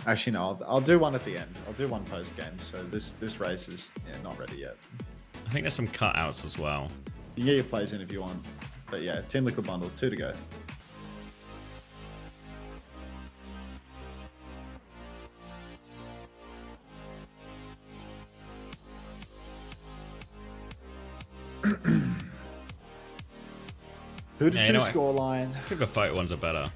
Actually, no, I'll do one at the end. I'll do one post game. So this race is not ready yet. I think there's some cutouts as well. You can get your plays in if you want. But yeah, Team Liquid bundle, 2 to go. Who to 2 scoreline? I think the photo ones are better.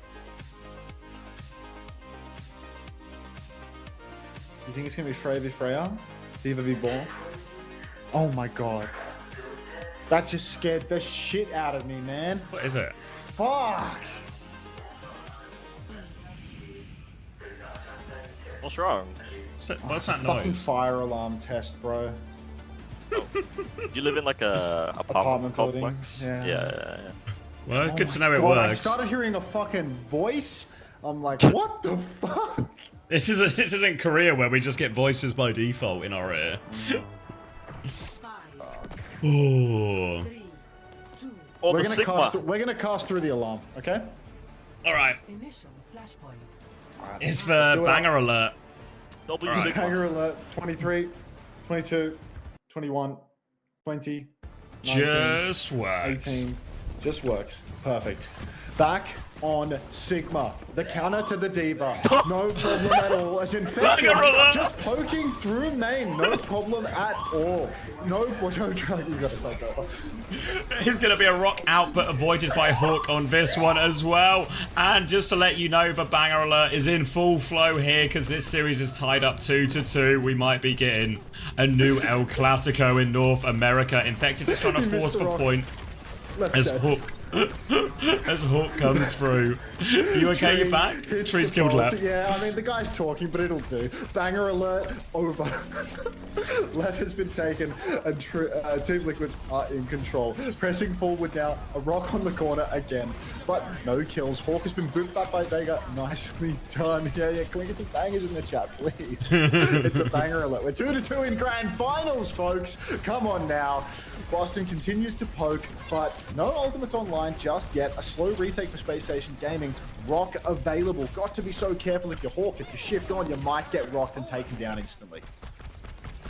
You think it's gonna be Freya v Freya? Diva v Ball? Oh my god. That just scared the shit out of me, man. What is it? Fuck! What's wrong? What's that Fucking noise? fire alarm test, bro. You live in like a apartment complex? Yeah. Well, good to know it God, works. I started hearing a fucking voice. I'm like, what the fuck? This isn't Korea where we just get voices by default in our ear. Ooh. We're gonna cast through the alarm, okay? Alright. Initial flashpoint. It's for banger alert. Banger alert. 23, 22, 21, 20, 19, just works. 18. Just works. Perfect. Back on Sigma. The counter to the Diva. No problem at all. As infected. Just poking through main. No problem at all. No, you gotta take that. There's going to be a rock output avoided by Hawk on this one as well. And just to let you know, the banger alert is in full flow here because this series is tied up 2-2. We might be getting a new El Clasico in North America. Infected is trying to force the point as Hook As Hawk comes through. You okay? You back? Tree's killed left. Yeah, I mean, the guy's talking, but it'll do. Banger alert, over. Left has been taken, and Team Liquid are in control. Pressing forward now, a rock on the corner again, but no kills. Hawk has been booped up by Vega. Nicely done. Yeah, clink some bangers in the chat, please. It's a banger alert. We're 2-2 in grand finals, folks. Come on now. Boston continues to poke, but no ultimates online just yet. A slow retake for Space Station Gaming. Rock available. Got to be so careful if you're Hawk. If you shift on, you might get rocked and taken down instantly.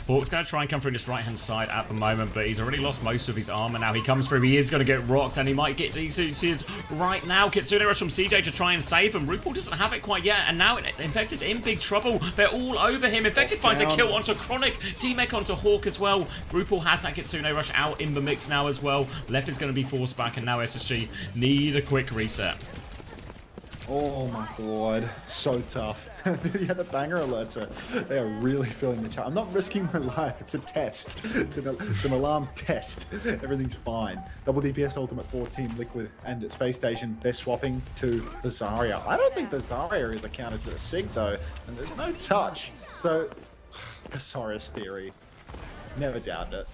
Hawk's going to try and come through this right-hand side at the moment, but he's already lost most of his armor now. He comes through, he is going to get rocked, and he might get Kitsune right now. Kitsune rush from CJ to try and save him. RuPaul doesn't have it quite yet, and now Infected's in big trouble. They're all over him. Infected finds a kill onto Chronic, D-Mech onto Hawk as well. RuPaul has that Kitsune rush out in the mix now as well. Left is going to be forced back, and now SSG need a quick reset. Oh my god, so tough. Yeah, the banger alerts they are really feeling the chat. I'm not risking my life, it's a test. It's an alarm test. Everything's fine. Double DPS ultimate for Team Liquid, and at Space Station, they're swapping to the Zarya. I don't think the Zarya is a counter to the Sig though, and there's no touch. So, Casaurus theory. Never doubted it.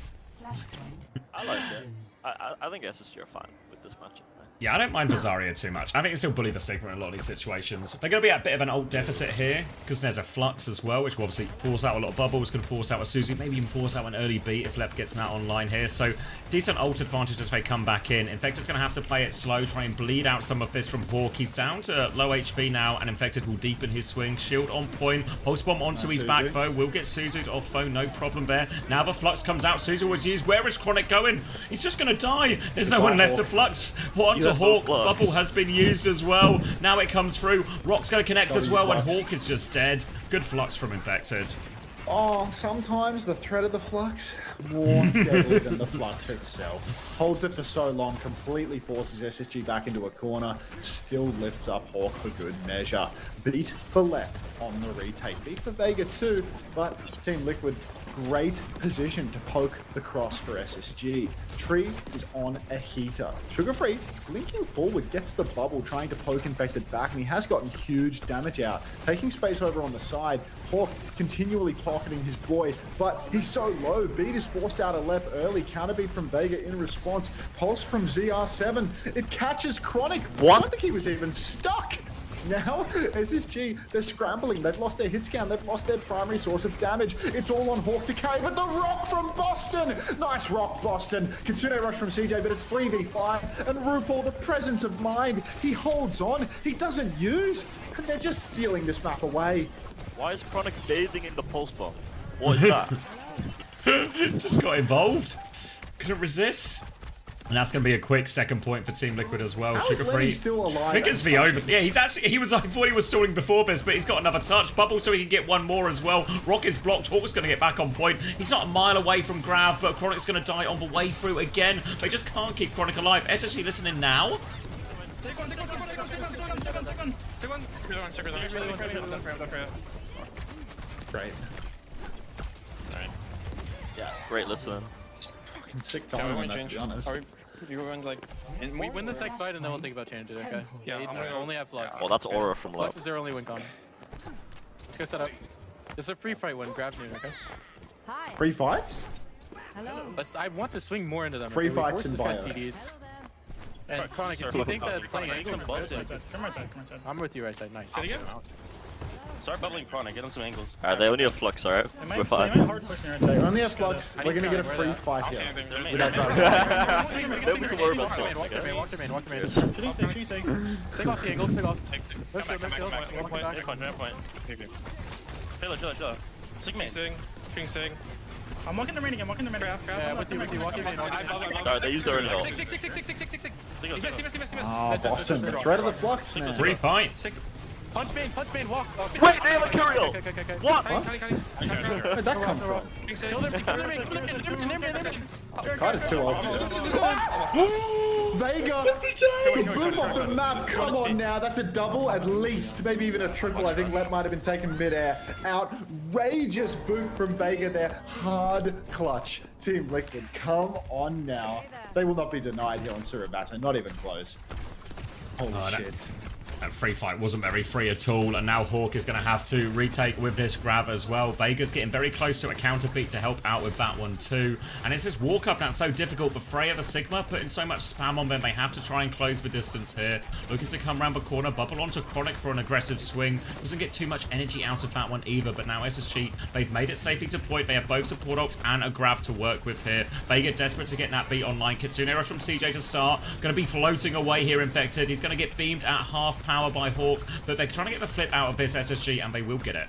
I like it. I think SSG are fine with this matchup. Yeah, I don't mind Zarya too much. I think they still bully the Sigma in a lot of these situations. They're going to be at a bit of an ult deficit here, because there's a Flux as well, which will obviously force out a lot of bubbles, going to force out a Suzu, maybe even force out an early beat if Lep gets that online here. So, decent ult advantage as they come back in. Infected's going to have to play it slow, try and bleed out some of this from Hawk. He's down to low HP now, and Infected will deepen his swing. Shield on point. Pulse Bomb onto his back, though. Will get Suzu off, though. No problem there. Now the Flux comes out. Suzu was used. Where is Chronic going? He's just going to die. There's no one left to Flux. Onto Hawk. Bubble has been used as well. Now it comes through. Rock's going to connect as well, and Hawk is just dead. Good Flux from Infected. Oh, sometimes the threat of the Flux, more deadly than the Flux itself. Holds it for so long, completely forces SSG back into a corner, still lifts up Hawk for good measure. Beat for Left on the retake. Beat for Vega too, but Team Liquid, great position to poke the cross for SSG. Tree is on a heater. Sugar Free, linking forward, gets the bubble, trying to poke Infected back, and he has gotten huge damage out. Taking space over on the side, Hawk continually pocketing his boy, but he's so low. Beat is forced out a left early. Counter beat from Vega in response. Pulse from ZR7. It catches Chronic. What? I don't think he was even stuck. Now, SSG, they're scrambling. They've lost their hit scan. They've lost their primary source of damage. It's all on Hawk to carry, but the rock from Boston! Nice rock, Boston. Kitsune rush from CJ, but it's 3v5. And RuPaul, the presence of mind. He holds on. He doesn't use. And they're just stealing this map away. Why is Chronic bathing in the Pulse Bomb? What is that? Just got involved. Couldn't resist. And that's going to be a quick second point for Team Liquid as well. Sugar Free still alive. Triggers the over. Yeah, he's actually, I thought he was stalling before this, but he's got another touch. Bubble so he can get one more as well. Rock is blocked. Hawk's going to get back on point. He's not a mile away from Grav, but Chronic's going to die on the way through again. They just can't keep Chronic alive. SSG listening now. Great. Yeah, great listening. Fucking sick time on that, to be honest. We win this next fight and then we'll think about changing it, okay? Yeah, they only have Flux. Well, that's Aura from Flux is their only win con. Let's go set up. This is a free fight win. Grab noon, okay? Hi. Free fights? Hello. I want to swing more into them. Free okay? fights in bio. CDs. And Chronic, if you think that playing angles is good, I'm with you right side. Nice. Start bubbling Chronic, get him some angles. Alright, they only have Flux, alright? We're fine. They only have Flux. We're gonna get a free fight here. Without Then we can worry about Flux. Walk their main. Sig off the angle, sig off. Push your midfield. Chill. Sig main. Sig. I'm walking the main again, Yeah, with you, walk your main. Alright, they used their early ult. Oh, Boston, the threat of the Flux, man. 3 point. Punch main, walk. Wait, they have a Curiel! Okay. What? Where'd that come from? Kill their main. Kind of too obvious. Vega, the boom off the map. Come on now, that's a double at least, maybe even a triple. I think Lep might have been taken midair. Outrageous boot from Vega there. Hard clutch. Team Liquid, come on now. They will not be denied here on Surabata, not even close. Holy shit. That free fight wasn't very free at all, and now Hawk is going to have to retake with this grab as well. Vega's getting very close to a counter beat to help out with that one too. And it's this walk up that's so difficult, but Freya the Sigma putting so much spam on them, they have to try and close the distance here. Looking to come around the corner, bubble onto Chronic for an aggressive swing. Doesn't get too much energy out of that one either, but now SSG, they've made it safely to point. They have both support ults and a grab to work with here. Vega desperate to get that beat online. Kitsune rush from CJ to start. Going to be floating away here, Infected. He's going to get beamed at half power by Hawk, but they're trying to get the flip out of this SSG, and they will get it.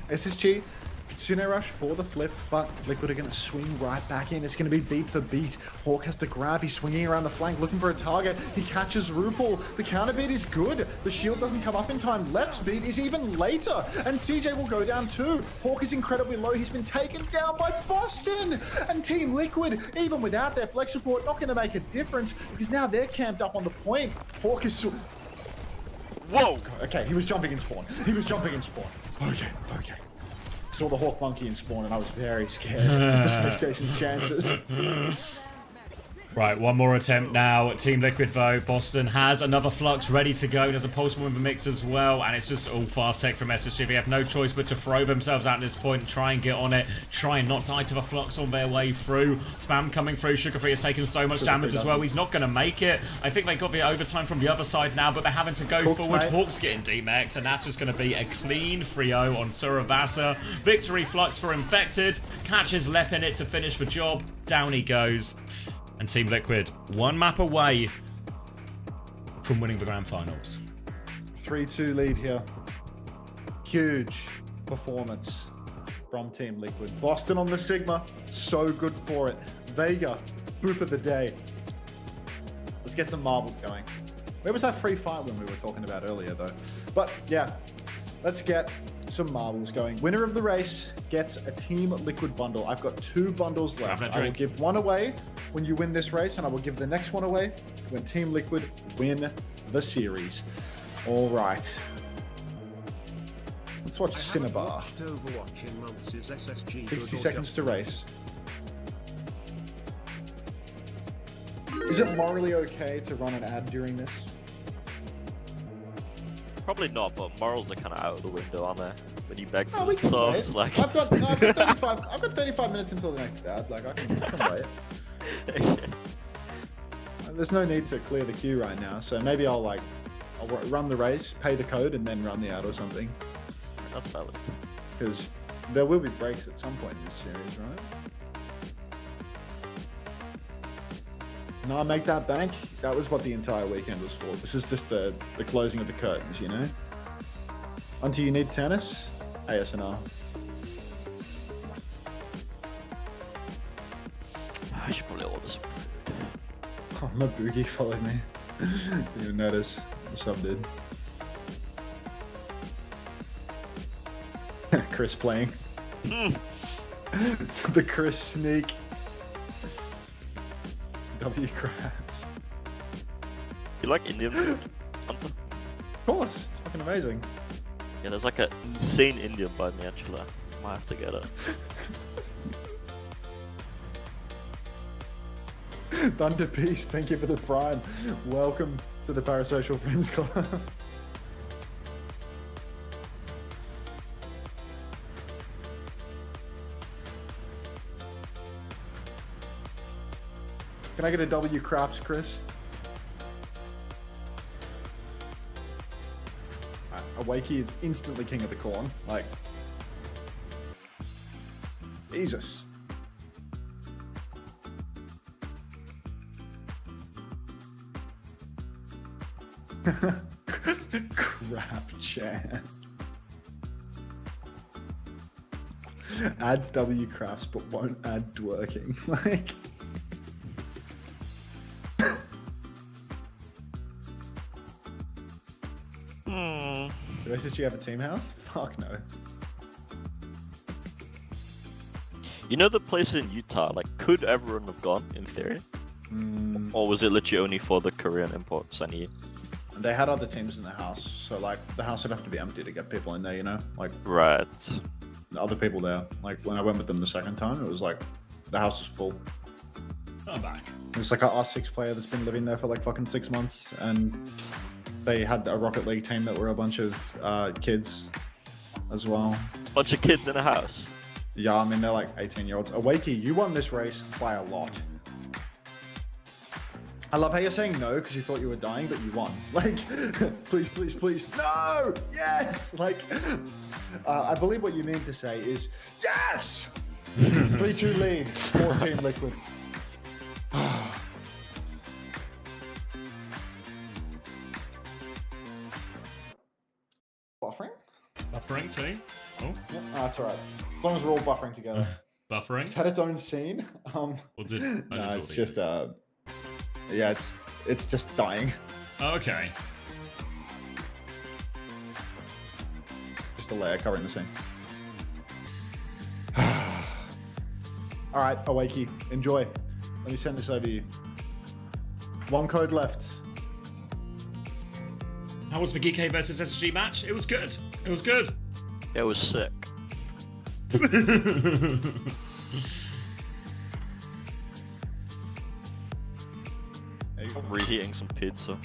SSG, Kitsune rush for the flip, but Liquid are going to swing right back in. It's going to be beat for beat. Hawk has the grab. He's swinging around the flank, looking for a target. He catches RuPaul. The counter beat is good. The shield doesn't come up in time. Lep's beat is even later, and CJ will go down too. Hawk is incredibly low. He's been taken down by Boston, and Team Liquid, even without their flex support, not going to make a difference because now they're camped up on the point. Hawk is... Whoa! Okay, he was jumping in spawn. He was jumping in spawn. Okay. Saw the Hawk Monkey in spawn and I was very scared of the Space Station's chances. Right, one more attempt now. Team Liquid though. Boston has another Flux ready to go. There's a Pulse One in the mix as well, and it's just all fast tech from SSG. They have no choice but to throw themselves out at this point and try and get on it. Try and not die to the Flux on their way through. Spam coming through. Sugarfree has taken so much damage as well. He's not going to make it. I think they got the overtime from the other side now, but they're having to go forward. Mate. Hawk's getting DMAX, and that's just going to be a clean 3-0 on Suravasa. Victory Flux for Infected. Catches Lep in it to finish the job. Down he goes. And Team Liquid, one map away from winning the Grand Finals. 3-2 lead here. Huge performance from Team Liquid. Boston on the Sigma, so good for it. Vega, boop of the day. Let's get some marbles going. Where was that free fight when we were talking about earlier though? But yeah, let's get some marbles going. Winner of the race gets a Team Liquid bundle. I've got 2 bundles left. I will give one away when you win this race, and I will give the next one away when Team Liquid win the series. All right. Let's watch Cinnabar. 60 seconds to race. Is it morally okay to run an ad during this? Probably not, but morals are kind of out of the window, aren't they? When you beg for Oh, we can subs, wait. like... I've got 35 minutes until the next ad. Like I can wait. There's no need to clear the queue right now, so maybe I'll run the race, pay the code, and then run the ad or something. That's valid. Because there will be breaks at some point in this series, right? No, make that bank. That was what the entire weekend was for. This is just the closing of the curtains, you know? Until you need tennis, ASNR. I should probably order some food. Oh, my boogie followed me. Didn't even notice. The sub did. Chris playing. It's the Chris sneak. W crabs. You like Indian food, Hunter? Of course, it's fucking amazing. Yeah, there's like an insane Indian by me actually. Might have to get it. Thunder Beast, thank you for the prime. Welcome to the Parasocial Friends Club. Can I get a W craps, Chris? Awakey is instantly king of the corn. Like, Jesus. Crap chat. Adds W crafts but won't add twerking. Like, do SSG have a team house? Fuck no. You know the place in Utah, like, could everyone have gone, in theory? Or was it literally only for the Korean imports? They had other teams in the house, so like the house would have to be empty to get people in there, you know? Like right. The other people there. Like when I went with them the second time, it was like the house was full. I'm back. It's like a R6 player that's been living there for like fucking 6 months, and they had a Rocket League team that were a bunch of kids as well. Bunch of kids in a house? Yeah, I mean, they're like 18-year-olds. Awakey, you won this race by a lot. I love how you're saying no because you thought you were dying, but you won. Like, please, please, please. No! Yes! Like, I believe what you mean to say is, yes! 3-2 lead, 14 Liquid. Buffering? Buffering too? Oh. Yeah, that's alright. As long as we're all buffering together. Buffering? Is that its own scene? Or did, no, it's just yeah, it's just dying. Okay. Just a layer covering the scene. Alright, Awakey, enjoy. Let me send this over to you. 1 code left. How was the GK versus SSG match? It was good. It was good. It was sick. I'm reheating some pizza.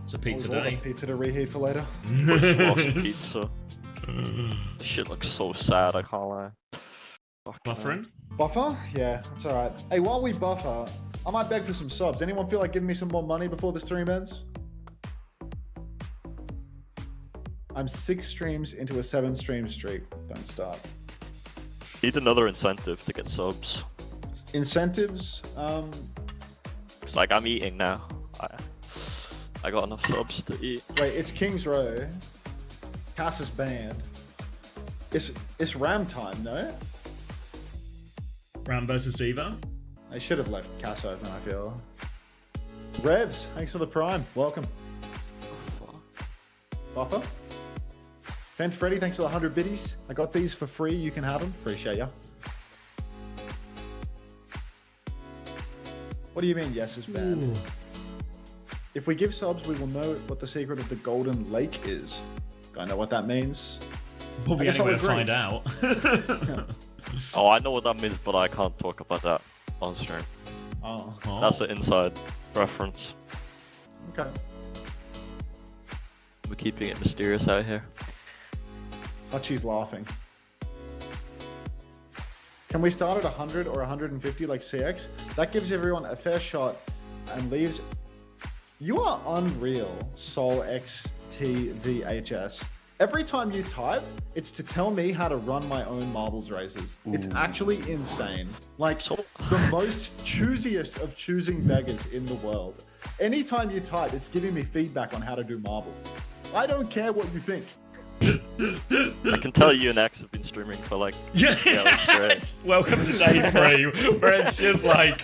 It's a pizza day. Pizza to reheat for later. Pizza. This shit looks so sad, I can't lie. Buffering? Buffer? Yeah, that's alright. Hey, while we buffer, I might beg for some subs. Anyone feel like giving me some more money before the stream ends? I'm 6 streams into a 7-stream streak. Don't start. Need another incentive to get subs. Incentives? It's like I'm eating now. I got enough subs to eat. Wait, it's King's Row. Cass is banned. It's Ram time, no? Ram versus Diva? They should have left Cass open, I feel. Revs, thanks for the prime. Welcome. Buffer? Fan Freddy, thanks for the 100 biddies. I got these for free. You can have them. Appreciate ya. What do you mean, yes is banned? If we give subs, we will know what the secret of the Golden Lake is. Don't know what that means. We'll be anywhere to find out. Oh, I know what that means, but I can't talk about that on stream. Oh. That's an inside reference. Okay. We're keeping it mysterious out here. Hachi's laughing. Can we start at 100 or 150 like CX? That gives everyone a fair shot and leaves... You are unreal, Sol XTVHS. Every time you type, it's to tell me how to run my own marbles races. Ooh. It's actually insane. Like, the most choosiest of choosing beggars in the world. Anytime you type, it's giving me feedback on how to do marbles. I don't care what you think. I can tell you and X have been streaming for like 3 hours straight. Welcome to day 3, where it's just like,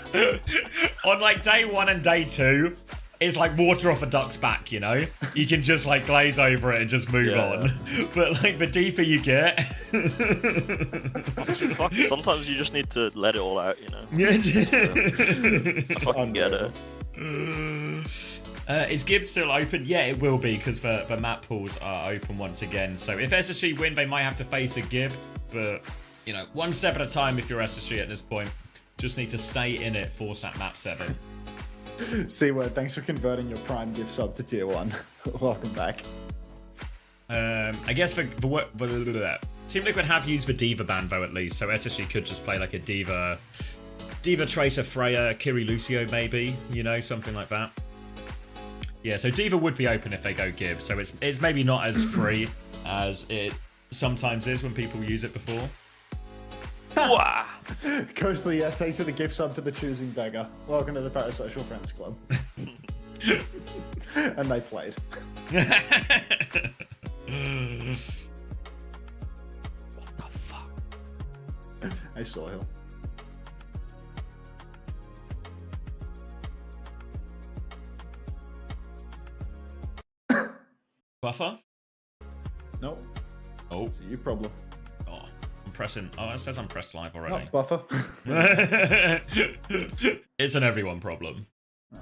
on like day 1 and day 2, it's like water off a duck's back, you know? You can just like glaze over it and just move on. But like the deeper you get... Sometimes you just need to let it all out, you know? Yeah. I fucking get it. Is Gibbs still open? Yeah, it will be, because the map pools are open once again. So if SSG win, they might have to face a Gib. But, you know, 1 step at a time if you're SSG at this point. Just need to stay in it, force that map 7. C-Word, thanks for converting your Prime gift sub to tier 1. Welcome back. I guess for Team Liquid have used the Diva ban though, at least. So SSG could just play like a Diva Tracer Freya, Kiri Lucio maybe, you know, something like that. Yeah, so Diva would be open if they go Gib, so it's maybe not as free as it sometimes is when people use it before. Ghostly, yes, thanks for the gift sub to the choosing beggar. Welcome to the Parasocial Friends Club. And they played. What the fuck? Hey, Sawhill. Buffer? Nope. Oh. It's a you problem. Oh, I'm pressing. Oh, it says I'm pressed live already. Oh, buffer. It's an everyone problem. Oh.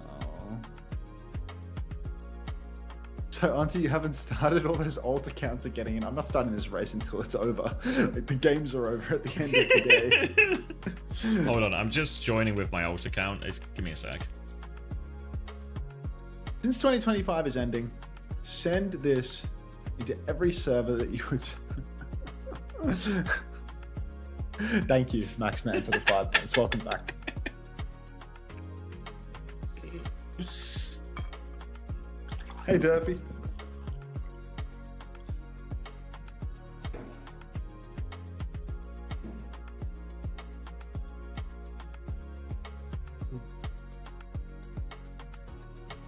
So, Auntie, you haven't started? All those alt accounts are getting in. I'm not starting this race until it's over. Like, the games are over at the end of the day. Hold on, I'm just joining with my alt account. Give me a sec. Since 2025 is ending, send this into every server that you would. Thank you, Maxman, for the 5 minutes. Welcome back. Hey, Derpy.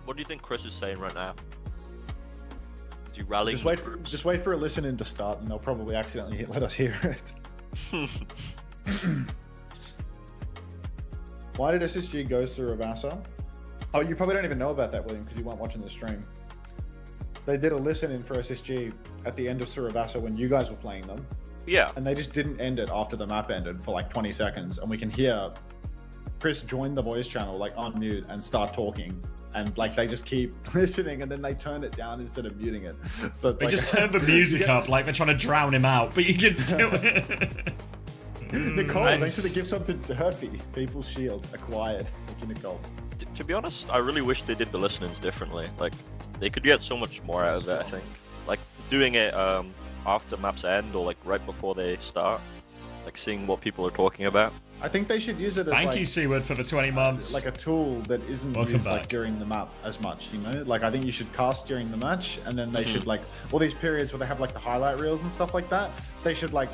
What do you think Chris is saying right now? Is he rallying? Just wait for a listen in to start, and they'll probably accidentally let us hear it. Why did SSG go through Rabassa? Oh, you probably don't even know about that, William, because you weren't watching the stream. They did a listen in for SSG at the end of Surabasa when you guys were playing them. Yeah. And they just didn't end it after the map ended for like 20 seconds. And we can hear Chris join the voice channel, like on mute, and start talking. And like they just keep listening, and then they turn it down instead of muting it. So it's They like, just turn the music up like they're trying to drown him out, but you can still. Nicole, thanks for the gift sub to Derpy. People's Shield acquired. Thank you, Nicole. To be honest, I really wish they did the listenings differently. Like, they could get so much more out of it, I think. Like, doing it after maps end or like right before they start. Like, seeing what people are talking about. I think they should use it as Thank you, Seaward, for the 20 months. Like a tool that isn't used like during the map as much, you know? Like I think you should cast during the match, and then they should like all these periods where they have like the highlight reels and stuff like that. They should like,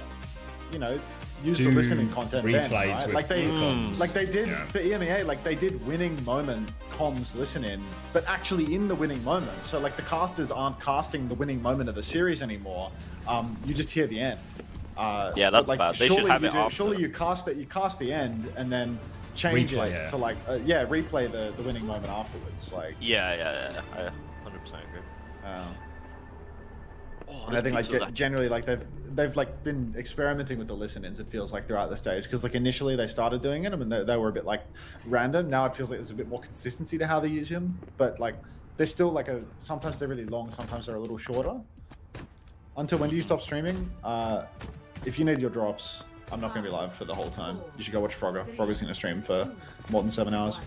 you know, use the listening content then, right? Like they did for EMEA, like they did winning moment comms listen in, but actually in the winning moment. So like the casters aren't casting the winning moment of the series anymore. You just hear the end. Yeah, that's like, bad. They should have it after. Surely you cast the end and then change replay it to like replay the winning moment afterwards. Like yeah, I 100% agree. And I think like generally like they've like been experimenting with the listen-ins. It feels like throughout the stage, because like initially they started doing it and they were a bit like random. Now it feels like there's a bit more consistency to how they use him, but like they're still like sometimes they're really long, sometimes they're a little shorter. Until when do you stop streaming? If you need your drops, I'm not going to be live for the whole time. You should go watch Frogger. Frogger's going to stream for more than 7 hours.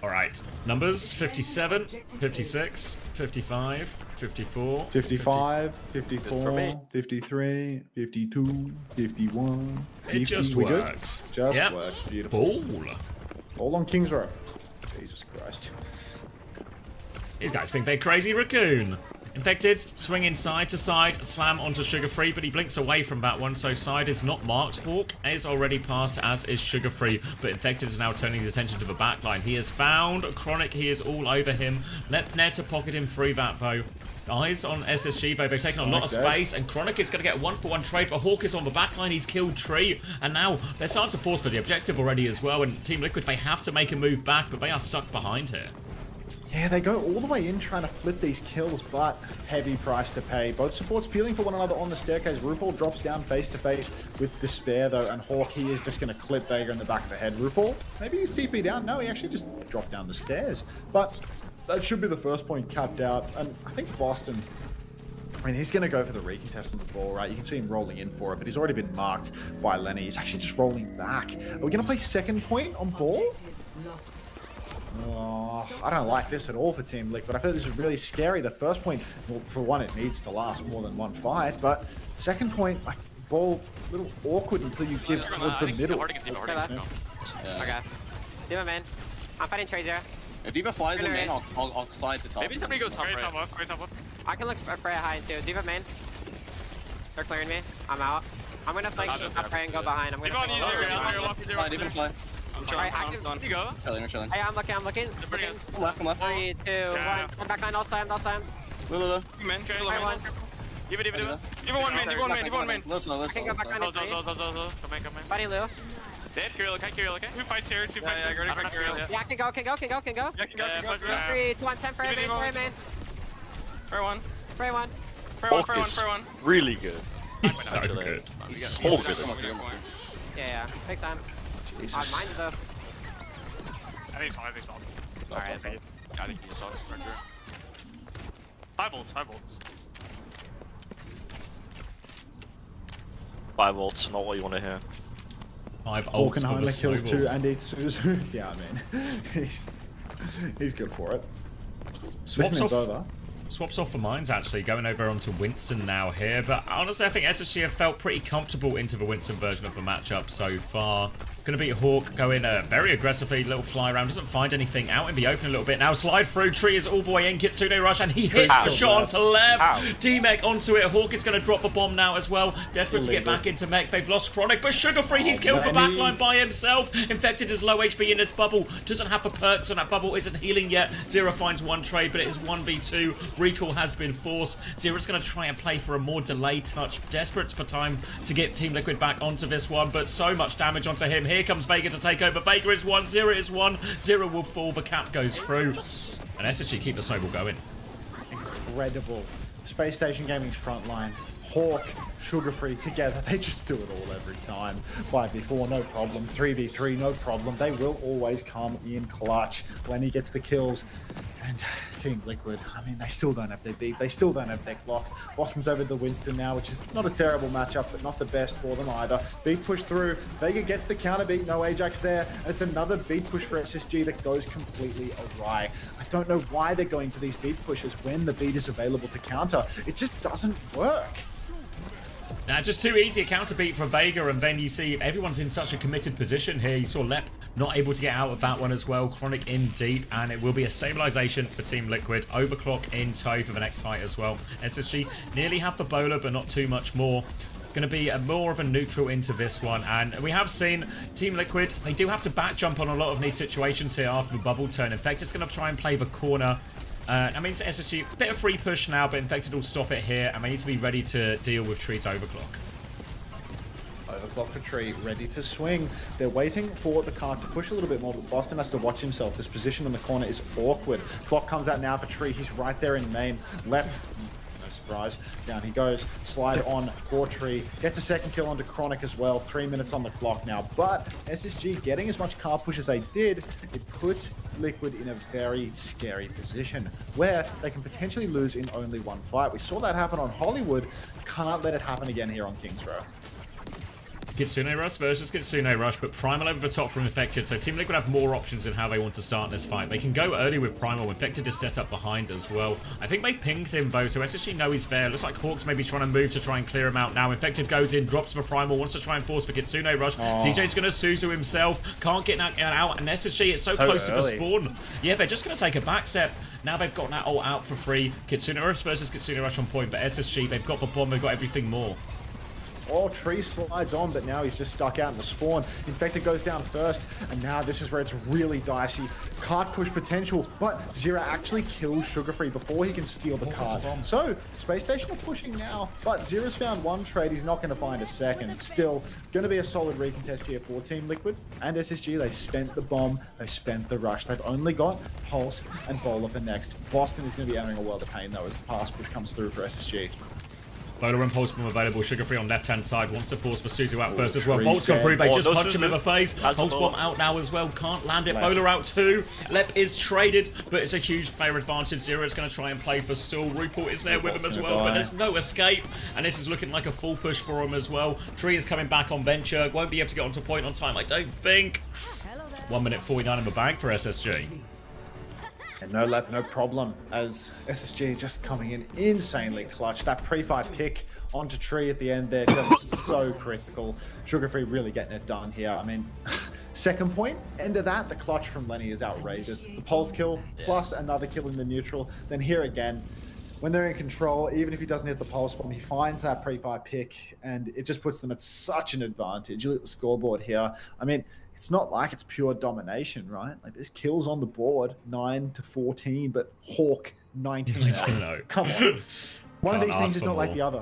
All right. Numbers 57, 56, 55, 54, 55, 54, 53, 52, 51, 50. It just works. Just works. Beautiful. All on King's Row. Jesus Christ. These guys think they're crazy raccoon. Infected, swinging side to side, slam onto Sugar Free, but he blinks away from that one, so side is not marked. Hawk is already passed, as is Sugar Free, but Infected is now turning his attention to the backline. He has found Chronic, he is all over him. Let Ned to pocket him through that, though. Eyes on SSG, though. They've taken a lot of space, and Chronic is going to get a 1-for-1 trade, but Hawk is on the backline. He's killed Tree, and now they're starting to force for the objective already as well, and Team Liquid, they have to make a move back, but they are stuck behind here. Yeah, they go all the way in trying to flip these kills, but heavy price to pay. Both supports peeling for one another on the staircase. RuPaul drops down face to face with Despair, though, and Hawk, he is just going to clip Vega in the back of the head. RuPaul, maybe he's TP down. No, he actually just dropped down the stairs. But that should be the first point capped out. And I think Boston, I mean, he's going to go for the recontest on the ball, right? You can see him rolling in for it, but he's already been marked by Lenny. He's actually just rolling back. Are we going to play second point on ball? Oh, I don't like this at all for Team Liquid. I feel this is really scary. The first point, well, for one, it needs to last more than one fight, but second point, like, ball, a little awkward until you give towards the middle. Okay. Do it, man. I'm fighting Tracer. If Diva flies in main, I'll slide to top. Maybe somebody goes top right. I can look for Freya high too. Diva main. They're clearing me. I'm out. I'm gonna flank top right and go behind. I'm gonna fly. I'm trying. Active. You go. Chilling. Hey, I'm looking. I'm looking. I'm left. 3, 2, 1. Come back line. All slammed. Low. Man, one. Diva one man. Listen. I can go back line. Come in. Fighting Lou. Dead, Kirill, okay? Who fights here? Two fights here. Yeah, can go. Yeah, can go. 3, 2, 1, 10 for main. Fair one. Really good. He's so actually. good. He's so good. Yeah, takes time. Jesus. Mind the. I think so. Alright, I think. I think he is on right here. 5 volts. 5 volts, not what you want to hear. 5 ults for the kills snowball. 2 and eats Suzu. Yeah, I mean, he's good for it. Swaps off. Over. Swaps off for mines, actually, going over onto Winston now here. But honestly, I think SSG have felt pretty comfortable into the Winston version of the matchup so far. Going to beat Hawk, going very aggressively, little fly around, doesn't find anything, out in the open a little bit. Now slide through, Tree is all the way in, Kitsune Rush, and he hits the shot onto left. D-Mech onto it, Hawk is going to drop a bomb now as well. Desperate to get back into Mech, they've lost Chronic, but Sugar Free, he's killed the backline by himself. Infected is low HP in this bubble, doesn't have the perks on that bubble, isn't healing yet. Zero finds one trade, but it is 1v2. Recall has been forced. Zero's going to try and play for a more delayed touch, desperate for time to get Team Liquid back onto this one, but so much damage onto him. Here comes Vega to take over. Vega is 1, Zero is 1. Zero will fall, the cap goes through. And SSG keep the snowball going. Incredible. Space Station Gaming's front line. Hawk, Sugar Free together, they just do it all every time. 5v4, no problem. 3v3, no problem. They will always come in clutch when he gets the kills. And Team Liquid, I mean, they still don't have their beat. They still don't have their clock. Boston's over the Winston now, which is not a terrible matchup, but not the best for them either. Beat push through. Vega gets the counter beat. No Ajax there. It's another beat push for SSG that goes completely awry. I don't know why they're going for these beat pushes when the beat is available to counter. It just doesn't work. Now, just too easy a counter beat for Vega, and then you see everyone's in such a committed position here. You saw Lep not able to get out of that one as well. Chronic in deep, and it will be a stabilization for Team Liquid. Overclock in tow for the next fight as well. SSG nearly have the bowler, but not too much more. Going to be more of a neutral into this one, and we have seen Team Liquid, they do have to back jump on a lot of these situations here after the bubble turn. Infected's going to try and play the corner. I mean, it's SSG, a bit of free push now, but Infected will stop it here, and they need to be ready to deal with Tree's overclock. Overclock for Tree, ready to swing. They're waiting for the card to push a little bit more, but Boston has to watch himself. This position in the corner is awkward. Clock comes out now for Tree. He's right there in main. Lep, no surprise. Down he goes. Slide on for Tree. Gets a second kill onto Chronic as well. 3 minutes on the clock now. But SSG getting as much card push as they did, it puts Liquid in a very scary position where they can potentially lose in only one fight. We saw that happen on Hollywood. Can't let it happen again here on Kings Row. Kitsune Rush versus Kitsune Rush, but Primal over the top from Infected, so Team Liquid have more options in how they want to start this fight. They can go early with Primal. Infected is set up behind as well. I think they pinged him though, so SSG know he's there. Looks like Hawk's maybe trying to move to try and clear him out now. Infected goes in, drops for Primal, wants to try and force for Kitsune Rush. CJ's going to Suzu himself, can't get that out, and SSG is so close to the spawn. Yeah, they're just going to take a back step. Now they've got that ult out for free. Kitsune Rush versus Kitsune Rush on point, but SSG, they've got the bomb, they've got everything more. Oh, Tree slides on, but now he's just stuck out in the spawn. Infected goes down first, and now this is where it's really dicey. Cart push potential, but Zero actually kills Sugar Free before he can steal the cart. So, Space Station are pushing now, but Zero's found one trade. He's not going to find a second. Still, going to be a solid recontest here for Team Liquid and SSG. They spent the bomb, they spent the rush. They've only got Pulse and Bowler for next. Boston is going to be entering a world of pain, though, as the fast push comes through for SSG. Bowler and Pulse bomb available. Sugar Free on left-hand side. Wants to force for Suzu out first as well. Volt's gone through. They just punch him in the face. Pulse bomb out now as well. Can't land it. Bowler out too. Lep is traded, but it's a huge player advantage. Zero is going to try and play for Stool. Rupert is there with him as well, but there's no escape. And this is looking like a full push for him as well. Tree is coming back on Venture. Won't be able to get onto point on time, I don't think. 1 minute 49 in the bag for SSG. And no Lep, no problem, as SSG just coming in insanely clutch. That pre-fight pick onto Tree at the end there, just so critical. Sugar Free really getting it done here. I mean, second point, end of that, the clutch from Lenny is outrageous. The Pulse kill, plus another kill in the neutral. Then here again, when they're in control, even if he doesn't hit the Pulse bomb, he finds that pre-fight pick, and it just puts them at such an advantage. You look at the scoreboard here. I mean, it's not like it's pure domination, right? Like, there's kills on the board, 9-14, but Hawk, 19. Come on. One of these things is not like the other.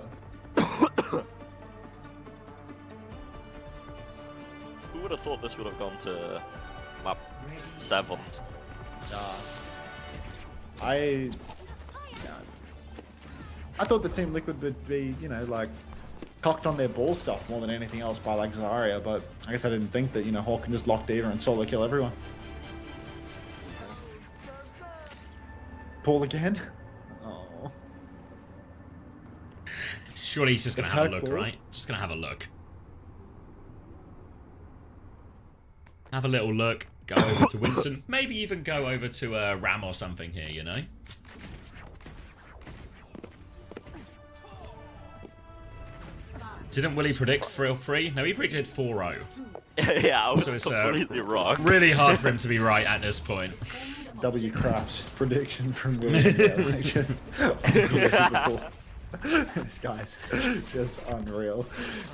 Who would have thought this would have gone to map 7? I thought the Team Liquid would be, you know, like cocked on their ball stuff more than anything else by like Zarya, but I guess I didn't think that, you know, Hawk can just lock Diva and solo kill everyone. Paul again? Oh. Surely he's just going to have a look, ball. right? Just going to have a look. Have a little look. Go over to Winston. Maybe even go over to Ram or something here, you know? Didn't Willie predict 3-3? No, he predicted 4-0. Yeah, I was So it's completely wrong. really hard for him to be right at this point. W craps prediction from William. Yeah, like just unbelievable. This guy's just unreal.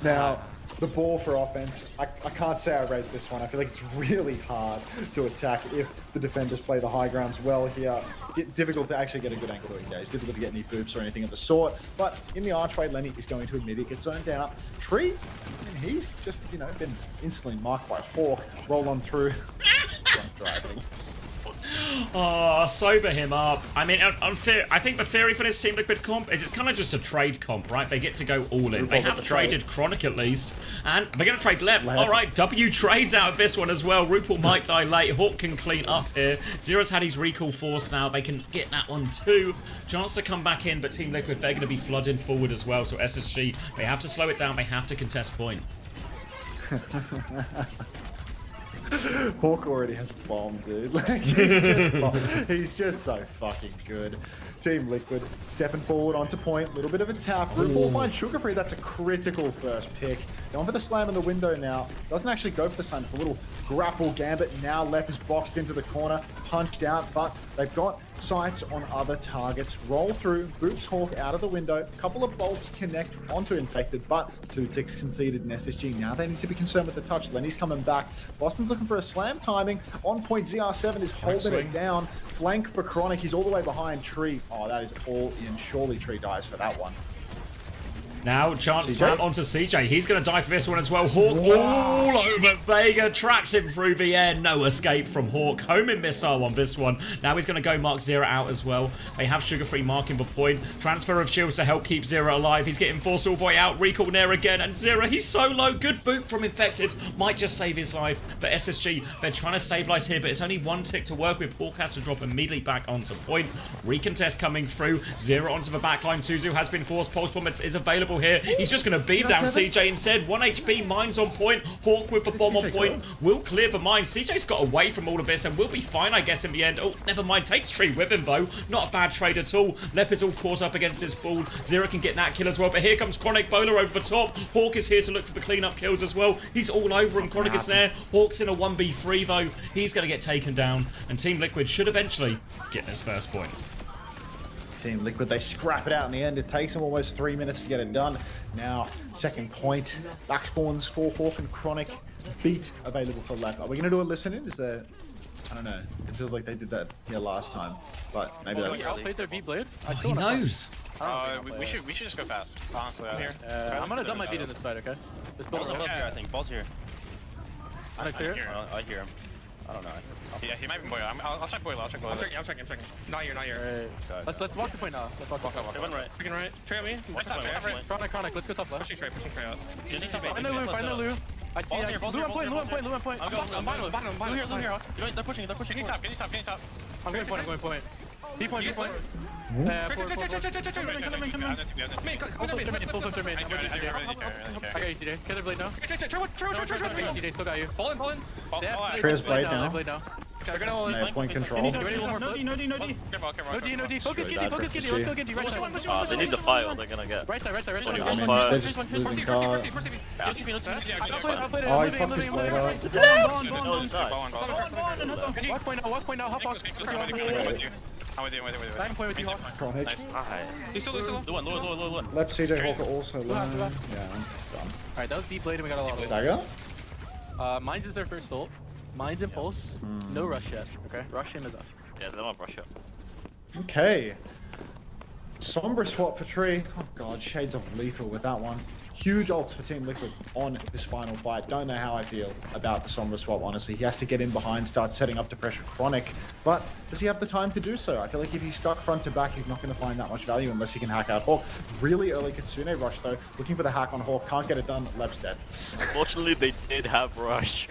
Now, the ball for offense, I can't say I rate this one. I feel like it's really hard to attack if the defenders play the high grounds well here. Difficult to actually get a good angle to engage. Difficult to get any boops or anything of the sort. But in the archway, Lenny is going to admit it gets zoned out. Tree, I mean, he's just, you know, been instantly marked by Hawk. Roll on through. Driving. Oh, sober him up. I mean, I think the theory for this Team Liquid comp is it's kind of just a trade comp, right? They get to go all in. They have traded Chronic at least, and they're going to trade Lep. All right, W trades out of this one as well. RuPaul might die late. Hawk can clean up here. Zero's had his recall force now. They can get that one too. Chance to come back in, but Team Liquid, they're going to be flooding forward as well. So SSG, they have to slow it down. They have to contest point. Hawk already has bomb, dude. Like, he's just so fucking good. Team Liquid stepping forward onto point. Little bit of a tap. RuPaul finds Sugar Free. That's a critical first pick. Going for the slam in the window now. Doesn't actually go for the slam. It's a little grapple gambit. Now Lep is boxed into the corner. Punched out, but they've got sights on other targets. Roll through. Boops Hawk out of the window. A couple of bolts connect onto Infected, but 2 ticks conceded in SSG. Now they need to be concerned with the touch. Lenny's coming back. Boston's looking for a slam timing. On point, ZR7 is holding it down. Flank for Chronic. He's all the way behind Tree. Oh, that is all in. Surely Tree dies for that one. Now, chance slam onto CJ. He's going to die for this one as well. Hawk all over Vega. Tracks him through the air. No escape from Hawk. Homing missile on this one. Now he's going to go mark Zero out as well. They have Sugar Free marking the point. Transfer of shields to help keep Zero alive. He's getting forced all the way out. Recall there again. And Zero, he's so low. Good boot from Infected. Might just save his life. But SSG, they're trying to stabilize here. But it's only 1 tick to work with. Hawk has to drop immediately back onto point. Recontest coming through. Zero onto the backline. Suzu has been forced. Pulse bomb is available here. He's just going to beam down CJ instead. 1 HP, mine's on point. Hawk with the bomb on point. Will clear the mine. CJ's got away from all of this and will be fine, I guess, in the end. Oh, never mind. Takes Tree with him, though. Not a bad trade at all. Lep is all caught up against this ball. Zero can get that kill as well. But here comes Chronic Bowler over the top. Hawk is here to look for the cleanup kills as well. He's all over him. Chronic is there. Hawk's in a 1v3, though. He's going to get taken down. And Team Liquid should eventually get this first point. Team Liquid, they scrap it out in the end. It takes them almost 3 minutes to get it done. Now, second point. Back spawns for Hawk and Chronic. Beat available for Lep. Are we going to do a listen-in? Is there... I don't know. It feels like they did that here last time. But maybe that's... I'll play their B-Blade. He knows. We should just go fast. Honestly, I'm here. I'm going to dump my beat in this fight, okay? This ball's here, I think. Ball's here. I hear him. I don't know. Yeah, he might be boiler. I'll check boiler. I'm checking. Not here. Let's walk the point now. Let's walk. One right. Freaking right. Trey on me. Chronic. Let's go top left. Pushing Trey out. Find the Lou. I see. Lou on point. I'm bottom. Lou here. They're pushing. Get me top. I'm going point. B point. Come I got you, CJ. Kill their blade now. CJ, still got you. Pull in. Trey's blade now. They're gonna hold it. Point control. No D. Focus Genji. Let's go Genji. Right they need the file. They're gonna get. Right side. They're just losing car. Oh, he fucked his blade up. Walk point now. Hop box. I'm with you. Back and point with you, Hawk. Chronic. He's still one. Left CJ Hawk also. Yeah, I'm done. Alright, that was deep blade and we got a lot of Stagger? Mine's is their first ult. Mine's impulse. No rush yet. Okay, rush in is us. Yeah, they don't rush yet. Okay. Sombra swap for Tree. Oh god, shades of lethal with that one. Huge ults for Team Liquid on this final fight. Don't know how I feel about the Sombra swap, honestly. He has to get in behind, start setting up to pressure Chronic, but does he have the time to do so? I feel like if he's stuck front to back, he's not going to find that much value unless he can hack out Hawk. Really early Kitsune rush though, looking for the hack on Hawk, can't get it done, Lep's dead. Unfortunately, they did have rush.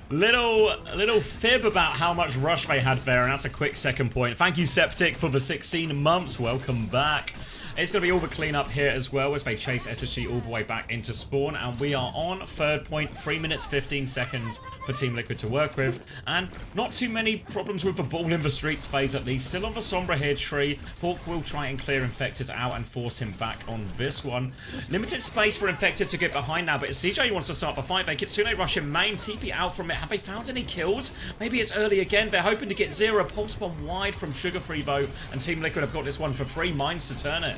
little fib about how much rush they had there, and that's a quick second point. Thank you, Septic, for the 16 months. Welcome back. It's going to be all the cleanup here as well as they chase SSG all the way back into spawn, and we are on third point, 3 minutes 15 seconds for Team Liquid to work with, and not too many problems with the ball in the streets phase at least. Still on the Sombra here, Tree. Hawk will try and clear Infected out and force him back on this one. Limited space for Infected to get behind now, but it's CJ who wants to start the fight. They Kitsune rush in main, TP out from it. Have they found any kills? Maybe it's early again. They're hoping to get 0. Pulse bomb wide from Sugar Free though, and Team Liquid have got this one for free. Mines to turn it.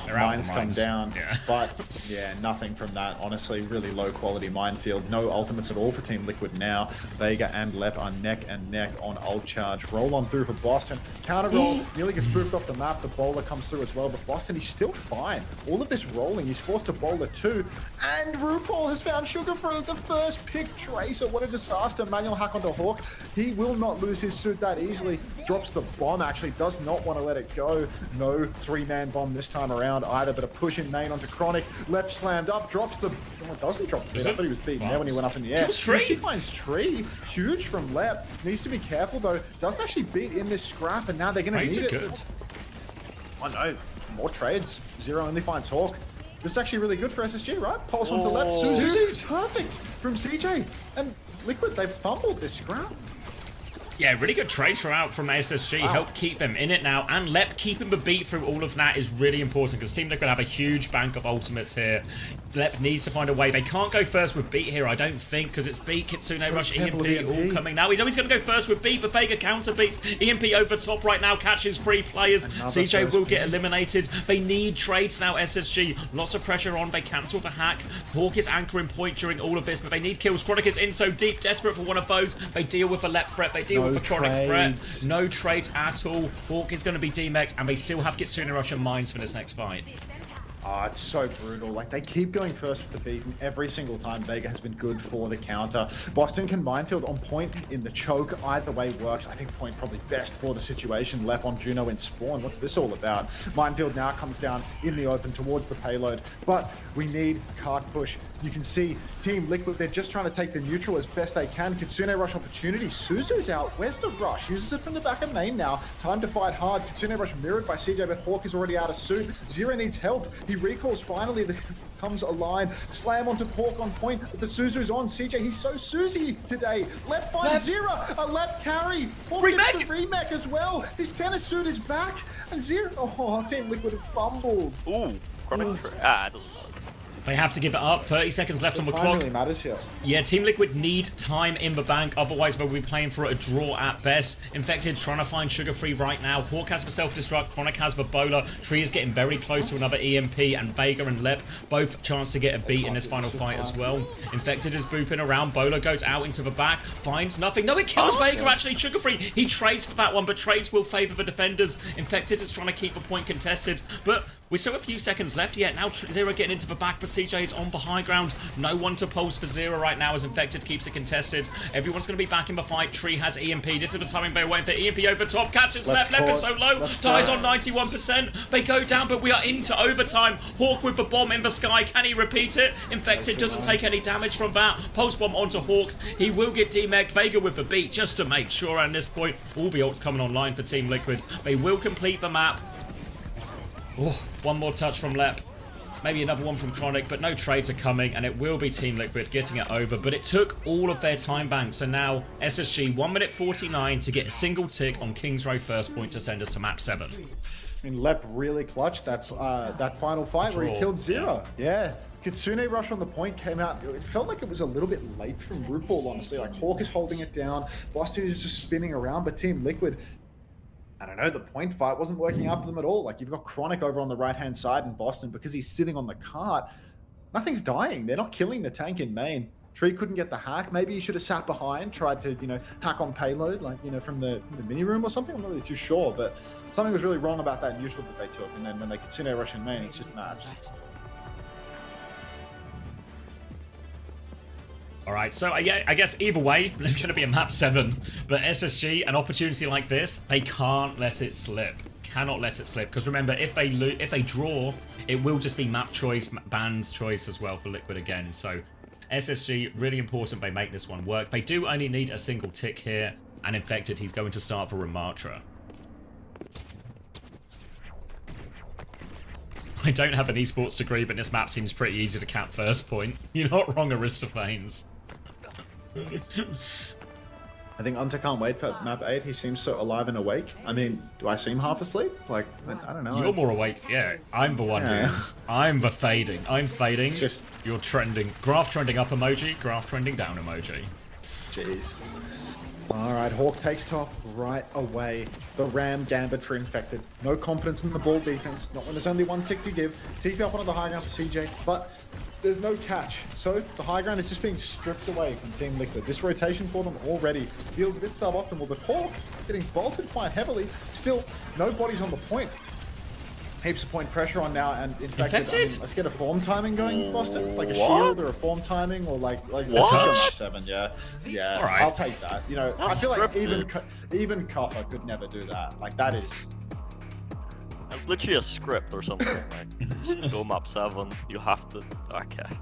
Mines come down, but yeah, nothing from that. Honestly, really low quality minefield. No ultimates at all for Team Liquid now. Vega and Lep are neck and neck on ult charge. Roll on through for Boston. Counter roll, nearly gets spooked off the map. The bowler comes through as well, but Boston, he's still fine. All of this rolling, he's forced to bowler 2, and RuPaul has found Sugar for the first pick. Tracer, what a disaster. Manual hack onto Hawk. He will not lose his suit that easily. Drops the bomb, actually, does not want to let it go. No 3-man bomb this time around either, but a push in main onto Chronic. Lep slammed up, drops the... Oh, it doesn't drop the... I thought he was beaten there when he went up in the air. She finds Tree. Huge from Lep. Needs to be careful though. Doesn't actually beat in this scrap, and now they're going to need it. Good. Oh no, more trades. 0 only finds Hawk. This is actually really good for SSG, right? Pulse onto Lep. Suzu, perfect from CJ. And Liquid, they've fumbled this scrap. Yeah, really good trades from SSG. Help keep them in it now. And Lep keeping the beat through all of that is really important because Team Liquid have a huge bank of ultimates here. Lep needs to find a way. They can't go first with beat here, I don't think, because it's beat, Kitsune rush, EMP all coming now. We know he's going to go first with beat, but Vega counter beats. EMP over top right now, catches 3 players. CJ will get eliminated. They need trades now, SSG. Lots of pressure on. They cancel the hack. Hawk is anchoring point during all of this, but they need kills. Chronic is in so deep, desperate for one of those. They deal with a Lep threat. They deal with a Chronic threat. No trades at all. Hawk is going to be DMX, and they still have Kitsune rush and mines for this next fight. Oh, it's so brutal. Like, they keep going first with the beat, and every single time Vega has been good for the counter. Boston can minefield on point in the choke. Either way works. I think point probably best for the situation. Left on Juno in spawn. What's this all about? Minefield now comes down in the open towards the payload, but we need cart push. You can see Team Liquid, they're just trying to take the neutral as best they can. Kitsune rush opportunity. Suzu's out. Where's the rush? Uses it from the back of main now. Time to fight hard. Kitsune rush mirrored by CJ, but Hawk is already out of suit. Zero needs help. He recalls finally. Comes a line. Slam onto Hawk on point. But the Suzu's on. CJ, he's so Suzy today. Lep finds Zero. A Lep carry. Hawk gets the remake as well. His tennis suit is back. And Zero. Oh, Team Liquid have fumbled. Ooh, Chronic. Doesn't matter. They have to give it up. 30 seconds left on the clock. Really matters here. Yeah, Team Liquid need time in the bank. Otherwise, they'll be playing for a draw at best. Infected trying to find Sugar Free right now. Hawk has the self-destruct. Chronic has the bowler. Tree is getting very close to another EMP. And Vega and Lep both chance to get a beat in this final fight as well. Infected is booping around. Bowler goes out into the back. Finds nothing. No, it kills Vega actually. Sugar Free. He trades for that one, but trades will favor the defenders. Infected is trying to keep the point contested. But we're still a few seconds left yet. Now Zero getting into the back, but CJ is on the high ground. No one to pulse for Zero right now as Infected keeps it contested. Everyone's going to be back in the fight. Tree has EMP. This is the timing they're waiting for. EMP over top. Catches Lep. Lep is so low. Dies on 91%. They go down, but we are into overtime. Hawk with the bomb in the sky. Can he repeat it? Infected doesn't take any damage from that. Pulse bomb onto Hawk. He will get demec'd. Vega with the beat just to make sure. At this point, all the ults coming online for Team Liquid. They will complete the map. Oh, one more touch from Lep. Maybe another one from Chronic, but no trades are coming, and it will be Team Liquid getting it over. But it took all of their time bank, so now SSG 1 minute 49 to get a single tick on King's Row first point to send us to map 7. I mean, Lep really clutched that final fight where he killed Zero. Yeah. Kitsune rush on the point came out. It felt like it was a little bit late from RuPaul, honestly. Like, Hawk is holding it down. Boston is just spinning around, but Team Liquid, I don't know, the point fight wasn't working out for them at all. Like, you've got Chronic over on the right-hand side in Boston because he's sitting on the cart. Nothing's dying. They're not killing the tank in main. Tree couldn't get the hack. Maybe he should have sat behind, tried to, you know, hack on payload, like, you know, from the mini room or something. I'm not really too sure, but something was really wrong about that neutral that they took. And then when they continue rushing main, it's just matched. All right, so yeah, I guess either way, there's going to be a map 7. But SSG, an opportunity like this, they can't let it slip. Cannot let it slip. Because remember, if they draw, it will just be map choice, band's choice as well for Liquid again. So SSG, really important they make this one work. They do only need a single tick here. And Infected, he's going to start for Ramatra. I don't have an esports degree, but this map seems pretty easy to cap first point. You're not wrong, Aristophanes. I think Unta can't wait for map 8. He seems so alive and awake. I mean, do I seem half asleep? Like, I don't know. You're more awake, yeah. I'm the one who's... I'm the fading. I'm fading. It's just... You're trending. Graph trending up emoji, graph trending down emoji. Jeez. Alright, Hawk takes top right away. The Ram Gambit for Infected. No confidence in the ball defense. Not when there's only one tick to give. TP up onto the high ground for CJ, but there's no catch. So the high ground is just being stripped away from Team Liquid. This rotation for them already feels a bit suboptimal, but Hawk getting bolted quite heavily. Still, no bodies on the point. Heaps of point pressure on now, and Infected, I mean, let's get a form timing going, Boston. Like a shield or a form timing, or like let's just go map 7, yeah. Yeah, all right. I'll take that. You know, I feel like even Kuffer could never do that. Like, that is... That's literally a script or something. Like, go map 7, you have to... Okay.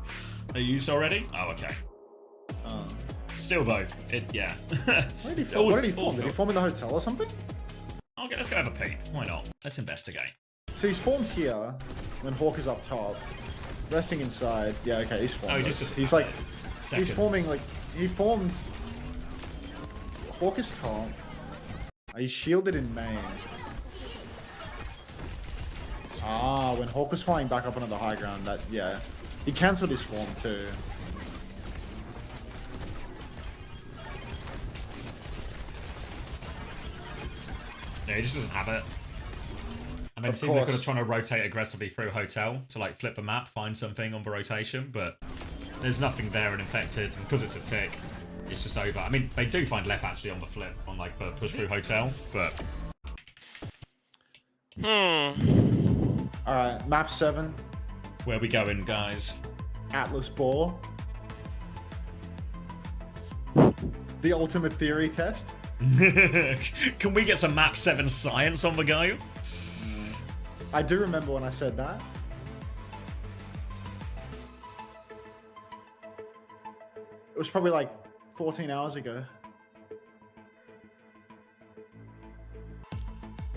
Are you used already? Oh, okay. Still though, yeah. Where did he form? Did he form in the hotel or something? Okay, let's go have a peek. Why not? Let's investigate. So he's formed here when Hawk is up top, resting inside. Yeah, okay, he's formed. Oh, he's like, seconds. He's forming like, he formed. Hawk is top. He's shielded in main. Ah, when Hawk was flying back up onto the high ground, that, yeah. He cancelled his form too. Yeah, he just doesn't have it. I mean, Team Liquid are trying to rotate aggressively through Hotel to like flip the map, find something on the rotation, but there's nothing there in Infected, and because it's a tick, it's just over. I mean, they do find Lep actually on the flip, on like the push through Hotel, but... Alright, map 7. Where we going, guys? Atlas Ball. The ultimate theory test. Can we get some map 7 science on the go? I do remember when I said that. It was probably like 14 hours ago.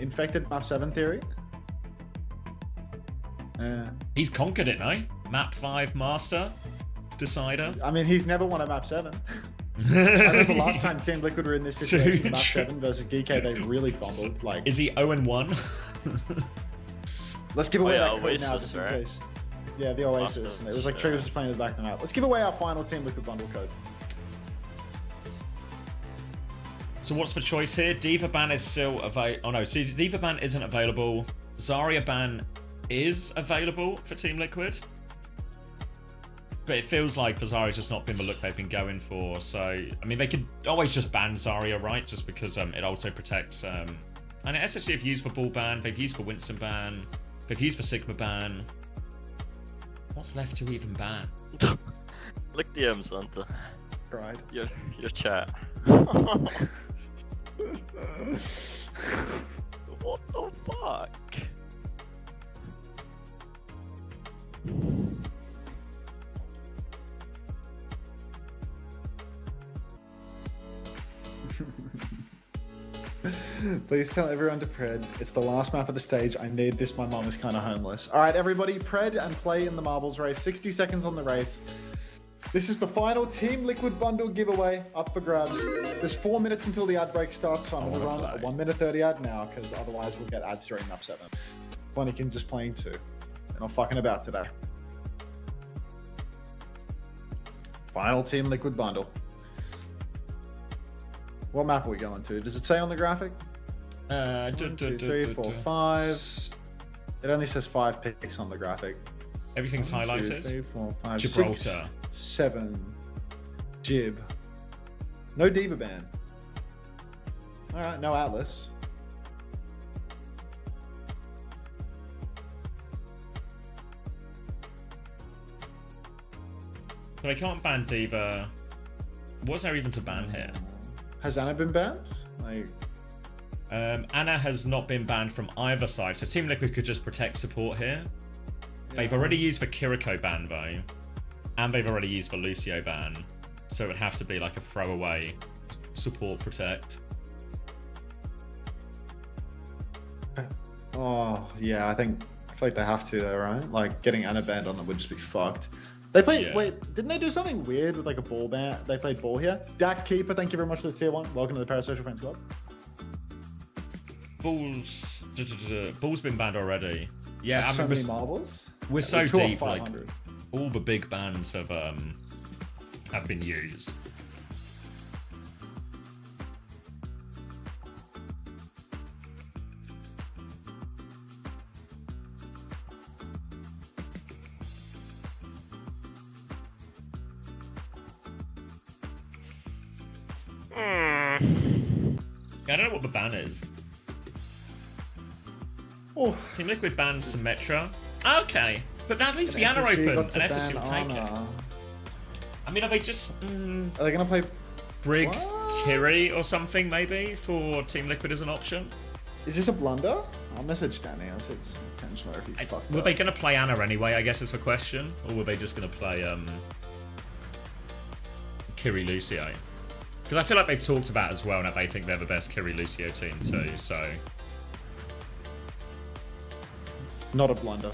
Infected map 7 theory. He's conquered it, no? Map 5 master, decider. I mean, he's never won a map 7. I remember last time Team Liquid were in this situation, map 7 versus Geeko, they really fumbled. Like, is he 0-1? Let's give away that code Oasis, now, just in right? case. Yeah, the Oasis. And it was like Trigger was playing at the back of the map. Let's give away our final Team Liquid bundle code. So what's the choice here? Diva ban is still available. Oh no, see, Diva ban isn't available. Zarya ban is available for Team Liquid. But it feels like for Zarya's just not been the look they've been going for. So, I mean, they could always just ban Zarya, right? Just because it also protects... and SSG have used for Ball ban, they've used for Winston ban, they've used for Sigma ban. What's left to even ban? Look DMs, Santa. Right. Your chat. What the fuck? Please tell everyone to Pred. It's the last map of the stage. I need this. My mom is kind of homeless. All right, everybody, Pred and play in the marbles race. 60 seconds on the race. This is the final Team Liquid bundle giveaway up for grabs. There's 4 minutes until the ad break starts, so I'm going to run a 1 minute 30 ad now, because otherwise we'll get ads during map 7. Funnykin's just playing 2. They're not fucking about today. Final Team Liquid bundle. What map are we going to? Does it say on the graphic? 1, 2, 3, 4, 5. It only says 5 picks on the graphic. Everything's 1, highlighted. 2, 3, 4, 5, Gibraltar. 6, 7, Jib. No Diva ban. Alright, no Atlas. So they can't ban Diva. What's there even to ban here? Has Anna been banned? Like, Anna has not been banned from either side, so Team Liquid could just protect support here. Yeah. They've already used for Kiriko ban though, and they've already used for Lucio ban, so it would have to be like a throwaway support protect. Oh yeah, I feel like they have to though, right? Like getting Anna banned on them would just be fucked. They played. Yeah. Wait, didn't they do something weird with like a ball ban? They played ball here. Dak Keeper, thank you very much for the tier 1. Welcome to the Parasocial Friends Club. Ball's been banned already. Yeah, that's so many marbles. We're so deep. Like all the big bans have been used. I don't know what the ban is. Oh. Team Liquid banned Symmetra. Okay, but that leaves the Anna open, and SSG will take it. I mean, are they just... Are they going to play... Brig Kiri or something, maybe, for Team Liquid as an option? Is this a blunder? I'll message Danny. I'll say it's intentional if he fucked up. Were they going to play Anna anyway, I guess is the question? Or were they just going to play Kiri Lucio? Because I feel like they've talked about as well that they think they're the best Kiri Lucio team too, so... Not a blunder.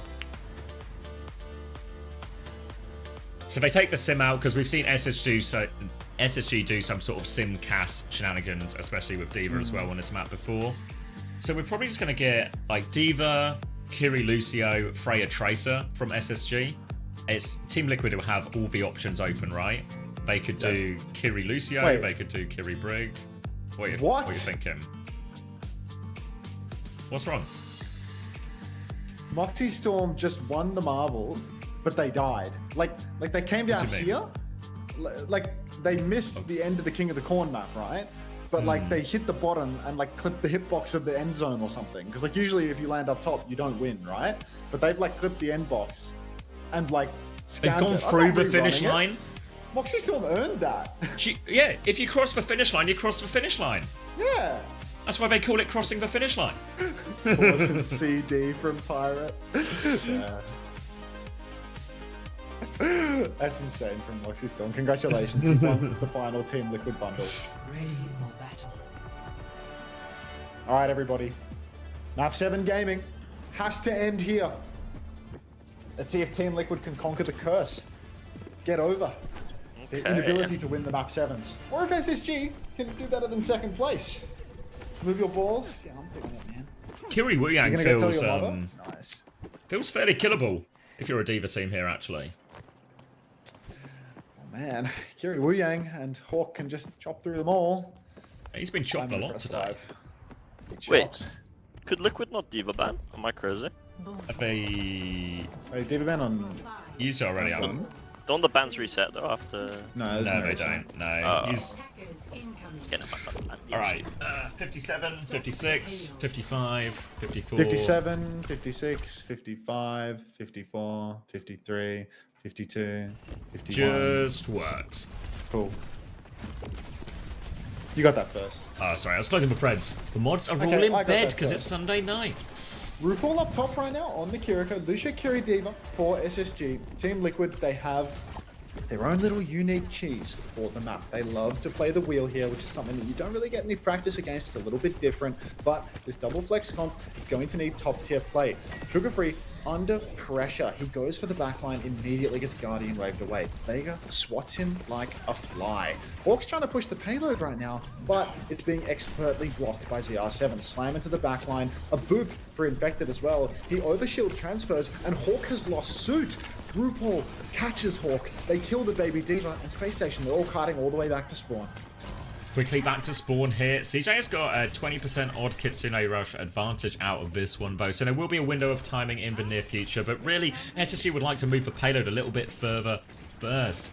So they take the sim out, because we've seen SSG do some sort of sim cast shenanigans, especially with Diva as well on this map before. So we're probably just going to get like Diva, Kiri Lucio, Freya Tracer from SSG. It's Team Liquid will have all the options open, right? They could do Kiri Lucio, they could do Kiri Brig. What are you thinking? What's wrong? Moxie Storm just won the marbles, but they died. Like they came down here, like they missed the end of the King of the Corn map, right? But like they hit the bottom and like clipped the hitbox of the end zone or something. Because like usually if you land up top, you don't win, right? But they've like clipped the end box and like they've gone through the finish line. Moxie Storm earned that. Yeah, if you cross the finish line, you cross the finish line. Yeah. That's why they call it crossing the finish line. Force and CD from Pirate. Yeah. That's insane from Moxie Storm. Congratulations, you won the final Team Liquid bundle. Alright, everybody. Map 7 gaming has to end here. Let's see if Team Liquid can conquer the curse. Get over the inability to win the map 7s. Or if SSG can do better than second place. Move your balls. Yeah, I'm doing it, man. Kiri Wuyang feels fairly killable if you're a Diva team here, actually. Oh man, Kiri Wuyang and Hawk can just chop through them all. He's been chopped a lot today. Wait, could Liquid not Diva ban? Am I crazy? They Diva ban on. Used already, haven't. Don't the bans reset though after? No, they don't. No. He's... Alright. 57, 56, 55, 54. 57, 56, 55, 54, 53, 52, 51. Just works. Cool. You got that first. Oh, sorry. I was closing the preds. The mods are all in bed because it's Sunday night. RuPaul up top right now on the Kiriko. Lucio, Kiri, Diva for SSG. Team Liquid, they have their own little unique cheese for the map. They love to play the wheel here, which is something that you don't really get any practice against. It's a little bit different, but this double flex comp is going to need top tier play. Sugar Free, under pressure. He goes for the backline, immediately gets Guardian waved away. Vega swats him like a fly. Hawk's trying to push the payload right now, but it's being expertly blocked by ZR7. Slam into the backline, a boop for Infected as well. He overshield transfers, and Hawk has lost suit. RuPaul catches Hawk. They kill the baby Diva and Space Station. They're all carting all the way back to spawn. Quickly back to spawn here. CJ has got a 20% odd Kitsune Rush advantage out of this one, Bo. So there will be a window of timing in the near future. But really, SSG would like to move the payload a little bit further first.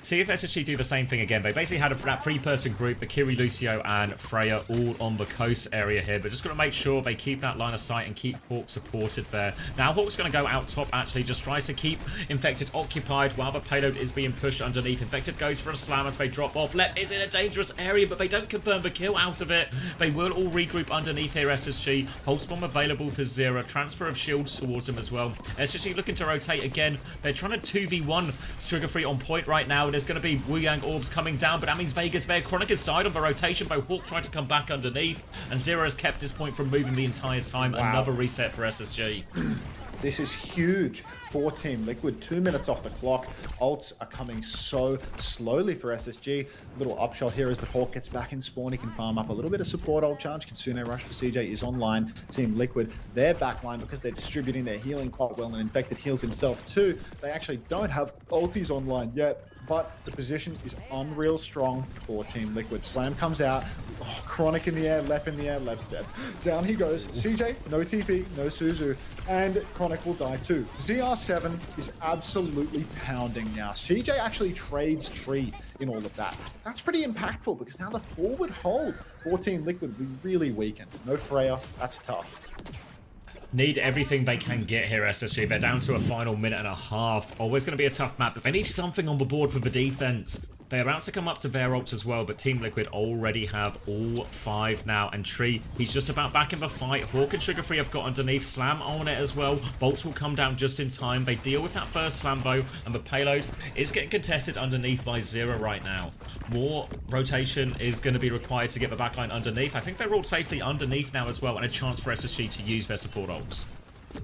see if SSG do the same thing again. They basically had that 3-person group, Akiri, Lucio, and Freya, all on the coast area here. But just got to make sure they keep that line of sight and keep Hawk supported there. Now, Hawk's going to go out top, actually. Just tries to keep Infected occupied while the payload is being pushed underneath. Infected goes for a slam as they drop off. Lep is in a dangerous area, but they don't confirm the kill out of it. They will all regroup underneath here, SSG. Pulse Bomb available for Zero. Transfer of shields towards him as well. SSG looking to rotate again. They're trying to 2v1 Sugar Free on point right now. There's going to be Wu Yang orbs coming down, but that means Vegas there. Chronic has died on the rotation, but Hawk tried to come back underneath, and Zero has kept this point from moving the entire time. Wow. Another reset for SSG. This is huge for Team Liquid. 2 minutes off the clock. Ults are coming so slowly for SSG. Little upshot here as the Hawk gets back in spawn. He can farm up a little bit of support ult charge. Kitsune Rush for CJ is online. Team Liquid, their backline, because they're distributing their healing quite well, and Infected heals himself too. They actually don't have ultis online yet, but the position is unreal strong for Team Liquid. Slam comes out. Oh, Chronic in the air, Lep in the air, Lep's dead. Down he goes. CJ, no TP, no Suzu, and Chronic will die too. ZR7 is absolutely pounding now. CJ actually trades Tree in all of that. That's pretty impactful because now the forward hold for Team Liquid will be really weakened. No Freya, that's tough. Need everything they can get here, SSG. They're down to a final minute and a half. Always going to be a tough map, but they need something on the board for the defense. They're about to come up to their ults as well, but Team Liquid already have all 5 now. And Tree, he's just about back in the fight. Hawk and Sugar Free have got underneath. Slam on it as well. Bolts will come down just in time. They deal with that first slam bow, and the payload is getting contested underneath by Zero right now. More rotation is going to be required to get the backline underneath. I think they're all safely underneath now as well, and a chance for SSG to use their support ults.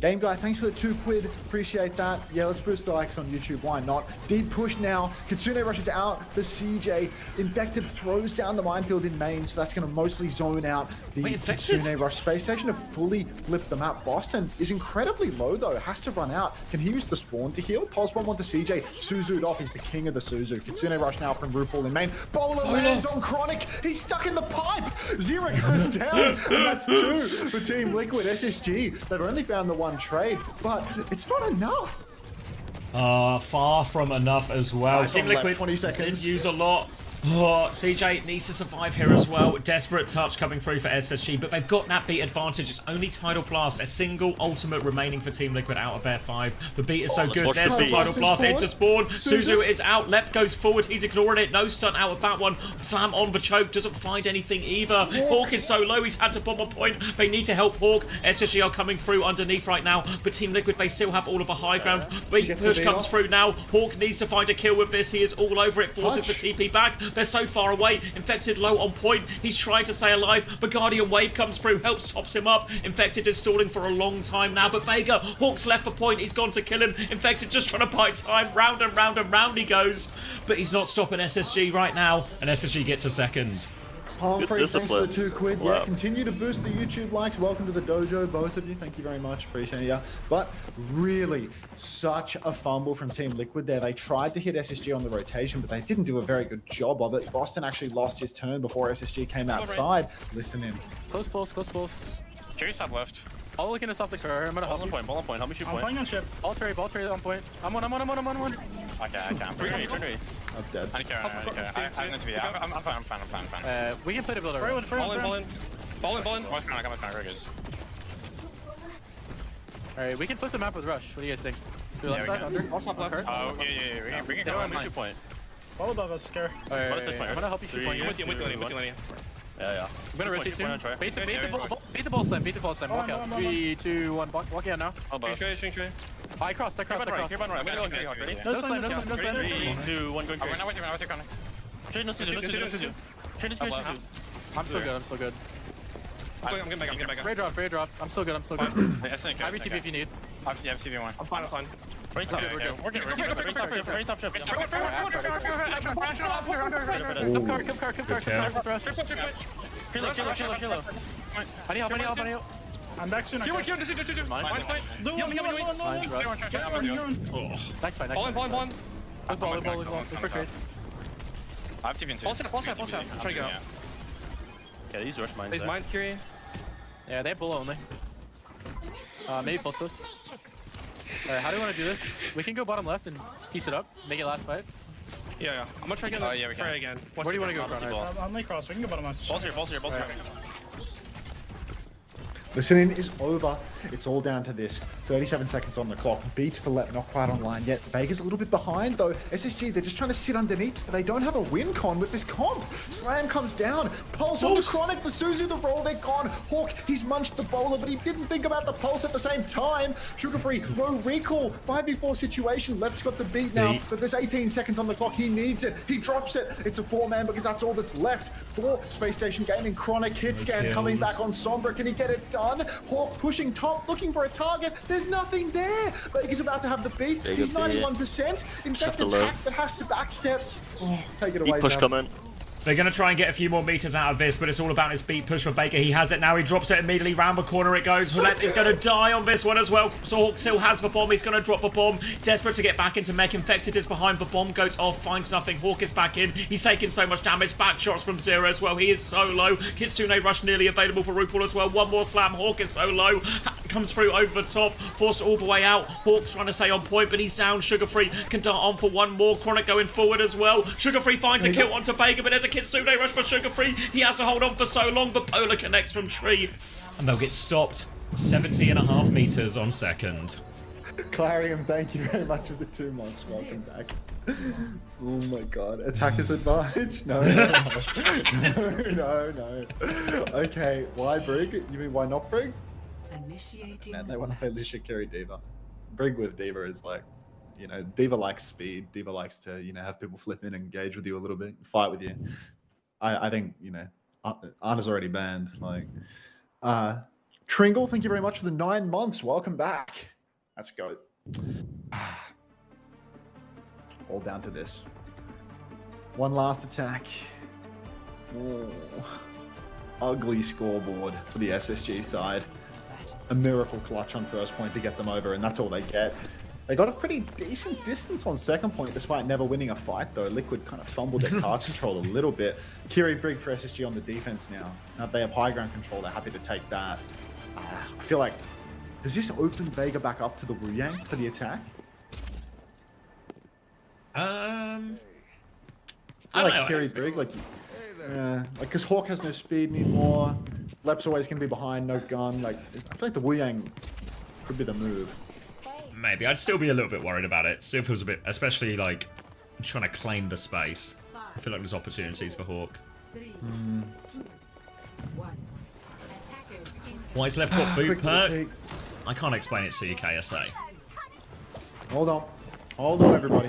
Game Guy, thanks for the 2 quid. Appreciate that. Yeah, let's boost the likes on YouTube. Why not? Deep push now. Kitsune rushes out the CJ. Infected throws down the minefield in main, so that's going to mostly zone out the Kitsune rush. Space Station to fully flip the map. Boston is incredibly low, though. Has to run out. Can he use the spawn to heal? Pulse Bomb onto CJ. Suzu'd off. He's the king of the Suzu. Kitsune rush now from RuPaul in main. Bowler lands on Chronic. He's stuck in the pipe. Zero goes down, and that's 2 for Team Liquid. SSG, they've only found the 1 trade, but it's not enough. Far from enough as well. Nice Team Liquid 20 seconds. did use a lot. Oh, CJ needs to survive here as well. Desperate touch coming through for SSG, but they've got that beat advantage. It's only Tidal Blast, a single ultimate remaining for Team Liquid out of their 5. The beat is so good. There's the Tidal Blast into spawn. Suzu is out. Lep goes forward. He's ignoring it. No stun out of that one. Slam on the choke. Doesn't find anything either. Hawk is so low. He's had to bomb a point. They need to help Hawk. SSG are coming through underneath right now, but Team Liquid, they still have all of the high ground. Beat push comes through now. Hawk needs to find a kill with this. He is all over it. Forces the TP back. They're so far away. Infected low on point. He's trying to stay alive. The Guardian Wave comes through, helps, tops him up. Infected is stalling for a long time now, but Vega, Hawk's left for point. He's gone to kill him. Infected just trying to buy time. Round and round and round he goes, but he's not stopping SSG right now, and SSG gets a second. Palm Freak, thanks for the 2 quid. Wow. Yeah, continue to boost the YouTube likes. Welcome to the dojo, both of you. Thank you very much. Appreciate you. But really, such a fumble from Team Liquid there. They tried to hit SSG on the rotation, but they didn't do a very good job of it. Boston actually lost his turn before SSG came outside. Listen in. Close pulse, close pulse. Carry's top left. I'll look into stop the car. I'm gonna help you. Ball on point. Help me shoot point. I'm playing on ship. Ball trade on point. I'm one. Okay, I can't. Turn me. I'm dead. I don't care. I have no TV. I'm fine. We can play the builder. Ball in. Oh, I got my crown. Very good. Alright, we can flip the map with Rush. What do you guys think? Do left side, under? I'll stop left. Oh, yeah. We can go on shoot point. All above us, scare. Alright, I'm gonna help you shoot point. With you, Lenny. Yeah. I'm gonna rotate soon. Beat the ball slam. Walk out. 3, 2, 1. Walk out now. Shrink. I crossed. Here, button right. I'm gonna go Gary Hawk. Ready? No slime. 3, 2, 1, going Gary. I'm with you, Connor. No Suzu. I'm still good. I'm getting back. Ray drop. I'm still good. I have TP if you need. I have CV1. I'm fine. Right top. We're good. Very top ship. Kill. I need help. I'm back soon. Kill. This is mine. That's fine. Ball in. Ball. Look for trades. I have TV in 2. Pulse out. I'm trying to get out. Yeah, these rush mines. These mines, Curie. Yeah, they have bull only. Maybe pulse close. Alright, how do you want to do this? We can go bottom left and piece it up, make it last fight. Yeah. I'm gonna try to get Freya again. Where do you want to go, Crown? I'm late cross. We can go bottom left. Ball's here. Listening is over. It's all down to this. 37 seconds on the clock. Beats for Lep, not quite online yet. Vega's a little bit behind though. SSG, they're just trying to sit underneath. They don't have a win con with this comp. Slam comes down. Pulse on the Chronic, the Suzu, the roll, they're gone. Hawk, he's munched the bowler, but he didn't think about the pulse at the same time. Sugar Free, no recall. 5v4 situation. Lep's got the beat now, but there's 18 seconds on the clock. He needs it. He drops it. It's a 4-man because that's all that's left for Space Station Gaming. Chronic hit scan coming back on Sombra. Can he get it done? Hawk pushing top, looking for a target. There's nothing there. Vega's about to have the beat. He's 91%. In fact, attack that has to backstep. Oh, take it away. Push coming. They're going to try and get a few more meters out of this, but it's all about his beat push for Vega. He has it now. He drops it immediately. Round the corner it goes. Hulette is going to die on this one as well. So Hawk still has the bomb. He's going to drop the bomb. Desperate to get back into mech. Infected is behind. The bomb goes off. Finds nothing. Hawk is back in. He's taking so much damage. Back shots from Zero as well. He is so low. Kitsune Rush nearly available for RuPaul as well. One more slam. Hawk is so low. Comes through over the top. Forced all the way out. Hawk's trying to stay on point, but he's down. Sugar Free can dart on for one more. Chronic going forward as well. Sugar Free finds a kill onto Vega, but there's a Kitsune Rush for Sugar Free. He has to hold on for so long, but Polar connects from Tree. And they'll get stopped 70.5 meters on second. Clarion, thank you very much for the 2 months. Welcome back. Oh my god. Attacker's advantage? No. No. Okay, why Brig? You mean why not Brig? Man, they want to play Lucia carry Diva. Brig with Diva is like, you know, Diva likes speed. Diva likes to, you know, have people flip in and engage with you a little bit, fight with you. I think, you know, Anna's already banned. Like, Tringle, thank you very much for the 9 months. Welcome back. Let's go. All down to this. One last attack. Oh, ugly scoreboard for the SSG side. A miracle clutch on first point to get them over, and that's all they get. They got a pretty decent distance on second point, despite never winning a fight, though. Liquid kind of fumbled their card control a little bit. Kiri Brig for SSG on the defense now. Now that they have high ground control, they're happy to take that. I feel like, does this open Vega back up to the Wu Yang for the attack? I don't know. Kiri Brig, like, because Hawk has no speed anymore. Lep's always going to be behind, no gun. Like, I feel like the Wu Yang could be the move. Maybe. I'd still be a little bit worried about it. Still feels a bit, especially like trying to claim the space. I feel like there's opportunities for Hawk. Why is left foot boot perk? I can't explain it to you, KSA. Hold on, everybody.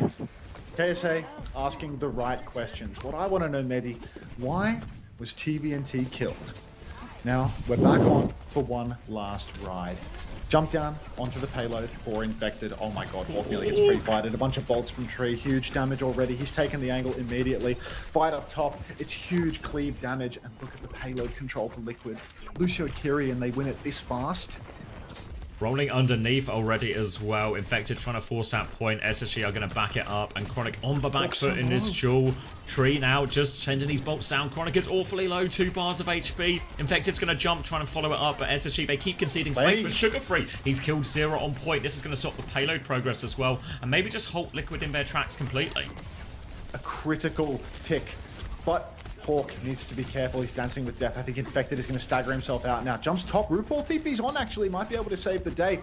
KSA asking the right questions. What I want to know, Medi, why was TVNT killed? Now, we're back on for one last ride. Jump down onto the payload for Infected. Oh my god, Hawk nearly gets pre-fighted. A bunch of bolts from Tree. Huge damage already. He's taken the angle immediately. Fight up top. It's huge cleave damage. And look at the payload control for Liquid. Lucio Kiri, and they win it this fast. Rolling underneath already as well. Infected trying to force that point. SSG are going to back it up. And Chronic on the back foot in this duel. Tree now just sending these bolts down. Chronic is awfully low. 2 bars of HP. Infected's going to jump, trying to follow it up. But SSG, they keep conceding space. But Sugar Free, he's killed Zero on point. This is going to stop the payload progress as well. And maybe just halt Liquid in their tracks completely. A critical pick. But Hawk needs to be careful. He's dancing with death. I think Infected is going to stagger himself out now. Jumps top. RuPaul TP's on, actually. Might be able to save the day.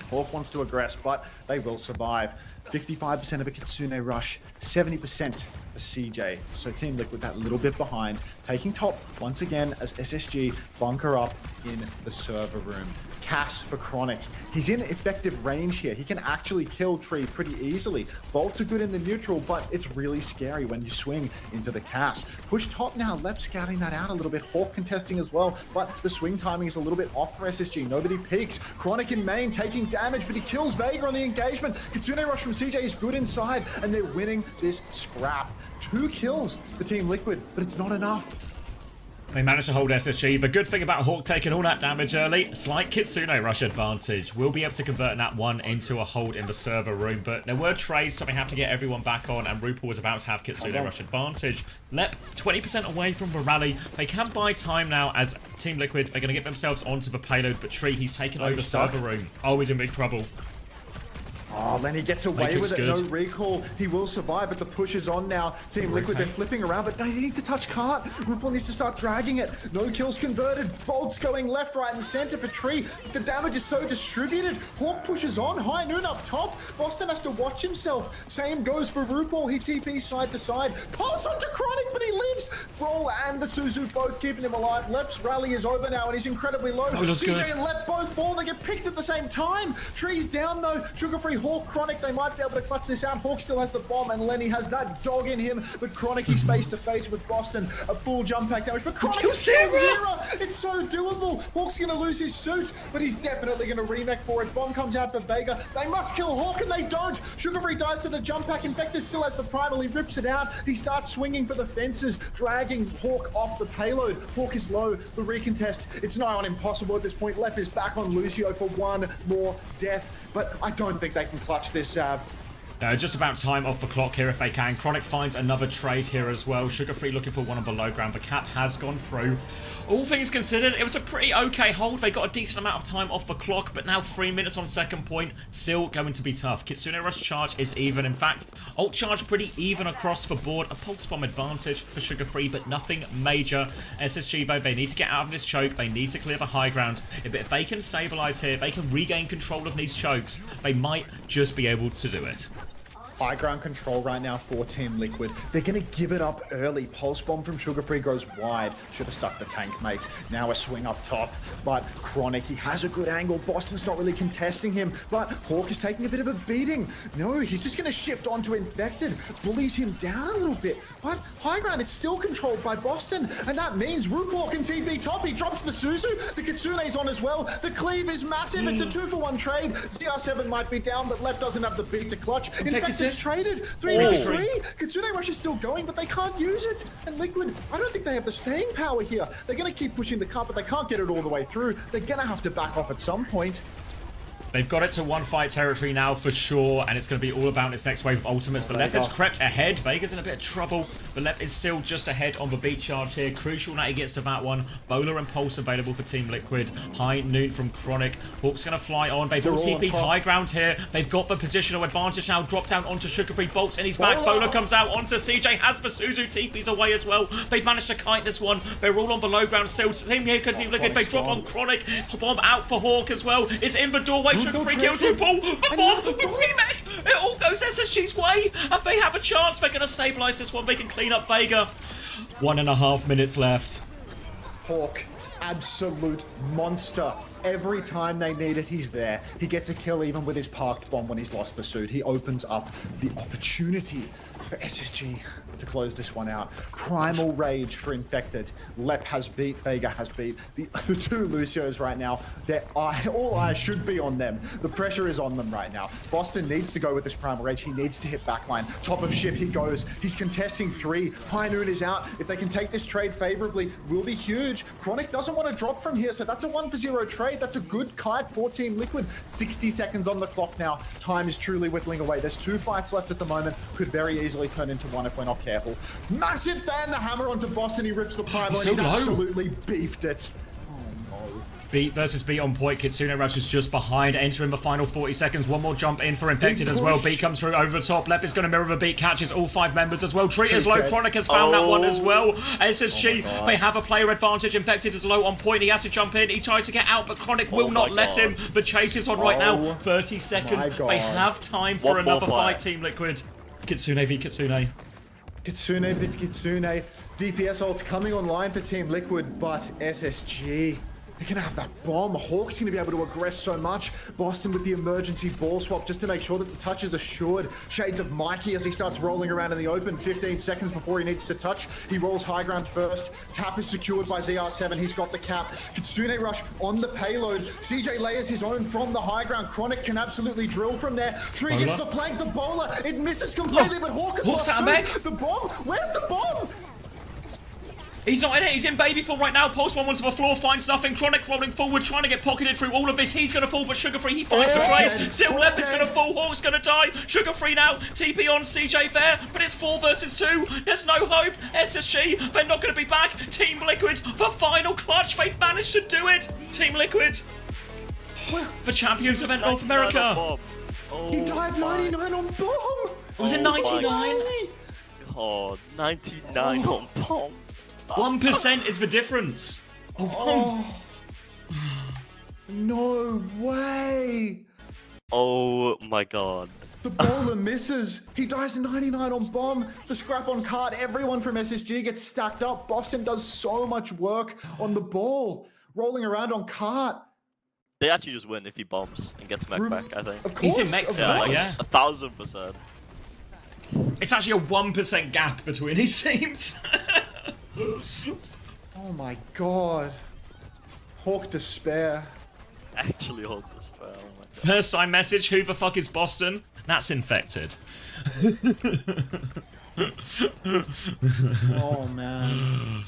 Hawk wants to aggress, but they will survive. 55% of a Kitsune Rush. 70% a CJ. So Team Liquid that little bit behind. Taking top once again as SSG bunker up in the server room. Cass for Chronic. He's in effective range here. He can actually kill Tree pretty easily. Bolts are good in the neutral, but it's really scary when you swing into the Cass. Push top now. Lep scouting that out a little bit. Hawk contesting as well, but the swing timing is a little bit off for SSG. Nobody peeks. Chronic in main taking damage, but he kills Vega on the engagement. Kitsune Rush from CJ is good inside, and they're winning this scrap. 2 kills for Team Liquid, but it's not enough. They managed to hold SSG. The good thing about Hawk taking all that damage early, slight Kitsune Rush advantage. We'll be able to convert that one into a hold in the server room, but there were trades, so we have to get everyone back on, and RuPaul was about to have Kitsune Rush advantage. Lep, 20% away from the rally. They can buy time now as Team Liquid are going to get themselves onto the payload, but Tree, he's taken over the server room. Oh, he's in big trouble. Oh, Lenny gets away with it. good. No recall. He will survive, but the push is on now. Team Liquid, they're flipping around, but they need to touch cart. RuPaul needs to start dragging it. No kills converted. Bolts going left, right, and center for Tree. The damage is so distributed. Hawk pushes on. High Noon up top. Boston has to watch himself. Same goes for RuPaul. He TPs side to side. Pulse onto Chronic, but he lives. Roll and the Suzu both keeping him alive. Lep's rally is over now, and he's incredibly low. CJ and Lep both fall. They get picked at the same time. Tree's down, though. Sugar-free Hawk, Chronic, they might be able to clutch this out. Hawk still has the bomb, and Lenny has that dog in him, but Chronic, he's face-to-face with Boston. A full jump pack damage, but Chronic is still zero. It's so doable. Hawk's going to lose his suit, but he's definitely going to remake for it. Bomb comes out for Vega. They must kill Hawk, and they don't. Sugar-free dies to the jump pack. Infector still has the primal. He rips it out. He starts swinging for the fences, dragging Hawk off the payload. Hawk is low. The recontest, it's nigh on impossible at this point. Lep is back on Lucio for one more death, but I don't think they can clutch this, Sav. Just about time off the clock here if they can. Chronic finds another trade here as well. Sugar-free looking for one on below ground. The cap has gone through. All things considered, it was a pretty okay hold. They got a decent amount of time off the clock, but now 3 minutes on second point. Still going to be tough. Kitsune Rush charge is even. In fact, ult charge pretty even across the board. A pulse bomb advantage for Sugar-free, but nothing major. SSG, though, they need to get out of this choke. They need to clear the high ground. If they can stabilize here, they can regain control of these chokes. They might just be able to do it. High ground control right now for Team Liquid. They're going to give it up early. Pulse bomb from Sugar-free goes wide. Should have stuck the tank, mates. Now a swing up top. But Chronic, he has a good angle. Boston's not really contesting him. But Hawk is taking a bit of a beating. No, he's just going to shift onto Infected. Bullies him down a little bit. But high ground, it's still controlled by Boston. And that means RuPaul can TP top. He drops the Suzu. The Kitsune's on as well. The cleave is massive. It's a 2-for-1 trade. CR7 might be down, but Left doesn't have the beat to clutch. Infected traded 3v3. Kitsune Rush is still going, but they can't use it. And Liquid, I don't think they have the staying power here. They're going to keep pushing the cut, but they can't get it all the way through. They're going to have to back off at some point. They've got it to one fight territory now for sure, and it's going to be all about its next wave of ultimates. But Lep has crept ahead. Vega's in a bit of trouble, but Lep is still just ahead on the beat charge here. Crucial that he gets to that one. Bowler and Pulse available for Team Liquid. High Noon from Chronic. Hawk's going to fly on. They've all TP'd high ground here. They've got the positional advantage now. Drop down onto Sugar-free. Bolts in his back. Bowler comes out onto CJ. Has the Suzu. TP's away as well. They've managed to kite this one. They're all on the low ground still. Team Liquid. They drop on Chronic. Bomb out for Hawk as well. It's in the doorway. Sugar-free kills RuPaul. The bomb, the remake. It all goes SSG's way, and they have a chance. They're going to stabilize this one. They can clean up Vega. 1.5 minutes left. Hawk, absolute monster. Every time they need it, he's there. He gets a kill even with his parked bomb when he's lost the suit. He opens up the opportunity for SSG to close this one out. Primal Rage for Infected. Lep has beat, Vega has beat. The two Lucios right now, all eyes should be on them. The pressure is on them right now. Boston needs to go with this Primal Rage. He needs to hit backline. Top of ship he goes. He's contesting 3. High Noon is out. If they can take this trade favorably, will be huge. Chronic doesn't want to drop from here, so that's a 1-for-0 trade. That's a good kite for Team Liquid. 60 seconds on the clock now. Time is truly whittling away. There's 2 fights left at the moment. Could very easily turn into one if we're not careful. Massive fan, the hammer onto Boston. He rips the primal and he's absolutely beefed it. Beat versus Beat on point. Kitsune Rush is just behind, entering the final 40 seconds. One more jump in for Infected as well. Beat comes through over the top. Lep is going to mirror the Beat, catches all 5 members as well. Treat is low. Chronic has found that one as well. SSG, they have a player advantage. Infected is low on point. He has to jump in. He tries to get out, but Chronic will not let him. The chase is on right now. 30 seconds. They have time for another fight, Team Liquid. Kitsune v Kitsune. Kitsune v Kitsune. DPS ults coming online for Team Liquid, but SSG, they're going to have that bomb. Hawk's going to be able to aggress so much. Boston with the emergency ball swap just to make sure that the touch is assured. Shades of Mikey as he starts rolling around in the open. 15 seconds before he needs to touch. He rolls high ground first. Tap is secured by ZR7. He's got the cap. Kitsune Rush on the payload. CJ layers his own from the high ground. Chronic can absolutely drill from there. Tree gets the flank. The bowler. It misses completely, but Hawk has lost suit. The bomb. Where's the bomb? He's not in it. He's in baby form right now. Pulse one onto the floor, finds nothing. Chronic rolling forward, trying to get pocketed through all of this. He's going to fall, but Sugar-free, he finds the trade. Still left, it's going to fall. Hawk's going to die. Sugar-free now. TP on CJ there, but it's 4 versus 2. There's no hope. SSG, they're not going to be back. Team Liquid, the final clutch. They've managed to do it. Team Liquid, the champions of North America. Oh, He died 99 on bomb. Was it 99? Oh, 99 on bomb. 1% is the difference. Oh, No way. Oh my god. The bowler misses. He dies 99 on bomb. The scrap on cart. Everyone from SSG gets stacked up. Boston does so much work on the ball, rolling around on cart. They actually just win if he bombs and gets mech back, I think. Of course, he's in mech of back, course. yeah. 1000%. It's actually a 1% gap between these teams. Oh my god. Hawk despair. Actually hold this spell. Oh my god. First time message, who the fuck is Boston? That's infected. Oh man.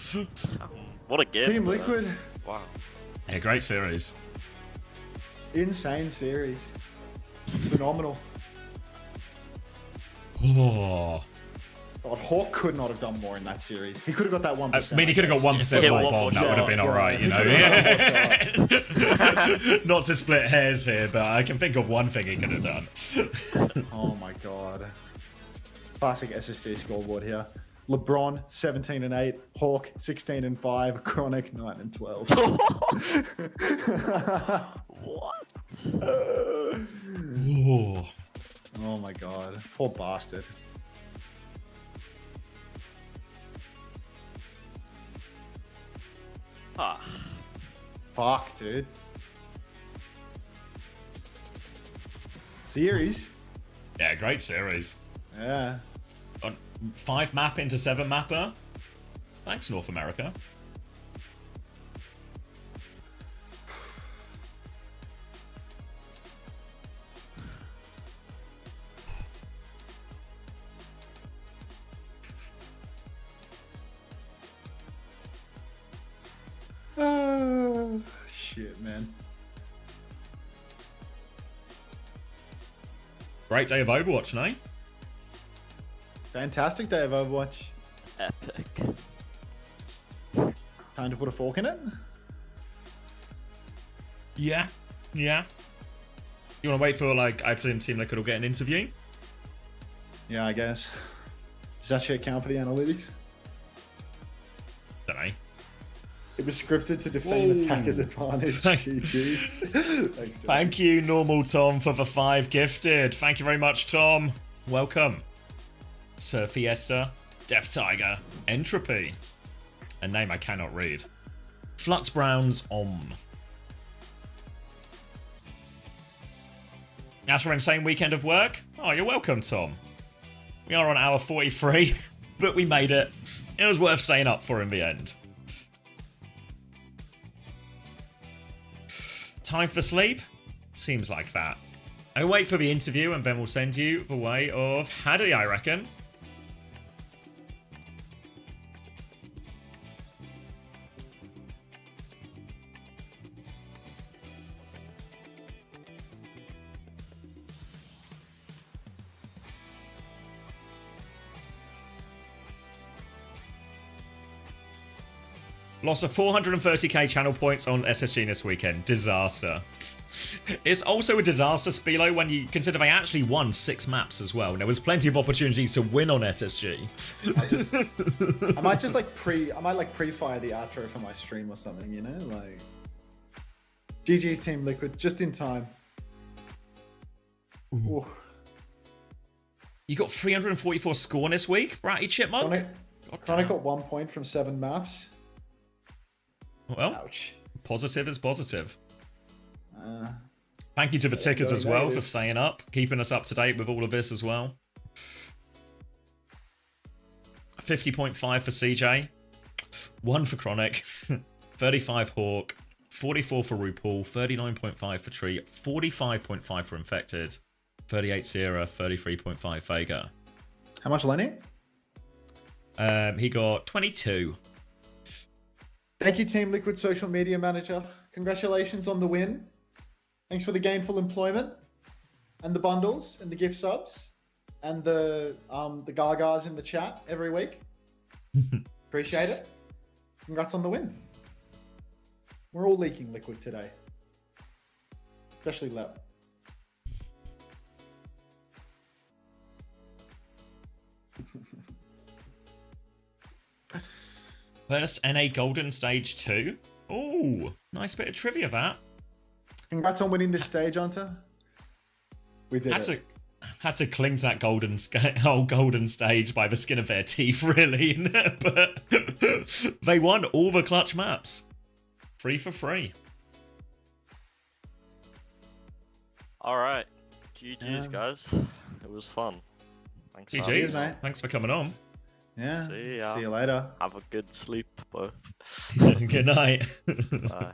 What a game. Team Liquid. Wow. Yeah, great series. Insane series. Phenomenal. Oh. God, Hawk could not have done more in that series. He could have got that 1%. I mean, he could have got 1% more bomb. That would have been alright, you know. Not to split hairs here, but I can think of one thing he could have done. Oh my god. Classic SSG scoreboard here. LeBron 17 and 8, Hawk 16 and 5, Chronic 9 and 12. What? Oh my god. Poor bastard. Ah. Fuck, dude. Series. Yeah, great series. Yeah. On 5 map into 7 mapper. Thanks, North America. Oh, shit, man. Great day of Overwatch, no? Fantastic day of Overwatch. Epic. Time to put a fork in it? Yeah. Yeah. You want to wait for, like, I presume Team Liquid will get an interview? Yeah, I guess. Does that shit count for the analytics? Don't know. It was scripted to defame attackers' advantage. GG's. Thanks, Tom. Thank you, Normal Tom, for the 5 gifted. Thank you very much, Tom. Welcome. Sir Fiesta, Death Tiger, Entropy. A name I cannot read. Flux Browns As for insane weekend of work, oh, you're welcome, Tom. We are on hour 43, but we made it. It was worth staying up for in the end. Time for sleep? Seems like that. I wait for the interview and then we'll send you the way of Haddy, I reckon. Lost of 430k channel points on SSG this weekend. Disaster. It's also a disaster, Spilo, when you consider they actually won 6 maps as well. And there was plenty of opportunities to win on SSG. I might just like pre-fire the outro for my stream or something, you know? Like GG's Team Liquid, just in time. You got 344 score this week, Bratty Chipmunk? Chronic got 1 point from 7 maps. Well, ouch. Positive is positive. Thank you to the tickers as well for staying up, keeping us up to date with all of this as well. 50.5 for CJ, 1 for Chronic, 35 Hawk, 44 for RuPaul, 39.5 for Tree, 45.5 for Infected, 38 Sierra, 33.5 Vega. How much Lenny? He got 22. Thank you, Team Liquid Social Media Manager. Congratulations on the win. Thanks for the gainful employment and the bundles and the gift subs and the gagas in the chat every week. Appreciate it. Congrats on the win. We're all leaking Liquid today. Especially Lep. First NA Golden Stage 2. Oh, nice bit of trivia, that. Congrats on winning this stage, Hunter. We did it. Had to cling to that golden stage by the skin of their teeth, really. But they won all the clutch maps. 3 for 3. Alright. GG's, guys. It was fun. Thanks, GG's. Thanks for coming on. Yeah. See ya. See you later. Have a good sleep, both. Good night. Bye.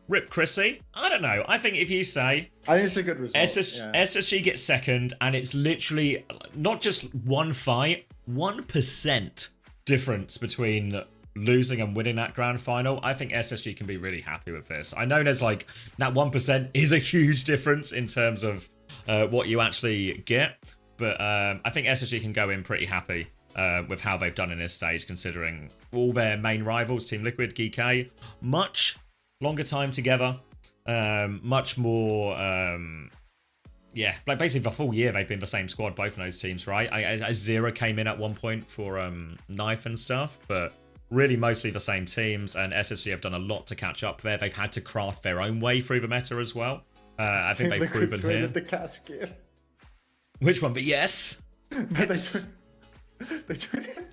Rip Chrissy? I don't know. I think if you say... I think it's a good result. SSG gets second, and it's literally not just one fight, 1% difference between losing and winning that grand final. I think SSG can be really happy with this. I know there's like, that 1% is a huge difference in terms of what you actually get, but I think SSG can go in pretty happy with how they've done in this stage, considering all their main rivals, Team Liquid, GK, much longer time together, much more, yeah, like basically the full year they've been the same squad, both of those teams, right? Zero came in at one point for Knife and stuff, but really mostly the same teams, and SSG have done a lot to catch up there. They've had to craft their own way through the meta as well. I think they've proven here. The casket. Which one? But yes. They tweeted.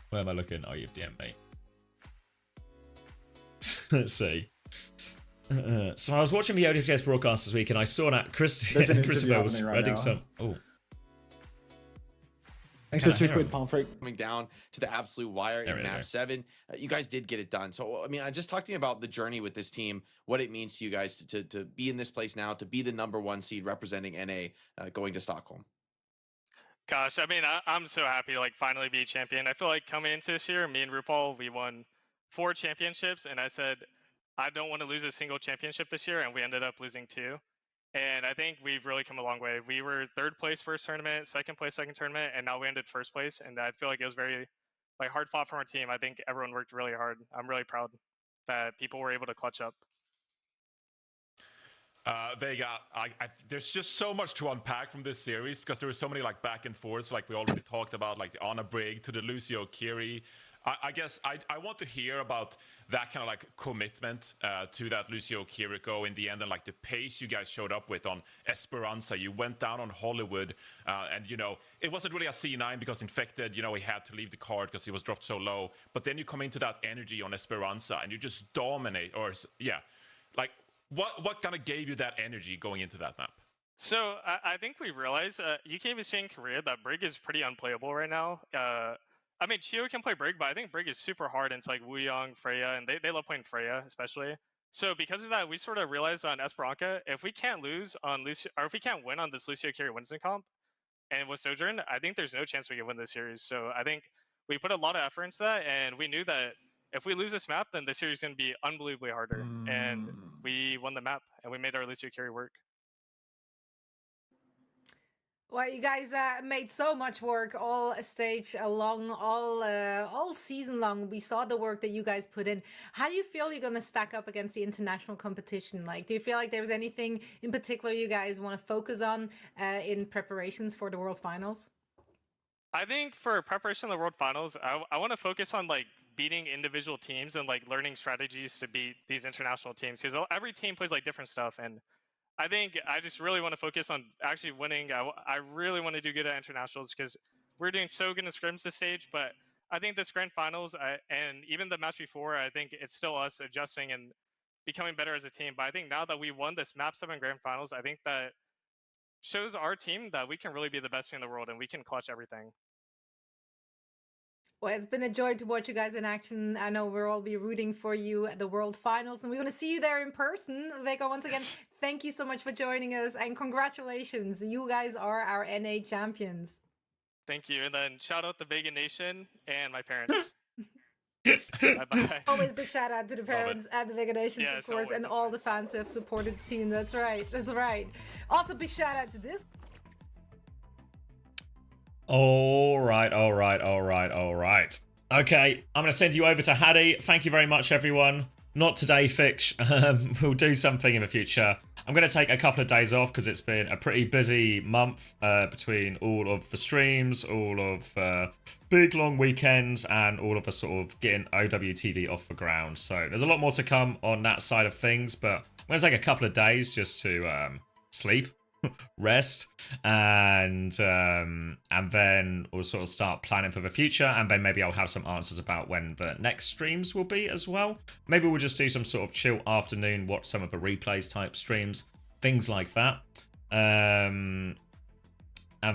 Where am I looking? Oh, you've DM'd me. Let's see. So I was watching the OWCS broadcast this week, and I saw that Christopher was reading some. Oh. Thanks for 2 quid, Palm Freak. Coming down to the absolute wire in map 7. You guys did get it done. So, I mean, I just talked to you about the journey with this team, what it means to you guys to be in this place now, to be the #1 seed representing NA going to Stockholm. Gosh, I mean, I'm so happy to like finally be a champion. I feel like coming into this year, me and RuPaul, we won 4 championships, and I said, I don't want to lose a single championship this year, and we ended up losing 2. And I think we've really come a long way. We were 3rd place first tournament, 2nd place second tournament, and now we ended 1st place. And I feel like it was very like hard fought from our team. I think everyone worked really hard. I'm really proud that people were able to clutch up. There's just so much to unpack from this series because there were so many like back and forths, like we already talked about, like the Ana Brig to the Lucio Kiri. I guess I want to hear about that kind of like commitment to that Lucio Kiriko in the end, and like the pace you guys showed up with on Esperanza. You went down on Hollywood, and you know it wasn't really a C9 because Infected, you know, he had to leave the card because he was dropped so low. But then you come into that energy on Esperanza and you just dominate, or yeah, like. What kind of gave you that energy going into that map? So I think we realized you can't be seeing Korea that Brig is pretty unplayable right now. I mean, Chio can play Brig, but I think Brig is super hard into like Wooyoung, Freya, and they love playing Freya especially. So because of that, we sort of realized on Esperanza, if we can't lose on Lucio, or if we can't win on this Lucio Kiri Winston comp, and with Sojourn, I think there's no chance we can win this series. So I think we put a lot of effort into that, and we knew that if we lose this map, then the series is going to be unbelievably harder. And we won the map, and we made our Lucio Kiri work. Well, you guys made so much work all stage along, all season long. We saw the work that you guys put in. How do you feel you're going to stack up against the international competition? Like, do you feel like there's anything in particular you guys want to focus on in preparations for the World Finals? I think for preparation of the World Finals, I want to focus on like beating individual teams and like learning strategies to beat these international teams, because every team plays like different stuff. And I think I just really want to focus on actually winning. I really want to do good at internationals because we're doing so good in scrims this stage. But I think this grand finals and even the match before, I think it's still us adjusting and becoming better as a team. But I think now that we won this map 7 grand finals, I think that shows our team that we can really be the best team in the world and we can clutch everything. Well, it's been a joy to watch you guys in action. I know we'll all be rooting for you at the World Finals, and we're going to see you there in person. Vega, once again, thank you so much for joining us, and congratulations. You guys are our NA champions. Thank you, and then shout out the Vega Nation and my parents. Bye-bye. Always big shout out to the parents and the Vega Nation, of course, and all the fans who have supported the team. That's right. That's right. Also, big shout out to this. All right. Okay, I'm going to send you over to Hadi. Thank you very much, everyone. not today, Fitch. We'll do something in the future. I'm going to take a couple of days off because it's been a pretty busy month between all of the streams, all of big long weekends, and all of us sort of getting OWTV off the ground. So there's a lot more to come on that side of things, but I'm going to take a couple of days just to sleep, rest, and then we'll sort of start planning for the future, and then maybe I'll have some answers about when the next streams will be as well. Maybe we'll just do some sort of chill afternoon, watch some of the replays type streams, things like that. And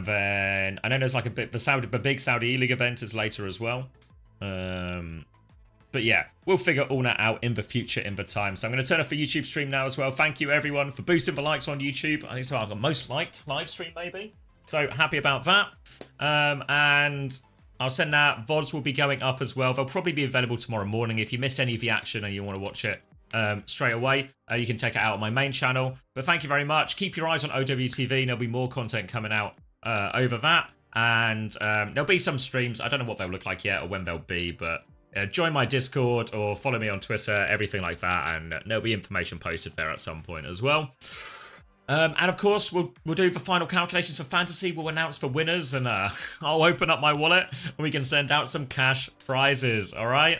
then I know there's like a bit the big Saudi E-League event is later as well. But yeah, we'll figure all that out in the future, in the time. So I'm going to turn off the YouTube stream now as well. Thank you, everyone, for boosting the likes on YouTube. I think it's our most liked live stream, maybe. So happy about that. And I'll send that. VODs will be going up as well. They'll probably be available tomorrow morning. If you miss any of the action and you want to watch it straight away, you can check it out on my main channel. But thank you very much. Keep your eyes on OWTV. There'll be more content coming out over that. And there'll be some streams. I don't know what they'll look like yet or when they'll be, but join my Discord or follow me on Twitter, everything like that, and there'll be information posted there at some point as well. And of course, we'll do the final calculations for fantasy. We'll announce the winners, and I'll open up my wallet and we can send out some cash prizes. All right.